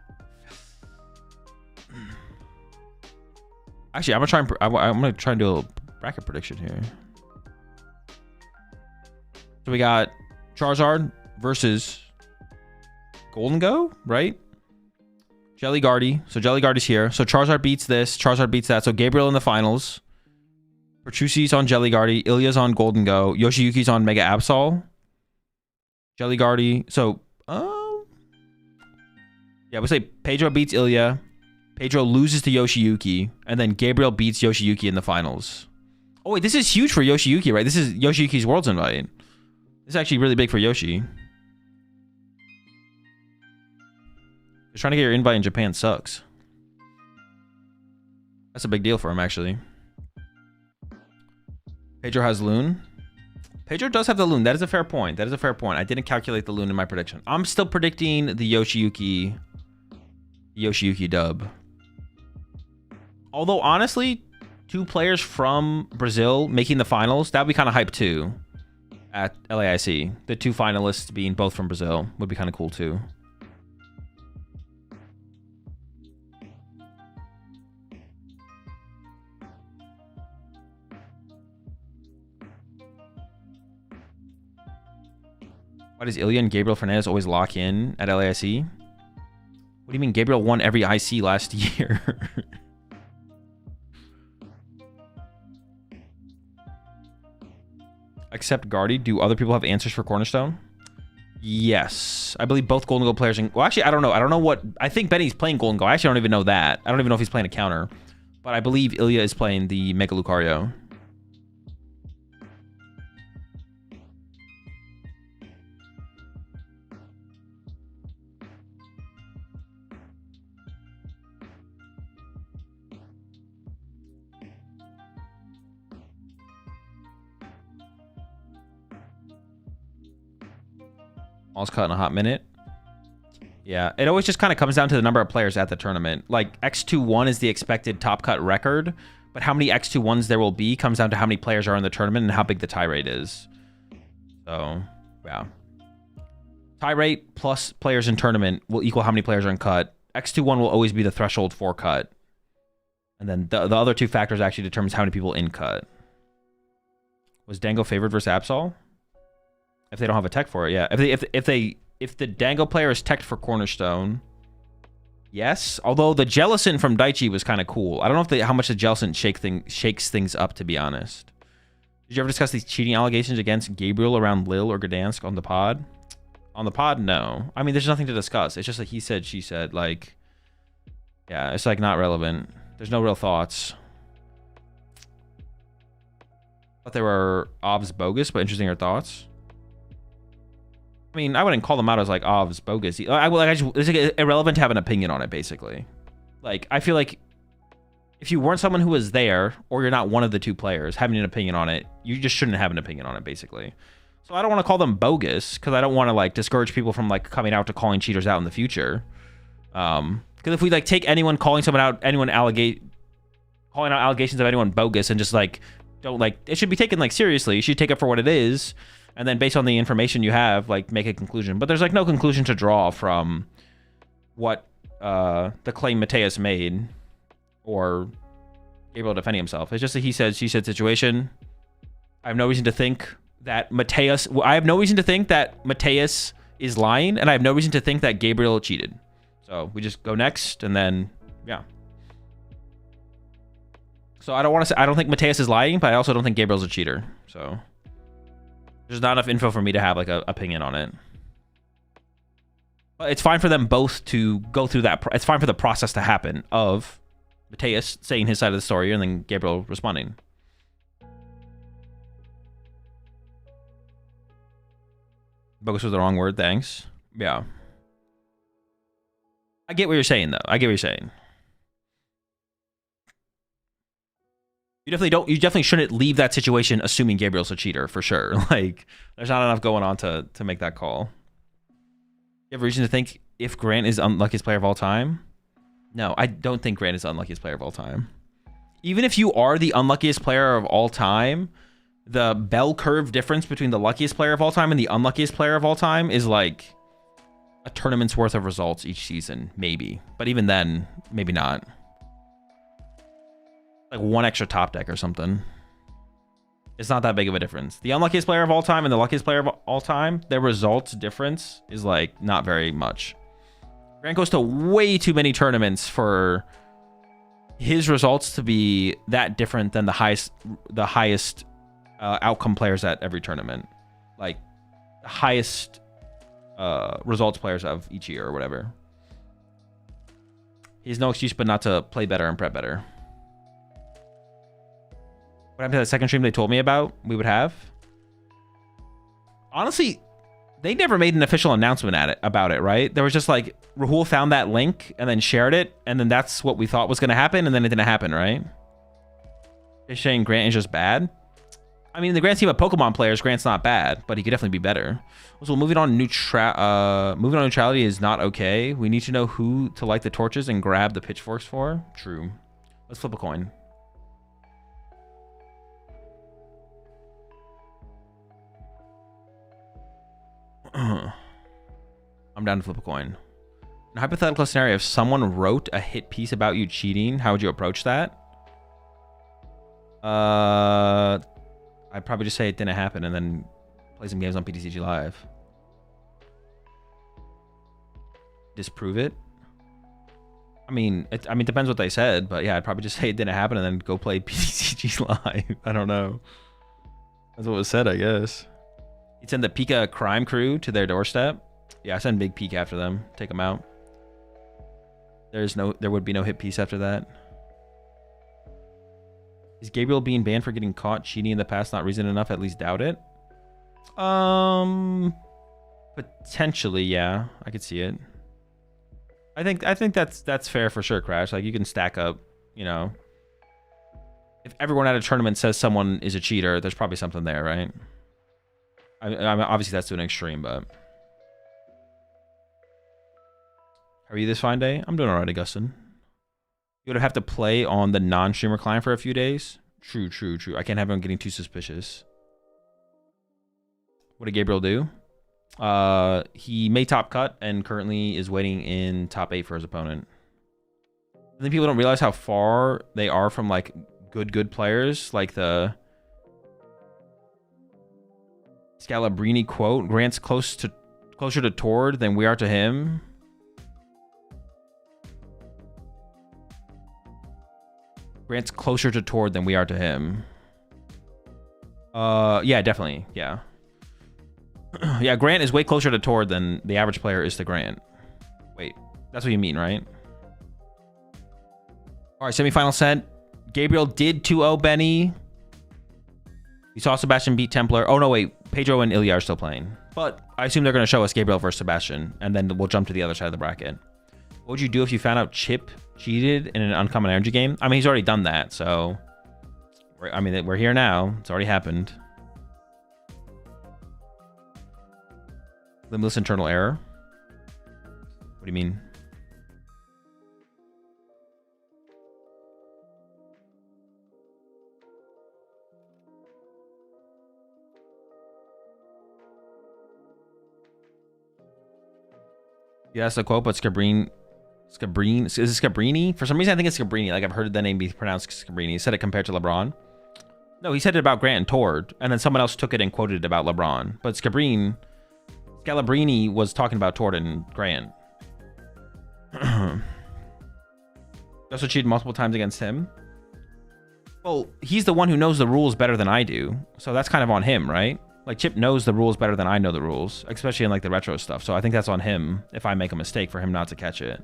Actually, I'm gonna try and do a bracket prediction here. So we got Charizard versus Golden Go, right? Jelly Guardy. So Jelly Guardy's here. So Charizard beats this. Charizard beats that. So Gabriel in the finals. Petrucci's on Jelly Guardy. Ilya's on Golden Go. Yoshiyuki's on Mega Absol. Jelly Guardy. So, yeah, we'll say Pedro beats Ilya. Pedro loses to Yoshiyuki. And then Gabriel beats Yoshiyuki in the finals. Oh, wait, this is huge for Yoshiyuki, right? This is Yoshiyuki's Worlds Invite. This is actually really big for Yoshi. Just trying to get your invite in Japan sucks. That's a big deal for him, actually. Pedro has Loon. Pedro does have the Loon. That is a fair point. That is a fair point. I didn't calculate the Loon in my prediction. I'm still predicting the Yoshiyuki dub. Although, honestly, 2 players from Brazil making the finals, that would be kind of hype, too, at LAIC. The 2 finalists being both from Brazil would be kind of cool, too. Why does Ilya and Gabriel Fernandez always lock in at LAIC? What do you mean Gabriel won every IC last year? Except Guardy, do other people have answers for Cornerstone? Yes. I believe both Golden Go players... Well, actually, I don't know. I don't know what... I think Benny's playing Golden Go. I actually don't even know that. I don't even know if he's playing a counter. But I believe Ilya is playing the Mega Lucario. All's cut in a hot minute. Yeah, it always just kind of comes down to the number of players at the tournament. Like, X21 is the expected top cut record, but how many X21s there will be comes down to how many players are in the tournament and how big the tie rate is. So, yeah. Tie rate plus players in tournament will equal how many players are in cut. X21 will always be the threshold for cut. And then the other 2 factors actually determines how many people in cut. Was Dango favored versus Absol? If they don't have a tech for it, yeah. If the Dango player is teched for Cornerstone, yes. Although the Jellison from Daichi was kind of cool. I don't know how much the Jellison shakes things up, to be honest. Did you ever discuss these cheating allegations against Gabriel around Lille or Gdansk on the pod? On the pod, no. I mean, there's nothing to discuss. It's just like he said, she said. Like, yeah, it's like not relevant. There's no real thoughts. Thought they were obs bogus, but interesting your thoughts. I mean, I wouldn't call them out as like obs bogus. It's irrelevant to have an opinion on it, basically. Like, I feel like if you weren't someone who was there, or you're not one of the 2 players having an opinion on it, you just shouldn't have an opinion on it, basically. So I don't want to call them bogus because I don't want to like discourage people from like coming out to calling cheaters out in the future. Because if we like take anyone calling someone out, calling out allegations of anyone bogus and just like don't like, it should be taken like seriously. You should take it for what it is. And then based on the information you have, like, make a conclusion. But there's, like, no conclusion to draw from what the claim Mateus made or Gabriel defending himself. It's just a he said, she said situation. I have no reason to think that Mateus is lying, and I have no reason to think that Gabriel cheated. So we just go next, and then, yeah. So I don't think Mateus is lying, but I also don't think Gabriel's a cheater. So... there's not enough info for me to have like an opinion on it. But it's fine for them both to go through that. It's fine for the process to happen of Mateus saying his side of the story and then Gabriel responding. Bogus was the wrong word, thanks. Yeah. I get what you're saying, though. I get what you're saying. You definitely shouldn't leave that situation assuming Gabriel's a cheater, for sure. Like, there's not enough going on to make that call. You have reason to think if Grant is the unluckiest player of all time? No, I don't think Grant is the unluckiest player of all time. Even if you are the unluckiest player of all time, the bell curve difference between the luckiest player of all time and the unluckiest player of all time is like a tournament's worth of results each season, maybe. But even then, maybe not. Like one extra top deck or something. It's not that big of a difference. The unluckiest player of all time and the luckiest player of all time, their results difference is like not very much. Grant goes to way too many tournaments for his results to be that different than the highest outcome players at every tournament. Like the highest results players of each year or whatever. He has no excuse but not to play better and prep better. What happened to that second stream they told me about we would have? Honestly, they never made an official announcement about it, right? There was just like, Rahul found that link and then shared it, and then that's what we thought was going to happen, and then it didn't happen, right? They're saying Grant is just bad. I mean, in the grand scheme of Pokemon players, Grant's not bad, but he could definitely be better. Also, moving on neutrality is not okay. We need to know who to light the torches and grab the pitchforks for. True. Let's flip a coin. I'm down to flip a coin. In a hypothetical scenario, if someone wrote a hit piece about you cheating, how would you approach that? I'd probably just say it didn't happen and then play some games on PTCG Live. Disprove it. I mean, it depends what they said, but yeah, I'd probably just say it didn't happen and then go play PTCG Live. I don't know. That's what was said, I guess. You'd send the Pika crime crew to their doorstep. Yeah, I send Big Pika after them. Take them out. There would be no hit piece after that. Is Gabriel being banned for getting caught cheating in the past not reason enough? At least doubt it. Potentially, yeah. I could see it. I think that's fair for sure, Crash. Like you can stack up, you know. If everyone at a tournament says someone is a cheater, there's probably something there, right? I mean, obviously that's to an extreme, but how are you this fine day? I'm doing alright, Augustin. You would have to play on the non-streamer client for a few days. True. I can't have him getting too suspicious. What did Gabriel do? He made top cut and currently is waiting in top 8 for his opponent. I think people don't realize how far they are from like good players, like the Scalabrini quote. Grant's closer to Tord than we are to him. Grant's closer to Tord than we are to him. Yeah, definitely. Yeah. Yeah, Grant is way closer to Tord than the average player is to Grant. Wait, that's what you mean, right? All right, semifinal set. Gabriel did 2-0 Benny. We saw Sebastian beat Templar. Oh, no, wait. Pedro and Ilya are still playing. But I assume they're going to show us Gabriel versus Sebastian, and then we'll jump to the other side of the bracket. What would you do if you found out Chip cheated in an uncommon energy game? I mean, he's already done that, so... we're here now. It's already happened. Limitless internal error? What do you mean? Yeah, that's the quote, but Scabrini, is it Scabrini? For some reason, I think it's Scabrini. Like, I've heard the name be pronounced Scabrini. He said it compared to LeBron. No, he said it about Grant and Tord, and then someone else took it and quoted it about LeBron. But Scalabrini was talking about Tord and Grant. He also cheated multiple times against him. Well, he's the one who knows the rules better than I do, so that's kind of on him, right? Like, Chip knows the rules better than I know the rules, especially in, like, the retro stuff. So I think that's on him if I make a mistake for him not to catch it.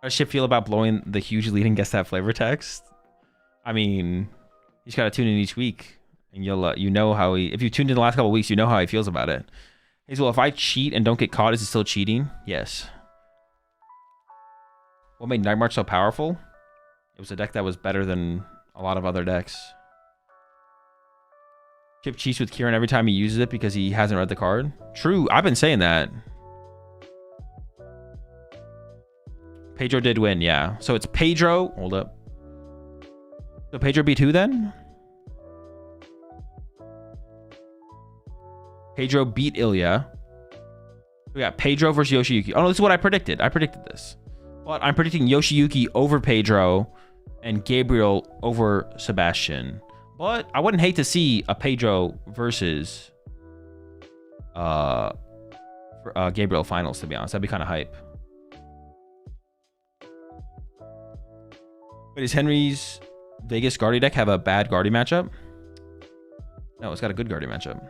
How does Chip feel about blowing the huge lead and guess that flavor text? I mean, you just got to tune in each week, and you'll you know how he... If you tuned in the last couple of weeks, you know how he feels about it. He's, well, if I cheat and don't get caught, is it still cheating? Yes. What made Night March so powerful? It was a deck that was better than a lot of other decks. Chip cheats with Kieran every time he uses it because he hasn't read the card. True, I've been saying that. Pedro did win, yeah. So it's Pedro. Hold up. So Pedro beat who then? Pedro beat Ilya. We got Pedro versus Yoshiyuki. Oh no, this is what I predicted. I predicted this. But I'm predicting Yoshiyuki over Pedro and Gabriel over Sebastian. But I wouldn't hate to see a Pedro versus Gabriel finals, to be honest. That'd be kind of hype. Wait, does Henry's Vegas Guardy deck have a bad Guardy matchup? No, it's got a good Guardy matchup.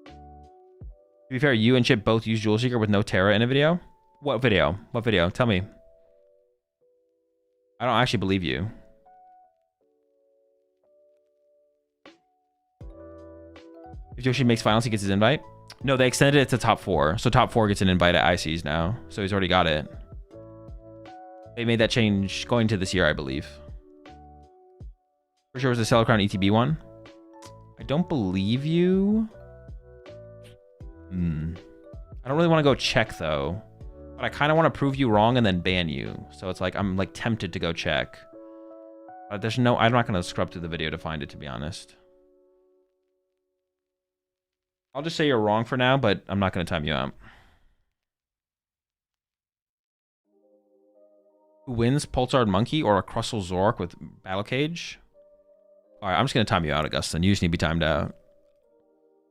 To be fair, you and Chip both use Jewel Seeker with no Terra in a video? What video? What video? Tell me. I don't actually believe you. If Yoshi makes finals, he gets his invite? No, they extended it to top 4. So top 4 gets an invite at ICs now. So he's already got it. They made that change going to this year, I believe. For sure it was the Cellar Crown ETB one. I don't believe you. I don't really want to go check though. But I kind of want to prove you wrong and then ban you. So it's like, I'm like tempted to go check. But there's no, I'm not going to scrub through the video to find it, to be honest. I'll just say you're wrong for now, but I'm not going to time you out. Who wins, Pulsar Monkey or a Crustle Zork with Battle Cage? Alright, I'm just going to time you out, Augustin. You just need to be timed out.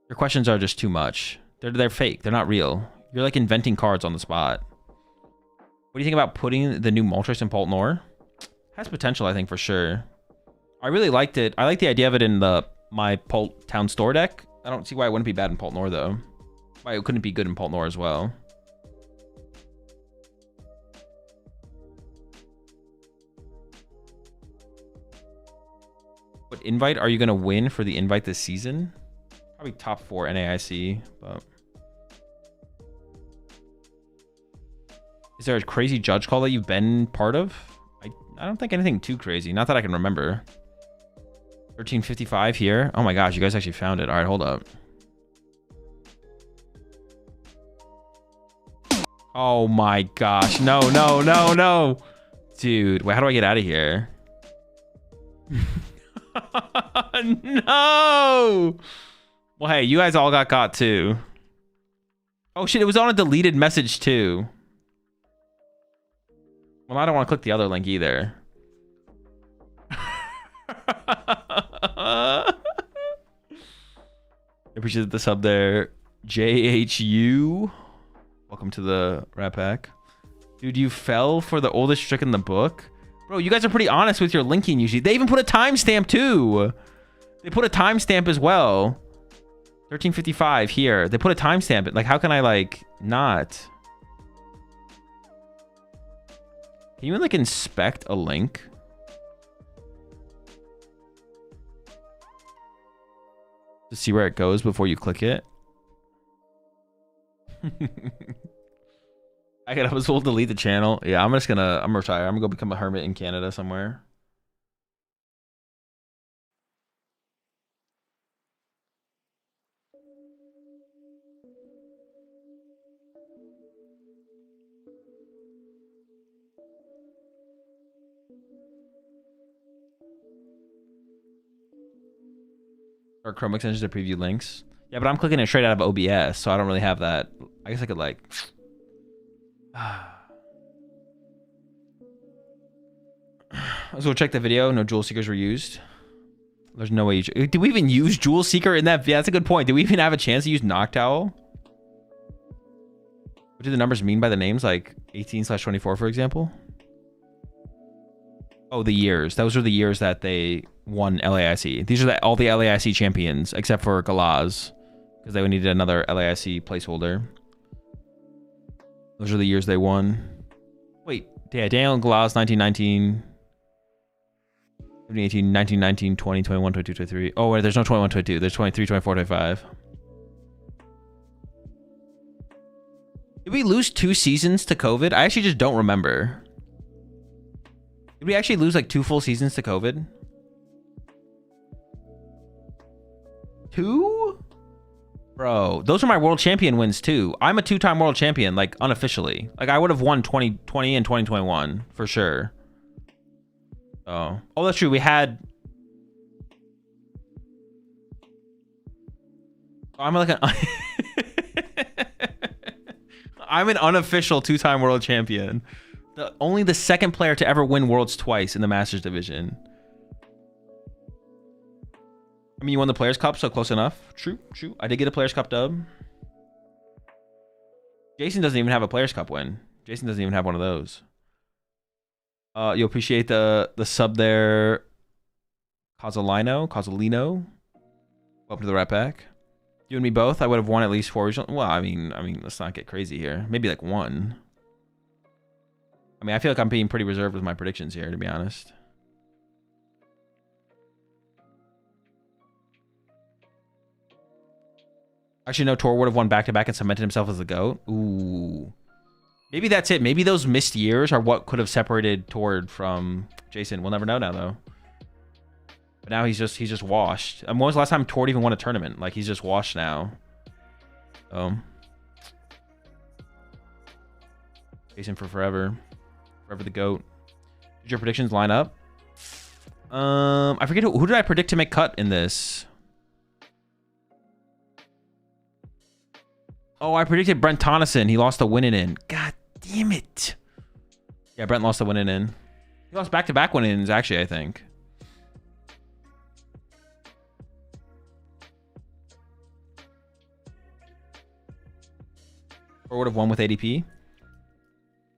Your questions are just too much. They're fake. They're not real. You're like inventing cards on the spot. What do you think about putting the new Moltres in Pult Nor? Has potential, I think, for sure. I really liked it. I like the idea of it in my Pult Town Store deck. I don't see why it wouldn't be bad in Pult Nor, though. Why it couldn't be good in Pult Nor as well. What invite are you going to win for the invite this season? Probably top 4 NAIC, but... Is there a crazy judge call that you've been part of? I don't think anything too crazy. Not that I can remember. 1355 here. Oh my gosh, you guys actually found it. All right, hold up. Oh my gosh. No, no, no, no. Dude, wait, how do I get out of here? No. Well, hey, you guys all got caught too. Oh shit, it was on a deleted message too. Well, I don't want to click the other link either. I appreciate the sub there. JHU. Welcome to the Rat Pack. Dude, you fell for the oldest trick in the book? Bro, you guys are pretty honest with your linking usually. They even put a timestamp too. They put a timestamp as well. 1355 here. They put a timestamp. Like, how can I, like, not? Can you, like, inspect a link? To see where it goes before you click it? I was told to delete the channel. Yeah, I'm gonna retire. I'm gonna go become a hermit in Canada somewhere. Or Chrome extensions to preview links. Yeah, but I'm clicking it straight out of OBS, so I don't really have that. I guess I could like... Let's go check the video. No Jewel Seekers were used. There's no way you... Did we even use Jewel Seeker in that? Yeah, that's a good point. Did we even have a chance to use Noctowl? What do the numbers mean by the names? Like 18/24, for example? Oh, the years. Those are the years that they won LAIC. These are all the LAIC champions, except for Galaz, because they needed another LAIC placeholder. Those are the years they won. Wait, yeah, Daniel and Galaz, 1919, 2018, 1919, 20, 21, 22, 23. Oh, wait, there's no 21, 22. There's 23, 24, 25. Did we lose 2 seasons to COVID? I actually just don't remember. Did we actually lose like 2 full seasons to COVID? 2? Bro, those are my world champion wins too. I'm a 2-time world champion, like unofficially. Like I would have won 2020 and 2021 for sure. Oh, that's true. We had. I'm like I'm an unofficial 2-time world champion. Only the second player to ever win worlds twice in the Masters division. I mean, you won the Players Cup, so close enough. True. I did get a Players Cup dub. Jason doesn't even have a Players Cup win. Jason doesn't even have one of those. You appreciate the sub there, Causalino. Welcome to the Rat Pack. You and me both. I would have won at least 4 regional. Well, I mean, let's not get crazy here. Maybe like 1. I mean, I feel like I'm being pretty reserved with my predictions here, to be honest. Actually, no, Tor would have won back-to-back and cemented himself as the GOAT. Ooh. Maybe that's it. Maybe those missed years are what could have separated Tor from Jason. We'll never know now, though. But now he's just washed. When was the last time Tor even won a tournament? Like, he's just washed now. Jason for forever. Forever the GOAT. Did your predictions line up? I forget who did I predict to make cut in this? Oh, I predicted Brent Tonneson. He lost the win-in. God damn it. Yeah, Brent lost the win-in. He lost back-to-back win-ins, actually, I think. Tor would have won with ADP.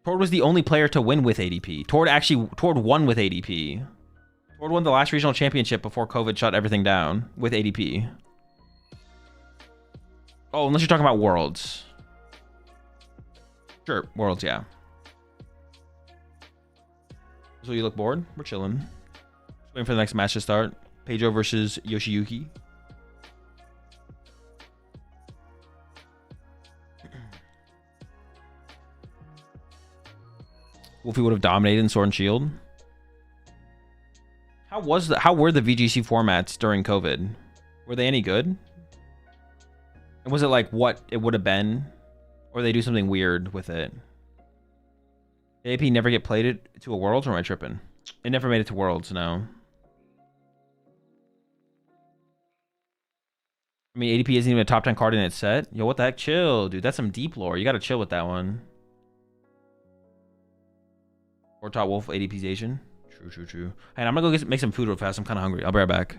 Tord was the only player to win with ADP. Tord won with ADP. Tord won the last regional championship before COVID shut everything down with ADP. Oh, unless you're talking about Worlds. Sure, Worlds, yeah. So you look bored? We're chilling. Just waiting for the next match to start. Pedro versus Yoshiyuki. Wolfie would have dominated in Sword and Shield. How were the VGC formats during COVID? Were they any good? And was it like what it would have been? Or they do something weird with it? Did AP never get played it to a Worlds, or am I tripping? It never made it to Worlds, no. I mean, ADP isn't even a top 10 card in its set. Yo, what the heck? Chill, dude. That's some deep lore. You gotta chill with that one. Or top Wolf ADP's Asian. True. Hey, I'm gonna go make some food real fast. I'm kind of hungry. I'll be right back.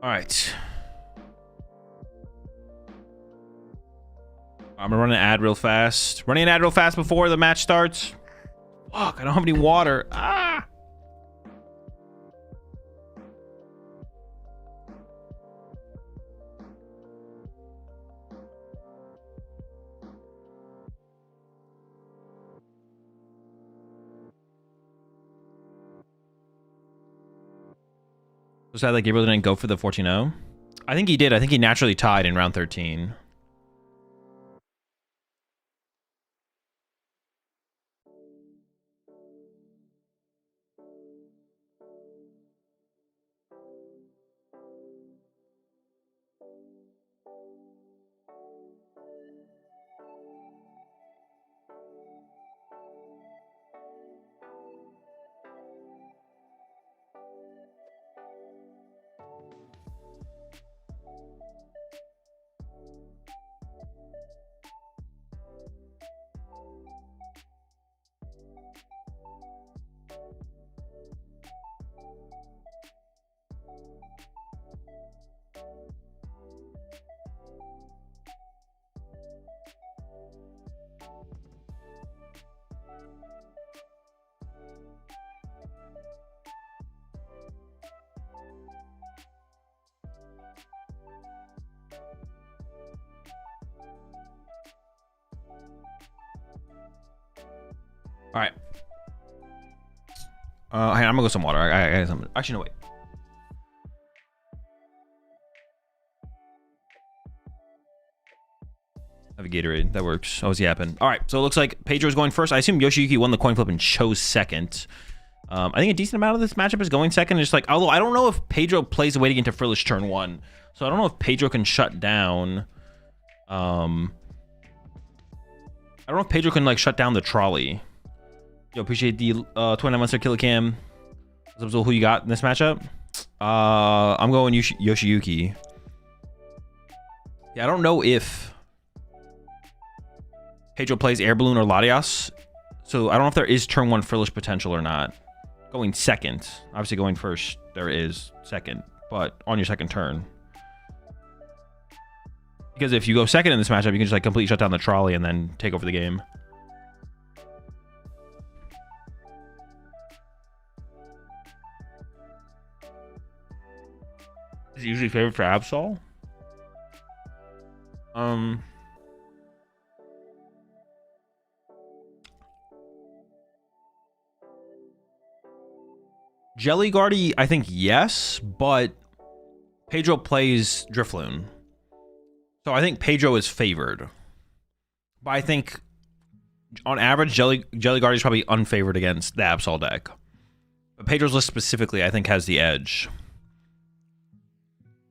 All right. I'm gonna run an ad real fast. Running an ad real fast before the match starts. Fuck, I don't have any water. Ah! So sad that Gabriel didn't go for the 14-0. I think he did. I think he naturally tied in round 13. All right. I'm gonna go some water. I got something. Actually, no, wait. I have a Gatorade. That works. I was yapping. All right. So it looks like Pedro's going first. I assume Yoshiyuki won the coin flip and chose second. I think a decent amount of this matchup is going second. Just like, although I don't know if Pedro plays away to get into Frillish turn 1. So I don't know if Pedro can shut down. I don't know if Pedro can like shut down the trolley. Yo, appreciate the 29 months of Killicam. Who you got in this matchup? I'm going Yoshiyuki. Yeah, I don't know if Pedro plays Air Balloon or Latias. So I don't know if there is turn 1 Frillish potential or not. Going second. Obviously going first, there is second. But on your second turn. Because if you go second in this matchup, you can just like completely shut down the trolley and then take over the game. Is he usually favored for Absol? Jelly Guardy, I think yes, but Pedro plays Drifloon. So I think Pedro is favored. But I think on average, Jelly Guardy is probably unfavored against the Absol deck. But Pedro's list specifically, I think, has the edge.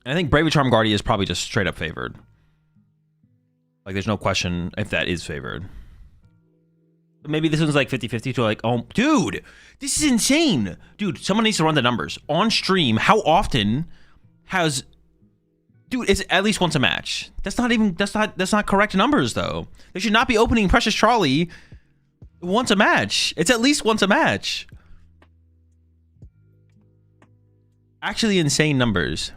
And I think Bravely Charm Guardy is probably just straight up favored. Like, there's no question if that is favored. But maybe this one's like 50-50 to like, oh, dude, this is insane. Dude, someone needs to run the numbers. On stream, how often has... Dude, it's at least once a match. That's not correct numbers, though. They should not be opening Precious Trolley once a match. It's at least once a match. Actually insane numbers.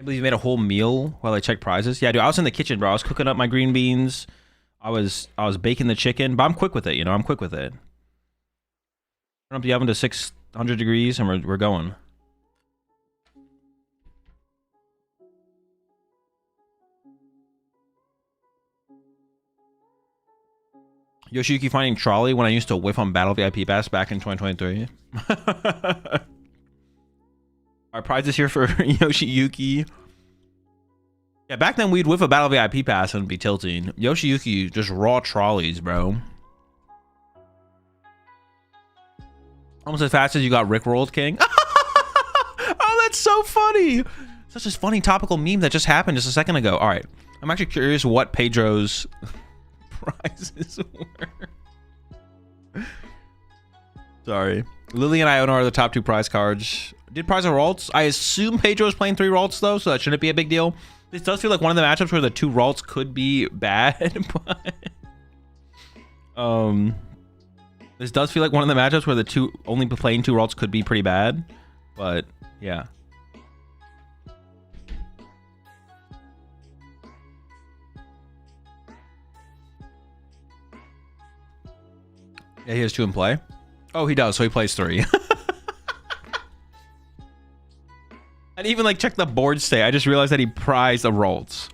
Can't believe you made a whole meal while I checked prizes. Yeah, dude, I was in the kitchen, bro. I was cooking up my green beans. I was baking the chicken, but I'm quick with it, you know. I'm quick with it. Turn up the oven to 600 degrees, and we're going. Yoshiyuki finding trolley when I used to whiff on Battle VIP Pass back in 2023. Our prizes here for Yoshiyuki. Yeah, back then we'd whiff a Battle VIP Pass and be tilting. Yoshiyuki, just raw trolleys, bro. Almost as fast as you got Rickrolled, King. Oh, that's so funny. Such a funny topical meme that just happened just a second ago. All right. I'm actually curious what Pedro's prizes were. Sorry. Lily and Iona are the top 2 prize cards. Did prize of Ralts? I assume Pedro's playing 3 Ralts though, so that shouldn't be a big deal. This does feel like one of the matchups where the 2 Ralts could be bad, but this does feel like one of the matchups where the only playing 2 Ralts could be pretty bad, but yeah. Yeah, he has 2 in play. Oh, he does, so he plays 3. I didn't even like check the board state. I just realized that he prized a Ralts.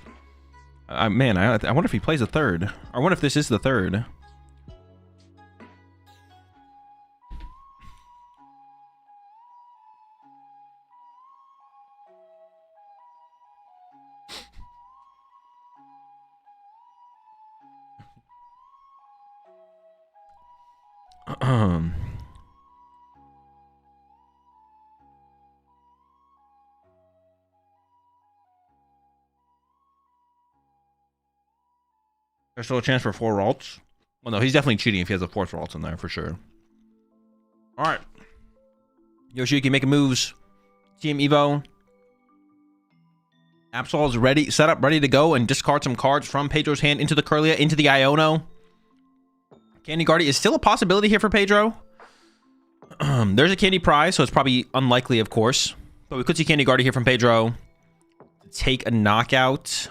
Man, I wonder if he plays a 3rd. I wonder if this is the 3rd. There's still a chance for 4 Ralts. Well, no, he's definitely cheating if he has a 4th Ralt in there for sure. All right. Yoshiyuki making moves. Team Evo. Absol is ready, set up, ready to go, and discard some cards from Pedro's hand into the Curlia, into the Iono. Candy Guardy is still a possibility here for Pedro. There's a Candy prize, so it's probably unlikely, of course. But we could see Candy Guardy here from Pedro. Take a knockout.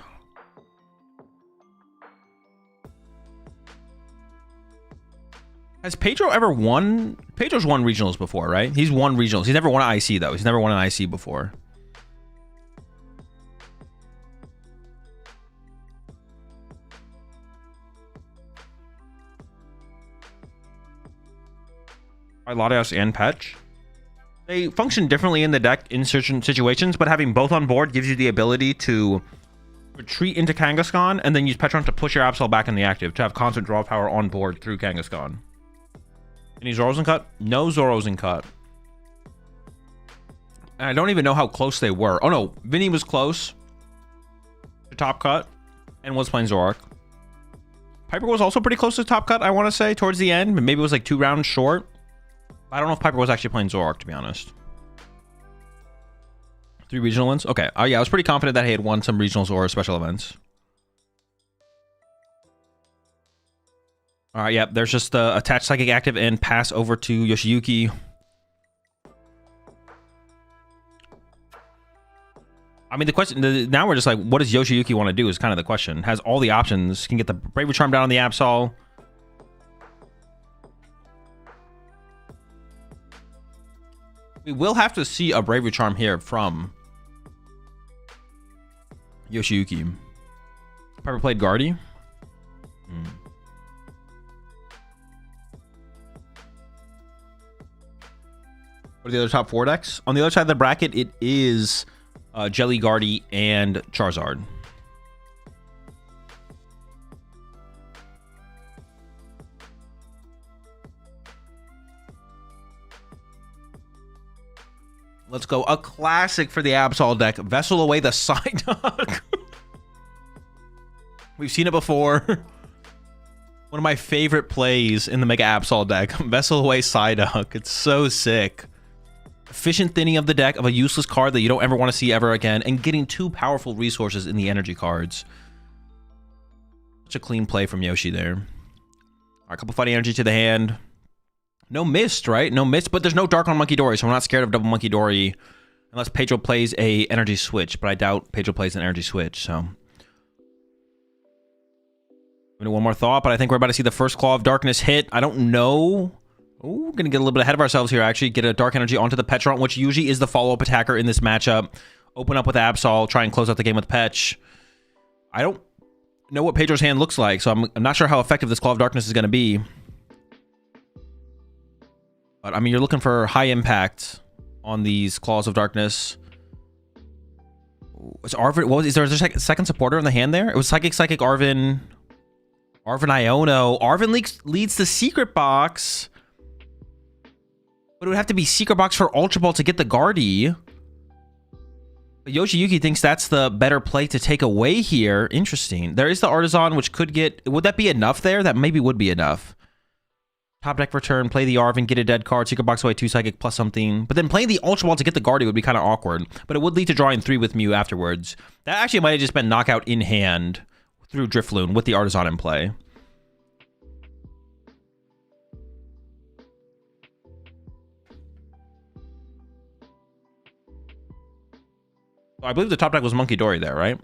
Has Pedro ever won? Pedro's won regionals before, right? He's won regionals. He's never won an IC, though. He's never won an IC before. Latios and Petch. They function differently in the deck in certain situations, but having both on board gives you the ability to retreat into Kangaskhan and then use Petron to push your Absol back in the active to have constant draw power on board through Kangaskhan. Any Zoros in cut? No Zoros in cut. And I don't even know how close they were. Oh no, Vinny was close to top cut and was playing Zoroark. Piper was also pretty close to top cut, I want to say, towards the end. But maybe it was like 2 rounds short. I don't know if Piper was actually playing Zoroark, to be honest. 3 regional wins? Okay. Oh yeah, I was pretty confident that he had won some regionals or special events. All right, yep. There's just attach Psychic active and pass over to Yoshiyuki. I mean, the question now we're just like, what does Yoshiyuki want to do is kind of the question. Has all the options. Can get the Bravery Charm down on the Absol. We will have to see a Bravery Charm here from Yoshiyuki. Piper played Guardy. What are the other top 4 decks? On the other side of the bracket, it is Jelly Guardy and Charizard. Let's go. A classic for the Absol deck. Vessel away the Psyduck. We've seen it before. One of my favorite plays in the Mega Absol deck. Vessel away Psyduck. It's so sick. Efficient thinning of the deck of a useless card that you don't ever want to see ever again, and getting 2 powerful resources in the energy cards. Such a clean play from Yoshi there. All right, a couple fighting energy to the hand. No mist, right? No mist, but there's no Dark on Monkey Dory, so we're not scared of double Monkey Dory Unless Pedro plays a energy switch, but I doubt Pedro plays an energy switch, so. One more thought, but I think we're about to see the first Claw of Darkness hit. I don't know. Oh, gonna get a little bit ahead of ourselves here, actually. Get a Dark Energy onto the Petron, which usually is the follow-up attacker in this matchup. Open up with Absol, try and close out the game with Petch. I don't know what Pedro's hand looks like, so I'm not sure how effective this Claw of Darkness is going to be. But, I mean, you're looking for high impact on these Claws of Darkness. Is Arvin... is there a second supporter in the hand there? It was Psychic, Arvin... Arvin Iono. Arvin leads the Secret Box. But it would have to be Secret Box for Ultra Ball to get the Guardy. But Yoshiyuki thinks that's the better play to take away here. Interesting. There is the Artisan, which could get... Would that be enough there? That maybe would be enough. Top deck return, play the Arvin, get a dead card, Secret Box away 2 Psychic plus something. But then playing the Ultra Ball to get the Guardy would be kind of awkward. But it would lead to drawing 3 with Mew afterwards. That actually might have just been knockout in hand through Drifloon with the Artisan in play. I believe the top deck was Monkey Dory there, right?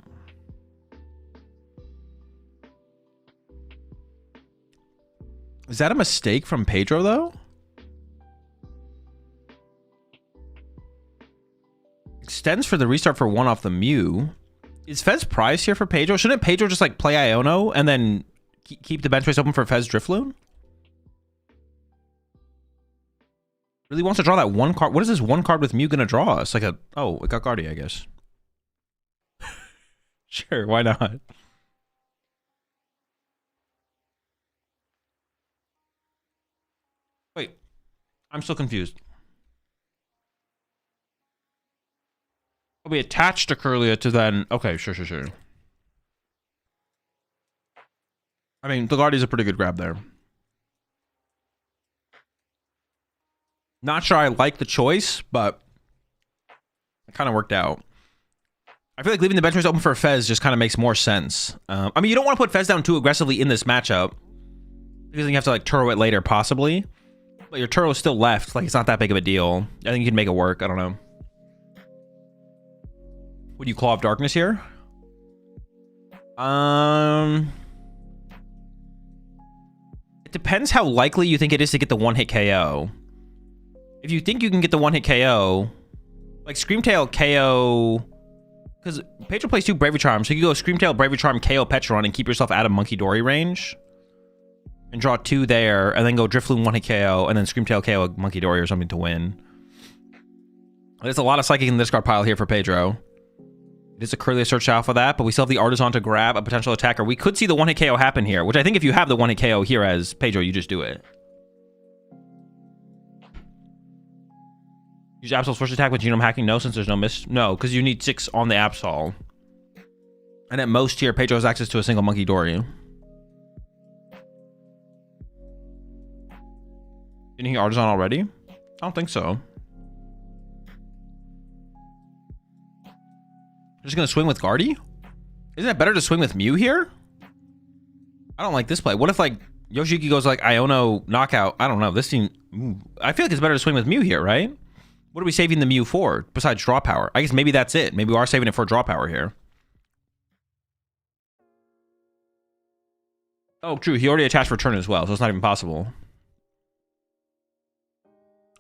Is that a mistake from Pedro, though? Extends for the restart for 1 off the Mew. Is Fez prize here for Pedro? Shouldn't Pedro just, like, play Iono and then keep the bench space open for Fez Drifloon? Really wants to draw that 1 card. What is this 1 card with Mew gonna draw us? Like a... Oh, it got Guardy, I guess. Sure, why not? Wait, I'm still confused. We attached to Curlia to then... Okay, sure. I mean, the Guardy's a pretty good grab there. Not sure I like the choice, but it kind of worked out. I feel like leaving the bench space open for Fez just kind of makes more sense. I mean, you don't want to put Fez down too aggressively in this matchup, because then you have to, like, Turo it later, possibly. But your Turo's still left. Like, it's not that big of a deal. I think you can make it work. I don't know. Would you Claw of Darkness here? It depends how likely you think it is to get the 1-hit KO. If you think you can get the 1-hit KO, like Screamtail KO... Because Pedro plays 2 Bravery Charms, so you can go Screamtail, Bravery Charm, KO Petron, and keep yourself out of Monkey Dory range. And draw 2 there, and then go Drifloon 1-hit KO, and then Screamtail KO Monkey Dory or something to win. There's a lot of Psychic in the discard pile here for Pedro. It is a Curlia search out for that, but we still have the Artisan to grab a potential attacker. We could see the 1-hit KO happen here, which I think if you have the 1-hit KO here as Pedro, you just do it. Use Absol's first attack with Genome Hacking? No, since there's no miss. No, because you need 6 on the Absol. And at most here, Pedro has access to a single Monkey Dory. Didn't he Artisan already? I don't think so. Just gonna swing with Guardy? Isn't it better to swing with Mew here? I don't like this play. What if, like, Yoshiki goes like Iono knockout? I don't know. This team... Ooh. I feel like it's better to swing with Mew here, right? What are we saving the Mew for, besides draw power? I guess maybe that's it. Maybe we are saving it for draw power here. Oh, true. He already attached return as well, so it's not even possible.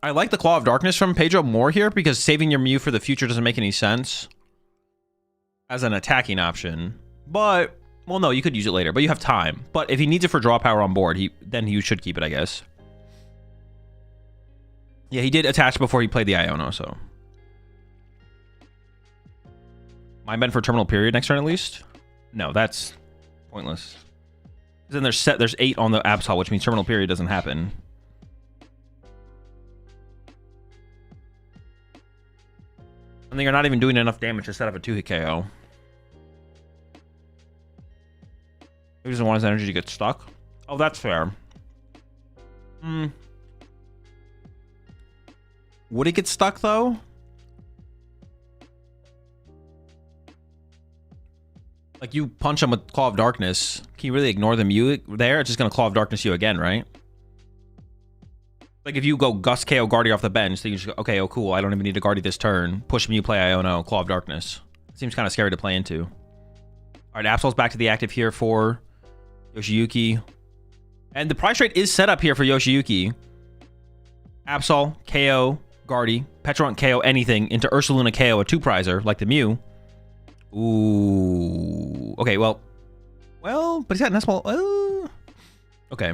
I like the Claw of Darkness from Pedro more here, because saving your Mew for the future doesn't make any sense as an attacking option. But, well, no, you could use it later, but you have time. But if he needs it for draw power on board, then you should keep it, I guess. Yeah, he did attach before he played the Iono, so. Mind Bend for Terminal Period next turn, at least? No, that's pointless. Then there's 8 on the Absol, which means Terminal Period doesn't happen. And then you're not even doing enough damage to set up a 2-hit KO. He doesn't want his energy to get stuck. Oh, that's fair. Would it get stuck, though? Like, you punch him with Claw of Darkness. Can you really ignore the Mew there? It's just going to Claw of Darkness you again, right? Like if you go Gus KO Guardy off the bench, then you just go, okay, oh cool, I don't even need to Guardy this turn. Push Mew, play Iono, Claw of Darkness. Seems kind of scary to play into. All right, Absol's back to the active here for Yoshiyuki. And the price rate is set up here for Yoshiyuki. Absol, KO, Guardy, Petron KO anything into Ursaluna KO, a 2-prizer like the Mew. Ooh. Okay, well, but he's got Nestball. Okay.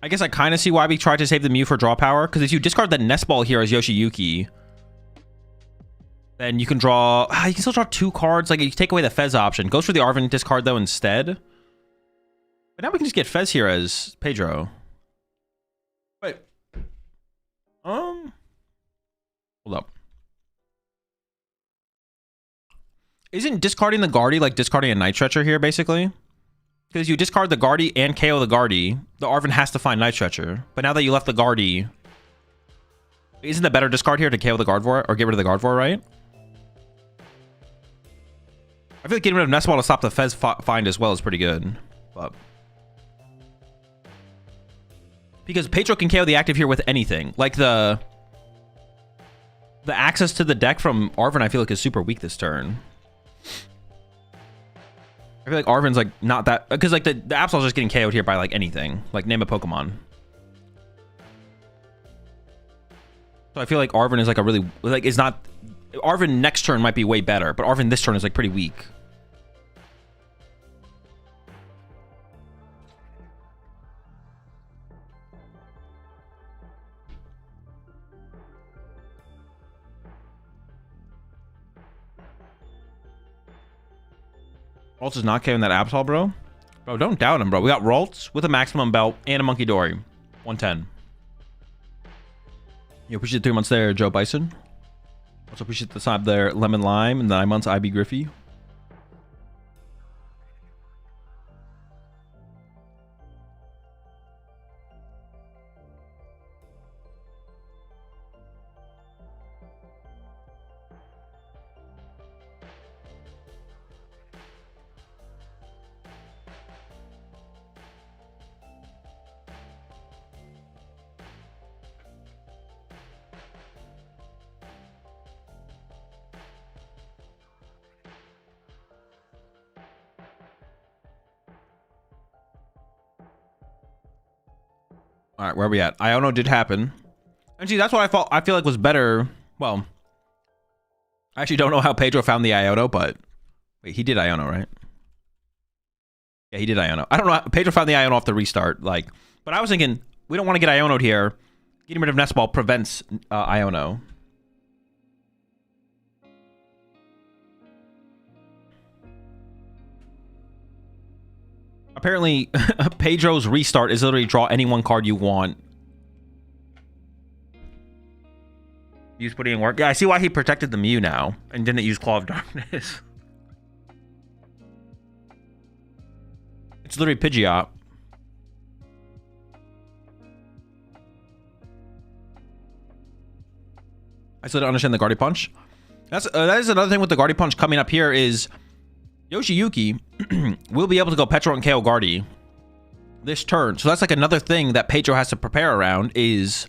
I guess I kind of see why we tried to save the Mew for draw power, because if you discard the Nestball here as Yoshiyuki, then you can draw... you can still draw 2 cards. Like, you take away the Fez option. Goes for the Arven discard, though, instead. But now we can just get Fez here as Pedro. Wait. Hold up. Isn't discarding the Guardy like discarding a Night Stretcher here, basically? Because you discard the Guardy and KO the Guardy, the Arven has to find Night Stretcher. But now that you left the Guardy... Isn't the better discard here to KO the Gardevoir, or get rid of the Gardevoir, right? I feel like getting rid of Nestball to stop the Fez find as well is pretty good. But... because Pedro can KO the active here with anything. Like the access to the deck from Arven, I feel like is super weak this turn. I feel like Arven's like not that, because like the Absol's just getting KO'd here by like anything. Like name a Pokemon. So I feel like Arven is like a really, like it's not, Arven next turn might be way better, but Arven this turn is like pretty weak. Ralts is not KOing that Absol, bro. Bro, don't doubt him, bro. We got Ralts with a maximum belt and a Monkey Dory. 110. You appreciate the 3 months there, Joe Bison. Also appreciate the side there, Lemon Lime, and the 9 months, IB Griffey. All right, where are we at? Iono did happen. And see, that's what I feel like was better. Well, I actually don't know how Pedro found the Iono, but wait, he did Iono, right? Yeah, he did Iono. I don't know. Pedro found the Iono off the restart, like, but I was thinking we don't want to get Iono'd here. Getting rid of Nestball prevents Iono. Apparently, Pedro's restart is literally draw any one card you want. Use putting in work. Yeah, I see why he protected the Mew now and didn't use Claw of Darkness. It's literally Pidgeot. I still don't understand the Guardy Punch. That is another thing with the Guardy Punch coming up here is Yoshiyuki will be able to go Petro and KO Guardy this turn. So that's like another thing that Pedro has to prepare around is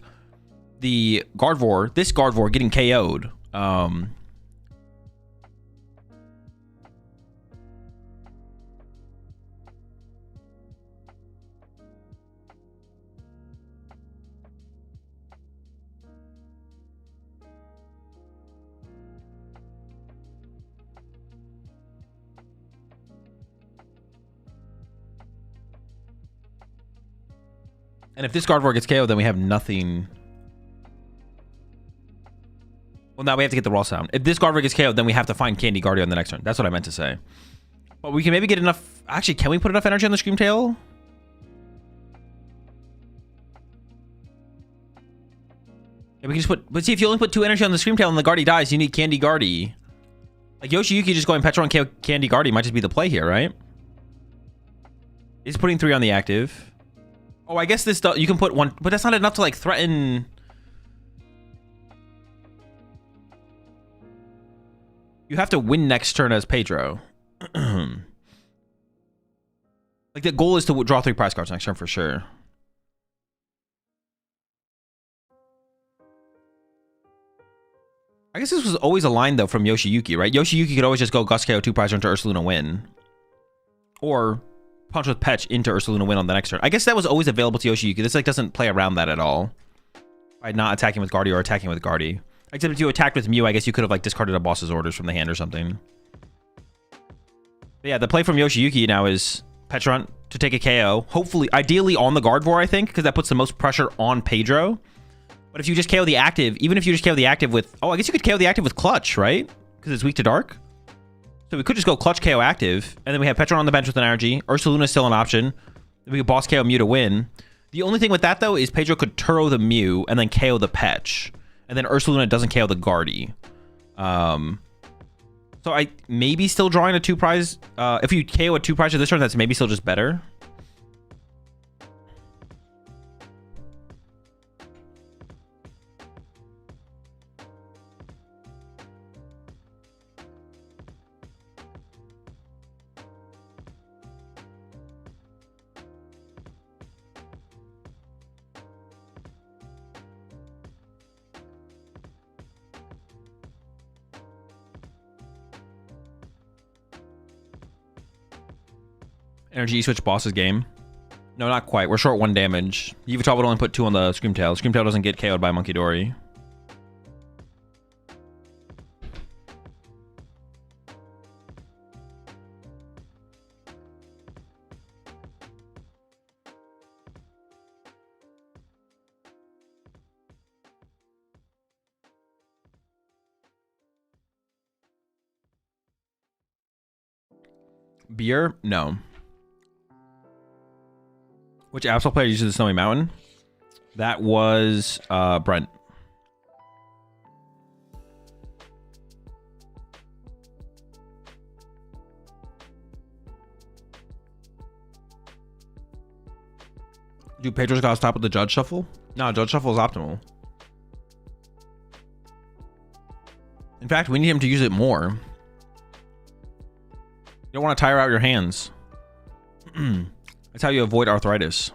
the Gardevoir, this Gardevoir getting KO'd. And if this Gardevoir gets KO'd, then we have nothing. Well, now we have to get the raw sound. If this Gardevoir gets KO'd, then we have to find Candy Guardian on the next turn. That's what I meant to say. But we can maybe get enough... Actually, can we put enough energy on the Screamtail? Yeah, we can just put... But see, if you only put 2 energy on the Screamtail and the Guardy dies, you need Candy Guardy. Like, Yoshiyuki just going Petro and KO Candy Guardy might just be the play here, right? He's putting 3 on the active. Oh, I guess this... You can put 1... But that's not enough to, like, threaten... You have to win next turn as Pedro. Like, the goal is to draw 3 prize cards next turn for sure. I guess this was always a line though from Yoshiyuki, right? Yoshiyuki could always just go Gust KO 2-prize into Ursaluna win. Or punch with Petch into Ursaluna win on the next turn. I guess that was always available to Yoshiyuki. This like doesn't play around that at all. By not attacking with Guardy or attacking with Guardy. Except if you attacked with Mew, I guess you could have like discarded a boss's orders from the hand or something. But yeah, the play from Yoshiyuki now is Petron to take a KO. Hopefully, ideally on the Gardevoir, I think, because that puts the most pressure on Pedro. But if you just KO the active, even if you just KO the active with... Oh, I guess you could KO the active with Clutch, right? Because it's weak to Dark. So we could just go Clutch KO active, and then we have Petron on the bench with an energy. Ursaluna is still an option. Then we could boss KO Mew to win. The only thing with that, though, is Pedro could Turo the Mew and then KO the Petch. And then Ursaluna doesn't KO the Guardy. So I maybe still drawing a 2-prize. If you KO a 2-prize to this turn, that's maybe still just better. Energy switch boss's game. No, not quite. We're short 1 damage. Yveltal would only put 2 on the Screamtail. Screamtail doesn't get KO'd by Monkey Dory. Beer? No. Which Absol player uses the Snowy Mountain? That was Brent. Do Pedro's gotta stop with the Judge Shuffle? No, Judge Shuffle is optimal. In fact, we need him to use it more. You don't want to tire out your hands. That's how you avoid arthritis.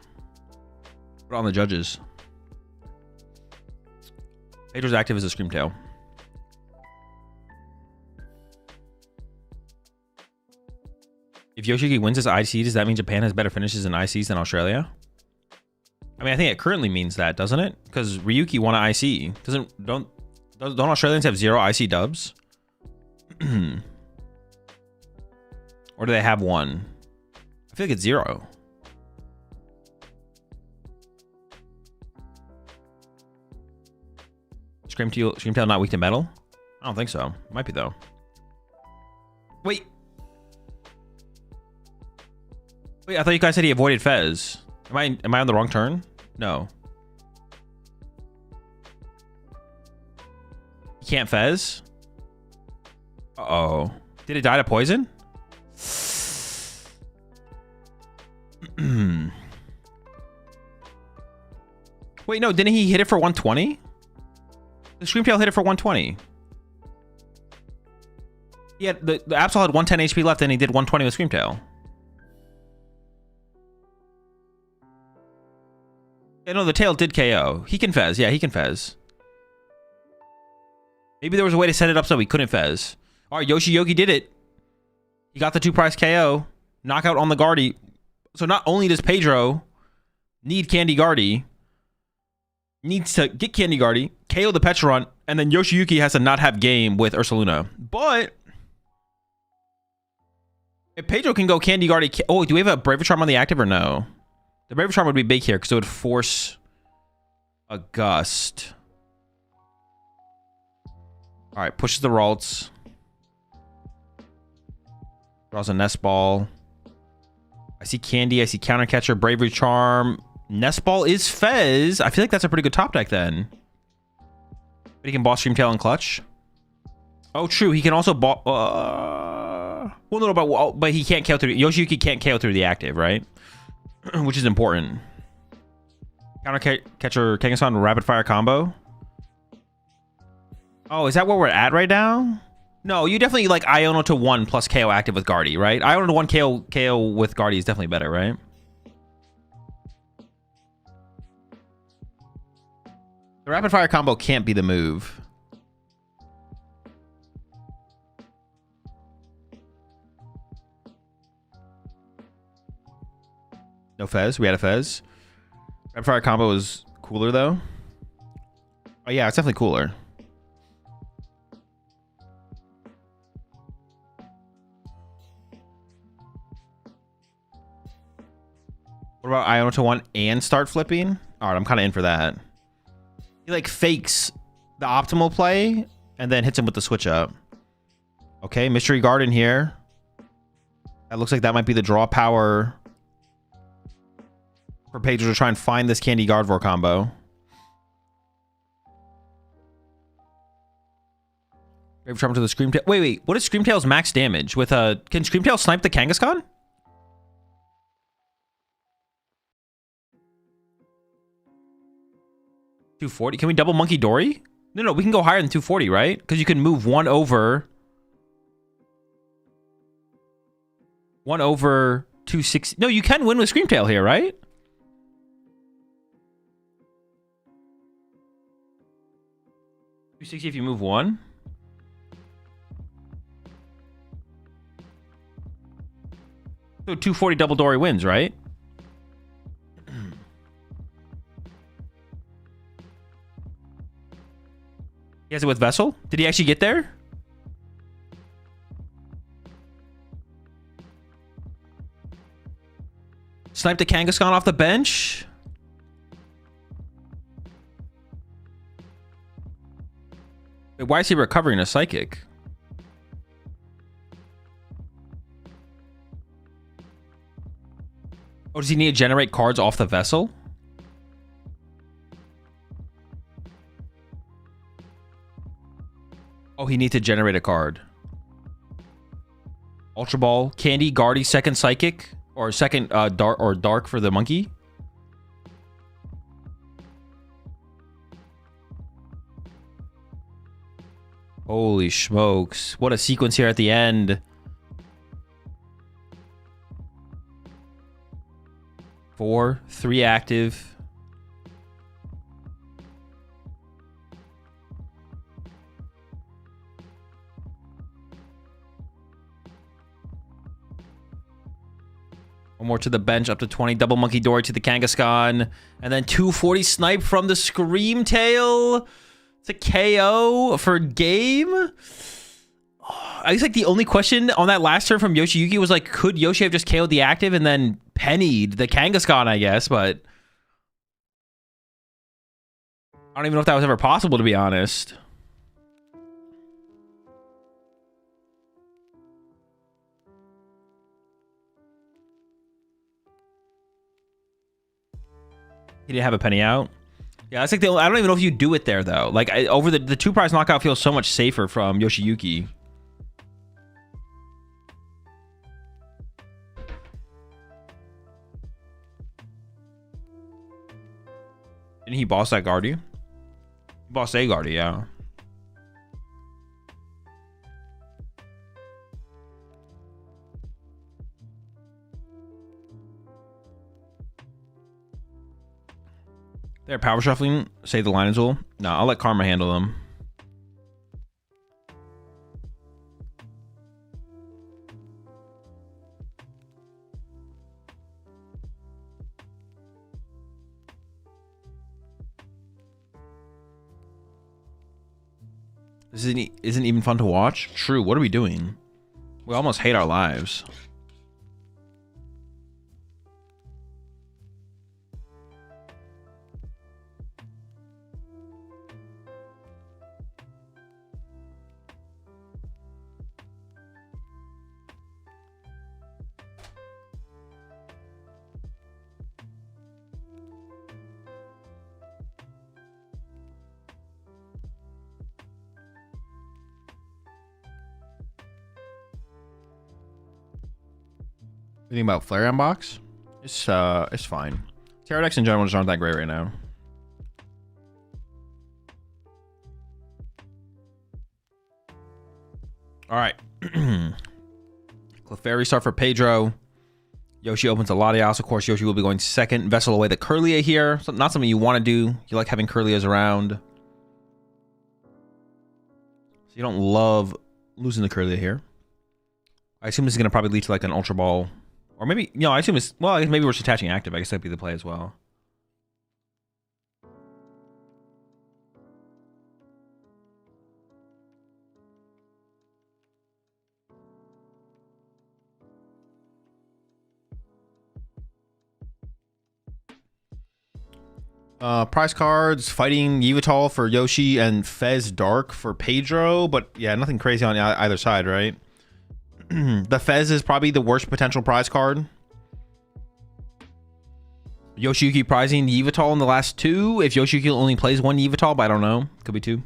Put it on the judges. Pedro's active as a Screamtail. If Yoshiki wins this IC, does that mean Japan has better finishes in ICs than Australia? I mean, I think it currently means that, doesn't it? Because Ryuki won an IC. Don't Australians have 0 IC dubs? Or do they have 1? I feel like it's 0. Screamtail not weak to metal? I don't think so. Might be though. Wait, I thought you guys said he avoided Fez. Am I on the wrong turn? No. He can't Fez? Uh-oh. Did it die to poison? Wait, no, didn't he hit it for 120? The Screamtail hit it for 120. Yeah, the Absol had 110 HP left and he did 120 with Screamtail. Yeah, no, the tail did KO. He can Fez. Yeah, he can Fez. Maybe there was a way to set it up so he couldn't Fez. All right, Yoshiyuki did it. He got the 2-prize KO. Knockout on the Guardy. So not only does Pedro need Candy Guardy, needs to get Candy Guardy, KO the Petron, and then Yoshiyuki has to not have game with Ursaluna. But if Pedro can go Candy Guardy... Oh, do we have a Braver Charm on the active or no? The Braver Charm would be big here because it would force a Gust. All right, pushes the Ralts. Draws a Nest Ball. I see Candy. I see Counter Catcher, Bravery Charm. Nest Ball is Fez. I feel like that's a pretty good top deck then. But he can boss Screamtail and Clutch. Oh, true. He can also boss... well, no, but he can't KO through... Yoshiyuki can't KO through the active, right? Which is important. Counter Catcher Kangaskhan Rapid Fire combo. Oh, is that where we're at right now? No, you definitely like Iono to 1 plus KO active with Guardy, right? Iono to 1 KO with Guardy is definitely better, right? The Rapid Fire combo can't be the move. No Fez. We had a Fez. Rapid Fire combo was cooler though. Oh yeah, it's definitely cooler. What about Iono to 1 and start flipping? All right, I'm kind of in for that. He like fakes the optimal play and then hits him with the switch up. Okay, Mystery Garden here. That looks like that might be the draw power for Pedro to try and find this Candy Gardevoir combo. Brave Trump to the Screamtail. Wait. What is Screamtail's max damage? With a can Screamtail snipe the Kangaskhan? $240. Can we double Monkey Dory? No, we can go higher than 240, right? Because you can move 1 over 260. No, you can win with Screamtail here, right? $260 if you move 1. So 240 double Dory wins, right? He has it with Vessel? Did he actually get there? Sniped the Kangaskhan off the bench. Wait, why is he recovering a Psychic? Oh, does he need to generate cards off the Vessel? Oh, he needs to generate a card. Ultra Ball, Candy, Guardy, second Psychic, or second Dark for the monkey. Holy smokes. What a sequence here at the end. 4, 3 active. One more to the bench, up to 20. Double Monkey Dory to the Kangaskhan. And then 240 snipe from the Screamtail. It's a KO for game. I guess like the only question on that last turn from Yoshiyuki was like, could Yoshi have just KO'd the active and then pennied the Kangaskhan, I guess, but I don't even know if that was ever possible, to be honest. He didn't have a penny out. Yeah, that's like the only, I don't even know if you do it there though. Like over the 2 prize knockout feels so much safer from Yoshiyuki. Didn't he boss that Guardy? He bossed a Guardy, yeah. They're power shuffling. Save the line Azul. No, I'll let Karma handle them. This isn't even fun to watch. True. What are we doing? We almost hate our lives. You think about Flareon box? It's fine. Terra decks in general just aren't that great right now. All right. Clefairy start for Pedro. Yoshi opens a Latias. Of course, Yoshi will be going second. Vessel away the Curlia here. So not something you want to do. You like having Curlias around. So you don't love losing the Curlia here. I assume this is going to probably lead to like an Ultra Ball Or maybe, you know, I assume it's, well, I guess maybe we're just attaching active. I guess that'd be the play as well. Prize cards, fighting Yveltal for Yoshi and Fez Dark for Pedro, but yeah, nothing crazy on either side, right? The Fez is probably the worst potential prize card. Yoshiyuki prizing Yveltal in the last two. If Yoshiyuki only plays one Yveltal, but I don't know. Could be two.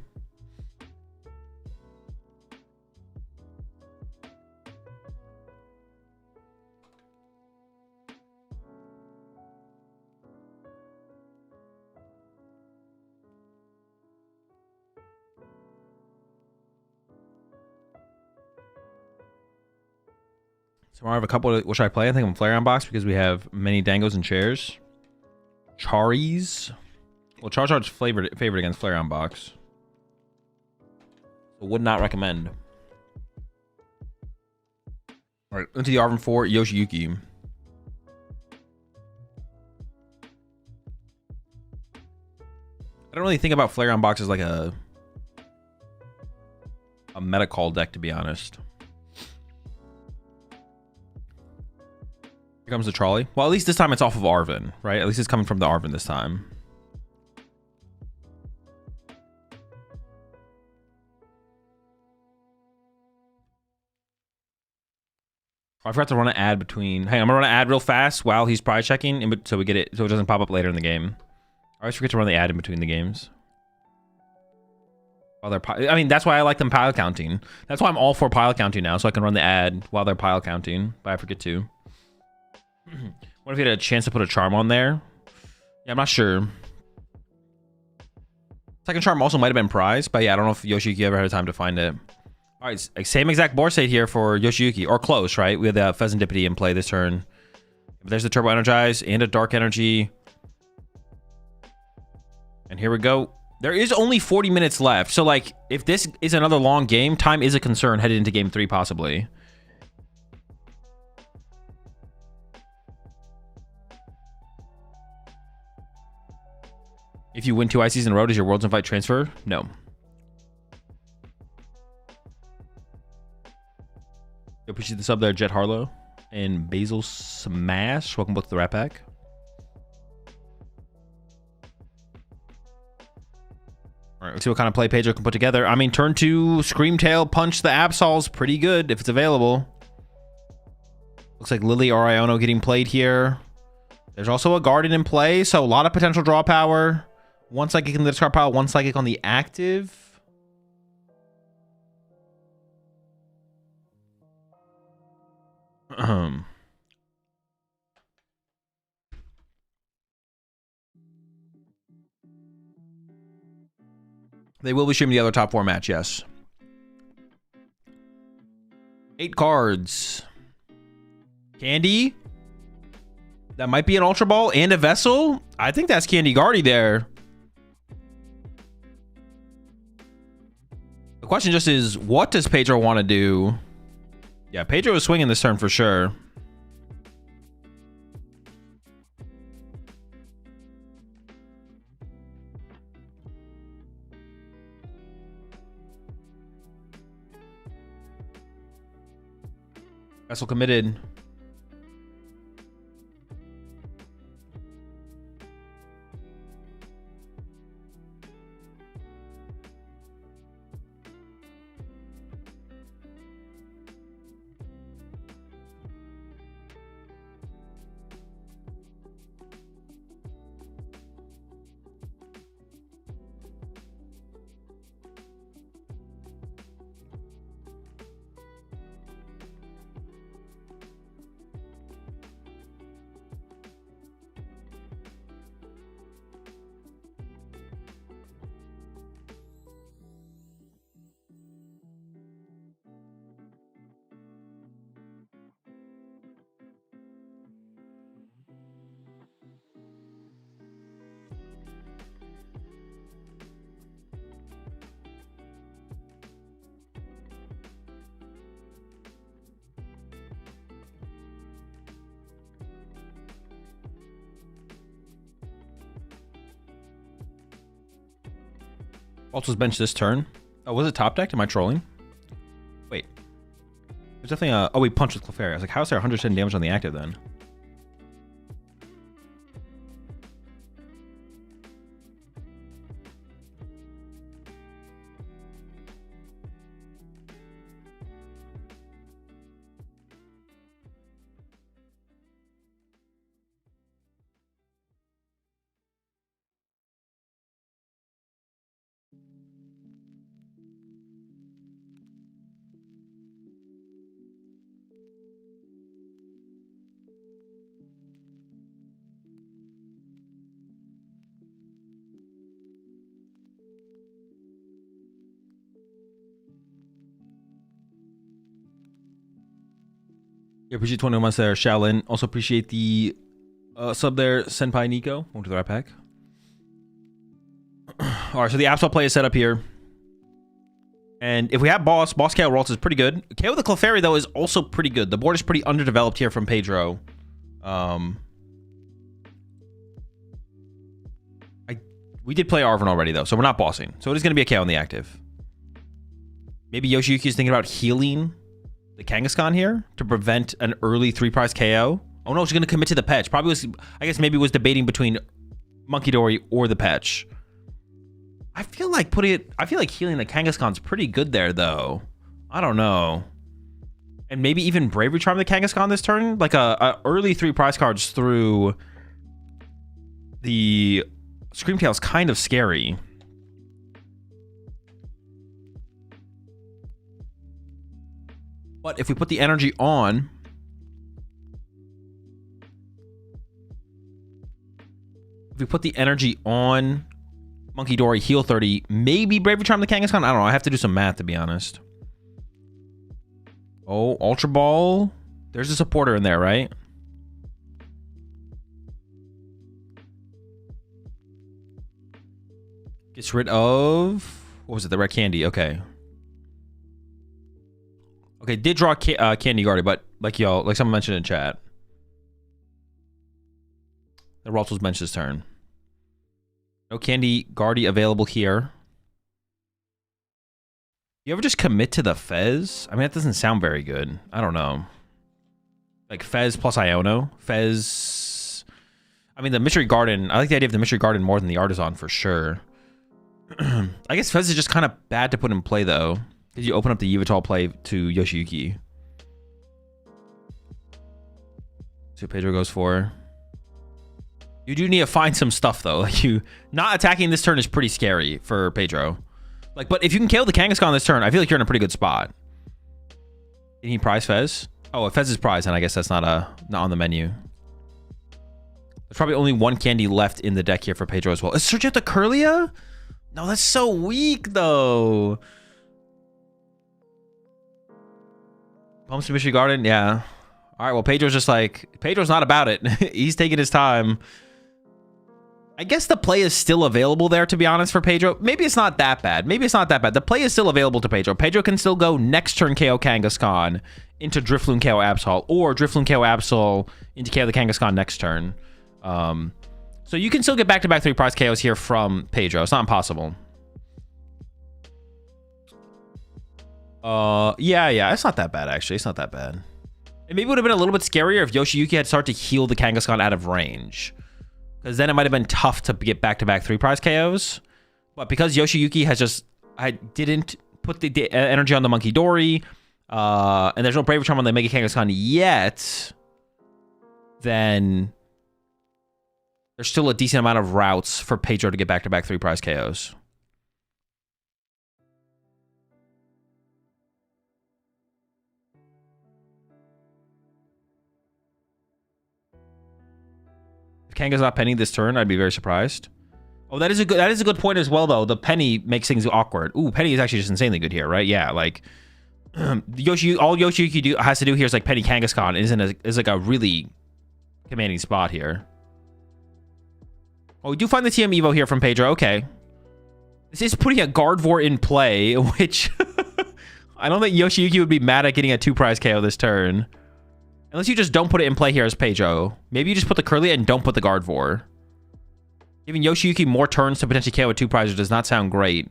So I have a couple. What should I play? I think I'm Flareon Box because we have many Dangos and chairs. Charizard. Well, Charizard's favored against Flareon Box. So would not recommend. All right, into the Arvin 4, Yoshiyuki. I don't really think about Flareon Box as like a meta call deck, to be honest. Here comes the trolley. Well, at least this time it's off of Arvin, right? At least it's coming from the Arvin this time. Oh, I forgot to run an ad between. Hey, I'm gonna run an ad real fast while he's prize checking, so we get it, so it doesn't pop up later in the game. I always forget to run the ad in between the games. While they're, I mean, that's why I like them pile counting. That's why I'm all for pile counting now, so I can run the ad while they're pile counting. But I forget to. What if you had a chance to put a charm on there? Yeah, I'm not sure. Second charm also might have been prized, but yeah, I don't know if Yoshiyuki ever had time to find it. All right, same exact board state here for Yoshiyuki, or close, right? We have the Pheasantipity in play this turn. There's the Turbo Energize and a Dark Energy. And here we go. There is only 40 minutes left. So, like, if this is another long game, time is a concern headed into game 3, possibly. If you win 2 ICs in a row, does your Worlds Invite transfer? No. Yo, appreciate the sub there, Jet Harlow. And Basil Smash. Welcome both to the Rat Pack. All right, let's see what kind of play Pedro can put together. I mean, turn 2, Screamtail, Punch the Absol's pretty good if it's available. Looks like Lily or Iono getting played here. There's also a Garden in play, so a lot of potential draw power. One Psychic in the discard pile, one Psychic on the active. They will be streaming the other top 4 match, yes. 8 cards. Candy. That might be an Ultra Ball and a Vessel. I think that's Candy Guardy there. The question just is, what does Pedro want to do? Yeah, Pedro is swinging this turn for sure. Vessel committed. Also was benched this turn. Oh, was it top decked? Am I trolling? Wait. There's definitely a... Oh, we punched with Clefairy. I was like, how is there 110 damage on the active then? Yeah, appreciate 21 months there, Shaolin. Also appreciate the sub there, Senpai Nico. Won't do the right pack. All right, so the Absol play is set up here. And if we have Boss KO Ralts is pretty good. KO the Clefairy, though, is also pretty good. The board is pretty underdeveloped here from Pedro. We did play Arven already, though, so we're not bossing. So it is going to be a KO on the active. Maybe Yoshiyuki is thinking about healing the Kangaskhan here to prevent an early 3-prize KO. Oh no, she's going to commit to the Petch. Probably was, I guess maybe was debating between Monkey Dory or the Petch. I feel like healing the Kangaskhan's pretty good there, though. I don't know. And maybe even Bravery Charm the Kangaskhan this turn? Like a early 3-prize cards through the Screamtail is kind of scary. But if we put the energy on... If we put the energy on Monkey Dory, heal 30, maybe Bravery Charm the Kangaskhan? I don't know. I have to do some math, to be honest. Oh, Ultra Ball. There's a supporter in there, right? Gets rid of... What was it? The red candy. Okay. Okay, did draw Candy Guardy, but like someone mentioned in chat. The Ralts was benched this turn. No Candy Guardy available here. You ever just commit to the Fez? I mean, that doesn't sound very good. I don't know. Like Fez plus Iono. Fez... I mean, the Mystery Garden... I like the idea of the Mystery Garden more than the Artisan for sure. I guess Fez is just kind of bad to put in play, though. Because you open up the Yveltal play to Yoshiyuki. So Pedro goes for... You do need to find some stuff, though. Like, you not attacking this turn is pretty scary for Pedro. Like, but if you can KO the Kangaskhan this turn, I feel like you're in a pretty good spot. You need prize Fez? Oh, if Fez is prize, then I guess that's not on the menu. There's probably only one candy left in the deck here for Pedro as well. Is Search out the Curlia? No, that's so weak, though. Pumps to Mystery Garden? Yeah. All right, well, Pedro's just like... Pedro's not about it. He's taking his time. I guess the play is still available there, to be honest, for Pedro. Maybe it's not that bad. Maybe it's not that bad. The play is still available to Pedro. Pedro can still go next turn KO Kangaskhan into Drifloon KO Absol, or Drifloon KO Absol into KO the Kangaskhan next turn. So you can still get back-to-back 3-prize KOs here from Pedro. It's not impossible. Yeah. It's not that bad, actually. It's not that bad. It maybe would have been a little bit scarier if Yoshiyuki had started to heal the Kangaskhan out of range. Because then it might have been tough to get back-to-back 3-prize KOs. But because Yoshiyuki has just... I didn't put the energy on the Monkey Dory. And there's no Bravery Charm on the Mega Kangaskhan yet. Then... There's still a decent amount of routes for Pedro to get back-to-back 3-prize KOs. If Kanga's not penny this turn, I'd be very surprised. Oh, that is a good point as well, though. The penny makes things awkward. Ooh, penny is actually just insanely good here, right? Yeah, like all Yoshiyuki has to do here is like penny Kangaskhan is like a really commanding spot here. Oh, we do find the TM Evo here from Pedro. Okay. This is putting a Gardevoir in play, which I don't think Yoshiyuki would be mad at getting a 2-prize KO this turn. Unless you just don't put it in play here as Pedro. Maybe you just put the Curlia and don't put the Gardevoir. Giving Yoshiyuki more turns to potentially KO a 2-prizer does not sound great.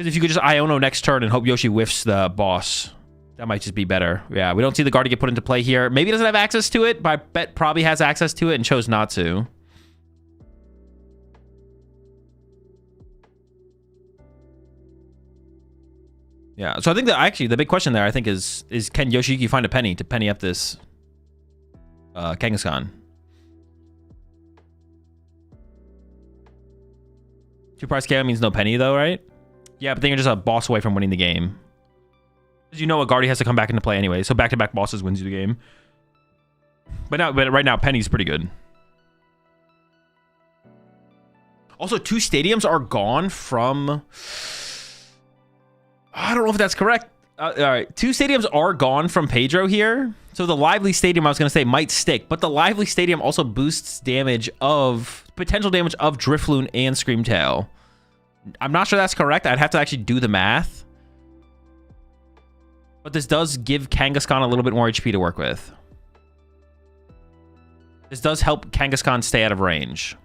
Because if you could just Iono next turn and hope Yoshi whiffs the boss, that might just be better. Yeah, we don't see the Guardy get put into play here. Maybe he doesn't have access to it, but I bet probably has access to it and chose not to. Yeah, so I think that actually the big question there, I think, is can Yoshiki find a penny to penny up this Kangaskhan? 2-price KO means no penny though, right? Yeah, but then you're just a boss away from winning the game. Because you know a Guardy has to come back into play anyway, so back-to-back bosses wins you the game. But right now, penny's pretty good. Also, 2 stadiums are gone from... I don't know if that's correct. All right, 2 stadiums are gone from Pedro here. So the Lively Stadium, I was going to say, might stick. But the Lively Stadium also boosts potential damage of Drifloon and Screamtail. I'm not sure that's correct. I'd have to actually do the math. But this does give Kangaskhan a little bit more HP to work with. This does help Kangaskhan stay out of range.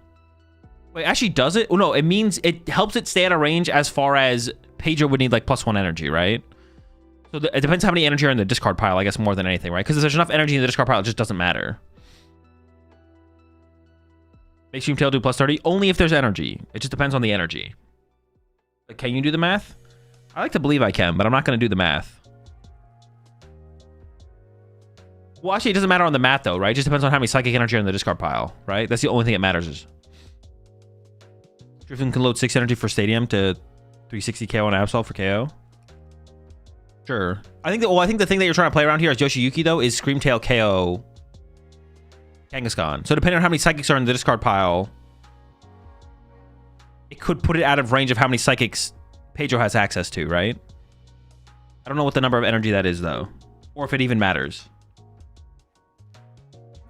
Wait, actually does it? Oh, no, it means it helps it stay out of range as far as Pedro would need like +1 energy, right? So it depends how many energy are in the discard pile, I guess, more than anything, right? Because if there's enough energy in the discard pile, it just doesn't matter. Make Screamtail do +30 only if there's energy. It just depends on the energy. Can you do the math? I like to believe I can, but I'm not going to do the math. Well, actually, it doesn't matter on the math, though, right? It just depends on how many psychic energy are in the discard pile, right? That's the only thing that matters. Is Drifloon can load 6 energy for Stadium to 360 KO on Absol for KO. Sure. I think the thing that you're trying to play around here as Yoshiyuki, though, is Screamtail KO Kangaskhan. So depending on how many psychics are in the discard pile, it could put it out of range of how many psychics Pedro has access to, right? I don't know what the number of energy that is, though. Or if it even matters.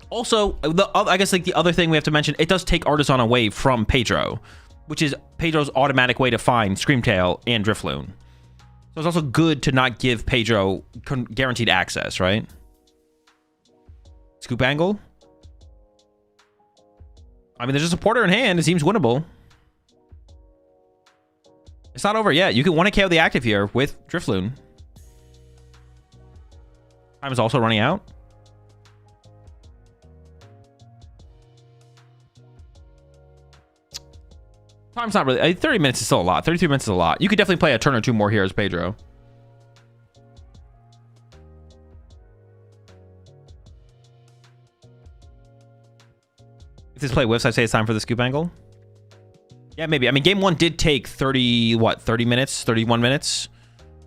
Also, I guess like the other thing we have to mention, it does take Artisan away from Pedro, which is Pedro's automatic way to find Screamtail and Drifloon. So it's also good to not give Pedro guaranteed access, right? Scoop angle. I mean, there's a supporter in hand. It seems winnable. It's not over yet. You can 1 KO the active here with Drifloon. Time is also running out. Time's not really... 30 minutes is still a lot. 33 minutes is a lot. You could definitely play a turn or 2 more here as Pedro. If this play whiffs, I'd say it's time for the scoop angle. Yeah, maybe. I mean, game 1 did take 30 minutes, 31 minutes.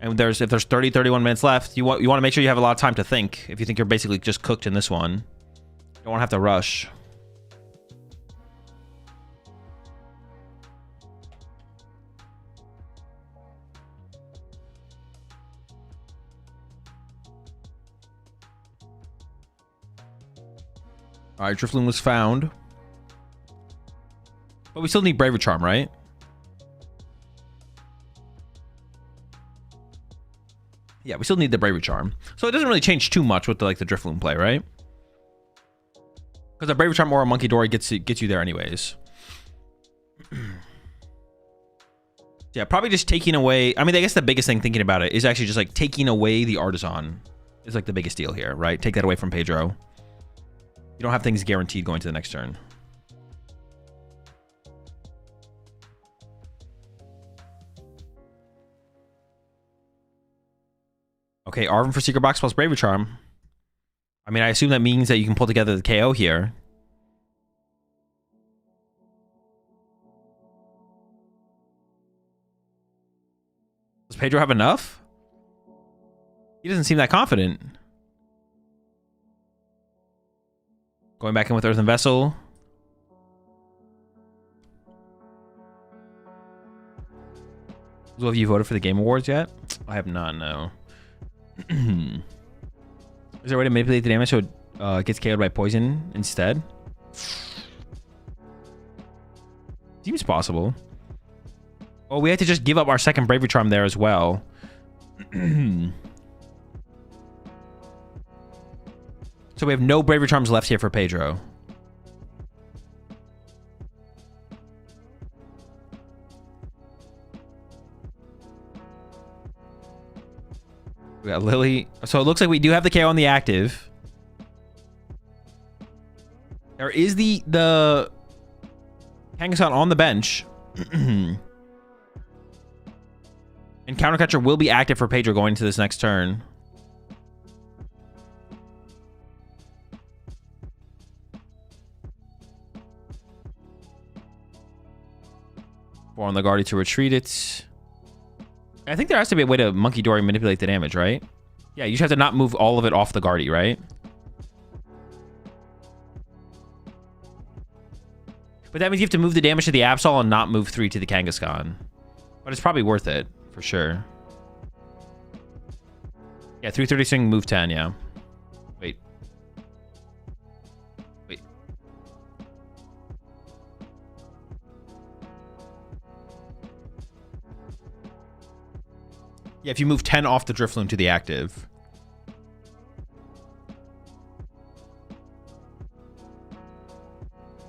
And if there's 30, 31 minutes left, you want to make sure you have a lot of time to think. If you think you're basically just cooked in this one. You don't want to have to rush. All right, Drifloon was found. But we still need Braver Charm, right? Yeah, we still need the Braver Charm. So it doesn't really change too much with the Drifloon play, right? Because a Braver Charm or a Monkey Dory gets you there anyways. Yeah, probably just taking away... I mean, I guess the biggest thing thinking about it is actually just like taking away the Artisan is like the biggest deal here, right? Take that away from Pedro. You don't have things guaranteed going to the next turn. Okay, Arvin for Secret Box plus Braver Charm. I mean, I assume that means that you can pull together the KO here. Does Pedro have enough? He doesn't seem that confident. Going back in with Earthen Vessel. Have you voted for the Game Awards yet? I have not, no. Is there a way to manipulate the damage so it gets KO'd by poison instead? Seems possible. Oh, we had to just give up our second Bravery Charm there as well. So we have no Bravery Charms left here for Pedro. We got Lily. So it looks like we do have the KO on the active. There is the Kangaskhan on the bench. And Countercatcher will be active for Pedro going into this next turn. Four on the Guardy to retreat it. I think there has to be a way to Monkey Dory manipulate the damage, right? Yeah, you just have to not move all of it off the Guardy, right? But that means you have to move the damage to the Absol and not move 3 to the Kangaskhan. But it's probably worth it, for sure. Yeah, 330 swing, move 10, yeah. Wait. Wait. Yeah, if you move 10 off the Drifloon to the active.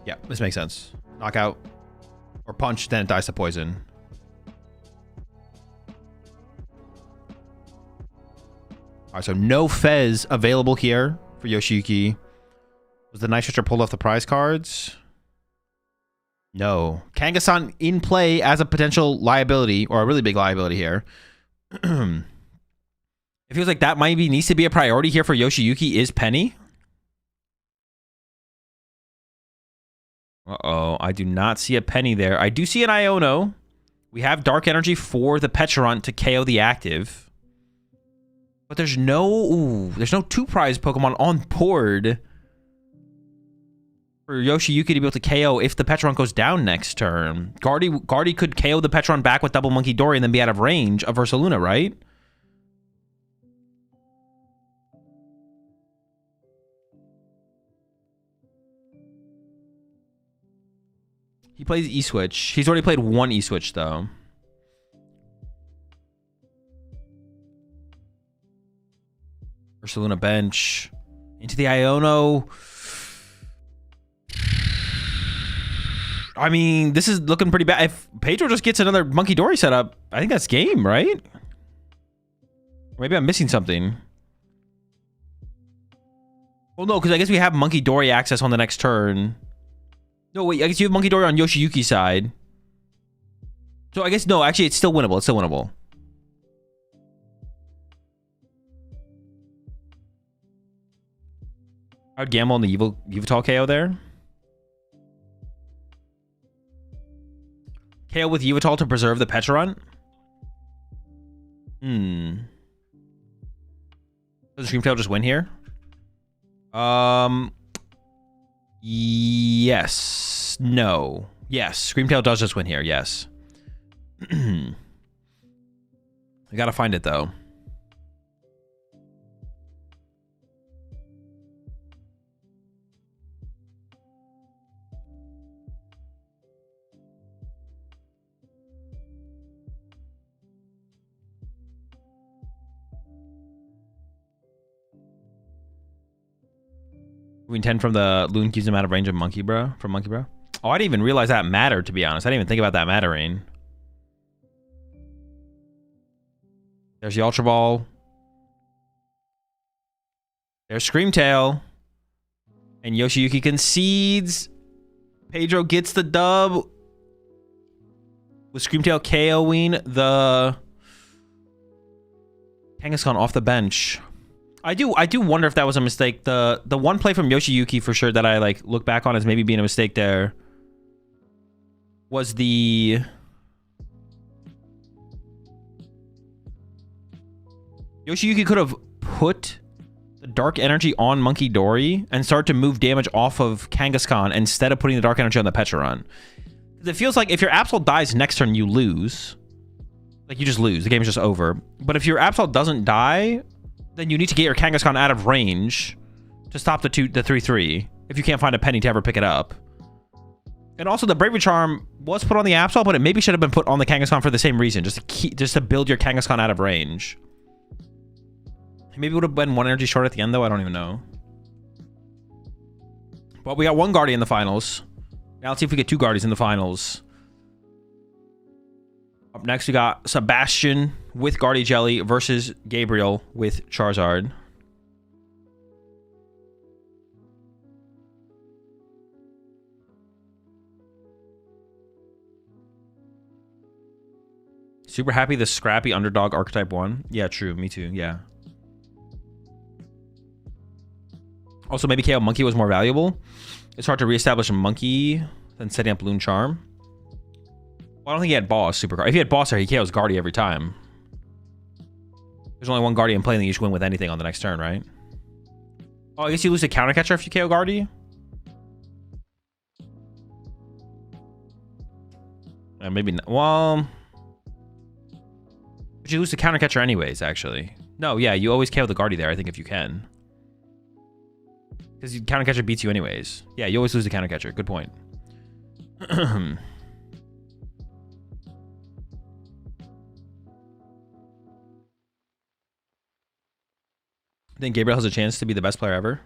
Yeah, this makes sense. Knockout or punch, then it dies to poison. All right, so no Fez available here for Yoshiyuki. Was the Night Stretcher pulled off the prize cards? No. Kangaskhan in play as a potential liability, or a really big liability here. It feels like that maybe needs to be a priority here for Yoshiyuki is Penny. Uh-oh, I do not see a Penny there. I do see an Iono. We have Dark Energy for the Pecharunt to KO the active. But there's no 2 prize Pokemon on board for Yoshiyuki to be able to KO if the Pecharunt goes down next turn. Guardy could KO the Pecharunt back with double Monkey Dory and then be out of range of Ursaluna, right? He plays E-Switch. He's already played 1 E-Switch, though. Ursaluna bench. Into the Iono. I mean, this is looking pretty bad. If Pedro just gets another Monkey Dory setup, I think that's game, right? Or maybe I'm missing something. Well, no, because I guess we have Monkey Dory access on the next turn. No, wait, I guess you have Monkey Dory on Yoshiyuki's side. So I guess, no, actually, it's still winnable. It's still winnable. I would gamble on the Yveltal KO there. KO with Yveltal to preserve the Pecharunt. Does Screamtail just win here? Yes. No. Yes. Screamtail does just win here. Yes. I gotta find it, though. Moving 10 from the Loon keeps him out of range of Monkey Bro. From Monkey Bro. Oh, I didn't even realize that mattered, to be honest. I didn't even think about that mattering. There's the Ultra Ball. There's Screamtail. And Yoshiyuki concedes. Pedro gets the dub. With Screamtail KOing the Kangaskhan off the bench. I do wonder if that was a mistake. The one play from Yoshiyuki for sure that I like look back on as maybe being a mistake there was the Yoshiyuki could have put the Dark Energy on Monkey Dory and start to move damage off of Kangaskhan instead of putting the Dark Energy on the Pecharunt. It feels like if your Absol dies next turn, you lose. Like, you just lose. The game is just over. But if your Absol doesn't die, then you need to get your Kangaskhan out of range to stop the 3-3 if you can't find a Penny to ever pick it up. And also, the Bravery Charm was put on the Absol, but it maybe should have been put on the Kangaskhan for the same reason, just to build your Kangaskhan out of range. Maybe it would have been 1 energy short at the end, though. I don't even know. But we got 1 Guardian in the finals. Now let's see if we get 2 Guardians in the finals. Up next, we got Sebastian with Guardy Jelly versus Gabriel with Charizard. Super happy the scrappy underdog archetype won. Yeah, true. Me too. Yeah. Also, maybe KO Monkey was more valuable. It's hard to reestablish a Monkey than setting up Loon Charm. Well, I don't think he had Boss Supercard. If he had Boss there, he KOs Guardy every time. There's only one Guardy in play, and you should win with anything on the next turn, right? Oh, I guess you lose a counter catcher if you KO Guardy. Maybe not. Well, but you lose the counter catcher anyways, actually. No, yeah, you always KO the Guardy there, I think, if you can. Because counter catcher beats you anyways. Yeah, you always lose the counter catcher. Good point. I think Gabriel has a chance to be the best player ever.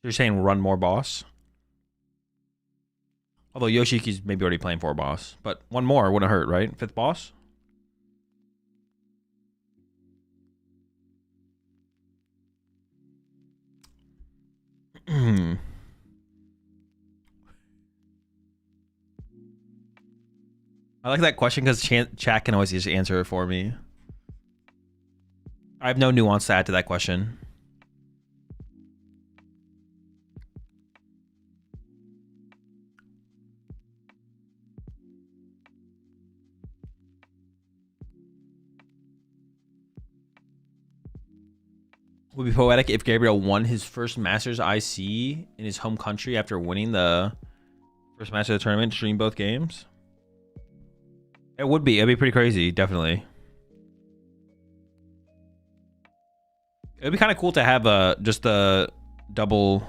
You're saying run more boss? Although Yoshiki's maybe already playing for a boss. But one more wouldn't hurt, right? Fifth boss? I like that question because chat can always just answer it for me. I have no nuance to add to that question. Would be poetic if Gabriel won his first Masters IC in his home country after winning the first match of the tournament, stream both games. It would be. It'd be pretty crazy, definitely. It'd be kind of cool to have just a double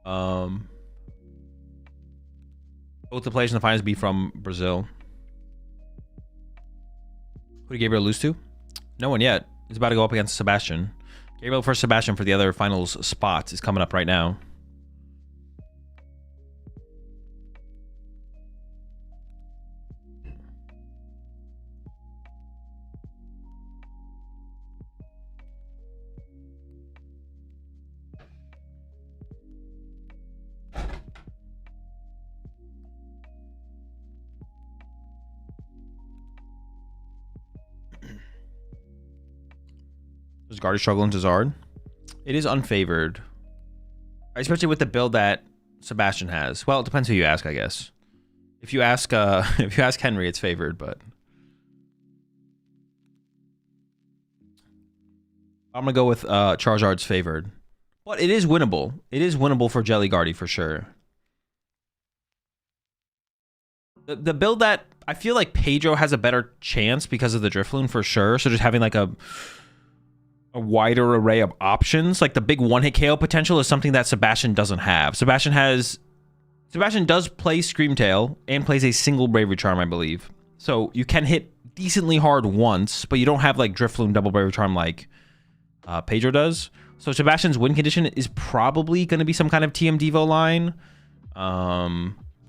both the players in the finals be from Brazil. Who did Gabriel lose to? No one yet. He's about to go up against Sebastian. Gabriel versus Sebastian for the other finals spots is coming up right now. Does Guardy struggle into Zard? It is unfavored. Especially with the build that Sebastian has. Well, it depends who you ask, I guess. If you ask if you ask Henry, it's favored, but I'm gonna go with Charizard's favored. But it is winnable. It is winnable for Jelly Guardy for sure. The build that I feel like Pedro has a better chance because of the Drifloon for sure. So just having like a wider array of options, like the big one-hit KO potential is something that Sebastian doesn't have. Sebastian does play Screamtail and plays a single Bravery Charm, I believe. So you can hit decently hard once, but you don't have like Drifloon double Bravery Charm like Pedro does. So Sebastian's win condition is probably going to be some kind of TM Devo line,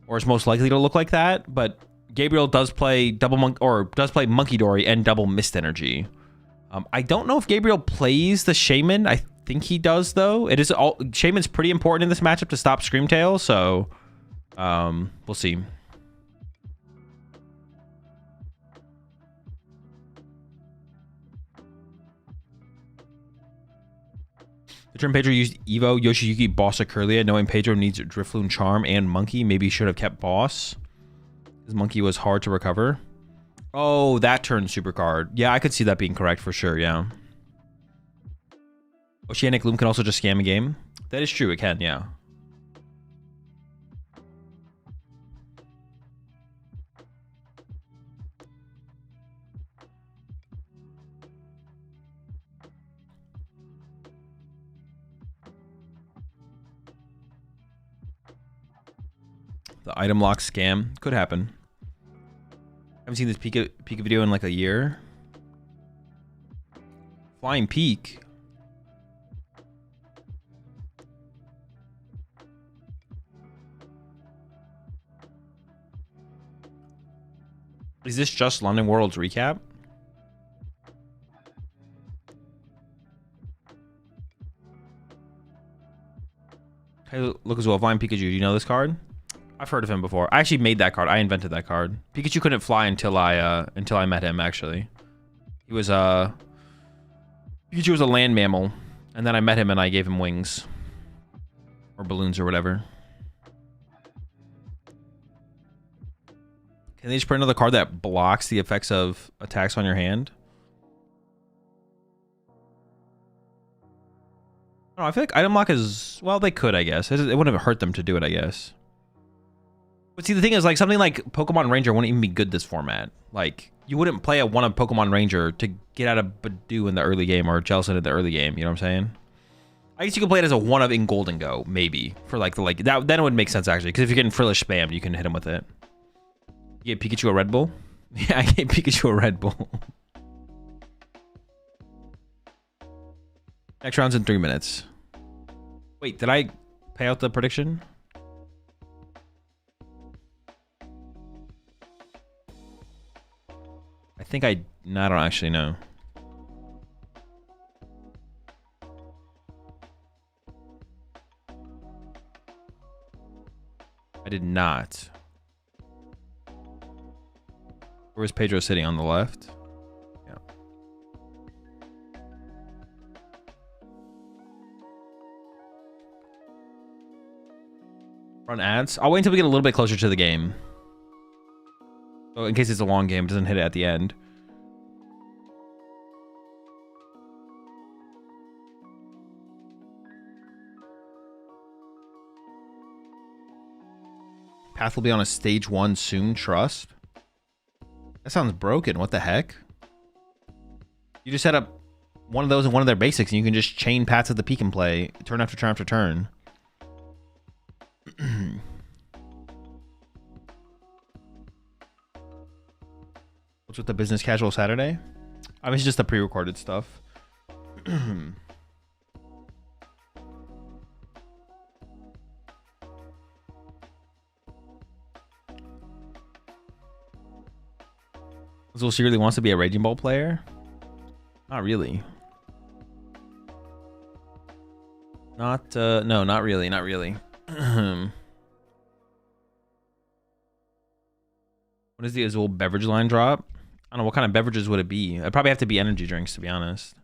or is most likely to look like that. But Gabriel does play Monkey Dory and double Mist Energy. I don't know if Gabriel plays the Shaman. I think he does, though. Shaman's pretty important in this matchup to stop Screamtail, so we'll see. The turn Pedro used Evo, Yoshiyuki, Boss, Curlia, knowing Pedro needs Drifloon, Charm, and Monkey. Maybe should have kept Boss. His Monkey was hard to recover. Oh, that turn Supercard. Yeah, I could see that being correct for sure, yeah. Oceanic Loom can also just scam a game. That is true, it can, yeah. The item lock scam could happen. I haven't seen this Pika video in like a year. Flying Peak. Is this just London World's recap? Hey, look as well. Flying Pikachu. Do you know this card? I've heard of him before. I actually made that card. I invented that card. Pikachu couldn't fly until I met him. Actually, he was Pikachu was a land mammal, and then I met him and I gave him wings or balloons or whatever. Can they just print another card that blocks the effects of attacks on your hand? I feel like item lock is, well, they could, I guess. It wouldn't hurt them to do it, I guess. But see, the thing is, like, something like Pokemon Ranger wouldn't even be good this format. Like, you wouldn't play a one of Pokemon Ranger to get out of Badoo in the early game or Jellicent in the early game. You know what I'm saying? I guess you could play it as a one of in Golden Go, maybe. For like the that, then it would make sense actually, because if you're getting Frillish spammed, you can hit him with it. You gave Pikachu a Red Bull? Yeah, I gave Pikachu a Red Bull. Next round's in 3 minutes. Wait, did I pay out the prediction? I think I don't actually know. I did not. Where was Pedro sitting? On the left? Yeah. Run ads? I'll wait until we get a little bit closer to the game. So in case it's a long game, it doesn't hit it at the end. Path will be on a stage 1 soon, trust. That sounds broken. What the heck? You just set up one of those in one of their basics and you can just chain paths at the peak and play turn after turn after turn. What's with the business casual Saturday? I mean, it's just the pre-recorded stuff. Azul secretly wants to be a Raging Ball player? Not really. No, not really, not really. What is the Azul beverage line drop? I don't know, what kind of beverages would it be? It'd probably have to be energy drinks, to be honest.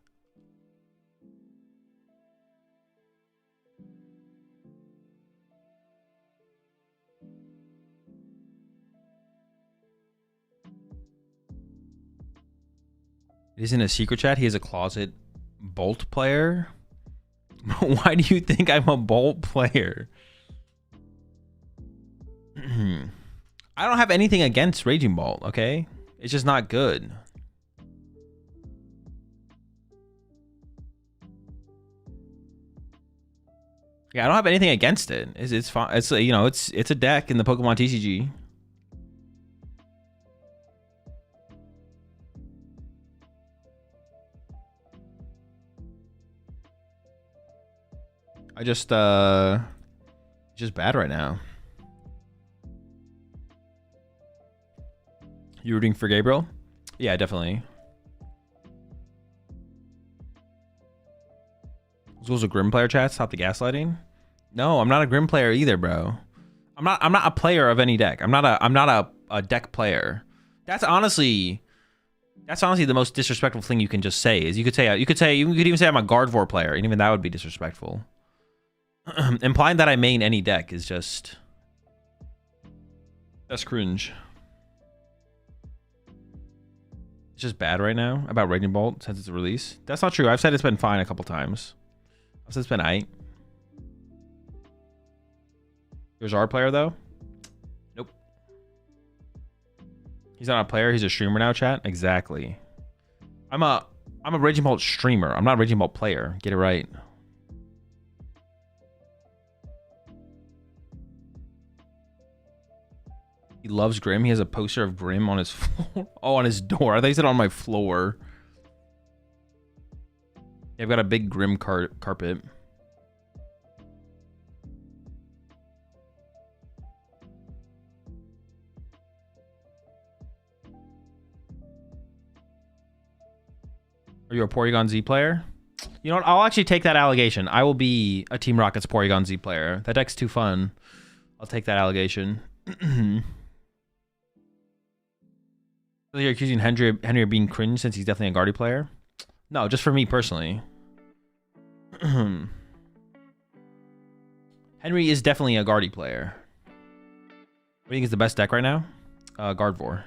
It isn't a secret chat. He is a closet Bolt player. Why do you think I'm a Bolt player? I don't have anything against Raging Bolt, okay? It's just not good. Yeah, I don't have anything against it. It's fine. It's, you know, it's a deck in the Pokemon TCG. I just bad right now. You rooting for Gabriel? Yeah, definitely. Was a Grim player chat? Stop the gaslighting. No, I'm not a Grim player either, bro. I'm not a player of any deck. I'm not a deck player. That's honestly the most disrespectful thing you can just say. Is you could even say I'm a Gardevoir player, and even that would be disrespectful. Implying that I main any deck is just, that's cringe. It's just bad right now about Raging Bolt since its release. That's not true. I've said it's been fine a couple times. I've said it's been aight. There's our player though. Nope. He's not a player. He's a streamer now. Chat. Exactly. I'm a Raging Bolt streamer. I'm not a Raging Bolt player. Get it right. He loves Grim. He has a poster of Grim on his floor. Oh, on his door. I thought he said on my floor. Yeah, I've got a big Grim carpet. Are you a Porygon Z player? You know what? I'll actually take that allegation. I will be a Team Rocket's Porygon Z player. That deck's too fun. I'll take that allegation. You're accusing Henry of being cringe since he's definitely a Guardy player? No, just for me personally. Henry is definitely a Guardy player. What do you think is the best deck right now? Gardevoir.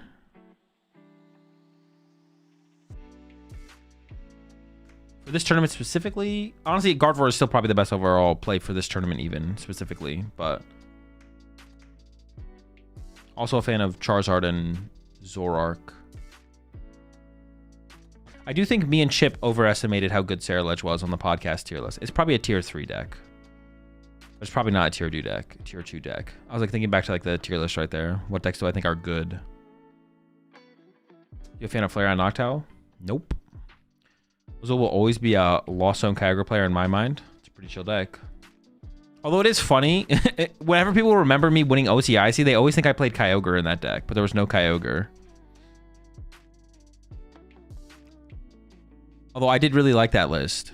For this tournament specifically, honestly, Gardevoir is still probably the best overall play for this tournament even, specifically. But also a fan of Charizard and Zoroark. I do think me and Chip overestimated how good Ceruledge was on the podcast tier list. It's probably a tier 3 deck. It's probably not a tier 2 deck. Tier 2 deck. I was like thinking back to like the tier list right there. What decks do I think are good? You a fan of Flareon Noctowl? Nope. Azul will always be a Lost Zone Kyogre player in my mind. It's a pretty chill deck. Although it is funny, whenever people remember me winning OCIC, they always think I played Kyogre in that deck, but there was no Kyogre. Although I did really like that list.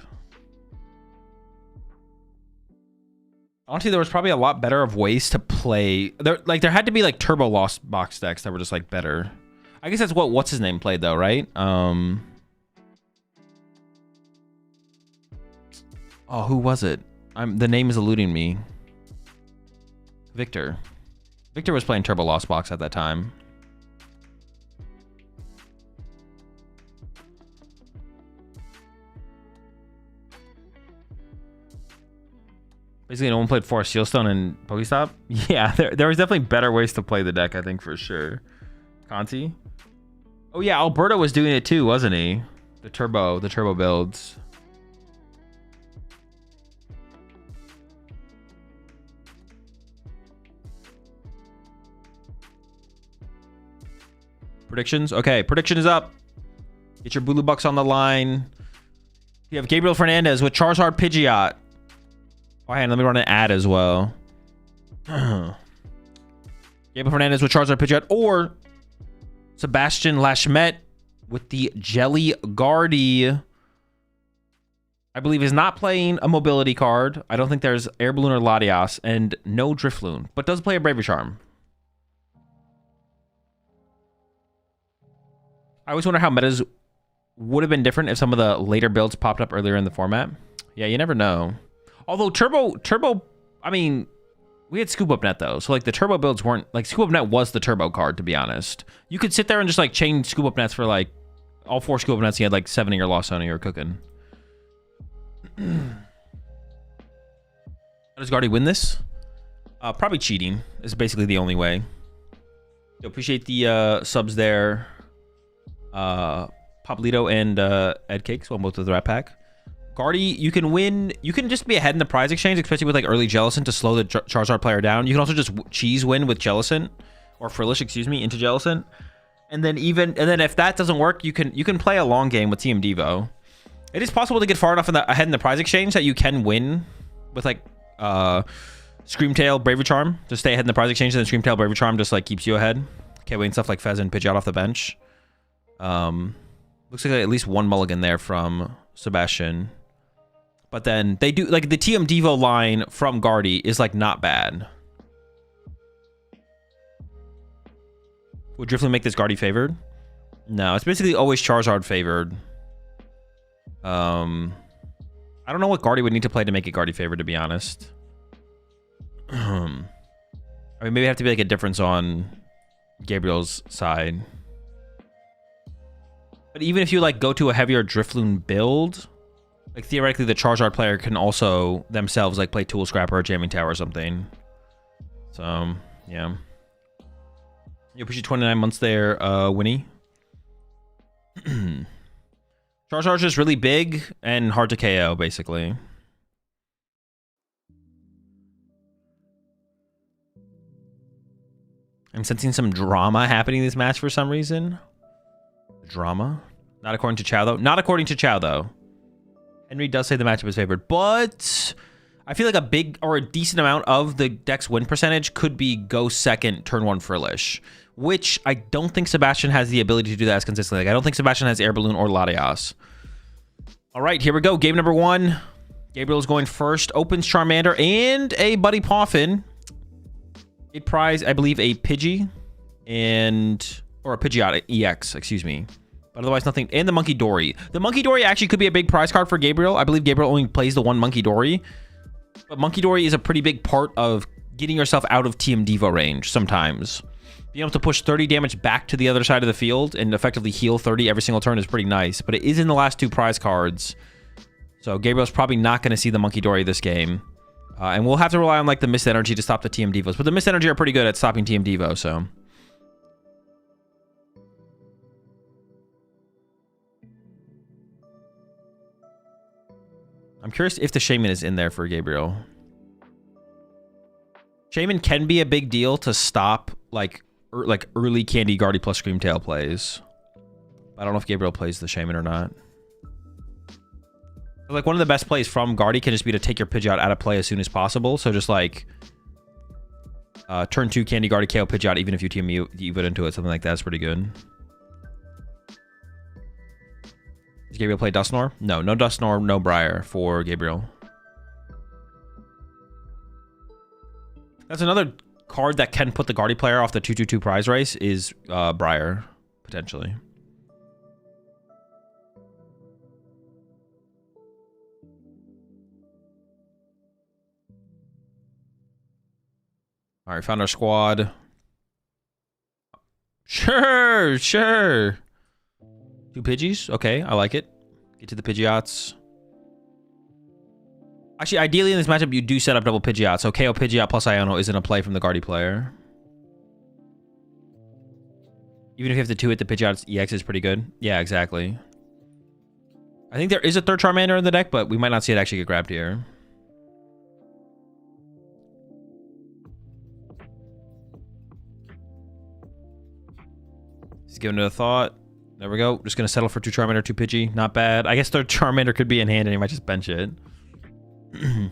Honestly, there was probably a lot better of ways to play. There had to be like turbo Lost Box decks that were just like better. I guess that's what what's his name played though, right? Oh, who was it? The name is eluding me. Victor. Victor was playing turbo Lost Box at that time. Basically, no one played Forest Sealstone and Pokestop. Yeah, there was definitely better ways to play the deck, I think, for sure. Conti? Oh yeah, Alberto was doing it too, wasn't he? The turbo builds. Predictions? Okay, prediction is up. Get your Bulu Bucks on the line. You have Gabriel Fernandez with Charizard Pidgeot. Oh, hang on, let me run an ad as well. Gabriel Fernandez with Charizard Pidgeot, or Sebastian Lachmet with the Jelly Guardy. I believe is not playing a mobility card. I don't think there's Air Balloon or Latias, and no Drifloon, but does play a Bravery Charm. I always wonder how metas would have been different if some of the later builds popped up earlier in the format. Yeah, you never know. Although Turbo, I mean, we had Scoop Up Net though. So like the Turbo builds weren't, like Scoop Up Net was the Turbo card, to be honest. You could sit there and just like chain Scoop Up Nets for like all 4 Scoop Up Nets. You had like 7 of your Lost Zone you were cooking. How does Guardy win this? Probably cheating is basically the only way. So appreciate the subs there. Pablito and Ed Cakes, well, both of the Rat Pack. Guardy, you can win. You can just be ahead in the prize exchange, especially with like early Jellicent to slow the Charizard player down. You can also just cheese win with Jellicent, or Frillish, excuse me, into Jellicent. And then if that doesn't work, you can play a long game with Team Devo. It is possible to get far enough ahead in the prize exchange that you can win with like Screamtail, Bravery Charm. Just stay ahead in the prize exchange, and then Screamtail, Bravery Charm just like keeps you ahead. Okay, waiting stuff like Fez and Pidgeot off the bench. Looks like at least one mulligan there from Sebastian. But then they do like the TM Devo line from Guardy is like not bad. Would Drifloon make this Guardy favored? No, it's basically always Charizard favored. I don't know what Guardy would need to play to make it Guardy favored, to be honest. I mean, maybe it have to be like a difference on Gabriel's side. But even if you like go to a heavier Drifloon build, like theoretically the Charizard player can also themselves like play Tool Scrapper or Jamming Tower or something. So yeah. You appreciate 29 months there, Winnie. Charizard's just really big and hard to KO, basically. I'm sensing some drama happening in this match for some reason. Drama? Not according to Chow, though. Not according to Chow, though. Henry does say the matchup is favored, but I feel like a big or a decent amount of the deck's win percentage could be go second, turn 1 Frillish, which I don't think Sebastian has the ability to do that as consistently. Like, I don't think Sebastian has Air Balloon or Latias. All right, here we go. Game number 1. Gabriel's going first. Opens Charmander and a Buddy Poffin. It prize, I believe, a Pidgey or a Pidgeot EX, excuse me. But otherwise, nothing. And the Monkey Dory. The Monkey Dory actually could be a big prize card for Gabriel. I believe Gabriel only plays the one Monkey Dory. But Monkey Dory is a pretty big part of getting yourself out of TM Devo range sometimes. Being able to push 30 damage back to the other side of the field and effectively heal 30 every single turn is pretty nice. But it is in the last 2 prize cards. So Gabriel's probably not going to see the Monkey Dory this game. And we'll have to rely on like the Mist Energy to stop the TM Devos. But the Mist Energy are pretty good at stopping TM Devo, so. I'm curious if the Shaman is in there for Gabriel. Shaman can be a big deal to stop like early Candy Guardy plus Screamtail plays. I don't know if Gabriel plays the Shaman or not. Like one of the best plays from Guardy can just be to take your Pidgeot out of play as soon as possible. So just like turn 2 Candy Guardy KO Pidgeot even if you team Evo into it, something like that's pretty good. Does Gabriel play Dusknoir? No, no Dusknoir, no Briar for Gabriel. That's another card that can put the Guardy player off the 2/2/2 prize race is Briar, potentially. All right, found our squad. Sure. 2 Pidgeys. Okay, I like it. Get to the Pidgeots. Actually, ideally in this matchup, you do set up double Pidgeot. So KO Pidgeot plus Iono isn't a play from the Guardy player. Even if you have the 2-hit, the Pidgeot's EX is pretty good. Yeah, exactly. I think there is a 3rd Charmander in the deck, but we might not see it actually get grabbed here. Just giving it a thought. There we go. Just going to settle for 2 Charmander, 2 Pidgey. Not bad. I guess 3rd Charmander could be in hand and he might just bench it.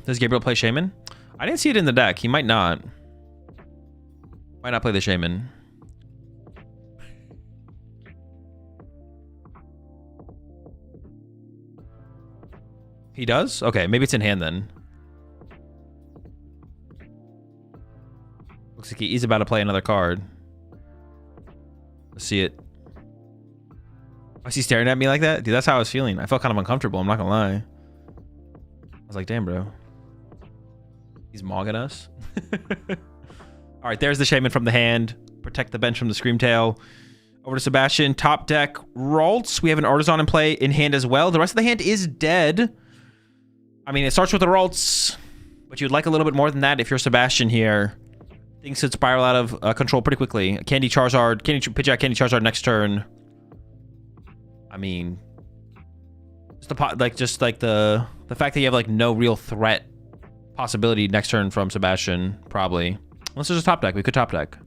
Does Gabriel play Shaman? I didn't see it in the deck. He might not. Might not play the Shaman. He does? Okay, maybe it's in hand then. Looks like he's about to play another card. Let's see it. Why is he staring at me like that? Dude, that's how I was feeling. I felt kind of uncomfortable. I'm not gonna lie. I was like, damn, bro. He's mogging us. All right, there's the Shaman from the hand. Protect the bench from the Screamtail. Over to Sebastian. Top deck, Ralts. We have an Artisan in play in hand as well. The rest of the hand is dead. I mean, it starts with the Ralts, but you'd like a little bit more than that if you're Sebastian here. Things should spiral out of control pretty quickly. Candy Charizard, Pidgeot, Candy Charizard next turn. I mean, just like the fact that you have like no real threat possibility next turn from Sebastian, probably. Unless there's a top deck, we could top deck.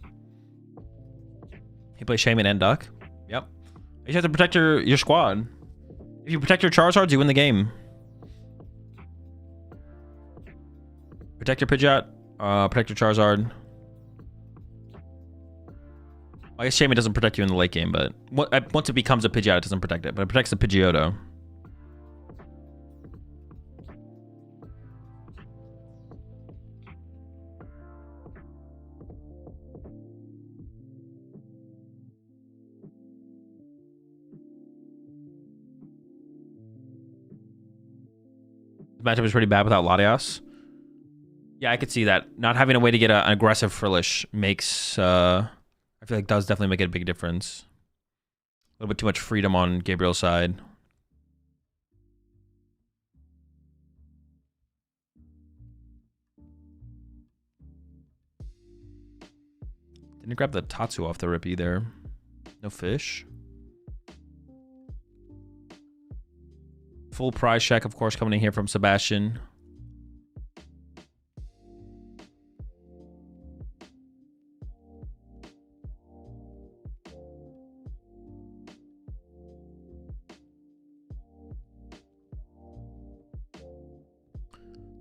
He plays Shaman and Duck. Yep. You just have to protect your squad. If you protect your Charizards, you win the game. Protect your Pidgeot. Protect your Charizard. I guess Shaman doesn't protect you in the late game, but once it becomes a Pidgeot, it doesn't protect it. But it protects the Pidgeotto. The matchup is pretty bad without Latias. Yeah, I could see that. Not having a way to get an aggressive Frillish makes... I feel like does definitely make it a big difference. A little bit too much freedom on Gabriel's side. Didn't grab the Tatsu off the rip either. No fish. Full prize check, of course, coming in here from Sebastian.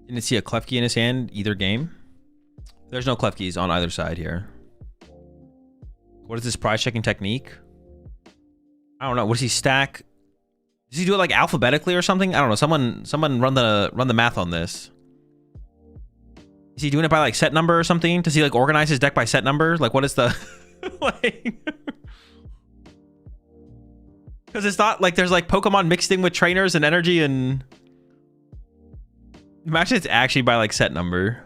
Didn't see a Klefki in his hand either game. There's no Klefkis on either side here. What is this prize checking technique? I don't know. What does he stack? Does he do it like alphabetically or something? I don't know. Someone run the math on this. Is he doing it by like set number or something? Does he like organize his deck by set number? Like what is the like? Because it's not like there's like Pokemon mixed in with trainers and energy and. Imagine it's actually by like set number.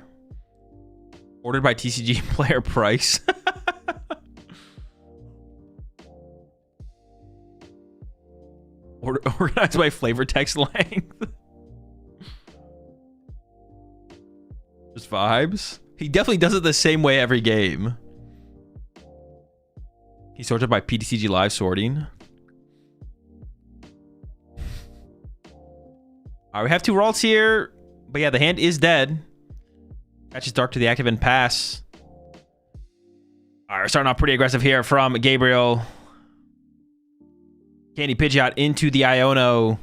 Ordered by TCG player price. Organized by flavor text length. Just vibes. He definitely does it the same way every game. He sorted by PTCG live sorting. Alright, we have 2 Ralts here. But yeah, the hand is dead. Catches Dark to the active and pass. Alright, we're starting off pretty aggressive here from Gabriel. Candy Pidgeot into the Iono.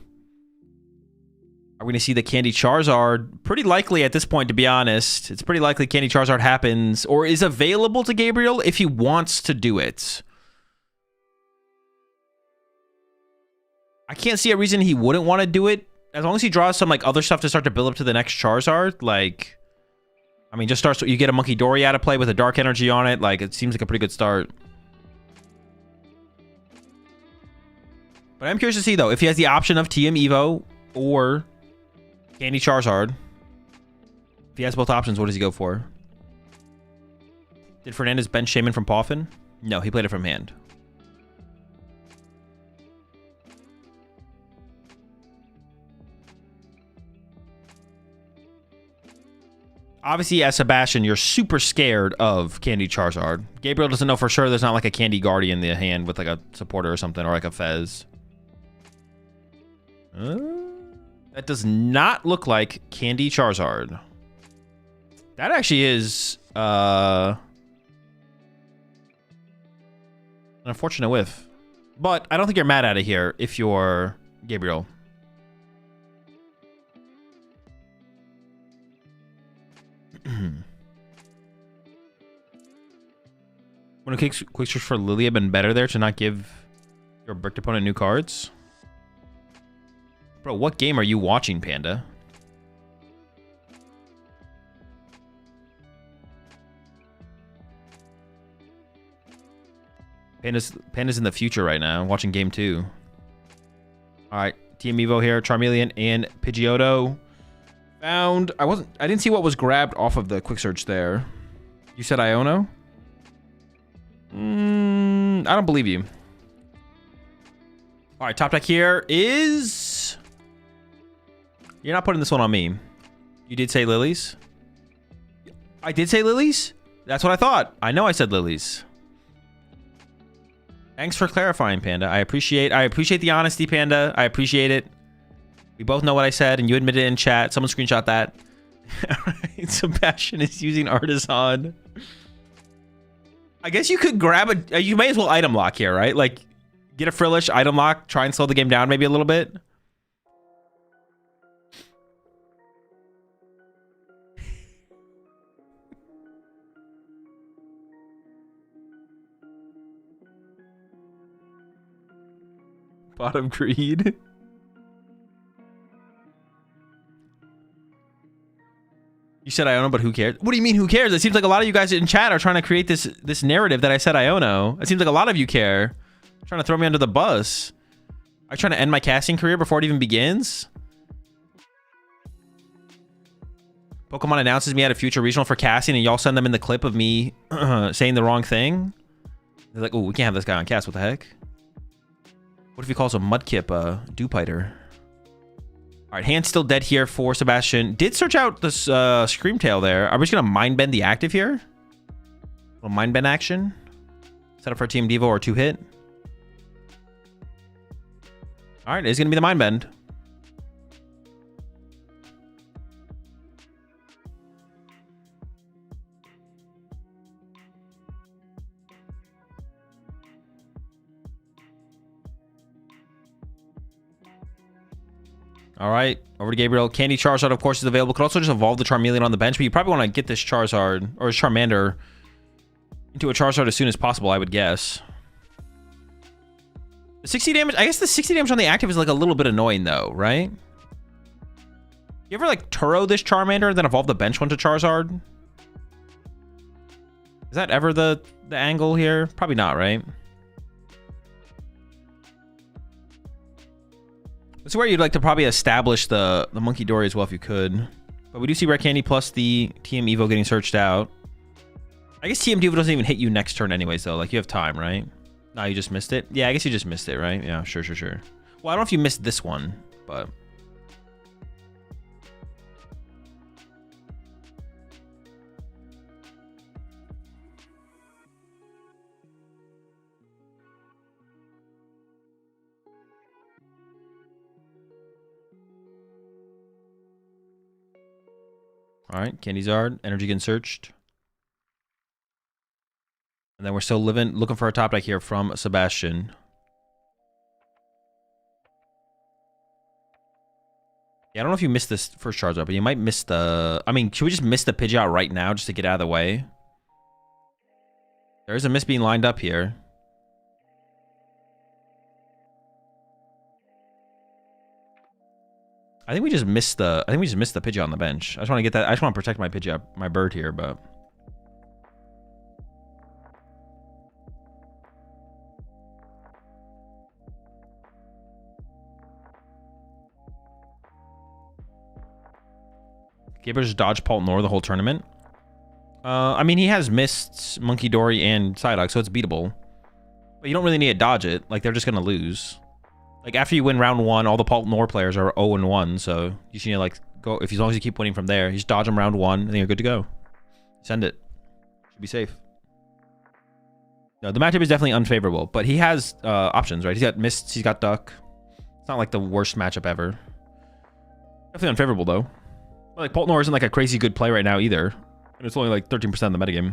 Are we going to see the Candy Charizard? Pretty likely at this point, to be honest. It's pretty likely Candy Charizard happens or is available to Gabriel if he wants to do it. I can't see a reason he wouldn't want to do it. As long as he draws some like other stuff to start to build up to the next Charizard. Like, I mean, just starts. You get a Monkey Dory out of play with a Dark Energy on it. Like, it seems like a pretty good start. But I'm curious to see, though, if he has the option of TM Evo or Candy Charizard. If he has both options, what does he go for? Did Fernandez bench Shaman from Poffin? No, he played it from hand. Obviously, as Sebastian, you're super scared of Candy Charizard. Gabriel doesn't know for sure there's not like a Candy Guardian in the hand with like a supporter or something, or like a Fez. That does not look like Candy Charizard. That actually is an unfortunate whiff. But I don't think you're mad at it here if you're Gabriel. Wouldn't a quick search for Lily have been better there to not give your bricked opponent new cards? Bro, what game are you watching, Panda? Panda's in the future right now, watching game 2. Alright, Team Evo here, Charmeleon and Pidgeotto. Found. I didn't see what was grabbed off of the quick search there. You said Iono? I don't believe you. All right, top deck here is... You're not putting this one on me. You did say lilies? I did say lilies? That's what I thought. I know I said lilies. Thanks for clarifying, Panda. I appreciate the honesty, Panda. I appreciate it. We both know what I said, and you admitted it in chat. Someone screenshot that. All right, Sebastian is using Artisan. I guess you could grab a... You may as well item lock here, right? Like, get a Frillish, item lock, try and slow the game down maybe a little bit. Bottom greed. You said Iono, but who cares? What do you mean who cares? It seems like a lot of you guys in chat are trying to create this narrative that I said Iono. It seems like a lot of you care. Trying to throw me under the bus. Are you trying to end my casting career before it even begins? Pokemon announces me at a future regional for casting and y'all send them in the clip of me saying the wrong thing. They're like, oh, we can't have this guy on cast. What the heck? What if he calls a Mudkip Dewpider? All right, hand's still dead here for Sebastian. Did search out this Screamtail there. Are we just going to Mind Bend the active here? A little Mind Bend action. Set up for a Team Devo or 2-hit. All right, it's going to be the Mind Bend. All right, over to Gabriel. Candy Charizard, of course, is available. Could also just evolve the Charmeleon on the bench, but you probably want to get this Charizard or Charmander into a Charizard as soon as possible, I would guess. 60 damage. I guess the 60 damage on the active is like a little bit annoying though, right? You ever like Turo this Charmander and then evolve the bench one to Charizard? Is that ever the angle here? Probably not, right? This is where you'd like to probably establish the Monkey Dory as well if you could. But we do see Red Candy plus the TM Evo getting searched out. I guess TM Evo doesn't even hit you next turn anyways though. Like you have time, right? No, you just missed it? Yeah, I guess you just missed it, right? Yeah, sure. Well, I don't know if you missed this one, but... All right, Candy Zard, energy getting searched. And then we're still looking for a top deck here from Sebastian. Yeah, I don't know if you missed this first Charizard, but you might miss the... I mean, should we just miss the Pidgeot right now just to get out of the way? There is a miss being lined up here. I think we just missed the Pidgeot on the bench. I just want to get that. I just want to protect my Pidgeot, my bird here, but... Gabriel just dodged Paul Nor the whole tournament. I mean, he has missed Monkey Dory and Psyduck, so it's beatable. But you don't really need to dodge it. Like, they're just going to lose. Like, after you win round 1, all the Paul Nor players are 0-1, so you just need to, like, go... As long as you keep winning from there, you just dodge them round 1, and then you're good to go. Send it. Should be safe. No, the matchup is definitely unfavorable, but he has options, right? He's got Mists, he's got Duck. It's not, like, the worst matchup ever. Definitely unfavorable, though. But, like, Paul Nor isn't, like, a crazy good play right now, either. And it's only, like, 13% of the metagame.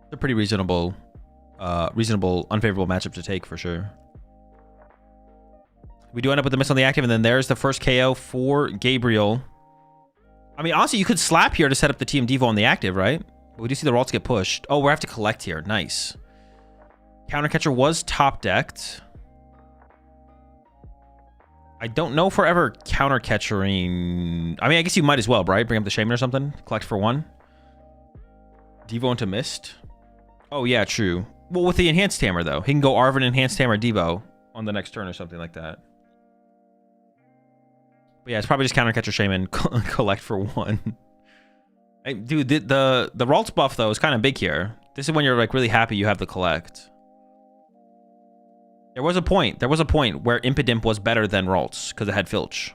It's a pretty reasonable, unfavorable matchup to take, for sure. We do end up with the miss on the active, and then there's the first KO for Gabriel. I mean, honestly, you could slap here to set up the Team Devo on the active, right? But we do see the Ralts get pushed. Oh, we have to collect here. Nice. Countercatcher was top-decked. I don't know if we're ever counter-catchering... I mean, I guess you might as well, right? Bring up the Shaman or something. Collect for 1. Devo into Mist. Oh, yeah, true. Well, with the Enhanced Hammer, though. He can go Arvin, Enhanced Hammer, Devo on the next turn or something like that. But yeah, it's probably just counter-catcher Shaman, collect for 1. Hey, dude, the Ralts buff, though, is kind of big here. This is when you're, like, really happy you have the collect. There was a point where Impidimp was better than Ralts because it had Filch.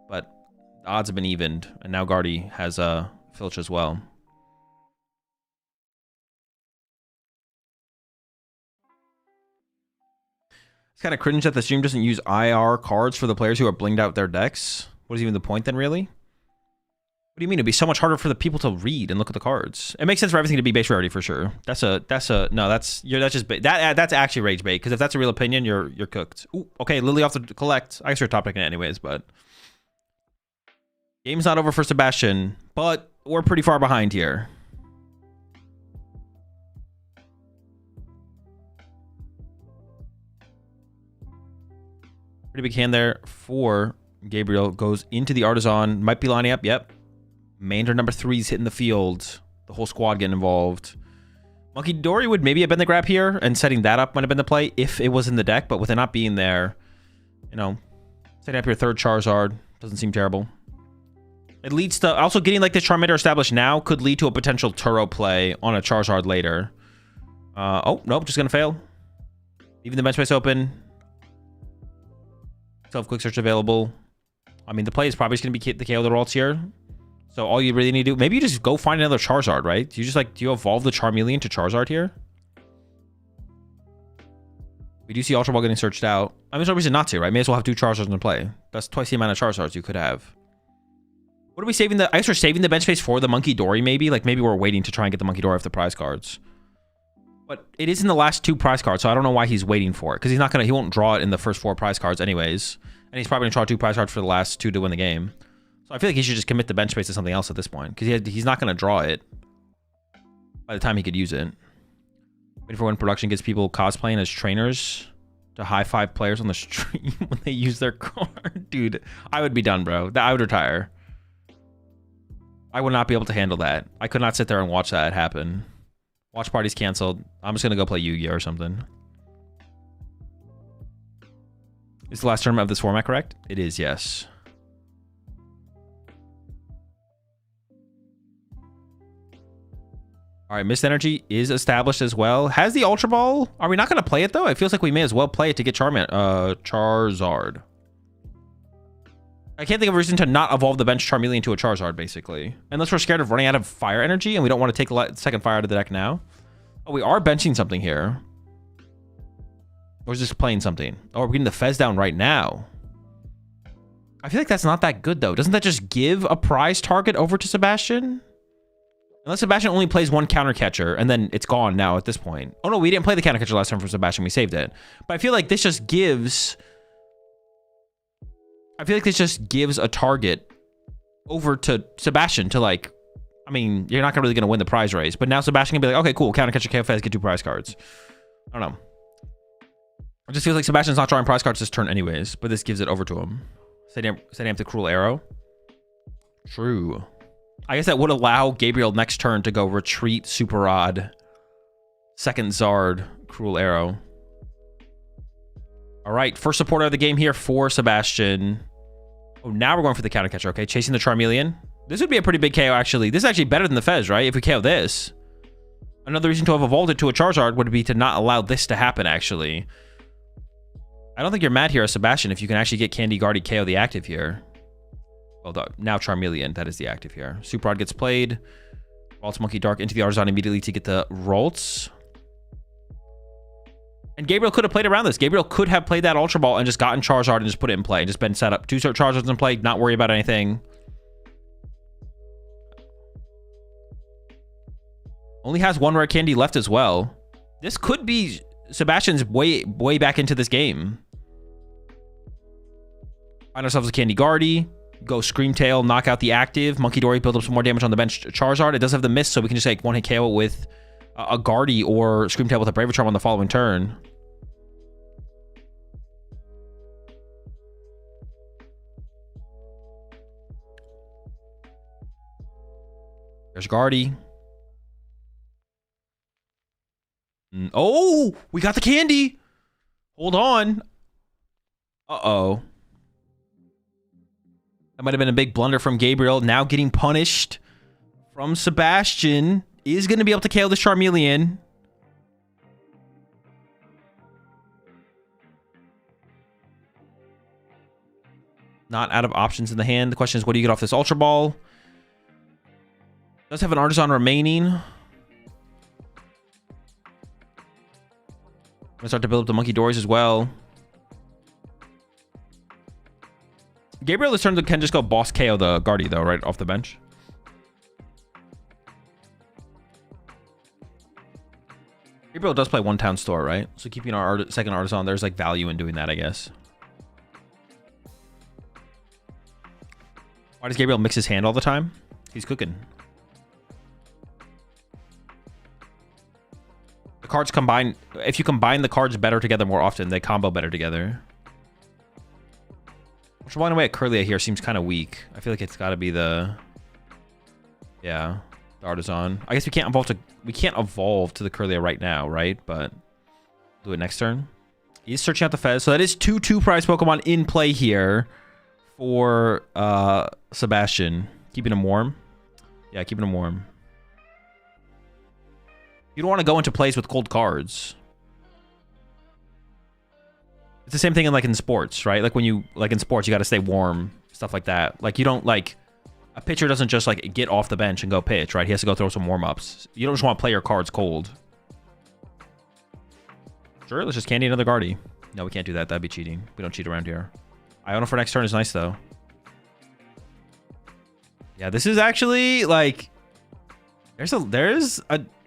But the odds have been evened, and now Guardy has Filch as well. It's kind of cringe that the stream doesn't use IR cards for the players who are blinged out their decks. What is even the point then, really? What do you mean? It'd be so much harder for the people to read and look at the cards. It makes sense for everything to be base rarity for sure. That's actually rage bait. Because if that's a real opinion, you're cooked. Ooh, okay, Lily off the collect. I guess you're top decking it anyways, but game's not over for Sebastian, but we're pretty far behind here. Pretty big hand there for Gabriel. Goes into the Artisan. Might be lining up. Yep. Mander number 3's hitting the field. The whole squad getting involved. Monkey Dory would maybe have been the grab here, and setting that up might have been the play if it was in the deck, but with it not being there, you know, setting up your third Charizard doesn't seem terrible. It leads to also getting like this Charmander established now could lead to a potential Turo play on a Charizard later. Oh, nope, just gonna fail. Leaving the bench space open. Self-quick search available. I mean, the play is probably just gonna be the KO the Ralts here. So all you really need to do, maybe you just go find another Charizard, right? Do you evolve the Charmeleon to Charizard here? We do see Ultra Ball getting searched out. I mean, there's no reason not to, right? May as well have 2 Charizards in play. That's twice the amount of Charizards you could have. What are we saving I guess we're saving the bench space for the Monkey Dory, maybe? Like, maybe we're waiting to try and get the Monkey Dory off the prize cards. But it is in the last 2 prize cards, so I don't know why he's waiting for it. Because he won't draw it in the first 4 prize cards anyways. And he's probably going to draw 2 prize cards for the last 2 to win the game. So I feel like he should just commit the bench space to something else at this point. Because he's not going to draw it by the time he could use it. Waiting for when production gets people cosplaying as trainers to high-five players on the stream when they use their card. Dude, I would be done, bro. I would retire. I would not be able to handle that. I could not sit there and watch that happen. Watch parties canceled. I'm just going to go play Yu-Gi-Oh! Or something. Is the last tournament of this format correct? It is, yes. All right, Mist Energy is established as well. Has the Ultra Ball? Are we not going to play it, though? It feels like we may as well play it to get Charizard. I can't think of a reason to not evolve the bench Charmeleon to a Charizard, basically. Unless we're scared of running out of fire energy and we don't want to take the second fire out of the deck now. Oh, we are benching something here. Or is this playing something? Oh, we're getting the Fez down right now. I feel like that's not that good, though. Doesn't that just give a prize target over to Sebastian? Unless Sebastian only plays one counter catcher, and then it's gone now at this point. Oh, no, we didn't play the counter catcher last time for Sebastian. We saved it. But I feel like this just gives... I feel like this just gives a target over to Sebastian to, like... I mean, you're not really going to win the prize race. But now Sebastian can be like, okay, cool. Counter catcher, KO Fez, get 2 prize cards. I don't know. It just feels like Sebastian's not drawing prize cards this turn anyways. But this gives it over to him. Setting up the Cruel Arrow. True. I guess that would allow Gabriel next turn to go retreat Super Rod, second Zard, Cruel Arrow. All right, first supporter of the game here for Sebastian. Oh, now we're going for the counter catcher. Okay, chasing the Charmeleon. This would be a pretty big KO, actually. This is actually better than the Fez, right? If we KO this. Another reason to have evolved it to a Charizard would be to not allow this to happen, actually. I don't think you're mad here as Sebastian if you can actually get Candy Guardy KO the active here. Well, now Charmeleon, that is the active here. Super Rod gets played. Waltz Monkey Dark into the Artisan immediately to get the Rolts. And Gabriel could have played around this. Gabriel could have played that Ultra Ball and just gotten Charizard and just put it in play. And just been set up 2 Charizards in play, not worry about anything. Only has 1 rare candy left as well. This could be Sebastian's way back into this game. Find ourselves a Candy Guardy. Go Screamtail, knock out the active. Monkey Dory, build up some more damage on the bench. Charizard, it does have the miss, so we can just like one-hit KO with a Guardy or Screamtail with a Braver Charm on the following turn. There's Guardy. Oh, we got the candy. Hold on. Uh-oh. That might have been a big blunder from Gabriel. Now getting punished from Sebastian. Is going to be able to KO the Charmeleon. Not out of options in the hand. The question is, what do you get off this Ultra Ball? Does have an Artisan remaining. I'm going to start to build up the Monkey Dories as well. Gabriel this turn can just go boss KO the Guardy, though, right off the bench. Gabriel does play one town store, right? So keeping our second Artisan, there's like value in doing that, I guess. Why does Gabriel mix his hand all the time? He's cooking. The cards combine. If you combine the cards better together more often, they combo better together. Which, by the way, at Curlia here seems kind of weak. I feel like it's got to be the... Yeah, the Artisan. I guess we can't evolve to the Curlia right now, right? But do it next turn. He's searching out the Fez. So that is 2 prize Pokemon in play here for Sebastian. Keeping him warm. Yeah, keeping him warm. You don't want to go into plays with cold cards. It's the same thing in sports, right? Like when you in sports, you got to stay warm, stuff like that. Like you don't a pitcher doesn't just get off the bench and go pitch, right? He has to go throw some warm-ups. You don't just want to play your cards cold. Sure, let's just candy another Guardy. No, we can't do that. That'd be cheating. We don't cheat around here. Iona for next turn is nice though. Yeah, this is actually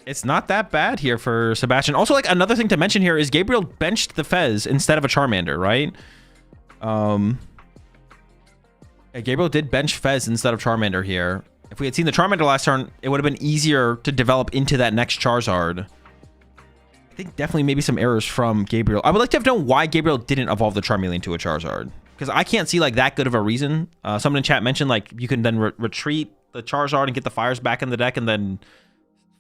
it's not that bad here for Sebastian. Also, another thing to mention here is Gabriel benched the Fez instead of a Charmander, right? Yeah, Gabriel did bench Fez instead of Charmander here. If we had seen the Charmander last turn, it would have been easier to develop into that next Charizard. I think definitely maybe some errors from Gabriel. I would like to have known why Gabriel didn't evolve the Charmeleon to a Charizard. Because I can't see like that good of a reason. Someone in chat mentioned like you can then retreat the Charizard and get the fires back in the deck and then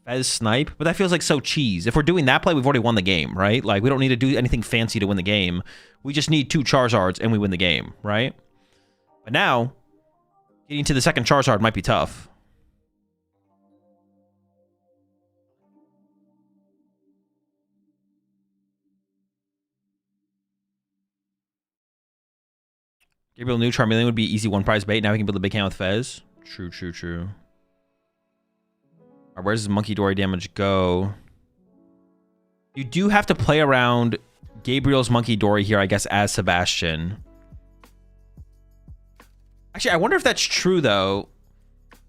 Fez snipe. But that feels like so cheese. If we're doing that play, we've already won the game, right? Like we don't need to do anything fancy to win the game. We just need 2 Charizards and we win the game, right? But now, getting to the second Charizard might be tough. Gabriel knew Charmeleon would be easy 1 prize bait. Now he can build a big hand with Fez. True, true, true. All right, where does Monkey Dory damage go? You do have to play around Gabriel's Monkey Dory here, I guess, as Sebastian. Actually, I wonder if that's true, though.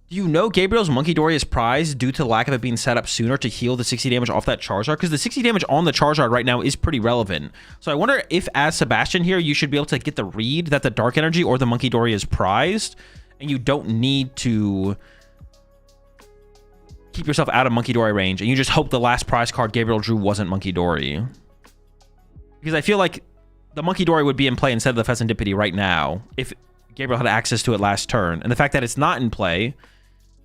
Do you know Gabriel's Monkey Dory is prized due to the lack of it being set up sooner to heal the 60 damage off that Charizard? Because the 60 damage on the Charizard right now is pretty relevant. So I wonder if, as Sebastian here, you should be able to get the read that the Dark Energy or the Monkey Dory is prized, and you don't need to keep yourself out of Monkey Dory range, and you just hope the last prize card Gabriel drew wasn't Monkey Dory. Because I feel like the Monkey Dory would be in play instead of the Pheasantipity right now if Gabriel had access to it last turn. And the fact that it's not in play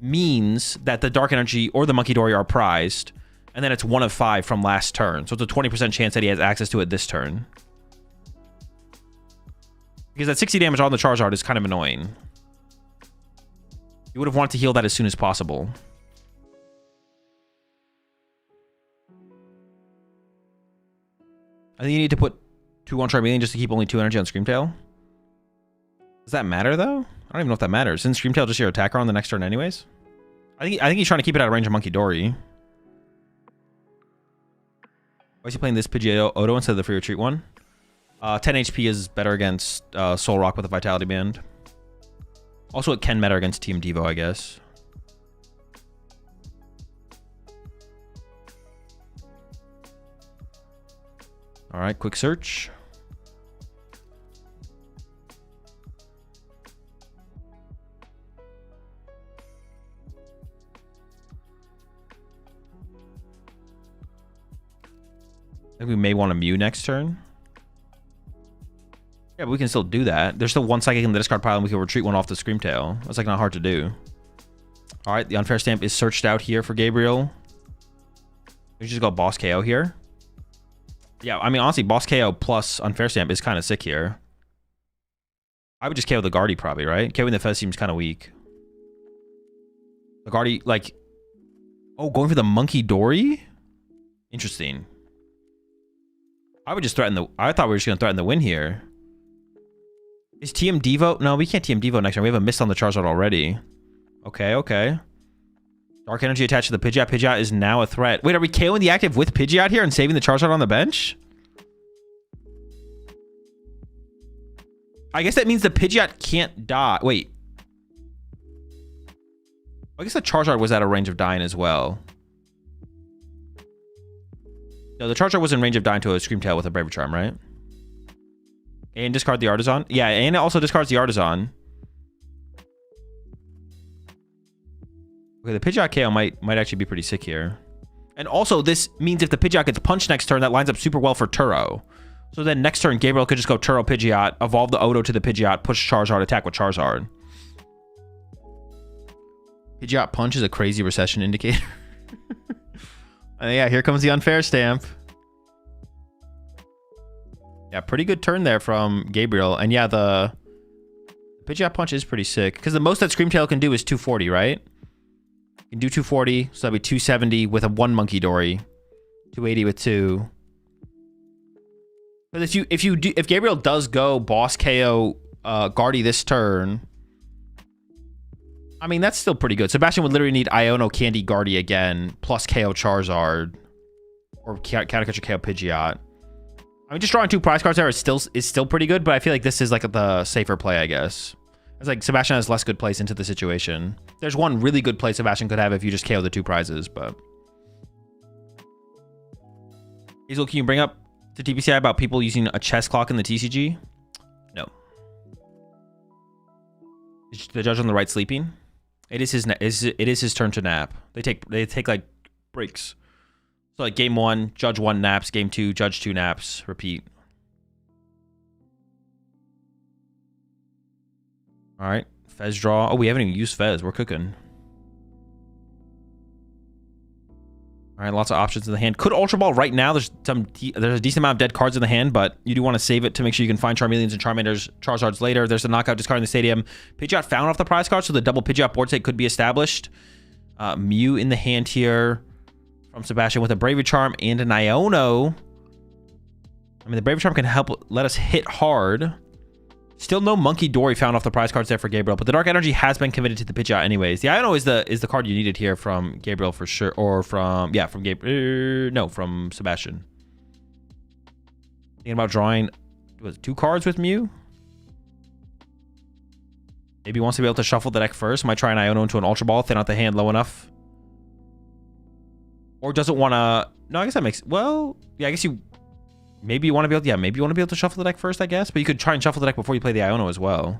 means that the Dark Energy or the Monkey Dory are prized, and then it's 1 of 5 from last turn. So it's a 20% chance that he has access to it this turn. Because that 60 damage on the Charizard is kind of annoying. You would have wanted to heal that as soon as possible. I think you need to put 2 on Charmeleon just to keep only 2 energy on Screamtail. Does that matter, though? I don't even know if that matters. Isn't Screamtail just your attacker on the next turn anyways? I think he's trying to keep it out of range of Monkey Dory. Why is he playing this Pidgeotto Odo instead of the free retreat one? 10 HP is better against Soul Rock with a Vitality Band. Also, it can matter against Team Devo, I guess. All right, quick search. I think we may want to Mew next turn. Yeah, but we can still do that. There's still 1 Psychic in the discard pile, and we can retreat 1 off the Screamtail. That's like not hard to do. All right, the Unfair Stamp is searched out here for Gabriel. We just go Boss KO here. Yeah, I mean, honestly, Boss KO plus Unfair Stamp is kind of sick here. I would just KO the Guardy probably, right? KOing the Fez seems kind of weak. The Guardy, like... Oh, going for the Monkey Dory? Interesting. I would just threaten the... I thought we were just going to threaten the win here. Is TM Devo? No, we can't TM Devo next turn. We have a mist on the Charizard already. Okay, okay. Dark Energy attached to the Pidgeot. Pidgeot is now a threat. Wait, are we KOing the active with Pidgeot here and saving the Charizard on the bench? I guess that means the Pidgeot can't die. Wait. I guess the Charizard was out of range of dying as well. No, the Charizard was in range of dying to a Screamtail with a Braver Charm, right? And discard the Artisan. Yeah, and it also discards the Artisan. Okay, the Pidgeot KO might actually be pretty sick here. And also, this means if the Pidgeot gets punched next turn, that lines up super well for Turo. So then next turn, Gabriel could just go Turo Pidgeot, evolve the Odo to the Pidgeot, push Charizard, attack with Charizard. Pidgeot Punch is a crazy recession indicator. Yeah, here comes the Unfair Stamp. Yeah, pretty good turn there from Gabriel. And yeah, the Pidgeot Punch is pretty sick. Because the most that Screamtail can do is 240, right? You can do 240, so that'd be 270 with a 1 Monkey Dory. 280 with 2. But if Gabriel does go Boss KO Guardy this turn, I mean, that's still pretty good. Sebastian would literally need Iono Candy Guardy again, plus KO Charizard. Or Countercatcher KO Pidgeot. I mean, just drawing 2 prize cards there is still pretty good, but I feel like this is like the safer play, I guess. It's like Sebastian has less good plays into the situation. There's one really good play Sebastian could have if you just KO the 2 prizes, but... Azul, can you bring up the TPCI about people using a chess clock in the TCG? No. Is the judge on the right sleeping? It is his turn to nap. They take like breaks. So like game 1, Judge 1 naps. Game 2, Judge 2 naps. Repeat. All right. Fez draw. Oh, we haven't even used Fez. We're cooking. All right, lots of options in the hand. Could Ultra Ball right now. There's a decent amount of dead cards in the hand, but you do want to save it to make sure you can find Charmeleons and Charmanders, Charizards later. There's a knockout discard in the stadium. Pidgeot found off the prize card, so the double Pidgeot board state could be established. Mew in the hand here from Sebastian with a Bravery Charm and an Iono. I mean, the Bravery Charm can help let us hit hard. Still no Monkey Dory found off the prize cards there for Gabriel, but the Dark Energy has been committed to the Pidgeot anyways. The Iono is the card you needed here from Gabriel for sure, or from Gabriel. No, from Sebastian. Thinking about drawing, was it 2 cards with Mew? Maybe wants to be able to shuffle the deck first. Might try an Iono into an Ultra Ball, thin out the hand low enough. Or doesn't want to. No, I guess that makes. Well, yeah, I guess you. Maybe you want to be able to, yeah, maybe you want to be able to shuffle the deck first, I guess. But you could try and shuffle the deck before you play the Iono as well.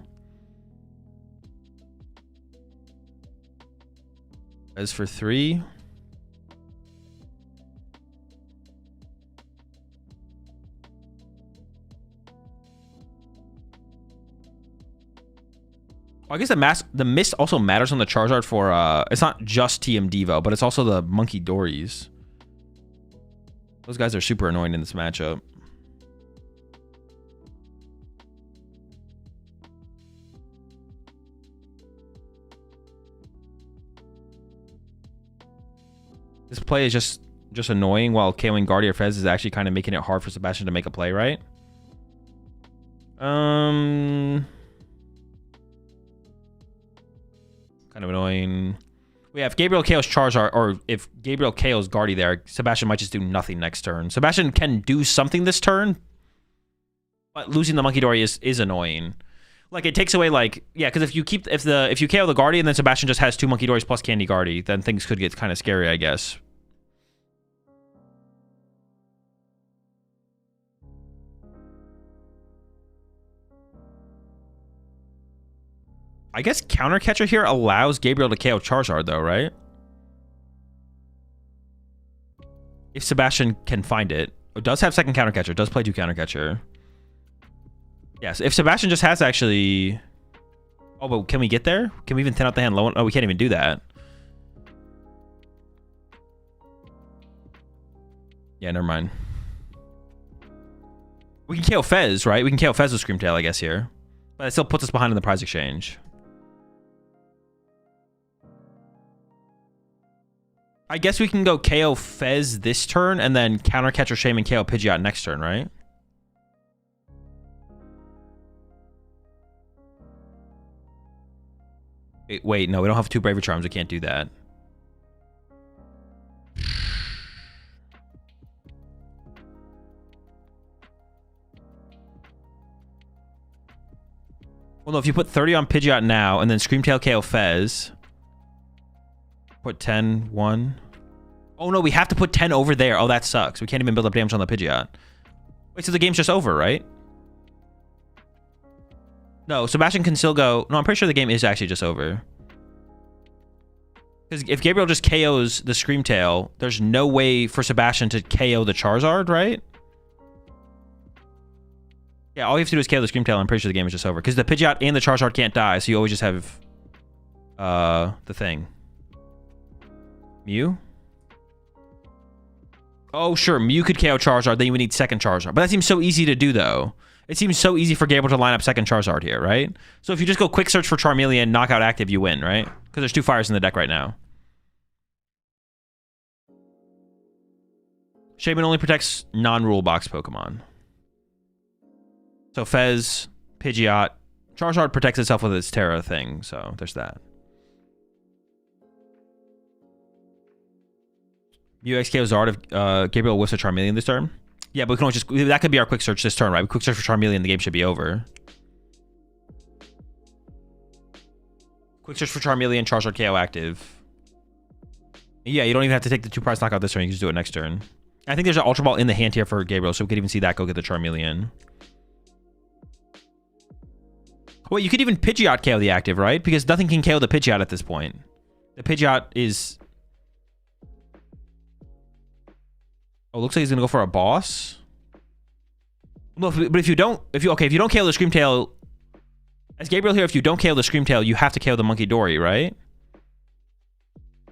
As for 3. I guess the mist also matters on the Charizard for, it's not just TM Devo, but it's also the Monkey Dories. Those guys are super annoying in this matchup. This play is just annoying, while KOing Guardian Fez is actually kind of making it hard for Sebastian to make a play, right? Kind of annoying. Yeah, if Gabriel KOs Charizard, or if Gabriel KOs Guardy there, Sebastian might just do nothing next turn. Sebastian can do something this turn, but losing the Monkey Dory is annoying. Like, it takes away, like, yeah, because if you KO the Guardy and then Sebastian just has 2 Monkey Dories plus Candy Guardy, then things could get kind of scary, I guess. I guess Counter Catcher here allows Gabriel to KO Charizard, though, right? If Sebastian can find it. It does have second Counter Catcher. Does play 2 Counter Catcher. Yes, if Sebastian just has actually... Oh, but can we get there? Can we even thin out the hand low? Oh, we can't even do that. Yeah, never mind. We can KO Fez, right? We can KO Fez with Screamtail, I guess, here. But it still puts us behind in the prize exchange. I guess we can go KO Fez this turn and then Counter Catcher Shaman KO Pidgeot next turn, right? Wait, no, we don't have 2 Bravery Charms. We can't do that. Well, no, if you put 30 on Pidgeot now and then Screamtail KO Fez, put 10, 1. Oh, no, we have to put 10 over there. Oh, that sucks. We can't even build up damage on the Pidgeot. Wait, so the game's just over, right? No, Sebastian can still go... No, I'm pretty sure the game is actually just over. Because if Gabriel just KOs the Screamtail, there's no way for Sebastian to KO the Charizard, right? Yeah, all you have to do is KO the Screamtail. I'm pretty sure the game is just over. Because the Pidgeot and the Charizard can't die, so you always just have... the thing. Mew? Oh, sure. Mew could KO Charizard, then you would need second Charizard. But that seems so easy to do, though. It seems so easy for Gabriel to line up second Charizard here, right? So if you just go quick search for Charmeleon, knockout active, you win, right? Because there's 2 fires in the deck right now. Shaman only protects non-rule box Pokemon. So Fez, Pidgeot, Charizard protects itself with its Terra thing, so there's that. UXKO Zard if Gabriel whiffs a Charmeleon this turn. Yeah, but we can only just... That could be our quick search this turn, right? We quick search for Charmeleon, the game should be over. Quick search for Charmeleon, Charizard KO active. Yeah, you don't even have to take the 2 prize knockout this turn. You can just do it next turn. I think there's an Ultra Ball in the hand here for Gabriel, so we could even see that go get the Charmeleon. Wait, you could even Pidgeot KO the active, right? Because nothing can KO the Pidgeot at this point. The Pidgeot is... Oh, looks like he's gonna go for a boss. No, but if you don't KO the Screamtail, as Gabriel here, if you don't KO the Screamtail, you have to KO the Monkey Dory, right?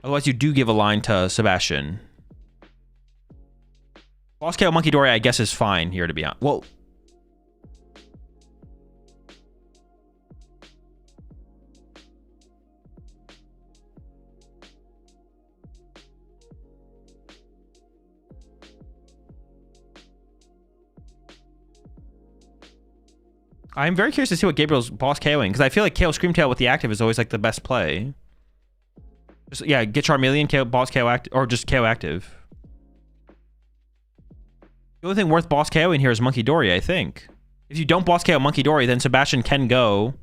Otherwise, you do give a line to Sebastian. Boss KO Monkey Dory, I guess, is fine here, to be honest. Well, I'm very curious to see what Gabriel's boss KOing, because I feel like KO Screamtail with the active is always like the best play. Just, yeah, get Charmeleon, KO boss KO active, or just KO active. The only thing worth boss KOing here is Monkey Dory, I think. If you don't boss KO Monkey Dory, then Sebastian can go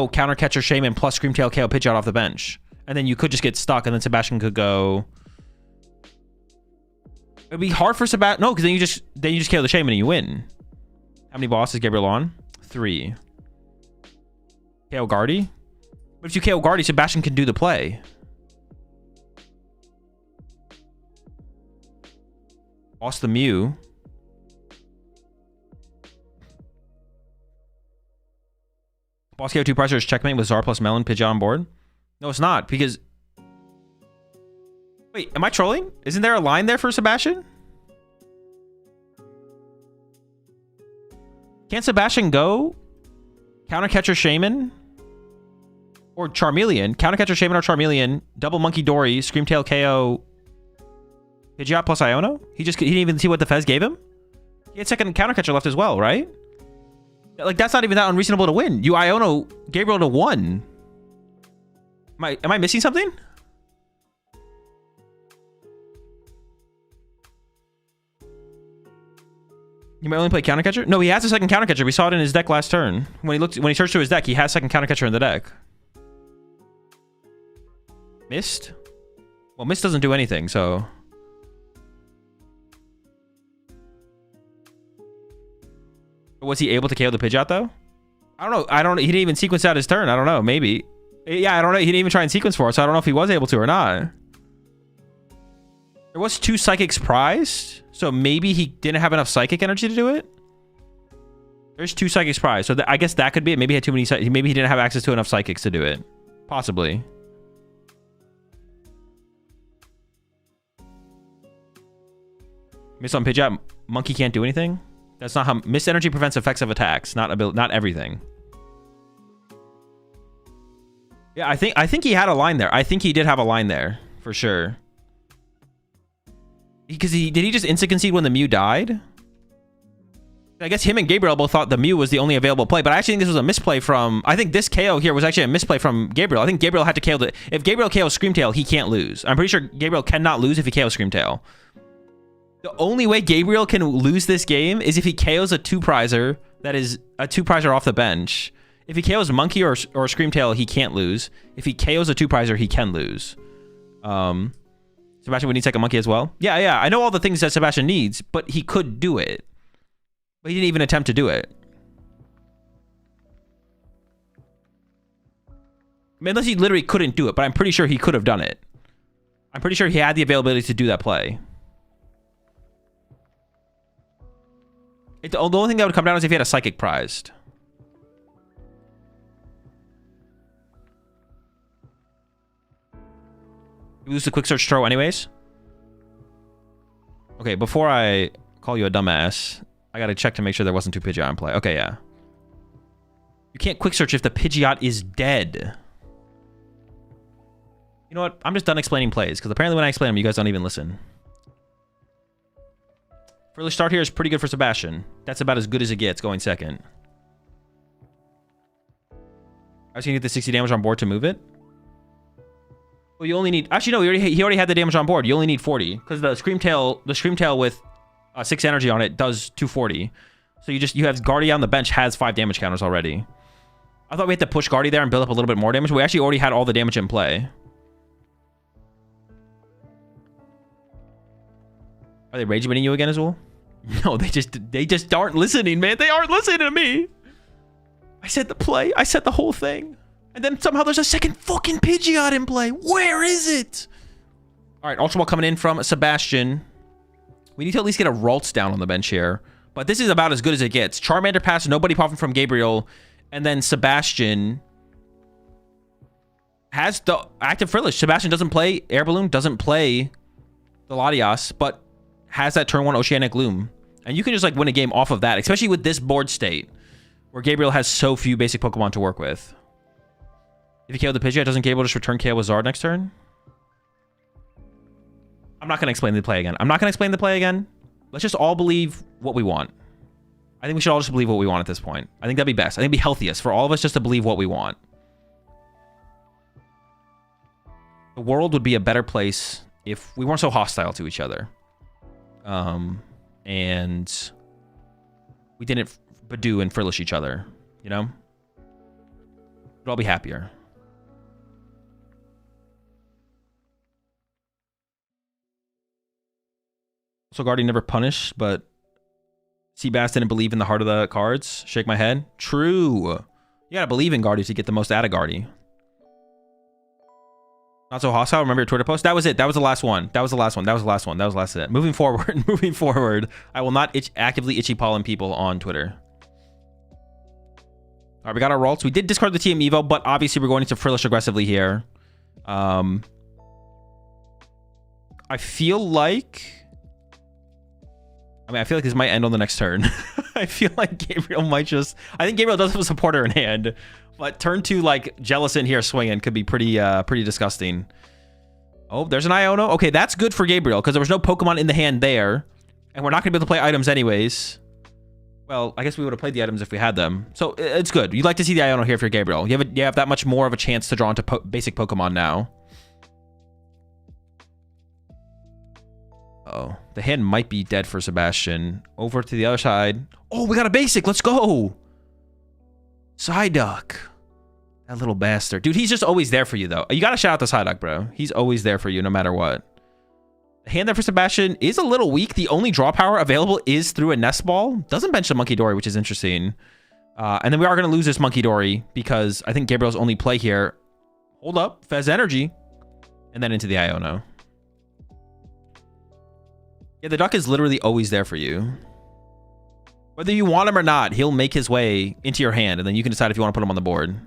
Counter Catcher Shaman plus Screamtail KO Pidgeot off the bench. And then you could just get stuck, and then Sebastian could go. It'd be hard for Sebastian. No, because then you just KO the Shaman and you win. How many bosses Gabriel on? 3. KO Guardy? But if you KO Guardy, Sebastian can do the play. Boss the Mew. Boss KO 2 pressure is checkmate with Zar plus Melon Pidgeot on board. No, it's not, because... Wait, am I trolling? Isn't there a line there for Sebastian? Can't Sebastian go Counter Catcher Shaman? Or Charmeleon? Counter Catcher Shaman or Charmeleon, double Monkey Dory, Screamtail KO Pidgeot plus Iono? He didn't even see what the Fez gave him? He had second Counter Catcher left as well, right? Like, that's not even that unreasonable to win. You Iono Gabriel to 1. Am I missing something? You might only play Counter Catcher? No, he has a second Counter Catcher. We saw it in his deck last turn. When he searched through his deck, he has second Counter Catcher in the deck. Mist? Well, Mist doesn't do anything, so... Was he able to KO the Pidgeot, though? I don't know. He didn't even sequence out his turn. I don't know. Maybe. Yeah, I don't know. He didn't even try and sequence for it, so I don't know if he was able to or not. There was 2 Psychics prized, so maybe he didn't have enough Psychic energy to do it. There's 2 Psychics prized, so I guess that could be it. Maybe he had too many. Maybe he didn't have access to enough Psychics to do it. Possibly. Miss on Pidgeot. Monkey can't do anything. That's not how... Mist energy prevents effects of attacks, not everything. Yeah, I think he had a line there. I think he did have a line there, for sure. Because did he just insta-concede when the Mew died? I guess him and Gabriel both thought the Mew was the only available play, but I actually think this was a misplay from... I think this KO here was actually a misplay from Gabriel. I think Gabriel had to KO the... If Gabriel KOs Screamtail, he can't lose. I'm pretty sure Gabriel cannot lose if he KOs Screamtail. The only way Gabriel can lose this game is if he KOs a 2-prizer that is a 2-prizer off the bench. If he KOs Monkey or Screamtail, he can't lose. If he KOs a 2-prizer, he can lose. Sebastian would need second Monkey as well. Yeah. I know all the things that Sebastian needs, but he could do it. But he didn't even attempt to do it. I mean, unless he literally couldn't do it, but I'm pretty sure he could have done it. I'm pretty sure he had the availability to do that play. The only thing that would come down is if he had a Psychic prized. You lose the Quick Search throw anyways? Okay, before I call you a dumbass, I gotta check to make sure there wasn't 2 Pidgeot in play. Okay, yeah. You can't Quick Search if the Pidgeot is dead. You know what? I'm just done explaining plays, because apparently when I explain them, you guys don't even listen. Early start here is pretty good for Sebastian. That's about as good as it gets going second. I was gonna get the 60 damage on board to move it. Well, you only need... Actually, no, he already had the damage on board. You only need 40. Because the Screamtail with 6 energy on it does 240. So you have Guardy on the bench has 5 damage counters already. I thought we had to push Guardy there and build up a little bit more damage. But we actually already had all the damage in play. Are they rage binning you again, Azul? No, they just aren't listening, man. They aren't listening to me. I said the play. I said the whole thing. And then somehow there's a second fucking Pidgeot in play. Where is it? All right, Ultra Ball coming in from Sebastian. We need to at least get a Ralts down on the bench here. But this is about as good as it gets. Charmander pass, nobody popping from Gabriel. And then Sebastian has the active Frillish. Sebastian doesn't play Air Balloon, doesn't play the Latias, but has that turn 1 Oceanic Loom. And you can just like win a game off of that, especially with this board state where Gabriel has so few basic Pokemon to work with. If you KO the Pidgeot, doesn't Gabriel just return KO with Zard next turn? I'm not going to explain the play again. Let's just all believe what we want. I think we should all just believe what we want at this point. I think that'd be best. I think it'd be healthiest for all of us just to believe what we want. The world would be a better place if we weren't so hostile to each other. And we didn't Badoo and Frillish each other, you know? We'd all be happier. So Guardy never punished, but Seabass didn't believe in the heart of the cards. Shake my head. True. You gotta believe in Guardy to get the most out of Guardy. Not so hostile. Remember your Twitter post? That was it. That was the last one. That was the last one. That was the last one. That was the last it. Moving forward, I will not actively itchy pollen people on Twitter. All right, we got our Ralts. We did discard the TM Evo, but obviously we're going into Frillish aggressively here. I feel like this might end on the next turn. I feel like Gabriel might just... I think Gabriel does have a supporter in hand. But turn 2, like, Jellicent here swinging could be pretty disgusting. Oh, there's an Iono. Okay, that's good for Gabriel because there was no Pokemon in the hand there. And we're not going to be able to play items anyways. Well, I guess we would have played the items if we had them. So it's good. You'd like to see the Iono here if you're Gabriel. You have that much more of a chance to draw into basic Pokemon now. Uh-oh. The hand might be dead for Sebastian. Over to the other side. Oh, we got a basic. Let's go. Psyduck. That little bastard. Dude, he's just always there for you, though. You got to shout out to Psyduck, bro. He's always there for you, no matter what. The hand there for Sebastian is a little weak. The only draw power available is through a Nest Ball. Doesn't bench the Monkey Dory, which is interesting. And then we are going to lose this Monkey Dory because I think Gabriel's only play here. Hold up. Fez Energy. And then into the Iono. Yeah, the duck is literally always there for you. Whether you want him or not, he'll make his way into your hand, and then you can decide if you want to put him on the board.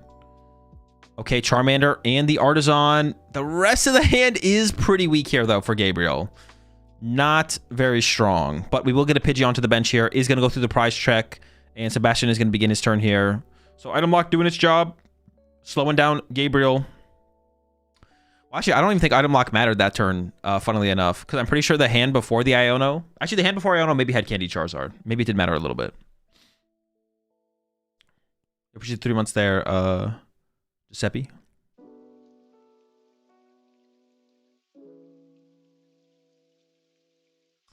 Okay, Charmander and the Artisan. The rest of the hand is pretty weak here, though, for Gabriel. Not very strong, but we will get a Pidgey onto the bench here. Is going to go through the prize check, and Sebastian is going to begin his turn here. So Item Lock doing its job, slowing down Gabriel. Well, actually, I don't even think Item Lock mattered that turn, funnily enough, because I'm pretty sure the hand before the Iono... Actually, the hand before Iono maybe had Candy Charizard. Maybe it did matter a little bit. Appreciate 3 months there, Giuseppe.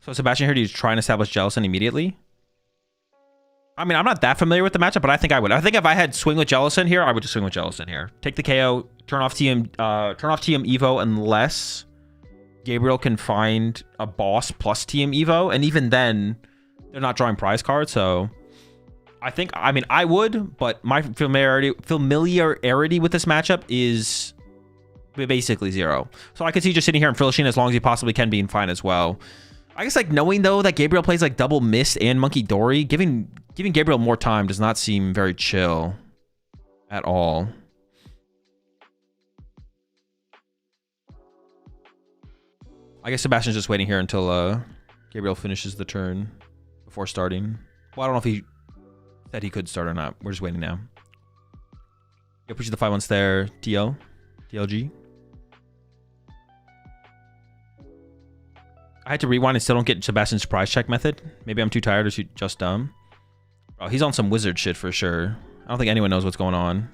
So Sebastian here, do you try and establish Jellicent immediately? I mean, I'm not that familiar with the matchup, but I think I would. I think if I had swing with Jellicent here, I would just swing with Jellicent here. Take the KO, turn off TM Evo unless Gabriel can find a boss plus TM Evo, and even then, they're not drawing prize cards. So I mean, I would, but my familiarity with this matchup is basically 0. So I could see just sitting here and Frilishing as long as he possibly can, being fine as well. I guess like knowing though that Gabriel plays like double Mist and Monkey Dory, giving Gabriel more time does not seem very chill at all. I guess Sebastian's just waiting here until Gabriel finishes the turn before starting. Well, I don't know if he said he could start or not. We're just waiting now. Yeah, push the 5-1s there. TLG. I had to rewind and still don't get Sebastian's prize check method. Maybe I'm too tired or just dumb. Oh, he's on some wizard shit for sure. I don't think anyone knows what's going on.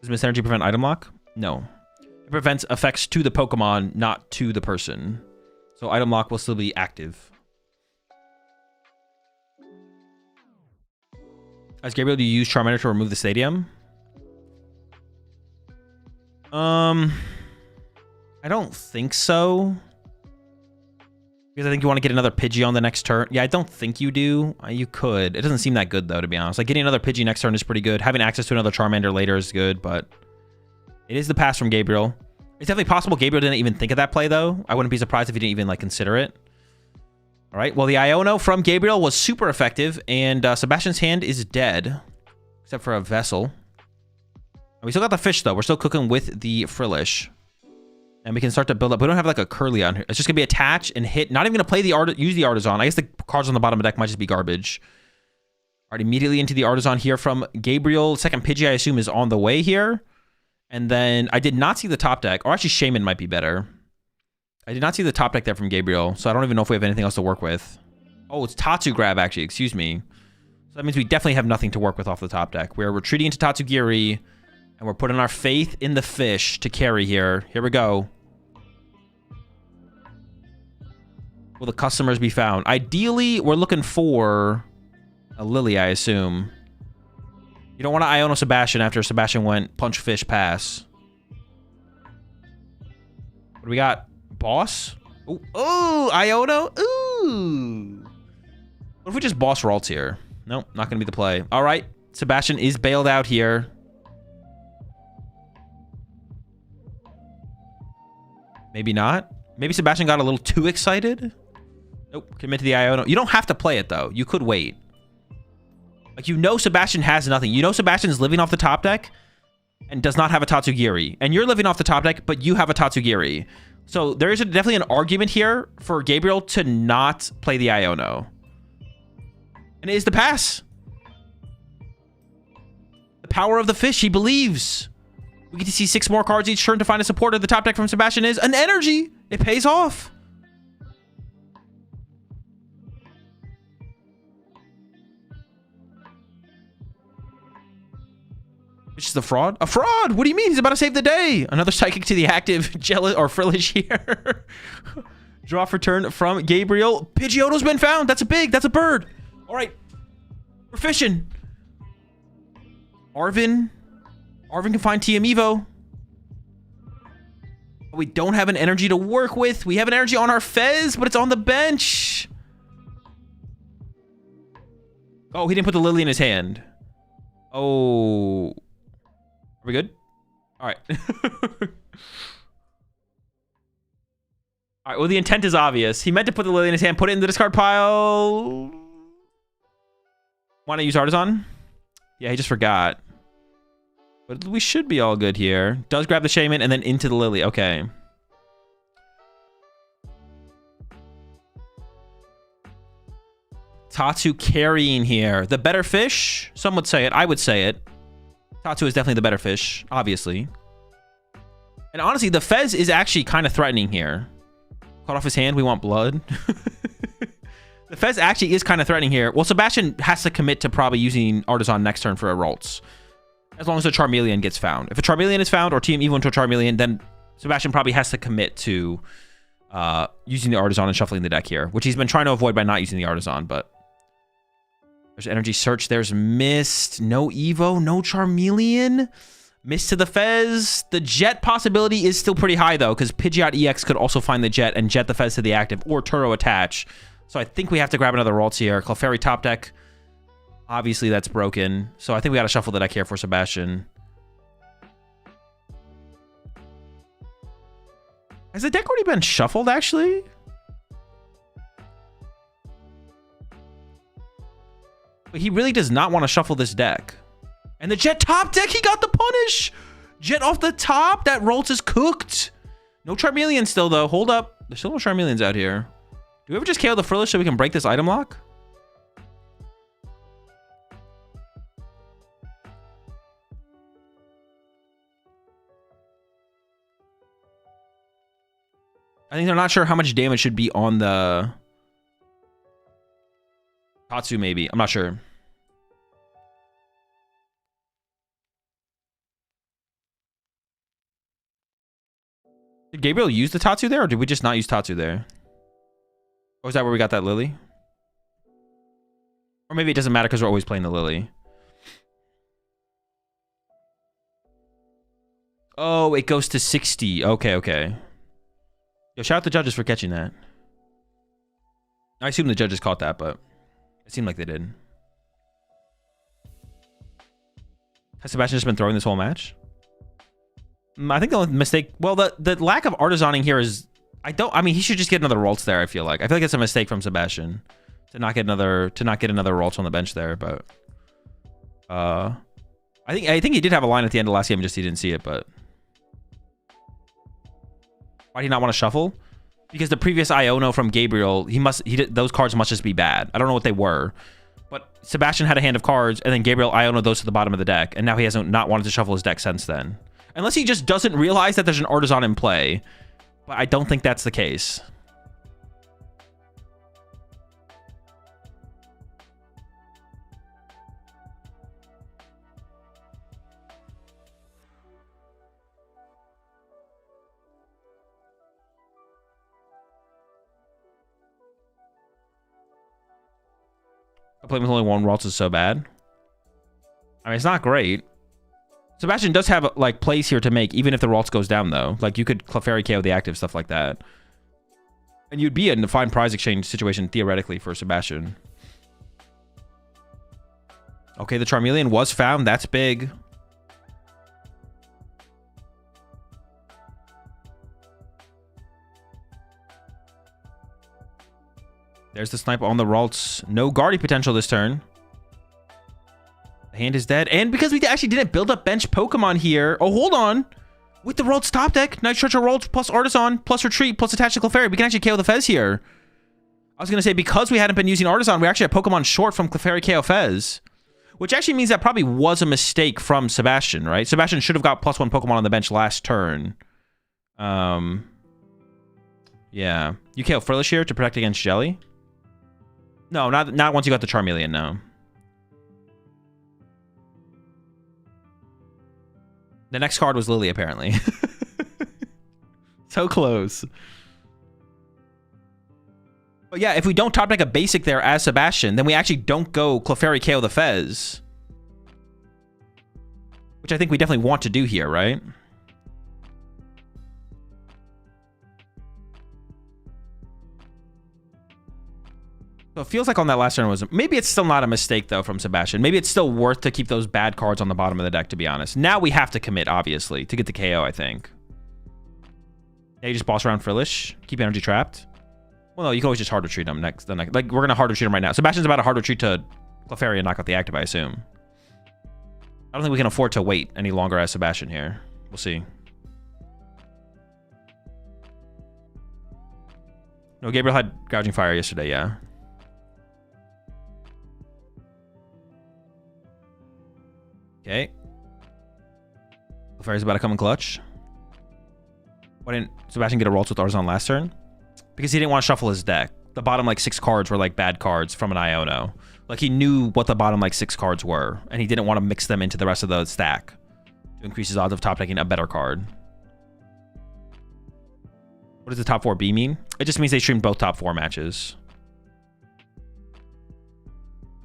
Does Mist Energy prevent item lock? No. It prevents effects to the Pokemon, not to the person. So item lock will still be active. As Gabriel, do you use Charmander to remove the stadium? I don't think so. Because I think you want to get another Pidgey on the next turn. Yeah, I don't think you do. You could. It doesn't seem that good, though, to be honest. Like, getting another Pidgey next turn is pretty good. Having access to another Charmander later is good, but it is the pass from Gabriel. It's definitely possible Gabriel didn't even think of that play, though. I wouldn't be surprised if he didn't even, like, consider it. All right, well, the Iono from Gabriel was super effective, and Sebastian's hand is dead, except for a Vessel. And we still got the fish, though. We're still cooking with the Frillish. And we can start to build up. We don't have, like, a Curly on here. It's just going to be attach and hit. Not even going to play the use the Artisan. I guess the cards on the bottom of the deck might just be garbage. All right, immediately into the Artisan here from Gabriel. Second Pidgey, I assume, is on the way here. And then I did not see the top deck. Or actually, Shaman might be better. I did not see the top deck there from Gabriel, so I don't even know if we have anything else to work with. Oh, it's Tatsu Grab, actually. Excuse me. So that means we definitely have nothing to work with off the top deck. We're retreating into Tatsugiri, and we're putting our faith in the fish to carry here. Here we go. Will the customers be found? Ideally, we're looking for a Lily, I assume. You don't want to Iono Sebastian after Sebastian went punch, fish, pass. What do we got? Boss? Ooh, oh, Iono. Ooh. What if we just boss Ralts here? Nope, not going to be the play. All right, Sebastian is bailed out here. Maybe not. Maybe Sebastian got a little too excited. Nope, commit to the Iono. You don't have to play it, though. You could wait. Like, you know Sebastian has nothing. You know Sebastian's living off the top deck and does not have a Tatsugiri. And you're living off the top deck, but you have a Tatsugiri. So there is definitely an argument here for Gabriel to not play the Iono. And it is the pass. The power of the fish, he believes. We get to see 6 more cards each turn to find a supporter. The top deck from Sebastian is an energy. It pays off. Which is the fraud? A fraud? What do you mean? He's about to save the day. Another psychic to the active, jealous or Frillish here. Draw for turn from Gabriel. Pidgeotto's been found. That's a bird. All right. We're fishing. Arvin can find TM Evo. We don't have an energy to work with. We have an energy on our Fez, but it's on the bench. Oh, he didn't put the Lily in his hand. Oh. Are we good? All right. All right, well, the intent is obvious. He meant to put the Lily in his hand, put it in the discard pile. Want to use Artisan? Yeah, he just forgot. But we should be all good here. Does grab the Shaman and then into the Lily. Okay. Tatsu carrying here. The better fish? Some would say it. I would say it. Tatsu is definitely the better fish, obviously. And honestly, the Fez is actually kind of threatening here. Cut off his hand. We want blood. The Fez actually is kind of threatening here. Well, Sebastian has to commit to probably using Artisan next turn for a Ralts. As long as a Charmeleon gets found. If a Charmeleon is found or Team Evo into a Charmeleon, then Sebastian probably has to commit to using the Artisan and shuffling the deck here, which he's been trying to avoid by not using the Artisan, but there's Energy Search, there's Mist, no Evo, no Charmeleon, Mist to the Fez. The Jet possibility is still pretty high, though, because Pidgeot EX could also find the Jet and Jet the Fez to the active, or Turo attach. So I think we have to grab another Ralts here. Clefairy top deck. Obviously, that's broken. So I think we got to shuffle the deck here for Sebastian. Has the deck already been shuffled, actually? But he really does not want to shuffle this deck. And the Jet top deck, he got the punish! Jet off the top, that Ralts is cooked. No Charmeleon still, though. Hold up. There's still no Charmeleons out here. Do we ever just KO the Frillish so we can break this item lock? I think they're not sure how much damage should be on the Tatsu, maybe. I'm not sure. Did Gabriel use the Tatsu there, or did we just not use Tatsu there? Or is that where we got that Lily? Or maybe it doesn't matter because we're always playing the Lily. Oh, it goes to 60. Okay, okay. Yo, shout out the judges for catching that. I assume the judges caught that, but it seemed like they did. Has Sebastian just been throwing this whole match? I think the only mistake, well, the lack of artisaning here is, I mean, he should just get another Ralts there, I feel like. I feel like it's a mistake from Sebastian to not get another Ralts on the bench there, but I think he did have a line at the end of last game, just he didn't see it, but why did he not want to shuffle? Because the previous Iono from Gabriel, those cards must just be bad. I don't know what they were, but Sebastian had a hand of cards, and then Gabriel Iono those to the bottom of the deck, and now he hasn't not wanted to shuffle his deck since then. Unless he just doesn't realize that there's an artisan in play. But I don't think that's the case. Playing with only one Ralts is so bad. I mean, it's not great. Sebastian does have like plays here to make, even if the Ralts goes down though. Like you could Clefairy KO the active, stuff like that. And you'd be in a fine prize exchange situation theoretically for Sebastian. Okay, the Charmeleon was found. That's big. There's the snipe on the Ralts. No Guardy potential this turn. The hand is dead. And because we actually didn't build up bench Pokemon here. Oh, hold on. With the Ralts top deck, Night Stretcher Ralts plus Artisan plus Retreat plus attach to Clefairy, we can actually KO the Fez here. I was going to say, because we hadn't been using Artisan, we actually have Pokemon short from Clefairy KO Fez. Which actually means that probably was a mistake from Sebastian, right? Sebastian should have got +1 Pokemon on the bench last turn. Yeah. You KO Frillish here to protect against Jelly? No, not once you got the Charmeleon, no. The next card was Lily, apparently. So close. But yeah, if we don't top deck a basic there as Sebastian, then we actually don't go Clefairy KO the Fez. Which I think we definitely want to do here, right? So it feels like on that last turn was... Maybe it's still not a mistake, though, from Sebastian. Maybe it's still worth to keep those bad cards on the bottom of the deck, to be honest. Now we have to commit, obviously, to get the KO, I think. Yeah, you just boss around Frillish. Keep energy trapped. Well, no, you can always just hard retreat him next. Like, we're going to hard retreat him right now. Sebastian's about to hard retreat to Clefairy and knock out the active, I assume. I don't think we can afford to wait any longer as Sebastian here. We'll see. No, Gabriel had Gouging Fire yesterday, yeah. Okay. Clefairy's about to come in clutch. Why didn't Sebastian get a Ralts with Artisan last turn? Because he didn't want to shuffle his deck. The bottom like 6 cards were like bad cards from an Iono. Like he knew what the bottom like 6 cards were, and he didn't want to mix them into the rest of the stack to increase his odds of top decking a better card. What does the top 4B mean? It just means they streamed both top 4 matches.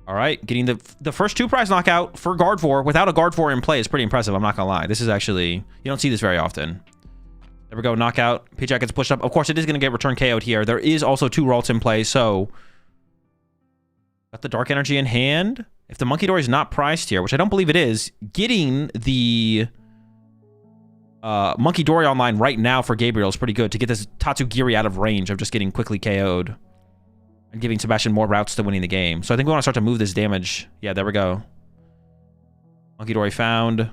All right, getting the first 2 prize knockout for Gardevoir without a Gardevoir in play is pretty impressive. I'm not gonna lie. This is actually, you don't see this very often. There we go, knockout. P-Jack gets pushed up. Of course, it is gonna get return KO'd here. There is also 2 Ralts in play, so got the Dark Energy in hand. If the Monkey Dory is not priced here, which I don't believe it is, getting the Monkey Dory online right now for Gabriel is pretty good to get this Tatsugiri out of range of just getting quickly KO'd. And giving Sebastian more routes to winning the game. So I think we want to start to move this damage. Yeah, there we go. Monkey Dory found.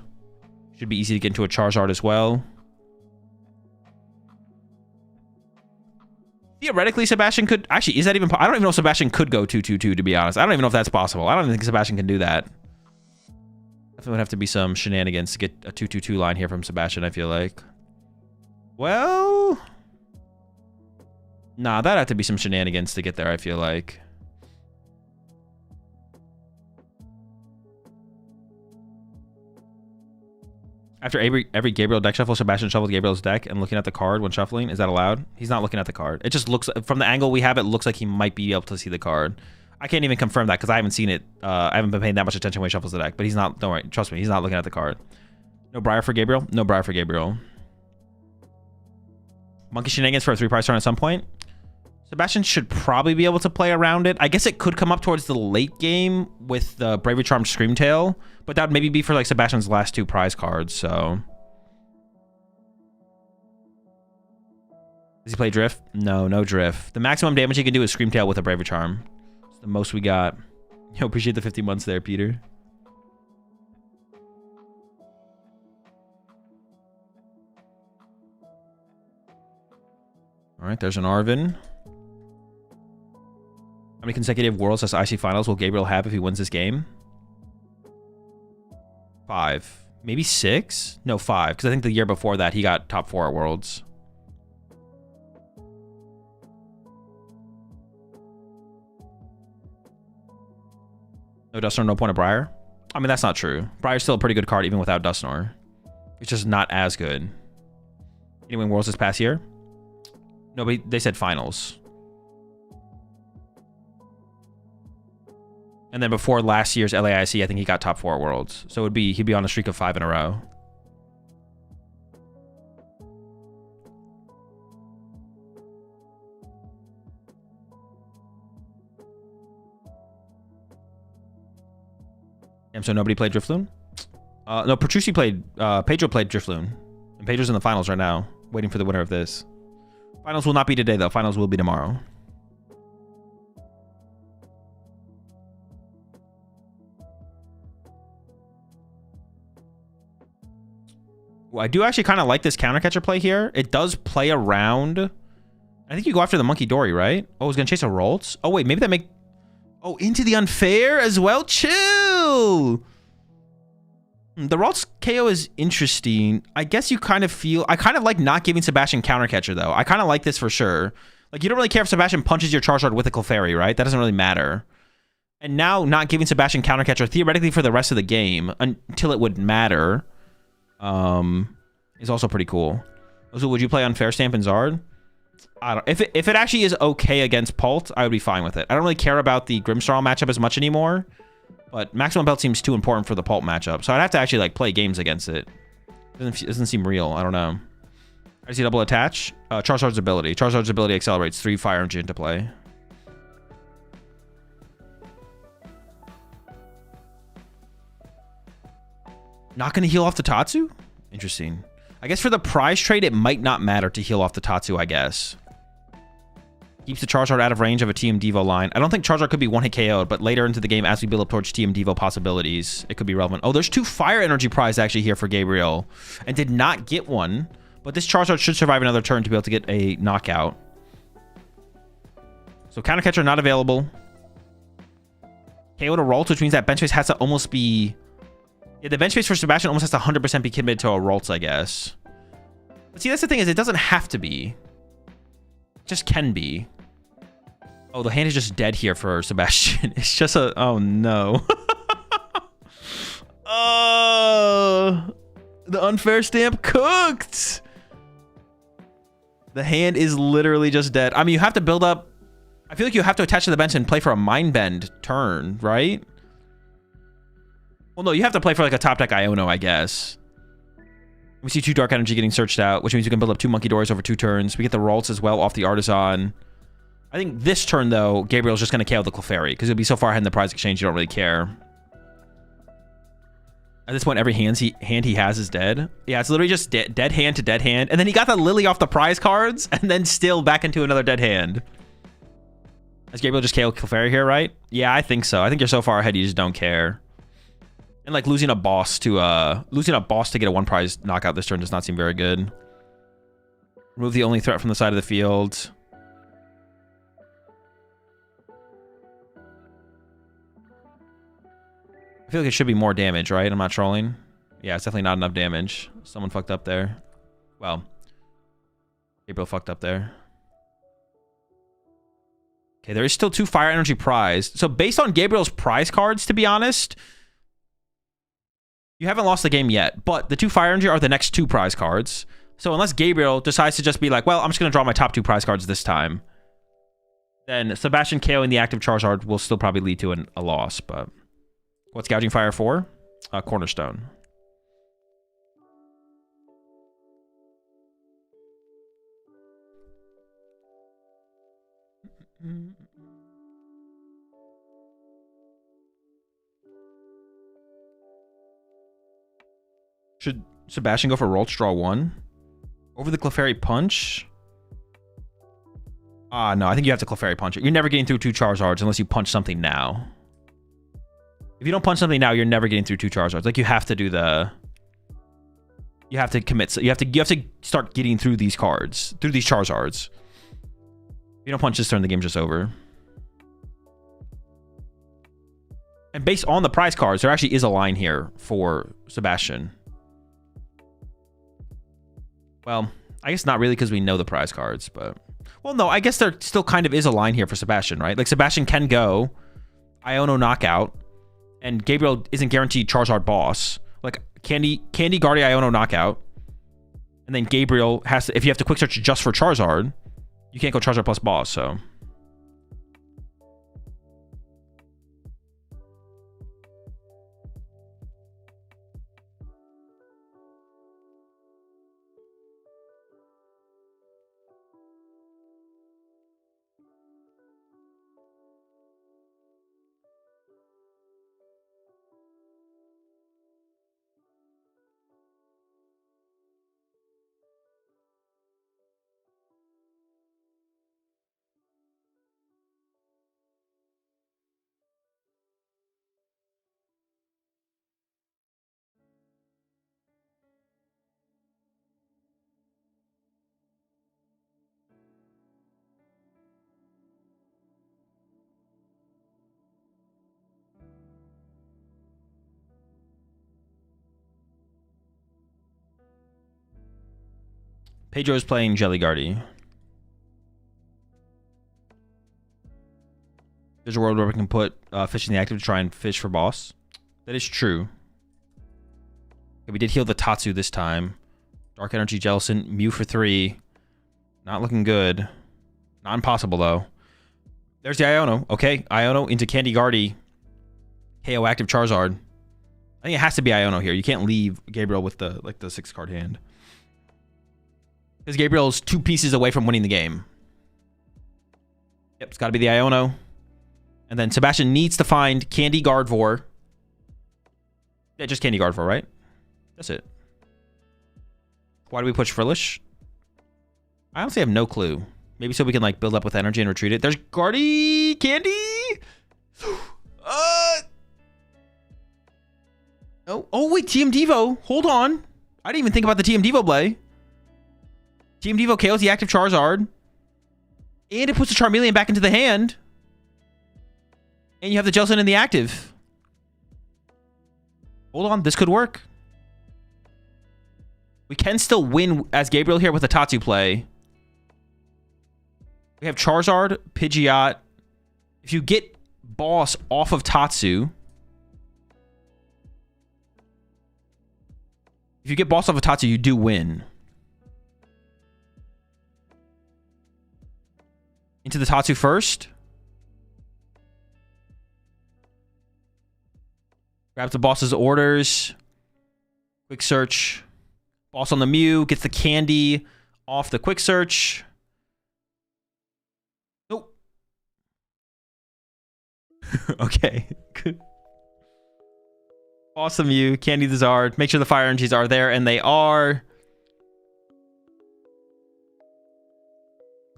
Should be easy to get into a Charizard as well. Theoretically, Sebastian could... Actually, is that even... I don't even know if Sebastian could go 2-2-2, to be honest. I don't even know if that's possible. I don't even think Sebastian can do that. Definitely would have to be some shenanigans to get a 2-2-2 line here from Sebastian, I feel like. Well... Nah, that'd have to be some shenanigans to get there, I feel like. After every Gabriel deck shuffle, Sebastian shuffled Gabriel's deck and looking at the card when shuffling. Is that allowed? He's not looking at the card. It just looks... From the angle we have, it looks like he might be able to see the card. I can't even confirm that because I haven't seen it. I haven't been paying that much attention when he shuffles the deck. But he's not... Don't worry. Trust me. He's not looking at the card. No Briar for Gabriel? No Briar for Gabriel. Monkey shenanigans for a 3-prize turn at some point. Sebastian should probably be able to play around it. I guess it could come up towards the late game with the Bravery Charmed, Screamtail, but that would maybe be for like Sebastian's last 2 prize cards, so... Does he play Drift? No, no Drift. The maximum damage he can do is Scream Tail with a Bravery Charm. It's the most we got. Yo, appreciate the 50 months there, Peter. All right, there's an Arvin. How many consecutive Worlds / IC Finals will Gabriel have if he wins this game? 5. Maybe 6? No, 5. Because I think the year before that, he got top 4 at Worlds. No Dusknoir, no point of Briar? I mean, that's not true. Briar's still a pretty good card even without Dusknoir. It's just not as good. Anyone Worlds this past year? No, but they said finals. And then before last year's LAIC, I think he got top 4 at Worlds. So he'd be on a streak of 5 in a row. Damn, so nobody played Drifloon? No, Petrucci played, Pedro played Drifloon. And Pedro's in the finals right now, waiting for the winner of this. Finals will not be today, though. Finals will be tomorrow. Well, I do actually kind of like this counter catcher play here. It does play around. I think you go after the Monkey Dory, right? Oh, he's going to chase a Roltz? Oh, wait, maybe that make... Oh, into the Unfair as well? Chill! The Roltz KO is interesting. I guess you kind of feel... I kind of like not giving Sebastian counter catcher, though. I kind of like this for sure. Like, you don't really care if Sebastian punches your Charizard with a Clefairy, right? That doesn't really matter. And now not giving Sebastian counter catcher theoretically for the rest of the game until it would matter is also pretty cool. So would you play Unfair Stamp and Zard? I don't... If it actually is okay against Pult, I would be fine with it. I don't really care about the Grimmsnarl matchup as much anymore. But Maximum Belt seems too important for the Pulp matchup. So I'd have to actually like play games against it. Doesn't seem real. I don't know. I see double attach. Charizard's ability. Charizard's ability accelerates 3 fire energy into play. Not going to heal off the Tatsu? Interesting. I guess for the prize trade, it might not matter to heal off the Tatsu, I guess. Keeps the Charizard out of range of a TM Devo line. I don't think Charizard could be one-hit KO'd, but later into the game, as we build up towards TM Devo possibilities, it could be relevant. Oh, there's 2 fire energy prize actually here for Gabriel, and did not get one. But this Charizard should survive another turn to be able to get a knockout. So counter catcher not available. KO to Roltz, which means that bench space has to almost be... Yeah, the bench space for Sebastian almost has to 100% be committed to a Roltz, I guess. But see, that's the thing, is it doesn't have to be. It just can be. Oh, the hand is just dead here for Sebastian. It's just a... Oh, no. The Unfair Stamp cooked. The hand is literally just dead. I mean, you have to build up... I feel like you have to attach to the bench and play for a Mind Bend turn, right? Well, no, you have to play for like a top deck Iono, I guess. We see 2 Dark Energy getting searched out, which means you can build up 2 Monkey Doors over 2 turns. We get the Roltz as well off the Artisan. I think this turn, though, Gabriel's just going to KO the Clefairy, because he'll be so far ahead in the prize exchange, you don't really care. At this point, every hand he has is dead. Yeah, it's literally just dead hand to dead hand. And then he got the Lily off the prize cards, and then still back into another dead hand. Has Gabriel just KO Clefairy here, right? Yeah, I think so. I think you're so far ahead, you just don't care. And like losing a boss to get a 1 prize knockout this turn does not seem very good. Remove the only threat from the side of the field. I feel like it should be more damage, right? I'm not trolling. Yeah, it's definitely not enough damage. Someone fucked up there. Well, Gabriel fucked up there. Okay, there is still 2 fire energy prize. So based on Gabriel's prize cards, to be honest, you haven't lost the game yet. But the 2 fire energy are the next 2 prize cards. So unless Gabriel decides to just be like, well, I'm just going to draw my top 2 prize cards this time, then Sebastian KOing the active Charizard will still probably lead to a loss, but... What's Gouging Fire for? Cornerstone. Should Sebastian go for Roltz draw 1? Over the Clefairy Punch? No, I think you have to Clefairy punch it. You're never getting through 2 Charizards unless you punch something now. If you don't punch something now, you're never getting through 2 Charizards. Like, you have to do the... You have to commit. So you have to start getting through these cards, through these Charizards. If you don't punch this turn, the game's just over. And based on the prize cards, there actually is a line here for Sebastian. Well, I guess not really because we know the prize cards, but... Well, no, I guess there still kind of is a line here for Sebastian, right? Like, Sebastian can go Iono knockout, and Gabriel isn't guaranteed Charizard boss. Like, Candy Guardy Iono knockout, and then Gabriel has to... If you have to quick search just for Charizard, you can't go Charizard plus boss, so... Pedro's playing Jelly Guardy. There's a world where we can put fish in the active to try and fish for boss. That is true. Okay, we did heal the Tatsu this time. Dark Energy Jellicent, Mew for 3. Not looking good. Not impossible, though. There's the Iono. Okay, Iono into Candy Guardy. KO active Charizard. I think it has to be Iono here. You can't leave Gabriel with the 6-card hand. Because Gabriel's 2 pieces away from winning the game. Yep, it's got to be the Iono. And then Sebastian needs to find Candy Gardevoir. Yeah, just Candy Gardevoir, right? That's it. Why do we push Frillish? I honestly have no clue. Maybe so we can like build up with energy and retreat it. There's Guardy Candy. Oh wait, TM Devo. Hold on. I didn't even think about the TM Devo play. TM Devo KOs the active Charizard. And it puts the Charmeleon back into the hand. And you have the Jellicent in the active. Hold on, this could work. We can still win as Gabriel here with a Tatsu play. We have Charizard, Pidgeot. If you get boss off of Tatsu... If you get boss off of Tatsu, you do win. Into the Tatsu first. Grabs the boss's orders. Quick search. Boss on the Mew. Gets the candy off the quick search. Nope. Okay. Good. Boss the Mew. Candy the Zard. Make sure the fire energies are there, and they are.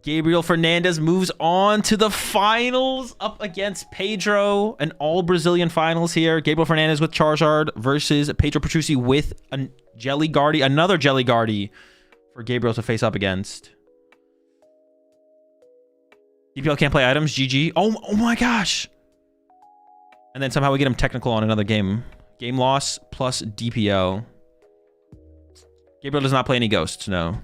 Gabriel Fernandez moves on to the finals up against Pedro. An all-Brazilian finals here. Gabriel Fernandez with Charizard versus Pedro Petrucci with a Jelly Guardy. Another Jelly Guardy for Gabriel to face up against. DPL can't play items. GG. Oh my gosh. And then somehow we get him technical on another game. Game loss plus DPL. Gabriel does not play any ghosts, no.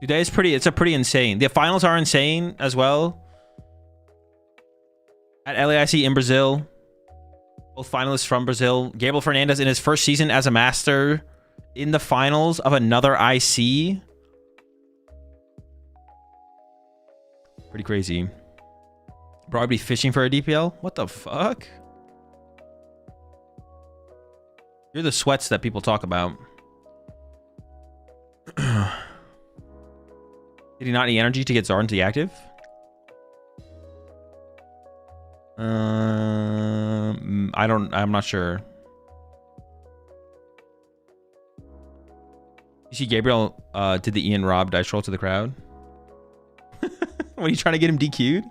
Today is it's a pretty insane. The finals are insane as well. At LAIC in Brazil. Both finalists from Brazil. Gabriel Fernandez in his first season as a master in the finals of another IC. Pretty crazy. Probably fishing for a DPL. What the fuck? You're the sweats that people talk about. Did he not need energy to get Zard into the active? I'm not sure. You see Gabriel did the Ian Robb dice roll to the crowd? What, are you trying to get him DQ'd?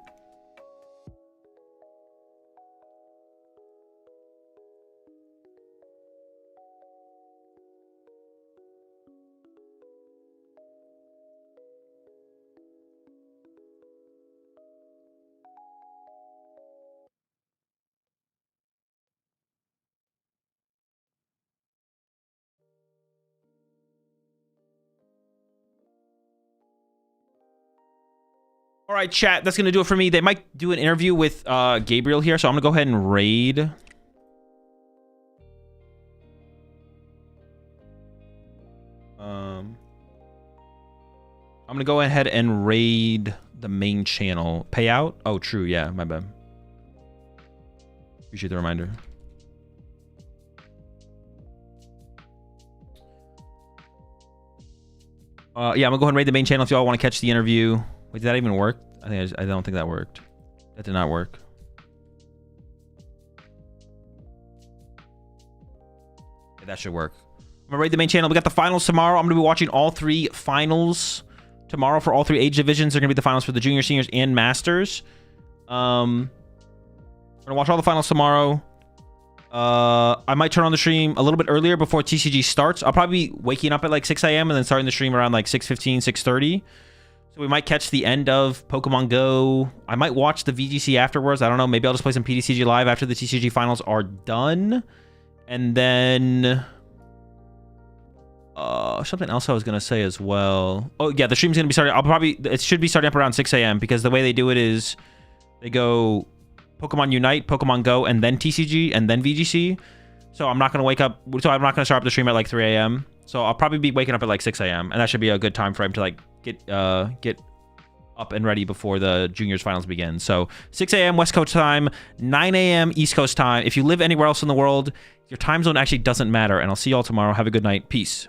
All right, chat. That's going to do it for me. They might do an interview with Gabriel here, so I'm going to go ahead and raid. I'm going to go ahead and raid the main channel. Payout? Oh, true. Yeah, my bad. Appreciate the reminder. Yeah, I'm going to go ahead and raid the main channel if y'all want to catch the interview. Wait, did that even work? I don't think that worked. That did not work. Yeah, that should work. I'm gonna raid the main channel. We got the finals tomorrow. I'm gonna be watching all 3 finals tomorrow for all 3 age divisions. They're gonna be the finals for the junior, seniors, and masters. I'm gonna watch all the finals tomorrow. I might turn on the stream a little bit earlier before TCG starts. I'll probably be waking up at like 6 a.m. and then starting the stream around like 6:15, 6:30. So we might catch the end of Pokemon Go. I might watch the VGC afterwards. I don't know. Maybe I'll just play some PTCG live after the TCG finals are done. And then... something else I was going to say as well. Oh, yeah. The stream's going to be starting... It should be starting up around 6 a.m. because the way they do it is they go Pokemon Unite, Pokemon Go, and then TCG, and then VGC. So I'm not going to wake up... So I'm not going to start up the stream at like 3 a.m. So I'll probably be waking up at like 6 a.m. And that should be a good time frame to like get up and ready before the juniors finals begin. So 6 a.m. West Coast time, 9 a.m. East Coast time. If you live anywhere else in the world, your time zone actually doesn't matter. And I'll see y'all tomorrow. Have a good night. Peace.